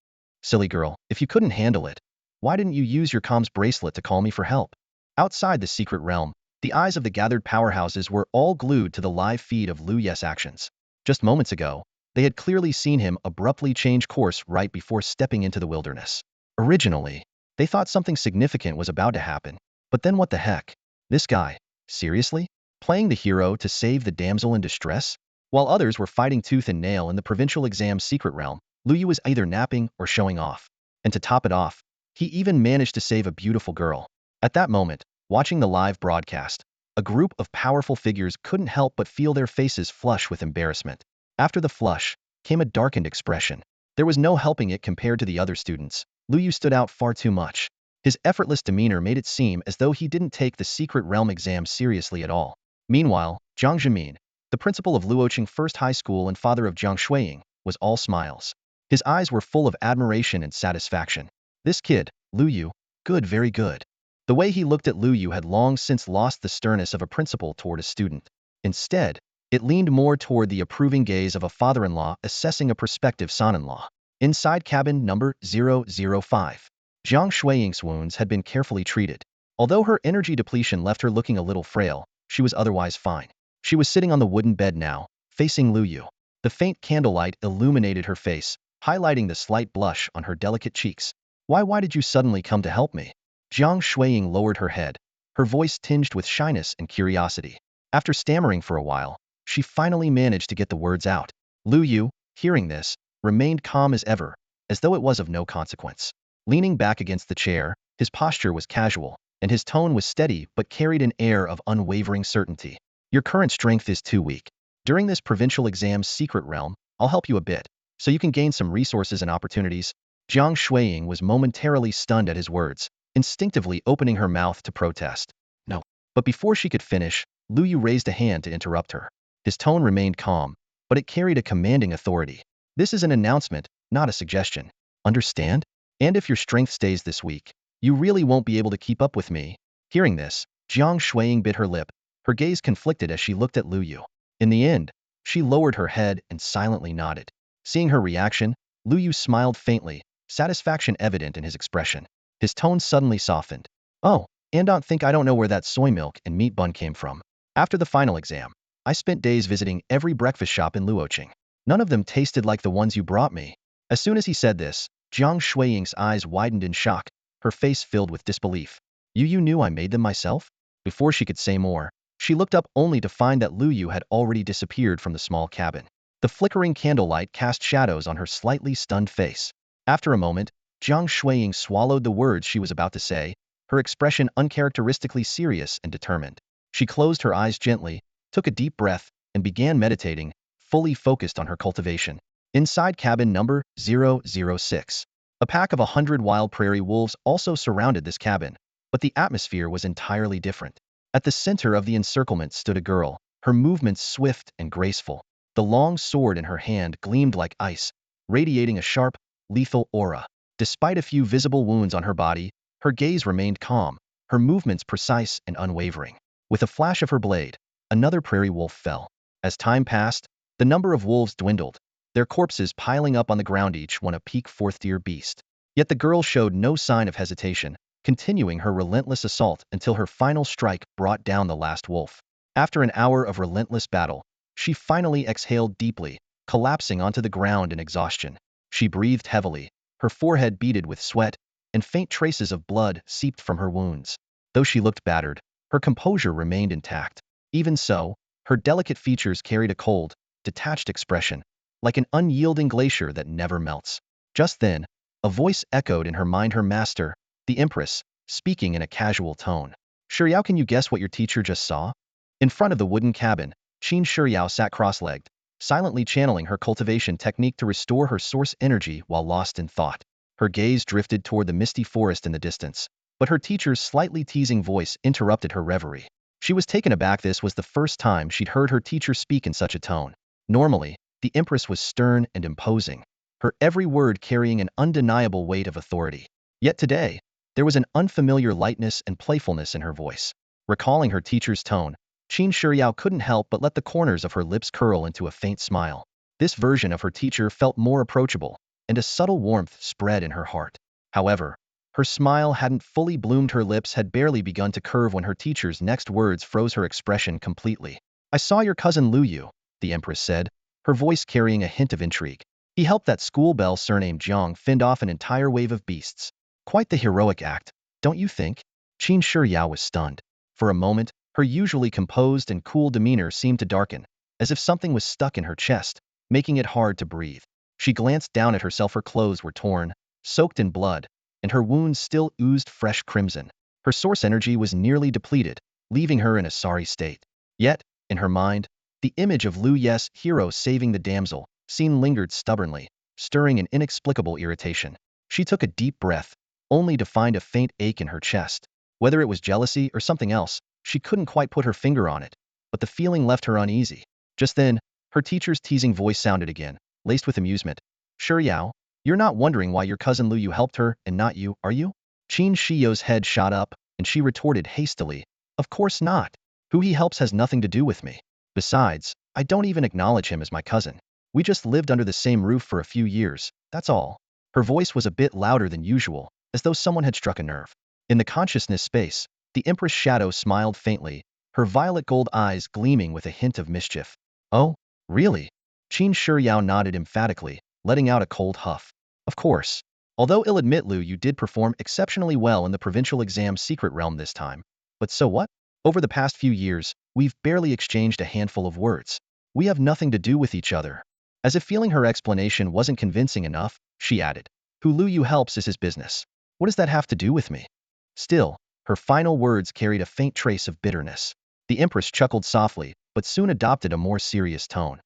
S1: Silly girl, if you couldn't handle it, why didn't you use your comms bracelet to call me for help? Outside the secret realm, the eyes of the gathered powerhouses were all glued to the live feed of Luo Yu's actions. Just moments ago, they had clearly seen him abruptly change course right before stepping into the wilderness. Originally, they thought something significant was about to happen, but then what the heck? This guy, seriously? Playing the hero to save the damsel in distress? While others were fighting tooth and nail in the provincial exam's secret realm, Luo Yu was either napping or showing off. And to top it off, he even managed to save a beautiful girl. At that moment, watching the live broadcast, a group of powerful figures couldn't help but feel their faces flush with embarrassment. After the flush, came a darkened expression. There was no helping it compared to the other students. Luo Yu stood out far too much. His effortless demeanor made it seem as though he didn't take the secret realm exam seriously at all. Meanwhile, Zhang Jimin, the principal of Luoqing First High School and father of Jiang Shuiying, was all smiles. His eyes were full of admiration and satisfaction. This kid, Luo Yu, good, very good. The way he looked at Luo Yu had long since lost the sternness of a principal toward a student. Instead, it leaned more toward the approving gaze of a father-in-law assessing a prospective son-in-law. Inside cabin number 005. Jiang Shuiying's wounds had been carefully treated. Although her energy depletion left her looking a little frail, she was otherwise fine. She was sitting on the wooden bed now, facing Luo Yu. The faint candlelight illuminated her face, highlighting the slight blush on her delicate cheeks. Why did you suddenly come to help me? Jiang Shuiying lowered her head, her voice tinged with shyness and curiosity. After stammering for a while, she finally managed to get the words out. Luo Yu, hearing this, remained calm as ever, as though it was of no consequence. Leaning back against the chair, his posture was casual, and his tone was steady but carried an air of unwavering certainty. Your current strength is too weak. During this provincial exam's secret realm, I'll help you a bit, so you can gain some resources and opportunities. Jiang Shuiying was momentarily stunned at his words, instinctively opening her mouth to protest. No. But before she could finish, Luo Yu raised a hand to interrupt her. His tone remained calm, but it carried a commanding authority. This is an announcement, not a suggestion. Understand? And if your strength stays this weak, you really won't be able to keep up with me. Hearing this, Jiang Shuiying bit her lip, her gaze conflicted as she looked at Luo Yu. In the end, she lowered her head and silently nodded. Seeing her reaction, Luo Yu smiled faintly, satisfaction evident in his expression. His tone suddenly softened. Oh, and don't think I don't know where that soy milk and meat bun came from. After the final exam, I spent days visiting every breakfast shop in Luoqing. None of them tasted like the ones you brought me. As soon as he said this, Jiang Shuiying's eyes widened in shock, her face filled with disbelief. You knew I made them myself? Before she could say more, she looked up only to find that Luo Yu had already disappeared from the small cabin. The flickering candlelight cast shadows on her slightly stunned face. After a moment, Jiang Shuiying swallowed the words she was about to say, her expression uncharacteristically serious and determined. She closed her eyes gently, took a deep breath, and began meditating, fully focused on her cultivation. Inside cabin number 006, a pack of 100 wild prairie wolves also surrounded this cabin, but the atmosphere was entirely different. At the center of the encirclement stood a girl, her movements swift and graceful. The long sword in her hand gleamed like ice, radiating a sharp, lethal aura. Despite a few visible wounds on her body, her gaze remained calm, her movements precise and unwavering. With a flash of her blade, another prairie wolf fell. As time passed, the number of wolves dwindled, their corpses piling up on the ground, each one a peak fourth-tier beast. Yet the girl showed no sign of hesitation, continuing her relentless assault until her final strike brought down the last wolf. After an hour of relentless battle, she finally exhaled deeply, collapsing onto the ground in exhaustion. She breathed heavily, her forehead beaded with sweat, and faint traces of blood seeped from her wounds. Though she looked battered, her composure remained intact. Even so, her delicate features carried a cold, detached expression, like an unyielding glacier that never melts. Just then, a voice echoed in her mind, her master, the Empress, speaking in a casual tone. "Shiryao, can you guess what your teacher just saw?" In front of the wooden cabin, Qin Shiryao sat cross-legged, silently channeling her cultivation technique to restore her source energy while lost in thought. Her gaze drifted toward the misty forest in the distance, but her teacher's slightly teasing voice interrupted her reverie. She was taken aback. This was the first time she'd heard her teacher speak in such a tone. Normally, the Empress was stern and imposing, her every word carrying an undeniable weight of authority. Yet today, there was an unfamiliar lightness and playfulness in her voice. Recalling her teacher's tone, Qin Shiryao couldn't help but let the corners of her lips curl into a faint smile. This version of her teacher felt more approachable, and a subtle warmth spread in her heart. However, her smile hadn't fully bloomed. Her lips had barely begun to curve when her teacher's next words froze her expression completely. "I saw your cousin Luo Yu," the Empress said, her voice carrying a hint of intrigue. "He helped that school belle surnamed Jiang fend off an entire wave of beasts. Quite the heroic act, don't you think?" Qin Shiryao was stunned. For a moment, her usually composed and cool demeanor seemed to darken, as if something was stuck in her chest, making it hard to breathe. She glanced down at herself. Her clothes were torn, soaked in blood, and her wounds still oozed fresh crimson. Her source energy was nearly depleted, leaving her in a sorry state. Yet, in her mind, the image of Luo Yu's hero saving the damsel scene lingered stubbornly, stirring an inexplicable irritation. She took a deep breath, only to find a faint ache in her chest. Whether it was jealousy or something else, she couldn't quite put her finger on it, but the feeling left her uneasy. Just then, her teacher's teasing voice sounded again, laced with amusement. "Shiryao, you're not wondering why your cousin Luo Yu helped her and not you, are you?" Qin Shiyao's head shot up, and she retorted hastily, "Of course not. Who he helps has nothing to do with me. Besides, I don't even acknowledge him as my cousin. We just lived under the same roof for a few years, that's all." Her voice was a bit louder than usual, as though someone had struck a nerve. In the consciousness space, the Empress shadow smiled faintly, her violet gold eyes gleaming with a hint of mischief. "Oh, really?" Qin Shiryao nodded emphatically, letting out a cold huff. "Of course. Although I'll admit Luo Yu did perform exceptionally well in the provincial exam secret realm this time. But so what? Over the past few years, we've barely exchanged a handful of words. We have nothing to do with each other." As if feeling her explanation wasn't convincing enough, she added, "Who Luo Yu helps is his business. What does that have to do with me?" Still, her final words carried a faint trace of bitterness. The Empress chuckled softly, but soon adopted a more serious tone.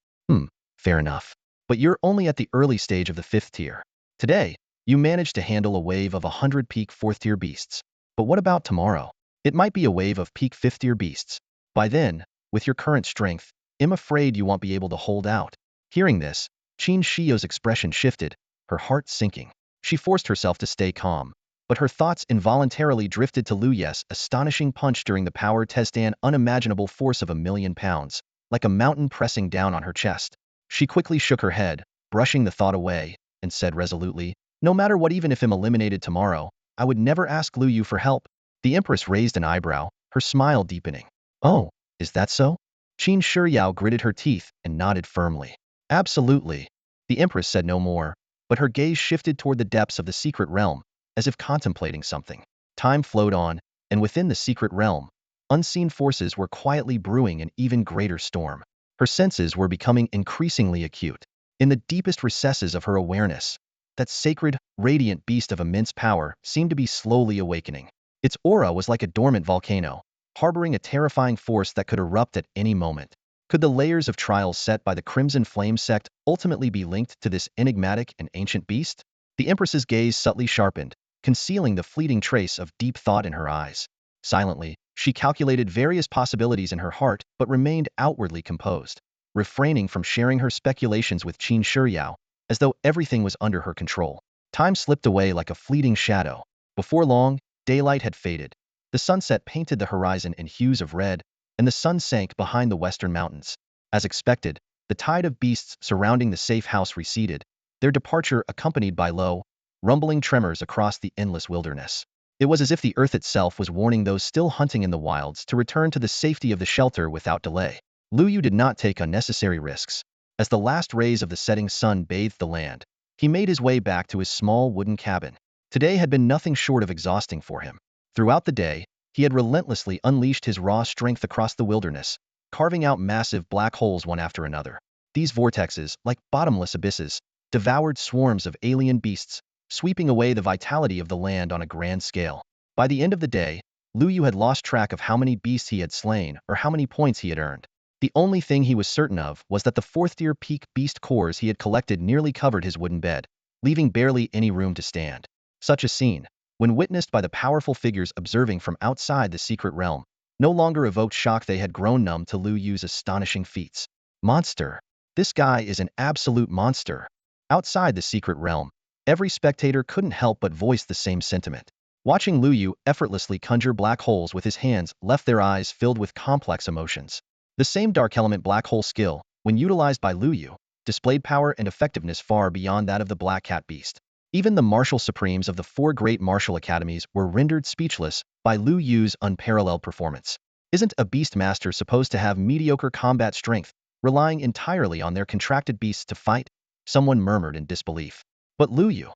S1: Fair enough. But you're only at the early stage of the 5th tier. Today, you managed to handle a wave of 100 peak 4th tier beasts. But what about tomorrow? It might be a wave of peak 5th tier beasts. By then, with your current strength, I'm afraid you won't be able to hold out. Hearing this, Qin Shiyao's expression shifted, her heart sinking. She forced herself to stay calm, but her thoughts involuntarily drifted to Luo Yu's astonishing punch during the power test, an unimaginable force of 1,000,000 pounds, like a mountain pressing down on her chest. She quickly shook her head, brushing the thought away, and said resolutely, "No matter what, even if I'm eliminated tomorrow, I would never ask Luo Yu for help." The Empress raised an eyebrow, her smile deepening. "Oh, is that so?" Qin Shiryao gritted her teeth and nodded firmly. "Absolutely." The Empress said no more, but her gaze shifted toward the depths of the secret realm, as if contemplating something. Time flowed on, and within the secret realm, unseen forces were quietly brewing an even greater storm. Her senses were becoming increasingly acute. In the deepest recesses of her awareness, that sacred, radiant beast of immense power seemed to be slowly awakening. Its aura was like a dormant volcano, harboring a terrifying force that could erupt at any moment. Could the layers of trials set by the Crimson Flame sect ultimately be linked to this enigmatic and ancient beast? The Empress's gaze subtly sharpened, concealing the fleeting trace of deep thought in her eyes. Silently, she calculated various possibilities in her heart but remained outwardly composed, refraining from sharing her speculations with Qin Shiyao, as though everything was under her control. Time slipped away like a fleeting shadow. Before long, daylight had faded. The sunset painted the horizon in hues of red, and the sun sank behind the western mountains. As expected, the tide of beasts surrounding the safe house receded, their departure accompanied by low, rumbling tremors across the endless wilderness. It was as if the earth itself was warning those still hunting in the wilds to return to the safety of the shelter without delay. Luo Yu did not take unnecessary risks. As the last rays of the setting sun bathed the land, he made his way back to his small wooden cabin. Today had been nothing short of exhausting for him. Throughout the day, he had relentlessly unleashed his raw strength across the wilderness, carving out massive black holes one after another. These vortexes, like bottomless abysses, devoured swarms of alien beasts, sweeping away the vitality of the land on a grand scale. By the end of the day, Luo Yu had lost track of how many beasts he had slain or how many points he had earned. The only thing he was certain of was that the fourth-tier peak beast cores he had collected nearly covered his wooden bed, leaving barely any room to stand. Such a scene, when witnessed by the powerful figures observing from outside the secret realm, no longer evoked shock. They had grown numb to Luo Yu's astonishing feats. Monster. This guy is an absolute monster. Outside the secret realm, every spectator couldn't help but voice the same sentiment. Watching Luo Yu effortlessly conjure black holes with his hands left their eyes filled with complex emotions. The same dark element black hole skill, when utilized by Luo Yu, displayed power and effectiveness far beyond that of the Black Cat Beast. Even the martial supremes of the four great martial academies were rendered speechless by Luo Yu's unparalleled performance. Isn't a beast master supposed to have mediocre combat strength, relying entirely on their contracted beasts to fight? Someone murmured in disbelief. But Luo Yu,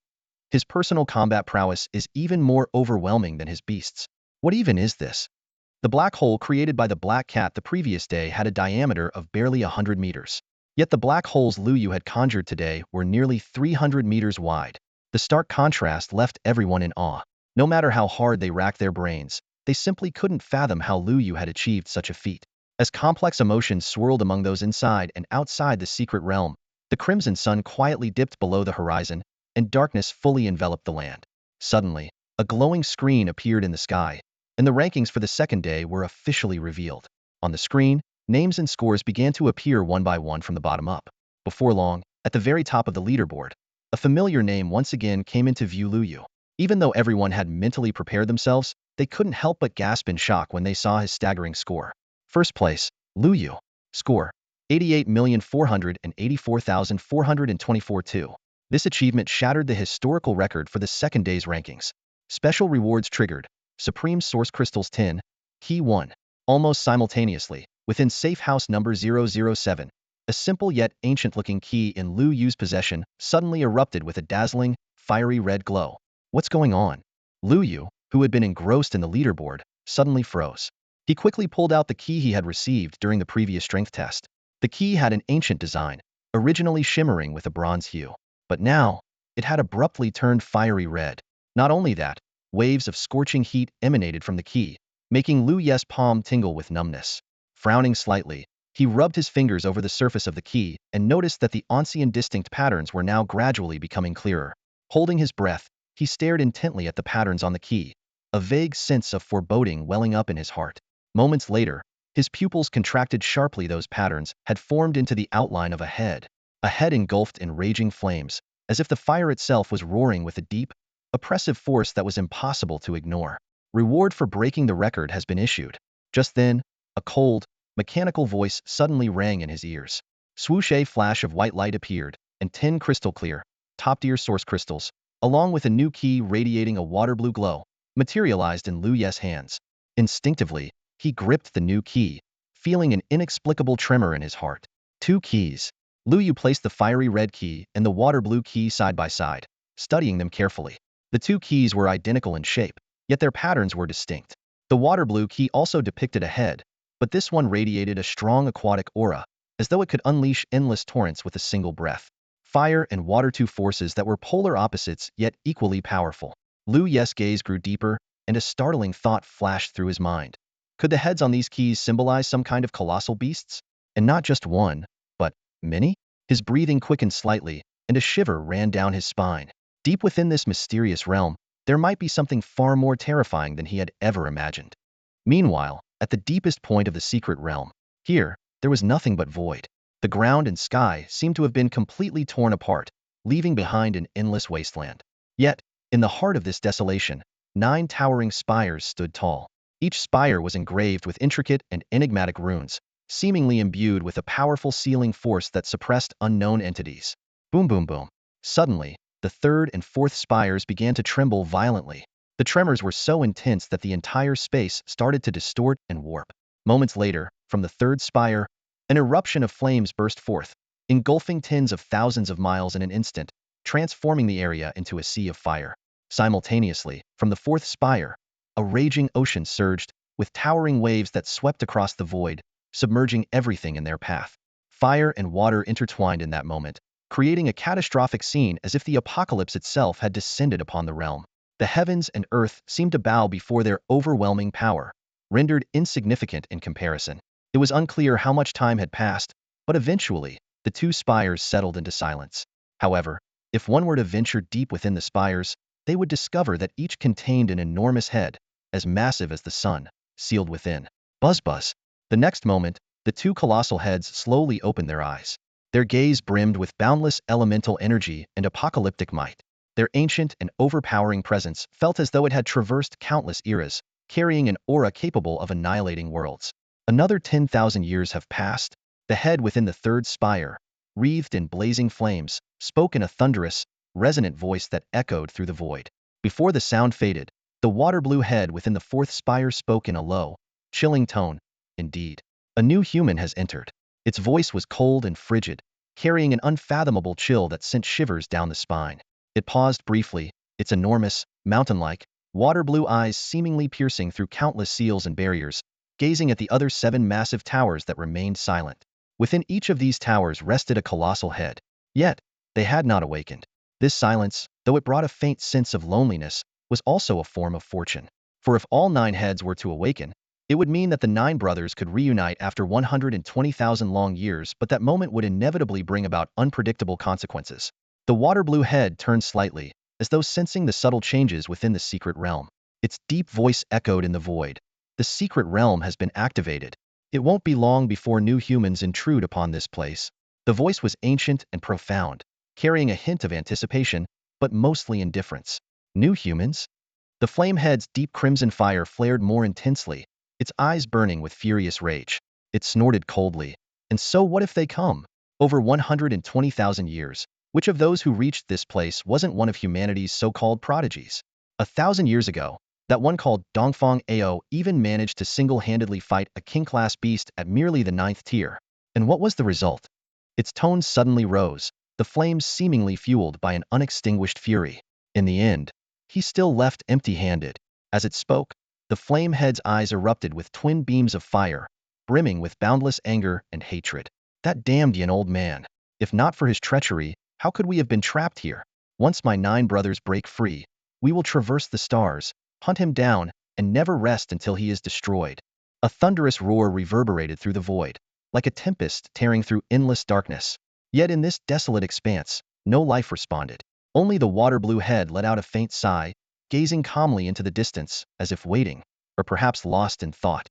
S1: his personal combat prowess is even more overwhelming than his beasts. What even is this? The black hole created by the Black Cat the previous day had a diameter of barely 100 meters. Yet the black holes Luo Yu had conjured today were nearly 300 meters wide. The stark contrast left everyone in awe. No matter how hard they racked their brains, they simply couldn't fathom how Luo Yu had achieved such a feat. As complex emotions swirled among those inside and outside the secret realm, the crimson sun quietly dipped below the horizon, and darkness fully enveloped the land. Suddenly, a glowing screen appeared in the sky, and the rankings for the second day were officially revealed. On the screen, names and scores began to appear one by one from the bottom up. Before long, at the very top of the leaderboard, a familiar name once again came into view: Luo Yu. Even though everyone had mentally prepared themselves, they couldn't help but gasp in shock when they saw his staggering score. First place, Luo Yu. Score: 88,484,424-2. This achievement shattered the historical record for the second day's rankings. Special rewards triggered. Supreme Source Crystals 10, Key 1. Almost simultaneously, within safe house number 007, a simple yet ancient-looking key in Luo Yu's possession suddenly erupted with a dazzling, fiery red glow. What's going on? Luo Yu, who had been engrossed in the leaderboard, suddenly froze. He quickly pulled out the key he had received during the previous strength test. The key had an ancient design, originally shimmering with a bronze hue. But now, it had abruptly turned fiery red. Not only that, waves of scorching heat emanated from the key, making Luo Yu's palm tingle with numbness. Frowning slightly, he rubbed his fingers over the surface of the key and noticed that the ancient distinct patterns were now gradually becoming clearer. Holding his breath, he stared intently at the patterns on the key, a vague sense of foreboding welling up in his heart. Moments later, his pupils contracted sharply. Those patterns had formed into the outline of a head engulfed in raging flames, as if the fire itself was roaring with a deep, oppressive force that was impossible to ignore. Reward for breaking the record has been issued. Just then, a cold, mechanical voice suddenly rang in his ears. Swoosh! A flash of white light appeared, and 10 crystal-clear, top-tier source crystals, along with a new key radiating a water-blue glow, materialized in Luo Yu's hands. Instinctively, he gripped the new key, feeling an inexplicable tremor in his heart. 2 keys. Luo Yu placed the fiery red key and the water-blue key side by side, studying them carefully. The 2 keys were identical in shape, yet their patterns were distinct. The water blue key also depicted a head, but this one radiated a strong aquatic aura, as though it could unleash endless torrents with a single breath. Fire and water, two forces that were polar opposites yet equally powerful. Lu Yu's gaze grew deeper, and a startling thought flashed through his mind. Could the heads on these keys symbolize some kind of colossal beasts? And not just one, but many? His breathing quickened slightly, and a shiver ran down his spine. Deep within this mysterious realm, there might be something far more terrifying than he had ever imagined. Meanwhile, at the deepest point of the secret realm, here, there was nothing but void. The ground and sky seemed to have been completely torn apart, leaving behind an endless wasteland. Yet, in the heart of this desolation, 9 towering spires stood tall. Each spire was engraved with intricate and enigmatic runes, seemingly imbued with a powerful sealing force that suppressed unknown entities. Boom, boom, boom. Suddenly, the third and fourth spires began to tremble violently. The tremors were so intense that the entire space started to distort and warp. Moments later, from the third spire, an eruption of flames burst forth, engulfing tens of thousands of miles in an instant, transforming the area into a sea of fire. Simultaneously, from the fourth spire, a raging ocean surged, with towering waves that swept across the void, submerging everything in their path. Fire and water intertwined in that moment, creating a catastrophic scene as if the apocalypse itself had descended upon the realm. The heavens and earth seemed to bow before their overwhelming power, rendered insignificant in comparison. It was unclear how much time had passed, but eventually, the 2 spires settled into silence. However, if one were to venture deep within the spires, they would discover that each contained an enormous head, as massive as the sun, sealed within. Buzz buzz. The next moment, the 2 colossal heads slowly opened their eyes. Their gaze brimmed with boundless elemental energy and apocalyptic might. Their ancient and overpowering presence felt as though it had traversed countless eras, carrying an aura capable of annihilating worlds. Another 10,000 years have passed. The head within the third spire, wreathed in blazing flames, spoke in a thunderous, resonant voice that echoed through the void. Before the sound faded, the water-blue head within the fourth spire spoke in a low, chilling tone. Indeed, a new human has entered. Its voice was cold and frigid, carrying an unfathomable chill that sent shivers down the spine. It paused briefly, its enormous, mountain-like, water-blue eyes seemingly piercing through countless seals and barriers, gazing at the other 7 massive towers that remained silent. Within each of these towers rested a colossal head. Yet, they had not awakened. This silence, though it brought a faint sense of loneliness, was also a form of fortune. For if all 9 heads were to awaken, it would mean that the 9 brothers could reunite after 120,000 long years, but that moment would inevitably bring about unpredictable consequences. The water-blue head turned slightly, as though sensing the subtle changes within the secret realm. Its deep voice echoed in the void. The secret realm has been activated. It won't be long before new humans intrude upon this place. The voice was ancient and profound, carrying a hint of anticipation, but mostly indifference. New humans? The flame head's deep crimson fire flared more intensely, its eyes burning with furious rage. It snorted coldly. And so what if they come? Over 120,000 years, which of those who reached this place wasn't one of humanity's so-called prodigies? 1,000 years ago, that one called Dongfang Ao even managed to single-handedly fight a king-class beast at merely the 9th tier. And what was the result? Its tone suddenly rose, the flames seemingly fueled by an unextinguished fury. In the end, he still left empty-handed. As it spoke, the flame head's eyes erupted with twin beams of fire, brimming with boundless anger and hatred. That damned young old man. If not for his treachery, how could we have been trapped here? Once my 9 brothers break free, we will traverse the stars, hunt him down, and never rest until he is destroyed. A thunderous roar reverberated through the void, like a tempest tearing through endless darkness. Yet in this desolate expanse, no life responded. Only the water-blue head let out a faint sigh, gazing calmly into the distance, as if waiting, or perhaps lost in thought.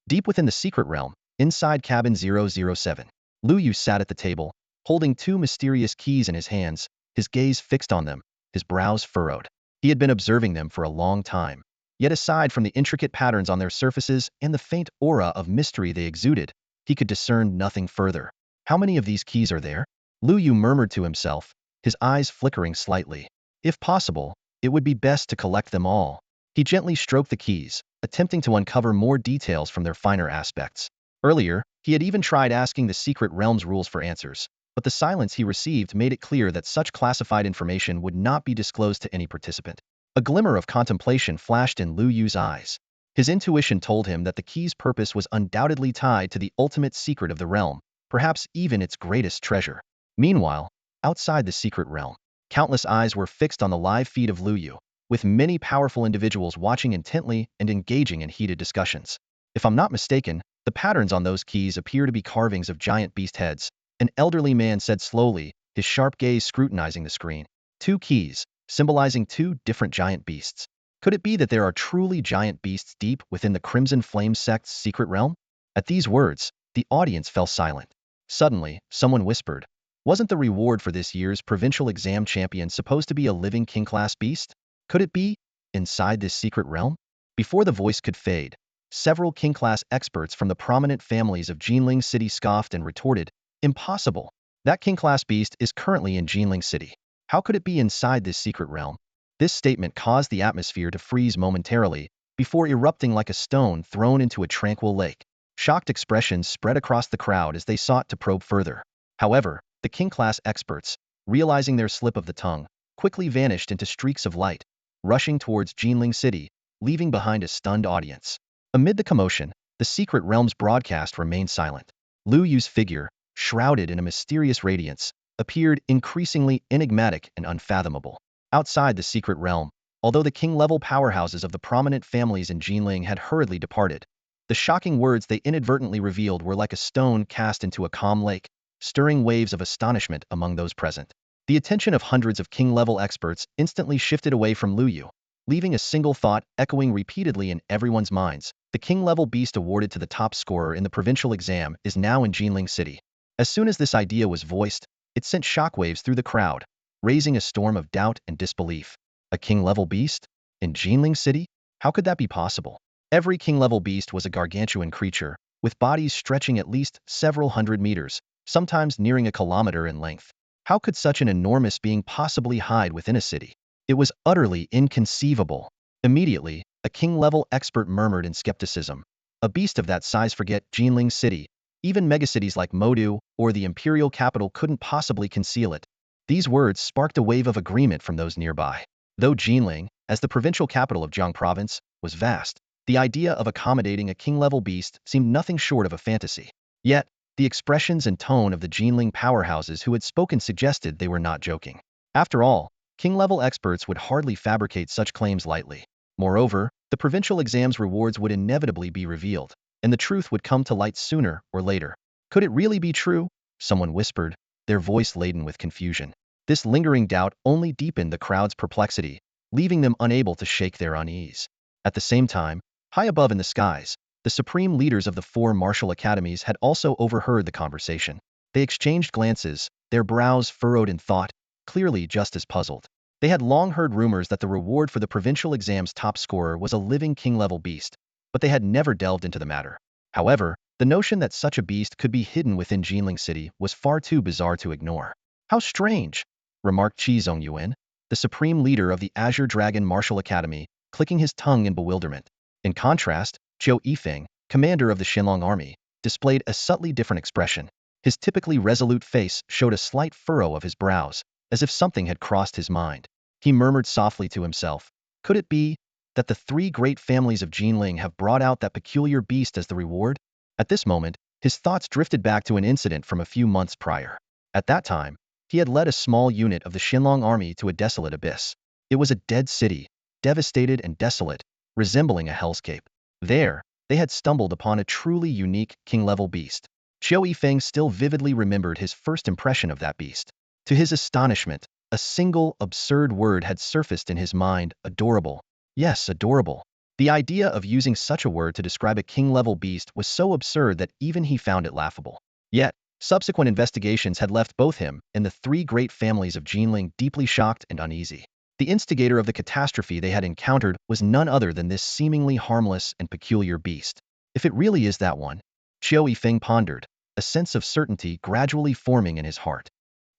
S1: Deep within the secret realm, inside cabin 007, Luo Yu sat at the table, holding 2 mysterious keys in his hands, his gaze fixed on them, his brows furrowed. He had been observing them for a long time. Yet aside from the intricate patterns on their surfaces and the faint aura of mystery they exuded, he could discern nothing further. How many of these keys are there? Luo Yu murmured to himself, his eyes flickering slightly. If possible, it would be best to collect them all. He gently stroked the keys, attempting to uncover more details from their finer aspects. Earlier, he had even tried asking the secret realm's rules for answers, but the silence he received made it clear that such classified information would not be disclosed to any participant. A glimmer of contemplation flashed in Luo Yu's eyes. His intuition told him that the key's purpose was undoubtedly tied to the ultimate secret of the realm, perhaps even its greatest treasure. Meanwhile, outside the secret realm, countless eyes were fixed on the live feed of Luo Yu, with many powerful individuals watching intently and engaging in heated discussions. If I'm not mistaken, the patterns on those keys appear to be carvings of giant beast heads, an elderly man said slowly, his sharp gaze scrutinizing the screen. Two keys, symbolizing two different giant beasts. Could it be that there are truly giant beasts deep within the Crimson Flame sect's secret realm? At these words, the audience fell silent. Suddenly, someone whispered, "Wasn't the reward for this year's provincial exam champion supposed to be a living king-class beast? Could it be inside this secret realm?" Before the voice could fade, several king-class experts from the prominent families of Jinling City scoffed and retorted, "Impossible. That king-class beast is currently in Jinling City. How could it be inside this secret realm?" This statement caused the atmosphere to freeze momentarily, before erupting like a stone thrown into a tranquil lake. Shocked expressions spread across the crowd as they sought to probe further. However, the king-class experts, realizing their slip of the tongue, quickly vanished into streaks of light, rushing towards Jinling City, leaving behind a stunned audience. Amid the commotion, the secret realm's broadcast remained silent. Luo Yu's figure, shrouded in a mysterious radiance, appeared increasingly enigmatic and unfathomable. Outside the secret realm, although the king-level powerhouses of the prominent families in Jinling had hurriedly departed, the shocking words they inadvertently revealed were like a stone cast into a calm lake, stirring waves of astonishment among those present. The attention of hundreds of king-level experts instantly shifted away from Luo Yu, leaving a single thought echoing repeatedly in everyone's minds. The king-level beast awarded to the top scorer in the provincial exam is now in Jinling City. As soon as this idea was voiced, it sent shockwaves through the crowd, raising a storm of doubt and disbelief. A king-level beast? In Jinling City? How could that be possible? Every king-level beast was a gargantuan creature, with bodies stretching at least several hundred meters, sometimes nearing a kilometer in length. How could such an enormous being possibly hide within a city? It was utterly inconceivable. Immediately, a king-level expert murmured in skepticism. A beast of that size, forget Jinling City. Even megacities like Modu or the imperial capital couldn't possibly conceal it. These words sparked a wave of agreement from those nearby. Though Jinling, as the provincial capital of Jiang Province, was vast, the idea of accommodating a king-level beast seemed nothing short of a fantasy. Yet, the expressions and tone of the Jinling powerhouses who had spoken suggested they were not joking. After all, king-level experts would hardly fabricate such claims lightly. Moreover, the provincial exam's rewards would inevitably be revealed, and the truth would come to light sooner or later. Could it really be true? Someone whispered, their voice laden with confusion. This lingering doubt only deepened the crowd's perplexity, leaving them unable to shake their unease. At the same time, high above in the skies, the supreme leaders of the four martial academies had also overheard the conversation. They exchanged glances, their brows furrowed in thought, clearly just as puzzled. They had long heard rumors that the reward for the provincial exam's top scorer was a living king-level beast, but they had never delved into the matter. However, the notion that such a beast could be hidden within Jinling City was far too bizarre to ignore. "How strange," remarked Qi Zongyuan, the supreme leader of the Azure Dragon Martial Academy, clicking his tongue in bewilderment. In contrast, Zhou Yifeng, commander of the Xinlong army, displayed a subtly different expression. His typically resolute face showed a slight furrow of his brows, as if something had crossed his mind. He murmured softly to himself, "Could it be that the three great families of Jinling have brought out that peculiar beast as the reward?" At this moment, his thoughts drifted back to an incident from a few months prior. At that time, he had led a small unit of the Xinlong army to a desolate abyss. It was a dead city, devastated and desolate, resembling a hellscape. There, they had stumbled upon a truly unique king-level beast. Zhou Yifeng still vividly remembered his first impression of that beast. To his astonishment, a single absurd word had surfaced in his mind: adorable. Yes, adorable. The idea of using such a word to describe a king-level beast was so absurd that even he found it laughable. Yet, subsequent investigations had left both him and the three great families of Jinling deeply shocked and uneasy. The instigator of the catastrophe they had encountered was none other than this seemingly harmless and peculiar beast. If it really is that one, Zhou Yifeng pondered, a sense of certainty gradually forming in his heart.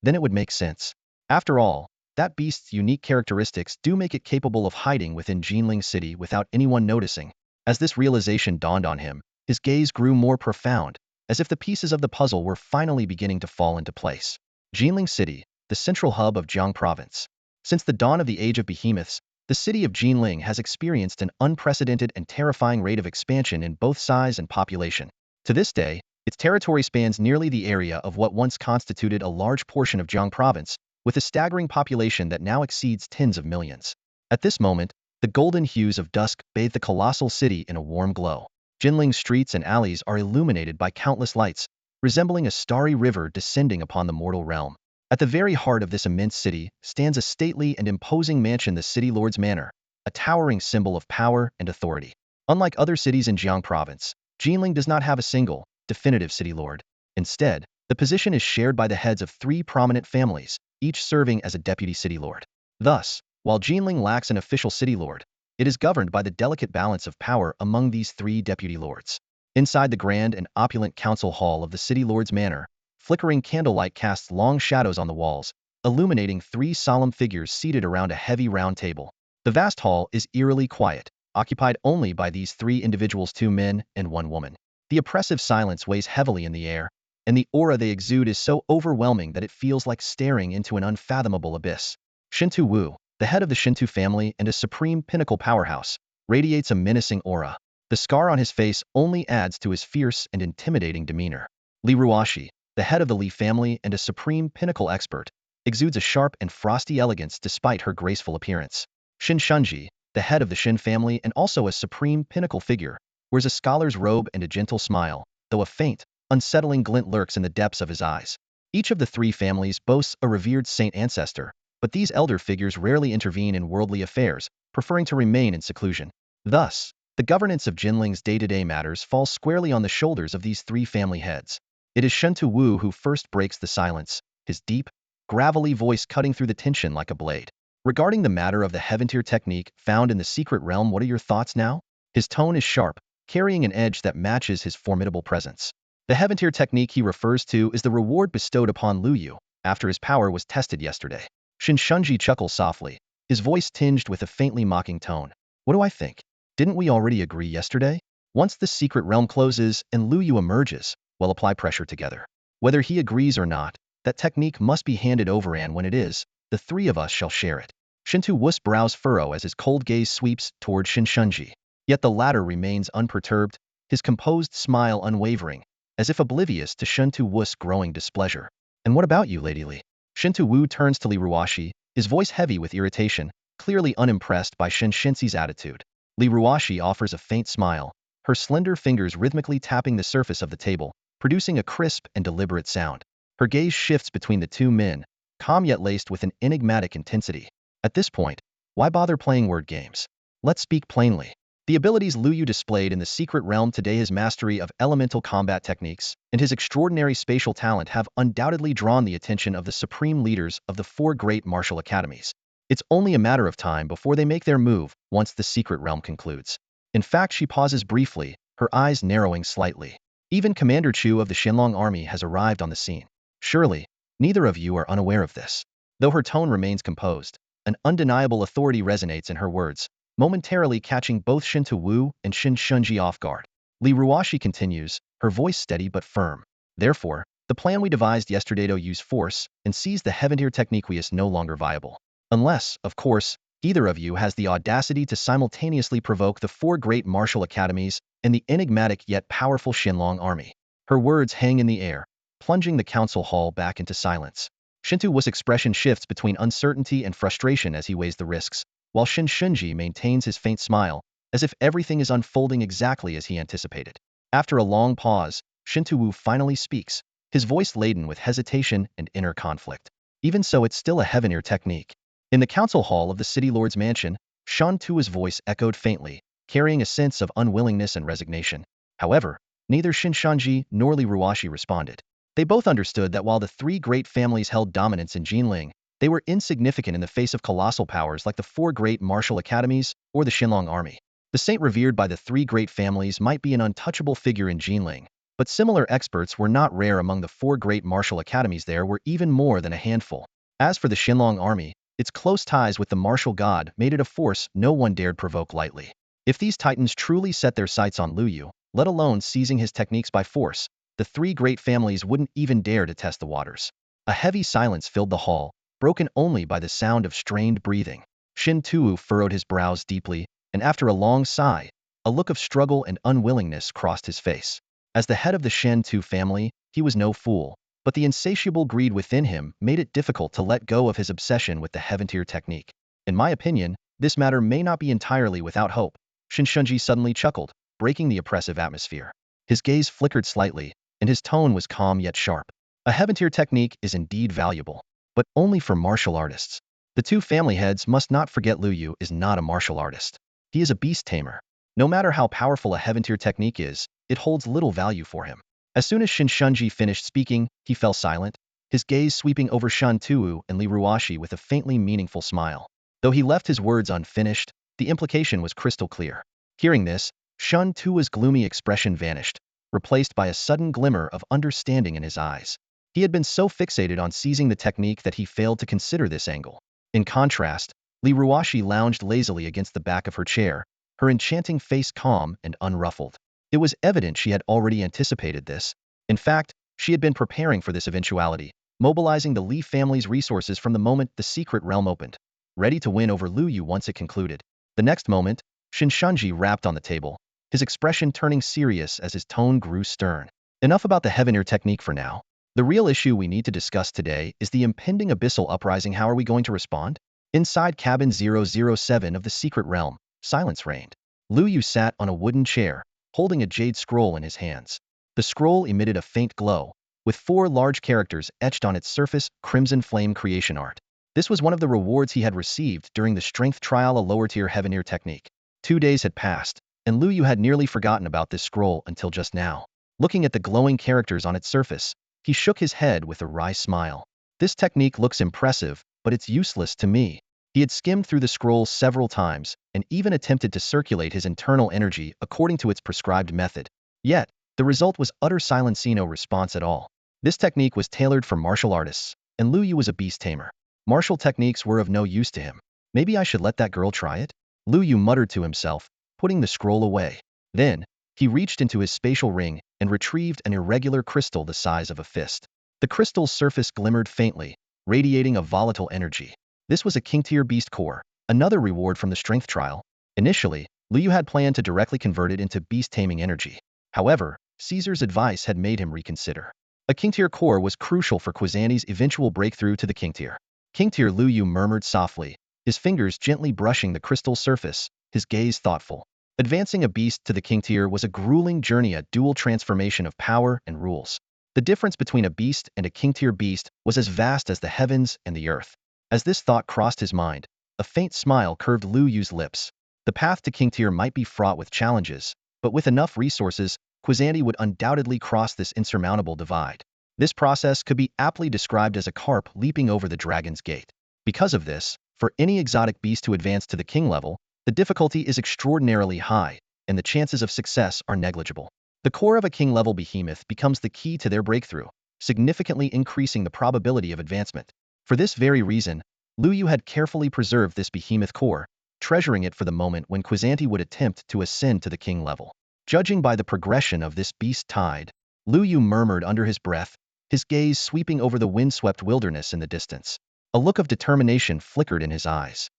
S1: Then it would make sense. After all, that beast's unique characteristics do make it capable of hiding within Jinling City without anyone noticing. As this realization dawned on him, his gaze grew more profound, as if the pieces of the puzzle were finally beginning to fall into place. Jinling City, the central hub of Jiang Province. Since the dawn of the Age of Behemoths, the city of Jinling has experienced an unprecedented and terrifying rate of expansion in both size and population. To this day, Its territory spans nearly the area of what once constituted a large portion of Jiang province, with a staggering population that now exceeds tens of millions. At this moment, the golden hues of dusk bathe the colossal city in a warm glow. Jinling's streets and alleys are illuminated by countless lights, resembling a starry river descending upon the mortal realm. At the very heart of this immense city stands a stately and imposing mansion, the City Lord's Manor, a towering symbol of power and authority. Unlike other cities in Jiang province, Jinling does not have a single, definitive city lord. Instead, the position is shared by the heads of three prominent families, each serving as a deputy city lord. Thus, while Jinling lacks an official city lord, it is governed by the delicate balance of power among these three deputy lords. Inside the grand and opulent council hall of the City Lord's Manor, flickering candlelight casts long shadows on the walls, illuminating three solemn figures seated around a heavy round table. The vast hall is eerily quiet, occupied only by these three individuals, two men and one woman. The oppressive silence weighs heavily in the air, and the aura they exude is so overwhelming that it feels like staring into an unfathomable abyss. Shintu Wu, the head of the Shintu family and a supreme pinnacle powerhouse, radiates a menacing aura. The scar on his face only adds to his fierce and intimidating demeanor. Li Ruoxi, the head of the Li family and a supreme pinnacle expert, exudes a sharp and frosty elegance despite her graceful appearance. Xin Shunji, the head of the Xin family and also a supreme pinnacle figure, wears a scholar's robe and a gentle smile, though a faint, unsettling glint lurks in the depths of his eyes. Each of the three families boasts a revered saint ancestor, but these elder figures rarely intervene in worldly affairs, preferring to remain in seclusion. Thus, the governance of Jinling's day-to-day matters falls squarely on the shoulders of these three family heads. It is Shentu Wu who first breaks the silence, his deep, gravelly voice cutting through the tension like a blade. Regarding the matter of the Heaven-tier technique found in the secret realm, what are your thoughts now? His tone is sharp, carrying an edge that matches his formidable presence. The Heaven-tier technique he refers to is the reward bestowed upon Luo Yu after his power was tested yesterday. Xin Shunji chuckles softly, his voice tinged with a faintly mocking tone. What do I think? Didn't we already agree yesterday? Once the secret realm closes and Luo Yu emerges, we'll apply pressure together. Whether he agrees or not, that technique must be handed over, and when it is, the three of us shall share it. Shintu Wu's brows furrow as his cold gaze sweeps toward Xin Shunji. Yet the latter remains unperturbed, his composed smile unwavering, as if oblivious to Shintu Wu's growing displeasure. And what about you, Lady Li? Shintu Wu turns to Li Ruoxi, his voice heavy with irritation, clearly unimpressed by Xin Shinxi's attitude. Li Ruoxi offers a faint smile, her slender fingers rhythmically tapping the surface of the table, producing a crisp and deliberate sound. Her gaze shifts between the two men, calm yet laced with an enigmatic intensity. At this point, why bother playing word games? Let's speak plainly. The abilities Luo Yu displayed in the secret realm today, his mastery of elemental combat techniques, and his extraordinary spatial talent have undoubtedly drawn the attention of the supreme leaders of the four great martial academies. It's only a matter of time before they make their move once the secret realm concludes. In fact, she pauses briefly, her eyes narrowing slightly. Even Commander Chu of the Shenlong army has arrived on the scene. Surely, neither of you are unaware of this. Though her tone remains composed, an undeniable authority resonates in her words, momentarily catching both Shintu Wu and Xin Shunji off guard. Li Ruoxi continues, her voice steady but firm. Therefore, the plan we devised yesterday to use force and seize the Heaven-tier technique is no longer viable. Unless, of course, either of you has the audacity to simultaneously provoke the four great martial academies and the enigmatic yet powerful Shenlong army. Her words hang in the air, plunging the council hall back into silence. Shintu Wu's expression shifts between uncertainty and frustration as he weighs the risks, while Xin Shunji maintains his faint smile, as if everything is unfolding exactly as he anticipated. After a long pause, Shintu Wu finally speaks, his voice laden with hesitation and inner conflict. Even so, it's still a Heaven-tier technique. In the council hall of the City Lord's mansion, Shan Tua's voice echoed faintly, carrying a sense of unwillingness and resignation. However, neither Xin Shunji nor Li Ruoxi responded. They both understood that while the three great families held dominance in Jinling, they were insignificant in the face of colossal powers like the four great martial academies or the Shenlong army. The saint revered by the three great families might be an untouchable figure in Jinling, but similar experts were not rare among the four great martial academies. There were even more than a handful. As for the Shenlong army, its close ties with the martial god made it a force no one dared provoke lightly. If these titans truly set their sights on Luo Yu, let alone seizing his techniques by force, the three great families wouldn't even dare to test the waters. A heavy silence filled the hall, broken only by the sound of strained breathing. Shin Tu furrowed his brows deeply, and after a long sigh, a look of struggle and unwillingness crossed his face. As the head of the Shen Tu family, he was no fool, but the insatiable greed within him made it difficult to let go of his obsession with the heaven tier technique. In my opinion, this matter may not be entirely without hope. Shinshunji suddenly chuckled, breaking the oppressive atmosphere. His gaze flickered slightly, and his tone was calm yet sharp. A heaven tier technique is indeed valuable, but only for martial artists. The two family heads must not forget Luo Yu is not a martial artist. He is a beast tamer. No matter how powerful a heaven tier technique is, it holds little value for him. As soon as Shinshunji finished speaking, he fell silent, his gaze sweeping over Shan Tuwu and Li Ruoshi with a faintly meaningful smile. Though he left his words unfinished, the implication was crystal clear. Hearing this, Shan Tuwu's gloomy expression vanished, replaced by a sudden glimmer of understanding in his eyes. He had been so fixated on seizing the technique that he failed to consider this angle. In contrast, Li Ruoshi lounged lazily against the back of her chair, her enchanting face calm and unruffled. It was evident she had already anticipated this. In fact, she had been preparing for this eventuality, mobilizing the Li family's resources from the moment the secret realm opened, ready to win over Luo Yu once it concluded. The next moment, Shinshunji rapped on the table, his expression turning serious as his tone grew stern. Enough about the heaven tier technique for now. The real issue we need to discuss today is the impending abyssal uprising. How are we going to respond? Inside cabin 007 of the secret realm, silence reigned. Luo Yu sat on a wooden chair, holding a jade scroll in his hands. The scroll emitted a faint glow, with 4 large characters etched on its surface, crimson flame creation art. This was one of the rewards he had received during the strength trial, a lower-tier heaven tier technique. 2 days had passed, and Luo Yu had nearly forgotten about this scroll until just now. Looking at the glowing characters on its surface, he shook his head with a wry smile. This technique looks impressive, but it's useless to me. He had skimmed through the scroll several times, and even attempted to circulate his internal energy according to its prescribed method. Yet, the result was utter silence, no response at all. This technique was tailored for martial artists, and Luo Yu was a beast tamer. Martial techniques were of no use to him. Maybe I should let that girl try it? Luo Yu muttered to himself, putting the scroll away. Then, he reached into his spatial ring and retrieved an irregular crystal the size of a fist. The crystal's surface glimmered faintly, radiating a volatile energy. This was a king-tier beast core, another reward from the strength trial. Initially, Luo Yu had planned to directly convert it into beast-taming energy. However, Caesar's advice had made him reconsider. A king-tier core was crucial for Kwazani's eventual breakthrough to the king-tier. King-tier Luo Yu murmured softly, his fingers gently brushing the crystal's surface, his gaze thoughtful. Advancing a beast to the king tier was a grueling journey, a dual transformation of power and rules. The difference between a beast and a king tier beast was as vast as the heavens and the earth. As this thought crossed his mind, a faint smile curved Luo Yu's lips. The path to king tier might be fraught with challenges, but with enough resources, Kwazani would undoubtedly cross this insurmountable divide. This process could be aptly described as a carp leaping over the dragon's gate. Because of this, for any exotic beast to advance to the king level, the difficulty is extraordinarily high, and the chances of success are negligible. The core of a king-level behemoth becomes the key to their breakthrough, significantly increasing the probability of advancement. For this very reason, Luo Yu had carefully preserved this behemoth core, treasuring it for the moment when Kwazani would attempt to ascend to the king level. Judging by the progression of this beast tide, Luo Yu murmured under his breath, his gaze sweeping over the windswept wilderness in the distance. A look of determination flickered in his eyes.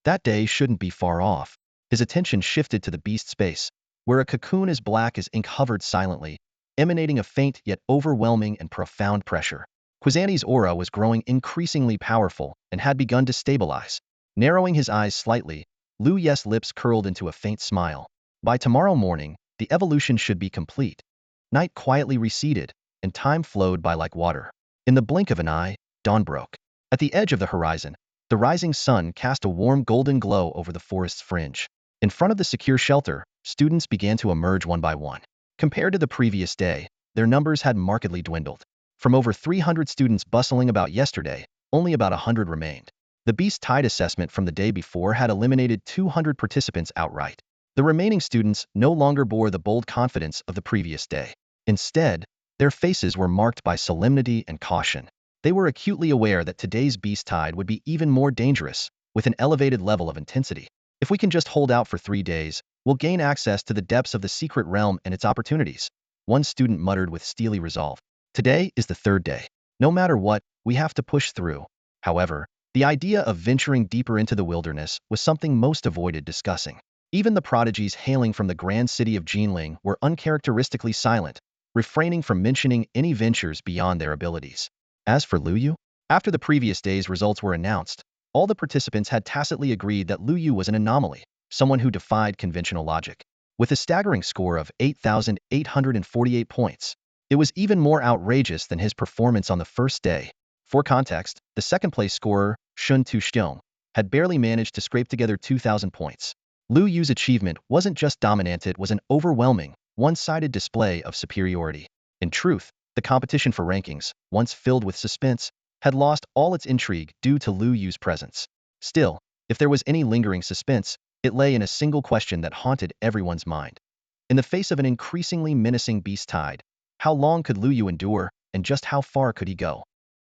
S1: That day shouldn't be far off. His attention shifted to the beast space, where a cocoon as black as ink hovered silently, emanating a faint yet overwhelming and profound pressure. Kwazani's aura was growing increasingly powerful and had begun to stabilize. Narrowing his eyes slightly, Luo Yu's lips curled into a faint smile. By tomorrow morning, the evolution should be complete. Night quietly receded, and time flowed by like water. In the blink of an eye, dawn broke. At the edge of the horizon, the rising sun cast a warm golden glow over the forest's fringe. In front of the secure shelter, students began to emerge one by one. Compared to the previous day, their numbers had markedly dwindled. From over 300 students bustling about yesterday, only about 100 remained. The Beast Tide assessment from the day before had eliminated 200 participants outright. The remaining students no longer bore the bold confidence of the previous day. Instead, their faces were marked by solemnity and caution. They were acutely aware that today's beast tide would be even more dangerous, with an elevated level of intensity. If we can just hold out for 3 days, we'll gain access to the depths of the secret realm and its opportunities, one student muttered with steely resolve. Today is the 3rd day. No matter what, we have to push through. However, the idea of venturing deeper into the wilderness was something most avoided discussing. Even the prodigies hailing from the grand city of Jinling were uncharacteristically silent, refraining from mentioning any ventures beyond their abilities. As for Luo Yu, after the previous day's results were announced, all the participants had tacitly agreed that Luo Yu was an anomaly, someone who defied conventional logic. With a staggering score of 8,848 points, it was even more outrageous than his performance on the first day. For context, the second-place scorer, Shun Tu-xiong, had barely managed to scrape together 2,000 points. Luo Yu's achievement wasn't just dominant, it was an overwhelming, one-sided display of superiority. In truth, the competition for rankings, once filled with suspense, had lost all its intrigue due to Luo Yu's presence. Still, if there was any lingering suspense, it lay in a single question that haunted everyone's mind. In the face of an increasingly menacing beast tide, how long could Luo Yu endure, and just how far could he go?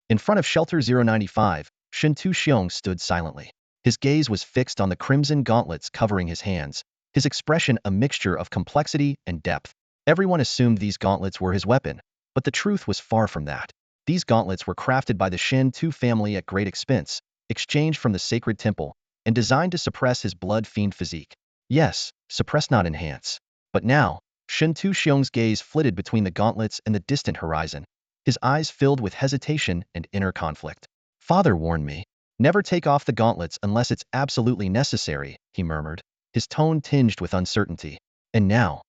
S1: In front of Shelter 095, Shun Tu-xiong stood silently. His gaze was fixed on the crimson gauntlets covering his hands, his expression a mixture of complexity and depth. Everyone assumed these gauntlets were his weapon, but the truth was far from that. These gauntlets were crafted by the Shen Tu family at great expense, exchanged from the sacred temple, and designed to suppress his blood fiend physique. Yes, suppress not enhance. But now, Shun Tu-xiong's gaze flitted between the gauntlets and the distant horizon, his eyes filled with hesitation and inner conflict. Father warned me, never take off the gauntlets unless it's absolutely necessary, he murmured, his tone tinged with uncertainty. And now,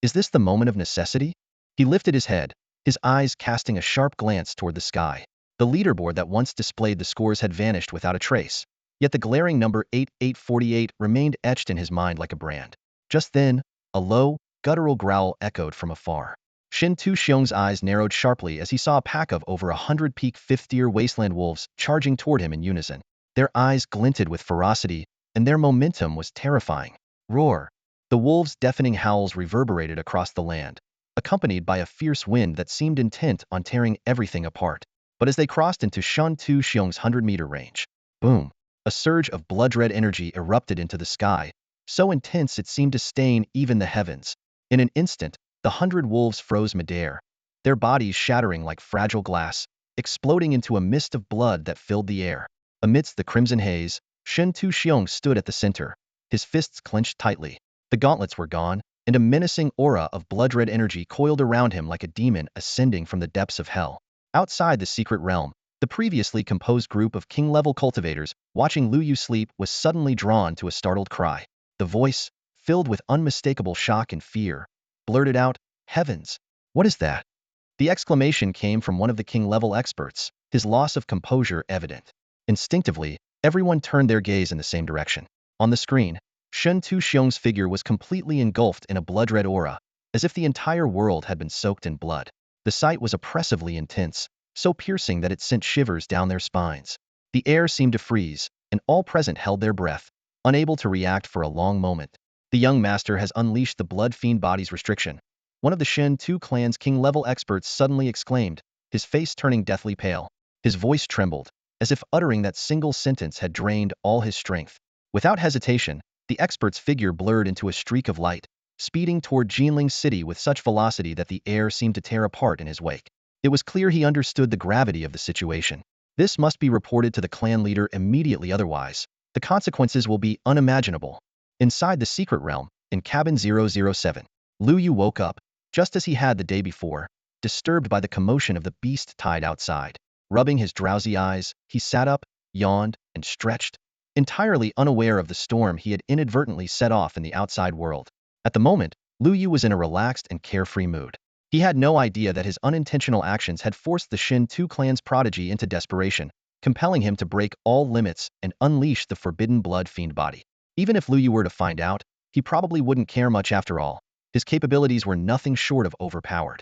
S1: is this the moment of necessity? He lifted his head, his eyes casting a sharp glance toward the sky. The leaderboard that once displayed the scores had vanished without a trace, yet the glaring number 8848 remained etched in his mind like a brand. Just then, a low, guttural growl echoed from afar. Shun Tu-xiong's eyes narrowed sharply as he saw a pack of over 100 peak fifth-tier wasteland wolves charging toward him in unison. Their eyes glinted with ferocity, and their momentum was terrifying. Roar! The wolves' deafening howls reverberated across the land, accompanied by a fierce wind that seemed intent on tearing everything apart. But as they crossed into Shun Tu-xiong's 100-meter range, boom! A surge of blood-red energy erupted into the sky, so intense it seemed to stain even the heavens. In an instant, the 100 wolves froze midair, their bodies shattering like fragile glass, exploding into a mist of blood that filled the air. Amidst the crimson haze, Shun Tu-xiong stood at the center, his fists clenched tightly. The gauntlets were gone, and a menacing aura of blood-red energy coiled around him like a demon ascending from the depths of hell. Outside the secret realm, the previously composed group of king-level cultivators watching Luo Yu sleep was suddenly drawn to a startled cry. The voice, filled with unmistakable shock and fear, blurted out, "Heavens! What is that?" The exclamation came from one of the king-level experts, his loss of composure evident. Instinctively, everyone turned their gaze in the same direction. On the screen, Shun Tu-xiong's figure was completely engulfed in a blood-red aura, as if the entire world had been soaked in blood. The sight was oppressively intense, so piercing that it sent shivers down their spines. The air seemed to freeze, and all present held their breath, unable to react for a long moment. The young master has unleashed the blood fiend body's restriction. One of the Shen Tu clan's king-level experts suddenly exclaimed, his face turning deathly pale. His voice trembled, as if uttering that single sentence had drained all his strength. Without hesitation, the expert's figure blurred into a streak of light, speeding toward Jinling City with such velocity that the air seemed to tear apart in his wake. It was clear he understood the gravity of the situation. This must be reported to the clan leader immediately, otherwise the consequences will be unimaginable. Inside the secret realm, in cabin 007, Luo Yu woke up, just as he had the day before, disturbed by the commotion of the beast tide outside. Rubbing his drowsy eyes, he sat up, yawned, and stretched, entirely unaware of the storm he had inadvertently set off in the outside world. At the moment, Luo Yu was in a relaxed and carefree mood. He had no idea that his unintentional actions had forced the Shen Tu clan's prodigy into desperation, compelling him to break all limits and unleash the forbidden blood fiend body. Even if Luo Yu were to find out, he probably wouldn't care much after all. His capabilities were nothing short of overpowered.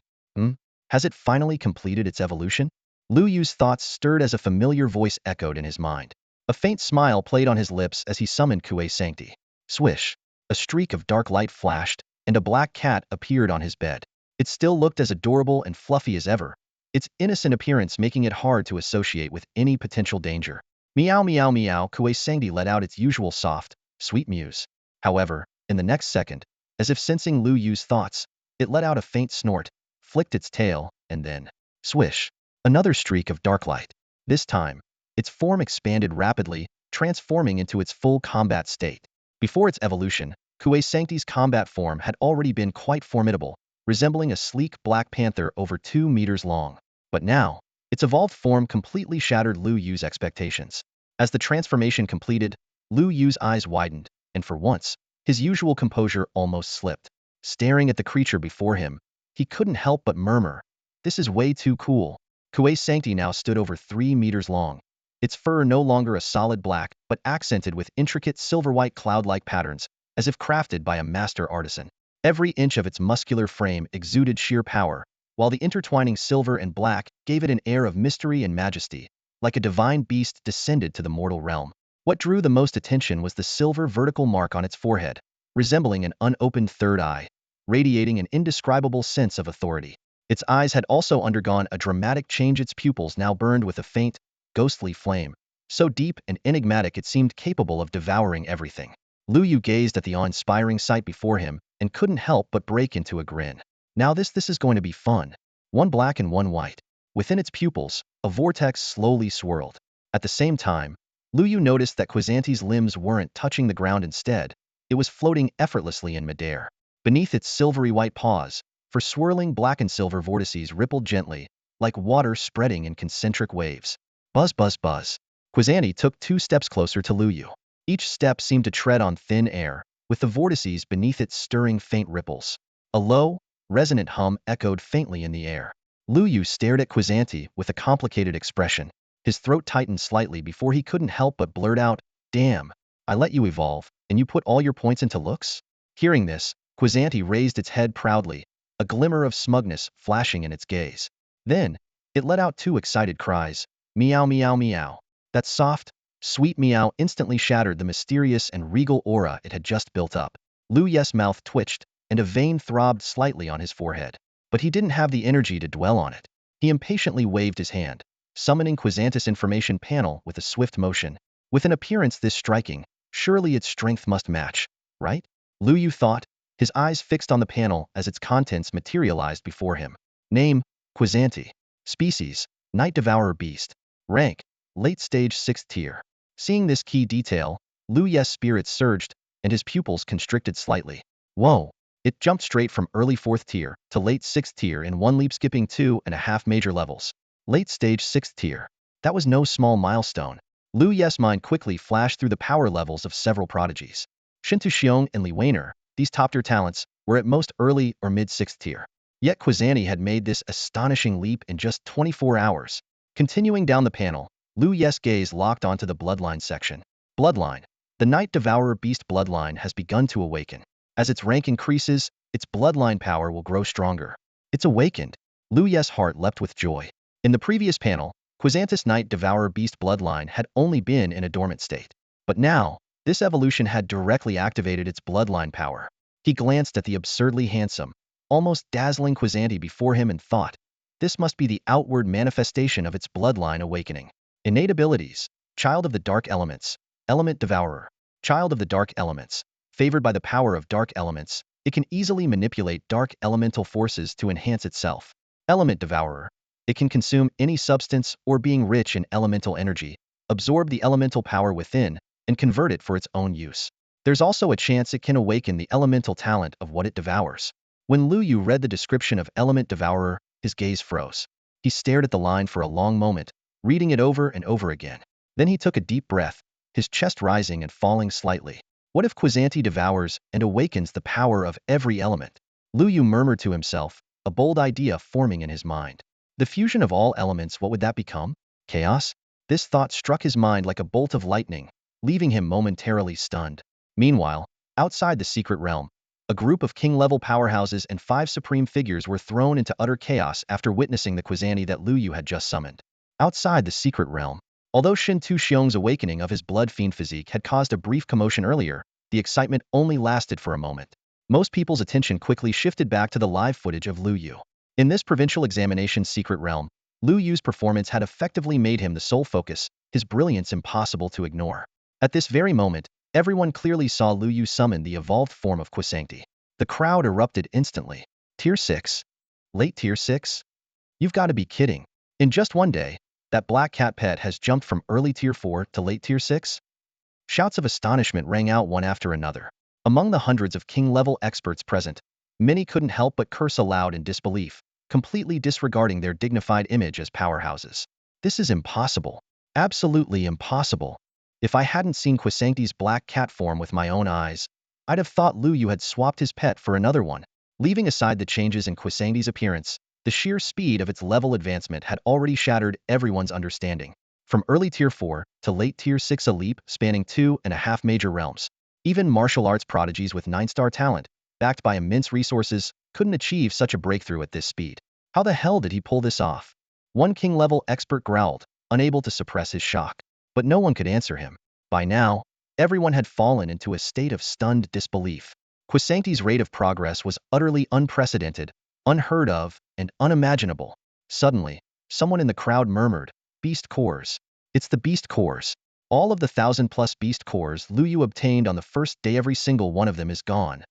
S1: Has it finally completed its evolution? Luo Yu's thoughts stirred as a familiar voice echoed in his mind. A faint smile played on his lips as he summoned Kuei Sancti. Swish! A streak of dark light flashed, and a black cat appeared on his bed. It still looked as adorable and fluffy as ever, its innocent appearance making it hard to associate with any potential danger. Meow meow meow, Kuei Sancti let out its usual soft, sweet mews. However, in the next second, as if sensing Luo Yu's thoughts, it let out a faint snort, flicked its tail, and then, swish! Another streak of dark light. This time, its form expanded rapidly, transforming into its full combat state. Before its evolution, Kuei Sancti's combat form had already been quite formidable, resembling a sleek black panther over 2 meters long. But now, its evolved form completely shattered Luo Yu's expectations. As the transformation completed, Luo Yu's eyes widened, and for once, his usual composure almost slipped. Staring at the creature before him, he couldn't help but murmur, "This is way too cool." Kuei Sancti now stood over 3 meters long, its fur no longer a solid black, but accented with intricate silver-white cloud-like patterns, as if crafted by a master artisan. Every inch of its muscular frame exuded sheer power, while the intertwining silver and black gave it an air of mystery and majesty, like a divine beast descended to the mortal realm. What drew the most attention was the silver vertical mark on its forehead, resembling an unopened third eye, radiating an indescribable sense of authority. Its eyes had also undergone a dramatic change. Its pupils now burned with a faint, ghostly flame, so deep and enigmatic it seemed capable of devouring everything. Luo Yu gazed at the awe-inspiring sight before him and couldn't help but break into a grin. Now this is going to be fun. One black and one white. Within its pupils, a vortex slowly swirled. At the same time, Luo Yu noticed that Quizanti's limbs weren't touching the ground. Instead, it was floating effortlessly in midair. Beneath its silvery white paws, for swirling black and silver vortices rippled gently, like water spreading in concentric waves. Buzz, buzz, buzz. Quizanti took 2 steps closer to Luo Yu. Each step seemed to tread on thin air, with the vortices beneath it stirring faint ripples. A low, resonant hum echoed faintly in the air. Luo Yu stared at Quizanti with a complicated expression. His throat tightened slightly before he couldn't help but blurt out, "Damn, I let you evolve, and you put all your points into looks?" Hearing this, Quizanti raised its head proudly, a glimmer of smugness flashing in its gaze. Then, it let out 2 excited cries, "Meow, meow, meow." That soft, sweet meow instantly shattered the mysterious and regal aura it had just built up. Luo Yu's mouth twitched, and a vein throbbed slightly on his forehead. But he didn't have the energy to dwell on it. He impatiently waved his hand, summoning Quizanti's information panel with a swift motion. With an appearance this striking, surely its strength must match, right? Luo Yu thought, his eyes fixed on the panel as its contents materialized before him. Name, Quizanti. Species, Night Devourer Beast. Rank, late stage 6th tier. Seeing this key detail, Luo Yu's spirits surged, and his pupils constricted slightly. Whoa! It jumped straight from early 4th tier to late 6th tier in one leap, skipping 2.5 major levels. Late stage 6th tier. That was no small milestone. Luo Yu's mind quickly flashed through the power levels of several prodigies. Shintu Xiong and Li Weiner, these top-tier talents, were at most early or mid-6th tier. Yet Quizanti had made this astonishing leap in just 24 hours. Continuing down the panel, Luo Yu's gaze locked onto the bloodline section. Bloodline. The Night Devourer Beast bloodline has begun to awaken. As its rank increases, its bloodline power will grow stronger. It's awakened. Luo Yu's heart leapt with joy. In the previous panel, Quizanti's Night Devourer Beast bloodline had only been in a dormant state. But now, this evolution had directly activated its bloodline power. He glanced at the absurdly handsome, almost dazzling Quizanti before him and thought, this must be the outward manifestation of its bloodline awakening. Innate abilities. Child of the Dark Elements. Element Devourer. Child of the Dark Elements. Favored by the power of dark elements, it can easily manipulate dark elemental forces to enhance itself. Element Devourer. It can consume any substance or being rich in elemental energy, absorb the elemental power within, and convert it for its own use. There's also a chance it can awaken the elemental talent of what it devours. When Luo Yu read the description of Element Devourer, his gaze froze. He stared at the line for a long moment, reading it over and over again. Then he took a deep breath, his chest rising and falling slightly. What if Quizanti devours and awakens the power of every element? Luo Yu murmured to himself, a bold idea forming in his mind. The fusion of all elements, what would that become? Chaos? This thought struck his mind like a bolt of lightning, leaving him momentarily stunned. Meanwhile, outside the secret realm, a group of king-level powerhouses and 5 supreme figures were thrown into utter chaos after witnessing the Quizanti that Luo Yu had just summoned. Outside the secret realm, although Shintu Xiong's awakening of his blood fiend physique had caused a brief commotion earlier, the excitement only lasted for a moment. Most people's attention quickly shifted back to the live footage of Luo Yu. In this provincial examination secret realm, Luo Yu's performance had effectively made him the sole focus, his brilliance impossible to ignore. At this very moment, everyone clearly saw Luo Yu summon the evolved form of Quizanti. The crowd erupted instantly. Tier 6? Late Tier 6? You've got to be kidding. In just one day, that black cat pet has jumped from early Tier 4 to late Tier 6? Shouts of astonishment rang out one after another. Among the hundreds of king-level experts present, Many couldn't help but curse aloud in disbelief, completely disregarding their dignified image as powerhouses. This is impossible. Absolutely impossible. If I hadn't seen Quisankti's black cat form with my own eyes, I'd have thought Luo Yu had swapped his pet for another one. Leaving aside the changes in Quisankti's appearance, the sheer speed of its level advancement had already shattered everyone's understanding. From early Tier 4 to late Tier 6, a leap spanning 2.5 major realms. Even martial arts prodigies with 9-star talent, backed by immense resources, couldn't achieve such a breakthrough at this speed. How the hell did he pull this off? One king-level expert growled, unable to suppress his shock. But no one could answer him. By now, everyone had fallen into a state of stunned disbelief. Quisankti's rate of progress was utterly unprecedented, unheard of, and unimaginable. Suddenly, someone in the crowd murmured, "Beast cores. It's the beast cores. All of the 1,000+ beast cores Luo Yu obtained on the first day, every single one of them is gone."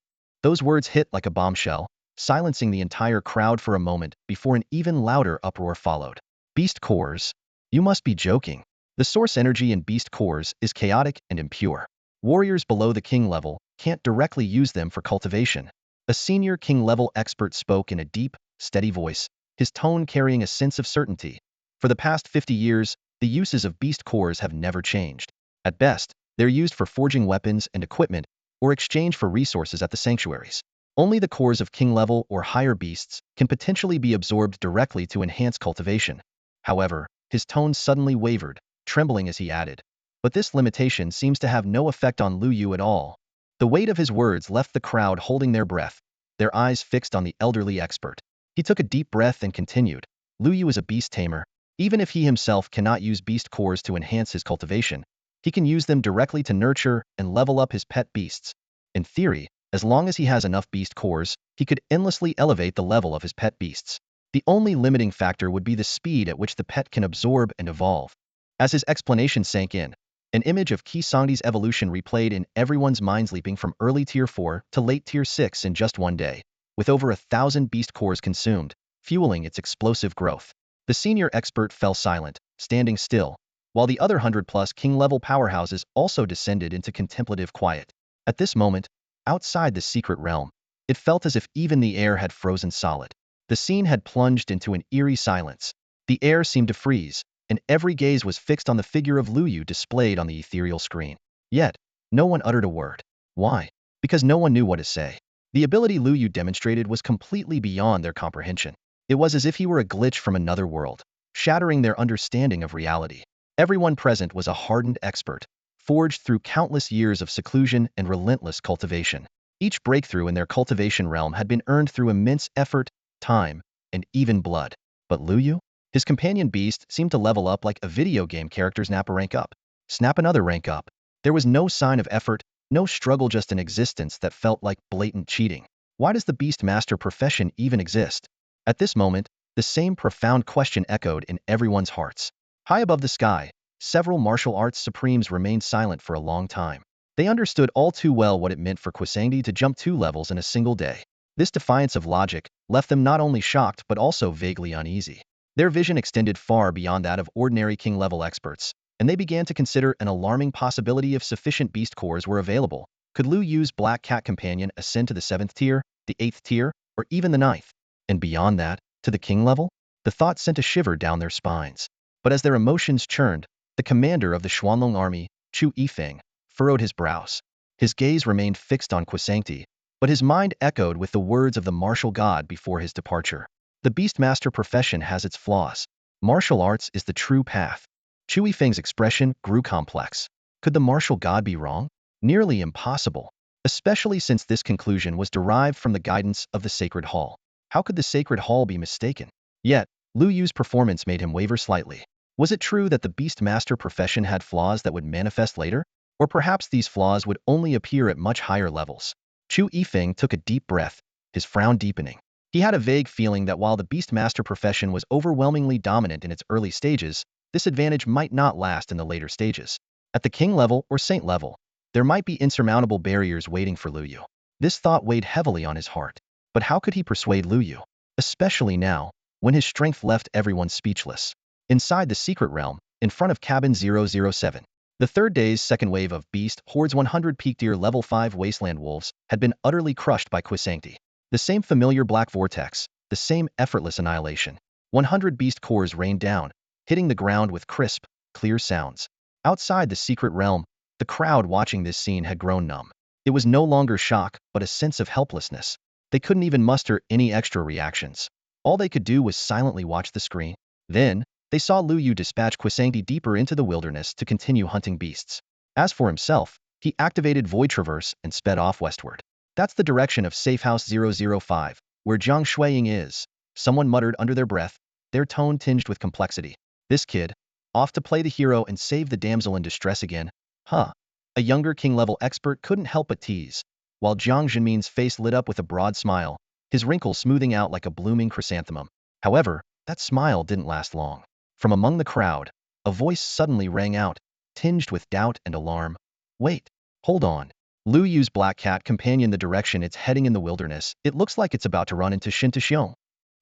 S1: Those words hit like a bombshell, silencing the entire crowd for a moment before an even louder uproar followed. Beast cores? You must be joking. The source energy in beast cores is chaotic and impure. Warriors below the king level can't directly use them for cultivation. A senior king level expert spoke in a deep, steady voice, his tone carrying a sense of certainty. For the past 50 years, the uses of beast cores have never changed. At best, they're used for forging weapons and equipment, or exchange for resources at the sanctuaries. Only the cores of king level or higher beasts can potentially be absorbed directly to enhance cultivation. However, his tone suddenly wavered, trembling as he added, "But this limitation seems to have no effect on Luo Yu at all." The weight of his words left the crowd holding their breath, their eyes fixed on the elderly expert. He took a deep breath and continued, "Luo Yu is a beast tamer. Even if he himself cannot use beast cores to enhance his cultivation, he can use them directly to nurture and level up his pet beasts. In theory, as long as he has enough beast cores, he could endlessly elevate the level of his pet beasts. The only limiting factor would be the speed at which the pet can absorb and evolve." As his explanation sank in, an image of Quisankti's evolution replayed in everyone's minds, leaping from early Tier 4 to late Tier 6 in just one day, with over 1,000 beast cores consumed, fueling its explosive growth. The senior expert fell silent, standing still, while the other 100+ king-level powerhouses also descended into contemplative quiet. At this moment, outside the secret realm, it felt as if even the air had frozen solid. The scene had plunged into an eerie silence. The air seemed to freeze, and every gaze was fixed on the figure of Luo Yu displayed on the ethereal screen. Yet, no one uttered a word. Why? Because no one knew what to say. The ability Luo Yu demonstrated was completely beyond their comprehension. It was as if he were a glitch from another world, shattering their understanding of reality. Everyone present was a hardened expert, forged through countless years of seclusion and relentless cultivation. Each breakthrough in their cultivation realm had been earned through immense effort, time, and even blood. But Luo Yu? His companion beast seemed to level up like a video game character. Snap a rank up. Snap another rank up. There was no sign of effort, no struggle, just an existence that felt like blatant cheating. Why does the beast master profession even exist? At this moment, the same profound question echoed in everyone's hearts. High above the sky, several martial arts supremes remained silent for a long time. They understood all too well what it meant for Quisankti to jump 2 levels in a single day. This defiance of logic left them not only shocked but also vaguely uneasy. Their vision extended far beyond that of ordinary king-level experts, and they began to consider an alarming possibility. If sufficient beast cores were available, could Luo Yu's black cat companion ascend to the 7th tier, the 8th tier, or even the 9th? And beyond that, to the king level? The thought sent a shiver down their spines. But as their emotions churned, the commander of the Xuanlong army, Chu Yifeng, furrowed his brows. His gaze remained fixed on Quisankti, but his mind echoed with the words of the martial god before his departure. The beastmaster profession has its flaws. Martial arts is the true path. Chu Yifeng's expression grew complex. Could the martial god be wrong? Nearly impossible, especially since this conclusion was derived from the guidance of the Sacred Hall. How could the Sacred Hall be mistaken? Yet, Luo Yu's performance made him waver slightly. Was it true that the beastmaster profession had flaws that would manifest later? Or perhaps these flaws would only appear at much higher levels? Chu Yifeng took a deep breath, his frown deepening. He had a vague feeling that while the beastmaster profession was overwhelmingly dominant in its early stages, this advantage might not last in the later stages. At the king level or saint level, there might be insurmountable barriers waiting for Luo Yu. This thought weighed heavily on his heart. But how could he persuade Luo Yu? Especially now, when his strength left everyone speechless. Inside the secret realm, in front of cabin 007, the third day's second wave of beast hordes 100 peak tier level 5 wasteland wolves had been utterly crushed by Quisankti. The same familiar black vortex, the same effortless annihilation. 100 beast cores rained down, hitting the ground with crisp, clear sounds. Outside the secret realm, the crowd watching this scene had grown numb. It was no longer shock, but a sense of helplessness. They couldn't even muster any extra reactions. All they could do was silently watch the screen. Then, they saw Luo Yu dispatch Quisanti deeper into the wilderness to continue hunting beasts. As for himself, he activated Void Traverse and sped off westward. That's the direction of Safe House 005, where Zhang Shuiying is. Someone muttered under their breath, their tone tinged with complexity. This kid, off to play the hero and save the damsel in distress again? Huh. A younger king-level expert couldn't help but tease, while Jiang Zhenmin's face lit up with a broad smile, his wrinkles smoothing out like a blooming chrysanthemum. However, that smile didn't last long. From among the crowd, a voice suddenly rang out, tinged with doubt and alarm. Wait, hold on. Luo Yu's black cat companioned the direction it's heading in the wilderness. It looks like it's about to run into Shintaxiong.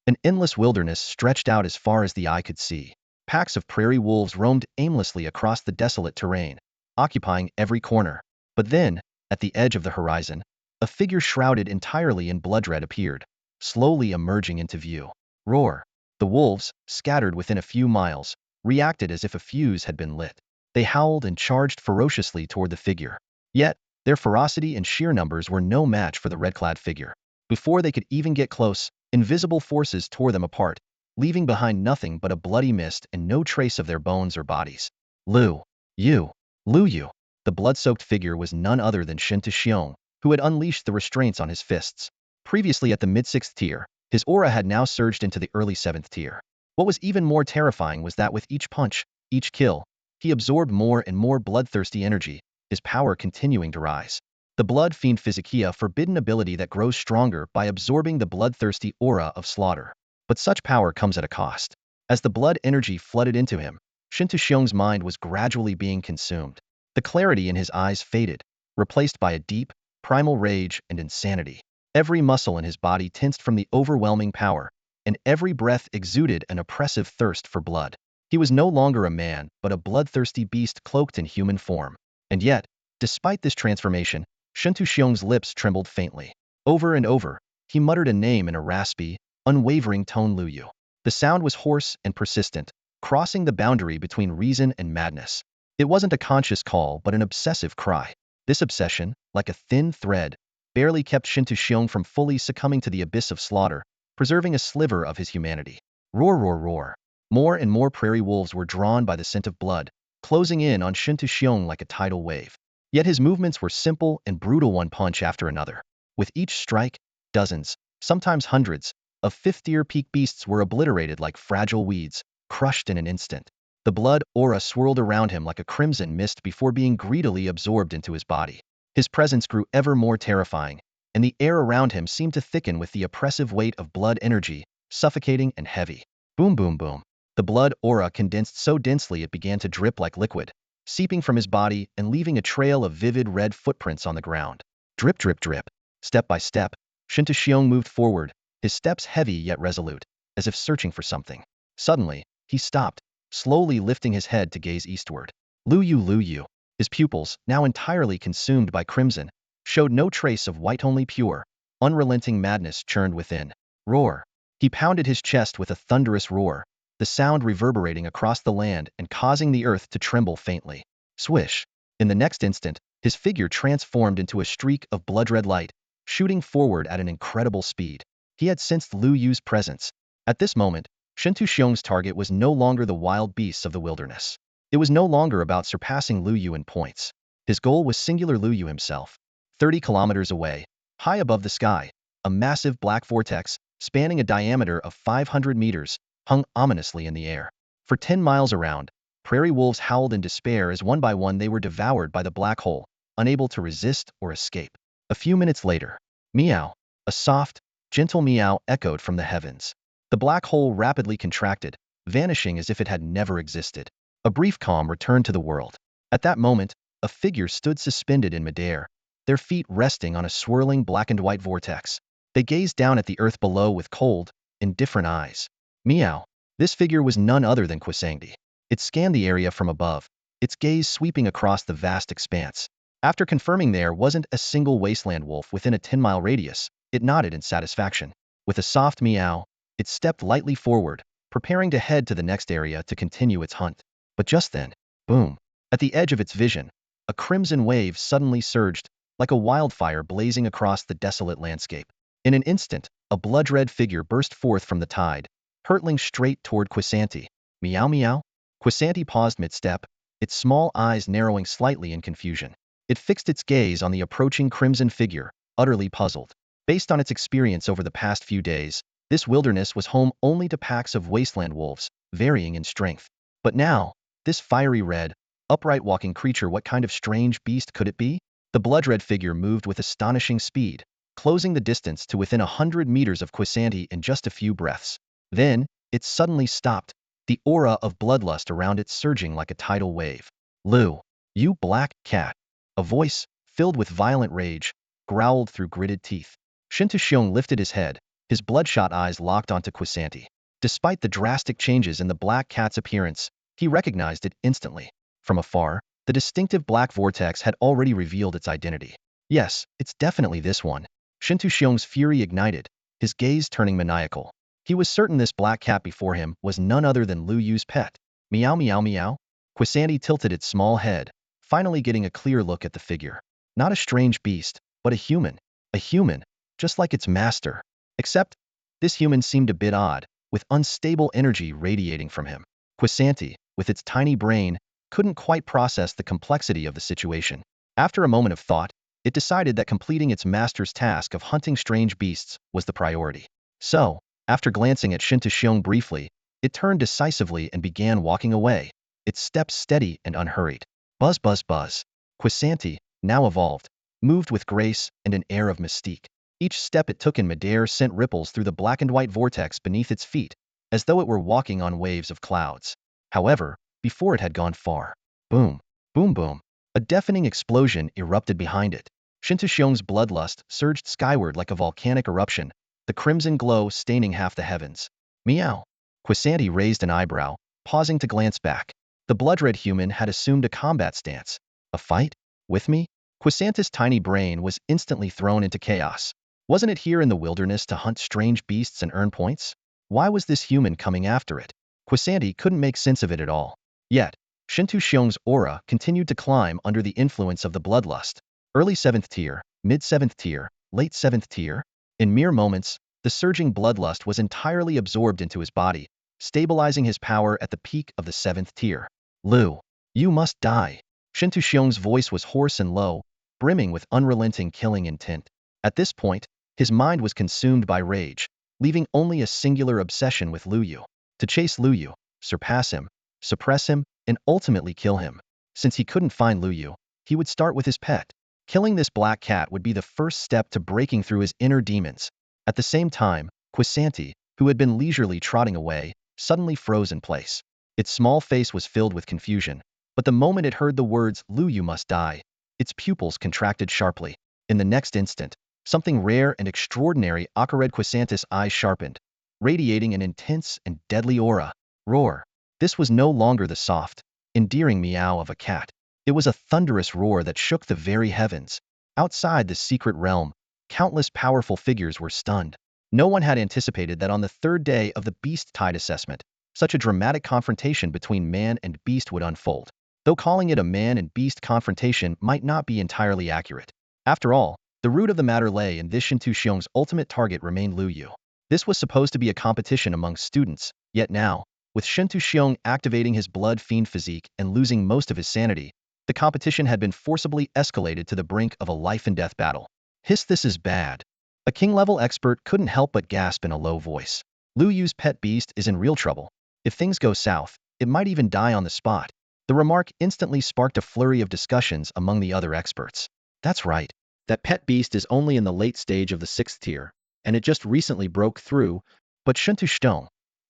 S1: An endless wilderness stretched out as far as the eye could see. Packs of prairie wolves roamed aimlessly across the desolate terrain, occupying every corner. But then, at the edge of the horizon, a figure shrouded entirely in blood red appeared, slowly emerging into view. Roar! The wolves, scattered within a few miles, reacted as if a fuse had been lit. They howled and charged ferociously toward the figure. Yet, their ferocity and sheer numbers were no match for the red-clad figure. Before they could even get close, invisible forces tore them apart, leaving behind nothing but a bloody mist and no trace of their bones or bodies. Luo Yu. The blood-soaked figure was none other than Shintaxiong, who had unleashed the restraints on his fists. Previously at the mid-6th tier, his aura had now surged into the early 7th tier. What was even more terrifying was that with each punch, each kill, he absorbed more and more bloodthirsty energy, his power continuing to rise. The Blood Fiend Physikia, forbidden ability that grows stronger by absorbing the bloodthirsty aura of slaughter. But such power comes at a cost. As the blood energy flooded into him, Shintaxiong's mind was gradually being consumed. The clarity in his eyes faded, replaced by a deep, primal rage and insanity. Every muscle in his body tensed from the overwhelming power, and every breath exuded an oppressive thirst for blood. He was no longer a man, but a bloodthirsty beast cloaked in human form. And yet, despite this transformation, Shintaxiong's lips trembled faintly. Over and over, he muttered a name in a raspy, unwavering tone: Luo Yu. The sound was hoarse and persistent, crossing the boundary between reason and madness. It wasn't a conscious call, but an obsessive cry. This obsession, like a thin thread, barely kept Shintaxiong from fully succumbing to the abyss of slaughter, preserving a sliver of his humanity. Roar, roar, roar. More and more prairie wolves were drawn by the scent of blood, closing in on Shintaxiong like a tidal wave. Yet his movements were simple and brutal, one punch after another. With each strike, dozens, sometimes hundreds, of 5th-tier peak beasts were obliterated like fragile weeds, crushed in an instant. The blood aura swirled around him like a crimson mist before being greedily absorbed into his body. His presence grew ever more terrifying, and the air around him seemed to thicken with the oppressive weight of blood energy, suffocating and heavy. Boom, boom, boom. The blood aura condensed so densely it began to drip like liquid, seeping from his body and leaving a trail of vivid red footprints on the ground. Drip, drip, drip. Step by step, Shintaxiong moved forward, his steps heavy yet resolute, as if searching for something. Suddenly, he stopped, slowly lifting his head to gaze eastward. Luo Yu. His pupils, now entirely consumed by crimson, showed no trace of white, only pure, unrelenting madness churned within. Roar. He pounded his chest with a thunderous roar, the sound reverberating across the land and causing the earth to tremble faintly. Swish. In the next instant, his figure transformed into a streak of blood-red light, shooting forward at an incredible speed. He had sensed Luo Yu's presence. At this moment, Shintaxiong's target was no longer the wild beasts of the wilderness. It was no longer about surpassing Luo Yu in points. His goal was singular: Luo Yu himself. 30 kilometers away, high above the sky, a massive black vortex, spanning a diameter of 500 meters, hung ominously in the air. For 10 miles around, prairie wolves howled in despair as one by one they were devoured by the black hole, unable to resist or escape. A few minutes later, meow, a soft, gentle meow echoed from the heavens. The black hole rapidly contracted, vanishing as if it had never existed. A brief calm returned to the world. At that moment, a figure stood suspended in midair, their feet resting on a swirling black and white vortex. They gazed down at the earth below with cold, indifferent eyes. Meow. This figure was none other than Quisanti. It scanned the area from above, its gaze sweeping across the vast expanse. After confirming there wasn't a single wasteland wolf within a 10-mile radius, It nodded in satisfaction. With a soft meow, it stepped lightly forward, preparing to head to the next area to continue its hunt. But just then, boom! At the edge of its vision, a crimson wave suddenly surged, like a wildfire blazing across the desolate landscape. In an instant, a blood-red figure burst forth from the tide, hurtling straight toward Quisanti. Meow meow? Quisanti paused mid-step, its small eyes narrowing slightly in confusion. It fixed its gaze on the approaching crimson figure, utterly puzzled. Based on its experience over the past few days, this wilderness was home only to packs of wasteland wolves, varying in strength. But now, this fiery red, upright walking creature, what kind of strange beast could it be? The blood-red figure moved with astonishing speed, closing the distance to within 100 meters of Quisanti in just a few breaths. Then, it suddenly stopped, the aura of bloodlust around it surging like a tidal wave. Luo Yu, black cat. A voice, filled with violent rage, growled through gritted teeth. Shintuxiong lifted his head, his bloodshot eyes locked onto Quisanti. Despite the drastic changes in the black cat's appearance, he recognized it instantly. From afar, the distinctive black vortex had already revealed its identity. Yes, it's definitely this one. Shintuxiong's fury ignited, his gaze turning maniacal. He was certain this black cat before him was none other than Luo Yu's pet. Meow meow meow? Quisanti tilted its small head, finally getting a clear look at the figure. Not a strange beast, but a human. A human, just like its master. Except, this human seemed a bit odd, with unstable energy radiating from him. Quisanti, with its tiny brain, couldn't quite process the complexity of the situation. After a moment of thought, it decided that completing its master's task of hunting strange beasts was the priority. So, after glancing at Shintuxiong briefly, it turned decisively and began walking away, its steps steady and unhurried. Buzz buzz buzz. Quisanti, now evolved, moved with grace and an air of mystique. Each step it took in midair sent ripples through the black and white vortex beneath its feet, as though it were walking on waves of clouds. However, before it had gone far, boom, boom boom, a deafening explosion erupted behind it. Shintuxiong's bloodlust surged skyward like a volcanic eruption, the crimson glow staining half the heavens. Meow. Quisanti raised an eyebrow, pausing to glance back. The blood-red human had assumed a combat stance. A fight? With me? Quisanti's tiny brain was instantly thrown into chaos. Wasn't it here in the wilderness to hunt strange beasts and earn points? Why was this human coming after it? Quisanti couldn't make sense of it at all. Yet, Shintuxiong's aura continued to climb under the influence of the bloodlust. Early 7th tier, mid 7th tier, late 7th tier. In mere moments, the surging bloodlust was entirely absorbed into his body, stabilizing his power at the peak of the 7th tier. Luo, you must die. Shintuxiong's voice was hoarse and low, brimming with unrelenting killing intent. At this point, his mind was consumed by rage, leaving only a singular obsession with Luo Yu. To chase Luo Yu, surpass him, suppress him, and ultimately kill him. Since he couldn't find Luo Yu, he would start with his pet. Killing this black cat would be the first step to breaking through his inner demons. At the same time, Quisanti, who had been leisurely trotting away, suddenly froze in place. Its small face was filled with confusion, but the moment it heard the words, "Luo Yu must die," its pupils contracted sharply. In the next instant, something rare and extraordinary occurred. Quisanti's eyes sharpened, radiating an intense and deadly aura. Roar. This was no longer the soft, endearing meow of a cat. It was a thunderous roar that shook the very heavens. Outside the secret realm, countless powerful figures were stunned. No one had anticipated that on the third day of the Beast Tide assessment, such a dramatic confrontation between man and beast would unfold. Though calling it a man and beast confrontation might not be entirely accurate. After all, the root of the matter lay in this. Shintuxiong's ultimate target remained Luo Yu. This was supposed to be a competition among students, yet now, with Shintuxiong activating his blood fiend physique and losing most of his sanity, the competition had been forcibly escalated to the brink of a life-and-death battle. Hiss, this is bad. A king-level expert couldn't help but gasp in a low voice. Luo Yu's pet beast is in real trouble. If things go south, it might even die on the spot. The remark instantly sparked a flurry of discussions among the other experts. That's right. That pet beast is only in the late stage of the 6th tier, and it just recently broke through, but Shintuxiong,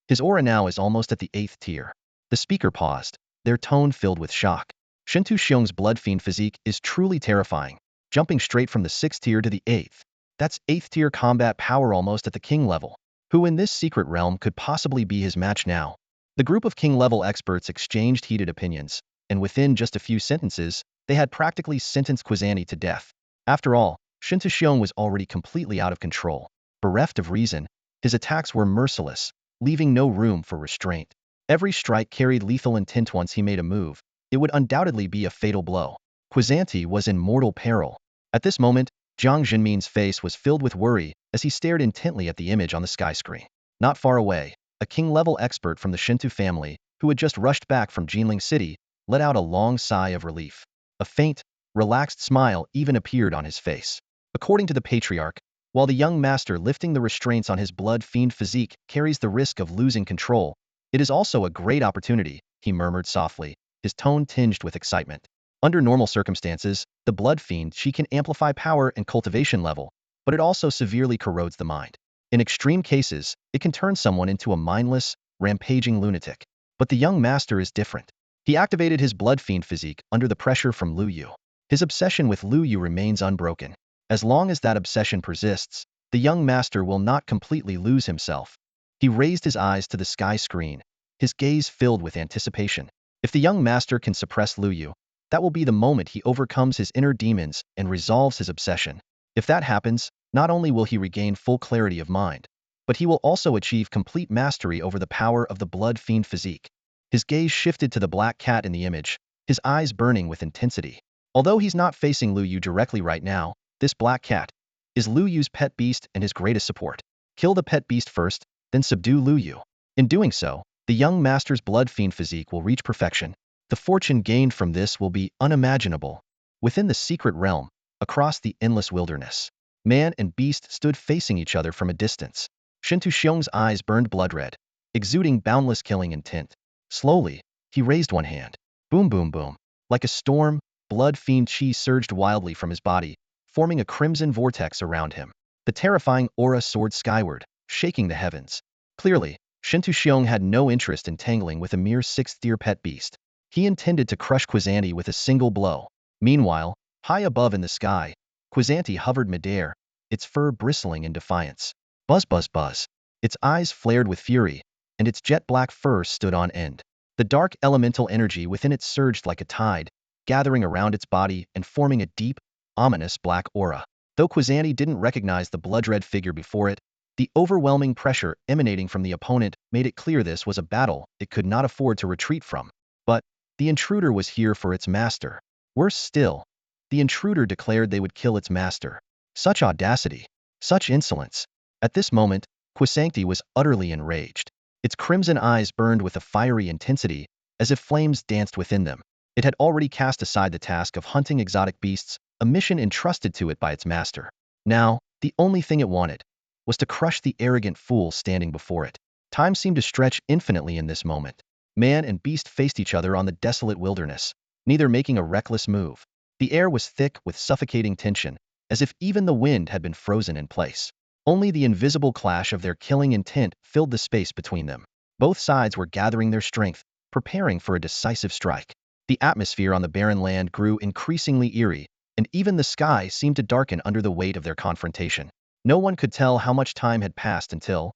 S1: his aura now is almost at the 8th tier. The speaker paused, their tone filled with shock. Shintuxiong's blood fiend physique is truly terrifying, jumping straight from the 6th tier to the 8th. That's 8th tier combat power almost at the king level. Who in this secret realm could possibly be his match now? The group of king-level experts exchanged heated opinions, and within just a few sentences, they had practically sentenced Quisanti to death. After all, Shin Xiong was already completely out of control. Bereft of reason, his attacks were merciless, leaving no room for restraint. Every strike carried lethal intent. Once he made a move, it would undoubtedly be a fatal blow. Quisanti was in mortal peril. At this moment, Jiang Jinmin's face was filled with worry as he stared intently at the image on the sky screen. Not far away, a king-level expert from the Shinto family, who had just rushed back from Jinling City, let out a long sigh of relief. A faint, relaxed smile even appeared on his face. According to the patriarch, while the young master lifting the restraints on his blood-fiend physique carries the risk of losing control, it is also a great opportunity, he murmured softly, his tone tinged with excitement. Under normal circumstances, the blood fiend she can amplify power and cultivation level, but it also severely corrodes the mind. In extreme cases, it can turn someone into a mindless, rampaging lunatic. But the young master is different. He activated his blood fiend physique under the pressure from Luo Yu. His obsession with Luo Yu remains unbroken. As long as that obsession persists, the young master will not completely lose himself. He raised his eyes to the sky screen, his gaze filled with anticipation. If the young master can suppress Luo Yu, that will be the moment he overcomes his inner demons and resolves his obsession. If that happens, not only will he regain full clarity of mind, but he will also achieve complete mastery over the power of the blood fiend physique. His gaze shifted to the black cat in the image, his eyes burning with intensity. Although he's not facing Luo Yu directly right now, this black cat is Luo Yu's pet beast and his greatest support. Kill the pet beast first, then subdue Luo Yu. In doing so, the young master's blood fiend physique will reach perfection. The fortune gained from this will be unimaginable. Within the secret realm, across the endless wilderness, man and beast stood facing each other from a distance. Shin Xiong's eyes burned blood red, exuding boundless killing intent. Slowly, he raised one hand. Boom, boom, boom. Like a storm, blood fiend chi surged wildly from his body, forming a crimson vortex around him. The terrifying aura soared skyward, shaking the heavens. Clearly, Shin Xiong had no interest in tangling with a mere sixth-tier pet beast. He intended to crush Quisanti with a single blow. Meanwhile, high above in the sky, Quisanti hovered midair, its fur bristling in defiance. Buzz, buzz, buzz. Its eyes flared with fury, and its jet-black fur stood on end. The dark elemental energy within it surged like a tide, gathering around its body and forming a deep, ominous black aura. Though Quisanti didn't recognize the blood-red figure before it, the overwhelming pressure emanating from the opponent made it clear this was a battle it could not afford to retreat from. But the intruder was here for its master. Worse still, the intruder declared they would kill its master. Such audacity, such insolence. At this moment, Quisanti was utterly enraged. Its crimson eyes burned with a fiery intensity, as if flames danced within them. It had already cast aside the task of hunting exotic beasts, a mission entrusted to it by its master. Now, the only thing it wanted was to crush the arrogant fool standing before it. Time seemed to stretch infinitely in this moment. Man and beast faced each other on the desolate wilderness, neither making a reckless move. The air was thick with suffocating tension, as if even the wind had been frozen in place. Only the invisible clash of their killing intent filled the space between them. Both sides were gathering their strength, preparing for a decisive strike. The atmosphere on the barren land grew increasingly eerie, and even the sky seemed to darken under the weight of their confrontation. No one could tell how much time had passed until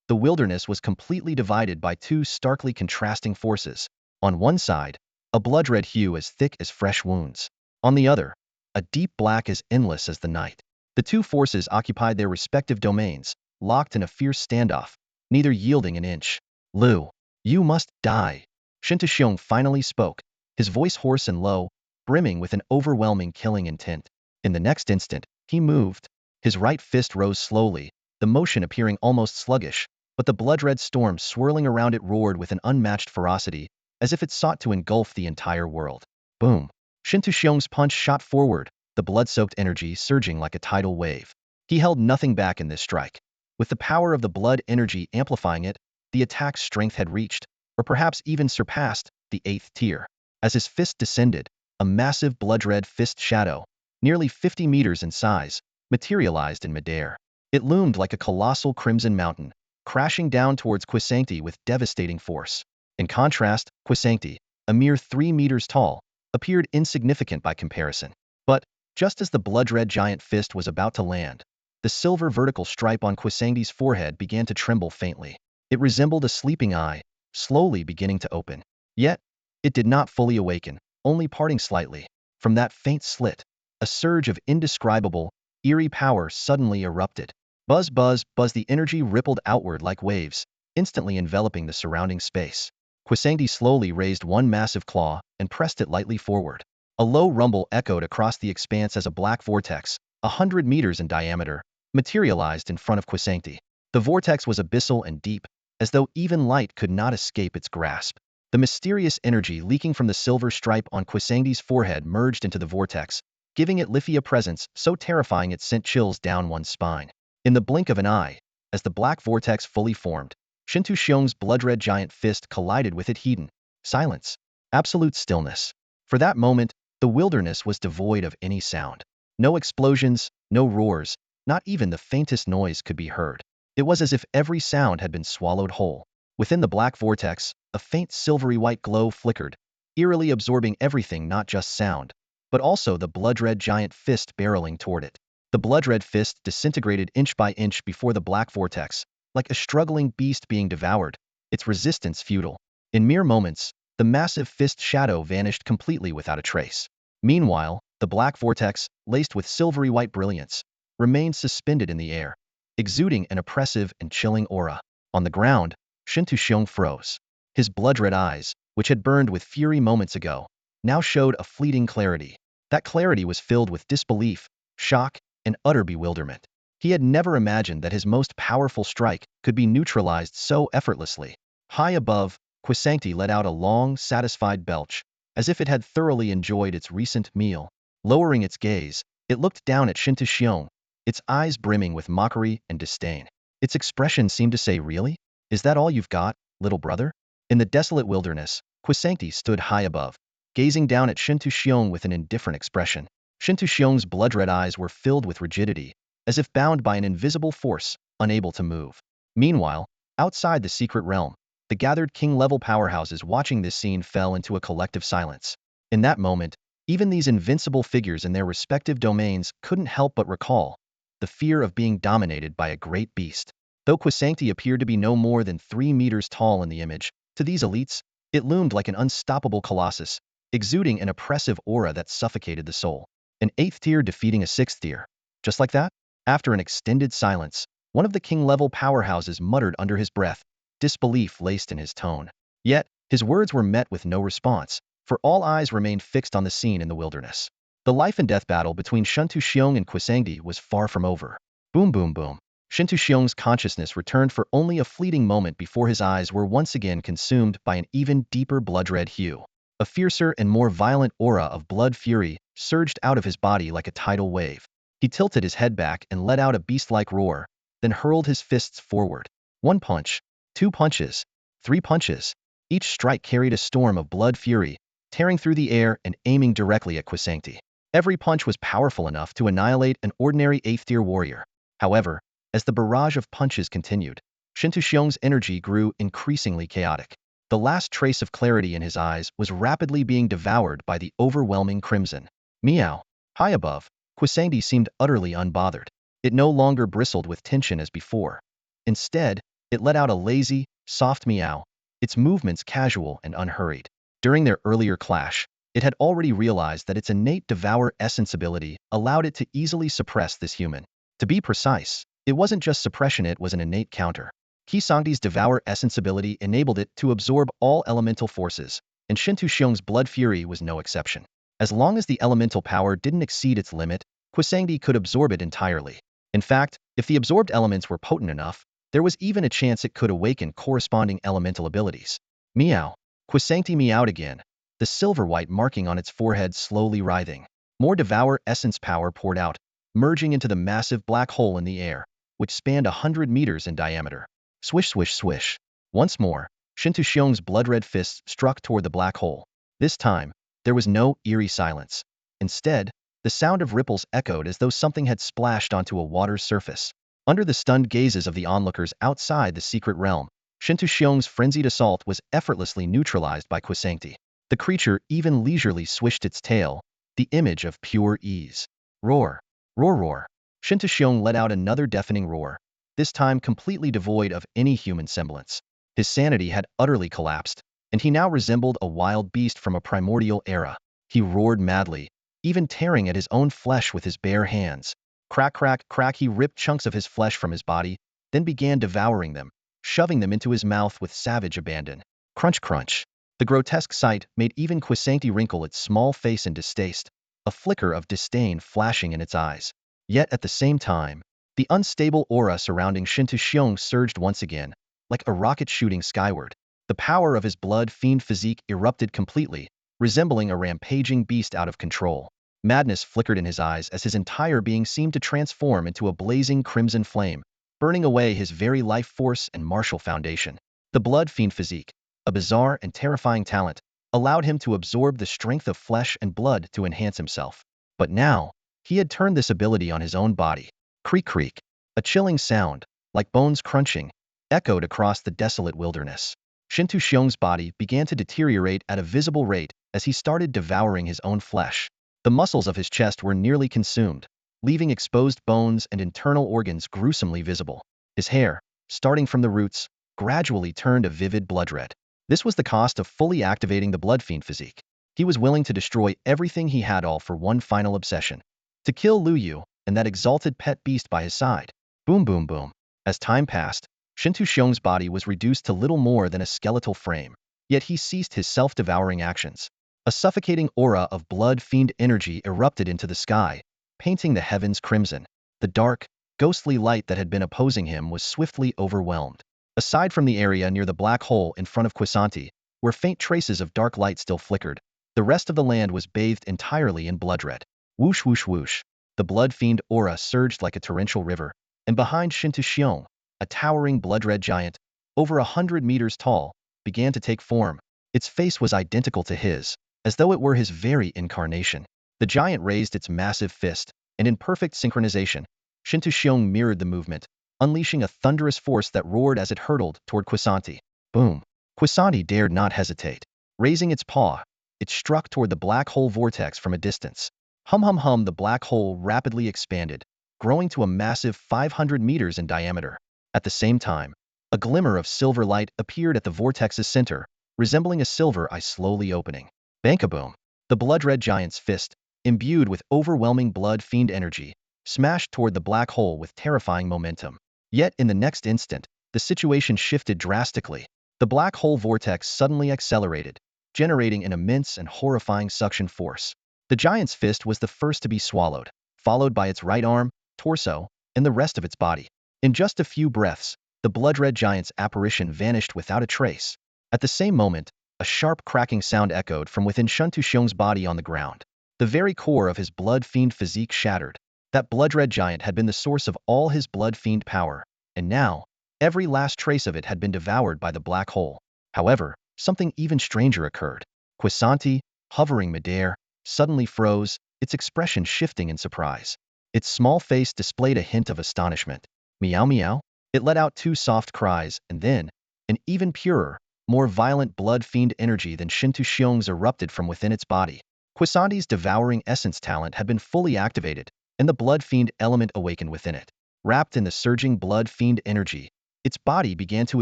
S1: the wilderness was completely divided by two starkly contrasting forces. On one side, a blood-red hue as thick as fresh wounds. On the other, a deep black as endless as the night. The two forces occupied their respective domains, locked in a fierce standoff, neither yielding an inch. Luo, you must die. Shin Xiong finally spoke, his voice hoarse and low, brimming with an overwhelming killing intent. In the next instant, he moved. His right fist rose slowly, the motion appearing almost sluggish, but the blood-red storm swirling around it roared with an unmatched ferocity, as if it sought to engulf the entire world. Boom. Shin Xiong's punch shot forward, the blood-soaked energy surging like a tidal wave. He held nothing back in this strike. With the power of the blood energy amplifying it, the attack's strength had reached, or perhaps even surpassed, the 8th tier. As his fist descended, a massive blood-red fist shadow, nearly 50 meters in size, materialized in midair. It loomed like a colossal crimson mountain, crashing down towards Quisanti with devastating force. In contrast, Quisanti, a mere 3 meters tall, appeared insignificant by comparison. But, just as the blood-red giant fist was about to land, the silver vertical stripe on Quisanti's forehead began to tremble faintly. It resembled a sleeping eye, slowly beginning to open. Yet, it did not fully awaken, only parting slightly. From that faint slit, a surge of indescribable, eerie power suddenly erupted. Buzz, buzz, buzz, the energy rippled outward like waves, instantly enveloping the surrounding space. Quisanti slowly raised one massive claw and pressed it lightly forward. A low rumble echoed across the expanse as a black vortex, 100 meters in diameter, materialized in front of Quisanti. The vortex was abyssal and deep, as though even light could not escape its grasp. The mysterious energy leaking from the silver stripe on Quisanti's forehead merged into the vortex, giving it Lithia presence so terrifying it sent chills down one's spine. In the blink of an eye, as the black vortex fully formed, Shintu Xiong's blood-red giant fist collided with it. Hidden silence, absolute stillness. For that moment, the wilderness was devoid of any sound. No explosions, no roars, not even the faintest noise could be heard. It was as if every sound had been swallowed whole. Within the black vortex, a faint silvery white glow flickered, eerily absorbing everything, not just sound, but also the blood-red giant fist barreling toward it. The blood-red fist disintegrated inch by inch before the black vortex, like a struggling beast being devoured, its resistance futile. In mere moments, the massive fist shadow vanished completely without a trace. Meanwhile, the black vortex, laced with silvery white brilliance, remained suspended in the air, exuding an oppressive and chilling aura. On the ground, Shintu Xiong froze. His blood-red eyes, which had burned with fury moments ago, now showed a fleeting clarity. That clarity was filled with disbelief, shock, and utter bewilderment. He had never imagined that his most powerful strike could be neutralized so effortlessly. High above, Quisanti let out a long, satisfied belch, as if it had thoroughly enjoyed its recent meal. Lowering its gaze, it looked down at Shintu Xiong, its eyes brimming with mockery and disdain. Its expression seemed to say, "Really? Is that all you've got, little brother?" In the desolate wilderness, Quisanti stood high above, gazing down at Shintu Xiong with an indifferent expression. Shintu Xiong's blood-red eyes were filled with rigidity, as if bound by an invisible force, unable to move. Meanwhile, outside the secret realm, the gathered king-level powerhouses watching this scene fell into a collective silence. In that moment, even these invincible figures in their respective domains couldn't help but recall the fear of being dominated by a great beast. Though Quisanti appeared to be no more than 3 meters tall in the image, to these elites, it loomed like an unstoppable colossus, exuding an oppressive aura that suffocated the soul. An 8th tier defeating a 6th tier. Just like that? After an extended silence, one of the king-level powerhouses muttered under his breath, disbelief laced in his tone. Yet, his words were met with no response, for all eyes remained fixed on the scene in the wilderness. The life-and-death battle between Shintu Xiong and Quisanti was far from over. Boom, boom, boom. Shintu Xiong's consciousness returned for only a fleeting moment before his eyes were once again consumed by an even deeper blood-red hue. A fiercer and more violent aura of blood fury surged out of his body like a tidal wave. He tilted his head back and let out a beast-like roar, then hurled his fists forward. 1 punch, 2 punches, 3 punches. Each strike carried a storm of blood fury, tearing through the air and aiming directly at Quisanti. Every punch was powerful enough to annihilate an ordinary 8th-tier warrior. However, as the barrage of punches continued, Shintu Xiong's energy grew increasingly chaotic. The last trace of clarity in his eyes was rapidly being devoured by the overwhelming crimson. Meow. High above, Quisanti seemed utterly unbothered. It no longer bristled with tension as before. Instead, it let out a lazy, soft meow, its movements casual and unhurried. During their earlier clash, it had already realized that its innate devour essence ability allowed it to easily suppress this human. To be precise, it wasn't just suppression, it was an innate counter. Quisanti's devour essence ability enabled it to absorb all elemental forces, and Shintu Xiong's blood fury was no exception. As long as the elemental power didn't exceed its limit, Quisanti could absorb it entirely. In fact, if the absorbed elements were potent enough, there was even a chance it could awaken corresponding elemental abilities. Meow. Quisanti meowed again, the silver-white marking on its forehead slowly writhing. More devour essence power poured out, merging into the massive black hole in the air, which spanned 100 meters in diameter. Swish, swish, swish. Once more, Shintu Xiong's blood-red fists struck toward the black hole. This time, there was no eerie silence. Instead, the sound of ripples echoed as though something had splashed onto a water's surface. Under the stunned gazes of the onlookers outside the secret realm, Shintu Xiong's frenzied assault was effortlessly neutralized by Quisanti. The creature even leisurely swished its tail, the image of pure ease. Roar. Roar, roar. Shintu Xiong let out another deafening roar, this time completely devoid of any human semblance. His sanity had utterly collapsed, and he now resembled a wild beast from a primordial era. He roared madly, even tearing at his own flesh with his bare hands. Crack, crack, crack, he ripped chunks of his flesh from his body, then began devouring them, shoving them into his mouth with savage abandon. Crunch, crunch. The grotesque sight made even Quisankti wrinkle its small face in distaste, a flicker of disdain flashing in its eyes. Yet at the same time, the unstable aura surrounding Shintu Xiong surged once again, like a rocket shooting skyward. The power of his blood fiend physique erupted completely, resembling a rampaging beast out of control. Madness flickered in his eyes as his entire being seemed to transform into a blazing crimson flame, burning away his very life force and martial foundation. The blood fiend physique, a bizarre and terrifying talent, allowed him to absorb the strength of flesh and blood to enhance himself. But now, he had turned this ability on his own body. Creak, creak. A chilling sound, like bones crunching, echoed across the desolate wilderness. Shintu Xiong's body began to deteriorate at a visible rate as he started devouring his own flesh. The muscles of his chest were nearly consumed, leaving exposed bones and internal organs gruesomely visible. His hair, starting from the roots, gradually turned a vivid blood red. This was the cost of fully activating the blood fiend physique. He was willing to destroy everything he had all for one final obsession: to kill Luo Yu and that exalted pet beast by his side. Boom, boom, boom. As time passed, Shintu Xiong's body was reduced to little more than a skeletal frame, yet he ceased his self-devouring actions. A suffocating aura of blood fiend energy erupted into the sky, painting the heavens crimson. The dark, ghostly light that had been opposing him was swiftly overwhelmed. Aside from the area near the black hole in front of Quisanti, where faint traces of dark light still flickered, the rest of the land was bathed entirely in blood red. Whoosh, whoosh, whoosh. The blood fiend aura surged like a torrential river, and behind Shintu Xiong, a towering blood-red giant, over 100 meters tall, began to take form. Its face was identical to his, as though it were his very incarnation. The giant raised its massive fist, and in perfect synchronization, Shintu Xiong mirrored the movement, unleashing a thunderous force that roared as it hurtled toward Quisanti. Boom! Quisanti dared not hesitate. Raising its paw, it struck toward the black hole vortex from a distance. Hum hum hum, the black hole rapidly expanded, growing to a massive 500 meters in diameter. At the same time, a glimmer of silver light appeared at the vortex's center, resembling a silver eye slowly opening. Bankaboom! The blood-red giant's fist, imbued with overwhelming blood fiend energy, smashed toward the black hole with terrifying momentum. Yet in the next instant, the situation shifted drastically. The black hole vortex suddenly accelerated, generating an immense and horrifying suction force. The giant's fist was the first to be swallowed, followed by its right arm, torso, and the rest of its body. In just a few breaths, the blood-red giant's apparition vanished without a trace. At the same moment, a sharp cracking sound echoed from within Shintu Xiong's body on the ground. The very core of his blood fiend physique shattered. That blood-red giant had been the source of all his blood fiend power, and now, every last trace of it had been devoured by the black hole. However, something even stranger occurred. Quisanti, hovering midair, suddenly froze, its expression shifting in surprise. Its small face displayed a hint of astonishment. Meow meow? It let out two soft cries, and then, an even purer, more violent blood fiend energy than Shintu Xiong's erupted from within its body. Quisanti's devouring essence talent had been fully activated, and the blood fiend element awakened within it. Wrapped in the surging blood fiend energy, its body began to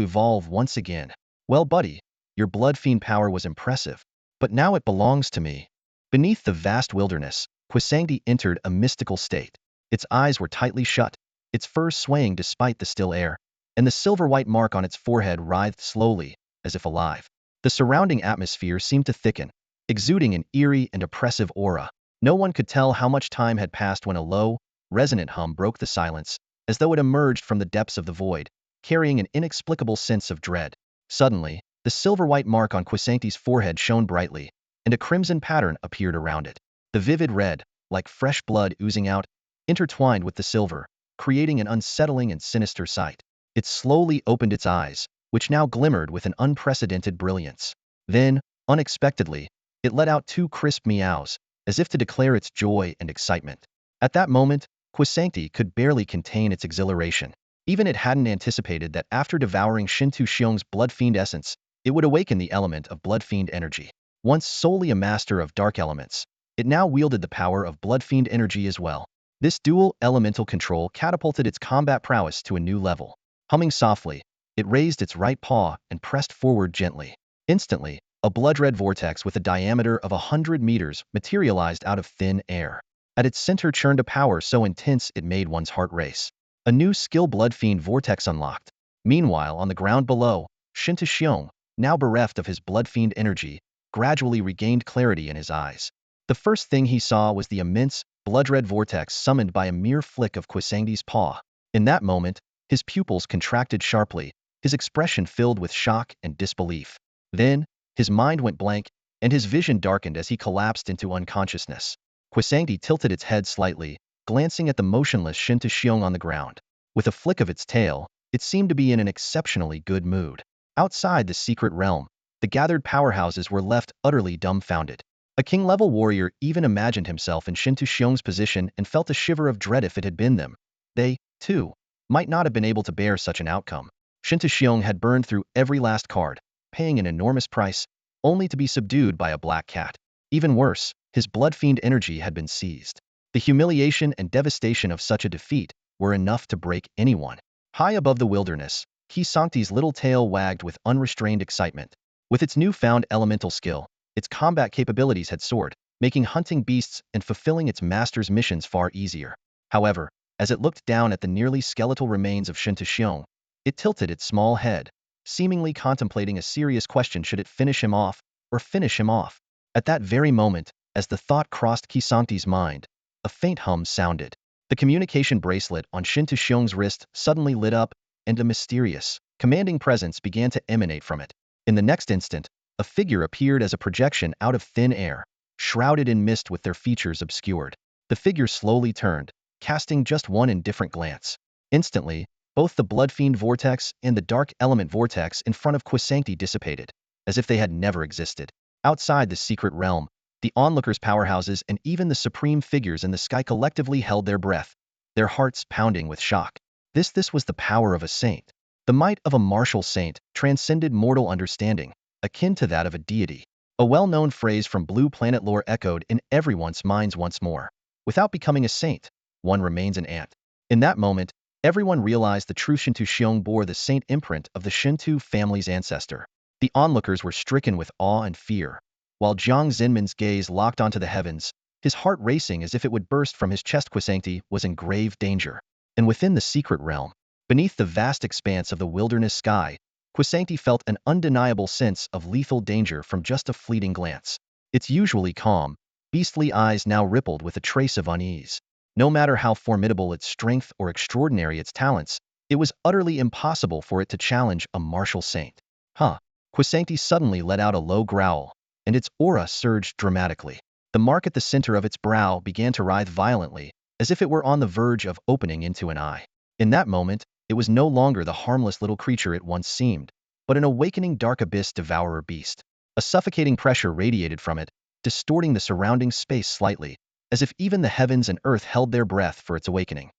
S1: evolve once again. Well, buddy, your blood fiend power was impressive, but now it belongs to me. Beneath the vast wilderness, Quisanti entered a mystical state. Its eyes were tightly shut, its fur swaying despite the still air, and the silver-white mark on its forehead writhed slowly, as if alive. The surrounding atmosphere seemed to thicken, exuding an eerie and oppressive aura. No one could tell how much time had passed when a low, resonant hum broke the silence, as though it emerged from the depths of the void, carrying an inexplicable sense of dread. Suddenly, the silver-white mark on Quisanti's forehead shone brightly, and a crimson pattern appeared around it. The vivid red, like fresh blood oozing out, intertwined with the silver, creating an unsettling and sinister sight. It slowly opened its eyes, which now glimmered with an unprecedented brilliance. Then, unexpectedly, it let out two crisp meows, as if to declare its joy and excitement. At that moment, Quisanti could barely contain its exhilaration. Even it hadn't anticipated that after devouring Shintu Xiong's blood fiend essence, it would awaken the element of blood fiend energy. Once solely a master of dark elements, it now wielded the power of blood fiend energy as well. This dual elemental control catapulted its combat prowess to a new level. Humming softly, it raised its right paw and pressed forward gently. Instantly, a blood-red vortex with a diameter of 100 meters materialized out of thin air. At its center churned a power so intense it made one's heart race. A new skill blood fiend vortex unlocked. Meanwhile, on the ground below, Xiong, now bereft of his blood fiend energy, gradually regained clarity in his eyes. The first thing he saw was the immense, blood-red vortex summoned by a mere flick of Quisandi's paw. In that moment, his pupils contracted sharply, his expression filled with shock and disbelief. Then, his mind went blank, and his vision darkened as he collapsed into unconsciousness. Quisanti tilted its head slightly, glancing at the motionless Xiong on the ground. With a flick of its tail, it seemed to be in an exceptionally good mood. Outside the secret realm, the gathered powerhouses were left utterly dumbfounded. A king-level warrior even imagined himself in Xiong's position and felt a shiver of dread if it had been them. They, too, might not have been able to bear such an outcome. Xiong had burned through every last card, paying an enormous price, only to be subdued by a black cat. Even worse, his blood fiend energy had been seized. The humiliation and devastation of such a defeat were enough to break anyone. High above the wilderness, Qisancti's little tail wagged with unrestrained excitement. With its newfound elemental skill, its combat capabilities had soared, making hunting beasts and fulfilling its master's missions far easier. However, as it looked down at the nearly skeletal remains of Xiong, it tilted its small head, seemingly contemplating a serious question: should it finish him off, or finish him off? At that very moment, as the thought crossed Qisancti's mind, a faint hum sounded. The communication bracelet on Xiong's wrist suddenly lit up, and a mysterious, commanding presence began to emanate from it. In the next instant, a figure appeared as a projection out of thin air, shrouded in mist with their features obscured. The figure slowly turned, casting just one indifferent glance. Instantly, both the blood fiend vortex and the dark element vortex in front of Quisancti dissipated, as if they had never existed. Outside the secret realm, the onlookers' powerhouses and even the supreme figures in the sky collectively held their breath, their hearts pounding with shock. This was the power of a saint. The might of a martial saint transcended mortal understanding, akin to that of a deity. A well-known phrase from Blue Planet lore echoed in everyone's minds once more. Without becoming a saint, one remains an ant. In that moment, everyone realized the true Xiong bore the saint imprint of the Shintu family's ancestor. The onlookers were stricken with awe and fear, while Jiang Zinman's gaze locked onto the heavens, his heart racing as if it would burst from his chest. Quisancti was in grave danger. And within the secret realm, beneath the vast expanse of the wilderness sky, Quisancti felt an undeniable sense of lethal danger from just a fleeting glance. Its usually calm, beastly eyes now rippled with a trace of unease. No matter how formidable its strength or extraordinary its talents, it was utterly impossible for it to challenge a martial saint. Huh. Quisancti suddenly let out a low growl, and its aura surged dramatically. The mark at the center of its brow began to writhe violently, as if it were on the verge of opening into an eye. In that moment, it was no longer the harmless little creature it once seemed, but an awakening dark abyss devourer beast. A suffocating pressure radiated from it, distorting the surrounding space slightly, as if even the heavens and earth held their breath for its awakening.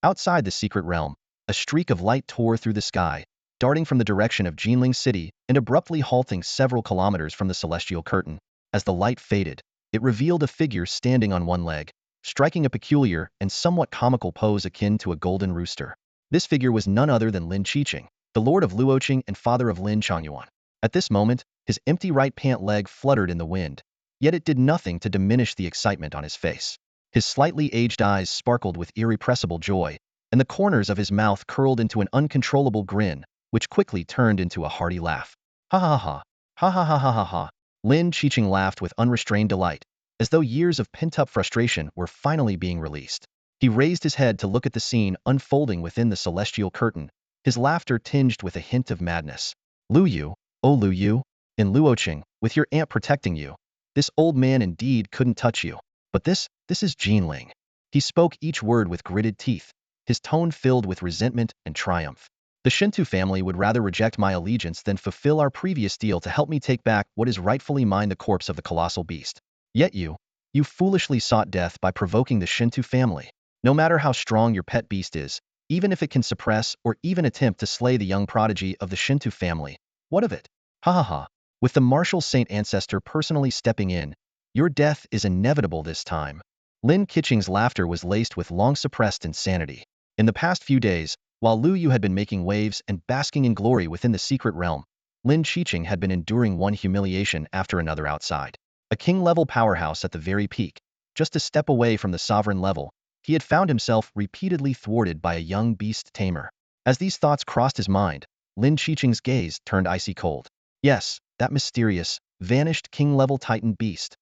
S1: Outside the secret realm, a streak of light tore through the sky, darting from the direction of Jinling City and abruptly halting several kilometers from the celestial curtain. As the light faded, it revealed a figure standing on one leg, striking a peculiar and somewhat comical pose akin to a golden rooster. This figure was none other than Lin Qiqing, the lord of Luoqing and father of Lin Changyuan. At this moment, his empty right pant leg fluttered in the wind, yet it did nothing to diminish the excitement on his face. His slightly aged eyes sparkled with irrepressible joy, and the corners of his mouth curled into an uncontrollable grin, which quickly turned into a hearty laugh. Ha ha ha, ha ha ha ha ha ha. Lin Qiqing laughed with unrestrained delight, as though years of pent-up frustration were finally being released. He raised his head to look at the scene unfolding within the celestial curtain, his laughter tinged with a hint of madness. Luo Yu, oh Luo Yu, in Luoqing, with your aunt protecting you, this old man indeed couldn't touch you. But this is Jinling. He spoke each word with gritted teeth, his tone filled with resentment and triumph. The Shintu family would rather reject my allegiance than fulfill our previous deal to help me take back what is rightfully mine, the corpse of the colossal beast. Yet you foolishly sought death by provoking the Shintu family. No matter how strong your pet beast is, even if it can suppress or even attempt to slay the young prodigy of the Shintu family, what of it? Ha ha ha. With the martial saint ancestor personally stepping in, your death is inevitable this time. Lin Qiqing's laughter was laced with long-suppressed insanity. In the past few days, while Luo Yu had been making waves and basking in glory within the secret realm, Lin Qiqing had been enduring one humiliation after another outside. A king-level powerhouse at the very peak, just a step away from the sovereign level, he had found himself repeatedly thwarted by a young beast tamer. As these thoughts crossed his mind, Lin Qiqing's gaze turned icy cold. Yes, that mysterious, vanished king-level Titan beast.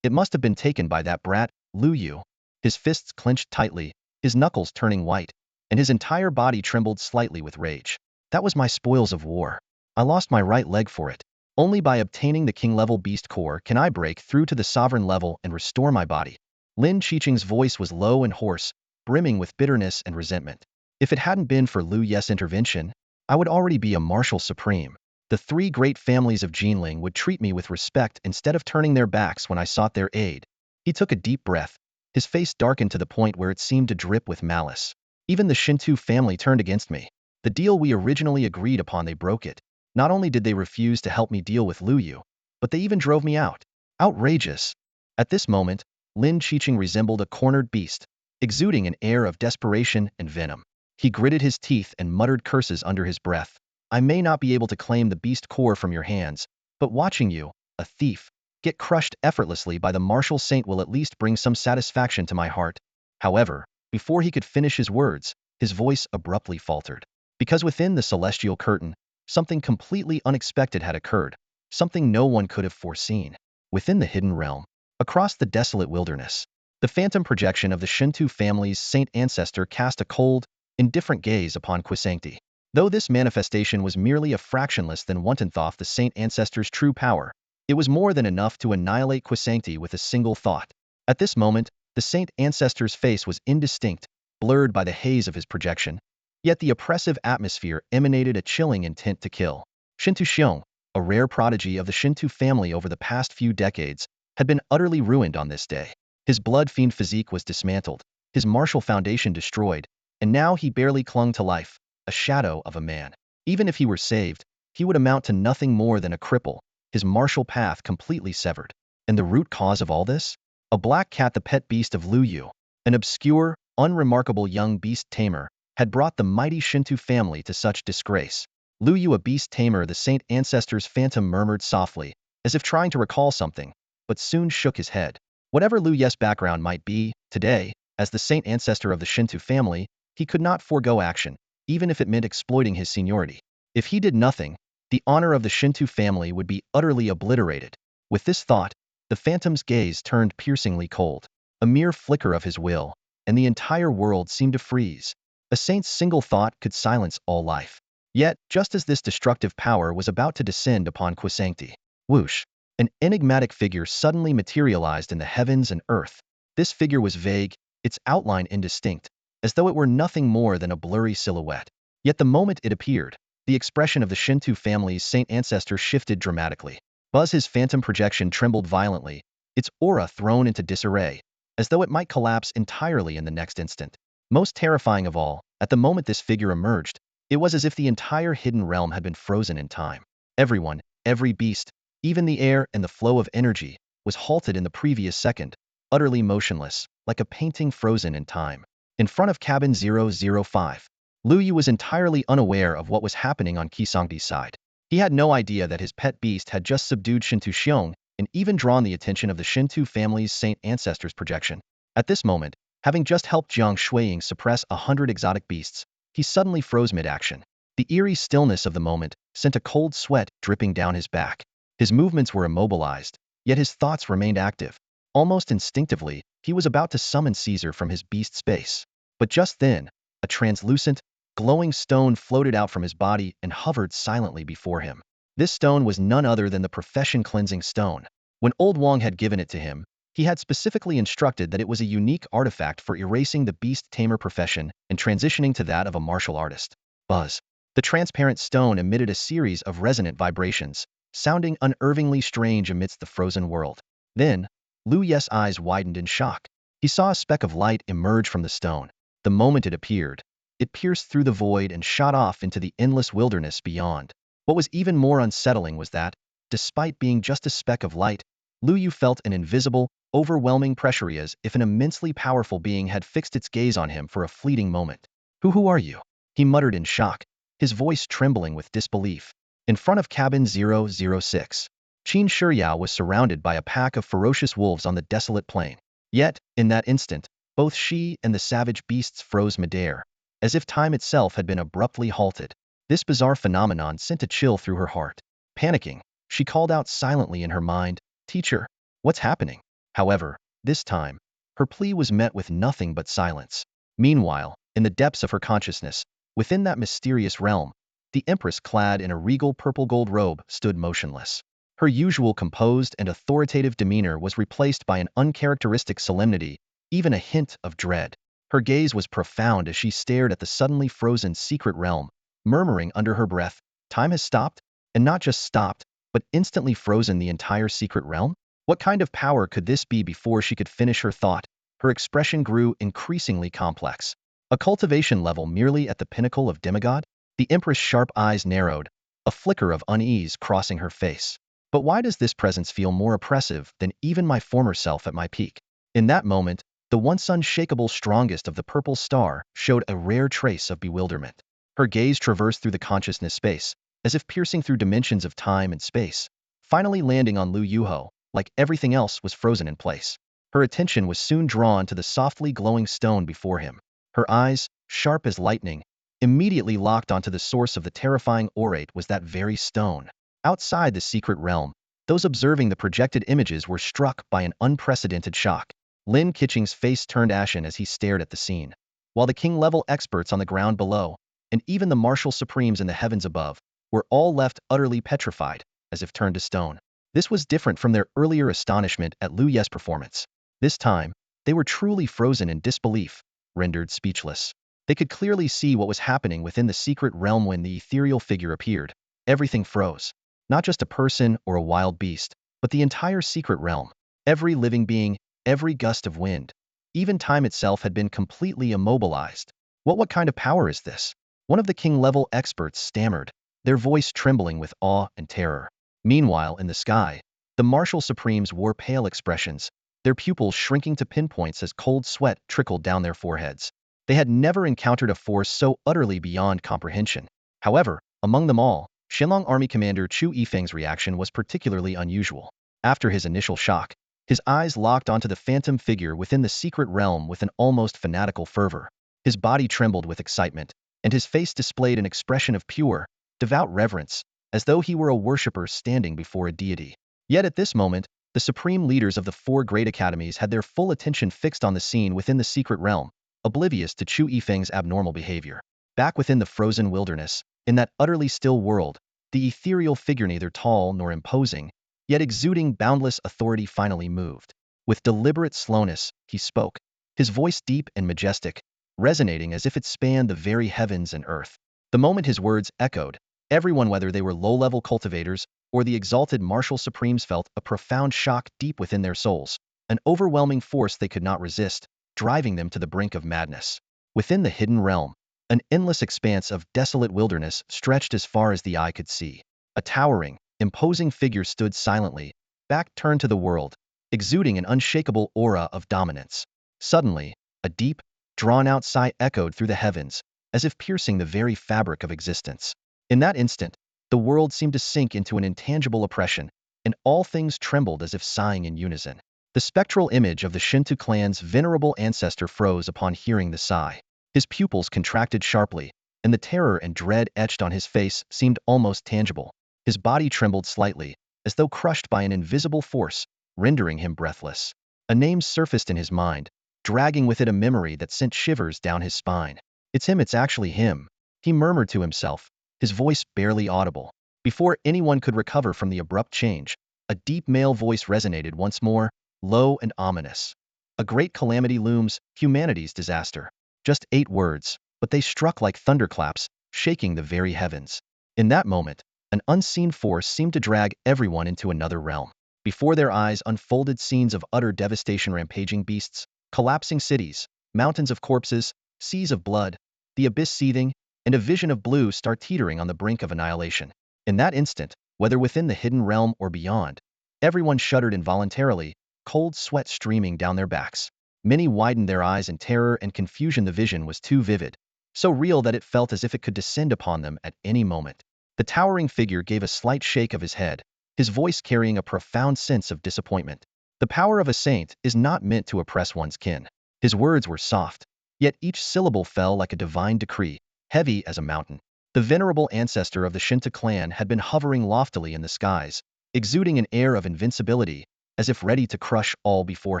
S1: It must have been taken by that brat, Luo Yu. His fists clenched tightly, his knuckles turning white, and his entire body trembled slightly with rage. That was my spoils of war. I lost my right leg for it. Only by obtaining the king-level beast core can I break through to the sovereign level and restore my body. Lin Qiqing's voice was low and hoarse, brimming with bitterness and resentment. If it hadn't been for Luo Yu's intervention, I would already be a martial supreme. The three great families of Jinling would treat me with respect instead of turning their backs when I sought their aid. He took a deep breath. His face darkened to the point where it seemed to drip with malice. Even the Shintu family turned against me. The deal we originally agreed upon, they broke it. Not only did they refuse to help me deal with Luo Yu, but they even drove me out. Outrageous. At this moment, Lin Qiqing resembled a cornered beast, exuding an air of desperation and venom. He gritted his teeth and muttered curses under his breath. I may not be able to claim the beast core from your hands, but watching you, a thief, get crushed effortlessly by the martial saint will at least bring some satisfaction to my heart. However, before he could finish his words, his voice abruptly faltered. Because within the celestial curtain, something completely unexpected had occurred, something no one could have foreseen. Within the hidden realm, across the desolate wilderness, the phantom projection of the Shintu family's saint ancestor cast a cold, indifferent gaze upon Quisancti. Though this manifestation was merely a fraction less than one-tenth the saint ancestor's true power, it was more than enough to annihilate Quisancti with a single thought. At this moment, the saint ancestor's face was indistinct, blurred by the haze of his projection, yet the oppressive atmosphere emanated a chilling intent to kill. Shintu Xiong, a rare prodigy of the Shintu family over the past few decades, had been utterly ruined on this day. His blood-fiend physique was dismantled, his martial foundation destroyed, and now he barely clung to life, a shadow of a man. Even if he were saved, he would amount to nothing more than a cripple, his martial path completely severed. And the root cause of all this? A black cat, the pet beast of Luo Yu, an obscure, unremarkable young beast tamer, had brought the mighty Shintu family to such disgrace. Luo Yu, a beast tamer, the saint ancestor's phantom murmured softly, as if trying to recall something, but soon shook his head. Whatever Luo Yu's background might be, today, as the saint ancestor of the Shintu family, he could not forego action, even if it meant exploiting his seniority. If he did nothing, the honor of the Shintu family would be utterly obliterated. With this thought, the phantom's gaze turned piercingly cold. A mere flicker of his will, and the entire world seemed to freeze. A saint's single thought could silence all life. Yet, just as this destructive power was about to descend upon Quisancti, whoosh, an enigmatic figure suddenly materialized in the heavens and earth. This figure was vague, its outline indistinct, as though it were nothing more than a blurry silhouette. Yet the moment it appeared, the expression of the Shintu family's saint ancestor shifted dramatically. His phantom projection trembled violently, its aura thrown into disarray, as though it might collapse entirely in the next instant. Most terrifying of all, at the moment this figure emerged, it was as if the entire hidden realm had been frozen in time. Everyone, every beast, even the air and the flow of energy, was halted in the previous second, utterly motionless, like a painting frozen in time. In front of cabin 005, Luo Yu was entirely unaware of what was happening on Quisancti's side. He had no idea that his pet beast had just subdued Shintu Xiong and even drawn the attention of the Shintu family's saint ancestor's projection. At this moment, having just helped Jiang Shuiying suppress 100 exotic beasts, he suddenly froze mid-action. The eerie stillness of the moment sent a cold sweat dripping down his back. His movements were immobilized, yet his thoughts remained active. Almost instinctively, he was about to summon Caesar from his beast space. But just then, a translucent, glowing stone floated out from his body and hovered silently before him. This stone was none other than the profession cleansing stone. When Old Wang had given it to him, he had specifically instructed that it was a unique artifact for erasing the beast tamer profession and transitioning to that of a martial artist. Buzz. The transparent stone emitted a series of resonant vibrations, sounding unnervingly strange amidst the frozen world. Then, Luo Yu's eyes widened in shock. He saw a speck of light emerge from the stone. The moment it appeared, it pierced through the void and shot off into the endless wilderness beyond. What was even more unsettling was that, despite being just a speck of light, Luo Yu felt an invisible, overwhelming pressure as if an immensely powerful being had fixed its gaze on him for a fleeting moment. Who are you? He muttered in shock, his voice trembling with disbelief. In front of cabin 006, Qin Shiyao was surrounded by a pack of ferocious wolves on the desolate plain. Yet, in that instant, both she and the savage beasts froze midair, as if time itself had been abruptly halted. This bizarre phenomenon sent a chill through her heart. Panicking, she called out silently in her mind, "Teacher, what's happening?" However, this time, her plea was met with nothing but silence. Meanwhile, in the depths of her consciousness, within that mysterious realm, the Empress, clad in a regal purple-gold robe, stood motionless. Her usual composed and authoritative demeanor was replaced by an uncharacteristic solemnity, even a hint of dread. Her gaze was profound as she stared at the suddenly frozen secret realm, murmuring under her breath, "Time has stopped, and not just stopped, but instantly frozen the entire secret realm?" What kind of power could this be? Before she could finish her thought, her expression grew increasingly complex. A cultivation level merely at the pinnacle of demigod? The Empress' sharp eyes narrowed, a flicker of unease crossing her face. But why does this presence feel more oppressive than even my former self at my peak? In that moment, the once unshakable strongest of the purple star showed a rare trace of bewilderment. Her gaze traversed through the consciousness space, as if piercing through dimensions of time and space, finally landing on Luo Yu. Like everything else was frozen in place. Her attention was soon drawn to the softly glowing stone before him. Her eyes, sharp as lightning, immediately locked onto the source of the terrifying orate was that very stone. Outside the secret realm, those observing the projected images were struck by an unprecedented shock. Lin Keqing's face turned ashen as he stared at the scene, while the king-level experts on the ground below, and even the martial supremes in the heavens above, were all left utterly petrified, as if turned to stone. This was different from their earlier astonishment at Luo Yu's performance. This time, they were truly frozen in disbelief, rendered speechless. They could clearly see what was happening within the secret realm when the ethereal figure appeared. Everything froze. Not just a person or a wild beast, but the entire secret realm. Every living being, every gust of wind. Even time itself had been completely immobilized. What kind of power is this? One of the king-level experts stammered, their voice trembling with awe and terror. Meanwhile, in the sky, the martial supremes wore pale expressions, their pupils shrinking to pinpoints as cold sweat trickled down their foreheads. They had never encountered a force so utterly beyond comprehension. However, among them all, Shenlong Army Commander Chu Yifeng's reaction was particularly unusual. After his initial shock, his eyes locked onto the phantom figure within the secret realm with an almost fanatical fervor. His body trembled with excitement, and his face displayed an expression of pure, devout reverence, as though he were a worshipper standing before a deity. Yet at this moment, the supreme leaders of the four great academies had their full attention fixed on the scene within the secret realm, oblivious to Chu Yifeng's abnormal behavior. Back within the frozen wilderness, in that utterly still world, the ethereal figure, neither tall nor imposing, yet exuding boundless authority, finally moved. With deliberate slowness, he spoke, his voice deep and majestic, resonating as if it spanned the very heavens and earth. The moment his words echoed, everyone, whether they were low-level cultivators or the exalted martial supremes, felt a profound shock deep within their souls, an overwhelming force they could not resist, driving them to the brink of madness. Within the hidden realm, an endless expanse of desolate wilderness stretched as far as the eye could see. A towering, imposing figure stood silently, back turned to the world, exuding an unshakable aura of dominance. Suddenly, a deep, drawn-out sigh echoed through the heavens, as if piercing the very fabric of existence. In that instant, the world seemed to sink into an intangible oppression, and all things trembled as if sighing in unison. The spectral image of the Shinto clan's venerable ancestor froze upon hearing the sigh. His pupils contracted sharply, and the terror and dread etched on his face seemed almost tangible. His body trembled slightly, as though crushed by an invisible force, rendering him breathless. A name surfaced in his mind, dragging with it a memory that sent shivers down his spine. "It's him, it's actually him," he murmured to himself, his voice barely audible. Before anyone could recover from the abrupt change, a deep male voice resonated once more, low and ominous. "A great calamity looms, humanity's disaster." Just 8 words, but they struck like thunderclaps, shaking the very heavens. In that moment, an unseen force seemed to drag everyone into another realm. Before their eyes unfolded scenes of utter devastation, rampaging beasts, collapsing cities, mountains of corpses, seas of blood, the abyss seething, and a vision of blue star teetering on the brink of annihilation. In that instant, whether within the hidden realm or beyond, everyone shuddered involuntarily, cold sweat streaming down their backs. Many widened their eyes in terror and confusion. The vision was too vivid, so real that it felt as if it could descend upon them at any moment. The towering figure gave a slight shake of his head, his voice carrying a profound sense of disappointment. The power of a saint is not meant to oppress one's kin. His words were soft, yet each syllable fell like a divine decree, heavy as a mountain. The venerable ancestor of the Shinto clan had been hovering loftily in the skies, exuding an air of invincibility, as if ready to crush all before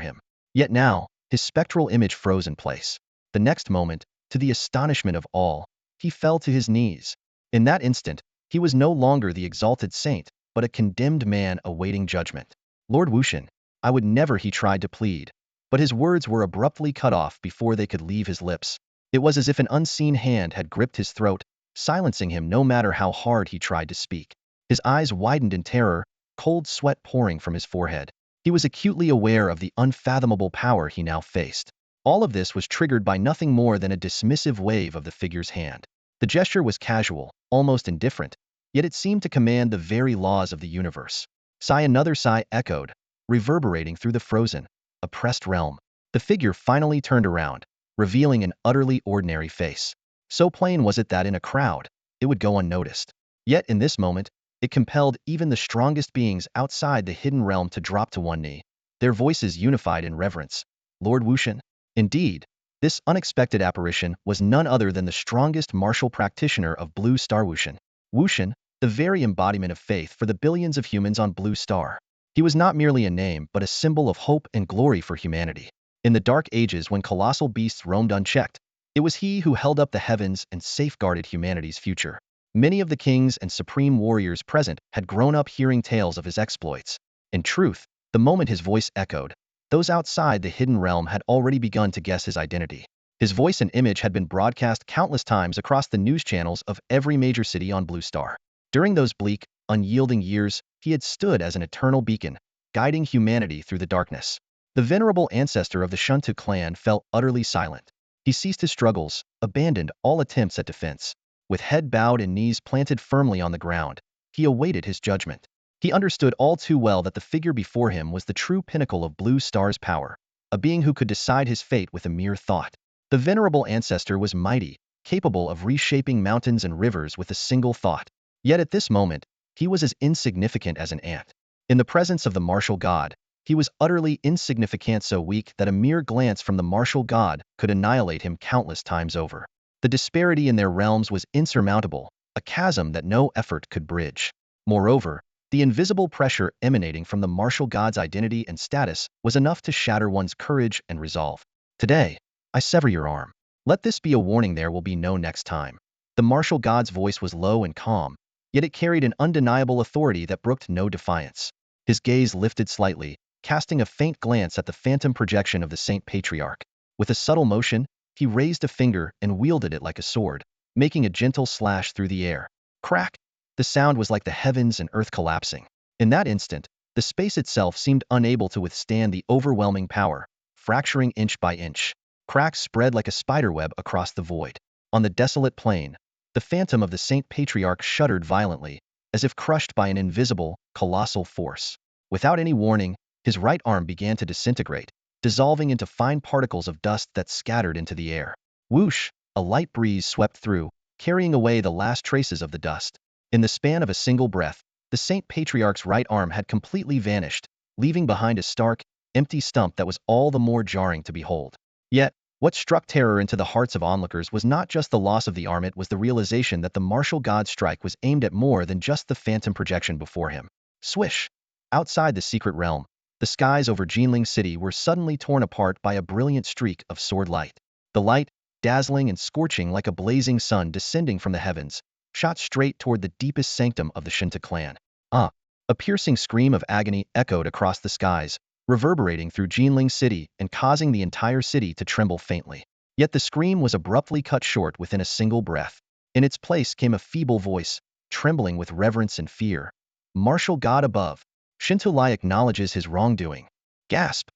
S1: him. Yet now, his spectral image froze in place. The next moment, to the astonishment of all, he fell to his knees. In that instant, he was no longer the exalted saint, but a condemned man awaiting judgment. Lord Wushan, I would never, he tried to plead, but his words were abruptly cut off before they could leave his lips. It was as if an unseen hand had gripped his throat, silencing him no matter how hard he tried to speak. His eyes widened in terror, cold sweat pouring from his forehead. He was acutely aware of the unfathomable power he now faced. All of this was triggered by nothing more than a dismissive wave of the figure's hand. The gesture was casual, almost indifferent, yet it seemed to command the very laws of the universe. Sigh, another sigh echoed, reverberating through the frozen, oppressed realm. The figure finally turned around, revealing an utterly ordinary face. So plain was it that in a crowd, it would go unnoticed. Yet in this moment, it compelled even the strongest beings outside the hidden realm to drop to one knee, their voices unified in reverence. Lord Wushan? Indeed, this unexpected apparition was none other than the strongest martial practitioner of Blue Star Wushan. Wushan, the very embodiment of faith for the billions of humans on Blue Star. He was not merely a name but a symbol of hope and glory for humanity. In the dark ages when colossal beasts roamed unchecked, it was he who held up the heavens and safeguarded humanity's future. Many of the kings and supreme warriors present had grown up hearing tales of his exploits. In truth, the moment his voice echoed, those outside the hidden realm had already begun to guess his identity. His voice and image had been broadcast countless times across the news channels of every major city on Blue Star. During those bleak, unyielding years, he had stood as an eternal beacon, guiding humanity through the darkness. The venerable ancestor of the Shinto clan fell utterly silent. He ceased his struggles, abandoned all attempts at defense. With head bowed and knees planted firmly on the ground, he awaited his judgment. He understood all too well that the figure before him was the true pinnacle of Blue Star's power, a being who could decide his fate with a mere thought. The venerable ancestor was mighty, capable of reshaping mountains and rivers with a single thought. Yet at this moment, he was as insignificant as an ant. In the presence of the martial god, he was utterly insignificant, so weak that a mere glance from the martial god could annihilate him countless times over. The disparity in their realms was insurmountable, a chasm that no effort could bridge. Moreover, the invisible pressure emanating from the martial god's identity and status was enough to shatter one's courage and resolve. Today, I sever your arm. Let this be a warning, there will be no next time. The martial god's voice was low and calm, yet it carried an undeniable authority that brooked no defiance. His gaze lifted slightly, casting a faint glance at the phantom projection of the Saint Patriarch. With a subtle motion, he raised a finger and wielded it like a sword, making a gentle slash through the air. Crack! The sound was like the heavens and earth collapsing. In that instant, the space itself seemed unable to withstand the overwhelming power, fracturing inch by inch. Cracks spread like a spiderweb across the void. On the desolate plain, the phantom of the Saint Patriarch shuddered violently, as if crushed by an invisible, colossal force. Without any warning, his right arm began to disintegrate, dissolving into fine particles of dust that scattered into the air. Whoosh! A light breeze swept through, carrying away the last traces of the dust. In the span of a single breath, the Saint Patriarch's right arm had completely vanished, leaving behind a stark, empty stump that was all the more jarring to behold. Yet, what struck terror into the hearts of onlookers was not just the loss of the arm, it was the realization that the martial god's strike was aimed at more than just the phantom projection before him. Swish! Outside the secret realm, the skies over Jinling City were suddenly torn apart by a brilliant streak of sword light. The light, dazzling and scorching like a blazing sun descending from the heavens, shot straight toward the deepest sanctum of the Shinto clan. Ah! A piercing scream of agony echoed across the skies, reverberating through Jinling City and causing the entire city to tremble faintly. Yet the scream was abruptly cut short within a single breath. In its place came a feeble voice, trembling with reverence and fear. Martial god above, Shinto Lai acknowledges his wrongdoing. Gasp!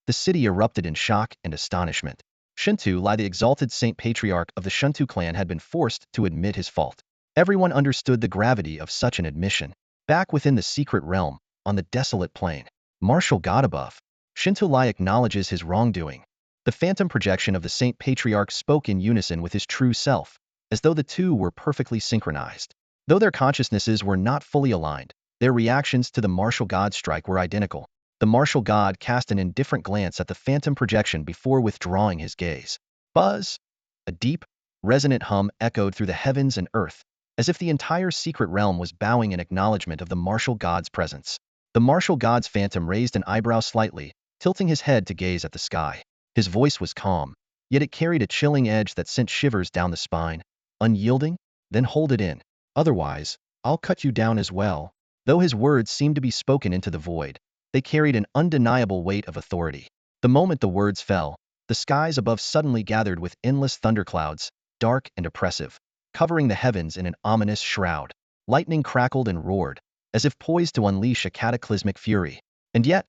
S1: The city erupted in shock and astonishment. Shinto Lai, the exalted Saint Patriarch of the Shinto clan, had been forced to admit his fault. Everyone understood the gravity of such an admission. Back within the secret realm, on the desolate plain, martial god above, Shinto Lai acknowledges his wrongdoing. The phantom projection of the Saint Patriarch spoke in unison with his true self, as though the two were perfectly synchronized. Though their consciousnesses were not fully aligned, their reactions to the martial god's strike were identical. The martial god cast an indifferent glance at the phantom projection before withdrawing his gaze. Buzz! A deep, resonant hum echoed through the heavens and earth, as if the entire secret realm was bowing in acknowledgement of the martial god's presence. The martial god's phantom raised an eyebrow slightly, tilting his head to gaze at the sky. His voice was calm, yet it carried a chilling edge that sent shivers down the spine. Unyielding? Then hold it in. Otherwise, I'll cut you down as well. Though his words seemed to be spoken into the void, they carried an undeniable weight of authority. The moment the words fell, the skies above suddenly gathered with endless thunderclouds, dark and oppressive, covering the heavens in an ominous shroud. Lightning crackled and roared, as if poised to unleash a cataclysmic fury. And yet,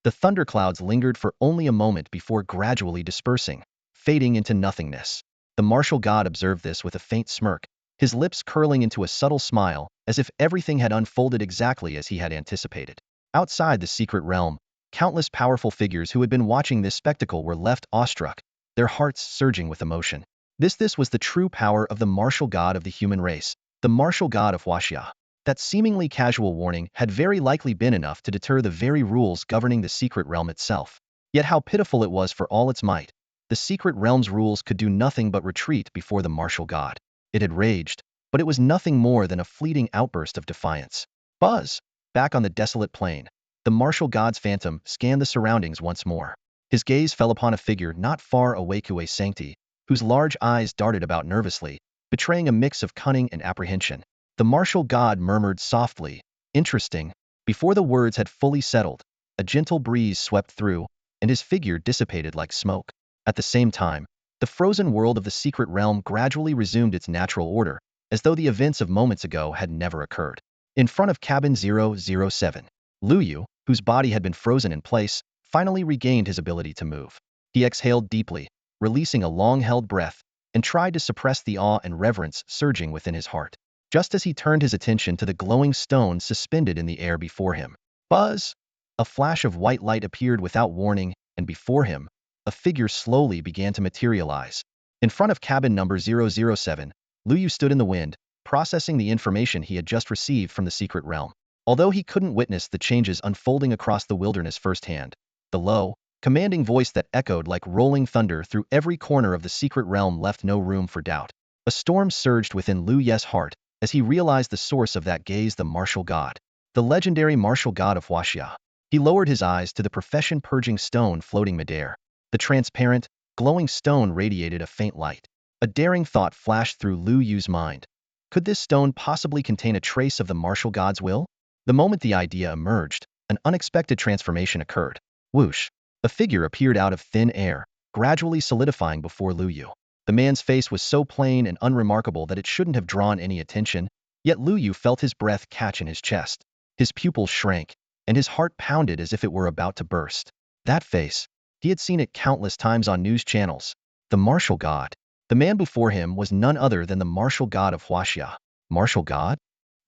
S1: the thunderclouds lingered for only a moment before gradually dispersing, fading into nothingness. The martial god observed this with a faint smirk, his lips curling into a subtle smile, as if everything had unfolded exactly as he had anticipated. Outside the secret realm, countless powerful figures who had been watching this spectacle were left awestruck, their hearts surging with emotion. This was the true power of the martial god of the human race, the martial god of Huaxia. That seemingly casual warning had very likely been enough to deter the very rules governing the secret realm itself. Yet how pitiful it was for all its might. The secret realm's rules could do nothing but retreat before the martial god. It had raged, but it was nothing more than a fleeting outburst of defiance. Buzz! Back on the desolate plain, the martial god's phantom scanned the surroundings once more. His gaze fell upon a figure not far away, Sancti, whose large eyes darted about nervously, betraying a mix of cunning and apprehension. The martial god murmured softly, "Interesting." Before the words had fully settled, a gentle breeze swept through, and his figure dissipated like smoke. At the same time, the frozen world of the secret realm gradually resumed its natural order, as though the events of moments ago had never occurred. In front of cabin 007, Luo Yu, whose body had been frozen in place, finally regained his ability to move. He exhaled deeply, releasing a long-held breath, and tried to suppress the awe and reverence surging within his heart. Just as he turned his attention to the glowing stone suspended in the air before him. Buzz! A flash of white light appeared without warning, and before him, a figure slowly began to materialize. In front of cabin number 007, Luo Yu stood in the wind, processing the information he had just received from the secret realm. Although he couldn't witness the changes unfolding across the wilderness firsthand, the low, commanding voice that echoed like rolling thunder through every corner of the secret realm left no room for doubt. A storm surged within Luo Yu's heart as he realized the source of that gaze, the martial god. The legendary martial god of Huaxia. He lowered his eyes to the profession-purging stone floating midair. The transparent, glowing stone radiated a faint light. A daring thought flashed through Luo Yu's mind. Could this stone possibly contain a trace of the martial god's will? The moment the idea emerged, an unexpected transformation occurred. Whoosh! A figure appeared out of thin air, gradually solidifying before Luo Yu. The man's face was so plain and unremarkable that it shouldn't have drawn any attention, yet Luo Yu felt his breath catch in his chest. His pupils shrank, and his heart pounded as if it were about to burst. That face, he had seen it countless times on news channels. The martial god. The man before him was none other than the martial god of Huaxia. Martial god?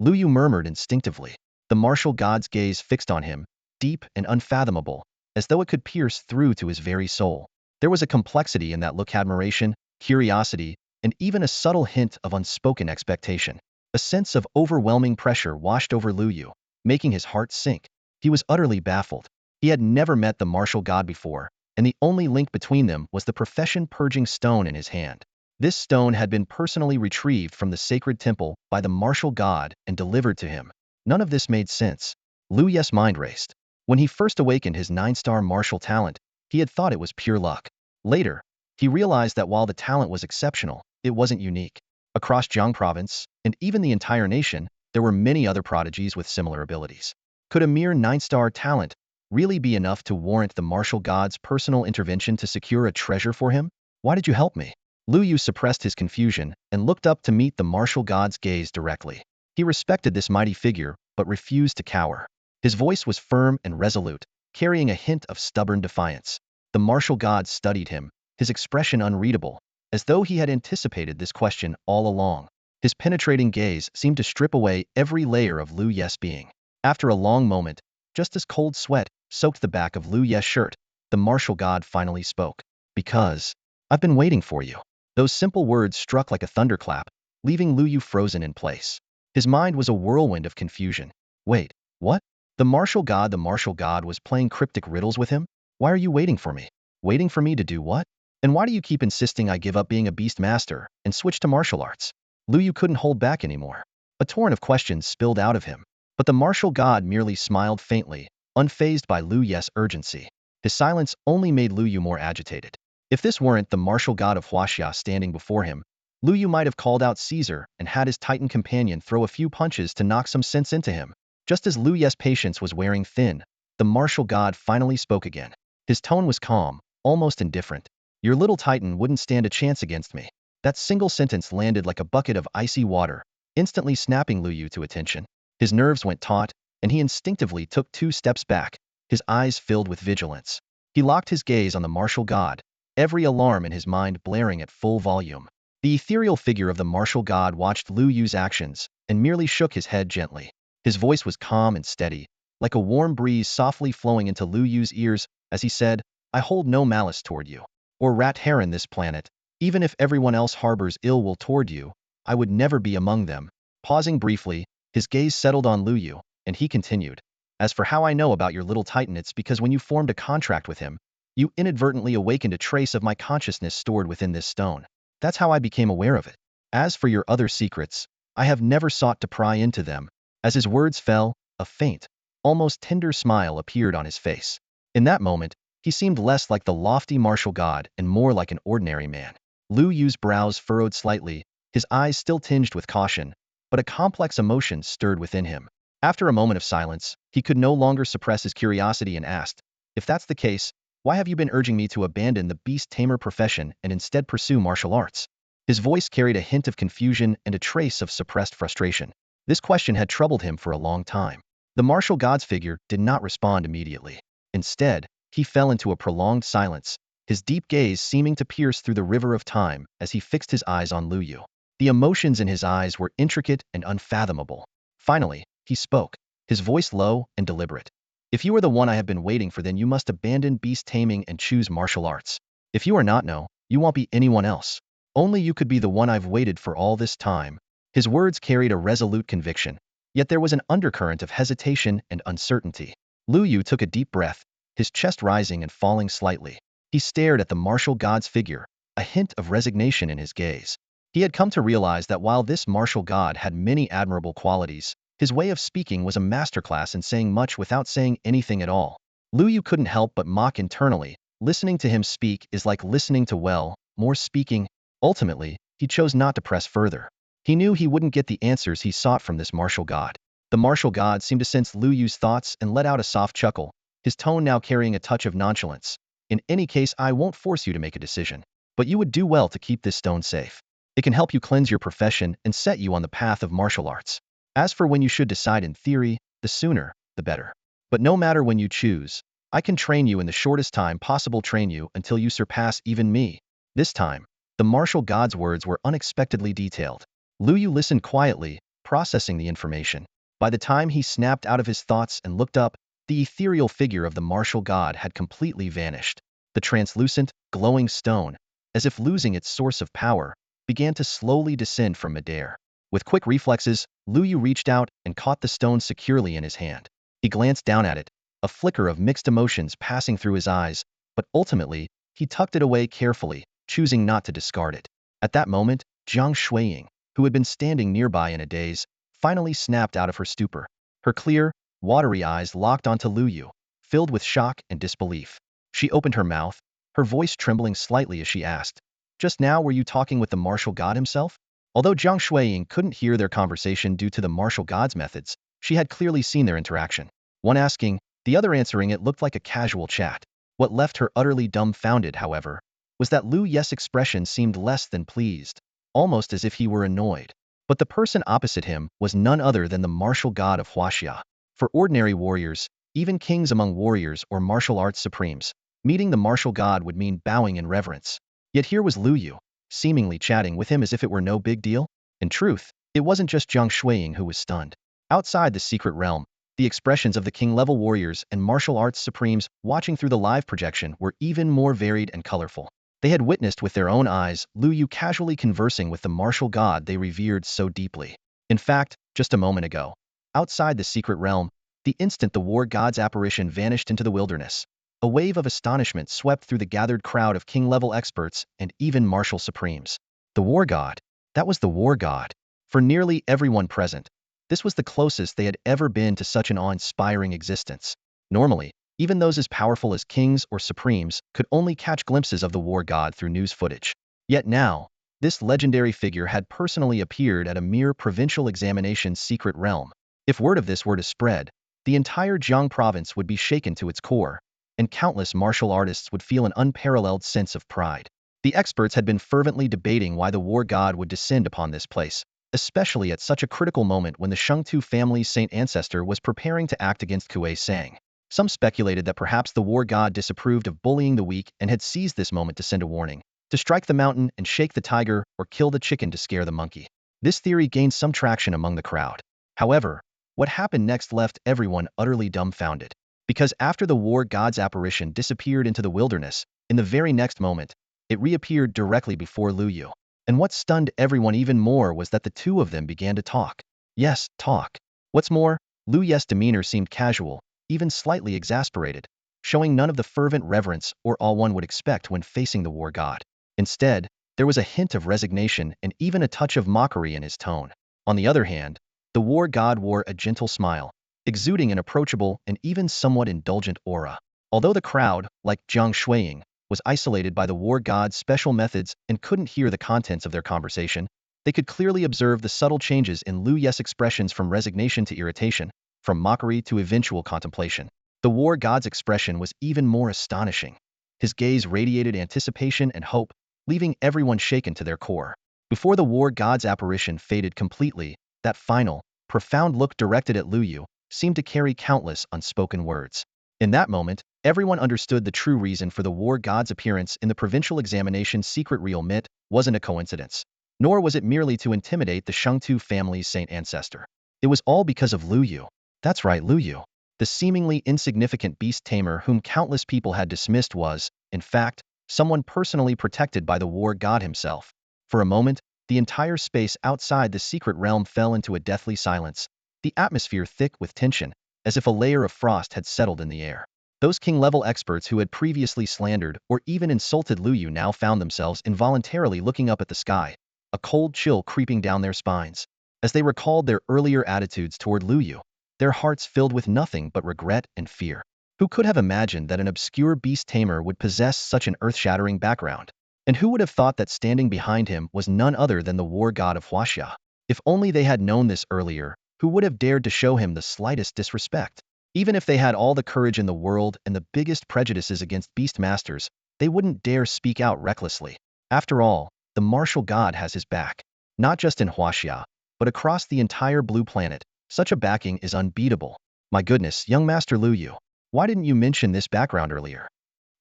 S1: Luo Yu murmured instinctively. The martial god's gaze fixed on him, deep and unfathomable, as though it could pierce through to his very soul. There was a complexity in that look, admiration, curiosity, and even a subtle hint of unspoken expectation. A sense of overwhelming pressure washed over Luo Yu, making his heart sink. He was utterly baffled. He had never met the martial god before, and the only link between them was the profession-purging stone in his hand. This stone had been personally retrieved from the sacred temple by the martial god and delivered to him. None of this made sense. Luo Yu's mind raced. When he first awakened his 9-star martial talent, he had thought it was pure luck. Later, he realized that while the talent was exceptional, it wasn't unique. Across Jiang province, and even the entire nation, there were many other prodigies with similar abilities. Could a mere 9-star talent really be enough to warrant the martial god's personal intervention to secure a treasure for him? Why did you help me? Luo Yu suppressed his confusion and looked up to meet the martial god's gaze directly. He respected this mighty figure, but refused to cower. His voice was firm and resolute, carrying a hint of stubborn defiance. The martial god studied him, his expression unreadable, as though he had anticipated this question all along. His penetrating gaze seemed to strip away every layer of Luo Yu's being. After a long moment, just as cold sweat soaked the back of Luo Yu's shirt, the martial god finally spoke. "Because I've been waiting for you." Those simple words struck like a thunderclap, leaving Luo Yu frozen in place. His mind was a whirlwind of confusion. Wait, what? The martial god was playing cryptic riddles with him? Why are you waiting for me? Waiting for me to do what? And why do you keep insisting I give up being a beast master and switch to martial arts? Luo Yu couldn't hold back anymore. A torrent of questions spilled out of him. But the martial god merely smiled faintly, unfazed by Luo Yu's urgency. His silence only made Luo Yu more agitated. If this weren't the martial god of Huaxia standing before him, Luo Yu might have called out Caesar and had his Titan companion throw a few punches to knock some sense into him. Just as Luo Yu's patience was wearing thin, the martial god finally spoke again. His tone was calm, almost indifferent. Your little Titan wouldn't stand a chance against me. That single sentence landed like a bucket of icy water, instantly snapping Luo Yu to attention. His nerves went taut, and he instinctively took 2 steps back, his eyes filled with vigilance. He locked his gaze on the martial god, every alarm in his mind blaring at full volume. The ethereal figure of the martial god watched Luo Yu's actions and merely shook his head gently. His voice was calm and steady, like a warm breeze softly flowing into Luo Yu's ears as he said, I hold no malice toward you, or rat heron this planet. Even if everyone else harbors ill will toward you, I would never be among them. Pausing briefly, his gaze settled on Luo Yu, and he continued. As for how I know about your little Titan, it's because when you formed a contract with him, you inadvertently awakened a trace of my consciousness stored within this stone. That's how I became aware of it. As for your other secrets, I have never sought to pry into them. As his words fell, a faint, almost tender smile appeared on his face. In that moment, he seemed less like the lofty martial god and more like an ordinary man. Luo Yu's brows furrowed slightly, his eyes still tinged with caution, but a complex emotion stirred within him. After a moment of silence, he could no longer suppress his curiosity and asked, if that's the case, why have you been urging me to abandon the Beast Tamer profession and instead pursue martial arts? His voice carried a hint of confusion and a trace of suppressed frustration. This question had troubled him for a long time. The martial god's figure did not respond immediately. Instead, he fell into a prolonged silence, his deep gaze seeming to pierce through the river of time as he fixed his eyes on Luo Yu. The emotions in his eyes were intricate and unfathomable. Finally, he spoke, his voice low and deliberate. If you are the one I have been waiting for, then you must abandon beast taming and choose martial arts. If you are not, no, you won't be anyone else. Only you could be the one I've waited for all this time. His words carried a resolute conviction, yet there was an undercurrent of hesitation and uncertainty. Luo Yu took a deep breath, his chest rising and falling slightly. He stared at the martial god's figure, a hint of resignation in his gaze. He had come to realize that while this martial god had many admirable qualities, his way of speaking was a masterclass in saying much without saying anything at all. Luo Yu couldn't help but mock internally. Listening to him speak is like listening to more speaking. Ultimately, he chose not to press further. He knew he wouldn't get the answers he sought from this martial god. The martial god seemed to sense Luo Yu's thoughts and let out a soft chuckle, his tone now carrying a touch of nonchalance. In any case, I won't force you to make a decision, but you would do well to keep this stone safe. It can help you cleanse your profession and set you on the path of martial arts. As for when you should decide, in theory, the sooner, the better. But no matter when you choose, I can train you in the shortest time possible, train you until you surpass even me. This time, the martial god's words were unexpectedly detailed. Luo Yu listened quietly, processing the information. By the time he snapped out of his thoughts and looked up, the ethereal figure of the martial god had completely vanished. The translucent, glowing stone, as if losing its source of power, began to slowly descend from midair. With quick reflexes, Luo Yu reached out and caught the stone securely in his hand. He glanced down at it, a flicker of mixed emotions passing through his eyes, but ultimately, he tucked it away carefully, choosing not to discard it. At that moment, Zhang Shuiying, who had been standing nearby in a daze, finally snapped out of her stupor. Her clear, watery eyes locked onto Luo Yu, filled with shock and disbelief. She opened her mouth, her voice trembling slightly as she asked, just now were you talking with the martial god himself? Although Zhang Shuiying couldn't hear their conversation due to the martial god's methods, she had clearly seen their interaction. One asking, the other answering, it looked like a casual chat. What left her utterly dumbfounded, however, was that Luo Yu's expression seemed less than pleased, almost as if he were annoyed. But the person opposite him was none other than the martial god of Huaxia. For ordinary warriors, even kings among warriors or martial arts supremes, meeting the martial god would mean bowing in reverence. Yet here was Luo Yu, seemingly chatting with him as if it were no big deal. In truth, it wasn't just Zhang Shuiying who was stunned. Outside the secret realm, the expressions of the king-level warriors and martial arts supremes watching through the live projection were even more varied and colorful. They had witnessed with their own eyes Luo Yu casually conversing with the martial god they revered so deeply. In fact, just a moment ago, outside the secret realm, The instant the war god's apparition vanished into the wilderness, a wave of astonishment swept through the gathered crowd of king-level experts and even martial supremes. The war god. That was the war god. For nearly everyone present, this was the closest they had ever been to such an awe-inspiring existence. Normally, even those as powerful as kings or supremes could only catch glimpses of the war god through news footage. Yet now, this legendary figure had personally appeared at a mere provincial examination's secret realm. If word of this were to spread, the entire Jiang province would be shaken to its core, and countless martial artists would feel an unparalleled sense of pride. The experts had been fervently debating why the war god would descend upon this place, especially at such a critical moment when the Shengtu family's saint ancestor was preparing to act against Kuei Sang. Some speculated that perhaps the war god disapproved of bullying the weak and had seized this moment to send a warning, to strike the mountain and shake the tiger or kill the chicken to scare the monkey. This theory gained some traction among the crowd. However, what happened next left everyone utterly dumbfounded. Because after the war god's apparition disappeared into the wilderness, in the very next moment, it reappeared directly before Luo Yu. And what stunned everyone even more was that the two of them began to talk. Yes, talk. What's more, Luo Yu's demeanor seemed casual, even slightly exasperated, showing none of the fervent reverence or awe one would expect when facing the war god. Instead, there was a hint of resignation and even a touch of mockery in his tone. On the other hand, the war god wore a gentle smile, exuding an approachable and even somewhat indulgent aura. Although the crowd, like Jiang Shuiying, was isolated by the war god's special methods and couldn't hear the contents of their conversation, they could clearly observe the subtle changes in Luo Yu's expressions from resignation to irritation, from mockery to eventual contemplation. The war god's expression was even more astonishing. His gaze radiated anticipation and hope, leaving everyone shaken to their core. Before the war god's apparition faded completely, that final, profound look directed at Luo Yu seemed to carry countless unspoken words. In that moment, everyone understood the true reason for the war god's appearance in the provincial examination's secret realm. It wasn't a coincidence. Nor was it merely to intimidate the Shengtu family's saint ancestor. It was all because of Luo Yu. That's right, Luo Yu. The seemingly insignificant beast tamer whom countless people had dismissed was, in fact, someone personally protected by the war god himself. For a moment, the entire space outside the secret realm fell into a deathly silence, the atmosphere thick with tension, as if a layer of frost had settled in the air. Those king-level experts who had previously slandered or even insulted Luo Yu now found themselves involuntarily looking up at the sky, a cold chill creeping down their spines. As they recalled their earlier attitudes toward Luo Yu, their hearts filled with nothing but regret and fear. Who could have imagined that an obscure beast tamer would possess such an earth-shattering background? And who would have thought that standing behind him was none other than the war god of Huaxia? If only they had known this earlier, who would have dared to show him the slightest disrespect? Even if they had all the courage in the world and the biggest prejudices against beast masters, they wouldn't dare speak out recklessly. After all, the martial god has his back. Not just in Huaxia, but across the entire blue planet. Such a backing is unbeatable. My goodness, young Master Luo Yu, why didn't you mention this background earlier?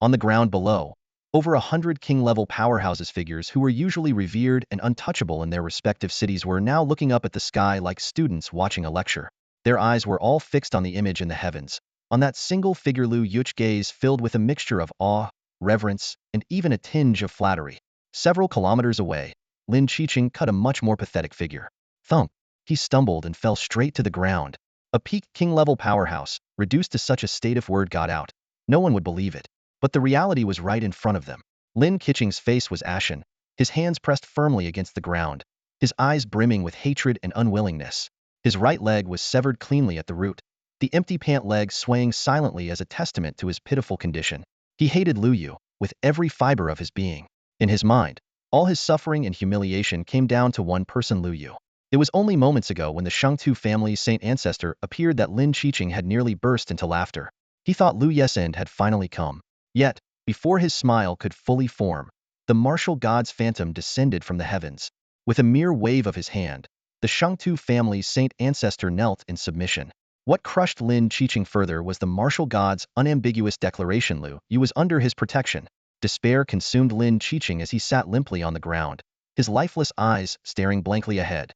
S1: On the ground below, over 100 king-level powerhouses figures who were usually revered and untouchable in their respective cities were now looking up at the sky like students watching a lecture. Their eyes were all fixed on the image in the heavens, on that single figure. Luo Yu's gaze filled with a mixture of awe, reverence, and even a tinge of flattery. Several kilometers away, Lin Qiqing cut a much more pathetic figure. Thump! He stumbled and fell straight to the ground. A peaked king-level powerhouse, reduced to such a state if word got out. No one would believe it. But the reality was right in front of them. Lin Qiqing's face was ashen, his hands pressed firmly against the ground, his eyes brimming with hatred and unwillingness. His right leg was severed cleanly at the root, the empty pant leg swaying silently as a testament to his pitiful condition. He hated Luo Yu with every fiber of his being. In his mind, all his suffering and humiliation came down to one person, Luo Yu. It was only moments ago when the Shengtu family's saint ancestor appeared that Lin Qiqing had nearly burst into laughter. He thought Luo Yu's end had finally come. Yet, before his smile could fully form, the martial god's phantom descended from the heavens. With a mere wave of his hand, the Shengtu family's saint ancestor knelt in submission. What crushed Lin Qiqing further was the martial god's unambiguous declaration Luo Yu was under his protection. Despair consumed Lin Qiqing as he sat limply on the ground, his lifeless eyes staring blankly ahead.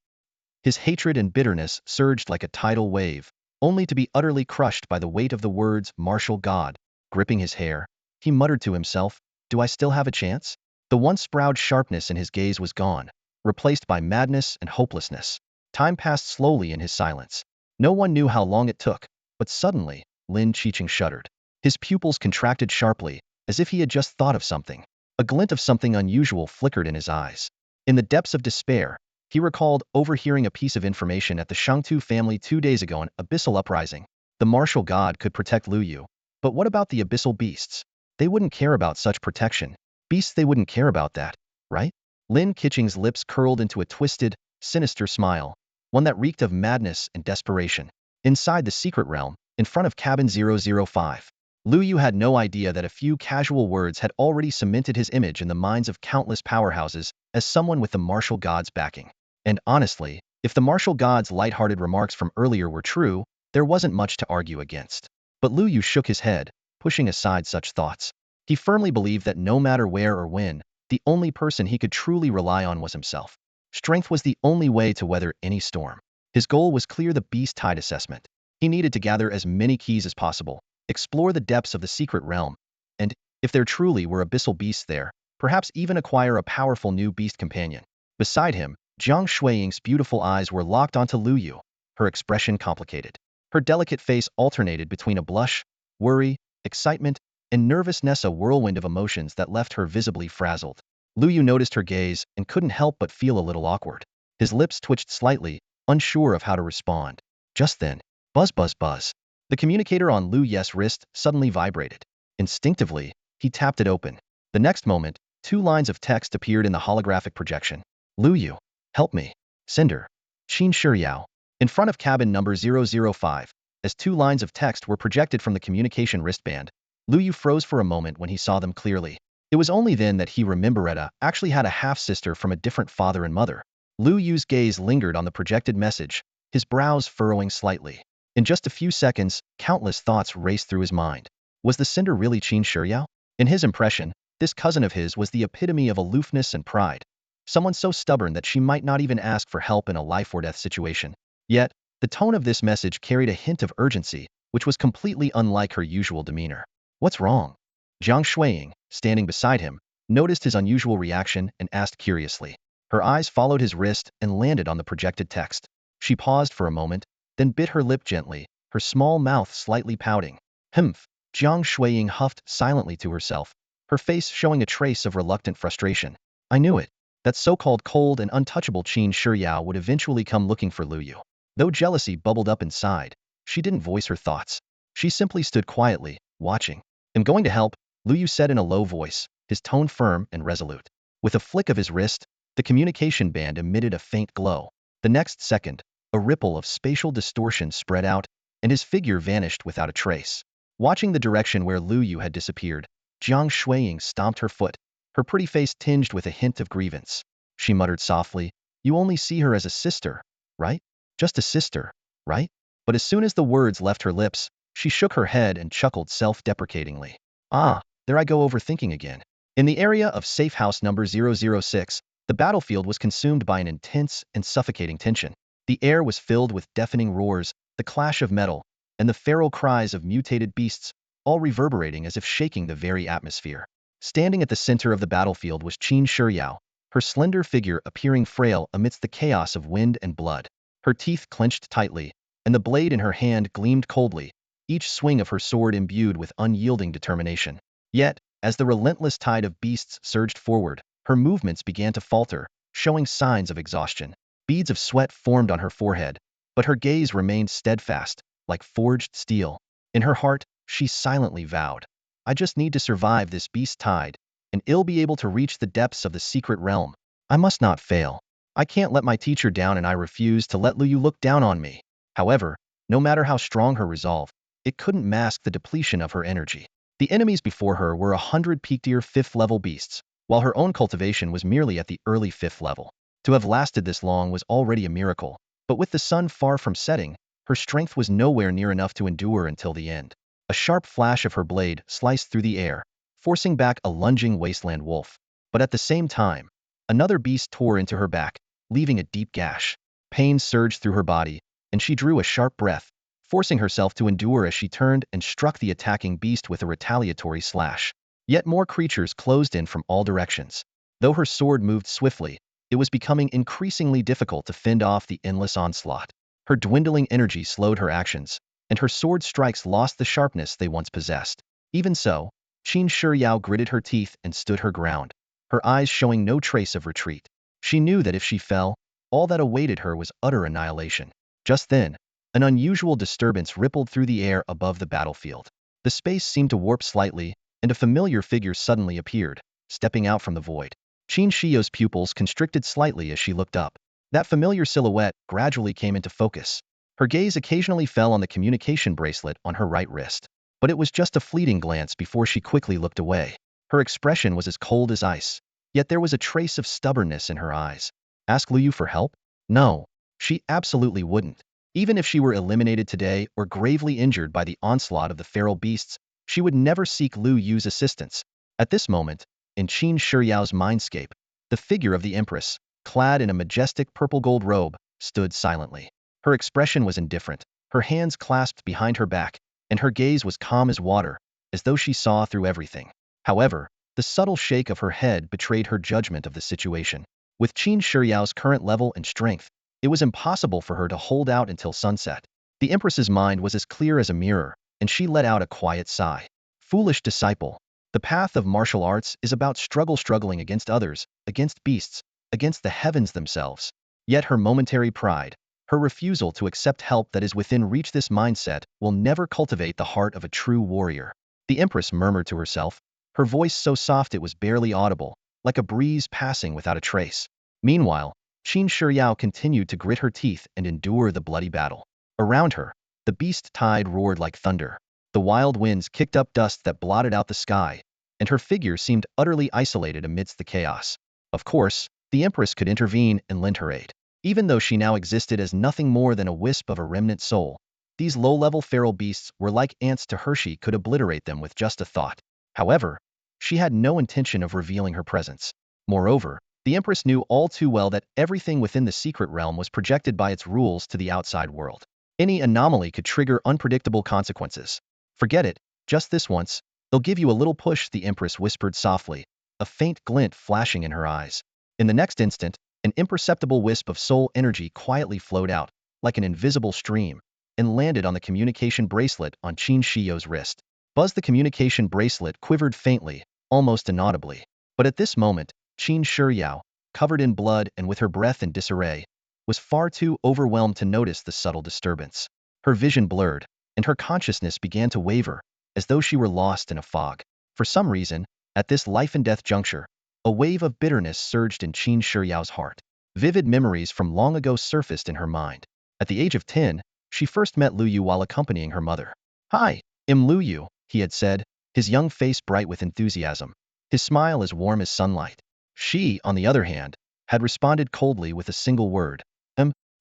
S1: His hatred and bitterness surged like a tidal wave, only to be utterly crushed by the weight of the words martial god. Gripping his hair, he muttered to himself, "Do I still have a chance?" The once proud sharpness in his gaze was gone, replaced by madness and hopelessness. Time passed slowly in his silence. No one knew how long it took, But suddenly, Lin Qiqing shuddered. His pupils contracted sharply, as if he had just thought of something. A glint of something unusual flickered in his eyes. In the depths of despair, he recalled overhearing a piece of information at the Shangtu family 2 days ago, an abyssal uprising. The martial god could protect Luo Yu. But what about the abyssal beasts? They wouldn't care about such protection. Beasts, they wouldn't care about that, right? Lin Qiqing's lips curled into a twisted, sinister smile, one that reeked of madness and desperation. Inside the secret realm, in front of cabin 005, Luo Yu had no idea that a few casual words had already cemented his image in the minds of countless powerhouses as someone with the martial god's backing. And honestly, if the martial god's lighthearted remarks from earlier were true, there wasn't much to argue against. But Luo Yu shook his head, pushing aside such thoughts. He firmly believed that no matter where or when, the only person he could truly rely on was himself. Strength was the only way to weather any storm. His goal was clear: the Beast Tide assessment. He needed to gather as many keys as possible, explore the depths of the secret realm, and, if there truly were abyssal beasts there, perhaps even acquire a powerful new beast companion. Beside him, Jiang Shuiying's beautiful eyes were locked onto Luo Yu, her expression complicated. Her delicate face alternated between a blush, worry, excitement, and nervousness, a whirlwind of emotions that left her visibly frazzled. Luo Yu noticed her gaze and couldn't help but feel a little awkward. His lips twitched slightly, unsure of how to respond. Just then, buzz buzz buzz. The communicator on Luo Yu's wrist suddenly vibrated. Instinctively, he tapped it open. The next moment, 2 lines of text appeared in the holographic projection. Luo Yu, help me. Cinder. Qin Shiyao. In front of cabin number 005, as 2 lines of text were projected from the communication wristband, Luo Yu froze for a moment when he saw them clearly. It was only then that he remembered actually had a half-sister from a different father and mother. Luo Yu's gaze lingered on the projected message, his brows furrowing slightly. In just a few seconds, countless thoughts raced through his mind. Was the cinder really Qin Shiyao? In his impression, this cousin of his was the epitome of aloofness and pride. Someone so stubborn that she might not even ask for help in a life-or-death situation. Yet, the tone of this message carried a hint of urgency, which was completely unlike her usual demeanor. What's wrong? Jiang Shuiying, standing beside him, noticed his unusual reaction and asked curiously. Her eyes followed his wrist and landed on the projected text. She paused for a moment, then bit her lip gently, her small mouth slightly pouting. Humph. Jiang Shuiying huffed silently to herself, her face showing a trace of reluctant frustration. I knew it. That so-called cold and untouchable Qin Shiyao would eventually come looking for Luo Yu. Though jealousy bubbled up inside, she didn't voice her thoughts. She simply stood quietly, watching. I'm going to help, Luo Yu said in a low voice, his tone firm and resolute. With a flick of his wrist, the communication band emitted a faint glow. The next second, a ripple of spatial distortion spread out, and his figure vanished without a trace. Watching the direction where Luo Yu had disappeared, Jiang Shuiying stomped her foot, her pretty face tinged with a hint of grievance. She muttered softly, You only see her as a sister, right? Just a sister, right? But as soon as the words left her lips, she shook her head and chuckled self-deprecatingly. Ah, there I go overthinking again. In the area of safe house number 006, the battlefield was consumed by an intense and suffocating tension. The air was filled with deafening roars, the clash of metal, and the feral cries of mutated beasts, all reverberating as if shaking the very atmosphere. Standing at the center of the battlefield was Qin Shiyao, her slender figure appearing frail amidst the chaos of wind and blood. Her teeth clenched tightly, and the blade in her hand gleamed coldly, each swing of her sword imbued with unyielding determination. Yet, as the relentless tide of beasts surged forward, her movements began to falter, showing signs of exhaustion. Beads of sweat formed on her forehead, but her gaze remained steadfast, like forged steel. In her heart, she silently vowed, I just need to survive this beast tide, and I'll be able to reach the depths of the secret realm. I must not fail. I can't let my teacher down, and I refuse to let Luo Yu look down on me. However, no matter how strong her resolve, it couldn't mask the depletion of her energy. The enemies before her were 100 peak-tier 5th-level beasts, while her own cultivation was merely at the early 5th level. To have lasted this long was already a miracle, but with the sun far from setting, her strength was nowhere near enough to endure until the end. A sharp flash of her blade sliced through the air, forcing back a lunging wasteland wolf. But at the same time, another beast tore into her back, leaving a deep gash. Pain surged through her body, and she drew a sharp breath, forcing herself to endure as she turned and struck the attacking beast with a retaliatory slash. Yet more creatures closed in from all directions. Though her sword moved swiftly, it was becoming increasingly difficult to fend off the endless onslaught. Her dwindling energy slowed her actions, and her sword strikes lost the sharpness they once possessed. Even so, Qin Shiyao gritted her teeth and stood her ground, her eyes showing no trace of retreat. She knew that if she fell, all that awaited her was utter annihilation. Just then, an unusual disturbance rippled through the air above the battlefield. The space seemed to warp slightly, and a familiar figure suddenly appeared, stepping out from the void. Qin Shiyao's pupils constricted slightly as she looked up. That familiar silhouette gradually came into focus. Her gaze occasionally fell on the communication bracelet on her right wrist, but it was just a fleeting glance before she quickly looked away. Her expression was as cold as ice, yet there was a trace of stubbornness in her eyes. Ask Luo Yu for help? No, she absolutely wouldn't. Even if she were eliminated today or gravely injured by the onslaught of the feral beasts, she would never seek Luo Yu's assistance. At this moment, in Qin Shiyao's mindscape, the figure of the Empress, clad in a majestic purple-gold robe, stood silently. Her expression was indifferent, her hands clasped behind her back, and her gaze was calm as water, as though she saw through everything. However, the subtle shake of her head betrayed her judgment of the situation. With Qin Shiyao's current level and strength, it was impossible for her to hold out until sunset. The Empress's mind was as clear as a mirror, and she let out a quiet sigh. Foolish disciple. The path of martial arts is about struggling against others, against beasts, against the heavens themselves. Yet her momentary pride, her refusal to accept help that is within reach, this mindset will never cultivate the heart of a true warrior. The Empress murmured to herself, her voice so soft it was barely audible, like a breeze passing without a trace. Meanwhile, Qin Shiyao continued to grit her teeth and endure the bloody battle. Around her, the beast tide roared like thunder. The wild winds kicked up dust that blotted out the sky, and her figure seemed utterly isolated amidst the chaos. Of course, the Empress could intervene and lend her aid. Even though she now existed as nothing more than a wisp of a remnant soul, these low-level feral beasts were like ants to her. She could obliterate them with just a thought. However, she had no intention of revealing her presence. Moreover, the Empress knew all too well that everything within the secret realm was projected by its rules to the outside world. Any anomaly could trigger unpredictable consequences. Forget it, just this once, they'll give you a little push, the Empress whispered softly, a faint glint flashing in her eyes. In the next instant, an imperceptible wisp of soul energy quietly flowed out, like an invisible stream, and landed on the communication bracelet on Qin Shiyao's wrist. Buzz, the communication bracelet quivered faintly, almost inaudibly. But at this moment, Qin Shiyao, covered in blood and with her breath in disarray, was far too overwhelmed to notice the subtle disturbance. Her vision blurred, and her consciousness began to waver, as though she were lost in a fog. For some reason, at this life-and-death juncture, a wave of bitterness surged in Qin Shiyao's heart. Vivid memories from long ago surfaced in her mind. At the age of 10, she first met Luo Yu while accompanying her mother. "Hi, I'm Luo Yu," he had said, his young face bright with enthusiasm, his smile as warm as sunlight. She, on the other hand, had responded coldly with a single word,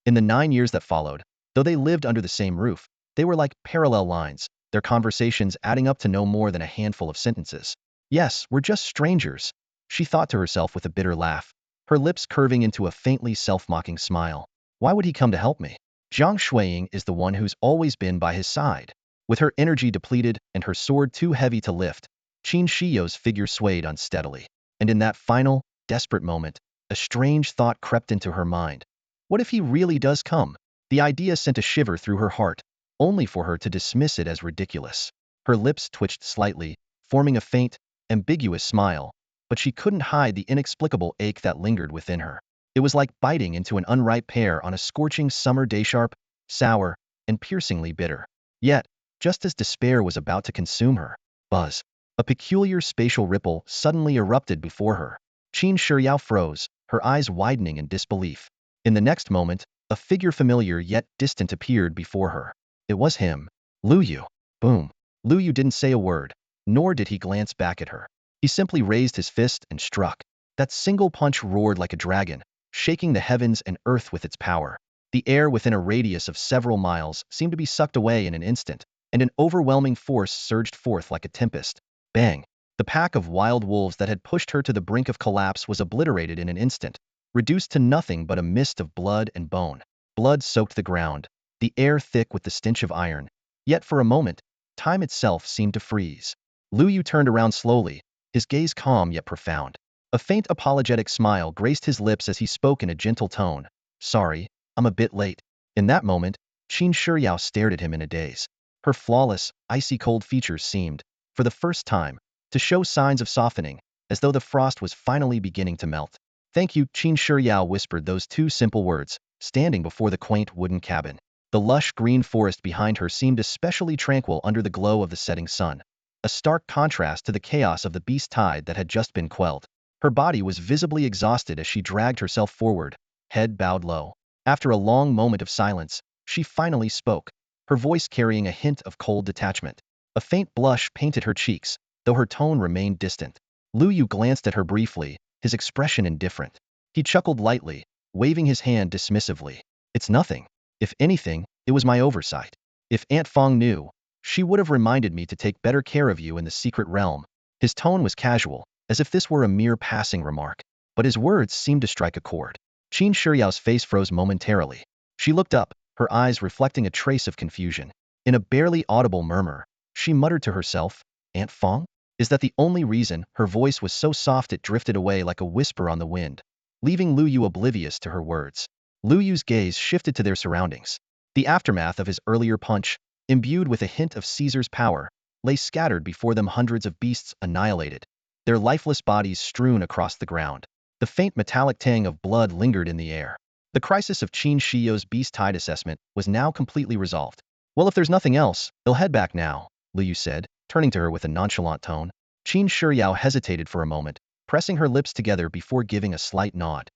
S1: In the 9 years that followed, though they lived under the same roof, they were like parallel lines, their conversations adding up to no more than a handful of sentences. Yes, we're just strangers, she thought to herself with a bitter laugh, her lips curving into a faintly self-mocking smile. Why would he come to help me? Zhang Shuiying is the one who's always been by his side. With her energy depleted and her sword too heavy to lift, Qin Shiyao's figure swayed unsteadily. And in that final, desperate moment, a strange thought crept into her mind. What if he really does come? The idea sent a shiver through her heart, only for her to dismiss it as ridiculous. Her lips twitched slightly, forming a faint, ambiguous smile, but she couldn't hide the inexplicable ache that lingered within her. It was like biting into an unripe pear on a scorching summer day, sharp, sour, and piercingly bitter. Yet, just as despair was about to consume her, buzz, a peculiar spatial ripple suddenly erupted before her. Qin Shiyao froze, her eyes widening in disbelief. In the next moment, a figure familiar yet distant appeared before her. It was him, Luo Yu. Boom. Luo Yu didn't say a word, nor did he glance back at her. He simply raised his fist and struck. That single punch roared like a dragon, shaking the heavens and earth with its power. The air within a radius of several miles seemed to be sucked away in an instant, and an overwhelming force surged forth like a tempest. Bang! The pack of wild wolves that had pushed her to the brink of collapse was obliterated in an instant, reduced to nothing but a mist of blood and bone. Blood soaked the ground, the air thick with the stench of iron. Yet for a moment, time itself seemed to freeze. Luo Yu turned around slowly, his gaze calm yet profound. A faint apologetic smile graced his lips as he spoke in a gentle tone. "Sorry, I'm a bit late." In that moment, Qin Shiyao stared at him in a daze. Her flawless, icy-cold features seemed, for the first time, to show signs of softening, as though the frost was finally beginning to melt. "Thank you," Qin Shiyao whispered those two simple words, standing before the quaint wooden cabin. The lush green forest behind her seemed especially tranquil under the glow of the setting sun, a stark contrast to the chaos of the beast tide that had just been quelled. Her body was visibly exhausted as she dragged herself forward, head bowed low. After a long moment of silence, she finally spoke, her voice carrying a hint of cold detachment. A faint blush painted her cheeks, though her tone remained distant. Luo Yu glanced at her briefly, his expression indifferent. He chuckled lightly, waving his hand dismissively. "It's nothing. If anything, it was my oversight. If Aunt Fong knew, she would have reminded me to take better care of you in the secret realm." His tone was casual, as if this were a mere passing remark, but his words seemed to strike a chord. Qin Shiyao's face froze momentarily. She looked up, her eyes reflecting a trace of confusion. In a barely audible murmur, she muttered to herself, "Aunt Fong?" Is that the only reason her voice was so soft it drifted away like a whisper on the wind, leaving Luo Yu oblivious to her words? Luo Yu's gaze shifted to their surroundings. The aftermath of his earlier punch, imbued with a hint of Caesar's power, lay scattered before them, hundreds of beasts annihilated, their lifeless bodies strewn across the ground. The faint metallic tang of blood lingered in the air. The crisis of Qin Shiyao's beast tide assessment was now completely resolved. "Well, if there's nothing else, they'll head back now," Luo Yu said, turning to her with a nonchalant tone. Qin Shiyao hesitated for a moment, pressing her lips together before giving a slight nod.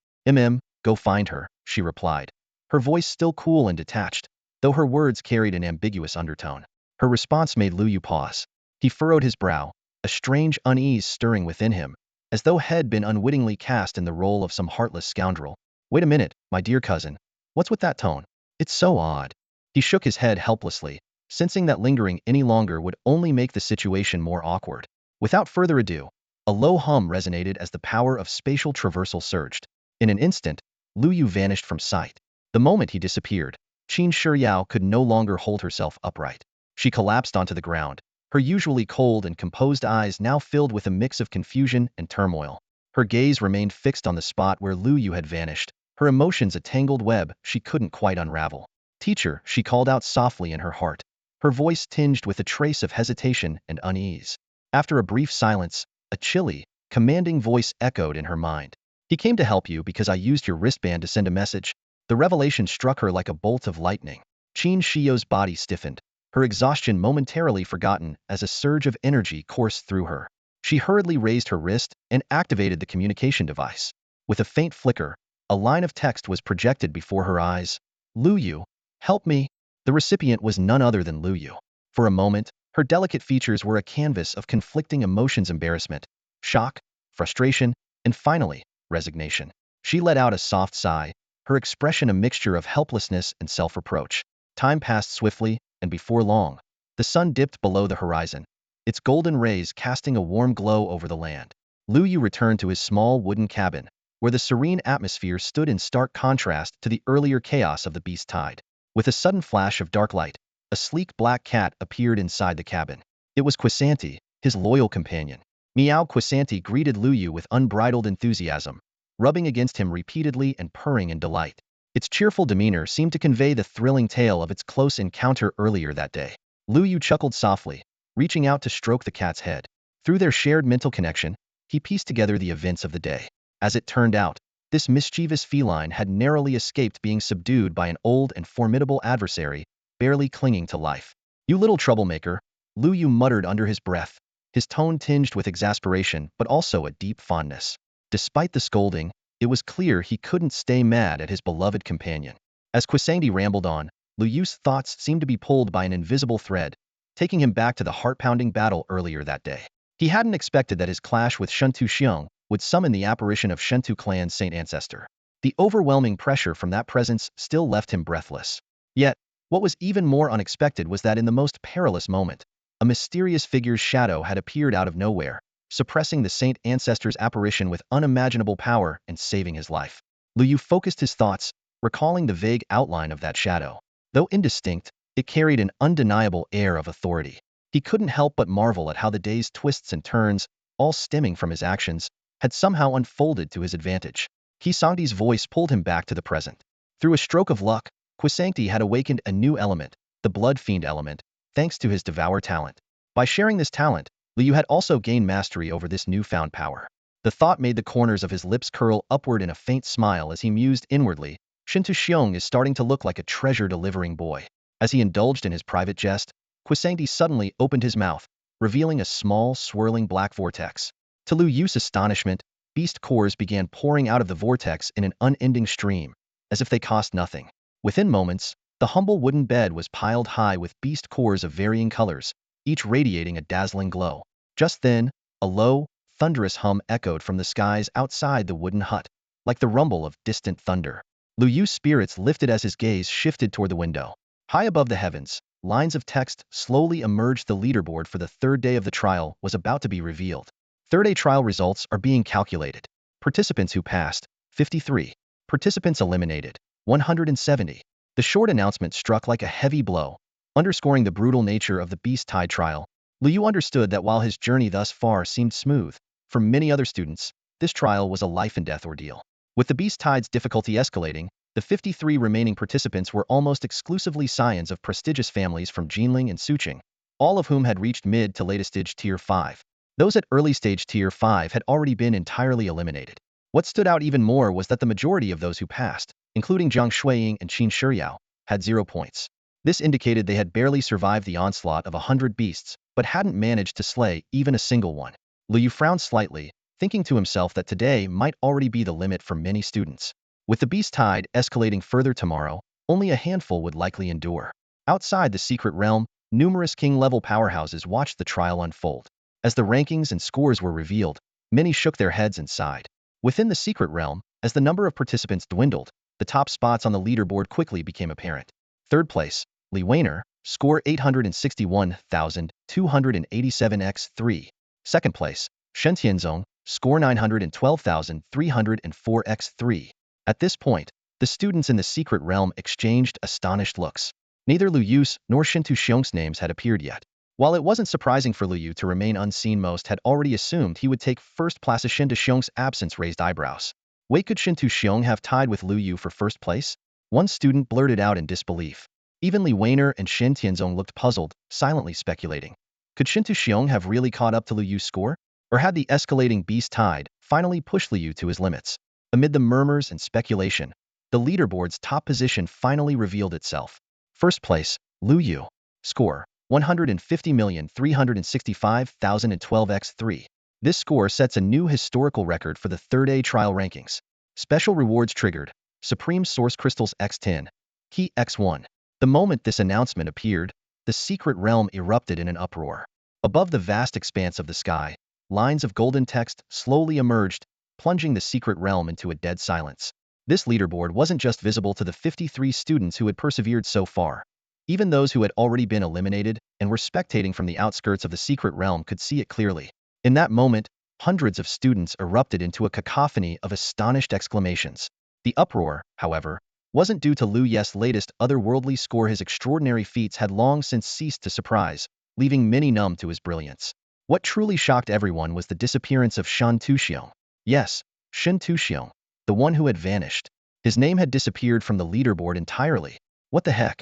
S1: Go find her," she replied, her voice still cool and detached, though her words carried an ambiguous undertone. Her response made Luo Yu pause. He furrowed his brow, a strange unease stirring within him, as though had been unwittingly cast in the role of some heartless scoundrel. "Wait a minute, my dear cousin. What's with that tone? It's so odd." He shook his head helplessly, sensing that lingering any longer would only make the situation more awkward. Without further ado, a low hum resonated as the power of spatial traversal surged. In an instant, Luo Yu vanished from sight. The moment he disappeared, Qin Shiyao could no longer hold herself upright. She collapsed onto the ground, her usually cold and composed eyes now filled with a mix of confusion and turmoil. Her gaze remained fixed on the spot where Luo Yu had vanished, her emotions a tangled web she couldn't quite unravel. "Teacher," she called out softly in her heart, her voice tinged with a trace of hesitation and unease. After a brief silence, a chilly, commanding voice echoed in her mind. "He came to help you because I used your wristband to send a message." The revelation struck her like a bolt of lightning. Qin Shiyao's body stiffened, her exhaustion momentarily forgotten as a surge of energy coursed through her. She hurriedly raised her wrist and activated the communication device. With a faint flicker, a line of text was projected before her eyes. "Luo Yu, help me." The recipient was none other than Luo Yu. For a moment, her delicate features were a canvas of conflicting emotions: embarrassment, shock, frustration, and finally, resignation. She let out a soft sigh, her expression a mixture of helplessness and self-reproach. Time passed swiftly, and before long, the sun dipped below the horizon, its golden rays casting a warm glow over the land. Luo Yu returned to his small wooden cabin, where the serene atmosphere stood in stark contrast to the earlier chaos of the beast tide. With a sudden flash of dark light, a sleek black cat appeared inside the cabin. It was Quisanti, his loyal companion. Meow. Quisanti greeted Luo Yu with unbridled enthusiasm, rubbing against him repeatedly and purring in delight. Its cheerful demeanor seemed to convey the thrilling tale of its close encounter earlier that day. Luo Yu chuckled softly, reaching out to stroke the cat's head. Through their shared mental connection, he pieced together the events of the day. As it turned out, this mischievous feline had narrowly escaped being subdued by an old and formidable adversary, barely clinging to life. "You little troublemaker," Luo Yu muttered under his breath, his tone tinged with exasperation but also a deep fondness. Despite the scolding, it was clear he couldn't stay mad at his beloved companion. As Quisanti rambled on, Luo Yu's thoughts seemed to be pulled by an invisible thread, taking him back to the heart-pounding battle earlier that day. He hadn't expected that his clash with Shentu Xiong would summon the apparition of Shentu clan's saint ancestor. The overwhelming pressure from that presence still left him breathless. Yet, what was even more unexpected was that in the most perilous moment, a mysterious figure's shadow had appeared out of nowhere, suppressing the saint ancestor's apparition with unimaginable power and saving his life. Luo Yu focused his thoughts, recalling the vague outline of that shadow. Though indistinct, it carried an undeniable air of authority. He couldn't help but marvel at how the day's twists and turns, all stemming from his actions, had somehow unfolded to his advantage. Quisanti's voice pulled him back to the present. Through a stroke of luck, Quisanti had awakened a new element, the blood fiend element, thanks to his devour talent. By sharing this talent, Liu had also gained mastery over this newfound power. The thought made the corners of his lips curl upward in a faint smile as he mused inwardly. Shintu Xiong is starting to look like a treasure-delivering boy. As he indulged in his private jest, Quisanti suddenly opened his mouth, revealing a small, swirling black vortex. To Liu Yu's astonishment, beast cores began pouring out of the vortex in an unending stream, as if they cost nothing. Within moments, the humble wooden bed was piled high with beast cores of varying colors, each radiating a dazzling glow. Just then, a low, thunderous hum echoed from the skies outside the wooden hut, like the rumble of distant thunder. Liu Yu's spirits lifted as his gaze shifted toward the window. High above the heavens, lines of text slowly emerged. The leaderboard for the third day of the trial was about to be revealed. Third-day trial results are being calculated. Participants who passed, 53. Participants eliminated, 170. The short announcement struck like a heavy blow, underscoring the brutal nature of the Beast Tide trial. Liu Yu understood that while his journey thus far seemed smooth, for many other students, this trial was a life-and-death ordeal. With the Beast Tide's difficulty escalating, the 53 remaining participants were almost exclusively scions of prestigious families from Jinling and Suqing, all of whom had reached mid to latest stage Tier 5. Those at early stage Tier 5 had already been entirely eliminated. What stood out even more was that the majority of those who passed, including Zhang Shuiying and Qin Shiyao, had 0 points. This indicated they had barely survived the onslaught of 100 beasts, but hadn't managed to slay even a single one. Liu Yu frowned slightly, thinking to himself that today might already be the limit for many students. With the Beast Tide escalating further tomorrow, only a handful would likely endure. Outside the secret realm, numerous king-level powerhouses watched the trial unfold. As the rankings and scores were revealed, many shook their heads and sighed. Within the secret realm, as the number of participants dwindled, the top spots on the leaderboard quickly became apparent. Third place, Li Weiner, score 861,287x3. Second place, Shen Tianzong, score 912,304x3. At this point, the students in the secret realm exchanged astonished looks. Neither Liu Yu's nor Shintu Xiong's names had appeared yet. While it wasn't surprising for Liu Yu to remain unseen, most had already assumed he would take first place. Shintu Xiong's absence raised eyebrows. Wait, could Shintu Xiong have tied with Liu Yu for first place? One student blurted out in disbelief. Even Li Weiner and Shen Tianzong looked puzzled, silently speculating. Could Shintu Xiong have really caught up to Liu Yu's score? Or had the escalating Beast Tide finally pushed Liu Yu to his limits? Amid the murmurs and speculation, the leaderboard's top position finally revealed itself. First place, Liu Yu. Score, 150,365,012x3. This score sets a new historical record for the third A trial rankings. Special rewards triggered. Supreme Source Crystals X10. Key X1. The moment this announcement appeared, the secret realm erupted in an uproar. Above the vast expanse of the sky, lines of golden text slowly emerged, plunging the secret realm into a dead silence. This leaderboard wasn't just visible to the 53 students who had persevered so far. Even those who had already been eliminated and were spectating from the outskirts of the secret realm could see it clearly. In that moment, hundreds of students erupted into a cacophony of astonished exclamations. The uproar, however, wasn't due to Liu Yu's latest otherworldly score. His extraordinary feats had long since ceased to surprise, leaving many numb to his brilliance. What truly shocked everyone was the disappearance of Shen Tuxiong. Yes, Shen Tuxiong, the one who had vanished. His name had disappeared from the leaderboard entirely. What the heck?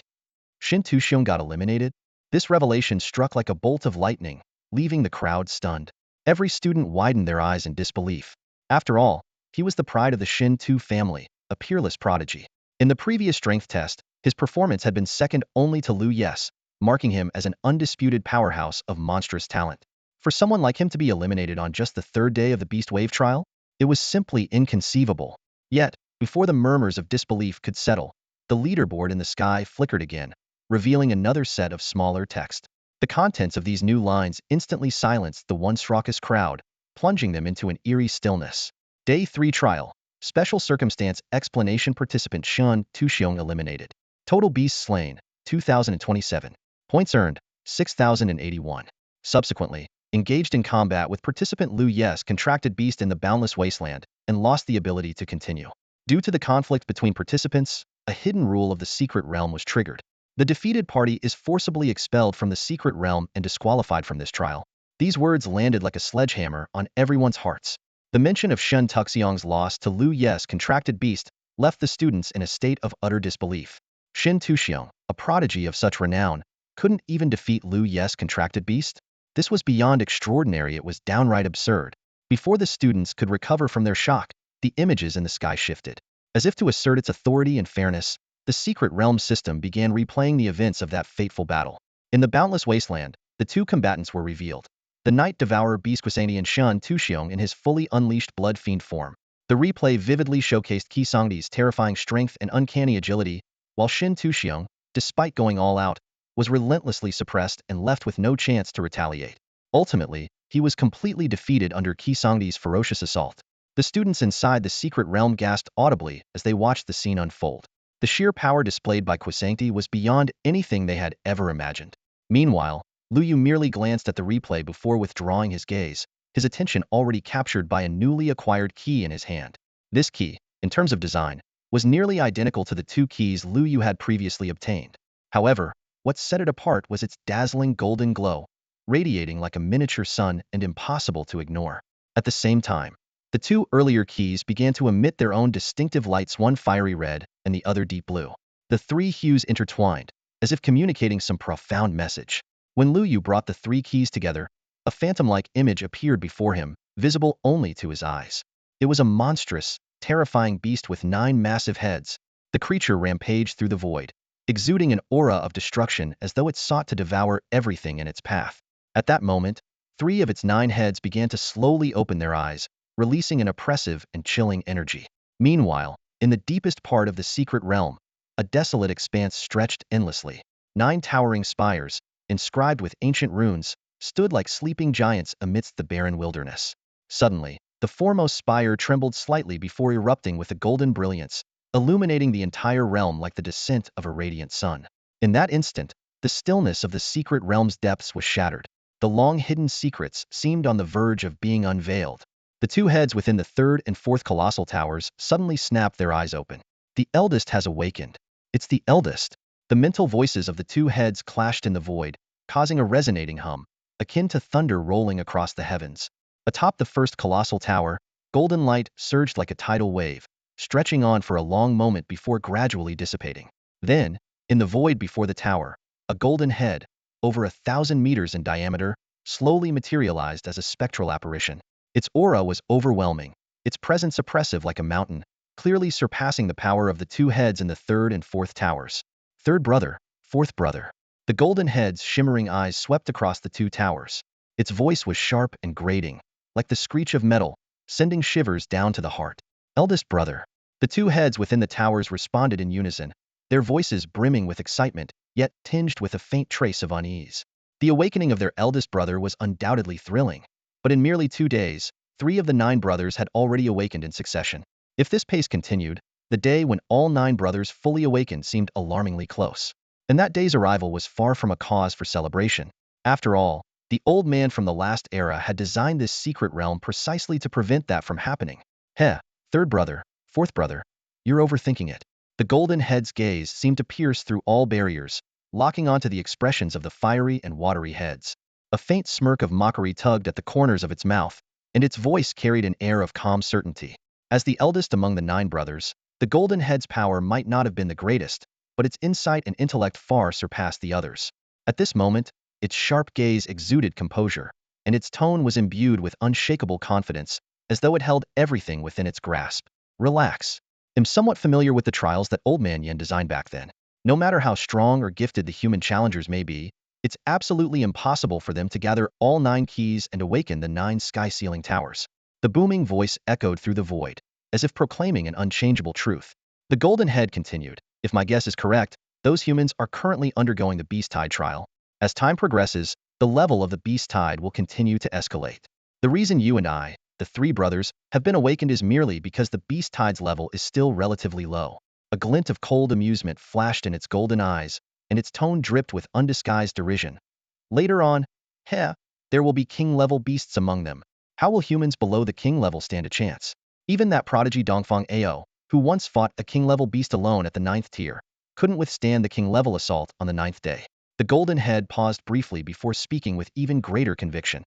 S1: Shen Tuxiong got eliminated? This revelation struck like a bolt of lightning, leaving the crowd stunned. Every student widened their eyes in disbelief. After all, he was the pride of the Shen Tu family, a peerless prodigy. In the previous strength test, his performance had been second only to Liu Yu's, marking him as an undisputed powerhouse of monstrous talent. For someone like him to be eliminated on just the third day of the Beast Wave trial, it was simply inconceivable. Yet, before the murmurs of disbelief could settle, the leaderboard in the sky flickered again, revealing another set of smaller text. The contents of these new lines instantly silenced the once raucous crowd, plunging them into an eerie stillness. Day 3 trial. Special circumstance explanation. Participant Shen Tuxiong eliminated. Total beasts slain, 2,027. Points earned, 6,081. Subsequently, engaged in combat with participant Liu Yu's contracted beast in the boundless wasteland, and lost the ability to continue. Due to the conflict between participants, a hidden rule of the secret realm was triggered. The defeated party is forcibly expelled from the secret realm and disqualified from this trial. These words landed like a sledgehammer on everyone's hearts. The mention of Shen Tuxiong's loss to Liu Yu's contracted beast left the students in a state of utter disbelief. Shen Tuxiong, a prodigy of such renown, couldn't even defeat Luo Yu's contracted beast? This was beyond extraordinary, it was downright absurd. Before the students could recover from their shock, the images in the sky shifted. As if to assert its authority and fairness, the secret realm system began replaying the events of that fateful battle. In the boundless wasteland, the two combatants were revealed. The Night Devourer Beast and Shun Tuxiong in his fully unleashed blood fiend form. The replay vividly showcased Qisongdi's terrifying strength and uncanny agility, while Shin Tuxiong, despite going all out, was relentlessly suppressed and left with no chance to retaliate. Ultimately, he was completely defeated under Qisongdi's ferocious assault. The students inside the secret realm gasped audibly as they watched the scene unfold. The sheer power displayed by Qisongdi was beyond anything they had ever imagined. Meanwhile, Luo Yu merely glanced at the replay before withdrawing his gaze, his attention already captured by a newly acquired key in his hand. This key, in terms of design, was nearly identical to the two keys Luo Yu had previously obtained. However, what set it apart was its dazzling golden glow, radiating like a miniature sun and impossible to ignore. At the same time, the two earlier keys began to emit their own distinctive lights, one fiery red and the other deep blue. The three hues intertwined, as if communicating some profound message. When Luo Yu brought the three keys together, a phantom-like image appeared before him, visible only to his eyes. It was a monstrous, terrifying beast with 9 massive heads. The creature rampaged through the void, exuding an aura of destruction as though it sought to devour everything in its path. At that moment, 3 of its 9 heads began to slowly open their eyes, releasing an oppressive and chilling energy. Meanwhile, in the deepest part of the secret realm, a desolate expanse stretched endlessly. 9 towering spires, inscribed with ancient runes, stood like sleeping giants amidst the barren wilderness. Suddenly, the foremost spire trembled slightly before erupting with a golden brilliance, illuminating the entire realm like the descent of a radiant sun. In that instant, the stillness of the secret realm's depths was shattered. The long-hidden secrets seemed on the verge of being unveiled. The 2 heads within the 3rd and 4th colossal towers suddenly snapped their eyes open. The eldest has awakened. It's the eldest. The mental voices of the 2 heads clashed in the void, causing a resonating hum, akin to thunder rolling across the heavens. Atop the 1st colossal tower, golden light surged like a tidal wave, stretching on for a long moment before gradually dissipating. Then, in the void before the tower, a golden head, over 1,000 meters in diameter, slowly materialized as a spectral apparition. Its aura was overwhelming, its presence oppressive like a mountain, clearly surpassing the power of the 2 heads in the 3rd and 4th towers. 3rd brother, 4th brother. The golden head's shimmering eyes swept across the 2 towers. Its voice was sharp and grating, like the screech of metal, sending shivers down to the heart. Eldest brother. The 2 heads within the towers responded in unison, their voices brimming with excitement, yet tinged with a faint trace of unease. The awakening of their eldest brother was undoubtedly thrilling, but in merely 2 days, 3 of the 9 brothers had already awakened in succession. If this pace continued, the day when all 9 brothers fully awakened seemed alarmingly close. And that day's arrival was far from a cause for celebration. After all, the old man from the last era had designed this secret realm precisely to prevent that from happening. Heh, 3rd brother, 4th brother, you're overthinking it. The golden head's gaze seemed to pierce through all barriers, locking onto the expressions of the fiery and watery heads. A faint smirk of mockery tugged at the corners of its mouth, and its voice carried an air of calm certainty. As the eldest among the 9 brothers, the golden head's power might not have been the greatest, but its insight and intellect far surpassed the others. At this moment, its sharp gaze exuded composure, and its tone was imbued with unshakable confidence, as though it held everything within its grasp. Relax. I'm somewhat familiar with the trials that Old Man Yin designed back then. No matter how strong or gifted the human challengers may be, it's absolutely impossible for them to gather all 9 keys and awaken the 9 sky-ceiling towers. The booming voice echoed through the void, as if proclaiming an unchangeable truth. The golden head continued. If my guess is correct, those humans are currently undergoing the Beast Tide trial. As time progresses, the level of the Beast Tide will continue to escalate. The reason you and I, the 3 brothers, have been awakened is merely because the Beast Tide's level is still relatively low. A glint of cold amusement flashed in its golden eyes, and its tone dripped with undisguised derision. Later on, there will be king-level beasts among them. How will humans below the king level stand a chance? Even that prodigy Dongfang Ao, who once fought a king-level beast alone at the 9th tier, couldn't withstand the king-level assault on the 9th day. The golden head paused briefly before speaking with even greater conviction.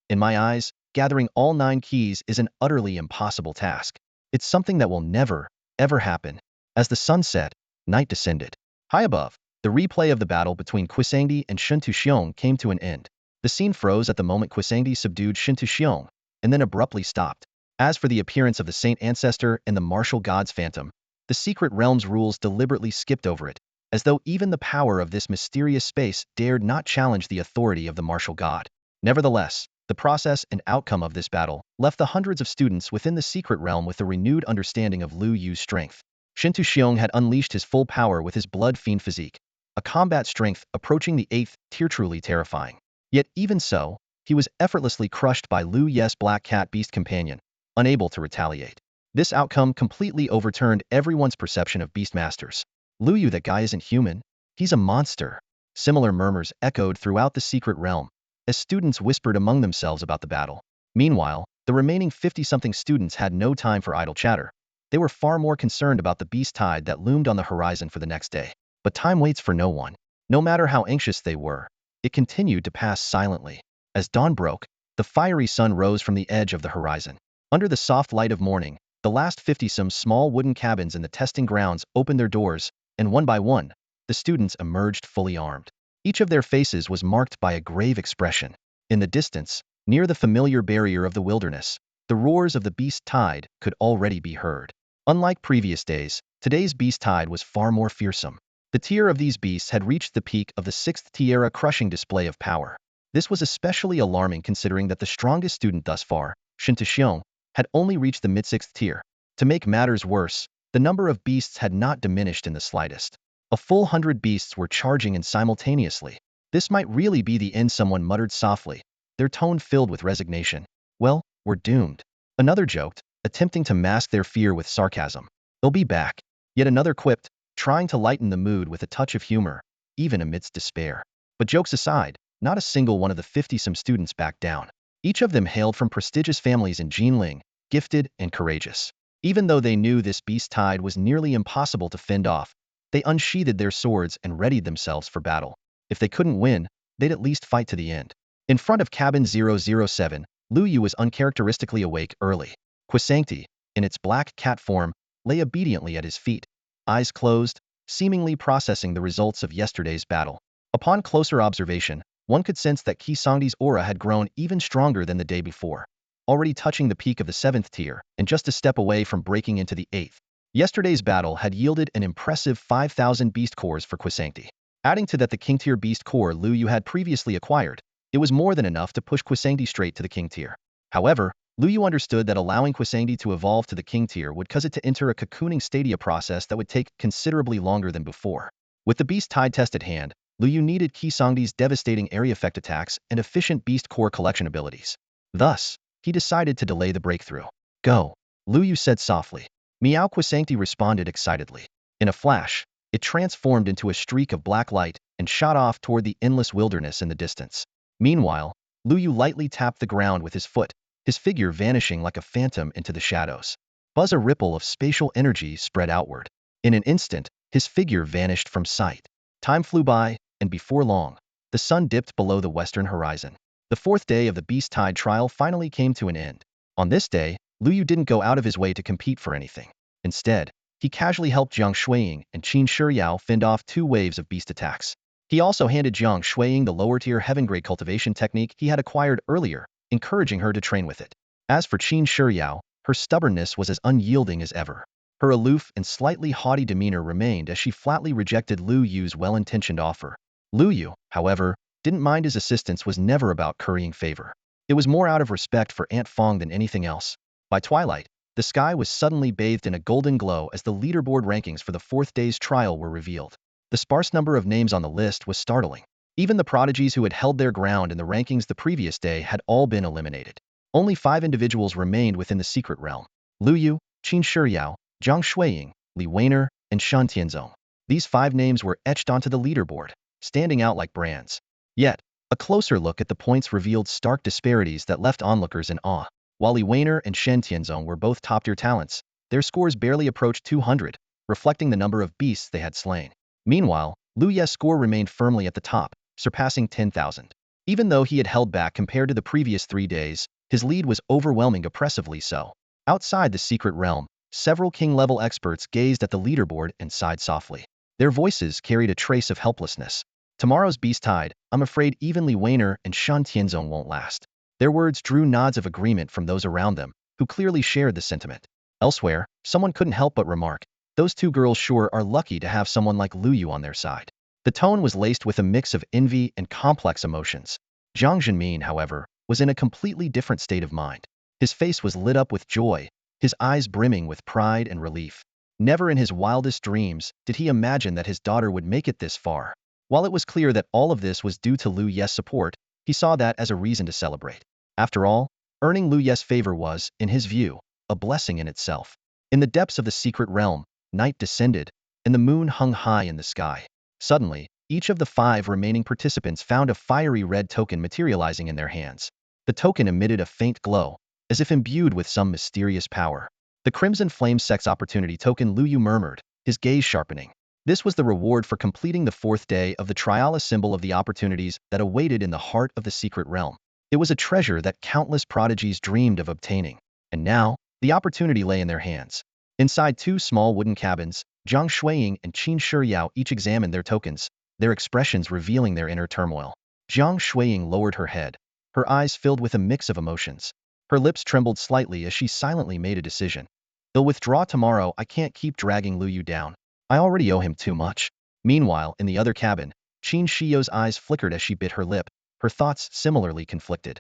S1: In my eyes, gathering all 9 keys is an utterly impossible task. It's something that will never, ever happen. As the sun set, night descended. High above, The replay of the battle between Qiusangdi and Shun Tuxiong came to an end. The scene froze at the moment Qiusangdi subdued Shun Tuxiong, and then abruptly stopped. As for the appearance of the Saint Ancestor and the martial god's phantom, the secret realm's rules deliberately skipped over it, as though even the power of this mysterious space dared not challenge the authority of the martial god. Nevertheless, the process and outcome of this battle left the hundreds of students within the secret realm with a renewed understanding of Luo Yu's strength. Shun Tuxiong had unleashed his full power with his blood fiend physique, a combat strength approaching the 8th tier, truly terrifying. Yet even so, he was effortlessly crushed by Luo Yu's black cat beast companion, unable to retaliate. This outcome completely overturned everyone's perception of beastmasters. Luo Yu, that guy isn't human, he's a monster. Similar murmurs echoed throughout the secret realm, as students whispered among themselves about the battle. Meanwhile, the remaining 50-something students had no time for idle chatter. They were far more concerned about the beast tide that loomed on the horizon for the next day. But time waits for no one. No matter how anxious they were, it continued to pass silently. As dawn broke, the fiery sun rose from the edge of the horizon. Under the soft light of morning, the last 50-some small wooden cabins in the testing grounds opened their doors, and one by one, the students emerged fully armed. Each of their faces was marked by a grave expression. In the distance, near the familiar barrier of the wilderness, the roars of the beast tide could already be heard. Unlike previous days, today's beast tide was far more fearsome. The tier of these beasts had reached the peak of the 6th tier, a crushing display of power. This was especially alarming considering that the strongest student thus far, Shun Tuxiong, had only reached the mid-6th tier. To make matters worse, the number of beasts had not diminished in the slightest. A full 100 beasts were charging in simultaneously. This might really be the end, someone muttered softly, their tone filled with resignation. Well, we're doomed. Another joked, attempting to mask their fear with sarcasm. They'll be back. Yet another quipped, trying to lighten the mood with a touch of humor, even amidst despair. But jokes aside, not a single one of the 50-some students backed down. Each of them hailed from prestigious families in Jinling, gifted and courageous. Even though they knew this beast tide was nearly impossible to fend off, they unsheathed their swords and readied themselves for battle. If they couldn't win, they'd at least fight to the end. In front of cabin 007, Luo Yu was uncharacteristically awake early. Qiusangdi, in its black cat form, lay obediently at his feet, eyes closed, seemingly processing the results of yesterday's battle. Upon closer observation, one could sense that Qiusangdi's aura had grown even stronger than the day before, already touching the peak of the 7th tier and just a step away from breaking into the 8th. Yesterday's battle had yielded an impressive 5,000 beast cores for Qiusangdi. Adding to that the king tier beast core Luo Yu had previously acquired, it was more than enough to push Qiusangdi straight to the king tier. However, Luo Yu understood that allowing Qiusangdi to evolve to the king tier would cause it to enter a cocooning stadia process that would take considerably longer than before. With the beast tide test at hand, Luo Yu needed Qiusangdi's devastating area effect attacks and efficient beast core collection abilities. Thus, he decided to delay the breakthrough. Go, Luo Yu said softly. Meow, Qiusangdi responded excitedly. In a flash, it transformed into a streak of black light and shot off toward the endless wilderness in the distance. Meanwhile, Luo Yu lightly tapped the ground with his foot, his figure vanishing like a phantom into the shadows. Buzz, a ripple of spatial energy spread outward. In an instant, his figure vanished from sight. Time flew by, and before long, the sun dipped below the western horizon. The 4th day of the beast tide trial finally came to an end. On this day, Luo Yu didn't go out of his way to compete for anything. Instead, he casually helped Jiang Shuiying and Qin Shiyao fend off 2 waves of beast attacks. He also handed Jiang Shuiying the lower-tier heaven-grade cultivation technique he had acquired earlier, encouraging her to train with it. As for Qin Shiyao, her stubbornness was as unyielding as ever. Her aloof and slightly haughty demeanor remained as she flatly rejected Luo Yu's well-intentioned offer. Luo Yu, however, didn't mind. His assistance was never about currying favor. It was more out of respect for Aunt Fong than anything else. By twilight, the sky was suddenly bathed in a golden glow as the leaderboard rankings for the 4th day's trial were revealed. The sparse number of names on the list was startling. Even the prodigies who had held their ground in the rankings the previous day had all been eliminated. Only 5 individuals remained within the secret realm: Luo Yu, Qin Shiyao, Jiang Shuiying, Li Weiner, and Shan Tianzong. These 5 names were etched onto the leaderboard, standing out like brands. Yet, a closer look at the points revealed stark disparities that left onlookers in awe. While Li Weiner and Shen Tianzong were both top-tier talents, their scores barely approached 200, reflecting the number of beasts they had slain. Meanwhile, Luo Yu's score remained firmly at the top, surpassing 10,000. Even though he had held back compared to the previous 3 days, his lead was overwhelming, oppressively so. Outside the secret realm, several king-level experts gazed at the leaderboard and sighed softly. Their voices carried a trace of helplessness. Tomorrow's beast tide, I'm afraid even Li Weiner and Shan Tianzong won't last. Their words drew nods of agreement from those around them, who clearly shared the sentiment. Elsewhere, someone couldn't help but remark, those two girls sure are lucky to have someone like Luo Yu on their side. The tone was laced with a mix of envy and complex emotions. Jiang Zhenmin, however, was in a completely different state of mind. His face was lit up with joy, his eyes brimming with pride and relief. Never in his wildest dreams did he imagine that his daughter would make it this far. While it was clear that all of this was due to Lu Ye's support, he saw that as a reason to celebrate. After all, earning Lu Ye's favor was, in his view, a blessing in itself. In the depths of the secret realm, night descended, and the moon hung high in the sky. Suddenly, each of the 5 remaining participants found a fiery red token materializing in their hands. The token emitted a faint glow, as if imbued with some mysterious power. The Crimson Flame Sect's opportunity token, Luo Yu murmured, his gaze sharpening. This was the reward for completing the 4th day of the Triala symbol of the opportunities that awaited in the heart of the secret realm. It was a treasure that countless prodigies dreamed of obtaining. And now, the opportunity lay in their hands. Inside 2 small wooden cabins, Zhang Shuiying and Qin Shiyao each examined their tokens, their expressions revealing their inner turmoil. Zhang Shuiying lowered her head, her eyes filled with a mix of emotions. Her lips trembled slightly as she silently made a decision. They'll withdraw tomorrow. I can't keep dragging Luo Yu down. I already owe him too much. Meanwhile, in the other cabin, Qin Shiyao's eyes flickered as she bit her lip, her thoughts similarly conflicted.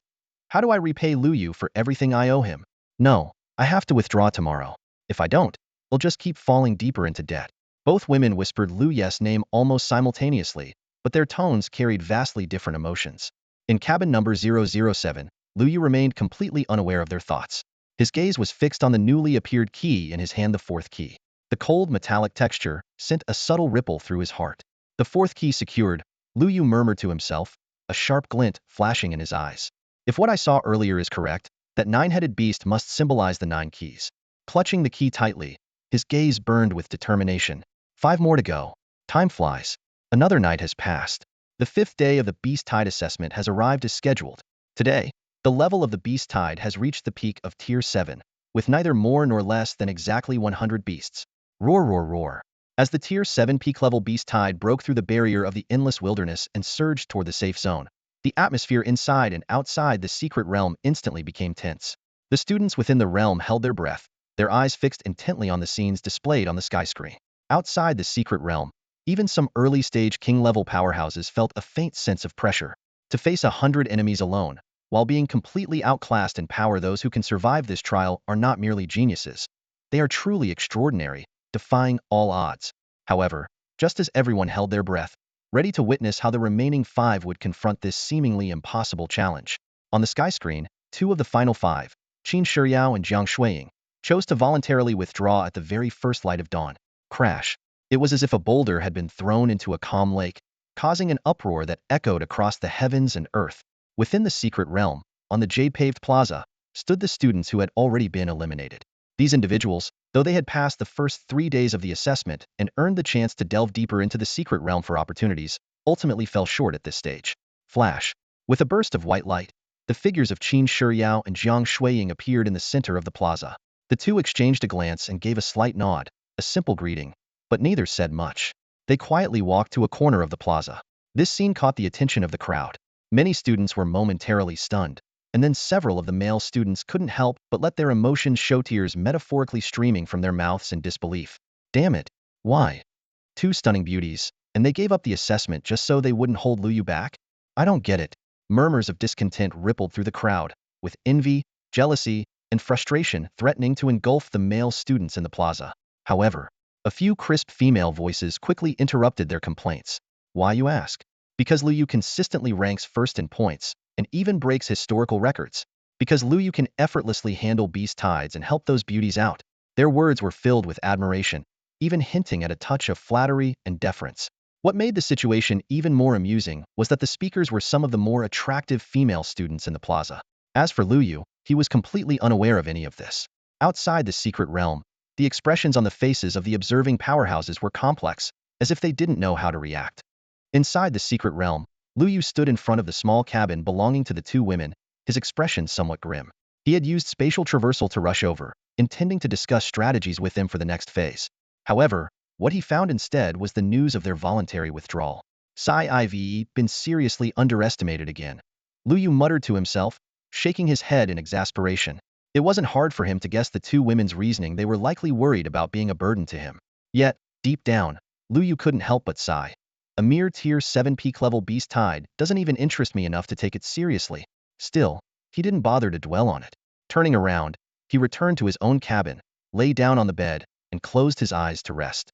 S1: How do I repay Luo Yu for everything I owe him? No, I have to withdraw tomorrow. If I don't, he'll just keep falling deeper into debt. Both women whispered Luo Yu's name almost simultaneously, but their tones carried vastly different emotions. In cabin number 007, Luo Yu remained completely unaware of their thoughts. His gaze was fixed on the newly appeared key in his hand, the 4th key. The cold metallic texture sent a subtle ripple through his heart. The 4th key secured, Luo Yu murmured to himself, a sharp glint flashing in his eyes. If what I saw earlier is correct, that 9-headed beast must symbolize the 9 keys. Clutching the key tightly, his gaze burned with determination. 5 more to go. Time flies. Another night has passed. The 5th day of the Beast Tide assessment has arrived as scheduled. Today, the level of the Beast Tide has reached the peak of Tier 7, with neither more nor less than exactly 100 beasts. Roar, roar, roar. As the Tier 7 peak level Beast Tide broke through the barrier of the endless wilderness and surged toward the safe zone, the atmosphere inside and outside the secret realm instantly became tense. The students within the realm held their breath, their eyes fixed intently on the scenes displayed on the sky screen. Outside the secret realm, even some early-stage king-level powerhouses felt a faint sense of pressure. To face 100 enemies alone, while being completely outclassed in power, those who can survive this trial are not merely geniuses. They are truly extraordinary, defying all odds. However, just as everyone held their breath, ready to witness how the remaining 5 would confront this seemingly impossible challenge, on the sky screen, 2 of the final 5, Qin Shiyao and Jiang Shuiying, chose to voluntarily withdraw at the very first light of dawn. Crash. It was as if a boulder had been thrown into a calm lake, causing an uproar that echoed across the heavens and earth. Within the secret realm, on the jade-paved plaza, stood the students who had already been eliminated. These individuals, though they had passed the first 3 days of the assessment and earned the chance to delve deeper into the secret realm for opportunities, ultimately fell short at this stage. Flash. With a burst of white light, the figures of Qin Shiyao and Jiang Shuiying appeared in the center of the plaza. The 2 exchanged a glance and gave a slight nod, a simple greeting, but neither said much. They quietly walked to a corner of the plaza. This scene caught the attention of the crowd. Many students were momentarily stunned, and then several of the male students couldn't help but let their emotions show, tears metaphorically streaming from their mouths in disbelief. Damn it. Why? 2 stunning beauties, and they gave up the assessment just so they wouldn't hold Luo Yu back? I don't get it. Murmurs of discontent rippled through the crowd, with envy, jealousy, and frustration threatening to engulf the male students in the plaza. However, a few crisp female voices quickly interrupted their complaints. Why, you ask? Because Luo Yu consistently ranks first in points, and even breaks historical records. Because Luo Yu can effortlessly handle beast tides and help those beauties out. Their words were filled with admiration, even hinting at a touch of flattery and deference. What made the situation even more amusing was that the speakers were some of the more attractive female students in the plaza. As for Luo Yu, he was completely unaware of any of this. Outside the secret realm, the expressions on the faces of the observing powerhouses were complex, as if they didn't know how to react. Inside the secret realm, Luo Yu stood in front of the small cabin belonging to the 2 women, his expression somewhat grim. He had used spatial traversal to rush over, intending to discuss strategies with them for the next phase. However, What he found instead was the news of their voluntary withdrawal. Ive been seriously underestimated again. Luo Yu muttered to himself, shaking his head in exasperation. It wasn't hard for him to guess the two women's reasoning. They were likely worried about being a burden to him. Yet, deep down, Luo Yu couldn't help but sigh. A mere tier 7 peak level beast tide doesn't even interest me enough to take it seriously. Still, he didn't bother to dwell on it. Turning around, he returned to his own cabin, lay down on the bed, and closed his eyes to rest.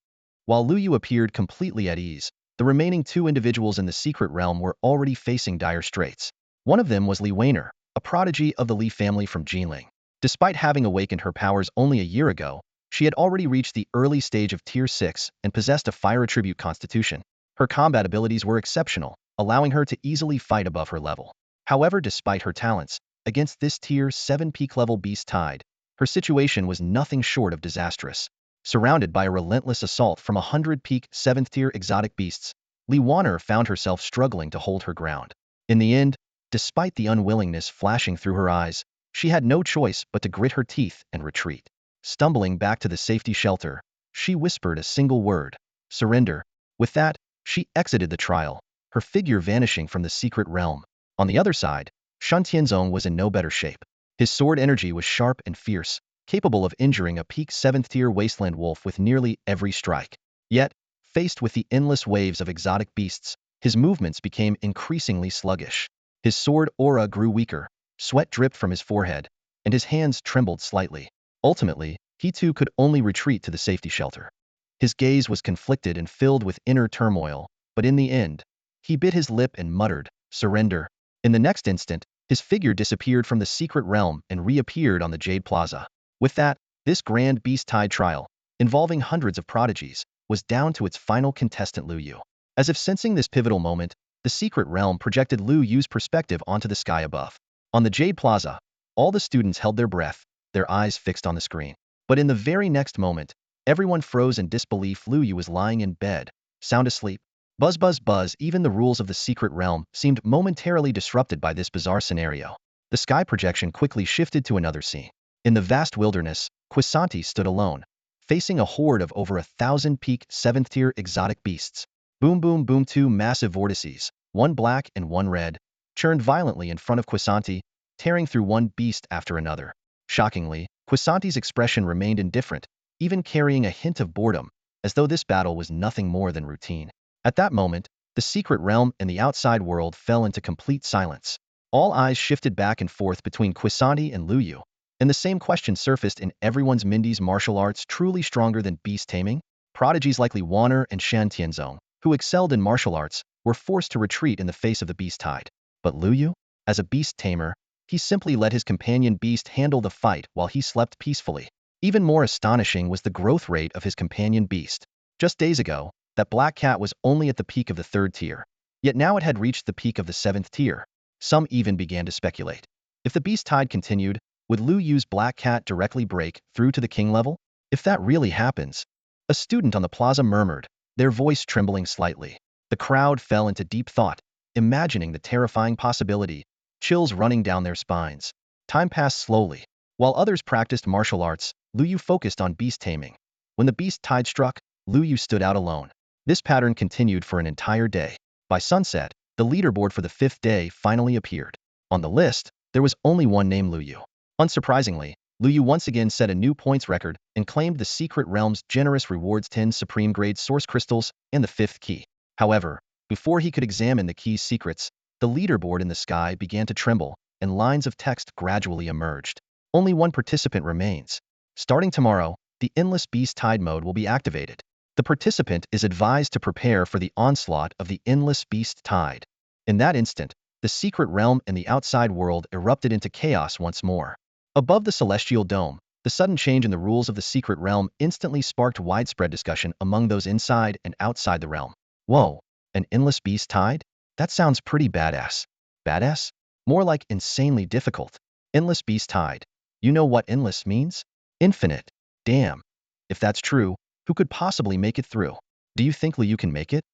S1: While Luo Yu appeared completely at ease, the remaining two individuals in the secret realm were already facing dire straits. One of them was Li Weiner, a prodigy of the Li family from Jinling. Despite having awakened her powers only a year ago, she had already reached the early stage of Tier 6 and possessed a fire attribute constitution. Her combat abilities were exceptional, allowing her to easily fight above her level. However, despite her talents, against this Tier 7 peak level beast tide, her situation was nothing short of disastrous. Surrounded by a relentless assault from 100 peak 7th tier exotic beasts, Li Weiner found herself struggling to hold her ground. In the end, despite the unwillingness flashing through her eyes, she had no choice but to grit her teeth and retreat. Stumbling back to the safety shelter, she whispered a single word: surrender. With that, she exited the trial, her figure vanishing from the secret realm. On the other side, Shen Tianzong was in no better shape. His sword energy was sharp and fierce, capable of injuring a peak 7th tier wasteland wolf with nearly every strike. Yet, faced with the endless waves of exotic beasts, his movements became increasingly sluggish. His sword aura grew weaker, sweat dripped from his forehead, and his hands trembled slightly. Ultimately, he too could only retreat to the safety shelter. His gaze was conflicted and filled with inner turmoil, but in the end, he bit his lip and muttered, surrender. In the next instant, his figure disappeared from the secret realm and reappeared on the Jade Plaza. With that, this grand beast tide trial, involving hundreds of prodigies, was down to its final contestant Luo Yu. As if sensing this pivotal moment, the secret realm projected Luo Yu's perspective onto the sky above. On the Jade Plaza, all the students held their breath, their eyes fixed on the screen. But in the very next moment, everyone froze in disbelief. Luo Yu was lying in bed, sound asleep. Buzz buzz buzz, even the rules of the secret realm seemed momentarily disrupted by this bizarre scenario. The sky projection quickly shifted to another scene. In the vast wilderness, Quisanti stood alone, facing a horde of over 1,000 peak 7th tier exotic beasts. Boom boom boom, two massive vortices, one black and one red, churned violently in front of Quisanti, tearing through one beast after another. Shockingly, Quisanti's expression remained indifferent, even carrying a hint of boredom, as though this battle was nothing more than routine. At that moment, the secret realm and the outside world fell into complete silence. All eyes shifted back and forth between Quisanti and Luo Yu, and the same question surfaced in everyone's Mindy's martial arts truly stronger than beast taming? Prodigies like Li Weiner and Shen Tianzong, who excelled in martial arts, were forced to retreat in the face of the beast tide. But Luo Yu, as a beast tamer, he simply let his companion beast handle the fight while he slept peacefully. Even more astonishing was the growth rate of his companion beast. Just days ago, that black cat was only at the peak of the 3rd tier. Yet now it had reached the peak of the 7th tier. Some even began to speculate. If the beast tide continued, would Luo Yu's black cat directly break through to the king level? If that really happens, a student on the plaza murmured, their voice trembling slightly. The crowd fell into deep thought, imagining the terrifying possibility, chills running down their spines. Time passed slowly. While others practiced martial arts, Luo Yu focused on beast taming. When the beast tide struck, Luo Yu stood out alone. This pattern continued for an entire day. By sunset, the leaderboard for the 5th day finally appeared. On the list, there was only one name: Luo Yu. Unsurprisingly, Luo Yu once again set a new points record and claimed the secret realm's generous rewards: 10 supreme grade source crystals and the 5th key. However, before he could examine the key's secrets, the leaderboard in the sky began to tremble, and lines of text gradually emerged. Only one participant remains. Starting tomorrow, the endless beast tide mode will be activated. The participant is advised to prepare for the onslaught of the endless beast tide. In that instant, the secret realm and the outside world erupted into chaos once more. Above the celestial dome, the sudden change in the rules of the secret realm instantly sparked widespread discussion among those inside and outside the realm. Whoa, an endless beast tide? That sounds pretty badass. Badass? More like insanely difficult. Endless beast tide. You know what endless means? Infinite. Damn. If that's true, who could possibly make it through? Do you think Luo Yu can make it?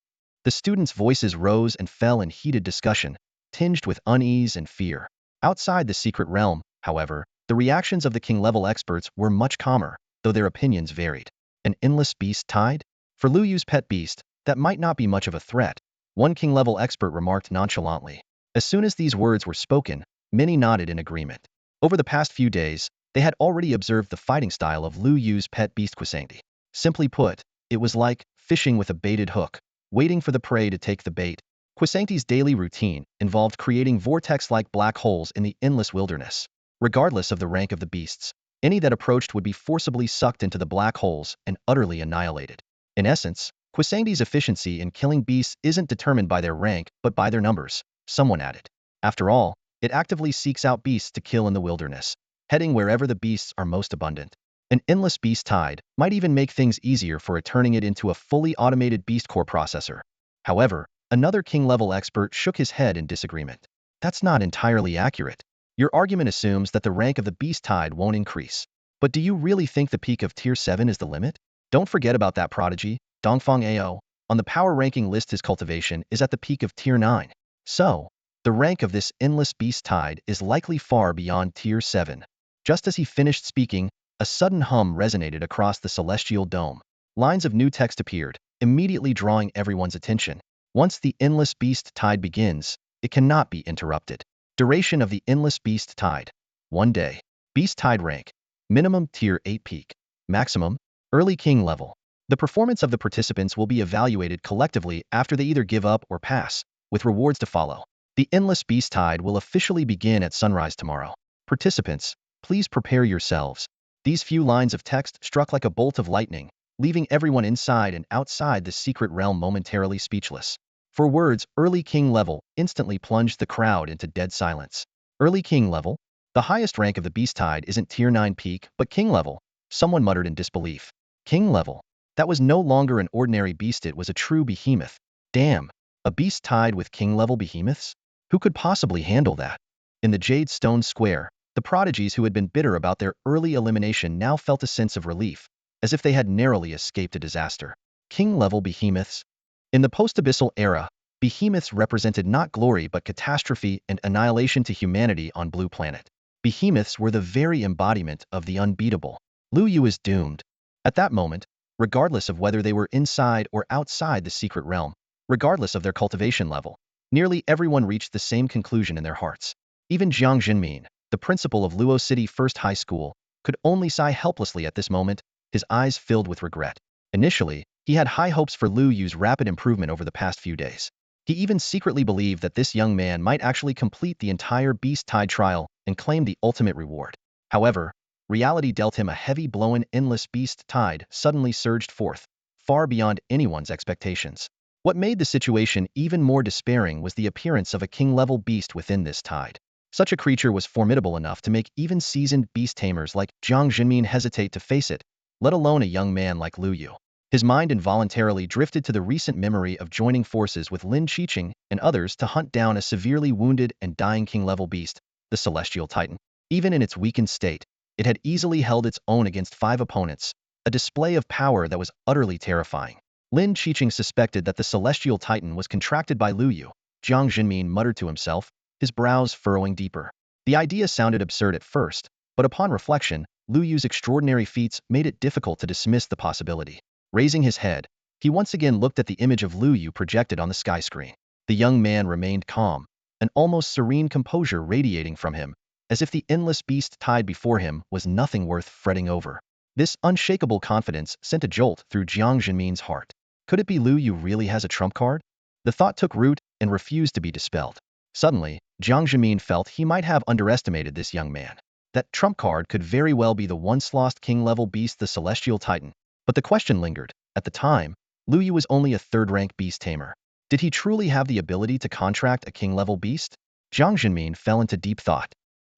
S1: The students' voices rose and fell in heated discussion, tinged with unease and fear. Outside the secret realm, however, the reactions of the king-level experts were much calmer, though their opinions varied. An endless beast tide? For Luo Yu's pet beast, that might not be much of a threat, one king-level expert remarked nonchalantly. As soon as these words were spoken, many nodded in agreement. Over the past few days, they had already observed the fighting style of Luo Yu's pet beast Quisanti. Simply put, it was like fishing with a baited hook, waiting for the prey to take the bait. Quisanti's daily routine involved creating vortex-like black holes in the endless wilderness. Regardless of the rank of the beasts, any that approached would be forcibly sucked into the black holes and utterly annihilated. In essence, Quisanti's efficiency in killing beasts isn't determined by their rank but by their numbers, someone added. After all, it actively seeks out beasts to kill in the wilderness, heading wherever the beasts are most abundant. An endless beast tide might even make things easier for it, turning it into a fully automated beast core processor. However, another king-level expert shook his head in disagreement. That's not entirely accurate. Your argument assumes that the rank of the beast tide won't increase. But do you really think the peak of Tier 7 is the limit? Don't forget about that prodigy, Dongfang Ao. On the power ranking list, his cultivation is at the peak of Tier 9. So, the rank of this endless beast tide is likely far beyond Tier 7. Just as he finished speaking, a sudden hum resonated across the celestial dome. Lines of new text appeared, immediately drawing everyone's attention. Once the endless beast tide begins, it cannot be interrupted. Duration of the endless beast tide: 1 day. Beast tide rank: minimum Tier 8 peak. Maximum early king level. The performance of the participants will be evaluated collectively after they either give up or pass, with rewards to follow. The endless beast tide will officially begin at sunrise tomorrow. Participants, please prepare yourselves. These few lines of text struck like a bolt of lightning, leaving everyone inside and outside the secret realm momentarily speechless. For words, early king level instantly plunged the crowd into dead silence. Early king level? The highest rank of the beast tide isn't Tier 9 peak, but king level, someone muttered in disbelief. King level? That was no longer an ordinary beast, it was a true behemoth. Damn, a beast tide with king level behemoths? Who could possibly handle that? In the Jade Stone Square, the prodigies who had been bitter about their early elimination now felt a sense of relief, as if they had narrowly escaped a disaster. King-level behemoths? In the post-abyssal era, behemoths represented not glory but catastrophe and annihilation to humanity on Blue Planet. Behemoths were the very embodiment of the unbeatable. Luo Yu is doomed. At that moment, regardless of whether they were inside or outside the secret realm, regardless of their cultivation level, nearly everyone reached the same conclusion in their hearts. Even Jiang Jinmin, the principal of Luo City First High School, could only sigh helplessly at this moment, his eyes filled with regret. Initially, he had high hopes for Luo Yu's rapid improvement over the past few days. He even secretly believed that this young man might actually complete the entire Beast Tide trial and claim the ultimate reward. However, reality dealt him a heavy blow. An endless Beast Tide suddenly surged forth, far beyond anyone's expectations. What made the situation even more despairing was the appearance of a king-level beast within this tide. Such a creature was formidable enough to make even seasoned beast tamers like Jiang Jinmin hesitate to face it, let alone a young man like Luo Yu. His mind involuntarily drifted to the recent memory of joining forces with Lin Qiqing and others to hunt down a severely wounded and dying king-level beast, the Celestial Titan. Even in its weakened state, it had easily held its own against 5 opponents, a display of power that was utterly terrifying. Lin Qiqing suspected that the Celestial Titan was contracted by Luo Yu. Jiang Jinmin muttered to himself, his brows furrowing deeper. The idea sounded absurd at first, but upon reflection, Luo Yu's extraordinary feats made it difficult to dismiss the possibility. Raising his head, he once again looked at the image of Luo Yu projected on the sky screen. The young man remained calm, an almost serene composure radiating from him, as if the endless beast tide before him was nothing worth fretting over. This unshakable confidence sent a jolt through Jiang Jinmin's heart. Could it be Luo Yu really has a trump card? The thought took root and refused to be dispelled. Suddenly, Jiang Jinmin felt he might have underestimated this young man. That trump card could very well be the once-lost king-level beast, the Celestial Titan. But the question lingered. At the time, Luo Yu was only a third-rank beast tamer. Did he truly have the ability to contract a king-level beast? Jiang Jinmin fell into deep thought.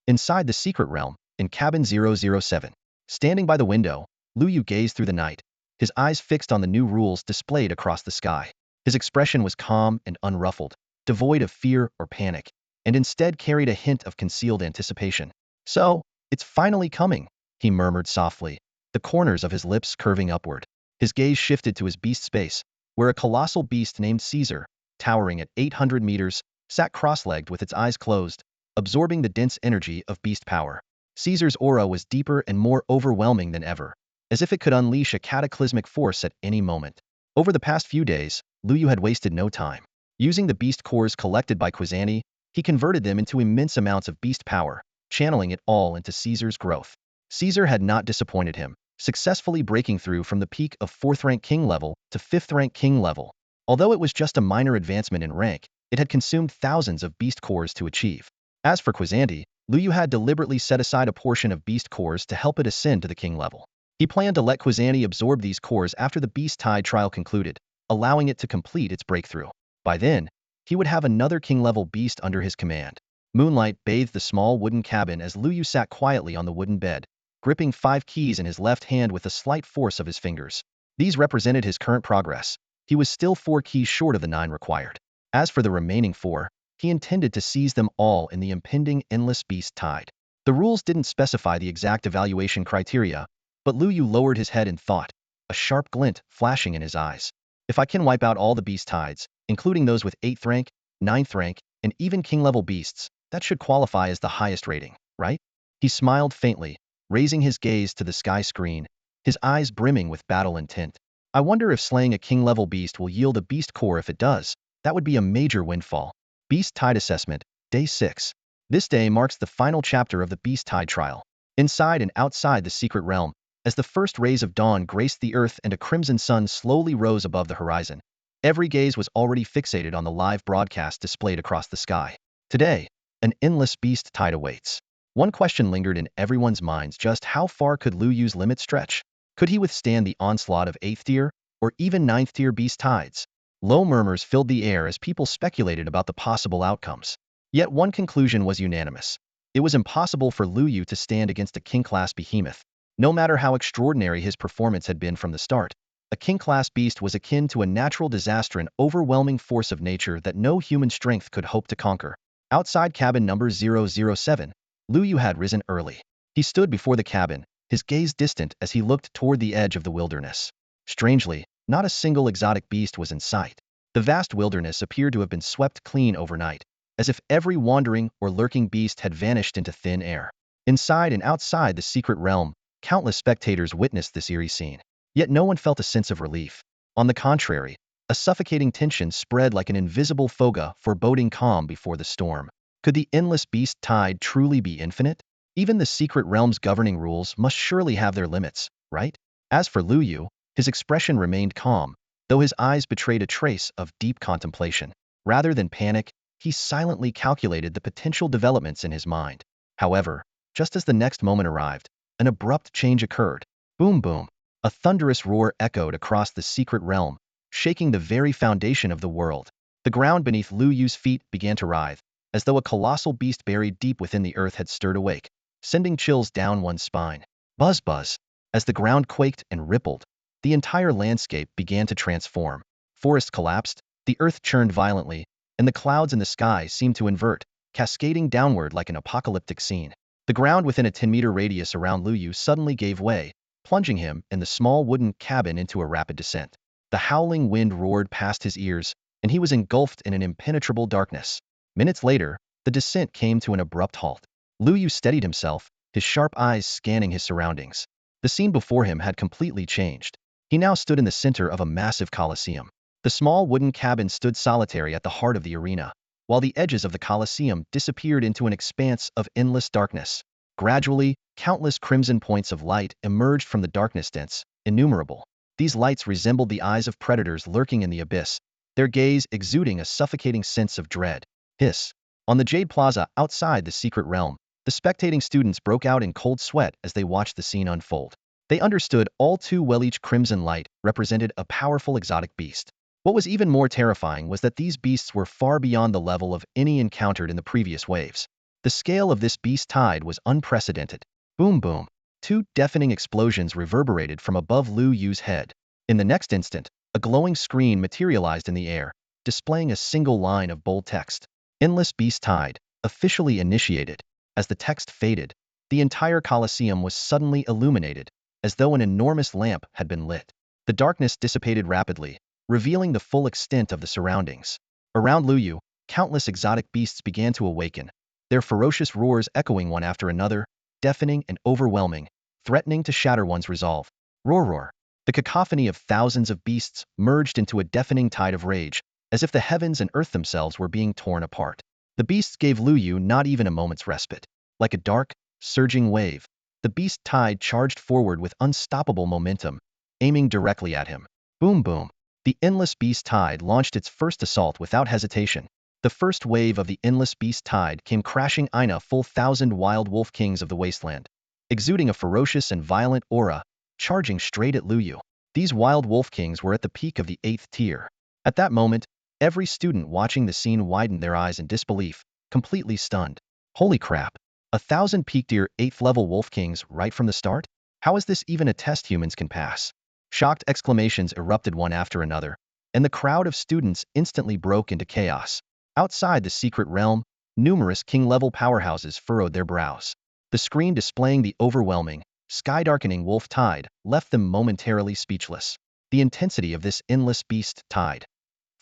S1: Inside the secret realm, in cabin 007, standing by the window, Luo Yu gazed through the night, his eyes fixed on the new rules displayed across the sky. His expression was calm and unruffled, devoid of fear or panic, and instead carried a hint of concealed anticipation. So, it's finally coming, he murmured softly, the corners of his lips curving upward. His gaze shifted to his beast space, where a colossal beast named Caesar, towering at 800 meters, sat cross-legged with its eyes closed, absorbing the dense energy of beast power. Caesar's aura was deeper and more overwhelming than ever, as if it could unleash a cataclysmic force at any moment. Over the past few days, Luo Yu had wasted no time. Using the beast cores collected by Kwazani, he converted them into immense amounts of beast power, channeling it all into Caesar's growth. Caesar had not disappointed him, successfully breaking through from the peak of 4th rank king level to 5th rank king level. Although it was just a minor advancement in rank, it had consumed thousands of beast cores to achieve. As for Kwazani, Luo Yu had deliberately set aside a portion of beast cores to help it ascend to the king level. He planned to let Kwazani absorb these cores after the beast tide trial concluded, allowing it to complete its breakthrough. By then, he would have another king-level beast under his command. Moonlight bathed the small wooden cabin as Luo Yu sat quietly on the wooden bed, gripping 5 keys in his left hand with a slight force of his fingers. These represented his current progress. He was still 4 keys short of the 9 required. As for the remaining 4, he intended to seize them all in the impending endless beast tide. The rules didn't specify the exact evaluation criteria, but Luo Yu lowered his head in thought, a sharp glint flashing in his eyes. If I can wipe out all the beast tides, including those with 8th rank, 9th rank, and even king-level beasts, that should qualify as the highest rating, right? He smiled faintly, raising his gaze to the sky screen, his eyes brimming with battle intent. I wonder if slaying a king-level beast will yield a beast core. If it does, that would be a major windfall. Beast Tide Assessment, Day 6. This day marks the final chapter of the Beast Tide trial. Inside and outside the secret realm, as the first rays of dawn graced the earth and a crimson sun slowly rose above the horizon, every gaze was already fixated on the live broadcast displayed across the sky. Today, an endless beast tide awaits. One question lingered in everyone's minds: just how far could Luo Yu's limit stretch? Could he withstand the onslaught of 8th tier, or even 9th tier beast tides? Low murmurs filled the air as people speculated about the possible outcomes. Yet one conclusion was unanimous. It was impossible for Luo Yu to stand against a king-class behemoth. No matter how extraordinary his performance had been from the start, a king-class beast was akin to a natural disaster, an overwhelming force of nature that no human strength could hope to conquer. Outside cabin number 007, Luo Yu had risen early. He stood before the cabin, his gaze distant as he looked toward the edge of the wilderness. Strangely, not a single exotic beast was in sight. The vast wilderness appeared to have been swept clean overnight, as if every wandering or lurking beast had vanished into thin air. Inside and outside the secret realm, countless spectators witnessed this eerie scene. Yet no one felt a sense of relief. On the contrary, a suffocating tension spread like an invisible foga, foreboding calm before the storm. Could the endless beast tide truly be infinite? Even the secret realm's governing rules must surely have their limits, right? As for Luo Yu, his expression remained calm, though his eyes betrayed a trace of deep contemplation. Rather than panic, he silently calculated the potential developments in his mind. However, just as the next moment arrived, an abrupt change occurred. Boom boom. A thunderous roar echoed across the secret realm, shaking the very foundation of the world. The ground beneath Luo Yu's feet began to writhe, as though a colossal beast buried deep within the earth had stirred awake, sending chills down one's spine. Buzz buzz. As the ground quaked and rippled, the entire landscape began to transform. Forests collapsed, the earth churned violently, and the clouds in the sky seemed to invert, cascading downward like an apocalyptic scene. The ground within a 10-meter radius around Luo Yu suddenly gave way, plunging him and the small wooden cabin into a rapid descent. The howling wind roared past his ears, and he was engulfed in an impenetrable darkness. Minutes later, the descent came to an abrupt halt. Luo Yu steadied himself, his sharp eyes scanning his surroundings. The scene before him had completely changed. He now stood in the center of a massive coliseum. The small wooden cabin stood solitary at the heart of the arena, while the edges of the coliseum disappeared into an expanse of endless darkness. Gradually, countless crimson points of light emerged from the darkness, dense, innumerable. These lights resembled the eyes of predators lurking in the abyss, their gaze exuding a suffocating sense of dread. Hiss. On the Jade Plaza outside the secret realm, the spectating students broke out in cold sweat as they watched the scene unfold. They understood all too well each crimson light represented a powerful exotic beast. What was even more terrifying was that these beasts were far beyond the level of any encountered in the previous waves. The scale of this beast tide was unprecedented. Boom boom. 2 deafening explosions reverberated from above Luo Yu's head. In the next instant, a glowing screen materialized in the air, displaying a single line of bold text. Endless beast tide, officially initiated. As the text faded, the entire coliseum was suddenly illuminated, as though an enormous lamp had been lit. The darkness dissipated rapidly, revealing the full extent of the surroundings. Around Luo Yu, countless exotic beasts began to awaken, their ferocious roars echoing one after another, deafening and overwhelming, threatening to shatter one's resolve. Roar roar. The cacophony of thousands of beasts merged into a deafening tide of rage, as if the heavens and earth themselves were being torn apart. The beasts gave Luo Yu not even a moment's respite. Like a dark, surging wave, the beast tide charged forward with unstoppable momentum, aiming directly at him. Boom boom. The endless beast tide launched its first assault without hesitation. The first wave of the endless beast tide came crashing in a full 1,000 wild wolf kings of the wasteland, exuding a ferocious and violent aura, charging straight at Luo Yu. These wild wolf kings were at the peak of the 8th tier. At that moment, every student watching the scene widened their eyes in disbelief, completely stunned. Holy crap! 1,000 peak-tier 8th level wolf kings right from the start? How is this even a test humans can pass? Shocked exclamations erupted one after another, and the crowd of students instantly broke into chaos. Outside the secret realm, numerous king-level powerhouses furrowed their brows. The screen displaying the overwhelming, sky-darkening wolf tide left them momentarily speechless. The intensity of this endless beast tide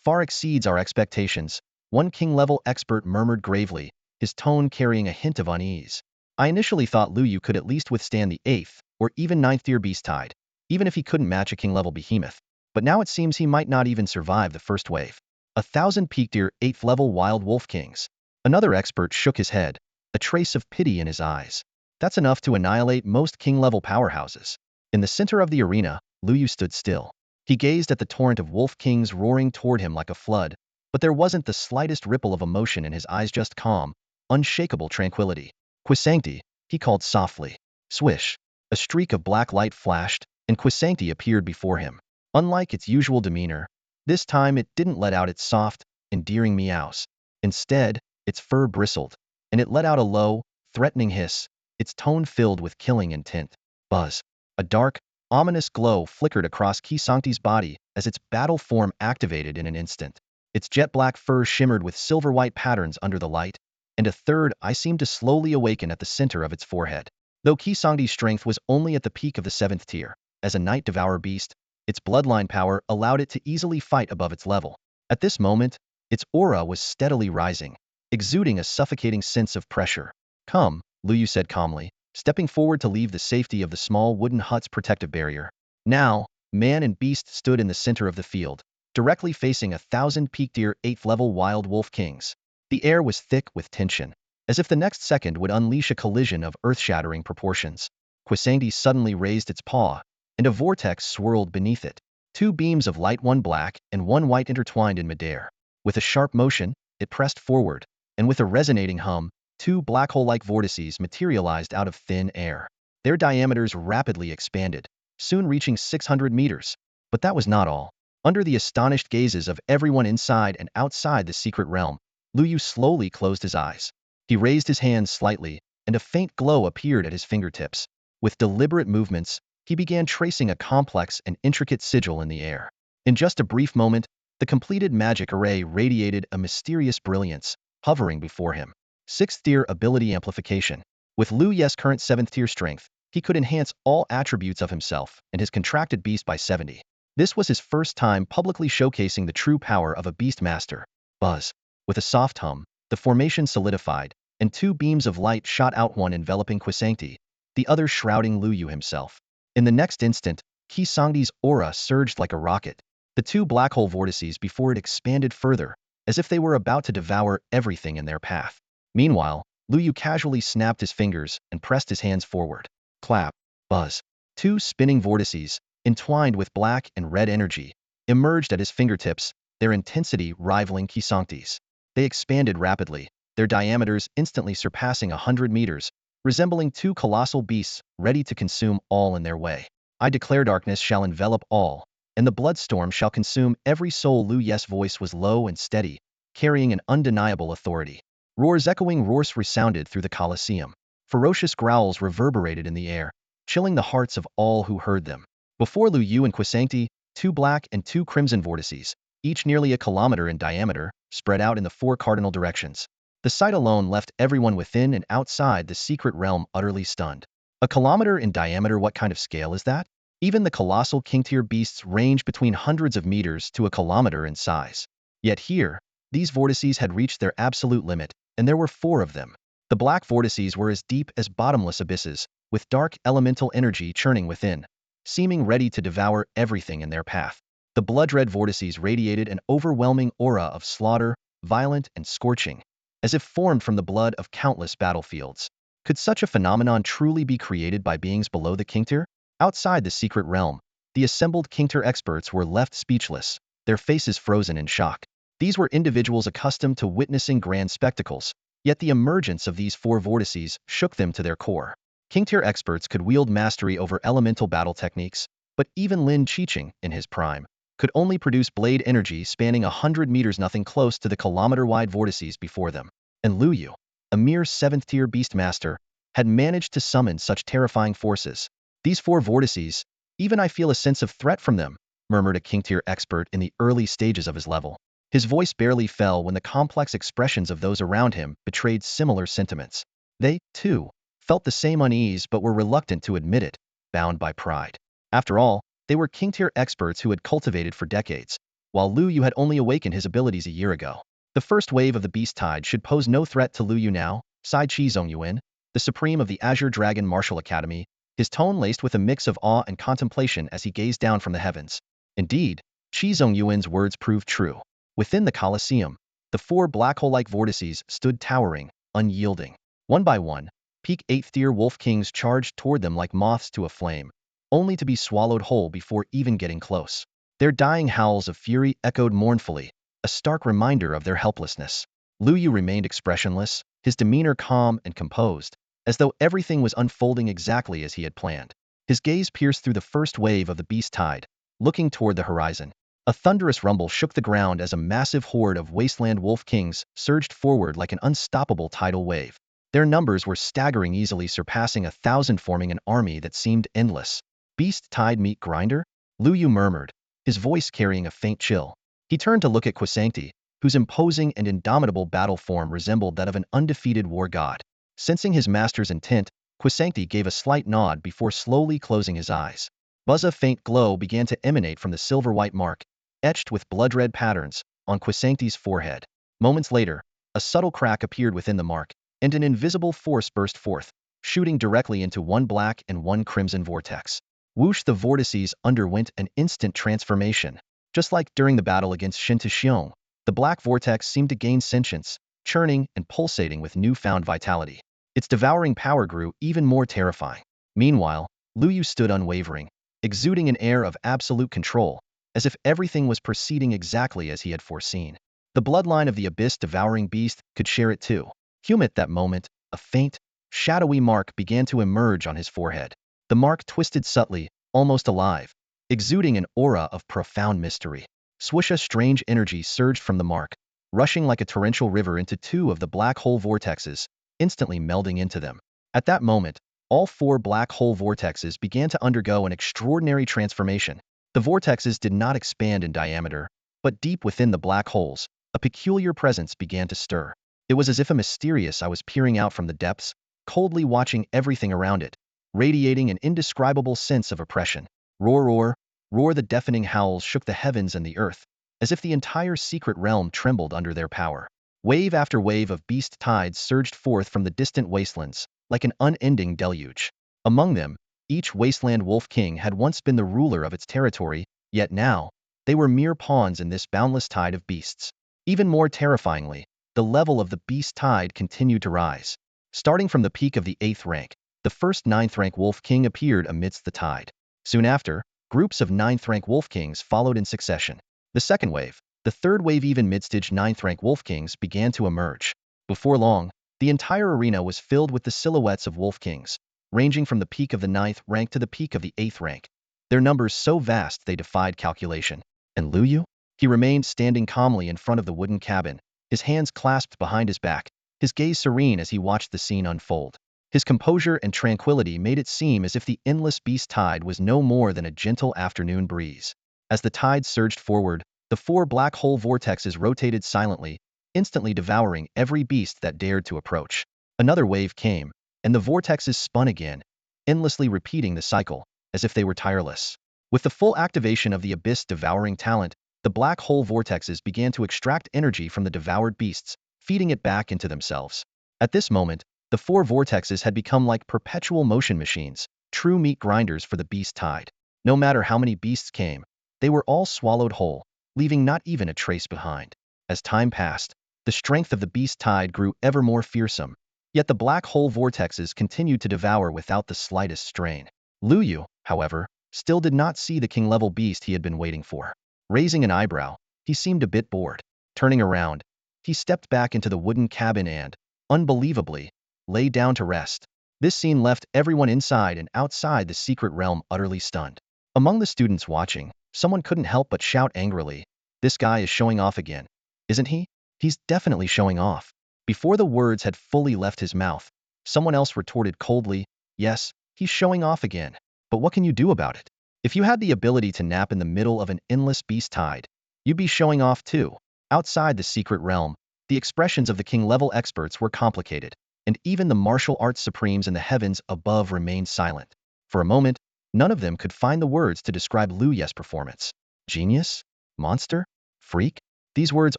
S1: far exceeds our expectations, one king-level expert murmured gravely, his tone carrying a hint of unease. I initially thought Luo Yu could at least withstand the 8th or even 9th tier beast tide, even if he couldn't match a king-level behemoth. But now it seems he might not even survive the first wave. 1,000 peak-tier 8th level wild wolf kings. Another expert shook his head, a trace of pity in his eyes. That's enough to annihilate most king-level powerhouses. In the center of the arena, Luo Yu stood still. He gazed at the torrent of wolf kings roaring toward him like a flood, but there wasn't the slightest ripple of emotion in his eyes, just calm, unshakable tranquility. Quisancti, he called softly. Swish. A streak of black light flashed, and Quisancti appeared before him. Unlike its usual demeanor, this time it didn't let out its soft, endearing meows. Instead, its fur bristled, and it let out a low, threatening hiss, its tone filled with killing intent. Buzz. A dark, ominous glow flickered across Quisancti's body as its battle form activated in an instant. Its jet-black fur shimmered with silver-white patterns under the light, and a third eye seemed to slowly awaken at the center of its forehead. Though Quisancti's strength was only at the peak of the 7th tier, as a night devourer beast, its bloodline power allowed it to easily fight above its level. At this moment, its aura was steadily rising, exuding a suffocating sense of pressure. Come, Luo Yu said calmly, stepping forward to leave the safety of the small wooden hut's protective barrier. Now, man and beast stood in the center of the field, directly facing 1,000 peak-tier 8th level wild wolf kings. The air was thick with tension, as if the next second would unleash a collision of earth-shattering proportions. Quisancti suddenly raised its paw, and a vortex swirled beneath it. Two beams of light, one black and one white, intertwined in midair. With a sharp motion, it pressed forward, and with a resonating hum, two black hole-like vortices materialized out of thin air. Their diameters rapidly expanded, soon reaching 600 meters. But that was not all. Under the astonished gazes of everyone inside and outside the secret realm, Luo Yu slowly closed his eyes. He raised his hands slightly, and a faint glow appeared at his fingertips. With deliberate movements, he began tracing a complex and intricate sigil in the air. In just a brief moment, the completed magic array radiated a mysterious brilliance, hovering before him. 6th tier ability amplification. With Luo Yu's current 7th tier strength, he could enhance all attributes of himself and his contracted beast by 70. This was his first time publicly showcasing the true power of a beast master. Buzz. With a soft hum, the formation solidified, and two beams of light shot out, one enveloping Quisancti, the other shrouding Luo Yu himself. In the next instant, Quisancti's aura surged like a rocket. The two black hole vortices before it expanded further, as if they were about to devour everything in their path. Meanwhile, Luo Yu casually snapped his fingers and pressed his hands forward. Clap. Buzz. Two spinning vortices, entwined with black and red energy, emerged at his fingertips, their intensity rivaling Quisancti's. They expanded rapidly, their diameters instantly surpassing 100 meters, resembling two colossal beasts ready to consume all in their way. I declare darkness shall envelop all, and the bloodstorm shall consume every soul. Luo Yu's voice was low and steady, carrying an undeniable authority. Roars, echoing roars, resounded through the Colosseum. Ferocious growls reverberated in the air, chilling the hearts of all who heard them. Before Luo Yu and Quisancti, two black and two crimson vortices, each nearly a kilometer in diameter, spread out in the 4 cardinal directions. The sight alone left everyone within and outside the secret realm utterly stunned. A kilometer in diameter, what kind of scale is that? Even the colossal king-tier beasts range between hundreds of meters to a kilometer in size. Yet here, these vortices had reached their absolute limit, and there were 4 of them. The black vortices were as deep as bottomless abysses, with dark elemental energy churning within. seeming ready to devour everything in their path. The blood-red vortices radiated an overwhelming aura of slaughter, violent and scorching, as if formed from the blood of countless battlefields. Could such a phenomenon truly be created by beings below the Kingtir? Outside the secret realm, the assembled Kingtir experts were left speechless, their faces frozen in shock. These were individuals accustomed to witnessing grand spectacles, yet the emergence of these four vortices shook them to their core. Kingtir experts could wield mastery over elemental battle techniques, but even Lin Qiqing, in his prime, could only produce blade energy spanning 100 meters, nothing close to the kilometer-wide vortices before them. And Luo Yu, a mere 7th-tier beastmaster, had managed to summon such terrifying forces. These four vortices, even I feel a sense of threat from them, murmured a Kingtir expert in the early stages of his level. His voice barely fell when the complex expressions of those around him betrayed similar sentiments. They, too, felt the same unease but were reluctant to admit it, bound by pride. After all, they were Kingtir experts who had cultivated for decades, while Luo Yu had only awakened his abilities a year ago. The first wave of the Beast Tide should pose no threat to Luo Yu now, sighed Qi Zongyuan, the supreme of the Azure Dragon Martial Academy, his tone laced with a mix of awe and contemplation as he gazed down from the heavens. Indeed, Qi Zongyuan's words proved true. Within the Colosseum, the four black hole-like vortices stood towering, unyielding. One by one, peak 8th-tier wolf kings charged toward them like moths to a flame, only to be swallowed whole before even getting close. Their dying howls of fury echoed mournfully, a stark reminder of their helplessness. Luo Yu remained expressionless, his demeanor calm and composed, as though everything was unfolding exactly as he had planned. His gaze pierced through the first wave of the Beast Tide, looking toward the horizon. A thunderous rumble shook the ground as a massive horde of wasteland wolf kings surged forward like an unstoppable tidal wave. Their numbers were staggering, easily surpassing 1,000, forming an army that seemed endless. Beast Tide meat grinder? Luo Yu murmured, his voice carrying a faint chill. He turned to look at Quisancti, whose imposing and indomitable battle form resembled that of an undefeated war god. Sensing his master's intent, Quisancti gave a slight nod before slowly closing his eyes. A faint glow began to emanate from the silver-white mark, etched with blood-red patterns, on Quisancti's forehead. Moments later, a subtle crack appeared within the mark, and an invisible force burst forth, shooting directly into one black and one crimson vortex. Whoosh! The vortices underwent an instant transformation. Just like during the battle against Shinta, the black vortex seemed to gain sentience, churning and pulsating with newfound vitality. Its devouring power grew even more terrifying. Meanwhile, Luo Yu stood unwavering, exuding an air of absolute control, as if everything was proceeding exactly as he had foreseen. The bloodline of the abyss-devouring beast could share it too. At that moment, a faint, shadowy mark began to emerge on his forehead. The mark twisted subtly, almost alive, exuding an aura of profound mystery. Swoosh! A strange energy surged from the mark, rushing like a torrential river into two of the black hole vortexes, instantly melding into them. At that moment, all four black hole vortexes began to undergo an extraordinary transformation. The vortexes did not expand in diameter, but deep within the black holes, a peculiar presence began to stir. It was as if a mysterious eye was peering out from the depths, coldly watching everything around it, radiating an indescribable sense of oppression. Roar, roar, roar! The deafening howls shook the heavens and the earth, as if the entire secret realm trembled under their power. Wave after wave of beast tides surged forth from the distant wastelands, like an unending deluge. Among them, each wasteland wolf king had once been the ruler of its territory, yet now, they were mere pawns in this boundless tide of beasts. Even more terrifyingly, the level of the beast tide continued to rise. Starting from the peak of the 8th rank, the first 9th rank wolf king appeared amidst the tide. Soon after, groups of 9th rank wolf kings followed in succession. The second wave, the third wave, even mid-stage 9th rank wolf kings began to emerge. Before long, the entire arena was filled with the silhouettes of wolf kings, ranging from the peak of the 9th rank to the peak of the 8th rank. Their numbers so vast they defied calculation. And Luo Yu? He remained standing calmly in front of the wooden cabin, his hands clasped behind his back, his gaze serene as he watched the scene unfold. His composure and tranquility made it seem as if the endless beast tide was no more than a gentle afternoon breeze. As the tide surged forward, the four black hole vortexes rotated silently, instantly devouring every beast that dared to approach. Another wave came, and the vortexes spun again, endlessly repeating the cycle, as if they were tireless. With the full activation of the abyss-devouring talent, the black hole vortexes began to extract energy from the devoured beasts, feeding it back into themselves. At this moment, the four vortexes had become like perpetual motion machines, true meat grinders for the beast tide. No matter how many beasts came, they were all swallowed whole, leaving not even a trace behind. As time passed, the strength of the beast tide grew ever more fearsome, yet the black hole vortexes continued to devour without the slightest strain. Luo Yu, however, still did not see the king-level beast he had been waiting for. Raising an eyebrow, he seemed a bit bored. Turning around, he stepped back into the wooden cabin and, unbelievably, lay down to rest. This scene left everyone inside and outside the secret realm utterly stunned. Among the students watching, someone couldn't help but shout angrily, "This guy is showing off again, isn't he? He's definitely showing off." Before the words had fully left his mouth, someone else retorted coldly, "Yes, he's showing off again. But what can you do about it? If you had the ability to nap in the middle of an endless beast tide, you'd be showing off too." Outside the secret realm, the expressions of the king-level experts were complicated, and even the martial arts supremes in the heavens above remained silent. For a moment, none of them could find the words to describe Luo Yu's performance. Genius? Monster? Freak? These words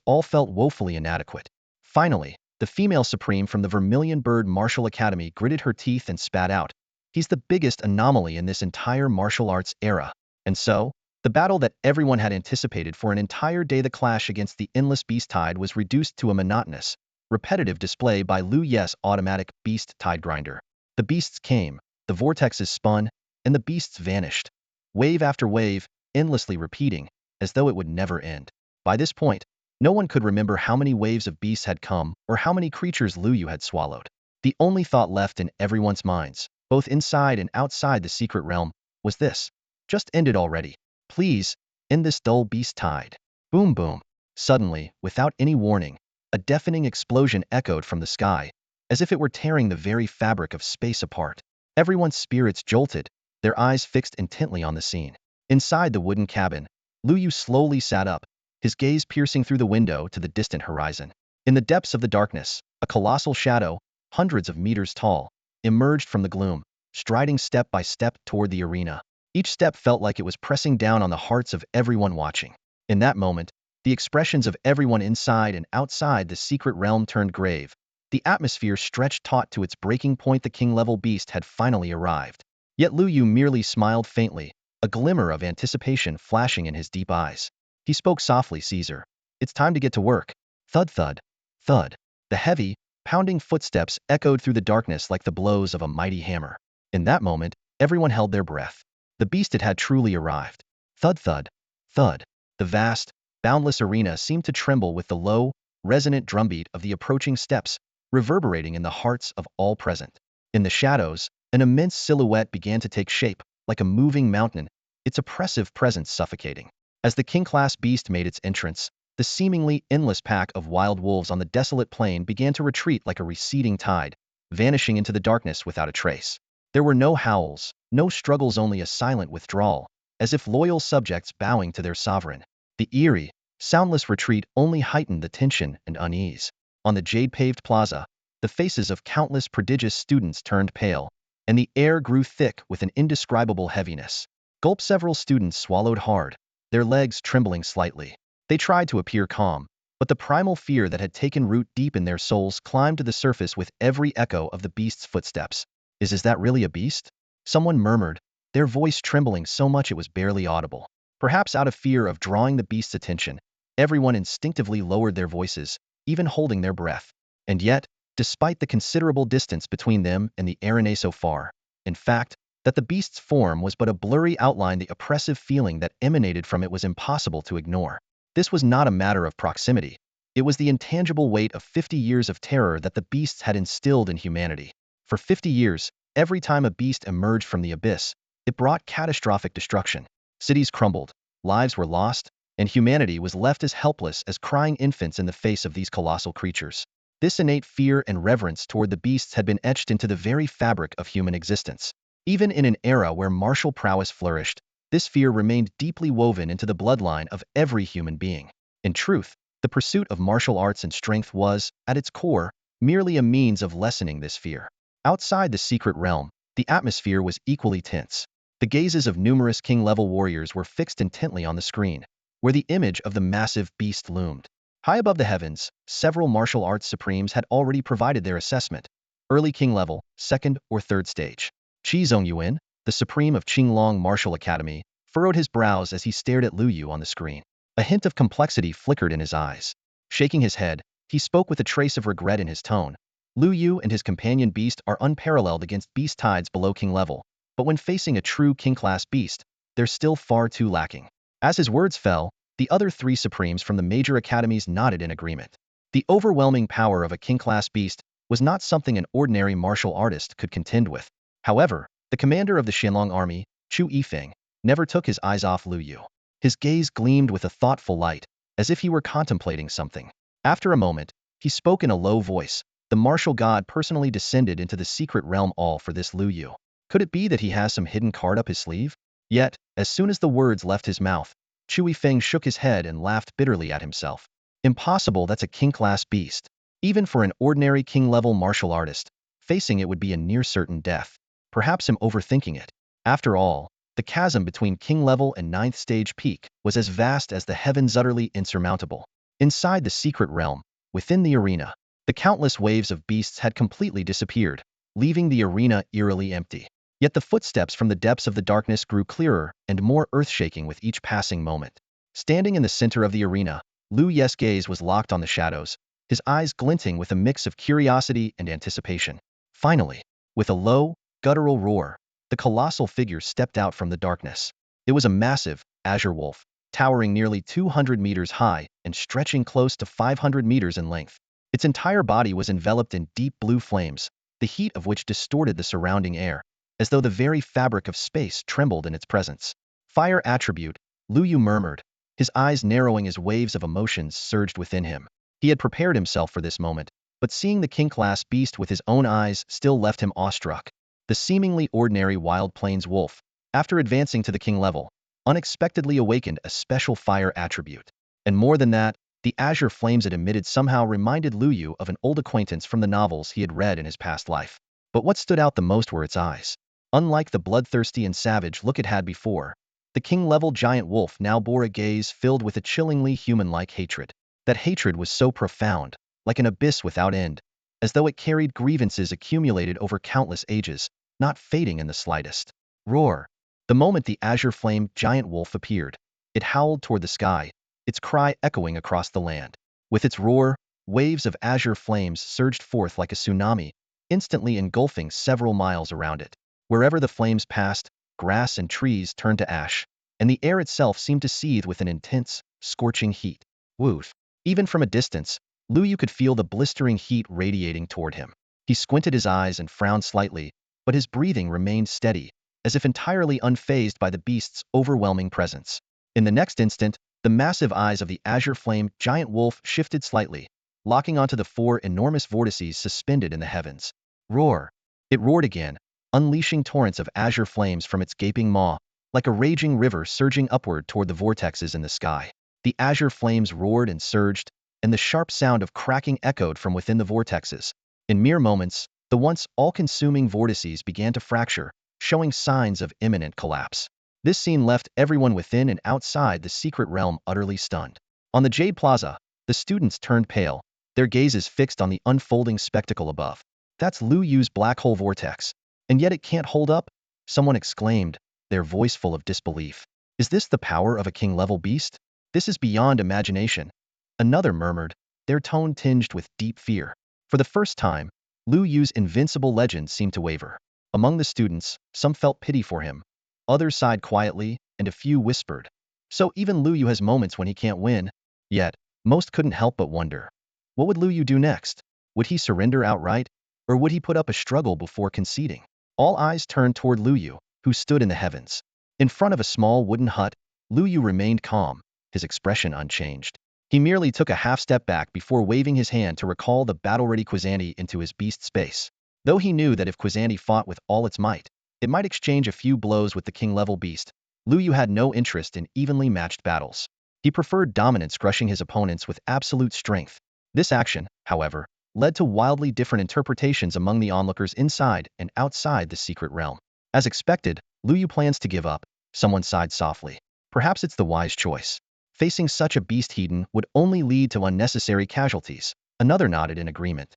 S1: all felt woefully inadequate. Finally, the female supreme from the Vermilion Bird Martial Academy gritted her teeth and spat out, "He's the biggest anomaly in this entire martial arts era." And so, the battle that everyone had anticipated for an entire day, the clash against the endless beast tide, was reduced to a monotonous, repetitive display by Luo Yu's automatic beast tide grinder. The beasts came, the vortexes spun, and the beasts vanished. Wave after wave, endlessly repeating, as though it would never end. By this point, no one could remember how many waves of beasts had come or how many creatures Luo Yu had swallowed. The only thought left in everyone's minds, both inside and outside the secret realm, was this: just end it already. Please, end this dull beast tide. Boom boom. Suddenly, without any warning, a deafening explosion echoed from the sky, as if it were tearing the very fabric of space apart. Everyone's spirits jolted, their eyes fixed intently on the scene. Inside the wooden cabin, Luo Yu slowly sat up, his gaze piercing through the window to the distant horizon. In the depths of the darkness, a colossal shadow, hundreds of meters tall, emerged from the gloom, striding step by step toward the arena. Each step felt like it was pressing down on the hearts of everyone watching. In that moment, the expressions of everyone inside and outside the secret realm turned grave. The atmosphere stretched taut to its breaking point. The king-level beast had finally arrived. Yet Luo Yu merely smiled faintly, a glimmer of anticipation flashing in his deep eyes. He spoke softly, "Caesar, it's time to get to work." Thud thud, thud. The heavy, pounding footsteps echoed through the darkness like the blows of a mighty hammer. In that moment, everyone held their breath. The beast had truly arrived. Thud thud, thud. The vast, boundless arena seemed to tremble with the low, resonant drumbeat of the approaching steps, reverberating in the hearts of all present. In the shadows, an immense silhouette began to take shape, like a moving mountain, its oppressive presence suffocating. As the king-class beast made its entrance, the seemingly endless pack of wild wolves on the desolate plain began to retreat like a receding tide, vanishing into the darkness without a trace. There were no howls, no struggles, only a silent withdrawal, as if loyal subjects bowing to their sovereign. The eerie, soundless retreat only heightened the tension and unease. On the jade-paved plaza, the faces of countless prodigious students turned pale, and the air grew thick with an indescribable heaviness. Gulp. Several students swallowed hard, their legs trembling slightly. They tried to appear calm, but the primal fear that had taken root deep in their souls climbed to the surface with every echo of the beast's footsteps. Is that really a beast?" Someone murmured, their voice trembling so much it was barely audible. Perhaps out of fear of drawing the beast's attention, everyone instinctively lowered their voices, even holding their breath. And yet, despite the considerable distance between them and the arena so far, in fact, that the beast's form was but a blurry outline, the oppressive feeling that emanated from it was impossible to ignore. This was not a matter of proximity. It was the intangible weight of 50 years of terror that the beasts had instilled in humanity. For 50 years, every time a beast emerged from the abyss, it brought catastrophic destruction. Cities crumbled, lives were lost, and humanity was left as helpless as crying infants in the face of these colossal creatures. This innate fear and reverence toward the beasts had been etched into the very fabric of human existence. Even in an era where martial prowess flourished, this fear remained deeply woven into the bloodline of every human being. In truth, the pursuit of martial arts and strength was, at its core, merely a means of lessening this fear. Outside the secret realm, the atmosphere was equally tense. The gazes of numerous king-level warriors were fixed intently on the screen, where the image of the massive beast loomed. High above the heavens, several martial arts supremes had already provided their assessment. Early king level, second or third stage. Qi Zongyuan, the supreme of Qinglong Martial Academy, furrowed his brows as he stared at Luo Yu on the screen. A hint of complexity flickered in his eyes. Shaking his head, he spoke with a trace of regret in his tone. Luo Yu and his companion beast are unparalleled against beast tides below king level, but when facing a true king-class beast, they're still far too lacking. As his words fell, the other three supremes from the major academies nodded in agreement. The overwhelming power of a king-class beast was not something an ordinary martial artist could contend with. However, the commander of the Xianlong army, Chu Yifeng, never took his eyes off Luo Yu. His gaze gleamed with a thoughtful light, as if he were contemplating something. After a moment, he spoke in a low voice. The martial god personally descended into the secret realm all for this Luo Yu. Could it be that he has some hidden card up his sleeve? Yet, as soon as the words left his mouth, Chu Yifeng shook his head and laughed bitterly at himself. Impossible, that's a king-class beast. Even for an ordinary king-level martial artist, facing it would be a near-certain death. Perhaps I'm overthinking it. After all, the chasm between king level and ninth stage peak was as vast as the heavens, utterly insurmountable. Inside the secret realm, within the arena, the countless waves of beasts had completely disappeared, leaving the arena eerily empty. Yet the footsteps from the depths of the darkness grew clearer and more earth-shaking with each passing moment. Standing in the center of the arena, Luo Yu's gaze was locked on the shadows, his eyes glinting with a mix of curiosity and anticipation. Finally, with a low, guttural roar, the colossal figure stepped out from the darkness. It was a massive, azure wolf, towering nearly 200 meters high and stretching close to 500 meters in length. Its entire body was enveloped in deep blue flames, the heat of which distorted the surrounding air, as though the very fabric of space trembled in its presence. Fire attribute, Luo Yu murmured, his eyes narrowing as waves of emotions surged within him. He had prepared himself for this moment, but seeing the king-class beast with his own eyes still left him awestruck. The seemingly ordinary wild plains wolf, after advancing to the king level, unexpectedly awakened a special fire attribute. And more than that, the azure flames it emitted somehow reminded Luo Yu of an old acquaintance from the novels he had read in his past life. But what stood out the most were its eyes. Unlike the bloodthirsty and savage look it had before, the king-level giant wolf now bore a gaze filled with a chillingly human-like hatred. That hatred was so profound, like an abyss without end, as though it carried grievances accumulated over countless ages, not fading in the slightest. Roar! The moment the azure flame giant wolf appeared, it howled toward the sky, its cry echoing across the land. With its roar, waves of azure flames surged forth like a tsunami, instantly engulfing several miles around it. Wherever the flames passed, grass and trees turned to ash, and the air itself seemed to seethe with an intense, scorching heat. Woof! Even from a distance, Luo Yu could feel the blistering heat radiating toward him. He squinted his eyes and frowned slightly, but his breathing remained steady, as if entirely unfazed by the beast's overwhelming presence. In the next instant, the massive eyes of the azure flame giant wolf shifted slightly, locking onto the four enormous vortices suspended in the heavens. Roar! It roared again, unleashing torrents of azure flames from its gaping maw, like a raging river surging upward toward the vortexes in the sky. The azure flames roared and surged, and the sharp sound of cracking echoed from within the vortexes. In mere moments, the once all-consuming vortices began to fracture, showing signs of imminent collapse. This scene left everyone within and outside the secret realm utterly stunned. On the Jade Plaza, the students turned pale, their gazes fixed on the unfolding spectacle above. That's Luo Yu's black hole vortex. And yet it can't hold up? Someone exclaimed, their voice full of disbelief. Is this the power of a king-level beast? This is beyond imagination. Another murmured, their tone tinged with deep fear. For the first time, Luo Yu's invincible legend seemed to waver. Among the students, some felt pity for him, others sighed quietly, and a few whispered. So even Luo Yu has moments when he can't win. Yet, most couldn't help but wonder. What would Luo Yu do next? Would he surrender outright? Or would he put up a struggle before conceding? All eyes turned toward Luo Yu, who stood in the heavens. In front of a small wooden hut, Luo Yu remained calm, his expression unchanged. He merely took a half-step back before waving his hand to recall the battle-ready Kwazani into his beast space. Though he knew that if Kwazani fought with all its might, it might exchange a few blows with the king-level beast, Luo Yu had no interest in evenly matched battles. He preferred dominance, crushing his opponents with absolute strength. This action, however, led to wildly different interpretations among the onlookers inside and outside the secret realm. As expected, Luo Yu plans to give up, someone sighed softly. Perhaps it's the wise choice. Facing such a beast heathen would only lead to unnecessary casualties. Another nodded in agreement.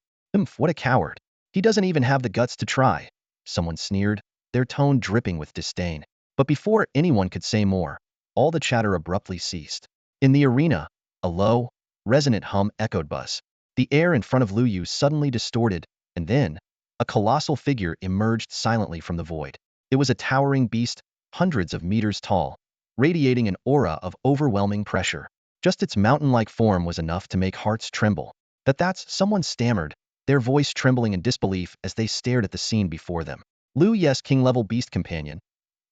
S1: What a coward. He doesn't even have the guts to try. Someone sneered, their tone dripping with disdain. But before anyone could say more, all the chatter abruptly ceased. In the arena, a low, resonant hum echoed buzz. The air in front of Luo Yu suddenly distorted, and then, a colossal figure emerged silently from the void. It was a towering beast, hundreds of meters tall, radiating an aura of overwhelming pressure. Just its mountain-like form was enough to make hearts tremble. That's someone stammered, their voice trembling in disbelief as they stared at the scene before them. Yes, king-level beast companion.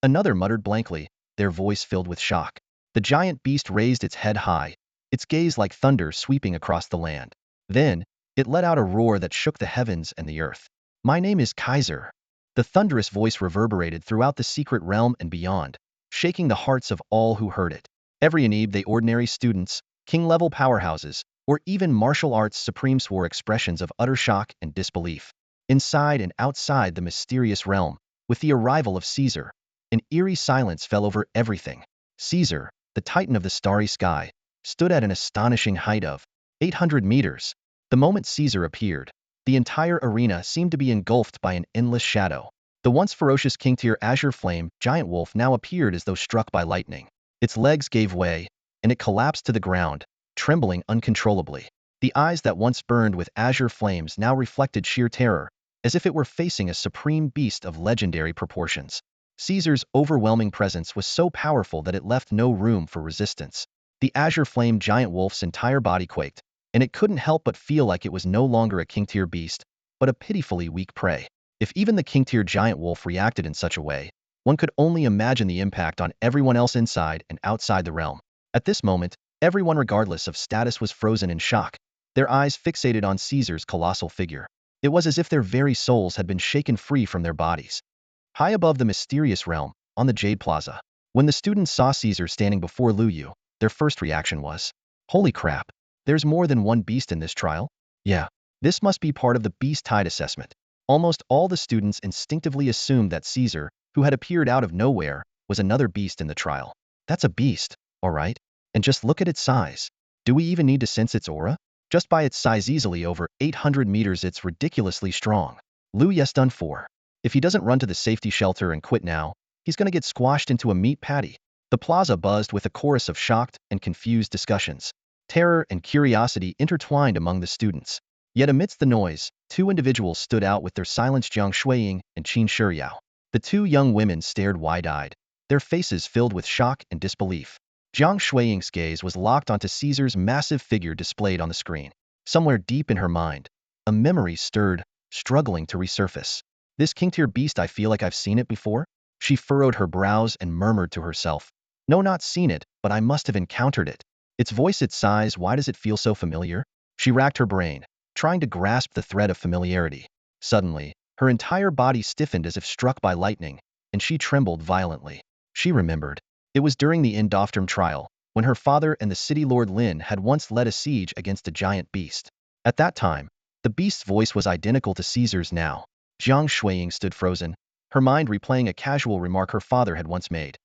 S1: Another muttered blankly, their voice filled with shock. The giant beast raised its head high, its gaze like thunder sweeping across the land. Then, it let out a roar that shook the heavens and the earth. My name is Kaiser. The thunderous voice reverberated throughout the secret realm and beyond, shaking the hearts of all who heard it. Every Anib, they ordinary students, king-level powerhouses, or even martial arts supremes wore expressions of utter shock and disbelief. Inside and outside the mysterious realm, with the arrival of Caesar, an eerie silence fell over everything. Caesar, the titan of the starry sky, stood at an astonishing height of 800 meters. The moment Caesar appeared, the entire arena seemed to be engulfed by an endless shadow. The once ferocious king-tier azure flame giant wolf now appeared as though struck by lightning. Its legs gave way, and it collapsed to the ground, trembling uncontrollably. The eyes that once burned with azure flames now reflected sheer terror, as if it were facing a supreme beast of legendary proportions. Caesar's overwhelming presence was so powerful that it left no room for resistance. The azure flame giant wolf's entire body quaked, and it couldn't help but feel like it was no longer a king-tier beast, but a pitifully weak prey. If even the king-tier giant wolf reacted in such a way, one could only imagine the impact on everyone else inside and outside the realm. At this moment, everyone regardless of status was frozen in shock, their eyes fixated on Caesar's colossal figure. It was as if their very souls had been shaken free from their bodies. High above the mysterious realm, on the Jade Plaza, when the students saw Caesar standing before Luo Yu, their first reaction was, "Holy crap, there's more than one beast in this trial? Yeah, this must be part of the beast tide assessment." Almost all the students instinctively assumed that Caesar, who had appeared out of nowhere, was another beast in the trial. That's a beast, all right? And just look at its size. Do we even need to sense its aura? Just by its size, easily over 800 meters, it's ridiculously strong. Luo Yu's done for. If he doesn't run to the safety shelter and quit now, he's gonna get squashed into a meat patty. The plaza buzzed with a chorus of shocked and confused discussions. Terror and curiosity intertwined among the students. Yet amidst the noise, two individuals stood out with their silence: Jiang Shuiying and Qin Shiyao. The two young women stared wide-eyed, their faces filled with shock and disbelief. Jiang Shuiying's gaze was locked onto Caesar's massive figure displayed on the screen. Somewhere deep in her mind, a memory stirred, struggling to resurface. This king-tier beast, I feel like I've seen it before? She furrowed her brows and murmured to herself. No, not seen it, but I must have encountered it. Its voice, its size, why does it feel so familiar? She racked her brain, trying to grasp the thread of familiarity. Suddenly, her entire body stiffened as if struck by lightning, and she trembled violently. She remembered. It was during the Indofterm trial, when her father and the city lord Lin had once led a siege against a giant beast. At that time, the beast's voice was identical to Caesar's now. Jiang Shuiying stood frozen, her mind replaying a casual remark her father had once made.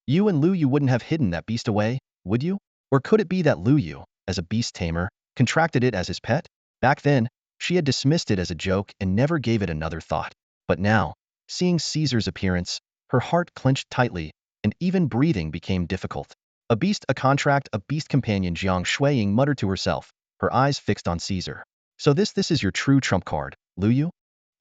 S1: You and Luo Yu wouldn't have hidden that beast away, would you? Or could it be that Luo Yu, as a beast tamer, contracted it as his pet? Back then, she had dismissed it as a joke and never gave it another thought. But now, seeing Caesar's appearance, her heart clenched tightly, and even breathing became difficult. A beast, a contract, a beast companion, Jiang Shuiying muttered to herself, her eyes fixed on Caesar. So this is your true trump card, Luo Yu?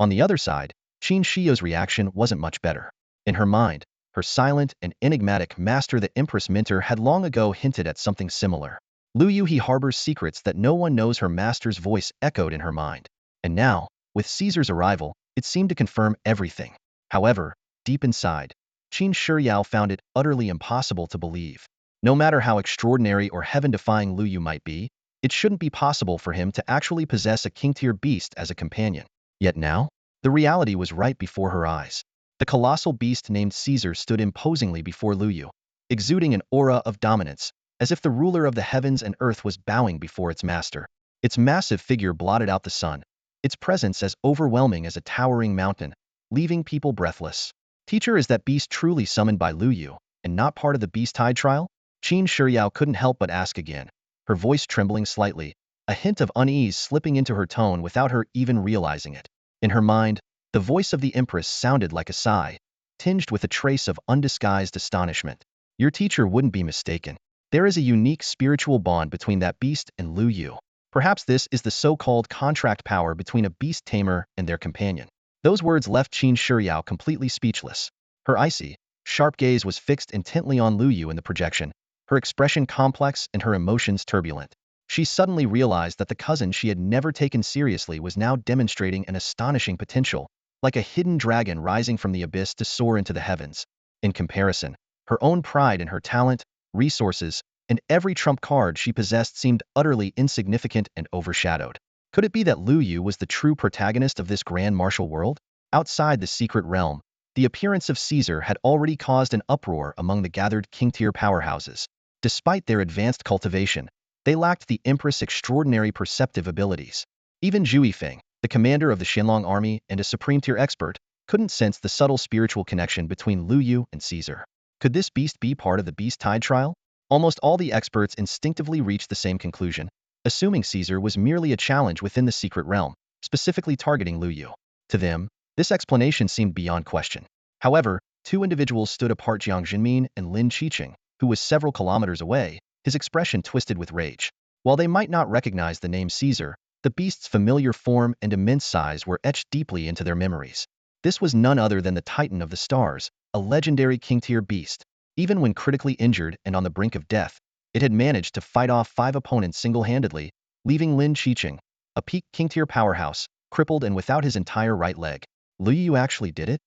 S1: On the other side, Qin Shiyao's reaction wasn't much better. In her mind, her silent and enigmatic master, the Empress Minter, had long ago hinted at something similar. Luo Yu, he harbors secrets that no one knows. Her master's voice echoed in her mind. And now, with Caesar's arrival, it seemed to confirm everything. However, deep inside, Qin Shiyao found it utterly impossible to believe. No matter how extraordinary or heaven-defying Luo Yu might be, it shouldn't be possible for him to actually possess a king-tier beast as a companion. Yet now, the reality was right before her eyes. The colossal beast named Caesar stood imposingly before Luo Yu, exuding an aura of dominance, as if the ruler of the heavens and earth was bowing before its master. Its massive figure blotted out the sun, its presence as overwhelming as a towering mountain, leaving people breathless. Teacher, is that beast truly summoned by Luo Yu, and not part of the beast tide trial? Qin Shiyao couldn't help but ask again, her voice trembling slightly, a hint of unease slipping into her tone without her even realizing it. In her mind, the voice of the Empress sounded like a sigh. tinged with a trace of undisguised astonishment. Your teacher wouldn't be mistaken. There is a unique spiritual bond between that beast and Luo Yu. Perhaps this is the so-called contract power between a beast tamer and their companion. Those words left Qin Shiyao completely speechless. Her icy, sharp gaze was fixed intently on Luo Yu in the projection, her expression complex and her emotions turbulent. She suddenly realized that the cousin she had never taken seriously was now demonstrating an astonishing potential, like a hidden dragon rising from the abyss to soar into the heavens. In comparison, her own pride in her talent, resources, and every trump card she possessed seemed utterly insignificant and overshadowed. Could it be that Luo Yu was the true protagonist of this grand martial world? Outside the secret realm, the appearance of Caesar had already caused an uproar among the gathered king-tier powerhouses. Despite their advanced cultivation, they lacked the Empress' extraordinary perceptive abilities. Even Zhu Yifeng, the commander of the Xianlong army and a supreme-tier expert, couldn't sense the subtle spiritual connection between Luo Yu and Caesar. Could this beast be part of the Beast Tide trial? Almost all the experts instinctively reached the same conclusion, assuming Caesar was merely a challenge within the secret realm, specifically targeting Luo Yu. To them, this explanation seemed beyond question. However, two individuals stood apart: Jiang Jinmin and Lin Qiqing, who was several kilometers away, his expression twisted with rage. While they might not recognize the name Caesar, the beast's familiar form and immense size were etched deeply into their memories. This was none other than the Titan of the Stars, a legendary king-tier beast. Even when critically injured and on the brink of death, it had managed to fight off 5 opponents single-handedly, leaving Lin Qiqing, a peak king-tier powerhouse, crippled and without his entire right leg. Luo Yu actually did it?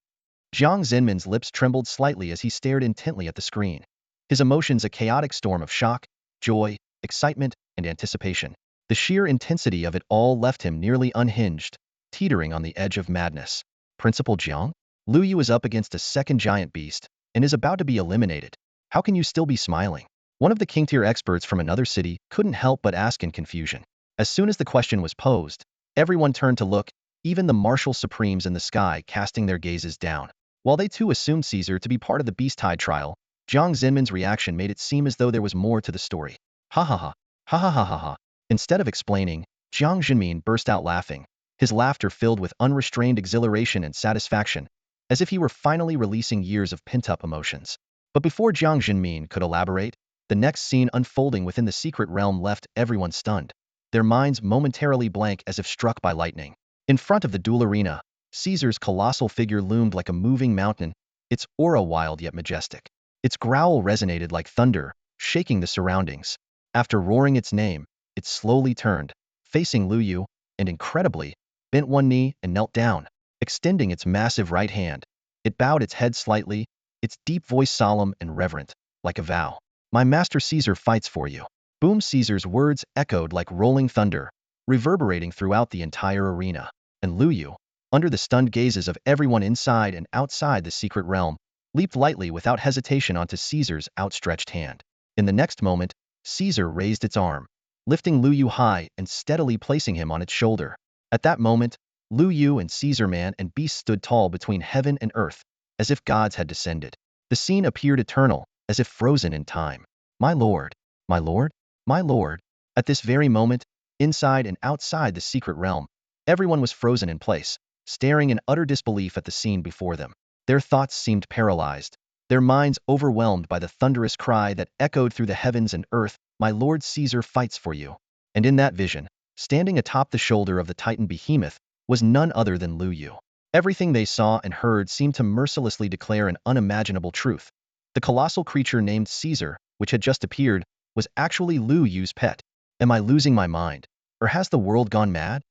S1: Jiang Zenmin's lips trembled slightly as he stared intently at the screen. His emotions a chaotic storm of shock, joy, excitement, and anticipation. The sheer intensity of it all left him nearly unhinged, teetering on the edge of madness. Principal Jiang? Luo Yu is up against a second giant beast, and is about to be eliminated. How can you still be smiling? One of the king-tier experts from another city couldn't help but ask in confusion. As soon as the question was posed, everyone turned to look, even the martial supremes in the sky casting their gazes down. While they too assumed Caesar to be part of the Beast Tide trial, Jiang Zenmin's reaction made it seem as though there was more to the story. Ha ha ha, ha ha ha ha ha. Instead of explaining, Jiang Jinmin burst out laughing, his laughter filled with unrestrained exhilaration and satisfaction, as if he were finally releasing years of pent-up emotions. But before Jiang Jinmin could elaborate, the next scene unfolding within the secret realm left everyone stunned, their minds momentarily blank as if struck by lightning. In front of the duel arena, Caesar's colossal figure loomed like a moving mountain, its aura wild yet majestic. Its growl resonated like thunder, shaking the surroundings. After roaring its name, it slowly turned, facing Luo Yu, and incredibly, bent one knee and knelt down, extending its massive right hand. It bowed its head slightly, its deep voice solemn and reverent, like a vow. My master Caesar fights for you. Boom! Caesar's words echoed like rolling thunder, reverberating throughout the entire arena. And Luo Yu, under the stunned gazes of everyone inside and outside the secret realm, leaped lightly without hesitation onto Caesar's outstretched hand. In the next moment, Caesar raised its arm, lifting Luo Yu high and steadily placing him on its shoulder. At that moment, Luo Yu and Caesar man and beast stood tall between heaven and earth, as if gods had descended. The scene appeared eternal, as if frozen in time. My lord, my lord, my lord. At this very moment, inside and outside the secret realm, everyone was frozen in place, staring in utter disbelief at the scene before them. Their thoughts seemed paralyzed, their minds overwhelmed by the thunderous cry that echoed through the heavens and earth, my lord Caesar fights for you. And in that vision, standing atop the shoulder of the Titan behemoth, was none other than Luo Yu. Everything they saw and heard seemed to mercilessly declare an unimaginable truth. The colossal creature named Caesar, which had just appeared, was actually Luo Yu's pet. Am I losing my mind? Or has the world gone mad?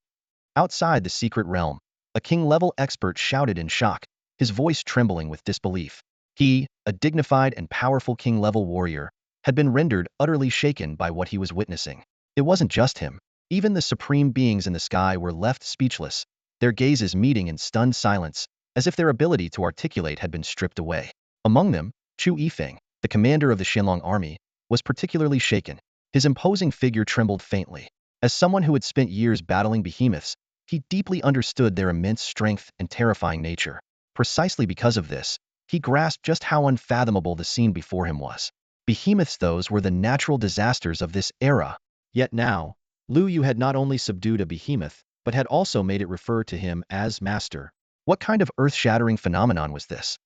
S1: Outside the secret realm, a king-level expert shouted in shock, his voice trembling with disbelief. He, a dignified and powerful king-level warrior, had been rendered utterly shaken by what he was witnessing. It wasn't just him. Even the supreme beings in the sky were left speechless, their gazes meeting in stunned silence, as if their ability to articulate had been stripped away. Among them, Zhu Yifeng, the commander of the Xianlong army, was particularly shaken. His imposing figure trembled faintly. As someone who had spent years battling behemoths, he deeply understood their immense strength and terrifying nature. Precisely because of this, he grasped just how unfathomable the scene before him was. Behemoths, those were the natural disasters of this era. Yet now, Luo Yu had not only subdued a behemoth, but had also made it refer to him as master. What kind of earth-shattering phenomenon was this?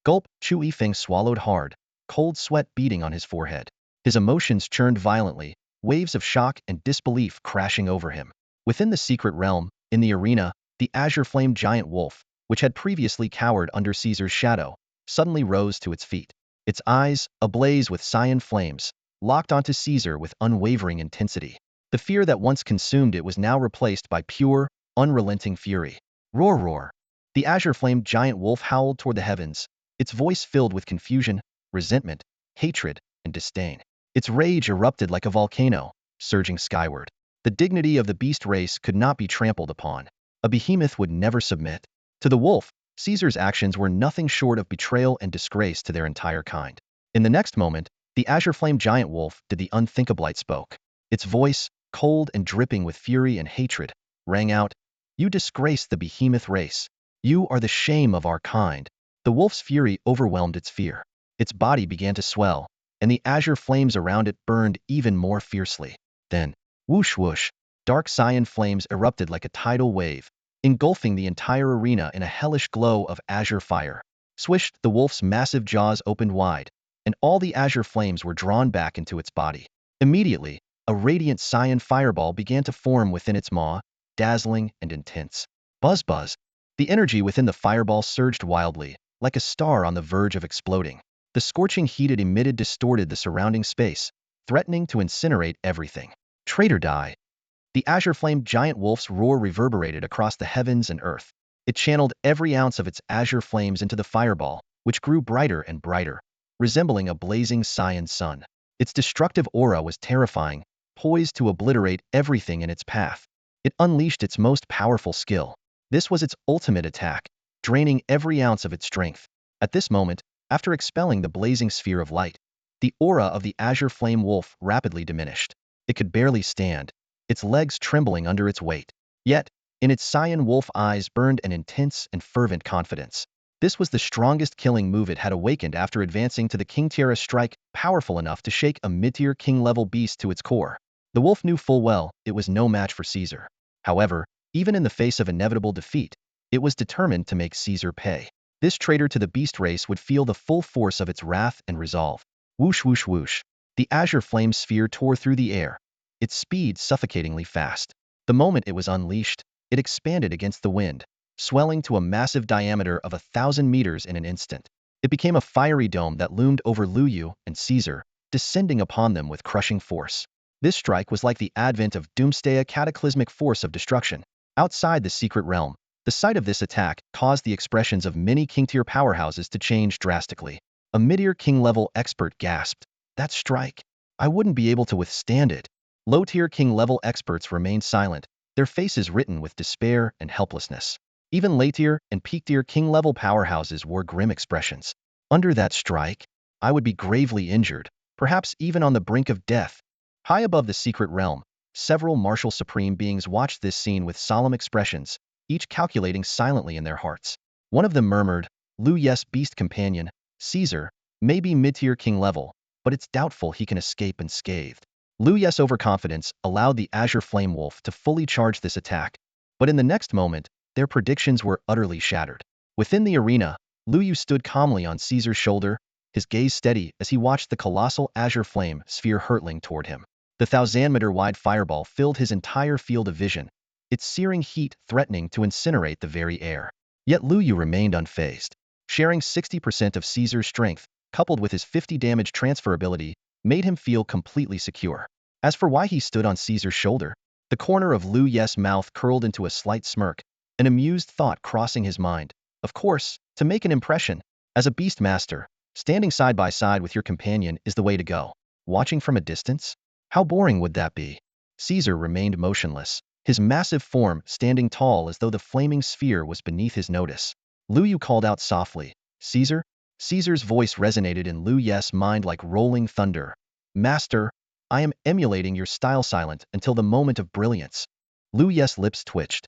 S1: Gulp, Chu Yifeng swallowed hard, cold sweat beating on his forehead. His emotions churned violently, waves of shock and disbelief crashing over him. Within the secret realm, in the arena, the azure-flamed giant wolf, which had previously cowered under Caesar's shadow, suddenly rose to its feet. Its eyes, ablaze with cyan flames, locked onto Caesar with unwavering intensity. The fear that once consumed it was now replaced by pure, unrelenting fury. Roar, roar! The azure-flamed giant wolf howled toward the heavens, its voice filled with confusion, resentment, hatred, and disdain. Its rage erupted like a volcano, surging skyward. The dignity of the beast race could not be trampled upon. A behemoth would never submit. To the wolf, Caesar's actions were nothing short of betrayal and disgrace to their entire kind. In the next moment, the azure-flamed giant wolf did the unthinkable. It spoke. Its voice, cold and dripping with fury and hatred, rang out, "You disgrace the behemoth race. You are the shame of our kind." The wolf's fury overwhelmed its fear. Its body began to swell, and the azure flames around it burned even more fiercely. Then, whoosh whoosh, dark cyan flames erupted like a tidal wave, engulfing the entire arena in a hellish glow of azure fire. Swished, the wolf's massive jaws opened wide, and all the azure flames were drawn back into its body. Immediately, a radiant cyan fireball began to form within its maw, dazzling and intense. Buzz buzz. The energy within the fireball surged wildly, like a star on the verge of exploding. The scorching heat it emitted distorted the surrounding space, threatening to incinerate everything. Traitor, die! The azure-flamed giant wolf's roar reverberated across the heavens and earth. It channeled every ounce of its azure flames into the fireball, which grew brighter and brighter, resembling a blazing cyan sun. Its destructive aura was terrifying, poised to obliterate everything in its path. It unleashed its most powerful skill. This was its ultimate attack, draining every ounce of its strength. At this moment, after expelling the blazing sphere of light, the aura of the azure flame wolf rapidly diminished. It could barely stand, its legs trembling under its weight. Yet, in its cyan wolf eyes burned an intense and fervent confidence. This was the strongest killing move it had awakened after advancing to the King Tiara strike, powerful enough to shake a mid-tier king-level beast to its core. The wolf knew full well it was no match for Caesar. However, even in the face of inevitable defeat, it was determined to make Caesar pay. This traitor to the beast race would feel the full force of its wrath and resolve. Whoosh whoosh whoosh. The azure flame sphere tore through the air, its speed suffocatingly fast. The moment it was unleashed, it expanded against the wind, swelling to a massive diameter of 1,000 meters in an instant. It became a fiery dome that loomed over Luo Yu and Caesar, descending upon them with crushing force. This strike was like the advent of Doomsday, a cataclysmic force of destruction. Outside the secret realm, the sight of this attack caused the expressions of many king-tier powerhouses to change drastically. A mid-tier king-level expert gasped, "That strike! I wouldn't be able to withstand it." Low-tier king-level experts remained silent, their faces written with despair and helplessness. Even late-tier and peak-tier king-level powerhouses wore grim expressions. "Under that strike, I would be gravely injured, perhaps even on the brink of death." High above the secret realm, several martial supreme beings watched this scene with solemn expressions, each calculating silently in their hearts. One of them murmured, "Luo Yu's beast companion, Caesar, may be mid-tier king level, but it's doubtful he can escape unscathed." Luo Yu's overconfidence allowed the azure flame wolf to fully charge this attack, but in the next moment, their predictions were utterly shattered. Within the arena, Luo Yu stood calmly on Caesar's shoulder, his gaze steady as he watched the colossal azure flame sphere hurtling toward him. The 1,000-meter-wide fireball filled his entire field of vision, its searing heat threatening to incinerate the very air. Yet Luo Yu remained unfazed. Sharing 60% of Caesar's strength, coupled with his 50 damage transfer ability, made him feel completely secure. As for why he stood on Caesar's shoulder, the corner of Luo Yu's mouth curled into a slight smirk, an amused thought crossing his mind. Of course, to make an impression. As a beast master, standing side by side with your companion is the way to go. Watching from a distance? How boring would that be? Caesar remained motionless, his massive form standing tall as though the flaming sphere was beneath his notice. Luo Yu called out softly, "Caesar?" Caesar's voice resonated in Luo Yu's mind like rolling thunder. "Master, I am emulating your style silent until the moment of brilliance." Luo Yu's lips twitched.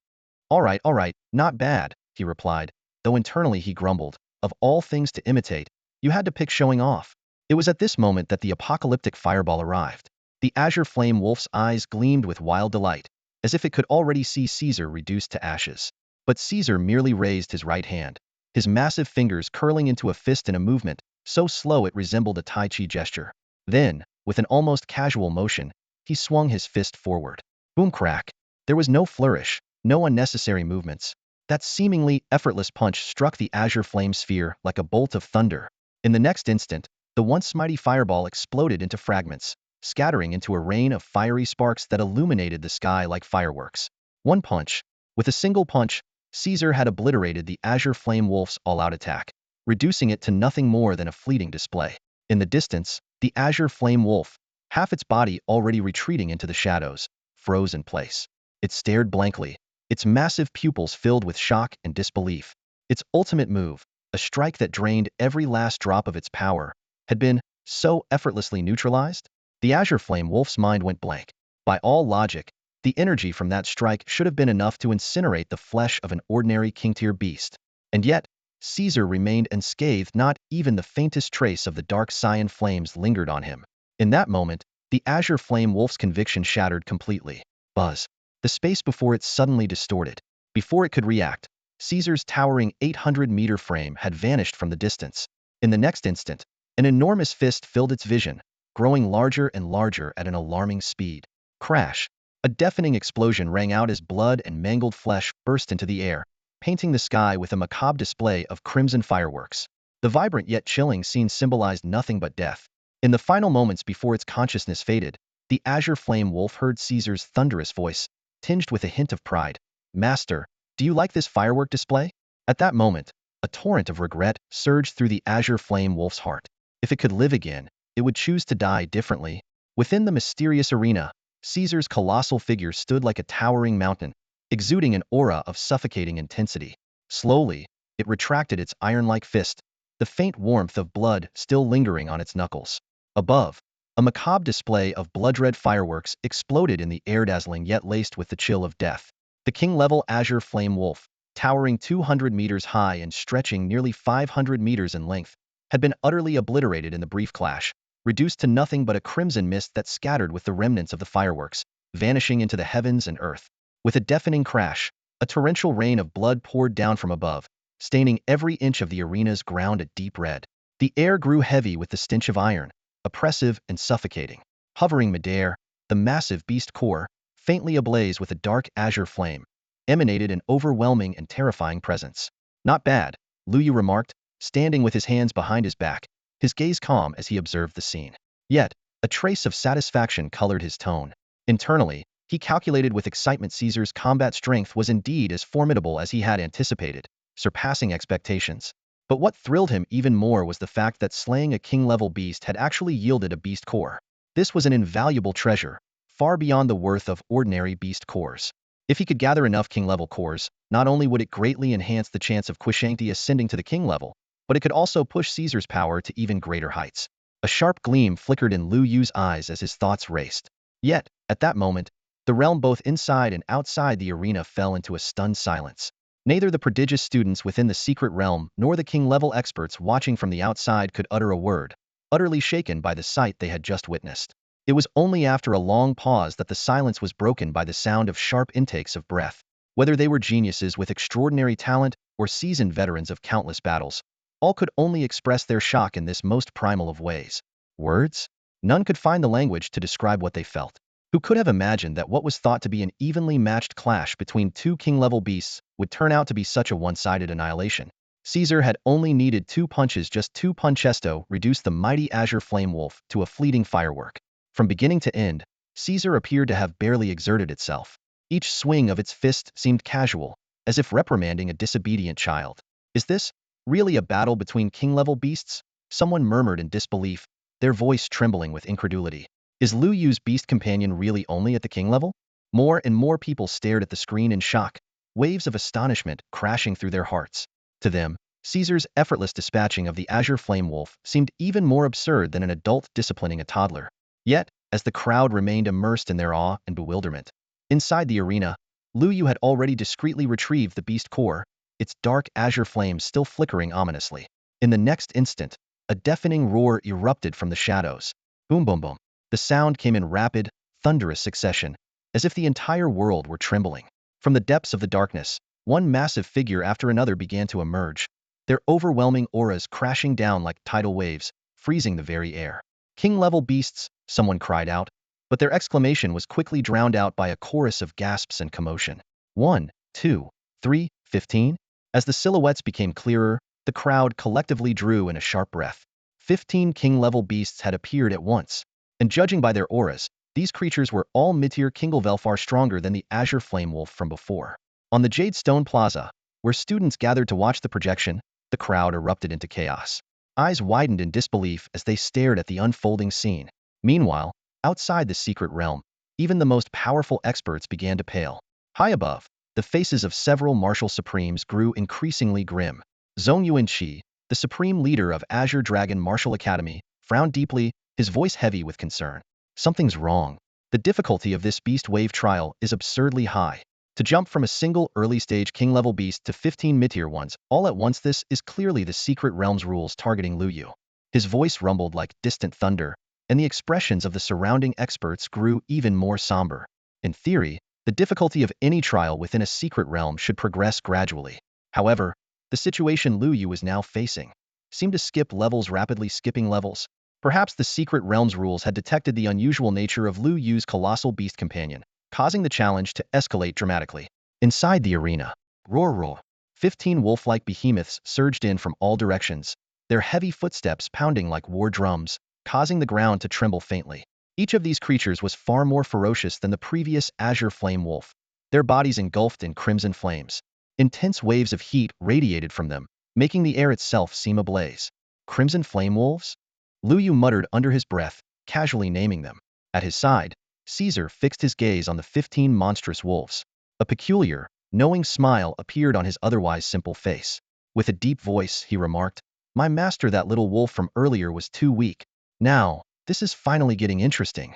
S1: All right, not bad," he replied, though internally he grumbled, "Of all things to imitate, you had to pick showing off." It was at this moment that the apocalyptic fireball arrived. The azure flame wolf's eyes gleamed with wild delight, as if it could already see Caesar reduced to ashes. But Caesar merely raised his right hand. his massive fingers curling into a fist in a movement so slow it resembled a Tai Chi gesture. Then, with an almost casual motion, he swung his fist forward. Boom crack. There was no flourish, no unnecessary movements. That seemingly effortless punch struck the azure flame sphere like a bolt of thunder. In the next instant, the once mighty fireball exploded into fragments, scattering into a rain of fiery sparks that illuminated the sky like fireworks. One punch. With a single punch, Caesar had obliterated the azure flame wolf's all-out attack, reducing it to nothing more than a fleeting display. In the distance, the azure flame wolf, half its body already retreating into the shadows, froze in place. It stared blankly, its massive pupils filled with shock and disbelief. Its ultimate move, a strike that drained every last drop of its power, had been so effortlessly neutralized? The azure flame wolf's mind went blank. By all logic, the energy from that strike should have been enough to incinerate the flesh of an ordinary king-tier beast. And yet, Caesar remained unscathed. Not even the faintest trace of the dark cyan flames lingered on him. In that moment, the azure flame wolf's conviction shattered completely. Buzz. The space before it suddenly distorted. Before it could react, Caesar's towering 800-meter frame had vanished from the distance. In the next instant, an enormous fist filled its vision, growing larger and larger at an alarming speed. Crash! A deafening explosion rang out as blood and mangled flesh burst into the air, painting the sky with a macabre display of crimson fireworks. The vibrant yet chilling scene symbolized nothing but death. In the final moments before its consciousness faded, the azure flame wolf heard Caesar's thunderous voice, tinged with a hint of pride. "Master, do you like this firework display?" At that moment, a torrent of regret surged through the azure flame wolf's heart. If it could live again, it would choose to die differently. Within the mysterious arena, Caesar's colossal figure stood like a towering mountain, exuding an aura of suffocating intensity. Slowly, it retracted its iron-like fist, the faint warmth of blood still lingering on its knuckles. Above, a macabre display of blood-red fireworks exploded in the air, dazzling yet laced with the chill of death. The king-level azure flame wolf, towering 200 meters high and stretching nearly 500 meters in length, had been utterly obliterated in the brief clash, reduced to nothing but a crimson mist that scattered with the remnants of the fireworks, vanishing into the heavens and earth. With a deafening crash, a torrential rain of blood poured down from above, staining every inch of the arena's ground a deep red. The air grew heavy with the stench of iron, oppressive and suffocating. Hovering midair, the massive beast core, faintly ablaze with a dark azure flame, emanated an overwhelming and terrifying presence. "Not bad," Luo Yu remarked, standing with his hands behind his back, his gaze calm as he observed the scene. Yet, a trace of satisfaction colored his tone. Internally, he calculated with excitement Caesar's combat strength was indeed as formidable as he had anticipated, surpassing expectations. But what thrilled him even more was the fact that slaying a king-level beast had actually yielded a beast core. This was an invaluable treasure, far beyond the worth of ordinary beast cores. If he could gather enough king-level cores, not only would it greatly enhance the chance of Quishangti ascending to the king level, but it could also push Caesar's power to even greater heights. A sharp gleam flickered in Luo Yu's eyes as his thoughts raced. Yet, at that moment, the realm both inside and outside the arena fell into a stunned silence. Neither the prodigious students within the secret realm nor the king-level experts watching from the outside could utter a word, utterly shaken by the sight they had just witnessed. It was only after a long pause that the silence was broken by the sound of sharp intakes of breath. Whether they were geniuses with extraordinary talent or seasoned veterans of countless battles, all could only express their shock in this most primal of ways. Words? None could find the language to describe what they felt. Who could have imagined that what was thought to be an evenly matched clash between two king-level beasts would turn out to be such a one-sided annihilation? Caesar had only needed 2 punches, just 2 punches to reduce the mighty azure flame wolf to a fleeting firework. From beginning to end, Caesar appeared to have barely exerted itself. Each swing of its fist seemed casual, as if reprimanding a disobedient child. "Is this really a battle between king-level beasts?" Someone murmured in disbelief, their voice trembling with incredulity. "Is Luo Yu's beast companion really only at the king level?" More and more people stared at the screen in shock, waves of astonishment crashing through their hearts. To them, Caesar's effortless dispatching of the azure flame wolf seemed even more absurd than an adult disciplining a toddler. Yet, as the crowd remained immersed in their awe and bewilderment, inside the arena, Luo Yu had already discreetly retrieved the beast core, its dark azure flames still flickering ominously. In the next instant, a deafening roar erupted from the shadows. Boom boom boom. The sound came in rapid, thunderous succession, as if the entire world were trembling. From the depths of the darkness, one massive figure after another began to emerge, their overwhelming auras crashing down like tidal waves, freezing the very air. King-level beasts, someone cried out, but their exclamation was quickly drowned out by a chorus of gasps and commotion. 1, 2, 3, 15? As the silhouettes became clearer, the crowd collectively drew in a sharp breath. 15 king-level beasts had appeared at once, and judging by their auras, these creatures were all mid-tier Kinglevel far stronger than the Azure Flame Wolf from before. On the Jade Stone Plaza, where students gathered to watch the projection, the crowd erupted into chaos. Eyes widened in disbelief as they stared at the unfolding scene. Meanwhile, outside the secret realm, even the most powerful experts began to pale. High above, the faces of several martial supremes grew increasingly grim. Zhong Yuanqi, the supreme leader of Azure Dragon Martial Academy, frowned deeply, his voice heavy with concern. Something's wrong. The difficulty of this beast wave trial is absurdly high. To jump from a single early-stage king-level beast to 15 mid-tier ones all at once, this is clearly the secret realm's rules targeting Luo Yu. His voice rumbled like distant thunder, and the expressions of the surrounding experts grew even more somber. In theory, the difficulty of any trial within a secret realm should progress gradually. However, the situation Luo Yu was now facing seemed to skip levels, rapidly skipping levels. Perhaps the secret realm's rules had detected the unusual nature of Luo Yu's colossal beast companion, causing the challenge to escalate dramatically. Inside the arena, roar, 15 wolf-like behemoths surged in from all directions, their heavy footsteps pounding like war drums, causing the ground to tremble faintly. Each of these creatures was far more ferocious than the previous Azure Flame Wolf, their bodies engulfed in crimson flames. Intense waves of heat radiated from them, making the air itself seem ablaze. Crimson Flame Wolves? Luo Yu muttered under his breath, casually naming them. At his side, Caesar fixed his gaze on the 15 monstrous wolves. A peculiar, knowing smile appeared on his otherwise simple face. With a deep voice, he remarked, "My master, that little wolf from earlier was too weak. Now, this is finally getting interesting."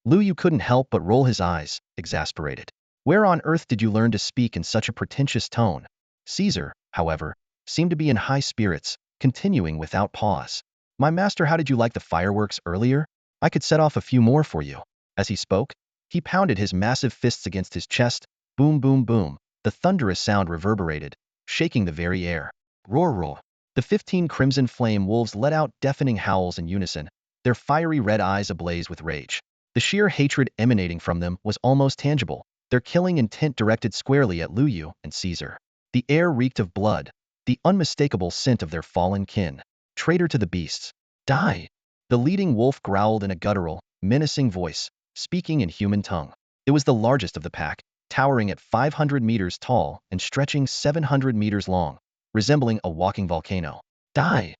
S1: Luo Yu couldn't help but roll his eyes, exasperated. "Where on earth did you learn to speak in such a pretentious tone?" Caesar, however, seemed to be in high spirits, continuing without pause. "My master, how did you like the fireworks earlier? I could set off a few more for you." As he spoke, he pounded his massive fists against his chest. Boom, boom, boom. The thunderous sound reverberated, shaking the very air. Roar. The 15 crimson flame wolves let out deafening howls in unison, their fiery red eyes ablaze with rage. The sheer hatred emanating from them was almost tangible, their killing intent directed squarely at Luo Yu and Caesar. The air reeked of blood, the unmistakable scent of their fallen kin. Traitor to the beasts. Die! The leading wolf growled in a guttural, menacing voice, speaking in human tongue. It was the largest of the pack, towering at 500 meters tall and stretching 700 meters long, resembling a walking volcano. Die!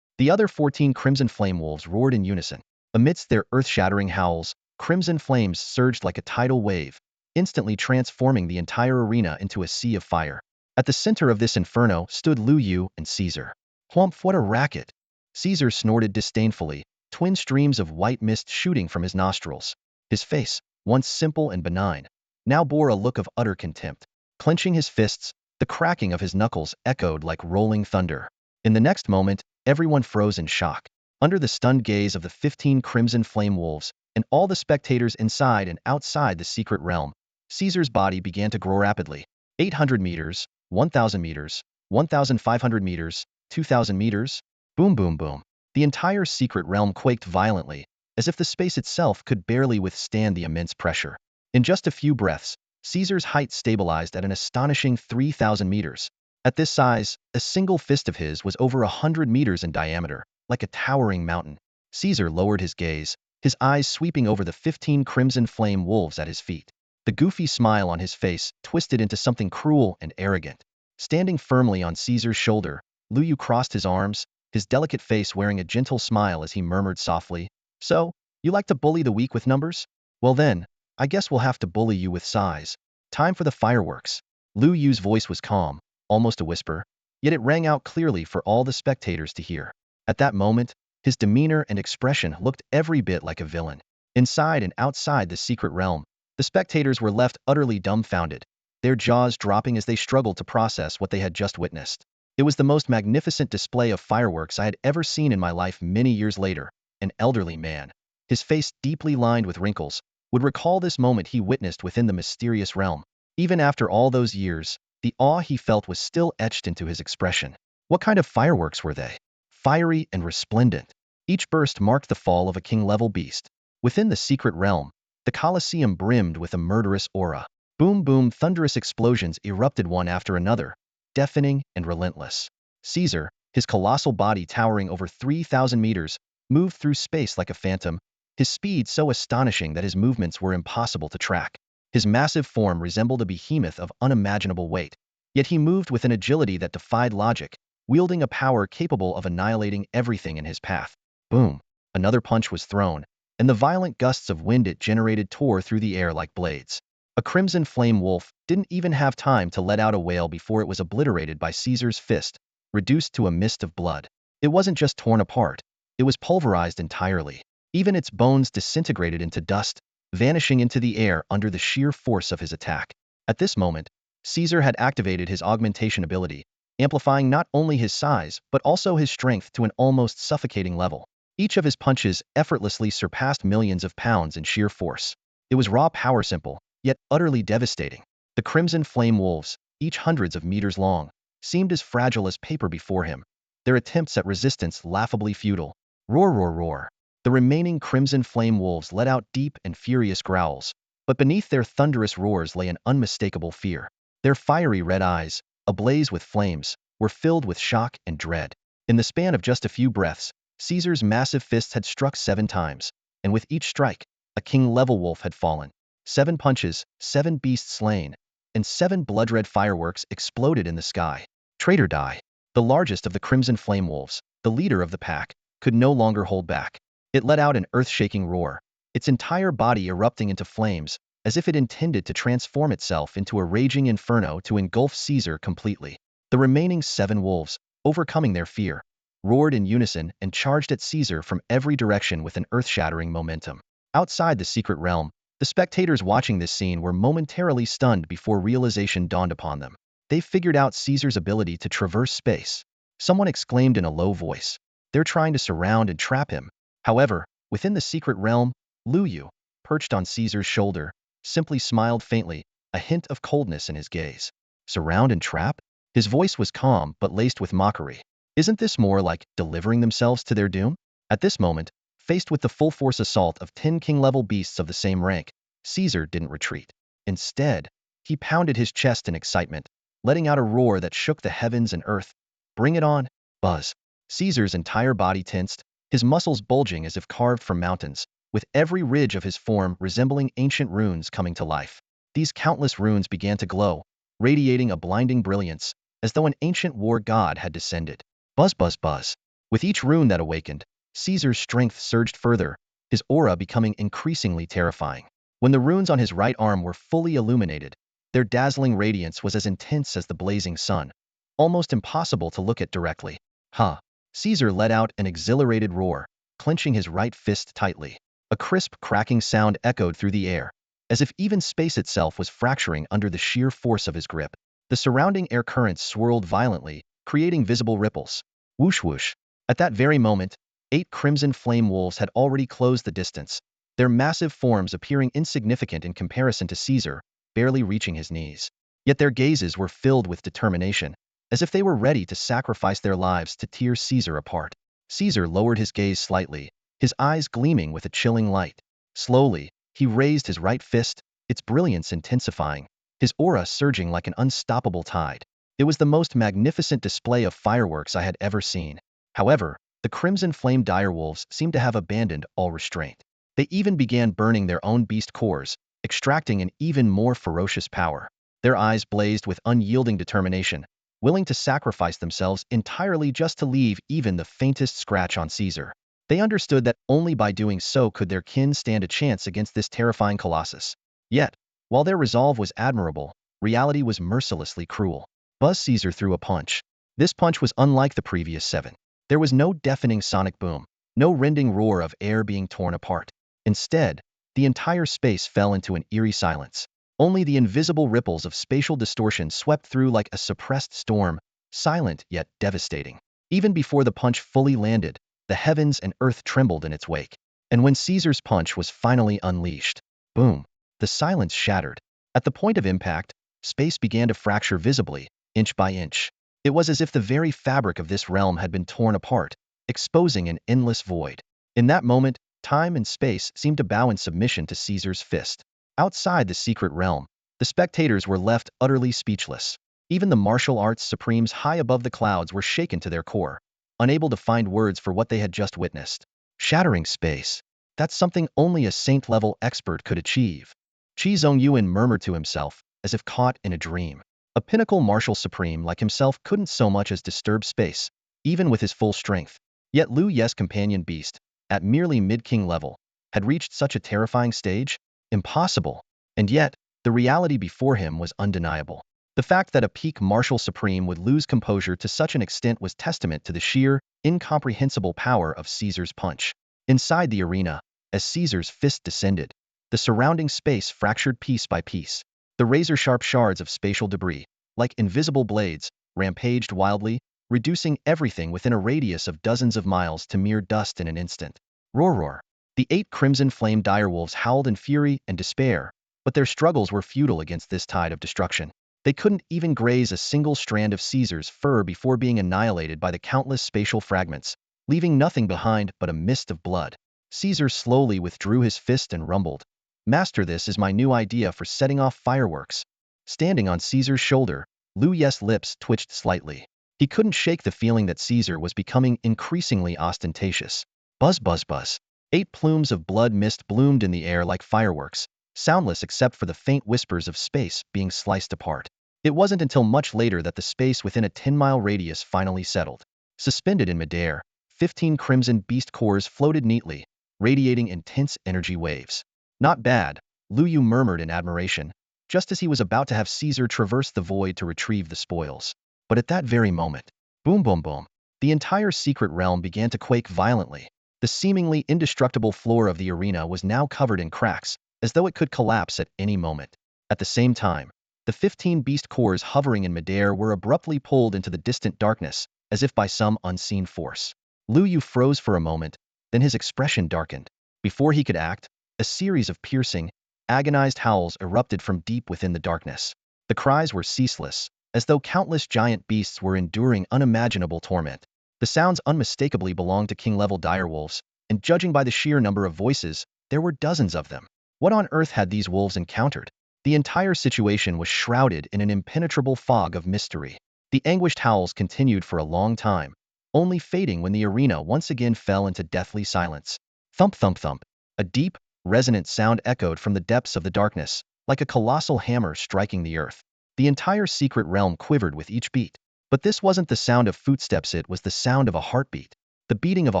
S1: The other 14 crimson flame wolves roared in unison. Amidst their earth-shattering howls, crimson flames surged like a tidal wave, instantly transforming the entire arena into a sea of fire. At the center of this inferno stood Luo Yu and Caesar. Whomp, what a racket! Caesar snorted disdainfully, twin streams of white mist shooting from his nostrils. His face, once simple and benign, now bore a look of utter contempt. Clenching his fists, the cracking of his knuckles echoed like rolling thunder. In the next moment, everyone froze in shock. Under the stunned gaze of the 15 crimson flame wolves, and all the spectators inside and outside the secret realm, Caesar's body began to grow rapidly. 800 meters, 1,000 meters, 1,500 meters, 2,000 meters. Boom, boom, boom. The entire secret realm quaked violently, as if the space itself could barely withstand the immense pressure. In just a few breaths, Caesar's height stabilized at an astonishing 3,000 meters. At this size, a single fist of his was over 100 meters in diameter, like a towering mountain. Caesar lowered his gaze, his eyes sweeping over the 15 crimson flame wolves at his feet. The goofy smile on his face twisted into something cruel and arrogant. Standing firmly on Caesar's shoulder, Luo Yu crossed his arms, his delicate face wearing a gentle smile as he murmured softly, "So, you like to bully the weak with numbers? Well then, I guess we'll have to bully you with size. Time for the fireworks." Luo Yu's voice was calm, almost a whisper, yet it rang out clearly for all the spectators to hear. At that moment, his demeanor and expression looked every bit like a villain. Inside and outside the secret realm, the spectators were left utterly dumbfounded, their jaws dropping as they struggled to process what they had just witnessed. It was the most magnificent display of fireworks I had ever seen in my life. Many years later, an elderly man, his face deeply lined with wrinkles, would recall this moment he witnessed within the mysterious realm. Even after all those years, the awe he felt was still etched into his expression. What kind of fireworks were they? Fiery and resplendent. Each burst marked the fall of a king-level beast. Within the secret realm, the Colosseum brimmed with a murderous aura. Boom boom, thunderous explosions erupted one after another, deafening and relentless. Caesar, his colossal body towering over 3,000 meters, moved through space like a phantom, his speed so astonishing that his movements were impossible to track. His massive form resembled a behemoth of unimaginable weight, yet he moved with an agility that defied logic, wielding a power capable of annihilating everything in his path. Boom! Another punch was thrown, and the violent gusts of wind it generated tore through the air like blades. A crimson flame wolf didn't even have time to let out a wail before it was obliterated by Caesar's fist, reduced to a mist of blood. It wasn't just torn apart, it was pulverized entirely. Even its bones disintegrated into dust, vanishing into the air under the sheer force of his attack. At this moment, Caesar had activated his augmentation ability, amplifying not only his size but also his strength to an almost suffocating level. Each of his punches effortlessly surpassed millions of pounds in sheer force. It was raw power, simple, yet utterly devastating. The crimson flame wolves, each hundreds of meters long, seemed as fragile as paper before him, their attempts at resistance laughably futile. Roar, roar, roar. The remaining crimson flame wolves let out deep and furious growls, but beneath their thunderous roars lay an unmistakable fear. Their fiery red eyes, ablaze with flames, were filled with shock and dread. In the span of just a few breaths, Caesar's massive fists had struck 7 times, and with each strike, a king-level wolf had fallen. 7 punches, 7 beasts slain, and 7 blood-red fireworks exploded in the sky. Traitor die. The largest of the crimson flame wolves, the leader of the pack, could no longer hold back. It let out an earth-shaking roar, its entire body erupting into flames, as if it intended to transform itself into a raging inferno to engulf Caesar completely. The remaining 7 wolves, overcoming their fear, roared in unison and charged at Caesar from every direction with an earth-shattering momentum. Outside the secret realm, the spectators watching this scene were momentarily stunned before realization dawned upon them. They figured out Caesar's ability to traverse space. Someone exclaimed in a low voice, "They're trying to surround and trap him." However, within the secret realm, Luo Yu, perched on Caesar's shoulder, simply smiled faintly, a hint of coldness in his gaze. Surround and trap? His voice was calm but laced with mockery. Isn't this more like delivering themselves to their doom? At this moment, faced with the full-force assault of 10 king-level beasts of the same rank, Caesar didn't retreat. Instead, he pounded his chest in excitement, letting out a roar that shook the heavens and earth. Bring it on! Buzz! Caesar's entire body tensed, his muscles bulging as if carved from mountains, with every ridge of his form resembling ancient runes coming to life. These countless runes began to glow, radiating a blinding brilliance, as though an ancient war god had descended. Buzz, buzz, buzz. With each rune that awakened, Caesar's strength surged further, his aura becoming increasingly terrifying. When the runes on his right arm were fully illuminated, their dazzling radiance was as intense as the blazing sun, almost impossible to look at directly. Ha! Caesar let out an exhilarated roar, clenching his right fist tightly. A crisp, cracking sound echoed through the air, as if even space itself was fracturing under the sheer force of his grip. The surrounding air currents swirled violently, creating visible ripples. Whoosh whoosh. At that very moment, 8 crimson flame wolves had already closed the distance, their massive forms appearing insignificant in comparison to Caesar, barely reaching his knees. Yet their gazes were filled with determination, as if they were ready to sacrifice their lives to tear Caesar apart. Caesar lowered his gaze slightly, his eyes gleaming with a chilling light. Slowly, he raised his right fist, its brilliance intensifying, his aura surging like an unstoppable tide. It was the most magnificent display of fireworks I had ever seen. However, the crimson flame direwolves seemed to have abandoned all restraint. They even began burning their own beast cores, extracting an even more ferocious power. Their eyes blazed with unyielding determination, willing to sacrifice themselves entirely just to leave even the faintest scratch on Caesar. They understood that only by doing so could their kin stand a chance against this terrifying colossus. Yet, while their resolve was admirable, reality was mercilessly cruel. Buzz. Caesar threw a punch. This punch was unlike the previous 7. There was no deafening sonic boom, no rending roar of air being torn apart. Instead, the entire space fell into an eerie silence. Only the invisible ripples of spatial distortion swept through like a suppressed storm, silent yet devastating. Even before the punch fully landed, the heavens and earth trembled in its wake. And when Caesar's punch was finally unleashed, boom, the silence shattered. At the point of impact, space began to fracture visibly, inch by inch. It was as if the very fabric of this realm had been torn apart, exposing an endless void. In that moment, time and space seemed to bow in submission to Caesar's fist. Outside the secret realm, the spectators were left utterly speechless. Even the martial arts supremes high above the clouds were shaken to their core, unable to find words for what they had just witnessed. Shattering space. That's something only a saint-level expert could achieve. Qi Zongyuan murmured to himself, as if caught in a dream. A pinnacle martial supreme like himself couldn't so much as disturb space, even with his full strength. Yet Liu Ye's companion beast, at merely mid-king level, had reached such a terrifying stage? Impossible. And yet, the reality before him was undeniable. The fact that a peak martial supreme would lose composure to such an extent was testament to the sheer, incomprehensible power of Caesar's punch. Inside the arena, as Caesar's fist descended, the surrounding space fractured piece by piece. The razor-sharp shards of spatial debris, like invisible blades, rampaged wildly, reducing everything within a radius of dozens of miles to mere dust in an instant. Roar roar. The 8 crimson-flame direwolves howled in fury and despair, but their struggles were futile against this tide of destruction. They couldn't even graze a single strand of Caesar's fur before being annihilated by the countless spatial fragments, leaving nothing behind but a mist of blood. Caesar slowly withdrew his fist and rumbled, "Master, this is my new idea for setting off fireworks." Standing on Caesar's shoulder, Liu Ye's lips twitched slightly. He couldn't shake the feeling that Caesar was becoming increasingly ostentatious. Buzz buzz buzz. 8 plumes of blood mist bloomed in the air like fireworks, soundless except for the faint whispers of space being sliced apart. It wasn't until much later that the space within a 10-mile radius finally settled. Suspended in midair, 15 crimson beast cores floated neatly, radiating intense energy waves. Not bad, Luo Yu murmured in admiration, just as he was about to have Caesar traverse the void to retrieve the spoils. But at that very moment, boom boom boom, the entire secret realm began to quake violently. The seemingly indestructible floor of the arena was now covered in cracks, as though it could collapse at any moment. At the same time, the 15 beast cores hovering in midair were abruptly pulled into the distant darkness, as if by some unseen force. Luo Yu froze for a moment, then his expression darkened. Before he could act, a series of piercing, agonized howls erupted from deep within the darkness. The cries were ceaseless, as though countless giant beasts were enduring unimaginable torment. The sounds unmistakably belonged to king-level direwolves, and judging by the sheer number of voices, there were dozens of them. What on earth had these wolves encountered? The entire situation was shrouded in an impenetrable fog of mystery. The anguished howls continued for a long time, only fading when the arena once again fell into deathly silence. Thump thump thump. A deep, resonant sound echoed from the depths of the darkness, like a colossal hammer striking the earth. The entire secret realm quivered with each beat. But this wasn't the sound of footsteps, it was the sound of a heartbeat. The beating of a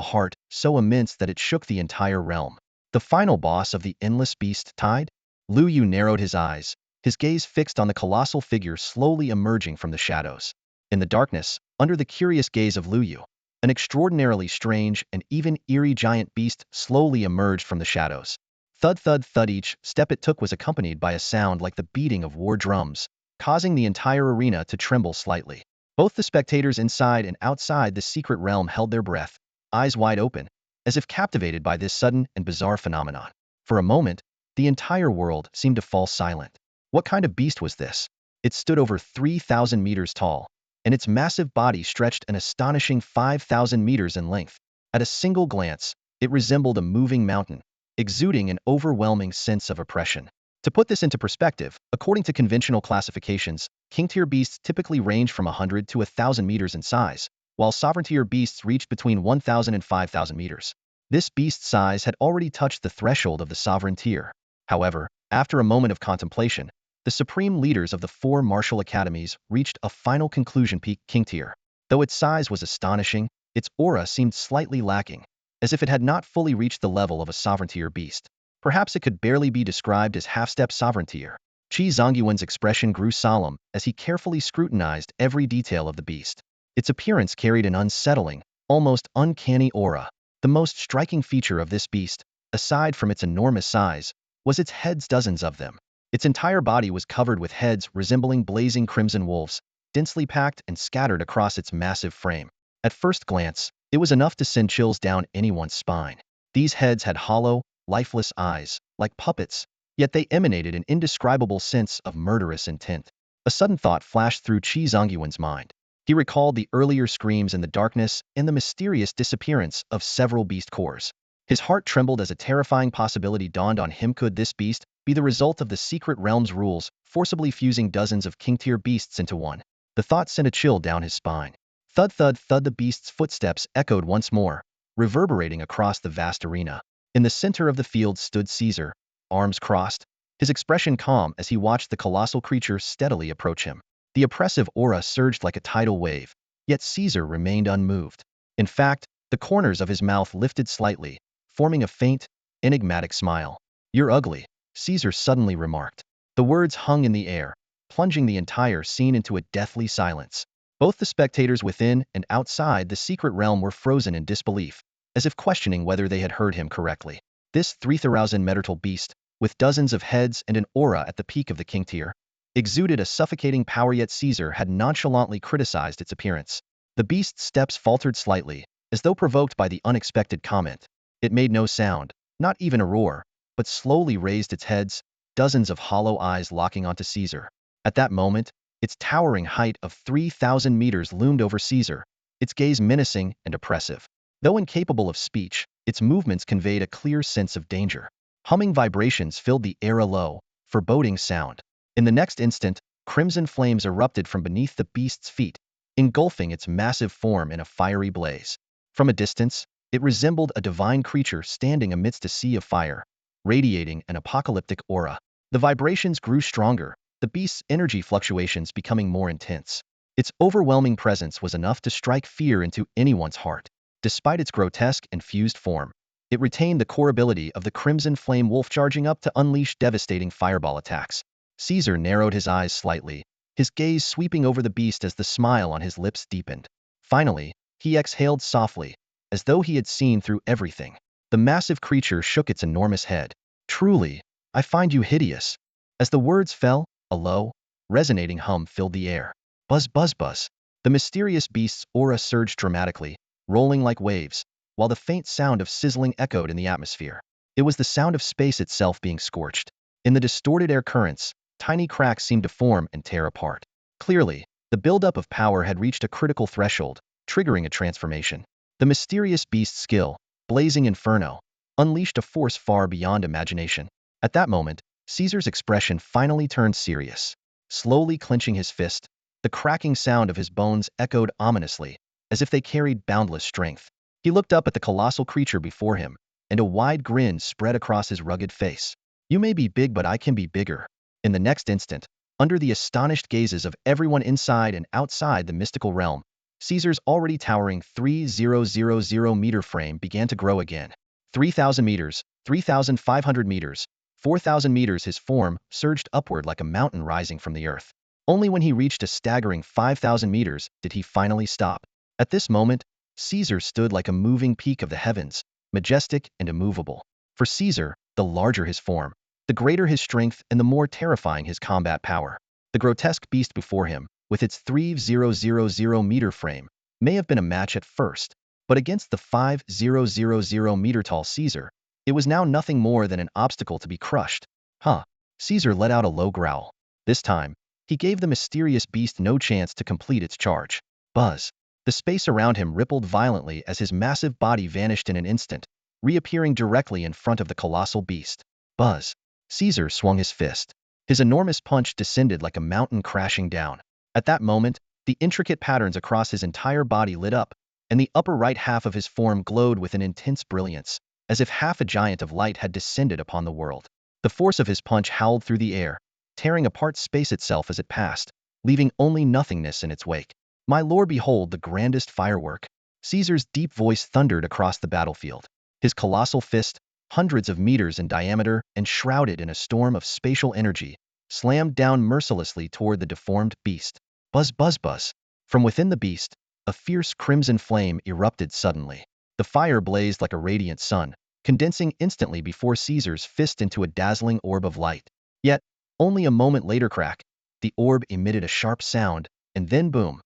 S1: heart so immense that it shook the entire realm. The final boss of the endless beast tide? Luo Yu narrowed his eyes, his gaze fixed on the colossal figure slowly emerging from the shadows. In the darkness, under the curious gaze of Luo Yu, an extraordinarily strange and even eerie giant beast slowly emerged from the shadows. Thud thud thud, each step it took was accompanied by a sound like the beating of war drums, causing the entire arena to tremble slightly. Both the spectators inside and outside the secret realm held their breath, eyes wide open, as if captivated by this sudden and bizarre phenomenon. For a moment, the entire world seemed to fall silent. What kind of beast was this? It stood over 3,000 meters tall, and its massive body stretched an astonishing 5,000 meters in length. At a single glance, it resembled a moving mountain, exuding an overwhelming sense of oppression. To put this into perspective, according to conventional classifications, king-tier beasts typically range from 100 to 1,000 meters in size, while sovereign-tier beasts reach between 1,000 and 5,000 meters. This beast's size had already touched the threshold of the sovereign tier. However, after a moment of contemplation, the supreme leaders of the 4 martial academies reached a final conclusion: peak king tier. Though its size was astonishing, its aura seemed slightly lacking, as if it had not fully reached the level of a sovereign-tier beast. Perhaps it could barely be described as half-step sovereign-tier. Qi Zongyuan's expression grew solemn as he carefully scrutinized every detail of the beast. Its appearance carried an unsettling, almost uncanny aura. The most striking feature of this beast, aside from its enormous size, was its heads, dozens of them. Its entire body was covered with heads resembling blazing crimson wolves, densely packed and scattered across its massive frame. At first glance, it was enough to send chills down anyone's spine. These heads had hollow, lifeless eyes, like puppets, yet they emanated an indescribable sense of murderous intent. A sudden thought flashed through Qi Zongyuan's mind. He recalled the earlier screams in the darkness and the mysterious disappearance of several beast cores. His heart trembled as a terrifying possibility dawned on him. Could this beast be the result of the secret realm's rules, forcibly fusing dozens of king-tier beasts into one? The thought sent a chill down his spine. Thud thud thud, the beast's footsteps echoed once more, reverberating across the vast arena. In the center of the field stood Caesar, arms crossed, his expression calm as he watched the colossal creature steadily approach him. The oppressive aura surged like a tidal wave, yet Caesar remained unmoved. In fact, the corners of his mouth lifted slightly, forming a faint, enigmatic smile. "You're ugly," Caesar suddenly remarked. The words hung in the air, plunging the entire scene into a deathly silence. Both the spectators within and outside the secret realm were frozen in disbelief, as if questioning whether they had heard him correctly. This 3,000-meter-tall beast, with dozens of heads and an aura at the peak of the king tier, exuded a suffocating power, yet Caesar had nonchalantly criticized its appearance. The beast's steps faltered slightly, as though provoked by the unexpected comment. It made no sound, not even a roar, but slowly raised its heads, dozens of hollow eyes locking onto Caesar. At that moment, its towering height of 3,000 meters loomed over Caesar, its gaze menacing and oppressive. Though incapable of speech, its movements conveyed a clear sense of danger. Humming vibrations filled the air, a low, foreboding sound. In the next instant, crimson flames erupted from beneath the beast's feet, engulfing its massive form in a fiery blaze. From a distance, it resembled a divine creature standing amidst a sea of fire, radiating an apocalyptic aura. The vibrations grew stronger, the beast's energy fluctuations becoming more intense. Its overwhelming presence was enough to strike fear into anyone's heart. Despite its grotesque and fused form, it retained the core ability of the crimson flame wolf, charging up to unleash devastating fireball attacks. Caesar narrowed his eyes slightly, his gaze sweeping over the beast as the smile on his lips deepened. Finally, he exhaled softly, as though he had seen through everything. The massive creature shook its enormous head. "Truly, I find you hideous." As the words fell, a low, resonating hum filled the air. Buzz buzz buzz. The mysterious beast's aura surged dramatically, rolling like waves, while the faint sound of sizzling echoed in the atmosphere. It was the sound of space itself being scorched. In the distorted air currents, tiny cracks seemed to form and tear apart. Clearly, the buildup of power had reached a critical threshold, triggering a transformation. The mysterious beast's skill, blazing inferno, unleashed a force far beyond imagination. At that moment, Caesar's expression finally turned serious. Slowly clenching his fist, the cracking sound of his bones echoed ominously, as if they carried boundless strength. He looked up at the colossal creature before him, and a wide grin spread across his rugged face. "You may be big, but I can be bigger." In the next instant, under the astonished gazes of everyone inside and outside the mystical realm, Caesar's already towering 3,000-meter frame began to grow again. 3,000 meters, 3,500 meters, 4,000 meters. His form surged upward like a mountain rising from the earth. Only when he reached a staggering 5,000 meters did he finally stop. At this moment, Caesar stood like a moving peak of the heavens, majestic and immovable. For Caesar, the larger his form, the greater his strength and the more terrifying his combat power. The grotesque beast before him, with its 3,000-meter frame, may have been a match at first, but against the 5,000-meter-tall Caesar, it was now nothing more than an obstacle to be crushed. "Huh." Caesar let out a low growl. This time, he gave the mysterious beast no chance to complete its charge. Buzz. The space around him rippled violently as his massive body vanished in an instant, reappearing directly in front of the colossal beast. Buzz. Caesar swung his fist. His enormous punch descended like a mountain crashing down. At that moment, the intricate patterns across his entire body lit up, and the upper right half of his form glowed with an intense brilliance, as if half a giant of light had descended upon the world. The force of his punch howled through the air, tearing apart space itself as it passed, leaving only nothingness in its wake. "My lord, behold the grandest firework." Caesar's deep voice thundered across the battlefield. His colossal fist, hundreds of meters in diameter and shrouded in a storm of spatial energy, slammed down mercilessly toward the deformed beast. Buzz buzz buzz. From within the beast, a fierce crimson flame erupted suddenly. The fire blazed like a radiant sun, condensing instantly before Caesar's fist into a dazzling orb of light. Yet, only a moment later, crack, the orb emitted a sharp sound, and then boom.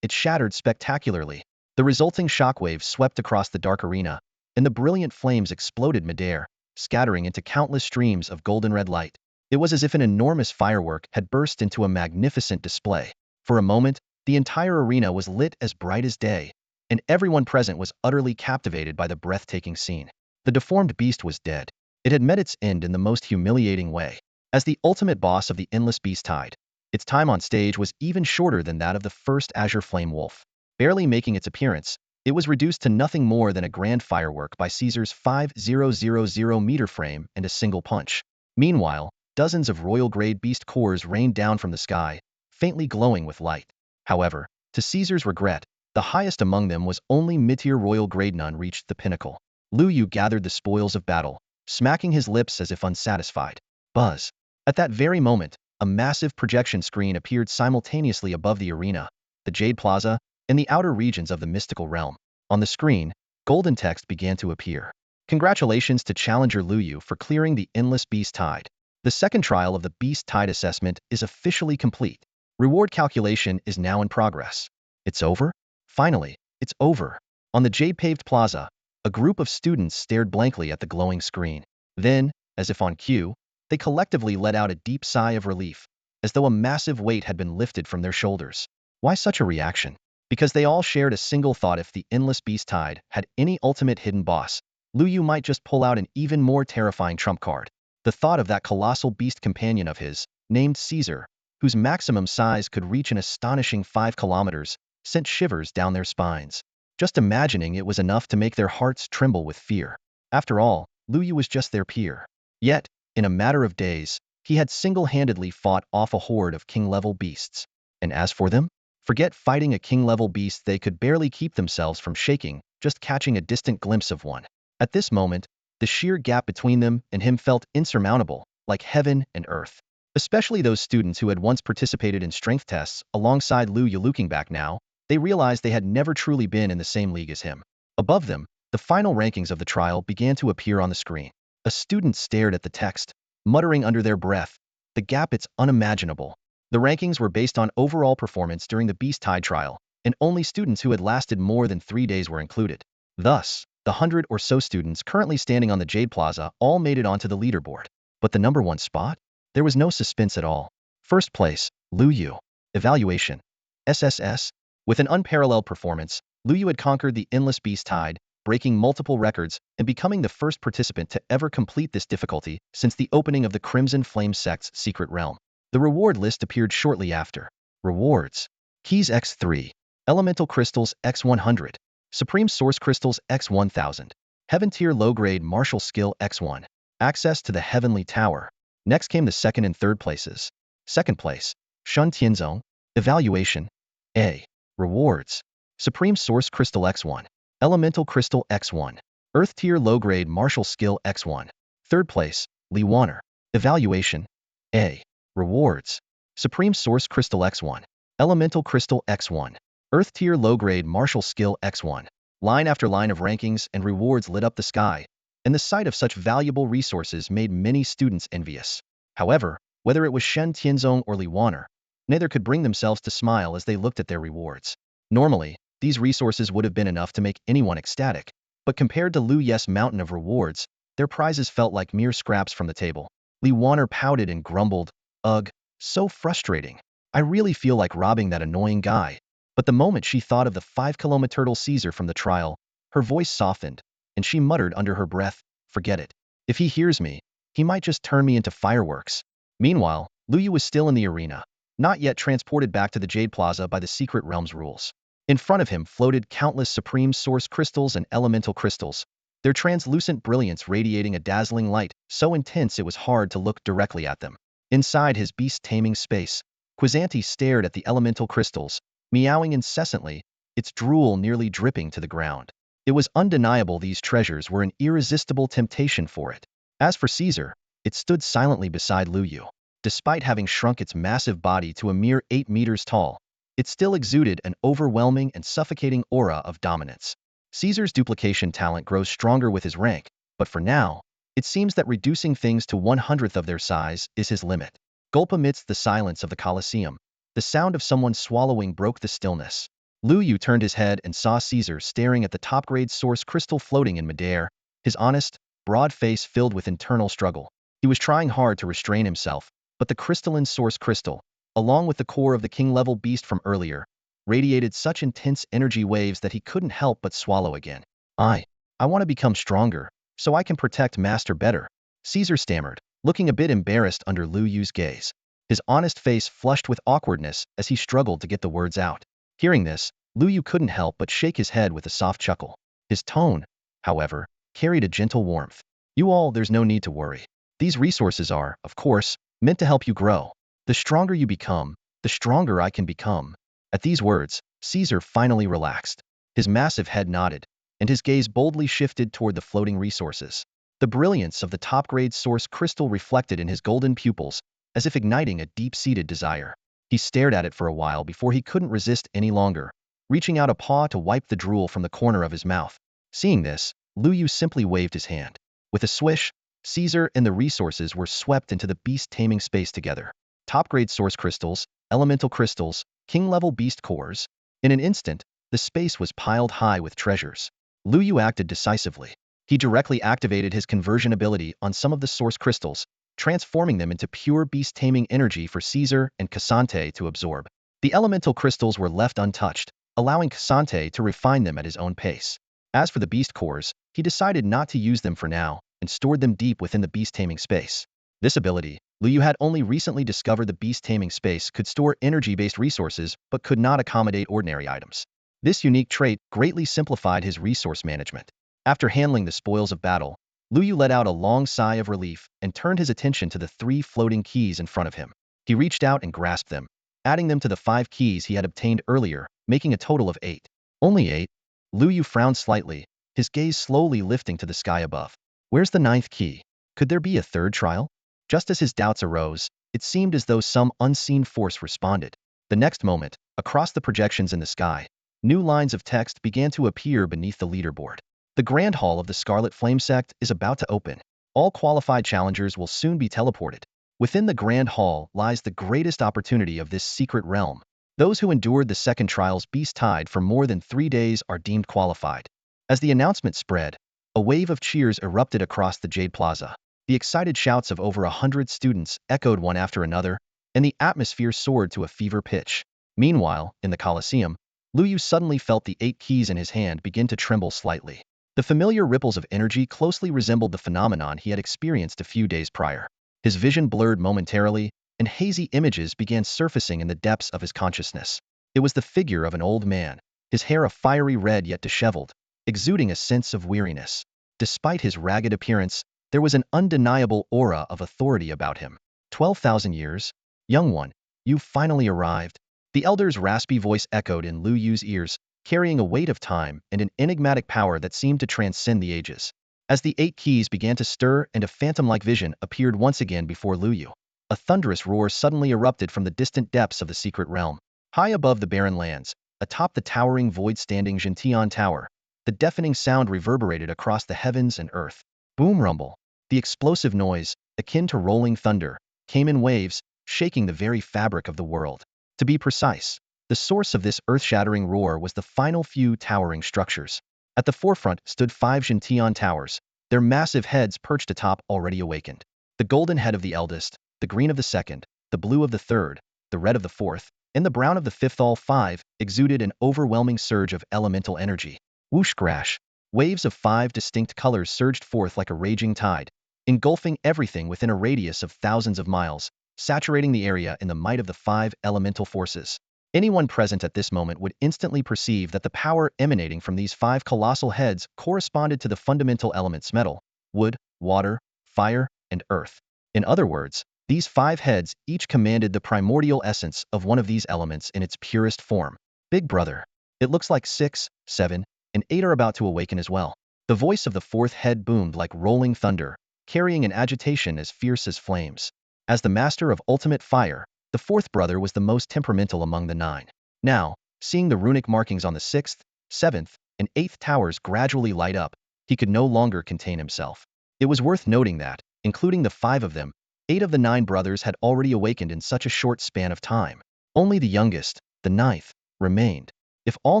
S1: It shattered spectacularly. The resulting shockwave swept across the dark arena, and the brilliant flames exploded midair, scattering into countless streams of golden red light. It was as if an enormous firework had burst into a magnificent display. For a moment, The entire arena was lit as bright as day, and everyone present was utterly captivated by the breathtaking scene. The deformed beast was dead. It had met its end in the most humiliating way. As the ultimate boss of the endless beast tide, its time on stage was even shorter than that of the first Azure Flame Wolf. Barely making its appearance, it was reduced to nothing more than a grand firework by Caesar's 5000-meter frame and a single punch. Meanwhile, dozens of royal-grade beast cores rained down from the sky, faintly glowing with light. However, to Caesar's regret, the highest among them was only mid-tier royal-grade. None reached the pinnacle. Luo Yu gathered the spoils of battle, smacking his lips as if unsatisfied. Buzz. At that very moment, a massive projection screen appeared simultaneously above the arena, the Jade Plaza, and the outer regions of the mystical realm. On the screen, golden text began to appear. Congratulations to challenger Luo Yu for clearing the endless beast tide. The second trial of the beast tide assessment is officially complete. Reward calculation is now in progress. It's over? Finally, it's over. On the jade-paved plaza, a group of students stared blankly at the glowing screen. Then, as if on cue, they collectively let out a deep sigh of relief, as though a massive weight had been lifted from their shoulders. Why such a reaction? Because they all shared a single thought: if the endless beast tide had any ultimate hidden boss, Luo Yu might just pull out an even more terrifying trump card. The thought of that colossal beast companion of his, named Caesar, whose maximum size could reach an astonishing 5 kilometers, sent shivers down their spines. Just imagining it was enough to make their hearts tremble with fear. After all, Luo Yu was just their peer. Yet, in a matter of days, he had single-handedly fought off a horde of king-level beasts. And as for them? Forget fighting a king-level beast, they could barely keep themselves from shaking, just catching a distant glimpse of one. At this moment, the sheer gap between them and him felt insurmountable, like heaven and earth. Especially those students who had once participated in strength tests alongside Luo Yu. Looking back now, they realized they had never truly been in the same league as him. Above them, the final rankings of the trial began to appear on the screen. A student stared at the text, muttering under their breath, "The gap, it's unimaginable." The rankings were based on overall performance during the Beast Tide trial, and only students who had lasted more than 3 days were included. Thus, the 100 or so students currently standing on the Jade Plaza all made it onto the leaderboard. But the number 1 spot? There was no suspense at all. First place, Luo Yu. Evaluation. SSS. With an unparalleled performance, Luo Yu had conquered the endless beast tide, breaking multiple records and becoming the first participant to ever complete this difficulty since the opening of the Crimson Flame sect's secret realm. The reward list appeared shortly after. Rewards. Keys X3. Elemental Crystals X100. Supreme Source Crystals X1000. Heaven Tier Low-Grade Martial Skill X1. Access to the Heavenly Tower. Next came the second and third places. Second place, Shun Tianzong. Evaluation. A. Rewards. Supreme Source Crystal X1. Elemental Crystal X1. Earth Tier Low-Grade Martial Skill X1. Third place, Li Wanner. Evaluation. A. Rewards. Supreme Source Crystal X1. Elemental Crystal X1. Earth Tier Low-Grade Martial Skill X1. Line after line of rankings and rewards lit up the sky, and the sight of such valuable resources made many students envious. However, whether it was Shen Tianzong or Li Wanner, neither could bring themselves to smile as they looked at their rewards. Normally, these resources would have been enough to make anyone ecstatic, but compared to Luo Yu's mountain of rewards, their prizes felt like mere scraps from the table. Li Wanner pouted and grumbled, "Ugh, so frustrating. I really feel like robbing that annoying guy." But the moment she thought of the 5-kilometer Caesar from the trial, her voice softened, and she muttered under her breath, "Forget it. If he hears me, he might just turn me into fireworks." Meanwhile, Luo Yu was still in the arena, not yet transported back to the Jade Plaza by the Secret Realm's rules. In front of him floated countless Supreme Source Crystals and Elemental Crystals, their translucent brilliance radiating a dazzling light so intense it was hard to look directly at them. Inside his beast-taming space, Quisanti stared at the Elemental Crystals, meowing incessantly, its drool nearly dripping to the ground. It was undeniable these treasures were an irresistible temptation for it. As for Caesar, it stood silently beside Luo Yu. Despite having shrunk its massive body to a mere 8 meters tall, it still exuded an overwhelming and suffocating aura of dominance. Caesar's duplication talent grows stronger with his rank, but for now, it seems that reducing things to 1/100th of their size is his limit. Gulp. Amidst the silence of the Colosseum, the sound of someone swallowing broke the stillness. Luo Yu turned his head and saw Caesar staring at the top-grade source crystal floating in midair, his honest, broad face filled with internal struggle. He was trying hard to restrain himself, but the crystalline source crystal, along with the core of the king-level beast from earlier, radiated such intense energy waves that he couldn't help but swallow again. I want to become stronger, so I can protect Master better, Caesar stammered, looking a bit embarrassed under Luo Yu's gaze. His honest face flushed with awkwardness as he struggled to get the words out. Hearing this, Luo Yu couldn't help but shake his head with a soft chuckle. His tone, however, carried a gentle warmth. There's no need to worry. These resources are, of course, meant to help you grow. The stronger you become, the stronger I can become. At these words, Caesar finally relaxed. His massive head nodded, and his gaze boldly shifted toward the floating resources. The brilliance of the top-grade source crystal reflected in his golden pupils, as if igniting a deep-seated desire. He stared at it for a while before he couldn't resist any longer, reaching out a paw to wipe the drool from the corner of his mouth. Seeing this, Luo Yu simply waved his hand. With a swish, Caesar and the resources were swept into the beast-taming space together. Top-grade source crystals, elemental crystals, king-level beast cores. In an instant, the space was piled high with treasures. Luo Yu acted decisively. He directly activated his conversion ability on some of the source crystals, transforming them into pure beast-taming energy for Caesar and Cassante to absorb. The elemental crystals were left untouched, allowing Cassante to refine them at his own pace. As for the beast cores, he decided not to use them for now and stored them deep within the beast-taming space. This ability, Luo Yu had only recently discovered the beast-taming space could store energy-based resources but could not accommodate ordinary items. This unique trait greatly simplified his resource management. After handling the spoils of battle, Luo Yu let out a long sigh of relief and turned his attention to the 3 floating keys in front of him. He reached out and grasped them, adding them to the 5 keys he had obtained earlier, making a total of 8. Only 8? Luo Yu frowned slightly, his gaze slowly lifting to the sky above. Where's the 9th key? Could there be a 3rd trial? Just as his doubts arose, it seemed as though some unseen force responded. The next moment, across the projections in the sky, new lines of text began to appear beneath the leaderboard. The Grand Hall of the Scarlet Flame Sect is about to open. All qualified challengers will soon be teleported. Within the Grand Hall lies the greatest opportunity of this secret realm. Those who endured the second trial's beast tide for more than 3 days are deemed qualified. As the announcement spread, a wave of cheers erupted across the Jade Plaza. The excited shouts of over 100 students echoed one after another, and the atmosphere soared to a fever pitch. Meanwhile, in the Colosseum, Luo Yu suddenly felt the 8 keys in his hand begin to tremble slightly. The familiar ripples of energy closely resembled the phenomenon he had experienced a few days prior. His vision blurred momentarily, and hazy images began surfacing in the depths of his consciousness. It was the figure of an old man, his hair a fiery red yet disheveled, exuding a sense of weariness. Despite his ragged appearance, there was an undeniable aura of authority about him. 12,000 years? Young one, you've finally arrived. The elder's raspy voice echoed in Luo Yu's ears, carrying a weight of time and an enigmatic power that seemed to transcend the ages. As the 8 keys began to stir and a phantom-like vision appeared once again before Luo Yu, a thunderous roar suddenly erupted from the distant depths of the secret realm. High above the barren lands, atop the towering void-standing Gentian Tower, the deafening sound reverberated across the heavens and earth. Boom rumble. The explosive noise, akin to rolling thunder, came in waves, shaking the very fabric of the world. To be precise, the source of this earth-shattering roar was the final few towering structures. At the forefront stood 5 Gentian towers, their massive heads perched atop already awakened. The golden head of the eldest, the green of the second, the blue of the third, the red of the fourth, and the brown of the fifth, all 5, exuded an overwhelming surge of elemental energy. Whoosh crash. Waves of 5 distinct colors surged forth like a raging tide, engulfing everything within a radius of thousands of miles, saturating the area in the might of the 5 elemental forces. Anyone present at this moment would instantly perceive that the power emanating from these 5 colossal heads corresponded to the fundamental elements metal, wood, water, fire, and earth. In other words, these 5 heads each commanded the primordial essence of one of these elements in its purest form. Big brother, it looks like 6, 7, and 8 are about to awaken as well. The voice of the 4th head boomed like rolling thunder, carrying an agitation as fierce as flames. As the master of ultimate fire, the 4th brother was the most temperamental among the 9. Now, seeing the runic markings on the 6th, 7th, and 8th towers gradually light up, he could no longer contain himself. It was worth noting that, including the 5 of them, 8 of the 9 brothers had already awakened in such a short span of time. Only the youngest, the 9th, remained. If all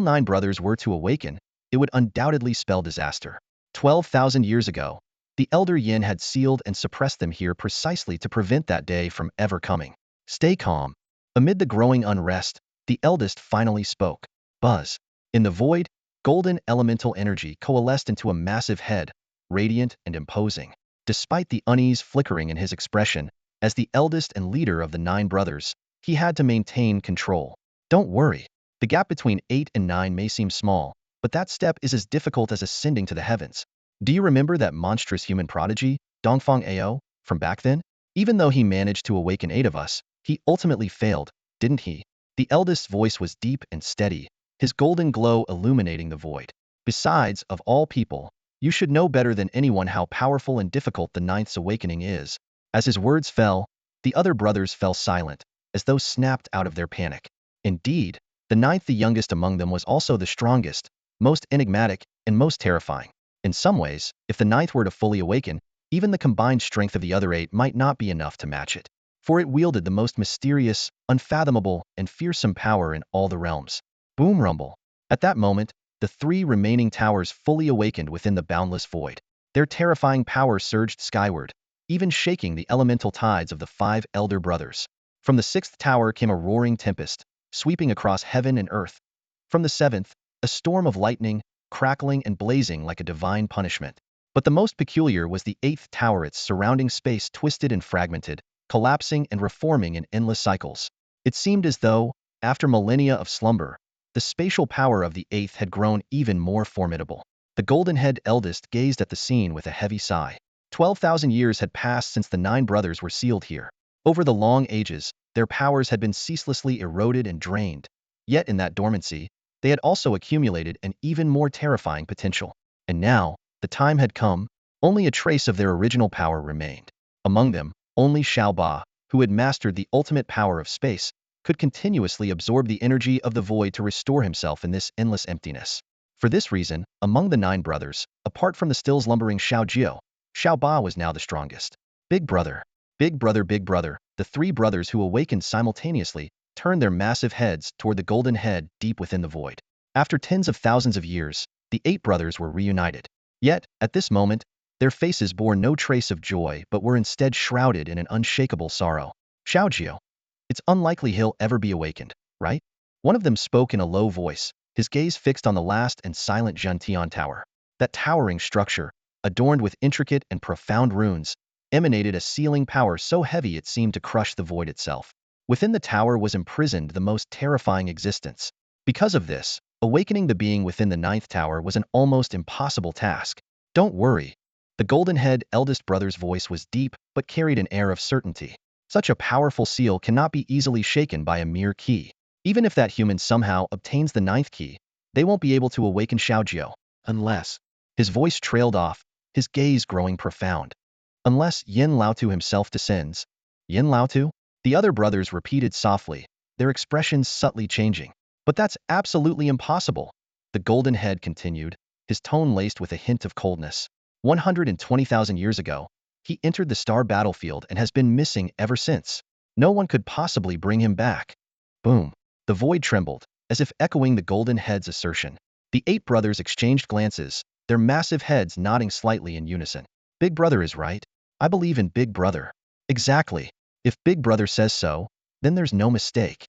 S1: 9 brothers were to awaken, it would undoubtedly spell disaster. 12,000 years ago, the elder Yin had sealed and suppressed them here precisely to prevent that day from ever coming. Stay calm. Amid the growing unrest, The eldest finally spoke. Buzz. In the void, golden elemental energy coalesced into a massive head, radiant and imposing. Despite the unease flickering in his expression, as the eldest and leader of the 9 brothers, he had to maintain control. Don't worry. The gap between 8 and 9 may seem small, but that step is as difficult as ascending to the heavens. Do you remember that monstrous human prodigy, Dongfang Ao, from back then? Even though he managed to awaken 8 of us, he ultimately failed, didn't he? The eldest's voice was deep and steady, his golden glow illuminating the void. Besides, of all people, you should know better than anyone how powerful and difficult the 9th's awakening is. As his words fell, the other brothers fell silent, as though snapped out of their panic. Indeed, the 9th, the youngest among them, was also the strongest, most enigmatic, and most terrifying. In some ways, if the 9th were to fully awaken, even the combined strength of the other 8 might not be enough to match it, for it wielded the most mysterious, unfathomable, and fearsome power in all the realms. Boom rumble. At that moment, the 3 remaining towers fully awakened within the boundless void. Their terrifying power surged skyward, even shaking the elemental tides of the 5 elder brothers. From the 6th tower came a roaring tempest, sweeping across heaven and earth. From the 7th, a storm of lightning, crackling and blazing like a divine punishment. But the most peculiar was the 8th tower. Its surrounding space twisted and fragmented, collapsing and reforming in endless cycles. It seemed as though, after millennia of slumber, the spatial power of the 8th had grown even more formidable. The golden-head eldest gazed at the scene with a heavy sigh. 12,000 years had passed since the 9 brothers were sealed here. Over the long ages, their powers had been ceaselessly eroded and drained. Yet in that dormancy, they had also accumulated an even more terrifying potential. And now, the time had come, only a trace of their original power remained. Among them, only Xiaoba, who had mastered the ultimate power of space, could continuously absorb the energy of the void to restore himself in this endless emptiness. For this reason, among the 9 brothers, apart from the still slumbering Xiaojiao, Xiaoba was now the strongest. Big brother, big brother, big brother. The 3 brothers who awakened simultaneously turned their massive heads toward the golden head deep within the void. After tens of thousands of years, the 8 brothers were reunited. Yet, at this moment, their faces bore no trace of joy but were instead shrouded in an unshakable sorrow. Xiaojiao, it's unlikely he'll ever be awakened, right? One of them spoke in a low voice, his gaze fixed on the last and silent Zhentian Tower. That towering structure, adorned with intricate and profound runes, emanated a sealing power so heavy it seemed to crush the void itself. Within the tower was imprisoned the most terrifying existence. Because of this, awakening the being within the 9th tower was an almost impossible task. Don't worry. The golden-head eldest brother's voice was deep but carried an air of certainty. Such a powerful seal cannot be easily shaken by a mere key. Even if that human somehow obtains the 9th key, they won't be able to awaken Xiaojiao, unless... His voice trailed off, his gaze growing profound. Unless Yin Laotu himself descends. Yin Laotu? The other brothers repeated softly, their expressions subtly changing. But that's absolutely impossible, the golden head continued, his tone laced with a hint of coldness. 120,000 years ago, he entered the star battlefield and has been missing ever since. No one could possibly bring him back. Boom. The void trembled, as if echoing the golden head's assertion. The 8 brothers exchanged glances, their massive heads nodding slightly in unison. Big brother is right. I believe in Big brother. Exactly. If Big brother says so, then there's no mistake.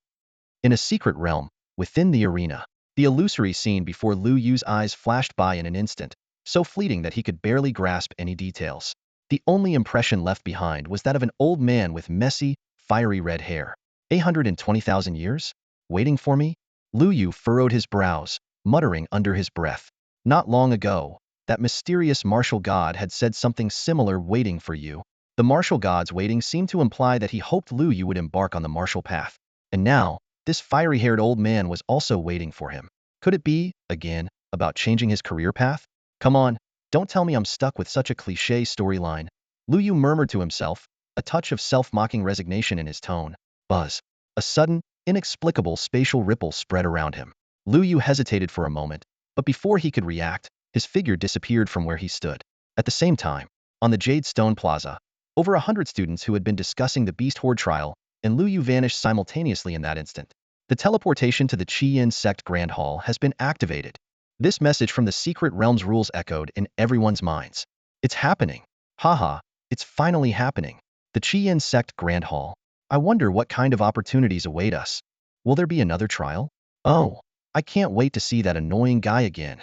S1: In a secret realm, within the arena, the illusory scene before Luo Yu's eyes flashed by in an instant, so fleeting that he could barely grasp any details. The only impression left behind was that of an old man with messy, fiery red hair. 820,000 years? Waiting for me? Luo Yu furrowed his brows, muttering under his breath. Not long ago, that mysterious martial god had said something similar, waiting for you. The martial god's waiting seemed to imply that he hoped Luo Yu would embark on the martial path. And now, this fiery-haired old man was also waiting for him. Could it be, again, about changing his career path? Come on, don't tell me I'm stuck with such a cliché storyline. Luo Yu murmured to himself, a touch of self-mocking resignation in his tone. Buzz. A sudden, inexplicable spatial ripple spread around him. Luo Yu hesitated for a moment, but before he could react, his figure disappeared from where he stood. At the same time, on the Jade Stone Plaza, over 100 students who had been discussing the Beast Horde trial, and Luo Yu vanished simultaneously in that instant. The teleportation to the Qiyin Sect Grand Hall has been activated. This message from the Secret Realms rules echoed in everyone's minds. It's happening. Haha, it's finally happening. The Qiyin Sect Grand Hall. I wonder what kind of opportunities await us. Will there be another trial? Oh, I can't wait to see that annoying guy again.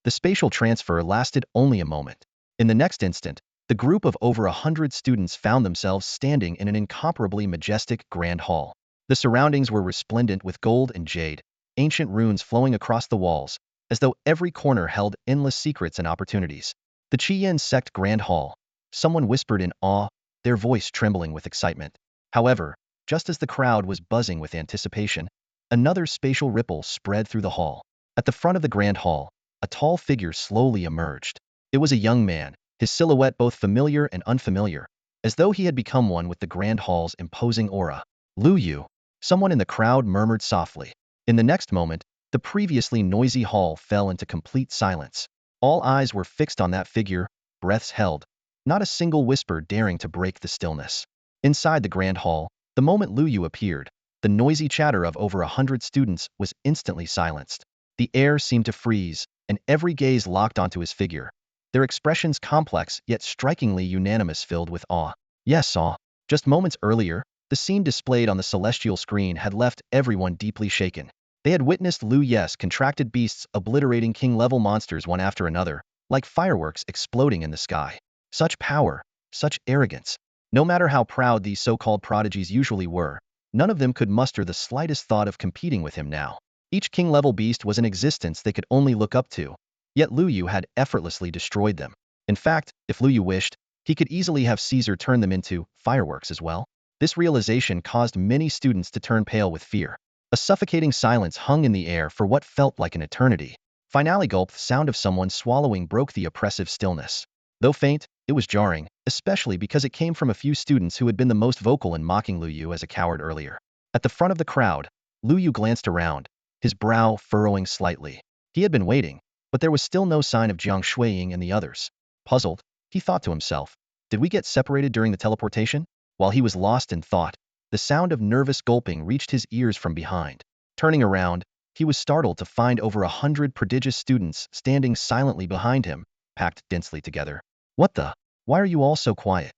S1: The spatial transfer lasted only a moment. In the next instant, the group of over 100 students found themselves standing in an incomparably majestic grand hall. The surroundings were resplendent with gold and jade, ancient runes flowing across the walls, as though every corner held endless secrets and opportunities. The Qian sect grand hall. Someone whispered in awe, their voice trembling with excitement. However, just as the crowd was buzzing with anticipation, another spatial ripple spread through the hall. At the front of the grand hall, a tall figure slowly emerged. It was a young man, his silhouette both familiar and unfamiliar, as though he had become one with the grand hall's imposing aura. Luo Yu, someone in the crowd murmured softly. In the next moment, the previously noisy hall fell into complete silence. All eyes were fixed on that figure, breaths held, not a single whisper daring to break the stillness. Inside the grand hall, the moment Luo Yu appeared, the noisy chatter of over 100 students was instantly silenced. The air seemed to freeze, and every gaze locked onto his figure. Their expressions complex yet strikingly unanimous, filled with awe. Yes, awe. Just moments earlier, the scene displayed on the celestial screen had left everyone deeply shaken. They had witnessed Luo Yu's contracted beasts obliterating king-level monsters one after another, like fireworks exploding in the sky. Such power, such arrogance. No matter how proud these so-called prodigies usually were, none of them could muster the slightest thought of competing with him now. Each king-level beast was an existence they could only look up to, yet Luo Yu had effortlessly destroyed them. In fact, if Luo Yu wished, he could easily have Caesar turn them into fireworks as well. This realization caused many students to turn pale with fear. A suffocating silence hung in the air for what felt like an eternity. Finally, gulp, the sound of someone swallowing broke the oppressive stillness. Though faint, it was jarring, especially because it came from a few students who had been the most vocal in mocking Luo Yu as a coward earlier. At the front of the crowd, Luo Yu glanced around, his brow furrowing slightly. He had been waiting, but there was still no sign of Jiang Shuiying and the others. Puzzled, he thought to himself, did we get separated during the teleportation? While he was lost in thought, the sound of nervous gulping reached his ears from behind. Turning around, he was startled to find over 100 prodigious students standing silently behind him, packed densely together. What the? Why are you all so quiet?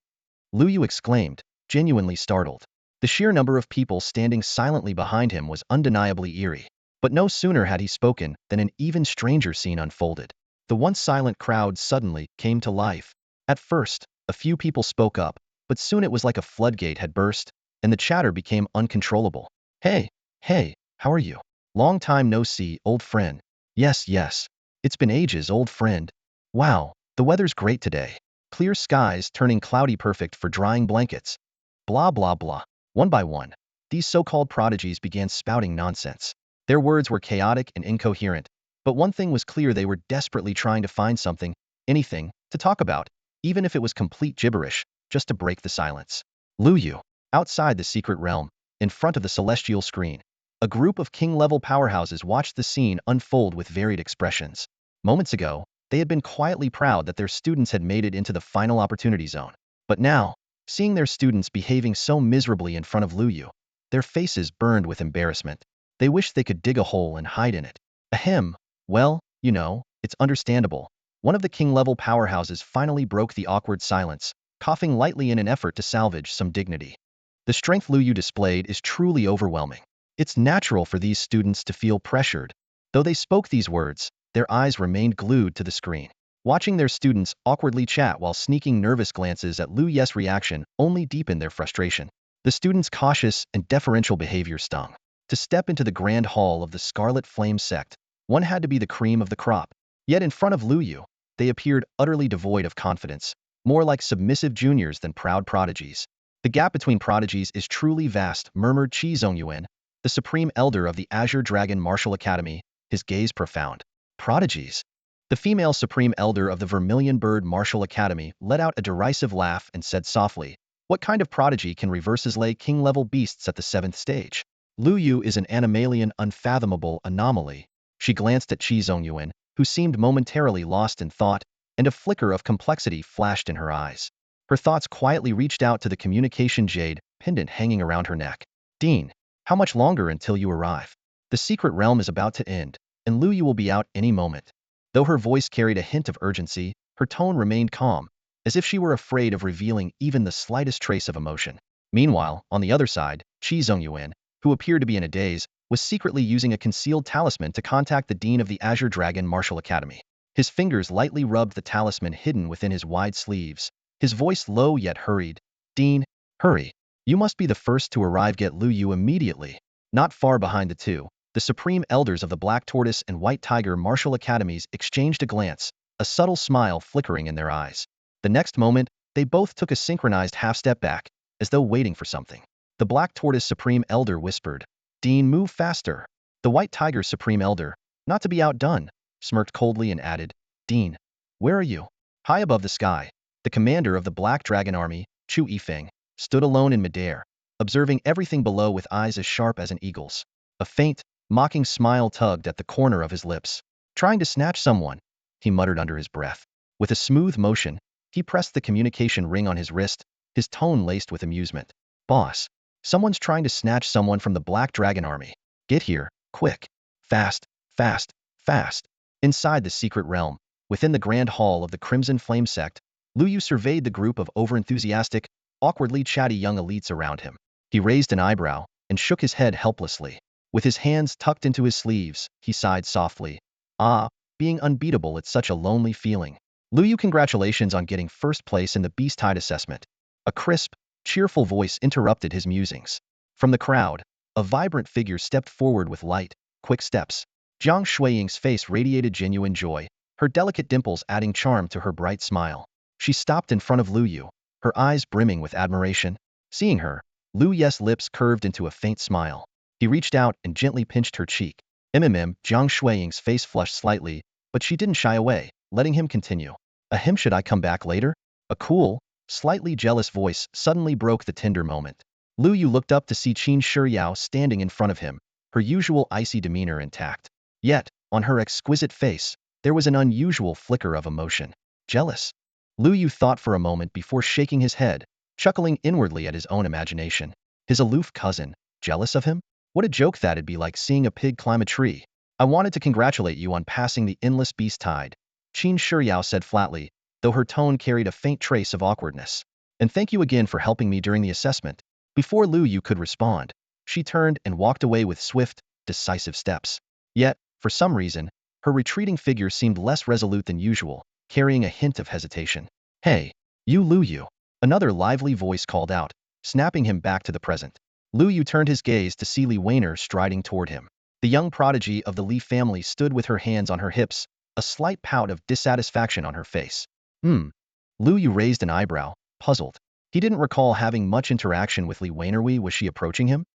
S1: Luo Yu exclaimed, genuinely startled. The sheer number of people standing silently behind him was undeniably eerie. But no sooner had he spoken than an even stranger scene unfolded. The once silent crowd suddenly came to life. At first, a few people spoke up, but soon it was like a floodgate had burst, and the chatter became uncontrollable. Hey, how are you? Long time no see, old friend. Yes. It's been ages, old friend. Wow, the weather's great today. Clear skies turning cloudy, perfect for drying blankets. Blah blah blah. One by one, these so-called prodigies began spouting nonsense. Their words were chaotic and incoherent, but one thing was clear: they were desperately trying to find something, anything, to talk about, even if it was complete gibberish, just to break the silence. Luo Yu, outside the secret realm, in front of the celestial screen, a group of king-level powerhouses watched the scene unfold with varied expressions. Moments ago, they had been quietly proud that their students had made it into the final opportunity zone. But now, seeing their students behaving so miserably in front of Luo Yu, their faces burned with embarrassment. They wished they could dig a hole and hide in it. Ahem. Well, it's understandable. One of the king-level powerhouses finally broke the awkward silence, coughing lightly in an effort to salvage some dignity. The strength Luo Yu displayed is truly overwhelming. It's natural for these students to feel pressured. Though they spoke these words, their eyes remained glued to the screen. Watching their students awkwardly chat while sneaking nervous glances at Luo Yu's reaction only deepened their frustration. The students' cautious and deferential behavior stung. To step into the grand hall of the Scarlet Flame sect, one had to be the cream of the crop. Yet in front of Luo Yu, they appeared utterly devoid of confidence, more like submissive juniors than proud prodigies. The gap between prodigies is truly vast, murmured Qi Zongyuan, the supreme elder of the Azure Dragon Martial Academy, his gaze profound. Prodigies? The female supreme elder of the Vermilion Bird Martial Academy let out a derisive laugh and said softly, what kind of prodigy can reverses lay king-level beasts at the 7th stage? Luo Yu is an animalian, unfathomable anomaly. She glanced at Qi Zongyuan, who seemed momentarily lost in thought, and a flicker of complexity flashed in her eyes. Her thoughts quietly reached out to the communication jade pendant hanging around her neck. Dean, how much longer until you arrive? The secret realm is about to end, and Luo Yu will be out any moment. Though her voice carried a hint of urgency, her tone remained calm, as if she were afraid of revealing even the slightest trace of emotion. Meanwhile, on the other side, Qi Zongyuan, who appeared to be in a daze, was secretly using a concealed talisman to contact the dean of the Azure Dragon Martial Academy. His fingers lightly rubbed the talisman hidden within his wide sleeves. His voice low yet hurried. Dean, hurry. You must be the first to arrive. Get Luo Yu immediately. Not far behind the two, the supreme elders of the Black Tortoise and White Tiger Martial Academies exchanged a glance, a subtle smile flickering in their eyes. The next moment, they both took a synchronized half-step back, as though waiting for something. The Black Tortoise Supreme Elder whispered, Dean, move faster. The White Tiger Supreme Elder, not to be outdone, smirked coldly and added, Dean, where are you? High above the sky, the commander of the Black Dragon Army, Chu Yifeng, stood alone in midair, observing everything below with eyes as sharp as an eagle's. A faint, mocking smile tugged at the corner of his lips. Trying to snatch someone, he muttered under his breath. With a smooth motion, he pressed the communication ring on his wrist, his tone laced with amusement. Boss, someone's trying to snatch someone from the Black Dragon Army. Get here, quick. Fast, fast, fast. Inside the secret realm, within the grand hall of the Crimson Flame sect, Luo Yu surveyed the group of overenthusiastic, awkwardly chatty young elites around him. He raised an eyebrow and shook his head helplessly. With his hands tucked into his sleeves, he sighed softly. Ah, being unbeatable, it's such a lonely feeling. Luo Yu, congratulations on getting first place in the Beast Tamer assessment. A crisp, cheerful voice interrupted his musings. From the crowd, a vibrant figure stepped forward with light, quick steps. Jiang Shuiying's face radiated genuine joy, her delicate dimples adding charm to her bright smile. She stopped in front of Luo Yu, her eyes brimming with admiration. Seeing her, Luo Yu's lips curved into a faint smile. He reached out and gently pinched her cheek. Jiang Shuiying's face flushed slightly, but she didn't shy away, letting him continue. Ahem, should I come back later? A cool, slightly jealous voice suddenly broke the tender moment. Luo Yu looked up to see Qin Shiyao standing in front of him, her usual icy demeanor intact. Yet, on her exquisite face, there was an unusual flicker of emotion. Jealous? Luo Yu thought for a moment before shaking his head, chuckling inwardly at his own imagination. His aloof cousin, jealous of him? What a joke that'd be, like seeing a pig climb a tree. I wanted to congratulate you on passing the endless beast tide, Qin Shiyao said flatly, though her tone carried a faint trace of awkwardness. And thank you again for helping me during the assessment. Before Luo Yu could respond, she turned and walked away with swift, decisive steps. Yet, for some reason, her retreating figure seemed less resolute than usual, carrying a hint of hesitation. Hey, you Luo Yu. Another lively voice called out, snapping him back to the present. Luo Yu turned his gaze to see Li Weiner striding toward him. The young prodigy of the Li family stood with her hands on her hips, a slight pout of dissatisfaction on her face. Luo Yu raised an eyebrow, puzzled. He didn't recall having much interaction with Li Weiner. Was she approaching him?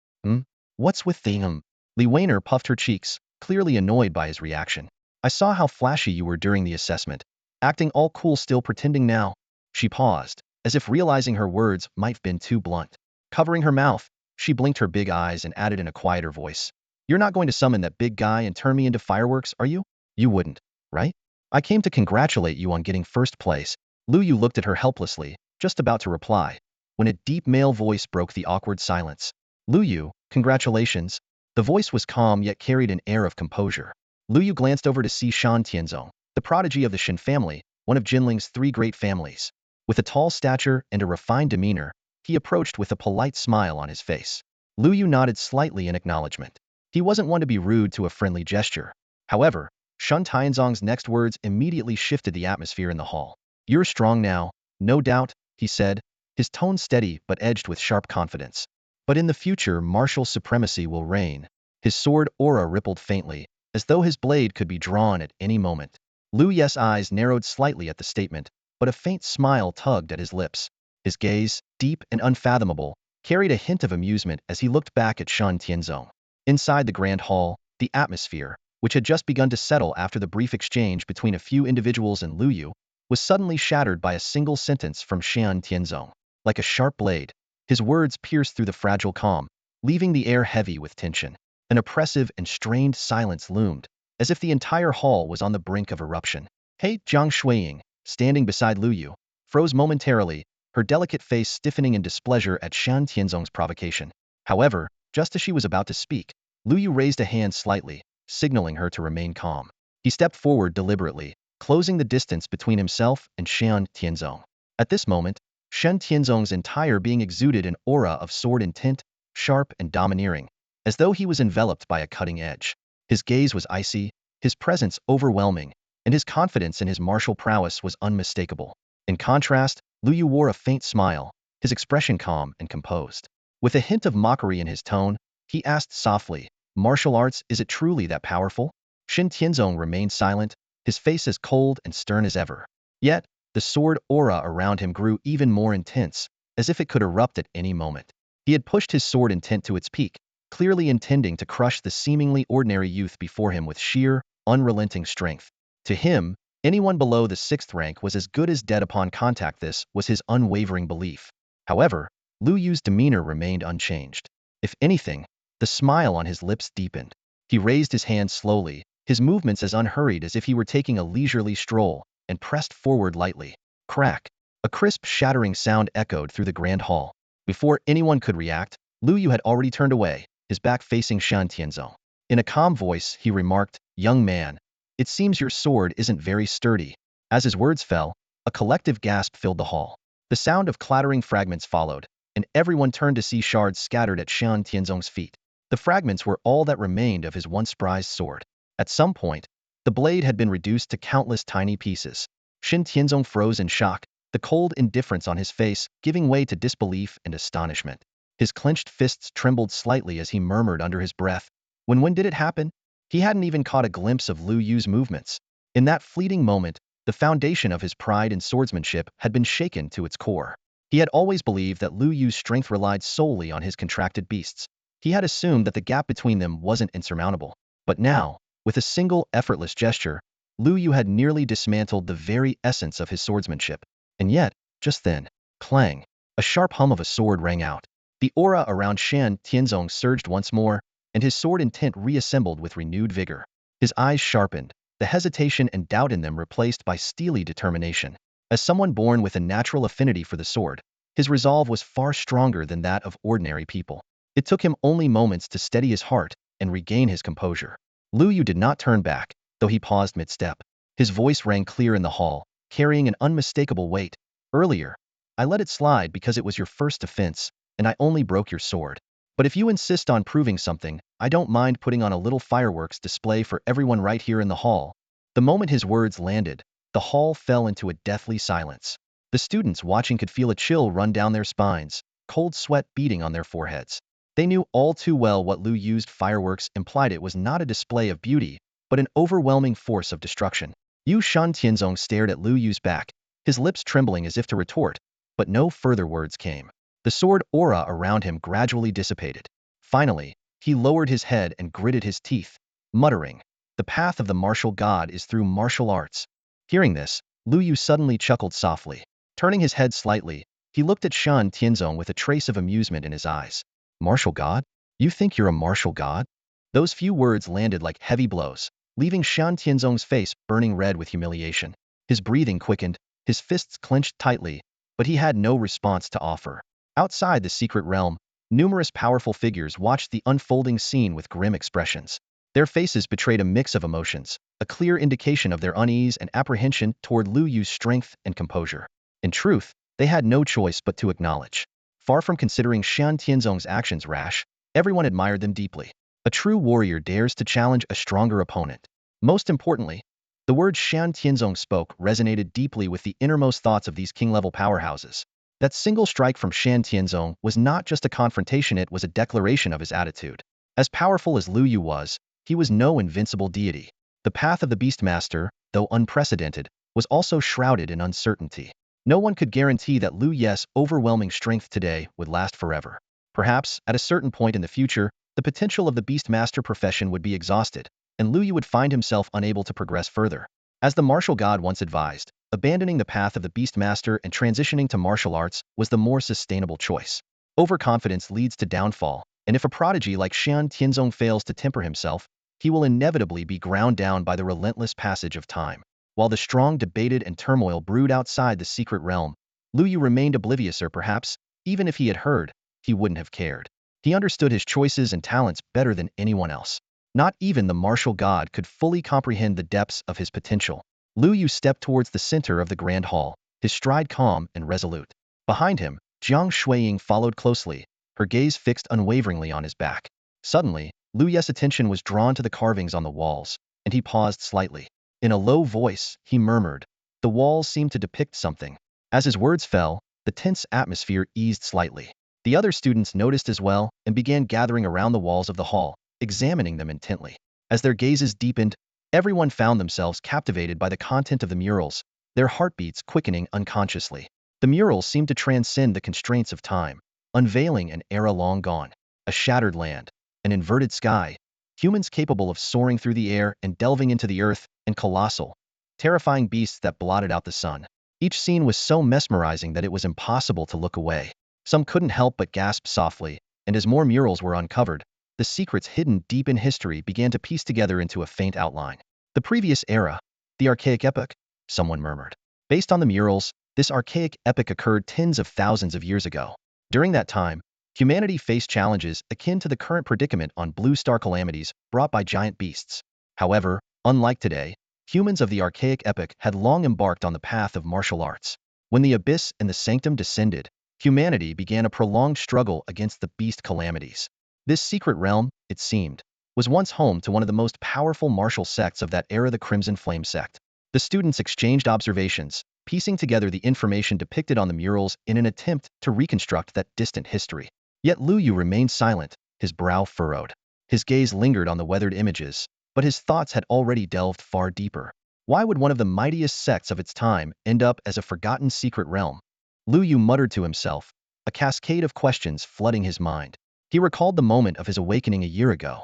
S1: What's with the Li Weiner puffed her cheeks, clearly annoyed by his reaction. I saw how flashy you were during the assessment. Acting all cool, still pretending now. She paused, as if realizing her words might have been too blunt. Covering her mouth, she blinked her big eyes and added in a quieter voice. You're not going to summon that big guy and turn me into fireworks, are you? You wouldn't, right? I came to congratulate you on getting first place. Luo Yu looked at her helplessly, just about to reply, when a deep male voice broke the awkward silence. Luo Yu, congratulations. The voice was calm yet carried an air of composure. Luo Yu glanced over to see Shan Tianzong, the prodigy of the Shen family, one of Jinling's three great families. With a tall stature and a refined demeanor, he approached with a polite smile on his face. Luo Yu nodded slightly in acknowledgement. He wasn't one to be rude to a friendly gesture. However, Shan Tianzong's next words immediately shifted the atmosphere in the hall. You're strong now, no doubt, he said, his tone steady but edged with sharp confidence. But in the future, martial supremacy will reign. His sword aura rippled faintly, as though his blade could be drawn at any moment. Luo Yu's eyes narrowed slightly at the statement, but a faint smile tugged at his lips. His gaze, deep and unfathomable, carried a hint of amusement as he looked back at Shan Tianzong. Inside the grand hall, the atmosphere, which had just begun to settle after the brief exchange between a few individuals and Luo Yu, was suddenly shattered by a single sentence from Shan Tianzong. Like a sharp blade, his words pierced through the fragile calm, leaving the air heavy with tension. An oppressive and strained silence loomed, as if the entire hall was on the brink of eruption. Hey, Jiang Shuiying, standing beside Luo Yu, froze momentarily, her delicate face stiffening in displeasure at Shan Tianzong's provocation. However, just as she was about to speak, Luo Yu raised a hand slightly, signaling her to remain calm. He stepped forward deliberately, closing the distance between himself and Shan Tianzong. At this moment, Shan Tianzong's entire being exuded an aura of sword intent, sharp and domineering, as though he was enveloped by a cutting edge. His gaze was icy, his presence overwhelming, and his confidence in his martial prowess was unmistakable. In contrast, Luo Yu wore a faint smile, his expression calm and composed. With a hint of mockery in his tone, he asked softly, "Martial arts, is it truly that powerful?" Shen Tianzong remained silent, his face as cold and stern as ever. Yet, the sword aura around him grew even more intense, as if it could erupt at any moment. He had pushed his sword intent to its peak, clearly intending to crush the seemingly ordinary youth before him with sheer, unrelenting strength. To him, anyone below the 6th rank was as good as dead upon contact. This was his unwavering belief. However, Luo Yu's demeanor remained unchanged. If anything, the smile on his lips deepened. He raised his hand slowly, his movements as unhurried as if he were taking a leisurely stroll, and pressed forward lightly. Crack! A crisp, shattering sound echoed through the grand hall. Before anyone could react, Luo Yu had already turned away, his back facing Shan Tianzong. In a calm voice, he remarked, "Young man, it seems your sword isn't very sturdy." As his words fell, a collective gasp filled the hall. The sound of clattering fragments followed, and everyone turned to see shards scattered at Shan Tianzong's feet. The fragments were all that remained of his once prized sword. At some point, the blade had been reduced to countless tiny pieces. Shan Tianzong froze in shock, the cold indifference on his face giving way to disbelief and astonishment. His clenched fists trembled slightly as he murmured under his breath, When did it happen?" He hadn't even caught a glimpse of Luo Yu's movements. In that fleeting moment, the foundation of his pride in swordsmanship had been shaken to its core. He had always believed that Luo Yu's strength relied solely on his contracted beasts. He had assumed that the gap between them wasn't insurmountable. But now, with a single effortless gesture, Luo Yu had nearly dismantled the very essence of his swordsmanship. And yet, just then, clang, a sharp hum of a sword rang out. The aura around Shan Tianzong surged once more, and his sword intent reassembled with renewed vigor. His eyes sharpened, the hesitation and doubt in them replaced by steely determination. As someone born with a natural affinity for the sword, his resolve was far stronger than that of ordinary people. It took him only moments to steady his heart and regain his composure. Luo Yu did not turn back, though he paused mid-step. His voice rang clear in the hall, carrying an unmistakable weight. "Earlier, I let it slide because it was your first offense, and I only broke your sword. But if you insist on proving something, I don't mind putting on a little fireworks display for everyone right here in the hall." The moment his words landed, the hall fell into a deathly silence. The students watching could feel a chill run down their spines, cold sweat beating on their foreheads. They knew all too well what Luo Yu's fireworks implied. It was not a display of beauty, but an overwhelming force of destruction. Shan Tianzong stared at Luo Yu's back, his lips trembling as if to retort, but no further words came. The sword aura around him gradually dissipated. Finally, he lowered his head and gritted his teeth, muttering, "The path of the martial god is through martial arts." Hearing this, Luo Yu suddenly chuckled softly. Turning his head slightly, he looked at Shan Tianzong with a trace of amusement in his eyes. "Martial god? You think you're a martial god?" Those few words landed like heavy blows, leaving Shan Tianzong's face burning red with humiliation. His breathing quickened, his fists clenched tightly, but he had no response to offer. Outside the secret realm, numerous powerful figures watched the unfolding scene with grim expressions. Their faces betrayed a mix of emotions, a clear indication of their unease and apprehension toward Luo Yu's strength and composure. In truth, they had no choice but to acknowledge. Far from considering Shan Tianzong's actions rash, everyone admired them deeply. A true warrior dares to challenge a stronger opponent. Most importantly, the words Shan Tianzong spoke resonated deeply with the innermost thoughts of these king-level powerhouses. That single strike from Shan Tianzong was not just a confrontation, it was a declaration of his attitude. As powerful as Luo Yu was, he was no invincible deity. The path of the Beastmaster, though unprecedented, was also shrouded in uncertainty. No one could guarantee that Luo Yu's overwhelming strength today would last forever. Perhaps, at a certain point in the future, the potential of the Beastmaster profession would be exhausted, and Luo Yu would find himself unable to progress further. As the martial god once advised, abandoning the path of the Beastmaster and transitioning to martial arts was the more sustainable choice. Overconfidence leads to downfall, and if a prodigy like Shan Tianzong fails to temper himself, he will inevitably be ground down by the relentless passage of time. While the strong debated and turmoil brewed outside the secret realm, Luo Yu remained oblivious, or perhaps, even if he had heard, he wouldn't have cared. He understood his choices and talents better than anyone else. Not even the martial god could fully comprehend the depths of his potential. Luo Yu stepped towards the center of the grand hall, his stride calm and resolute. Behind him, Jiang Shuiying followed closely, her gaze fixed unwaveringly on his back. Suddenly, Lu Ye's attention was drawn to the carvings on the walls, and he paused slightly. In a low voice, he murmured. The walls seemed to depict something. As his words fell, the tense atmosphere eased slightly. The other students noticed as well and began gathering around the walls of the hall, examining them intently. As their gazes deepened, everyone found themselves captivated by the content of the murals, their heartbeats quickening unconsciously. The murals seemed to transcend the constraints of time, unveiling an era long gone, a shattered land, an inverted sky, humans capable of soaring through the air and delving into the earth, and colossal, terrifying beasts that blotted out the sun. Each scene was so mesmerizing that it was impossible to look away. Some couldn't help but gasp softly, and as more murals were uncovered, the secrets hidden deep in history began to piece together into a faint outline. The previous era, the archaic epoch, someone murmured. Based on the murals, this archaic epoch occurred tens of thousands of years ago. During that time, humanity faced challenges akin to the current predicament on blue star calamities brought by giant beasts. However, unlike today, humans of the archaic epoch had long embarked on the path of martial arts. When the abyss and the sanctum descended, humanity began a prolonged struggle against the beast calamities. This secret realm, it seemed, was once home to one of the most powerful martial sects of that era, the Crimson Flame sect. The students exchanged observations, piecing together the information depicted on the murals in an attempt to reconstruct that distant history. Yet Luo Yu remained silent, his brow furrowed. His gaze lingered on the weathered images, but his thoughts had already delved far deeper. Why would one of the mightiest sects of its time end up as a forgotten secret realm? Luo Yu muttered to himself, a cascade of questions flooding his mind. He recalled the moment of his awakening a year ago.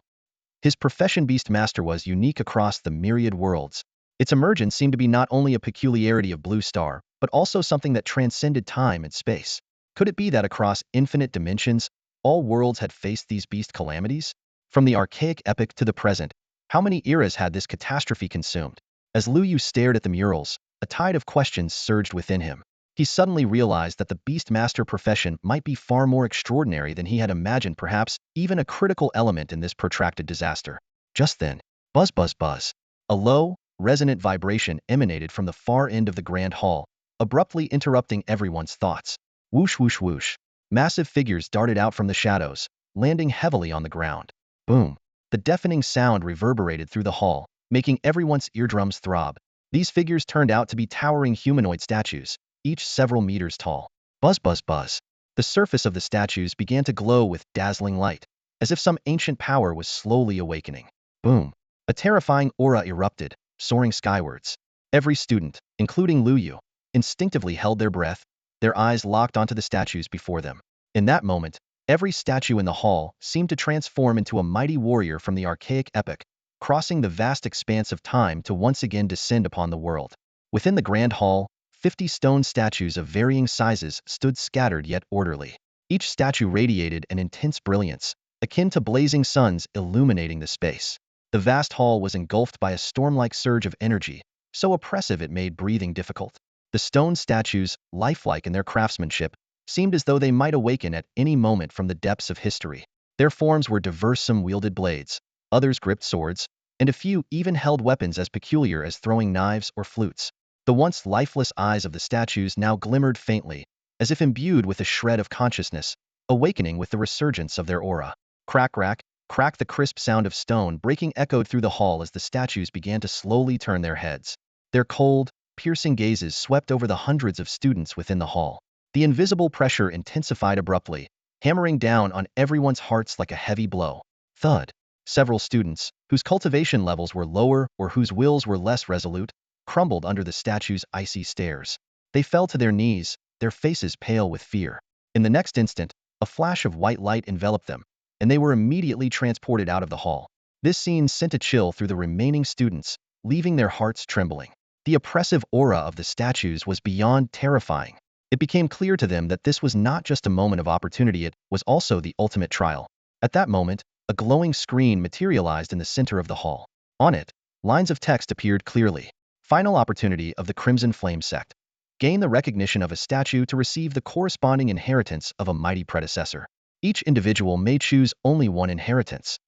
S1: His profession Beast Master was unique across the myriad worlds. Its emergence seemed to be not only a peculiarity of Blue Star, but also something that transcended time and space. Could it be that across infinite dimensions, all worlds had faced these beast calamities? From the archaic epoch to the present, how many eras had this catastrophe consumed? As Luo Yu stared at the murals, a tide of questions surged within him. He suddenly realized that the Beast Master profession might be far more extraordinary than he had imagined, perhaps even a critical element in this protracted disaster. Just then, buzz buzz buzz. A low, resonant vibration emanated from the far end of the grand hall, abruptly interrupting everyone's thoughts. Whoosh whoosh whoosh. Massive figures darted out from the shadows, landing heavily on the ground. Boom. The deafening sound reverberated through the hall, making everyone's eardrums throb. These figures turned out to be towering humanoid statues, each several meters tall. Buzz buzz buzz. The surface of the statues began to glow with dazzling light, as if some ancient power was slowly awakening. Boom. A terrifying aura erupted, soaring skywards. Every student, including Luo Yu, instinctively held their breath, their eyes locked onto the statues before them. In that moment, every statue in the hall seemed to transform into a mighty warrior from the archaic epoch, crossing the vast expanse of time to once again descend upon the world. Within the grand hall, 50 stone statues of varying sizes stood scattered yet orderly. Each statue radiated an intense brilliance, akin to blazing suns illuminating the space. The vast hall was engulfed by a storm-like surge of energy, so oppressive it made breathing difficult. The stone statues, lifelike in their craftsmanship, seemed as though they might awaken at any moment from the depths of history. Their forms were diverse. Some wielded blades, others gripped swords, and a few even held weapons as peculiar as throwing knives or flutes. The once lifeless eyes of the statues now glimmered faintly, as if imbued with a shred of consciousness, awakening with the resurgence of their aura. Crack crack, crack. The crisp sound of stone breaking echoed through the hall as the statues began to slowly turn their heads. Their cold, piercing gazes swept over the hundreds of students within the hall. The invisible pressure intensified abruptly, hammering down on everyone's hearts like a heavy blow. Thud. Several students, whose cultivation levels were lower or whose wills were less resolute, crumbled under the statue's icy stares. They fell to their knees, their faces pale with fear. In the next instant, a flash of white light enveloped them, and they were immediately transported out of the hall. This scene sent a chill through the remaining students, leaving their hearts trembling. The oppressive aura of the statues was beyond terrifying. It became clear to them that this was not just a moment of opportunity, it was also the ultimate trial. At that moment, a glowing screen materialized in the center of the hall. On it, lines of text appeared clearly. Final opportunity of the Crimson Flame sect. Gain the recognition of a statue to receive the corresponding inheritance of a mighty predecessor. Each individual may choose only one inheritance.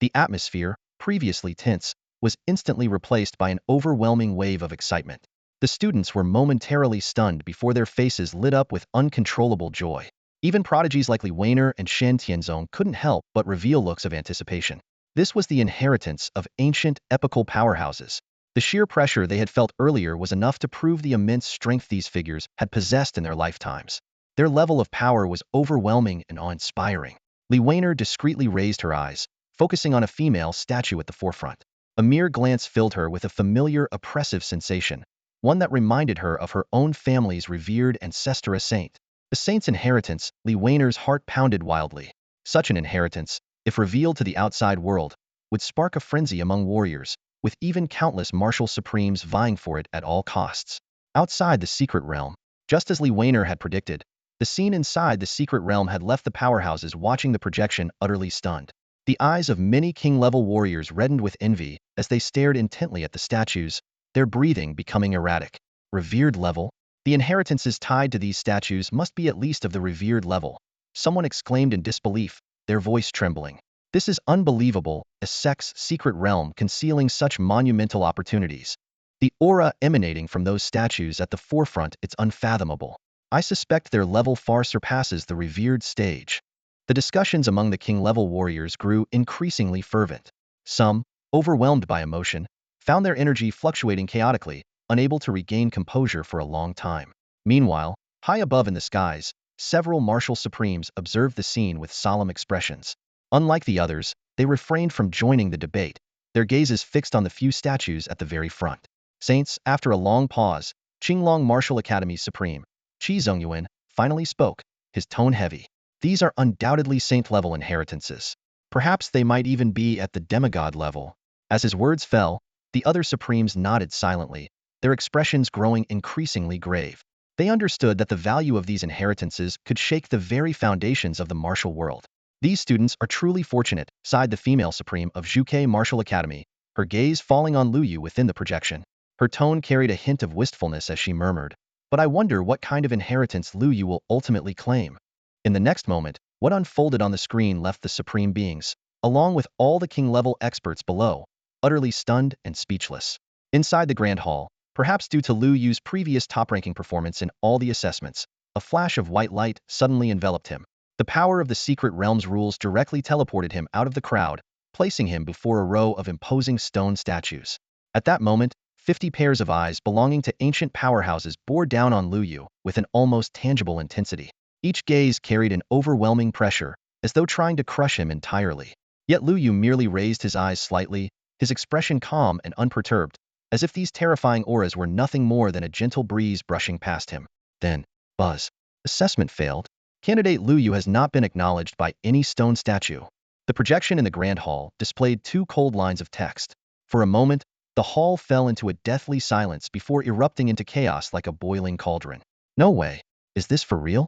S1: The atmosphere, previously tense, was instantly replaced by an overwhelming wave of excitement. The students were momentarily stunned before their faces lit up with uncontrollable joy. Even prodigies like Li Weiner and Shen Tianzong couldn't help but reveal looks of anticipation. This was the inheritance of ancient, epical powerhouses. The sheer pressure they had felt earlier was enough to prove the immense strength these figures had possessed in their lifetimes. Their level of power was overwhelming and awe-inspiring. Li Weiner discreetly raised her eyes, focusing on a female statue at the forefront. A mere glance filled her with a familiar, oppressive sensation, one that reminded her of her own family's revered ancestor, a saint. The saint's inheritance, Li Weiner's heart pounded wildly. Such an inheritance, if revealed to the outside world, would spark a frenzy among warriors, with even countless martial supremes vying for it at all costs. Outside the secret realm, just as Li Weiner had predicted, the scene inside the secret realm had left the powerhouses watching the projection utterly stunned. The eyes of many king-level warriors reddened with envy as they stared intently at the statues, their breathing becoming erratic. Revered level? The inheritances tied to these statues must be at least of the revered level. Someone exclaimed in disbelief, their voice trembling. This is unbelievable, a sect's secret realm concealing such monumental opportunities. The aura emanating from those statues at the forefront, it's unfathomable. I suspect their level far surpasses the revered stage. The discussions among the king-level warriors grew increasingly fervent. Some, overwhelmed by emotion, found their energy fluctuating chaotically, unable to regain composure for a long time. Meanwhile, high above in the skies, several martial supremes observed the scene with solemn expressions. Unlike the others, they refrained from joining the debate, their gazes fixed on the few statues at the very front. Saints, after a long pause, Qinglong Martial Academy Supreme, Qi Zongyuan, finally spoke, his tone heavy. These are undoubtedly saint-level inheritances. Perhaps they might even be at the demigod level. As his words fell, the other supremes nodded silently, their expressions growing increasingly grave. They understood that the value of these inheritances could shake the very foundations of the martial world. These students are truly fortunate, sighed the female supreme of Zhuke Martial Academy, her gaze falling on Luo Yu within the projection. Her tone carried a hint of wistfulness as she murmured, "But I wonder what kind of inheritance Luo Yu will ultimately claim." In the next moment, what unfolded on the screen left the supreme beings, along with all the king-level experts below, utterly stunned and speechless. Inside the grand hall, perhaps due to Luo Yu's previous top-ranking performance in all the assessments, a flash of white light suddenly enveloped him. The power of the secret realm's rules directly teleported him out of the crowd, placing him before a row of imposing stone statues. At that moment, 50 pairs of eyes belonging to ancient powerhouses bore down on Luo Yu with an almost tangible intensity. Each gaze carried an overwhelming pressure, as though trying to crush him entirely. Yet Luo Yu merely raised his eyes slightly, his expression calm and unperturbed, as if these terrifying auras were nothing more than a gentle breeze brushing past him. Then, buzz. Assessment failed. Candidate Luo Yu has not been acknowledged by any stone statue. The projection in the grand hall displayed two cold lines of text. For a moment, the hall fell into a deathly silence before erupting into chaos like a boiling cauldron. No way. Is this for real?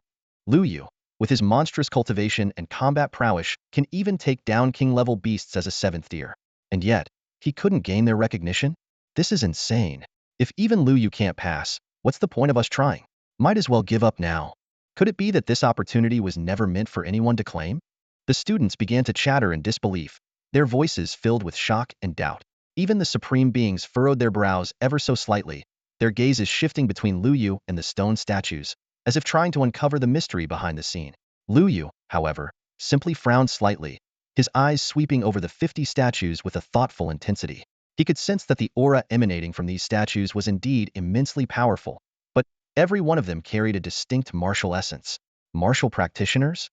S1: Luo Yu, with his monstrous cultivation and combat prowess, can even take down king-level beasts as a seventh tier. And yet, he couldn't gain their recognition? This is insane. If even Luo Yu can't pass, what's the point of us trying? Might as well give up now. Could it be that this opportunity was never meant for anyone to claim? The students began to chatter in disbelief, their voices filled with shock and doubt. Even the supreme beings furrowed their brows ever so slightly, their gazes shifting between Luo Yu and the stone statues, as if trying to uncover the mystery behind the scene. Luo Yu, however, simply frowned slightly, his eyes sweeping over the 50 statues with a thoughtful intensity. He could sense that the aura emanating from these statues was indeed immensely powerful, but every one of them carried a distinct martial essence. Martial practitioners?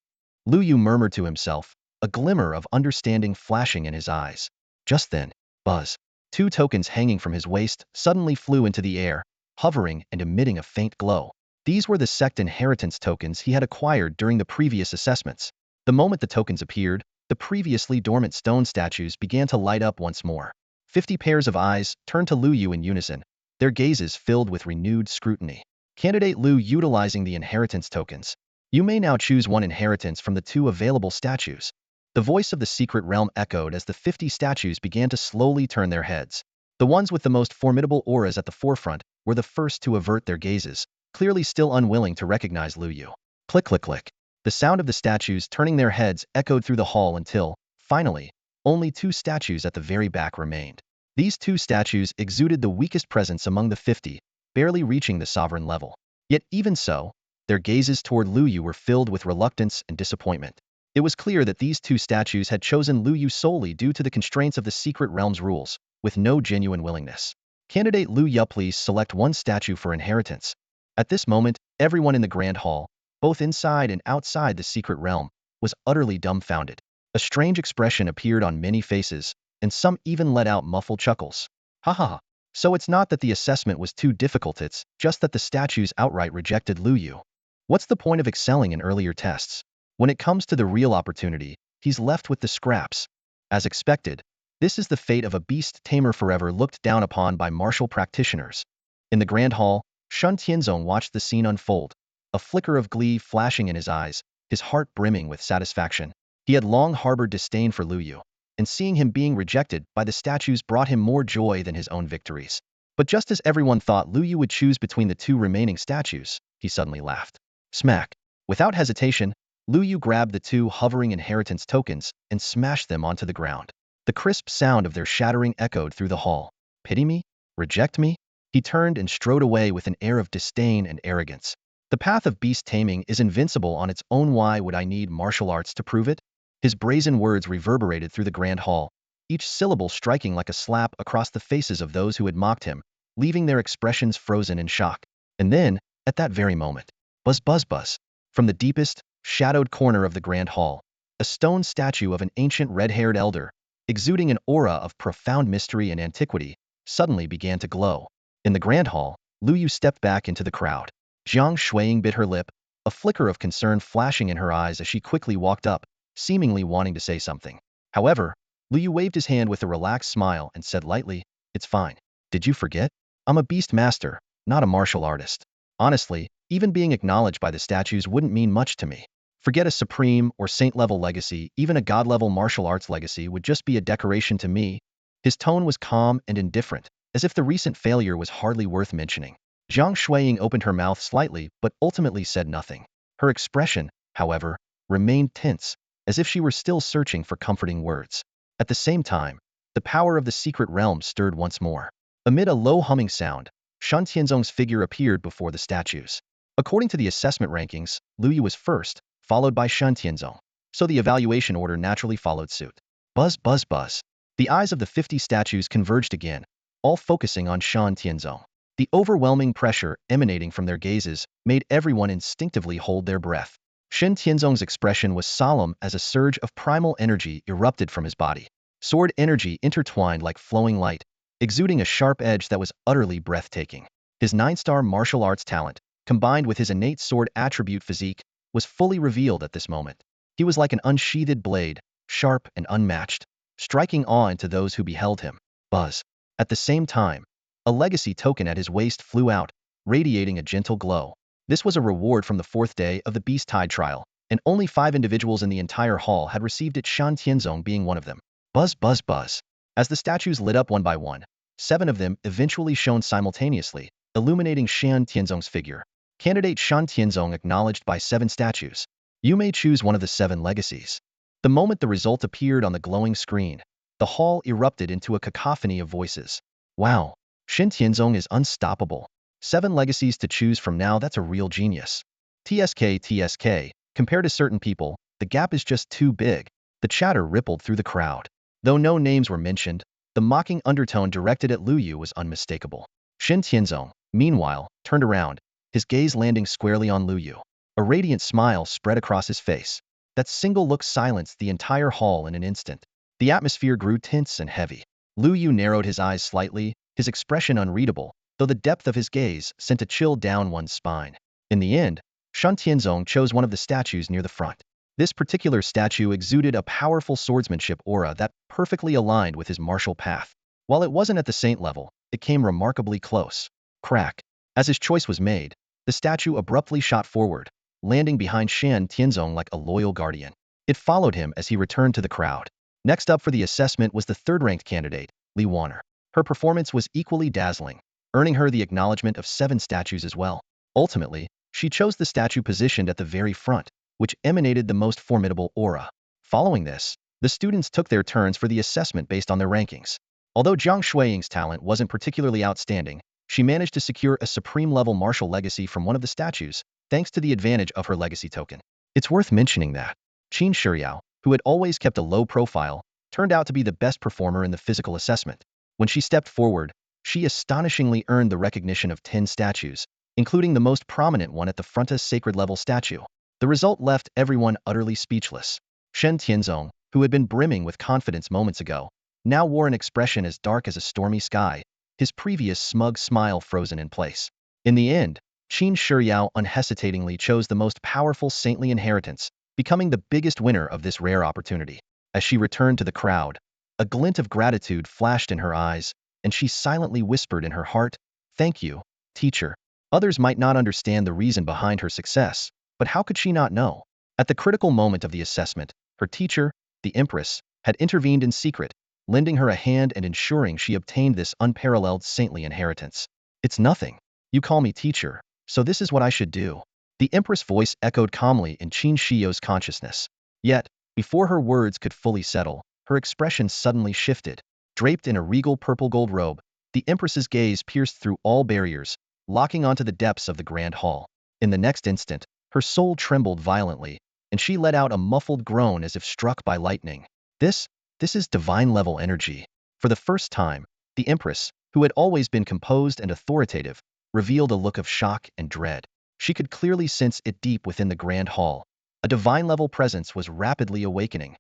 S1: Luo Yu murmured to himself, a glimmer of understanding flashing in his eyes. Just then, buzz. Two tokens hanging from his waist suddenly flew into the air, hovering and emitting a faint glow. These were the sect inheritance tokens he had acquired during the previous assessments. The moment the tokens appeared, the previously dormant stone statues began to light up once more. 50 pairs of eyes turned to Luo Yu in unison, their gazes filled with renewed scrutiny. Candidate Luo utilizing the inheritance tokens. You may now choose one inheritance from the two available statues. The voice of the secret realm echoed as the 50 statues began to slowly turn their heads. The ones with the most formidable auras at the forefront were the first to avert their gazes, clearly still unwilling to recognize Luo Yu. Click, click, click. The sound of the statues turning their heads echoed through the hall until, finally, only two statues at the very back remained. These two statues exuded the weakest presence among the 50, barely reaching the sovereign level. Yet even so, Their gazes toward Luo Yu were filled with reluctance and disappointment. It was clear that these two statues had chosen Luo Yu solely due to the constraints of the secret realm's rules, with no genuine willingness. Candidate Luo Yu, please select one statue for inheritance. At this moment, everyone in the Grand Hall, both inside and outside the secret realm, was utterly dumbfounded. A strange expression appeared on many faces, and some even let out muffled chuckles. Ha ha ha. So it's not that the assessment was too difficult, it's just that the statues outright rejected Luo Yu. What's the point of excelling in earlier tests? When it comes to the real opportunity, he's left with the scraps. As expected, this is the fate of a Beast Tamer forever looked down upon by martial practitioners. In the Grand Hall, Shen Tianzong watched the scene unfold, a flicker of glee flashing in his eyes, his heart brimming with satisfaction. He had long harbored disdain for Luo Yu, and seeing him being rejected by the statues brought him more joy than his own victories. But just as everyone thought Luo Yu would choose between the two remaining statues, he suddenly laughed. Smack! Without hesitation, Luo Yu grabbed the two hovering inheritance tokens and smashed them onto the ground. The crisp sound of their shattering echoed through the hall. Pity me? Reject me? He turned and strode away with an air of disdain and arrogance. The path of beast taming is invincible on its own. Why would I need martial arts to prove it? His brazen words reverberated through the Grand Hall, each syllable striking like a slap across the faces of those who had mocked him, leaving their expressions frozen in shock. And then, at that very moment, buzz buzz buzz, from the deepest, shadowed corner of the Grand Hall, a stone statue of an ancient red-haired elder, exuding an aura of profound mystery and antiquity, suddenly began to glow. In the Grand Hall, Luo Yu stepped back into the crowd. Jiang Shuiying bit her lip, a flicker of concern flashing in her eyes as she quickly walked up, seemingly wanting to say something. However, Luo Yu waved his hand with a relaxed smile and said lightly, "It's fine. Did you forget? I'm a beast master, not a martial artist. Honestly, even being acknowledged by the statues wouldn't mean much to me. Forget a supreme or saint-level legacy, even a god-level martial arts legacy would just be a decoration to me." His tone was calm and indifferent, as if the recent failure was hardly worth mentioning. Jiang Shuiying opened her mouth slightly but ultimately said nothing. Her expression, however, remained tense, as if she were still searching for comforting words. At the same time, the power of the secret realm stirred once more. Amid a low humming sound, Shen Tianzong's figure appeared before the statues. According to the assessment rankings, Luo Yu was first, followed by Shen Tianzong, so the evaluation order naturally followed suit. Buzz buzz buzz. The eyes of the 50 statues converged again, all focusing on Shen Tianzong. The overwhelming pressure emanating from their gazes made everyone instinctively hold their breath. Shen Tianzong's expression was solemn as a surge of primal energy erupted from his body. Sword energy intertwined like flowing light, exuding a sharp edge that was utterly breathtaking. His 9-star martial arts talent, combined with his innate sword attribute physique, was fully revealed at this moment. He was like an unsheathed blade, sharp and unmatched, striking awe into those who beheld him. Buzz. At the same time, a legacy token at his waist flew out, radiating a gentle glow. This was a reward from the 4th day of the Beast Tide trial, and only 5 individuals in the entire hall had received it, Shen Tianzong being one of them. Buzz buzz buzz. As the statues lit up one by one, 7 of them eventually shone simultaneously, illuminating Shen Tianzong's figure. Candidate Shen Tianzong acknowledged by 7 statues. You may choose one of the 7 legacies. The moment the result appeared on the glowing screen, the hall erupted into a cacophony of voices. Wow, Shen Tianzong is unstoppable. 7 legacies to choose from now, that's a real genius. TSK, compared to certain people, the gap is just too big. The chatter rippled through the crowd. Though no names were mentioned, the mocking undertone directed at Luo Yu was unmistakable. Shen Tianzong, meanwhile, turned around, his gaze landing squarely on Luo Yu. A radiant smile spread across his face. That single look silenced the entire hall in an instant. The atmosphere grew tense and heavy. Luo Yu narrowed his eyes slightly, his expression unreadable, though the depth of his gaze sent a chill down one's spine. In the end, Shen Tianzong chose one of the statues near the front. This particular statue exuded a powerful swordsmanship aura that perfectly aligned with his martial path. While it wasn't at the saint level, it came remarkably close. Crack. As his choice was made, the statue abruptly shot forward, landing behind Shen Tianzong like a loyal guardian. It followed him as he returned to the crowd. Next up for the assessment was the 3rd-ranked candidate, Li Warner. Her performance was equally dazzling, earning her the acknowledgement of 7 statues as well. Ultimately, she chose the statue positioned at the very front, which emanated the most formidable aura. Following this, the students took their turns for the assessment based on their rankings. Although Jiang Shuiying's talent wasn't particularly outstanding, she managed to secure a supreme-level martial legacy from one of the statues, thanks to the advantage of her legacy token. It's worth mentioning that Qin Shiryao, who had always kept a low profile, turned out to be the best performer in the physical assessment. When she stepped forward, she astonishingly earned the recognition of 10 statues, including the most prominent one at the frontis sacred level statue. The result left everyone utterly speechless. Shen Tianzong, who had been brimming with confidence moments ago, now wore an expression as dark as a stormy sky, his previous smug smile frozen in place. In the end, Qin Shiryao unhesitatingly chose the most powerful saintly inheritance, becoming the biggest winner of this rare opportunity. As she returned to the crowd, a glint of gratitude flashed in her eyes, and she silently whispered in her heart, "Thank you, teacher." Others might not understand the reason behind her success, but how could she not know? At the critical moment of the assessment, her teacher, the Empress, had intervened in secret, lending her a hand and ensuring she obtained this unparalleled saintly inheritance. "It's nothing. You call me teacher, so this is what I should do." The Empress' voice echoed calmly in Qin Shiyo's consciousness. Yet, before her words could fully settle, her expression suddenly shifted. Draped in a regal purple-gold robe, the Empress's gaze pierced through all barriers, locking onto the depths of the grand hall. In the next instant, her soul trembled violently, and she let out a muffled groan as if struck by lightning. This is divine-level energy. For the first time, the Empress, who had always been composed and authoritative, revealed a look of shock and dread. She could clearly sense it deep within the grand hall. A divine-level presence was rapidly awakening.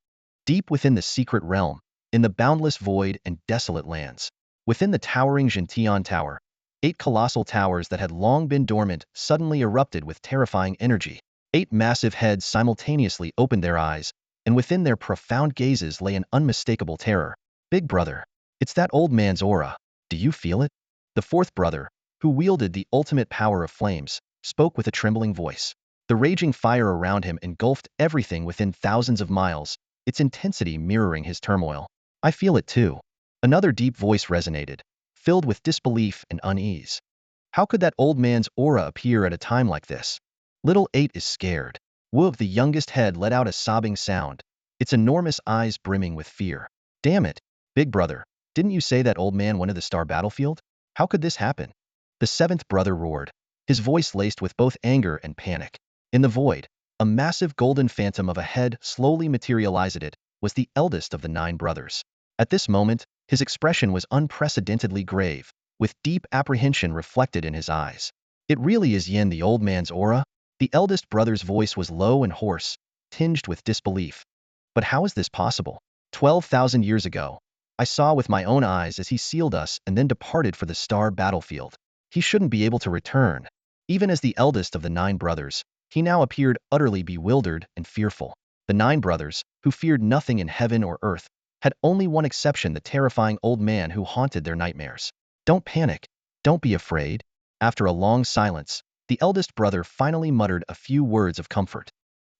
S1: Deep within the secret realm, in the boundless void and desolate lands, within the towering Gentian Tower, 8 colossal towers that had long been dormant suddenly erupted with terrifying energy. 8 massive heads simultaneously opened their eyes, and within their profound gazes lay an unmistakable terror. "Big brother, it's that old man's aura. Do you feel it?" The fourth brother, who wielded the ultimate power of flames, spoke with a trembling voice. The raging fire around him engulfed everything within thousands of miles, its intensity mirroring his turmoil. "I feel it too." Another deep voice resonated, filled with disbelief and unease. How could that old man's aura appear at a time like this? Little 8 is scared. Wu, the youngest head, let out a sobbing sound, its enormous eyes brimming with fear. "Damn it, big brother, didn't you say that old man wanted the star battlefield? How could this happen?" The seventh brother roared, his voice laced with both anger and panic. In the void, a massive golden phantom of a head slowly materialized. It was the eldest of the 9 brothers. At this moment, his expression was unprecedentedly grave, with deep apprehension reflected in his eyes. "It really is Yin, the old man's aura?" The eldest brother's voice was low and hoarse, tinged with disbelief. "But how is this possible? 12,000 years ago, I saw with my own eyes as he sealed us and then departed for the star battlefield. He shouldn't be able to return." Even as the eldest of the 9 brothers, he now appeared utterly bewildered and fearful. The 9 brothers, who feared nothing in heaven or earth, had only one exception: the terrifying old man who haunted their nightmares. "Don't panic. Don't be afraid." After a long silence, the eldest brother finally muttered a few words of comfort.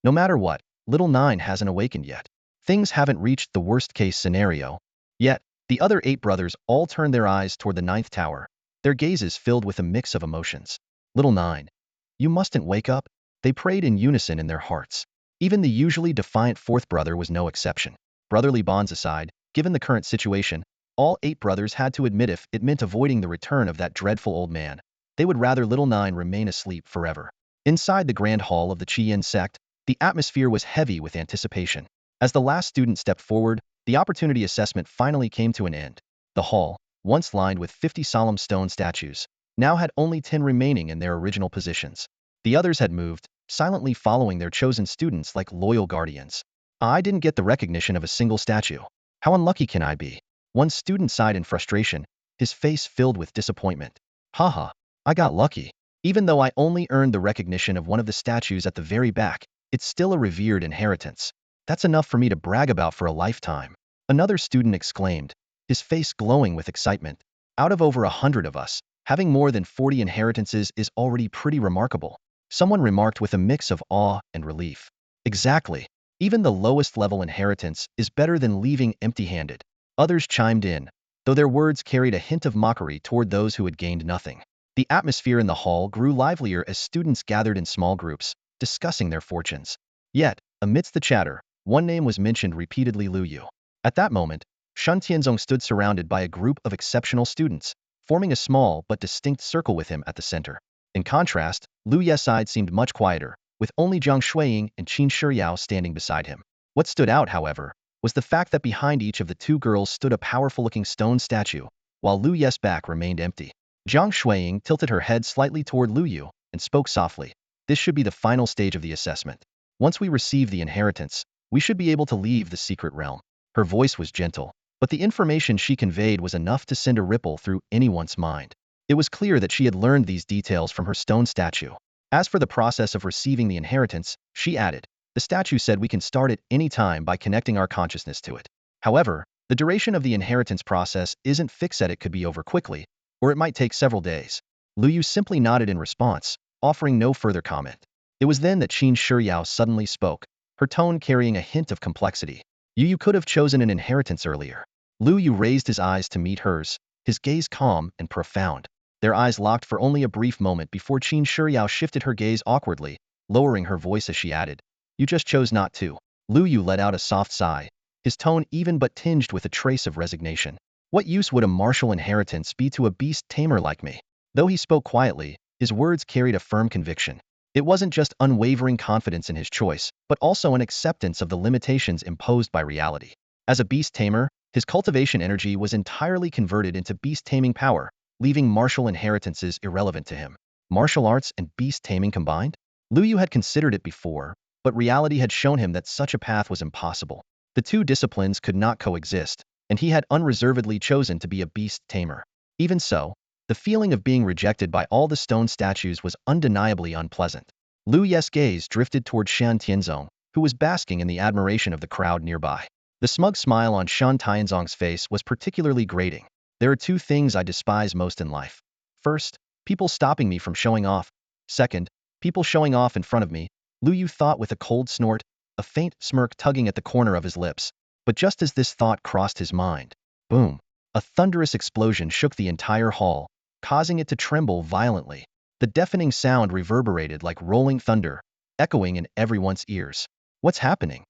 S1: "No matter what, little 9 hasn't awakened yet. Things haven't reached the worst-case scenario." Yet, the other 8 brothers all turned their eyes toward the 9th tower, their gazes filled with a mix of emotions. "Little 9, you mustn't wake up," they prayed in unison in their hearts. Even the usually defiant 4th brother was no exception. Brotherly bonds aside, given the current situation, all 8 brothers had to admit if it meant avoiding the return of that dreadful old man, they would rather little 9 remain asleep forever. Inside the grand hall of the Qian sect, the atmosphere was heavy with anticipation. As the last student stepped forward, the opportunity assessment finally came to an end. The hall, once lined with 50 solemn stone statues, now had only 10 remaining in their original positions. The others had moved, silently following their chosen students like loyal guardians. "I didn't get the recognition of a single statue. How unlucky can I be?" One student sighed in frustration, his face filled with disappointment. "Haha, I got lucky. Even though I only earned the recognition of one of the statues at the very back, it's still a revered inheritance. That's enough for me to brag about for a lifetime." Another student exclaimed, his face glowing with excitement. "Out of over 100 of us, having more than 40 inheritances is already pretty remarkable." Someone remarked with a mix of awe and relief. "Exactly. Even the lowest level inheritance is better than leaving empty-handed." Others chimed in, though their words carried a hint of mockery toward those who had gained nothing. The atmosphere in the hall grew livelier as students gathered in small groups, discussing their fortunes. Yet, amidst the chatter, one name was mentioned repeatedly: Luo Yu. At that moment, Shen Tianzong stood surrounded by a group of exceptional students, forming a small but distinct circle with him at the center. In contrast, Lu Ye's side seemed much quieter, with only Zhang Shuiying and Qin Shiyao standing beside him. What stood out, however, was the fact that behind each of the two girls stood a powerful-looking stone statue, while Lu Ye's back remained empty. Zhang Shuiying tilted her head slightly toward Luo Yu and spoke softly. This should be the final stage of the assessment. Once we receive the inheritance, we should be able to leave the secret realm. Her voice was gentle, but the information she conveyed was enough to send a ripple through anyone's mind. It was clear that she had learned these details from her stone statue. As for the process of receiving the inheritance, she added, the statue said we can start at any time by connecting our consciousness to it. However, the duration of the inheritance process isn't fixed, it could be over quickly, or it might take several days. Luo Yu simply nodded in response, offering no further comment. It was then that Qin Shiyao suddenly spoke, her tone carrying a hint of complexity. You could have chosen an inheritance earlier. Luo Yu raised his eyes to meet hers, his gaze calm and profound. Their eyes locked for only a brief moment before Qin Shiyao shifted her gaze awkwardly, lowering her voice as she added, you just chose not to. Luo Yu let out a soft sigh, his tone even but tinged with a trace of resignation. What use would a martial inheritance be to a beast tamer like me? Though he spoke quietly, his words carried a firm conviction. It wasn't just unwavering confidence in his choice, but also an acceptance of the limitations imposed by reality. As a beast tamer, his cultivation energy was entirely converted into beast taming power, leaving martial inheritances irrelevant to him. Martial arts and beast taming combined? Luo Yu had considered it before, but reality had shown him that such a path was impossible. The two disciplines could not coexist, and he had unreservedly chosen to be a beast tamer. Even so, the feeling of being rejected by all the stone statues was undeniably unpleasant. Luo Yu's gaze drifted toward Shan Tianzong, who was basking in the admiration of the crowd nearby. The smug smile on Shan Tianzong's face was particularly grating. There are two things I despise most in life. First, people stopping me from showing off. Second, people showing off in front of me. Luo Yu thought with a cold snort, a faint smirk tugging at the corner of his lips. But just as this thought crossed his mind, boom, a thunderous explosion shook the entire hall, causing it to tremble violently. The deafening sound reverberated like rolling thunder, echoing in everyone's ears. What's happening?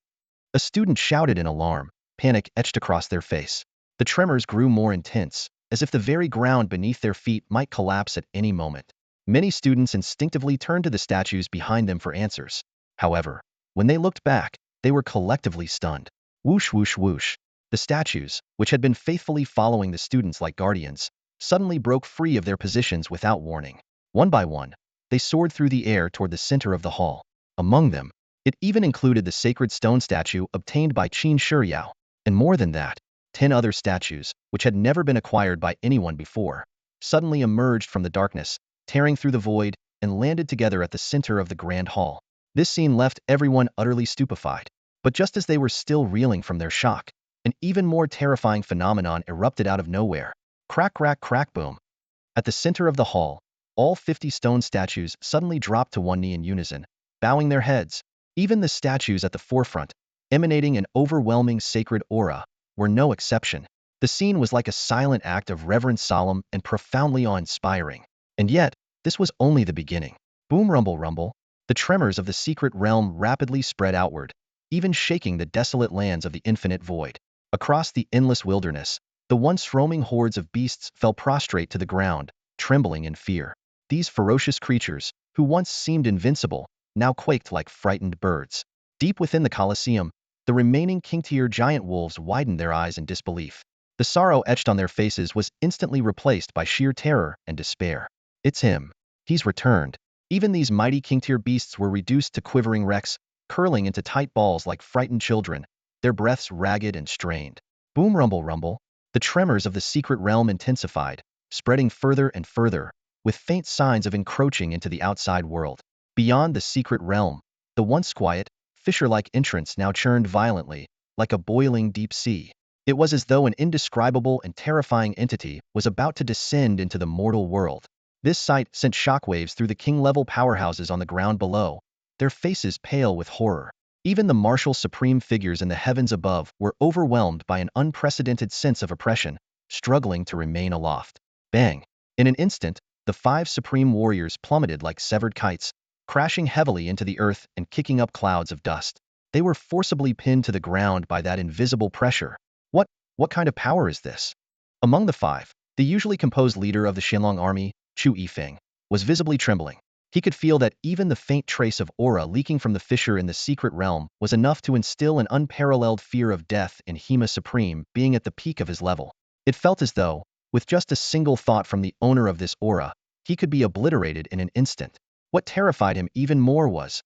S1: A student shouted in alarm, panic etched across their face. The tremors grew more intense, as if the very ground beneath their feet might collapse at any moment. Many students instinctively turned to the statues behind them for answers. However, when they looked back, they were collectively stunned. Whoosh whoosh whoosh. The statues, which had been faithfully following the students like guardians, suddenly broke free of their positions without warning. One by one, they soared through the air toward the center of the hall. Among them, it even included the sacred stone statue obtained by Qin Shiyao. And more than that, 10 other statues, which had never been acquired by anyone before, suddenly emerged from the darkness, tearing through the void, and landed together at the center of the grand hall. This scene left everyone utterly stupefied. But just as they were still reeling from their shock, an even more terrifying phenomenon erupted out of nowhere. Crack, crack, crack, boom. At the center of the hall, all 50 stone statues suddenly dropped to one knee in unison, bowing their heads. Even the statues at the forefront, emanating an overwhelming sacred aura, were no exception. The scene was like a silent act of reverence, solemn and profoundly awe-inspiring. And yet, this was only the beginning. Boom, rumble, rumble. The tremors of the secret realm rapidly spread outward, even shaking the desolate lands of the infinite void. Across the endless wilderness, the once roaming hordes of beasts fell prostrate to the ground, trembling in fear. These ferocious creatures, who once seemed invincible, now quaked like frightened birds. Deep within the Colosseum, the remaining king-tier giant wolves widened their eyes in disbelief. The sorrow etched on their faces was instantly replaced by sheer terror and despair. It's him. He's returned. Even these mighty king-tier beasts were reduced to quivering wrecks, curling into tight balls like frightened children, their breaths ragged and strained. Boom, rumble, rumble. The tremors of the secret realm intensified, spreading further and further, with faint signs of encroaching into the outside world. Beyond the secret realm, the once quiet, fisher-like entrance now churned violently, like a boiling deep sea. It was as though an indescribable and terrifying entity was about to descend into the mortal world. This sight sent shockwaves through the king-level powerhouses on the ground below, their faces pale with horror. Even the martial supreme figures in the heavens above were overwhelmed by an unprecedented sense of oppression, struggling to remain aloft. Bang! In an instant, the 5 supreme warriors plummeted like severed kites, crashing heavily into the earth and kicking up clouds of dust. They were forcibly pinned to the ground by that invisible pressure. What kind of power is this? Among the 5, the usually composed leader of the Xianlong army, Chu Yifeng, was visibly trembling. He could feel that even the faint trace of aura leaking from the fissure in the secret realm was enough to instill an unparalleled fear of death in Hema Supreme, being at the peak of his level. It felt as though, with just a single thought from the owner of this aura, he could be obliterated in an instant. What terrified him even more was,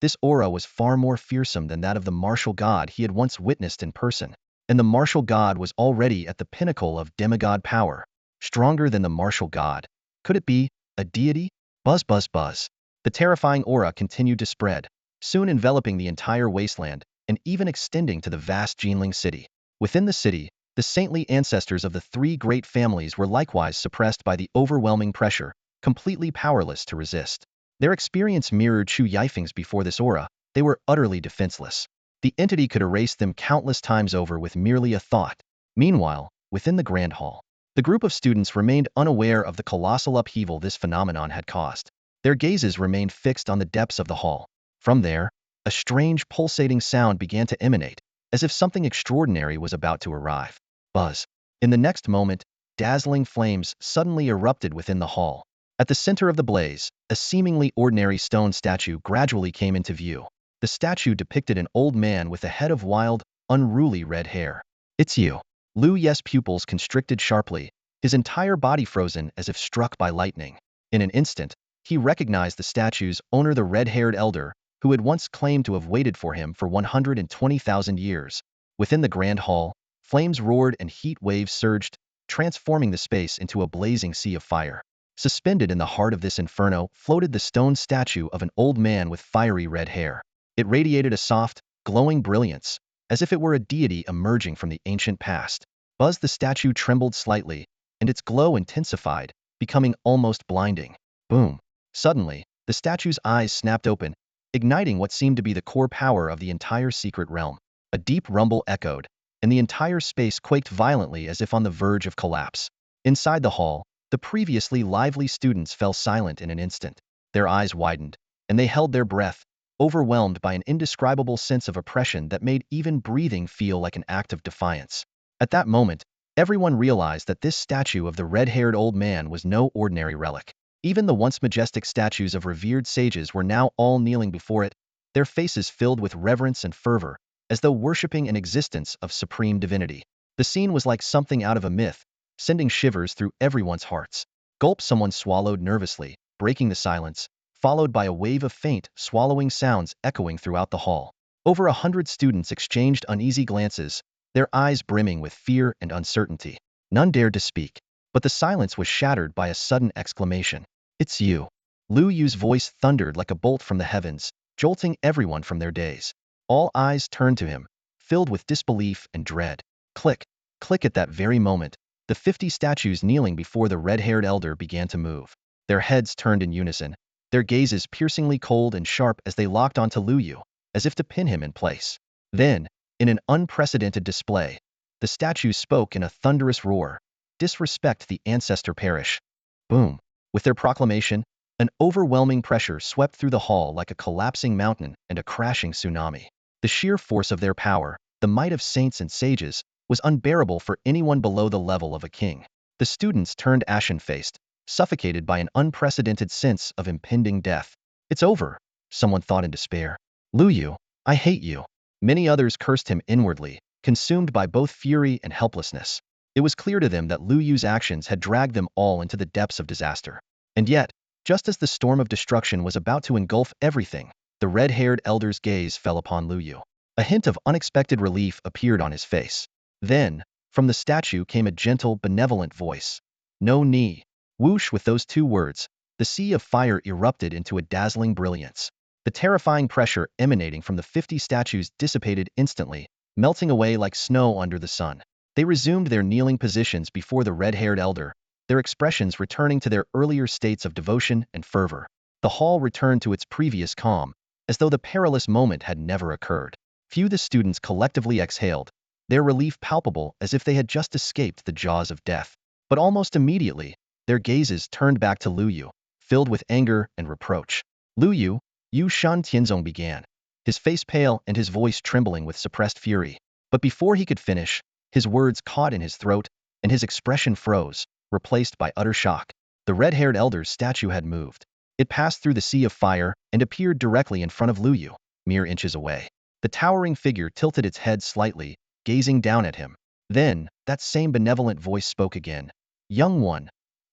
S1: this aura was far more fearsome than that of the martial god he had once witnessed in person. And the martial god was already at the pinnacle of demigod power. Stronger than the martial god. Could it be a deity? Buzz, buzz, buzz. The terrifying aura continued to spread, soon enveloping the entire wasteland and even extending to the vast Jinling city. Within the city, the saintly ancestors of the three great families were likewise suppressed by the overwhelming pressure, completely powerless to resist. Their experience mirrored Chu Yifeng's before this aura. They were utterly defenseless. The entity could erase them countless times over with merely a thought. Meanwhile, within the Grand Hall, the group of students remained unaware of the colossal upheaval this phenomenon had caused. Their gazes remained fixed on the depths of the hall. From there, a strange pulsating sound began to emanate, as if something extraordinary was about to arrive. Buzz. In the next moment, dazzling flames suddenly erupted within the hall. At the center of the blaze, a seemingly ordinary stone statue gradually came into view. The statue depicted an old man with a head of wild, unruly red hair. It's you. Luo Yu's pupils constricted sharply, his entire body frozen as if struck by lightning. In an instant, he recognized the statue's owner, the red-haired elder, who had once claimed to have waited for him for 120,000 years. Within the grand hall, flames roared and heat waves surged, transforming the space into a blazing sea of fire. Suspended in the heart of this inferno floated the stone statue of an old man with fiery red hair. It radiated a soft, glowing brilliance, as if it were a deity emerging from the ancient past. Buzz, the statue trembled slightly, and its glow intensified, becoming almost blinding. Boom. Suddenly, the statue's eyes snapped open, igniting what seemed to be the core power of the entire secret realm. A deep rumble echoed, and the entire space quaked violently as if on the verge of collapse. Inside the hall, the previously lively students fell silent in an instant. Their eyes widened, and they held their breath, overwhelmed by an indescribable sense of oppression that made even breathing feel like an act of defiance. At that moment, everyone realized that this statue of the red-haired old man was no ordinary relic. Even the once majestic statues of revered sages were now all kneeling before it, their faces filled with reverence and fervor, as though worshipping an existence of supreme divinity. The scene was like something out of a myth, sending shivers through everyone's hearts. Gulp, someone swallowed nervously, breaking the silence, followed by a wave of faint, swallowing sounds echoing throughout the hall. Over 100 students exchanged uneasy glances, their eyes brimming with fear and uncertainty. None dared to speak, but the silence was shattered by a sudden exclamation. It's you. Luo Yu's voice thundered like a bolt from the heavens, jolting everyone from their daze. All eyes turned to him, filled with disbelief and dread. Click, click. At that very moment, the 50 statues kneeling before the red-haired elder began to move. Their heads turned in unison, their gazes piercingly cold and sharp as they locked onto Luo Yu, as if to pin him in place. Then, in an unprecedented display, the statues spoke in a thunderous roar. Disrespect the ancestor perish. Boom. With their proclamation, an overwhelming pressure swept through the hall like a collapsing mountain and a crashing tsunami. The sheer force of their power, the might of saints and sages, was unbearable for anyone below the level of a king. The students turned ashen-faced, suffocated by an unprecedented sense of impending death. It's over, someone thought in despair. Luo Yu, I hate you. Many others cursed him inwardly, consumed by both fury and helplessness. It was clear to them that Luo Yu's actions had dragged them all into the depths of disaster. And yet, just as the storm of destruction was about to engulf everything, the red-haired elder's gaze fell upon Luo Yu. A hint of unexpected relief appeared on his face. Then, from the statue came a gentle, benevolent voice. No knee. Whoosh! With those two words, the sea of fire erupted into a dazzling brilliance. The terrifying pressure emanating from the 50 statues dissipated instantly, melting away like snow under the sun. They resumed their kneeling positions before the red-haired elder, their expressions returning to their earlier states of devotion and fervor. The hall returned to its previous calm, as though the perilous moment had never occurred. Few the students collectively exhaled, their relief palpable as if they had just escaped the jaws of death. But almost immediately, their gazes turned back to Luo Yu, filled with anger and reproach. Luo Yu, Yu Shan Tianzong began, his face pale and his voice trembling with suppressed fury. But before he could finish, his words caught in his throat, and his expression froze, replaced by utter shock. The red-haired elder's statue had moved. It passed through the sea of fire and appeared directly in front of Luo Yu, mere inches away. The towering figure tilted its head slightly, gazing down at him. Then, that same benevolent voice spoke again. Young one,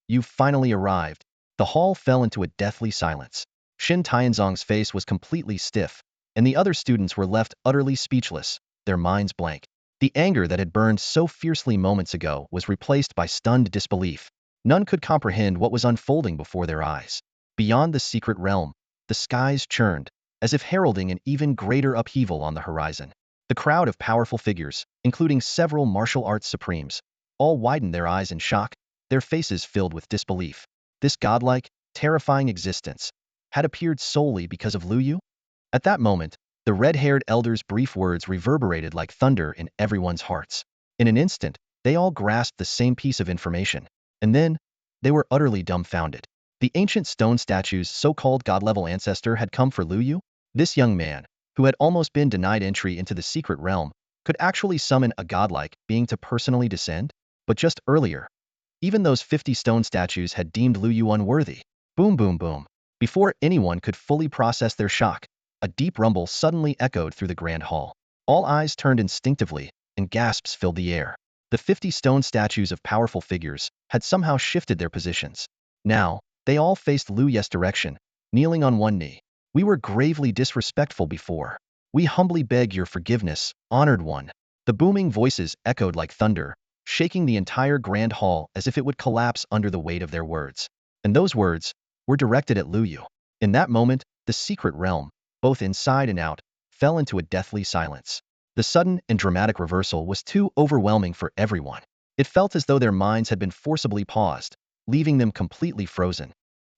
S1: you've finally arrived. The hall fell into a deathly silence. Shin Tianzong's face was completely stiff, and the other students were left utterly speechless, their minds blank. The anger that had burned so fiercely moments ago was replaced by stunned disbelief. None could comprehend what was unfolding before their eyes. Beyond the secret realm, the skies churned, as if heralding an even greater upheaval on the horizon. The crowd of powerful figures, including several martial arts supremes, all widened their eyes in shock, their faces filled with disbelief. This godlike, terrifying existence had appeared solely because of Luo Yu? At that moment, the red-haired elder's brief words reverberated like thunder in everyone's hearts. In an instant, they all grasped the same piece of information. And then, they were utterly dumbfounded. The ancient stone statue's so-called god-level ancestor had come for Luo Yu? This young man, who had almost been denied entry into the secret realm, could actually summon a godlike being to personally descend? But just earlier, even those 50 stone statues had deemed Luo Yu unworthy. Boom, boom, boom. Before anyone could fully process their shock, a deep rumble suddenly echoed through the grand hall. All eyes turned instinctively, and gasps filled the air. The 50 stone statues of powerful figures had somehow shifted their positions. Now, they all faced Luo Yu's direction, kneeling on one knee. We were gravely disrespectful before. We humbly beg your forgiveness, honored one. The booming voices echoed like thunder, shaking the entire grand hall as if it would collapse under the weight of their words. And those words were directed at Luo Yu. In that moment, the secret realm, both inside and out, fell into a deathly silence. The sudden and dramatic reversal was too overwhelming for everyone. It felt as though their minds had been forcibly paused, leaving them completely frozen.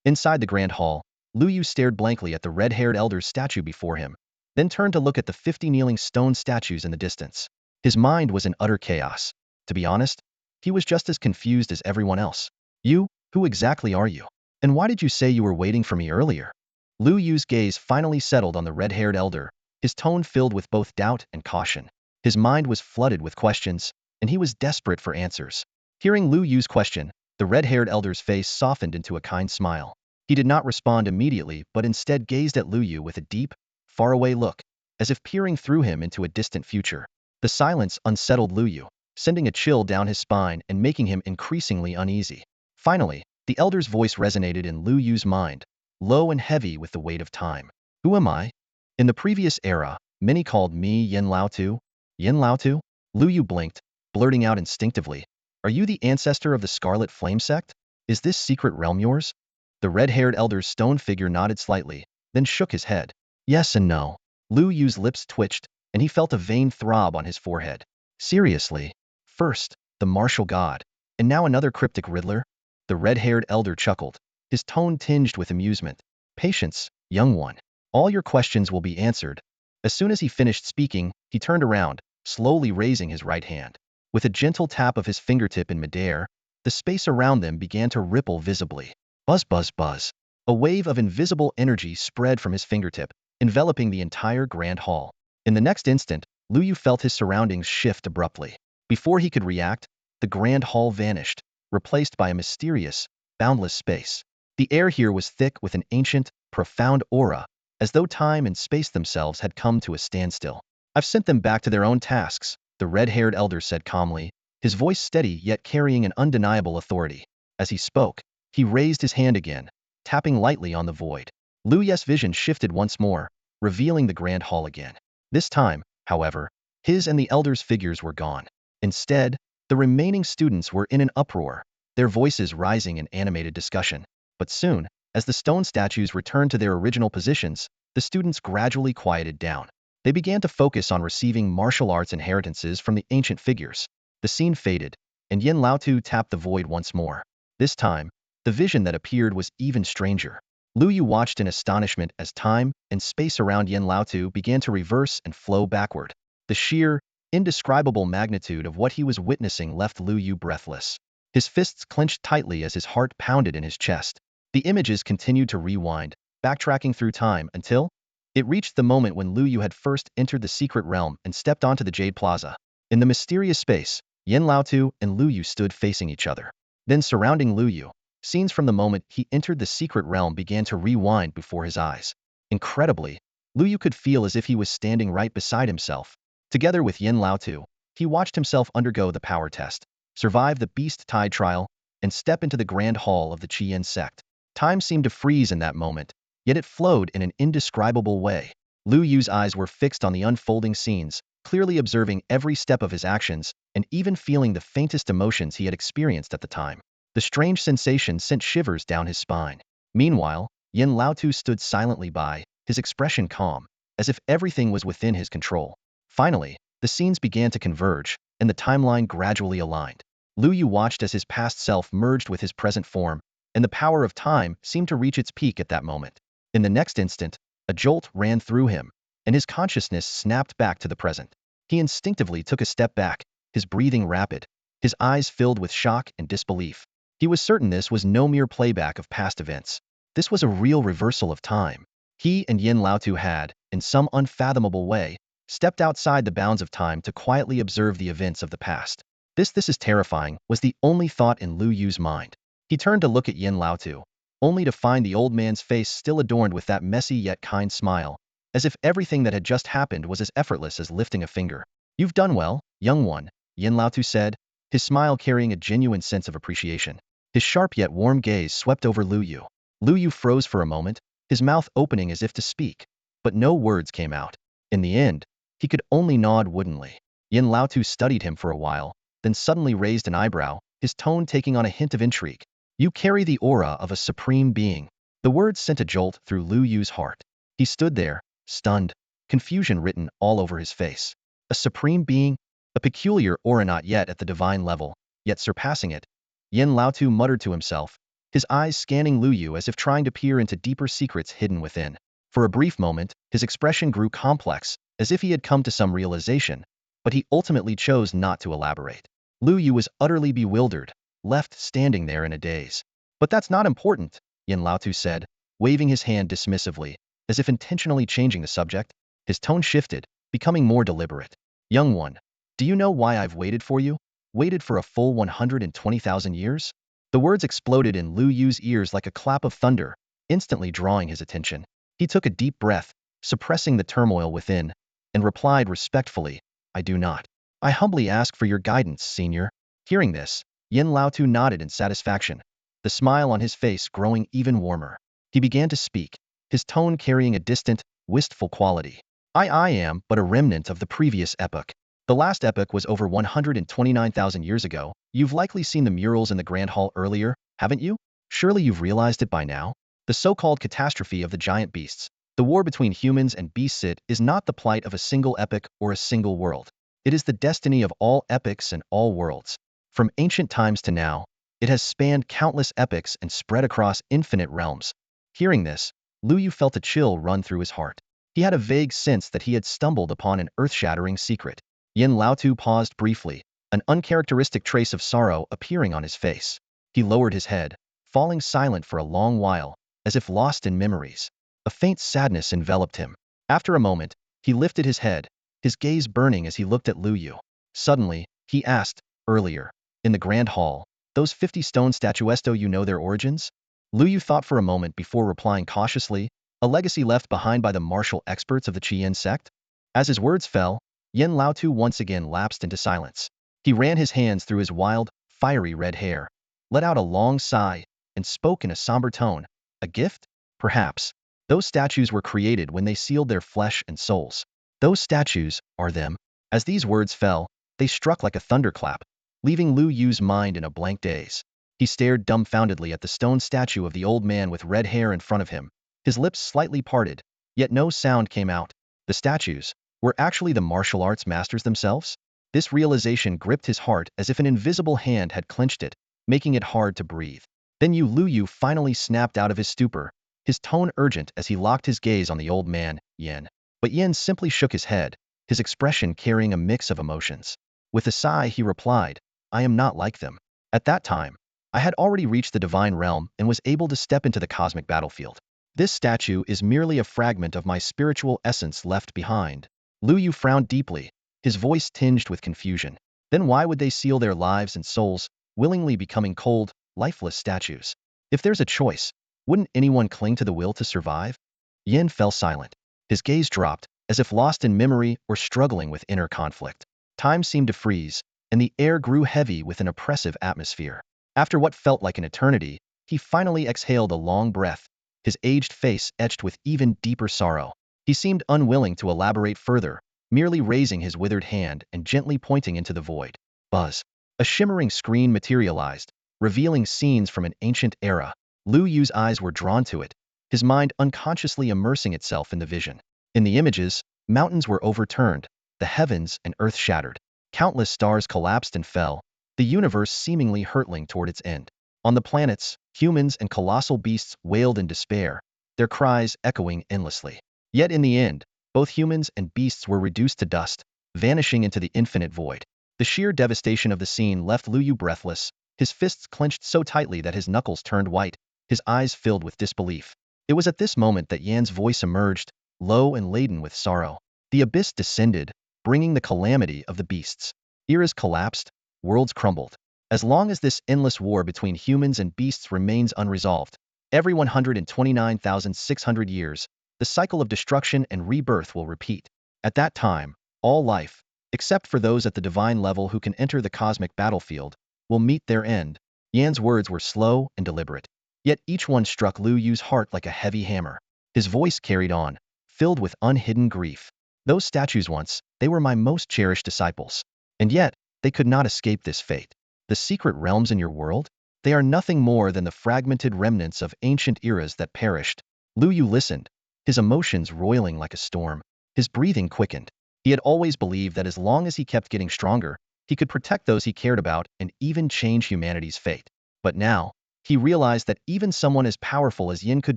S1: Inside the grand hall, Luo Yu stared blankly at the red-haired elder's statue before him, then turned to look at the 50 kneeling stone statues in the distance. His mind was in utter chaos. To be honest, he was just as confused as everyone else. You, who exactly are you? And why did you say you were waiting for me earlier? Luo Yu's gaze finally settled on the red-haired elder, his tone filled with both doubt and caution. His mind was flooded with questions, and he was desperate for answers. Hearing Luo Yu's question, the red-haired elder's face softened into a kind smile. He did not respond immediately, but instead gazed at Luo Yu with a deep, faraway look, as if peering through him into a distant future. The silence unsettled Luo Yu, sending a chill down his spine and making him increasingly uneasy. Finally, the elder's voice resonated in Luo Yu's mind, low and heavy with the weight of time. Who am I? In the previous era, many called me Yin Lao Tu. Yin Lao Tu? Luo Yu blinked, blurting out instinctively. Are you the ancestor of the Scarlet Flame sect? Is this secret realm yours? The red-haired elder's stone figure nodded slightly, then shook his head. Yes and no. Luo Yu's lips twitched, and he felt a vain throb on his forehead. Seriously? First, the martial god, and now another cryptic riddler? The red-haired elder chuckled, his tone tinged with amusement. Patience, young one. All your questions will be answered. As soon as he finished speaking, he turned around, slowly raising his right hand. With a gentle tap of his fingertip in midair, the space around them began to ripple visibly. Buzz, buzz, buzz. A wave of invisible energy spread from his fingertip, enveloping the entire grand hall. In the next instant, Luo Yu felt his surroundings shift abruptly. Before he could react, the grand hall vanished, replaced by a mysterious, boundless space. The air here was thick with an ancient, profound aura, as though time and space themselves had come to a standstill. I've sent them back to their own tasks, the red-haired elder said calmly, his voice steady yet carrying an undeniable authority. As he spoke, he raised his hand again, tapping lightly on the void. Luo Yu's vision shifted once more, revealing the grand hall again. This time, however, his and the elder's figures were gone. Instead, the remaining students were in an uproar, their voices rising in animated discussion. But soon, as the stone statues returned to their original positions, the students gradually quieted down. They began to focus on receiving martial arts inheritances from the ancient figures. The scene faded, and Yin Laotu tapped the void once more. This time, the vision that appeared was even stranger. Luo Yu watched in astonishment as time and space around Yin Laotu began to reverse and flow backward. The sheer, indescribable magnitude of what he was witnessing left Luo Yu breathless. His fists clenched tightly as his heart pounded in his chest. The images continued to rewind, backtracking through time until it reached the moment when Luo Yu had first entered the secret realm and stepped onto the Jade Plaza. In the mysterious space, Yin Laotu and Luo Yu stood facing each other. Then surrounding Luo Yu, Scenes from the moment he entered the secret realm began to rewind before his eyes. Incredibly, Luo Yu could feel as if he was standing right beside himself. Together with Yin Laotu, he watched himself undergo the power test, survive the Beast Tamer trial, and step into the grand hall of the Qian sect. Time seemed to freeze in that moment, yet it flowed in an indescribable way. Luo Yu's eyes were fixed on the unfolding scenes, clearly observing every step of his actions, and even feeling the faintest emotions he had experienced at the time. The strange sensation sent shivers down his spine. Meanwhile, Yin Laotu stood silently by, his expression calm, as if everything was within his control. Finally, the scenes began to converge, and the timeline gradually aligned. Luo Yu watched as his past self merged with his present form, and the power of time seemed to reach its peak at that moment. In the next instant, a jolt ran through him, and his consciousness snapped back to the present. He instinctively took a step back, his breathing rapid, his eyes filled with shock and disbelief. He was certain this was no mere playback of past events. This was a real reversal of time. He and Yin Laotu had, in some unfathomable way, stepped outside the bounds of time to quietly observe the events of the past. This is terrifying, was the only thought in Luo Yu's mind. He turned to look at Yin Laotu, only to find the old man's face still adorned with that messy yet kind smile, as if everything that had just happened was as effortless as lifting a finger. "You've done well, young one," Yin Laotu said, his smile carrying a genuine sense of appreciation. His sharp yet warm gaze swept over Luo Yu. Luo Yu froze for a moment, his mouth opening as if to speak, but no words came out. In the end, he could only nod woodenly. Yin Laotu studied him for a while, then suddenly raised an eyebrow, his tone taking on a hint of intrigue. "You carry the aura of a supreme being." The words sent a jolt through Luo Yu's heart. He stood there, stunned, confusion written all over his face. A supreme being? A peculiar aura not yet at the divine level, yet surpassing it. Yin Laotu muttered to himself, his eyes scanning Luo Yu as if trying to peer into deeper secrets hidden within. For a brief moment, his expression grew complex, as if he had come to some realization, but he ultimately chose not to elaborate. Luo Yu was utterly bewildered, left standing there in a daze. "But that's not important," Yin Laotu said, waving his hand dismissively, as if intentionally changing the subject. His tone shifted, becoming more deliberate. "Young one, do you know why I've waited for you? Waited for a full 120,000 years?" The words exploded in Luo Yu's ears like a clap of thunder, instantly drawing his attention. He took a deep breath, suppressing the turmoil within, and replied respectfully, "I do not. I humbly ask for your guidance, senior." Hearing this, Yin Laotu nodded in satisfaction, the smile on his face growing even warmer. He began to speak, his tone carrying a distant, wistful quality. I am but a remnant of the previous epoch. The last epoch was over 129,000 years ago. You've likely seen the murals in the Grand Hall earlier, haven't you? Surely you've realized it by now? The so-called catastrophe of the giant beasts, the war between humans and beasts, it is not the plight of a single epoch or a single world. It is the destiny of all epochs and all worlds. From ancient times to now, it has spanned countless epochs and spread across infinite realms. Hearing this, Luo Yu felt a chill run through his heart. He had a vague sense that he had stumbled upon an earth-shattering secret. Yin Laotu paused briefly, an uncharacteristic trace of sorrow appearing on his face. He lowered his head, falling silent for a long while, as if lost in memories. A faint sadness enveloped him. After a moment, he lifted his head, his gaze burning as he looked at Luo Yu. Suddenly, he asked, "Earlier, in the Grand Hall, those 50 stone statues, do you know their origins?" Luo Yu thought for a moment before replying cautiously, "A legacy left behind by the martial experts of the Qian sect?" As his words fell, Yin Laotu once again lapsed into silence. He ran his hands through his wild, fiery red hair, let out a long sigh, and spoke in a somber tone. "A gift? Perhaps. Those statues were created when they sealed their flesh and souls. Those statues are them." As these words fell, they struck like a thunderclap, leaving Luo Yu's mind in a blank daze. He stared dumbfoundedly at the stone statue of the old man with red hair in front of him, his lips slightly parted, yet no sound came out. The statues were actually the martial arts masters themselves? This realization gripped his heart as if an invisible hand had clenched it, making it hard to breathe. Then Luo Yu finally snapped out of his stupor, his tone urgent as he locked his gaze on the old man, Yin. But Yin simply shook his head, his expression carrying a mix of emotions. With a sigh he replied, "I am not like them. At that time, I had already reached the divine realm and was able to step into the cosmic battlefield. This statue is merely a fragment of my spiritual essence left behind." Luo Yu frowned deeply, his voice tinged with confusion. Then why would they seal their lives and souls, willingly becoming cold, lifeless statues? If there's a choice, wouldn't anyone cling to the will to survive? Yin fell silent. His gaze dropped, as if lost in memory or struggling with inner conflict. Time seemed to freeze, and the air grew heavy with an oppressive atmosphere. After what felt like an eternity, he finally exhaled a long breath, his aged face etched with even deeper sorrow. He seemed unwilling to elaborate further, merely raising his withered hand and gently pointing into the void. Buzz. A shimmering screen materialized, revealing scenes from an ancient era. Luo Yu's eyes were drawn to it, his mind unconsciously immersing itself in the vision. In the images, mountains were overturned, the heavens and earth shattered. Countless stars collapsed and fell, the universe seemingly hurtling toward its end. On the planets, humans and colossal beasts wailed in despair, their cries echoing endlessly. Yet in the end, both humans and beasts were reduced to dust, vanishing into the infinite void. The sheer devastation of the scene left Luo Yu breathless, his fists clenched so tightly that his knuckles turned white, his eyes filled with disbelief. It was at this moment that Yan's voice emerged, low and laden with sorrow. The abyss descended, bringing the calamity of the beasts. Eras collapsed, worlds crumbled. As long as this endless war between humans and beasts remains unresolved, every 129,600 years, the cycle of destruction and rebirth will repeat. At that time, all life, except for those at the divine level who can enter the cosmic battlefield, will meet their end. Yan's words were slow and deliberate, yet each one struck Luo Yu's heart like a heavy hammer. His voice carried on, filled with unhidden grief. Those statues once, they were my most cherished disciples. And yet, they could not escape this fate. The secret realms in your world? They are nothing more than the fragmented remnants of ancient eras that perished. Luo Yu listened, his emotions roiling like a storm. His breathing quickened. He had always believed that as long as he kept getting stronger, he could protect those he cared about and even change humanity's fate. But now, he realized that even someone as powerful as Yin could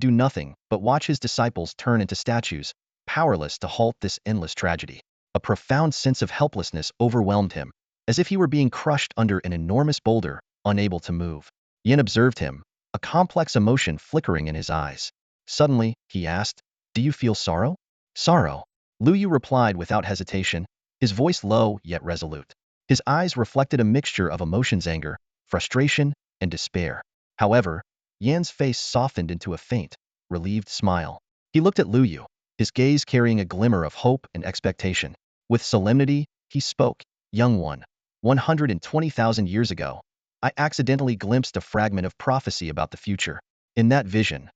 S1: do nothing but watch his disciples turn into statues, powerless to halt this endless tragedy. A profound sense of helplessness overwhelmed him, as if he were being crushed under an enormous boulder, unable to move. Yin observed him, a complex emotion flickering in his eyes. Suddenly, he asked, "Do you feel sorrow?" "Sorrow." Luo Yu replied without hesitation, his voice low yet resolute. His eyes reflected a mixture of emotions: anger, frustration, and despair. However, Yan's face softened into a faint, relieved smile. He looked at Luo Yu, his gaze carrying a glimmer of hope and expectation. With solemnity, he spoke, "Young one, 120,000 years ago, I accidentally glimpsed a fragment of prophecy about the future. In that vision,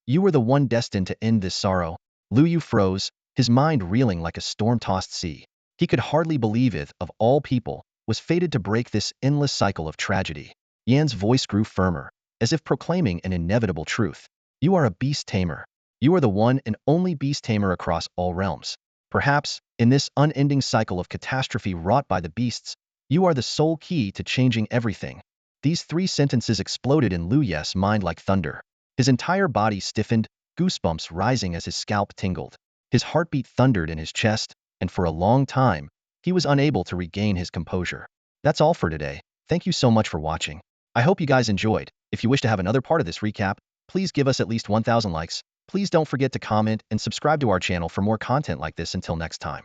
S1: you were the one destined to end this sorrow." Luo Yu froze, his mind reeling like a storm-tossed sea. He could hardly believe it, of all people, was fated to break this endless cycle of tragedy. Yan's voice grew firmer, as if proclaiming an inevitable truth. "You are a beast tamer. You are the one and only beast tamer across all realms. Perhaps, in this unending cycle of catastrophe wrought by the beasts, you are the sole key to changing everything." These three sentences exploded in Luo Yu's mind like thunder. His entire body stiffened, goosebumps rising as his scalp tingled. His heartbeat thundered in his chest, and for a long time, he was unable to regain his composure. That's all for today. Thank you so much for watching. I hope you guys enjoyed. If you wish to have another part of this recap, please give us at least 1,000 likes. Please don't forget to comment and subscribe to our channel for more content like this. Until next time.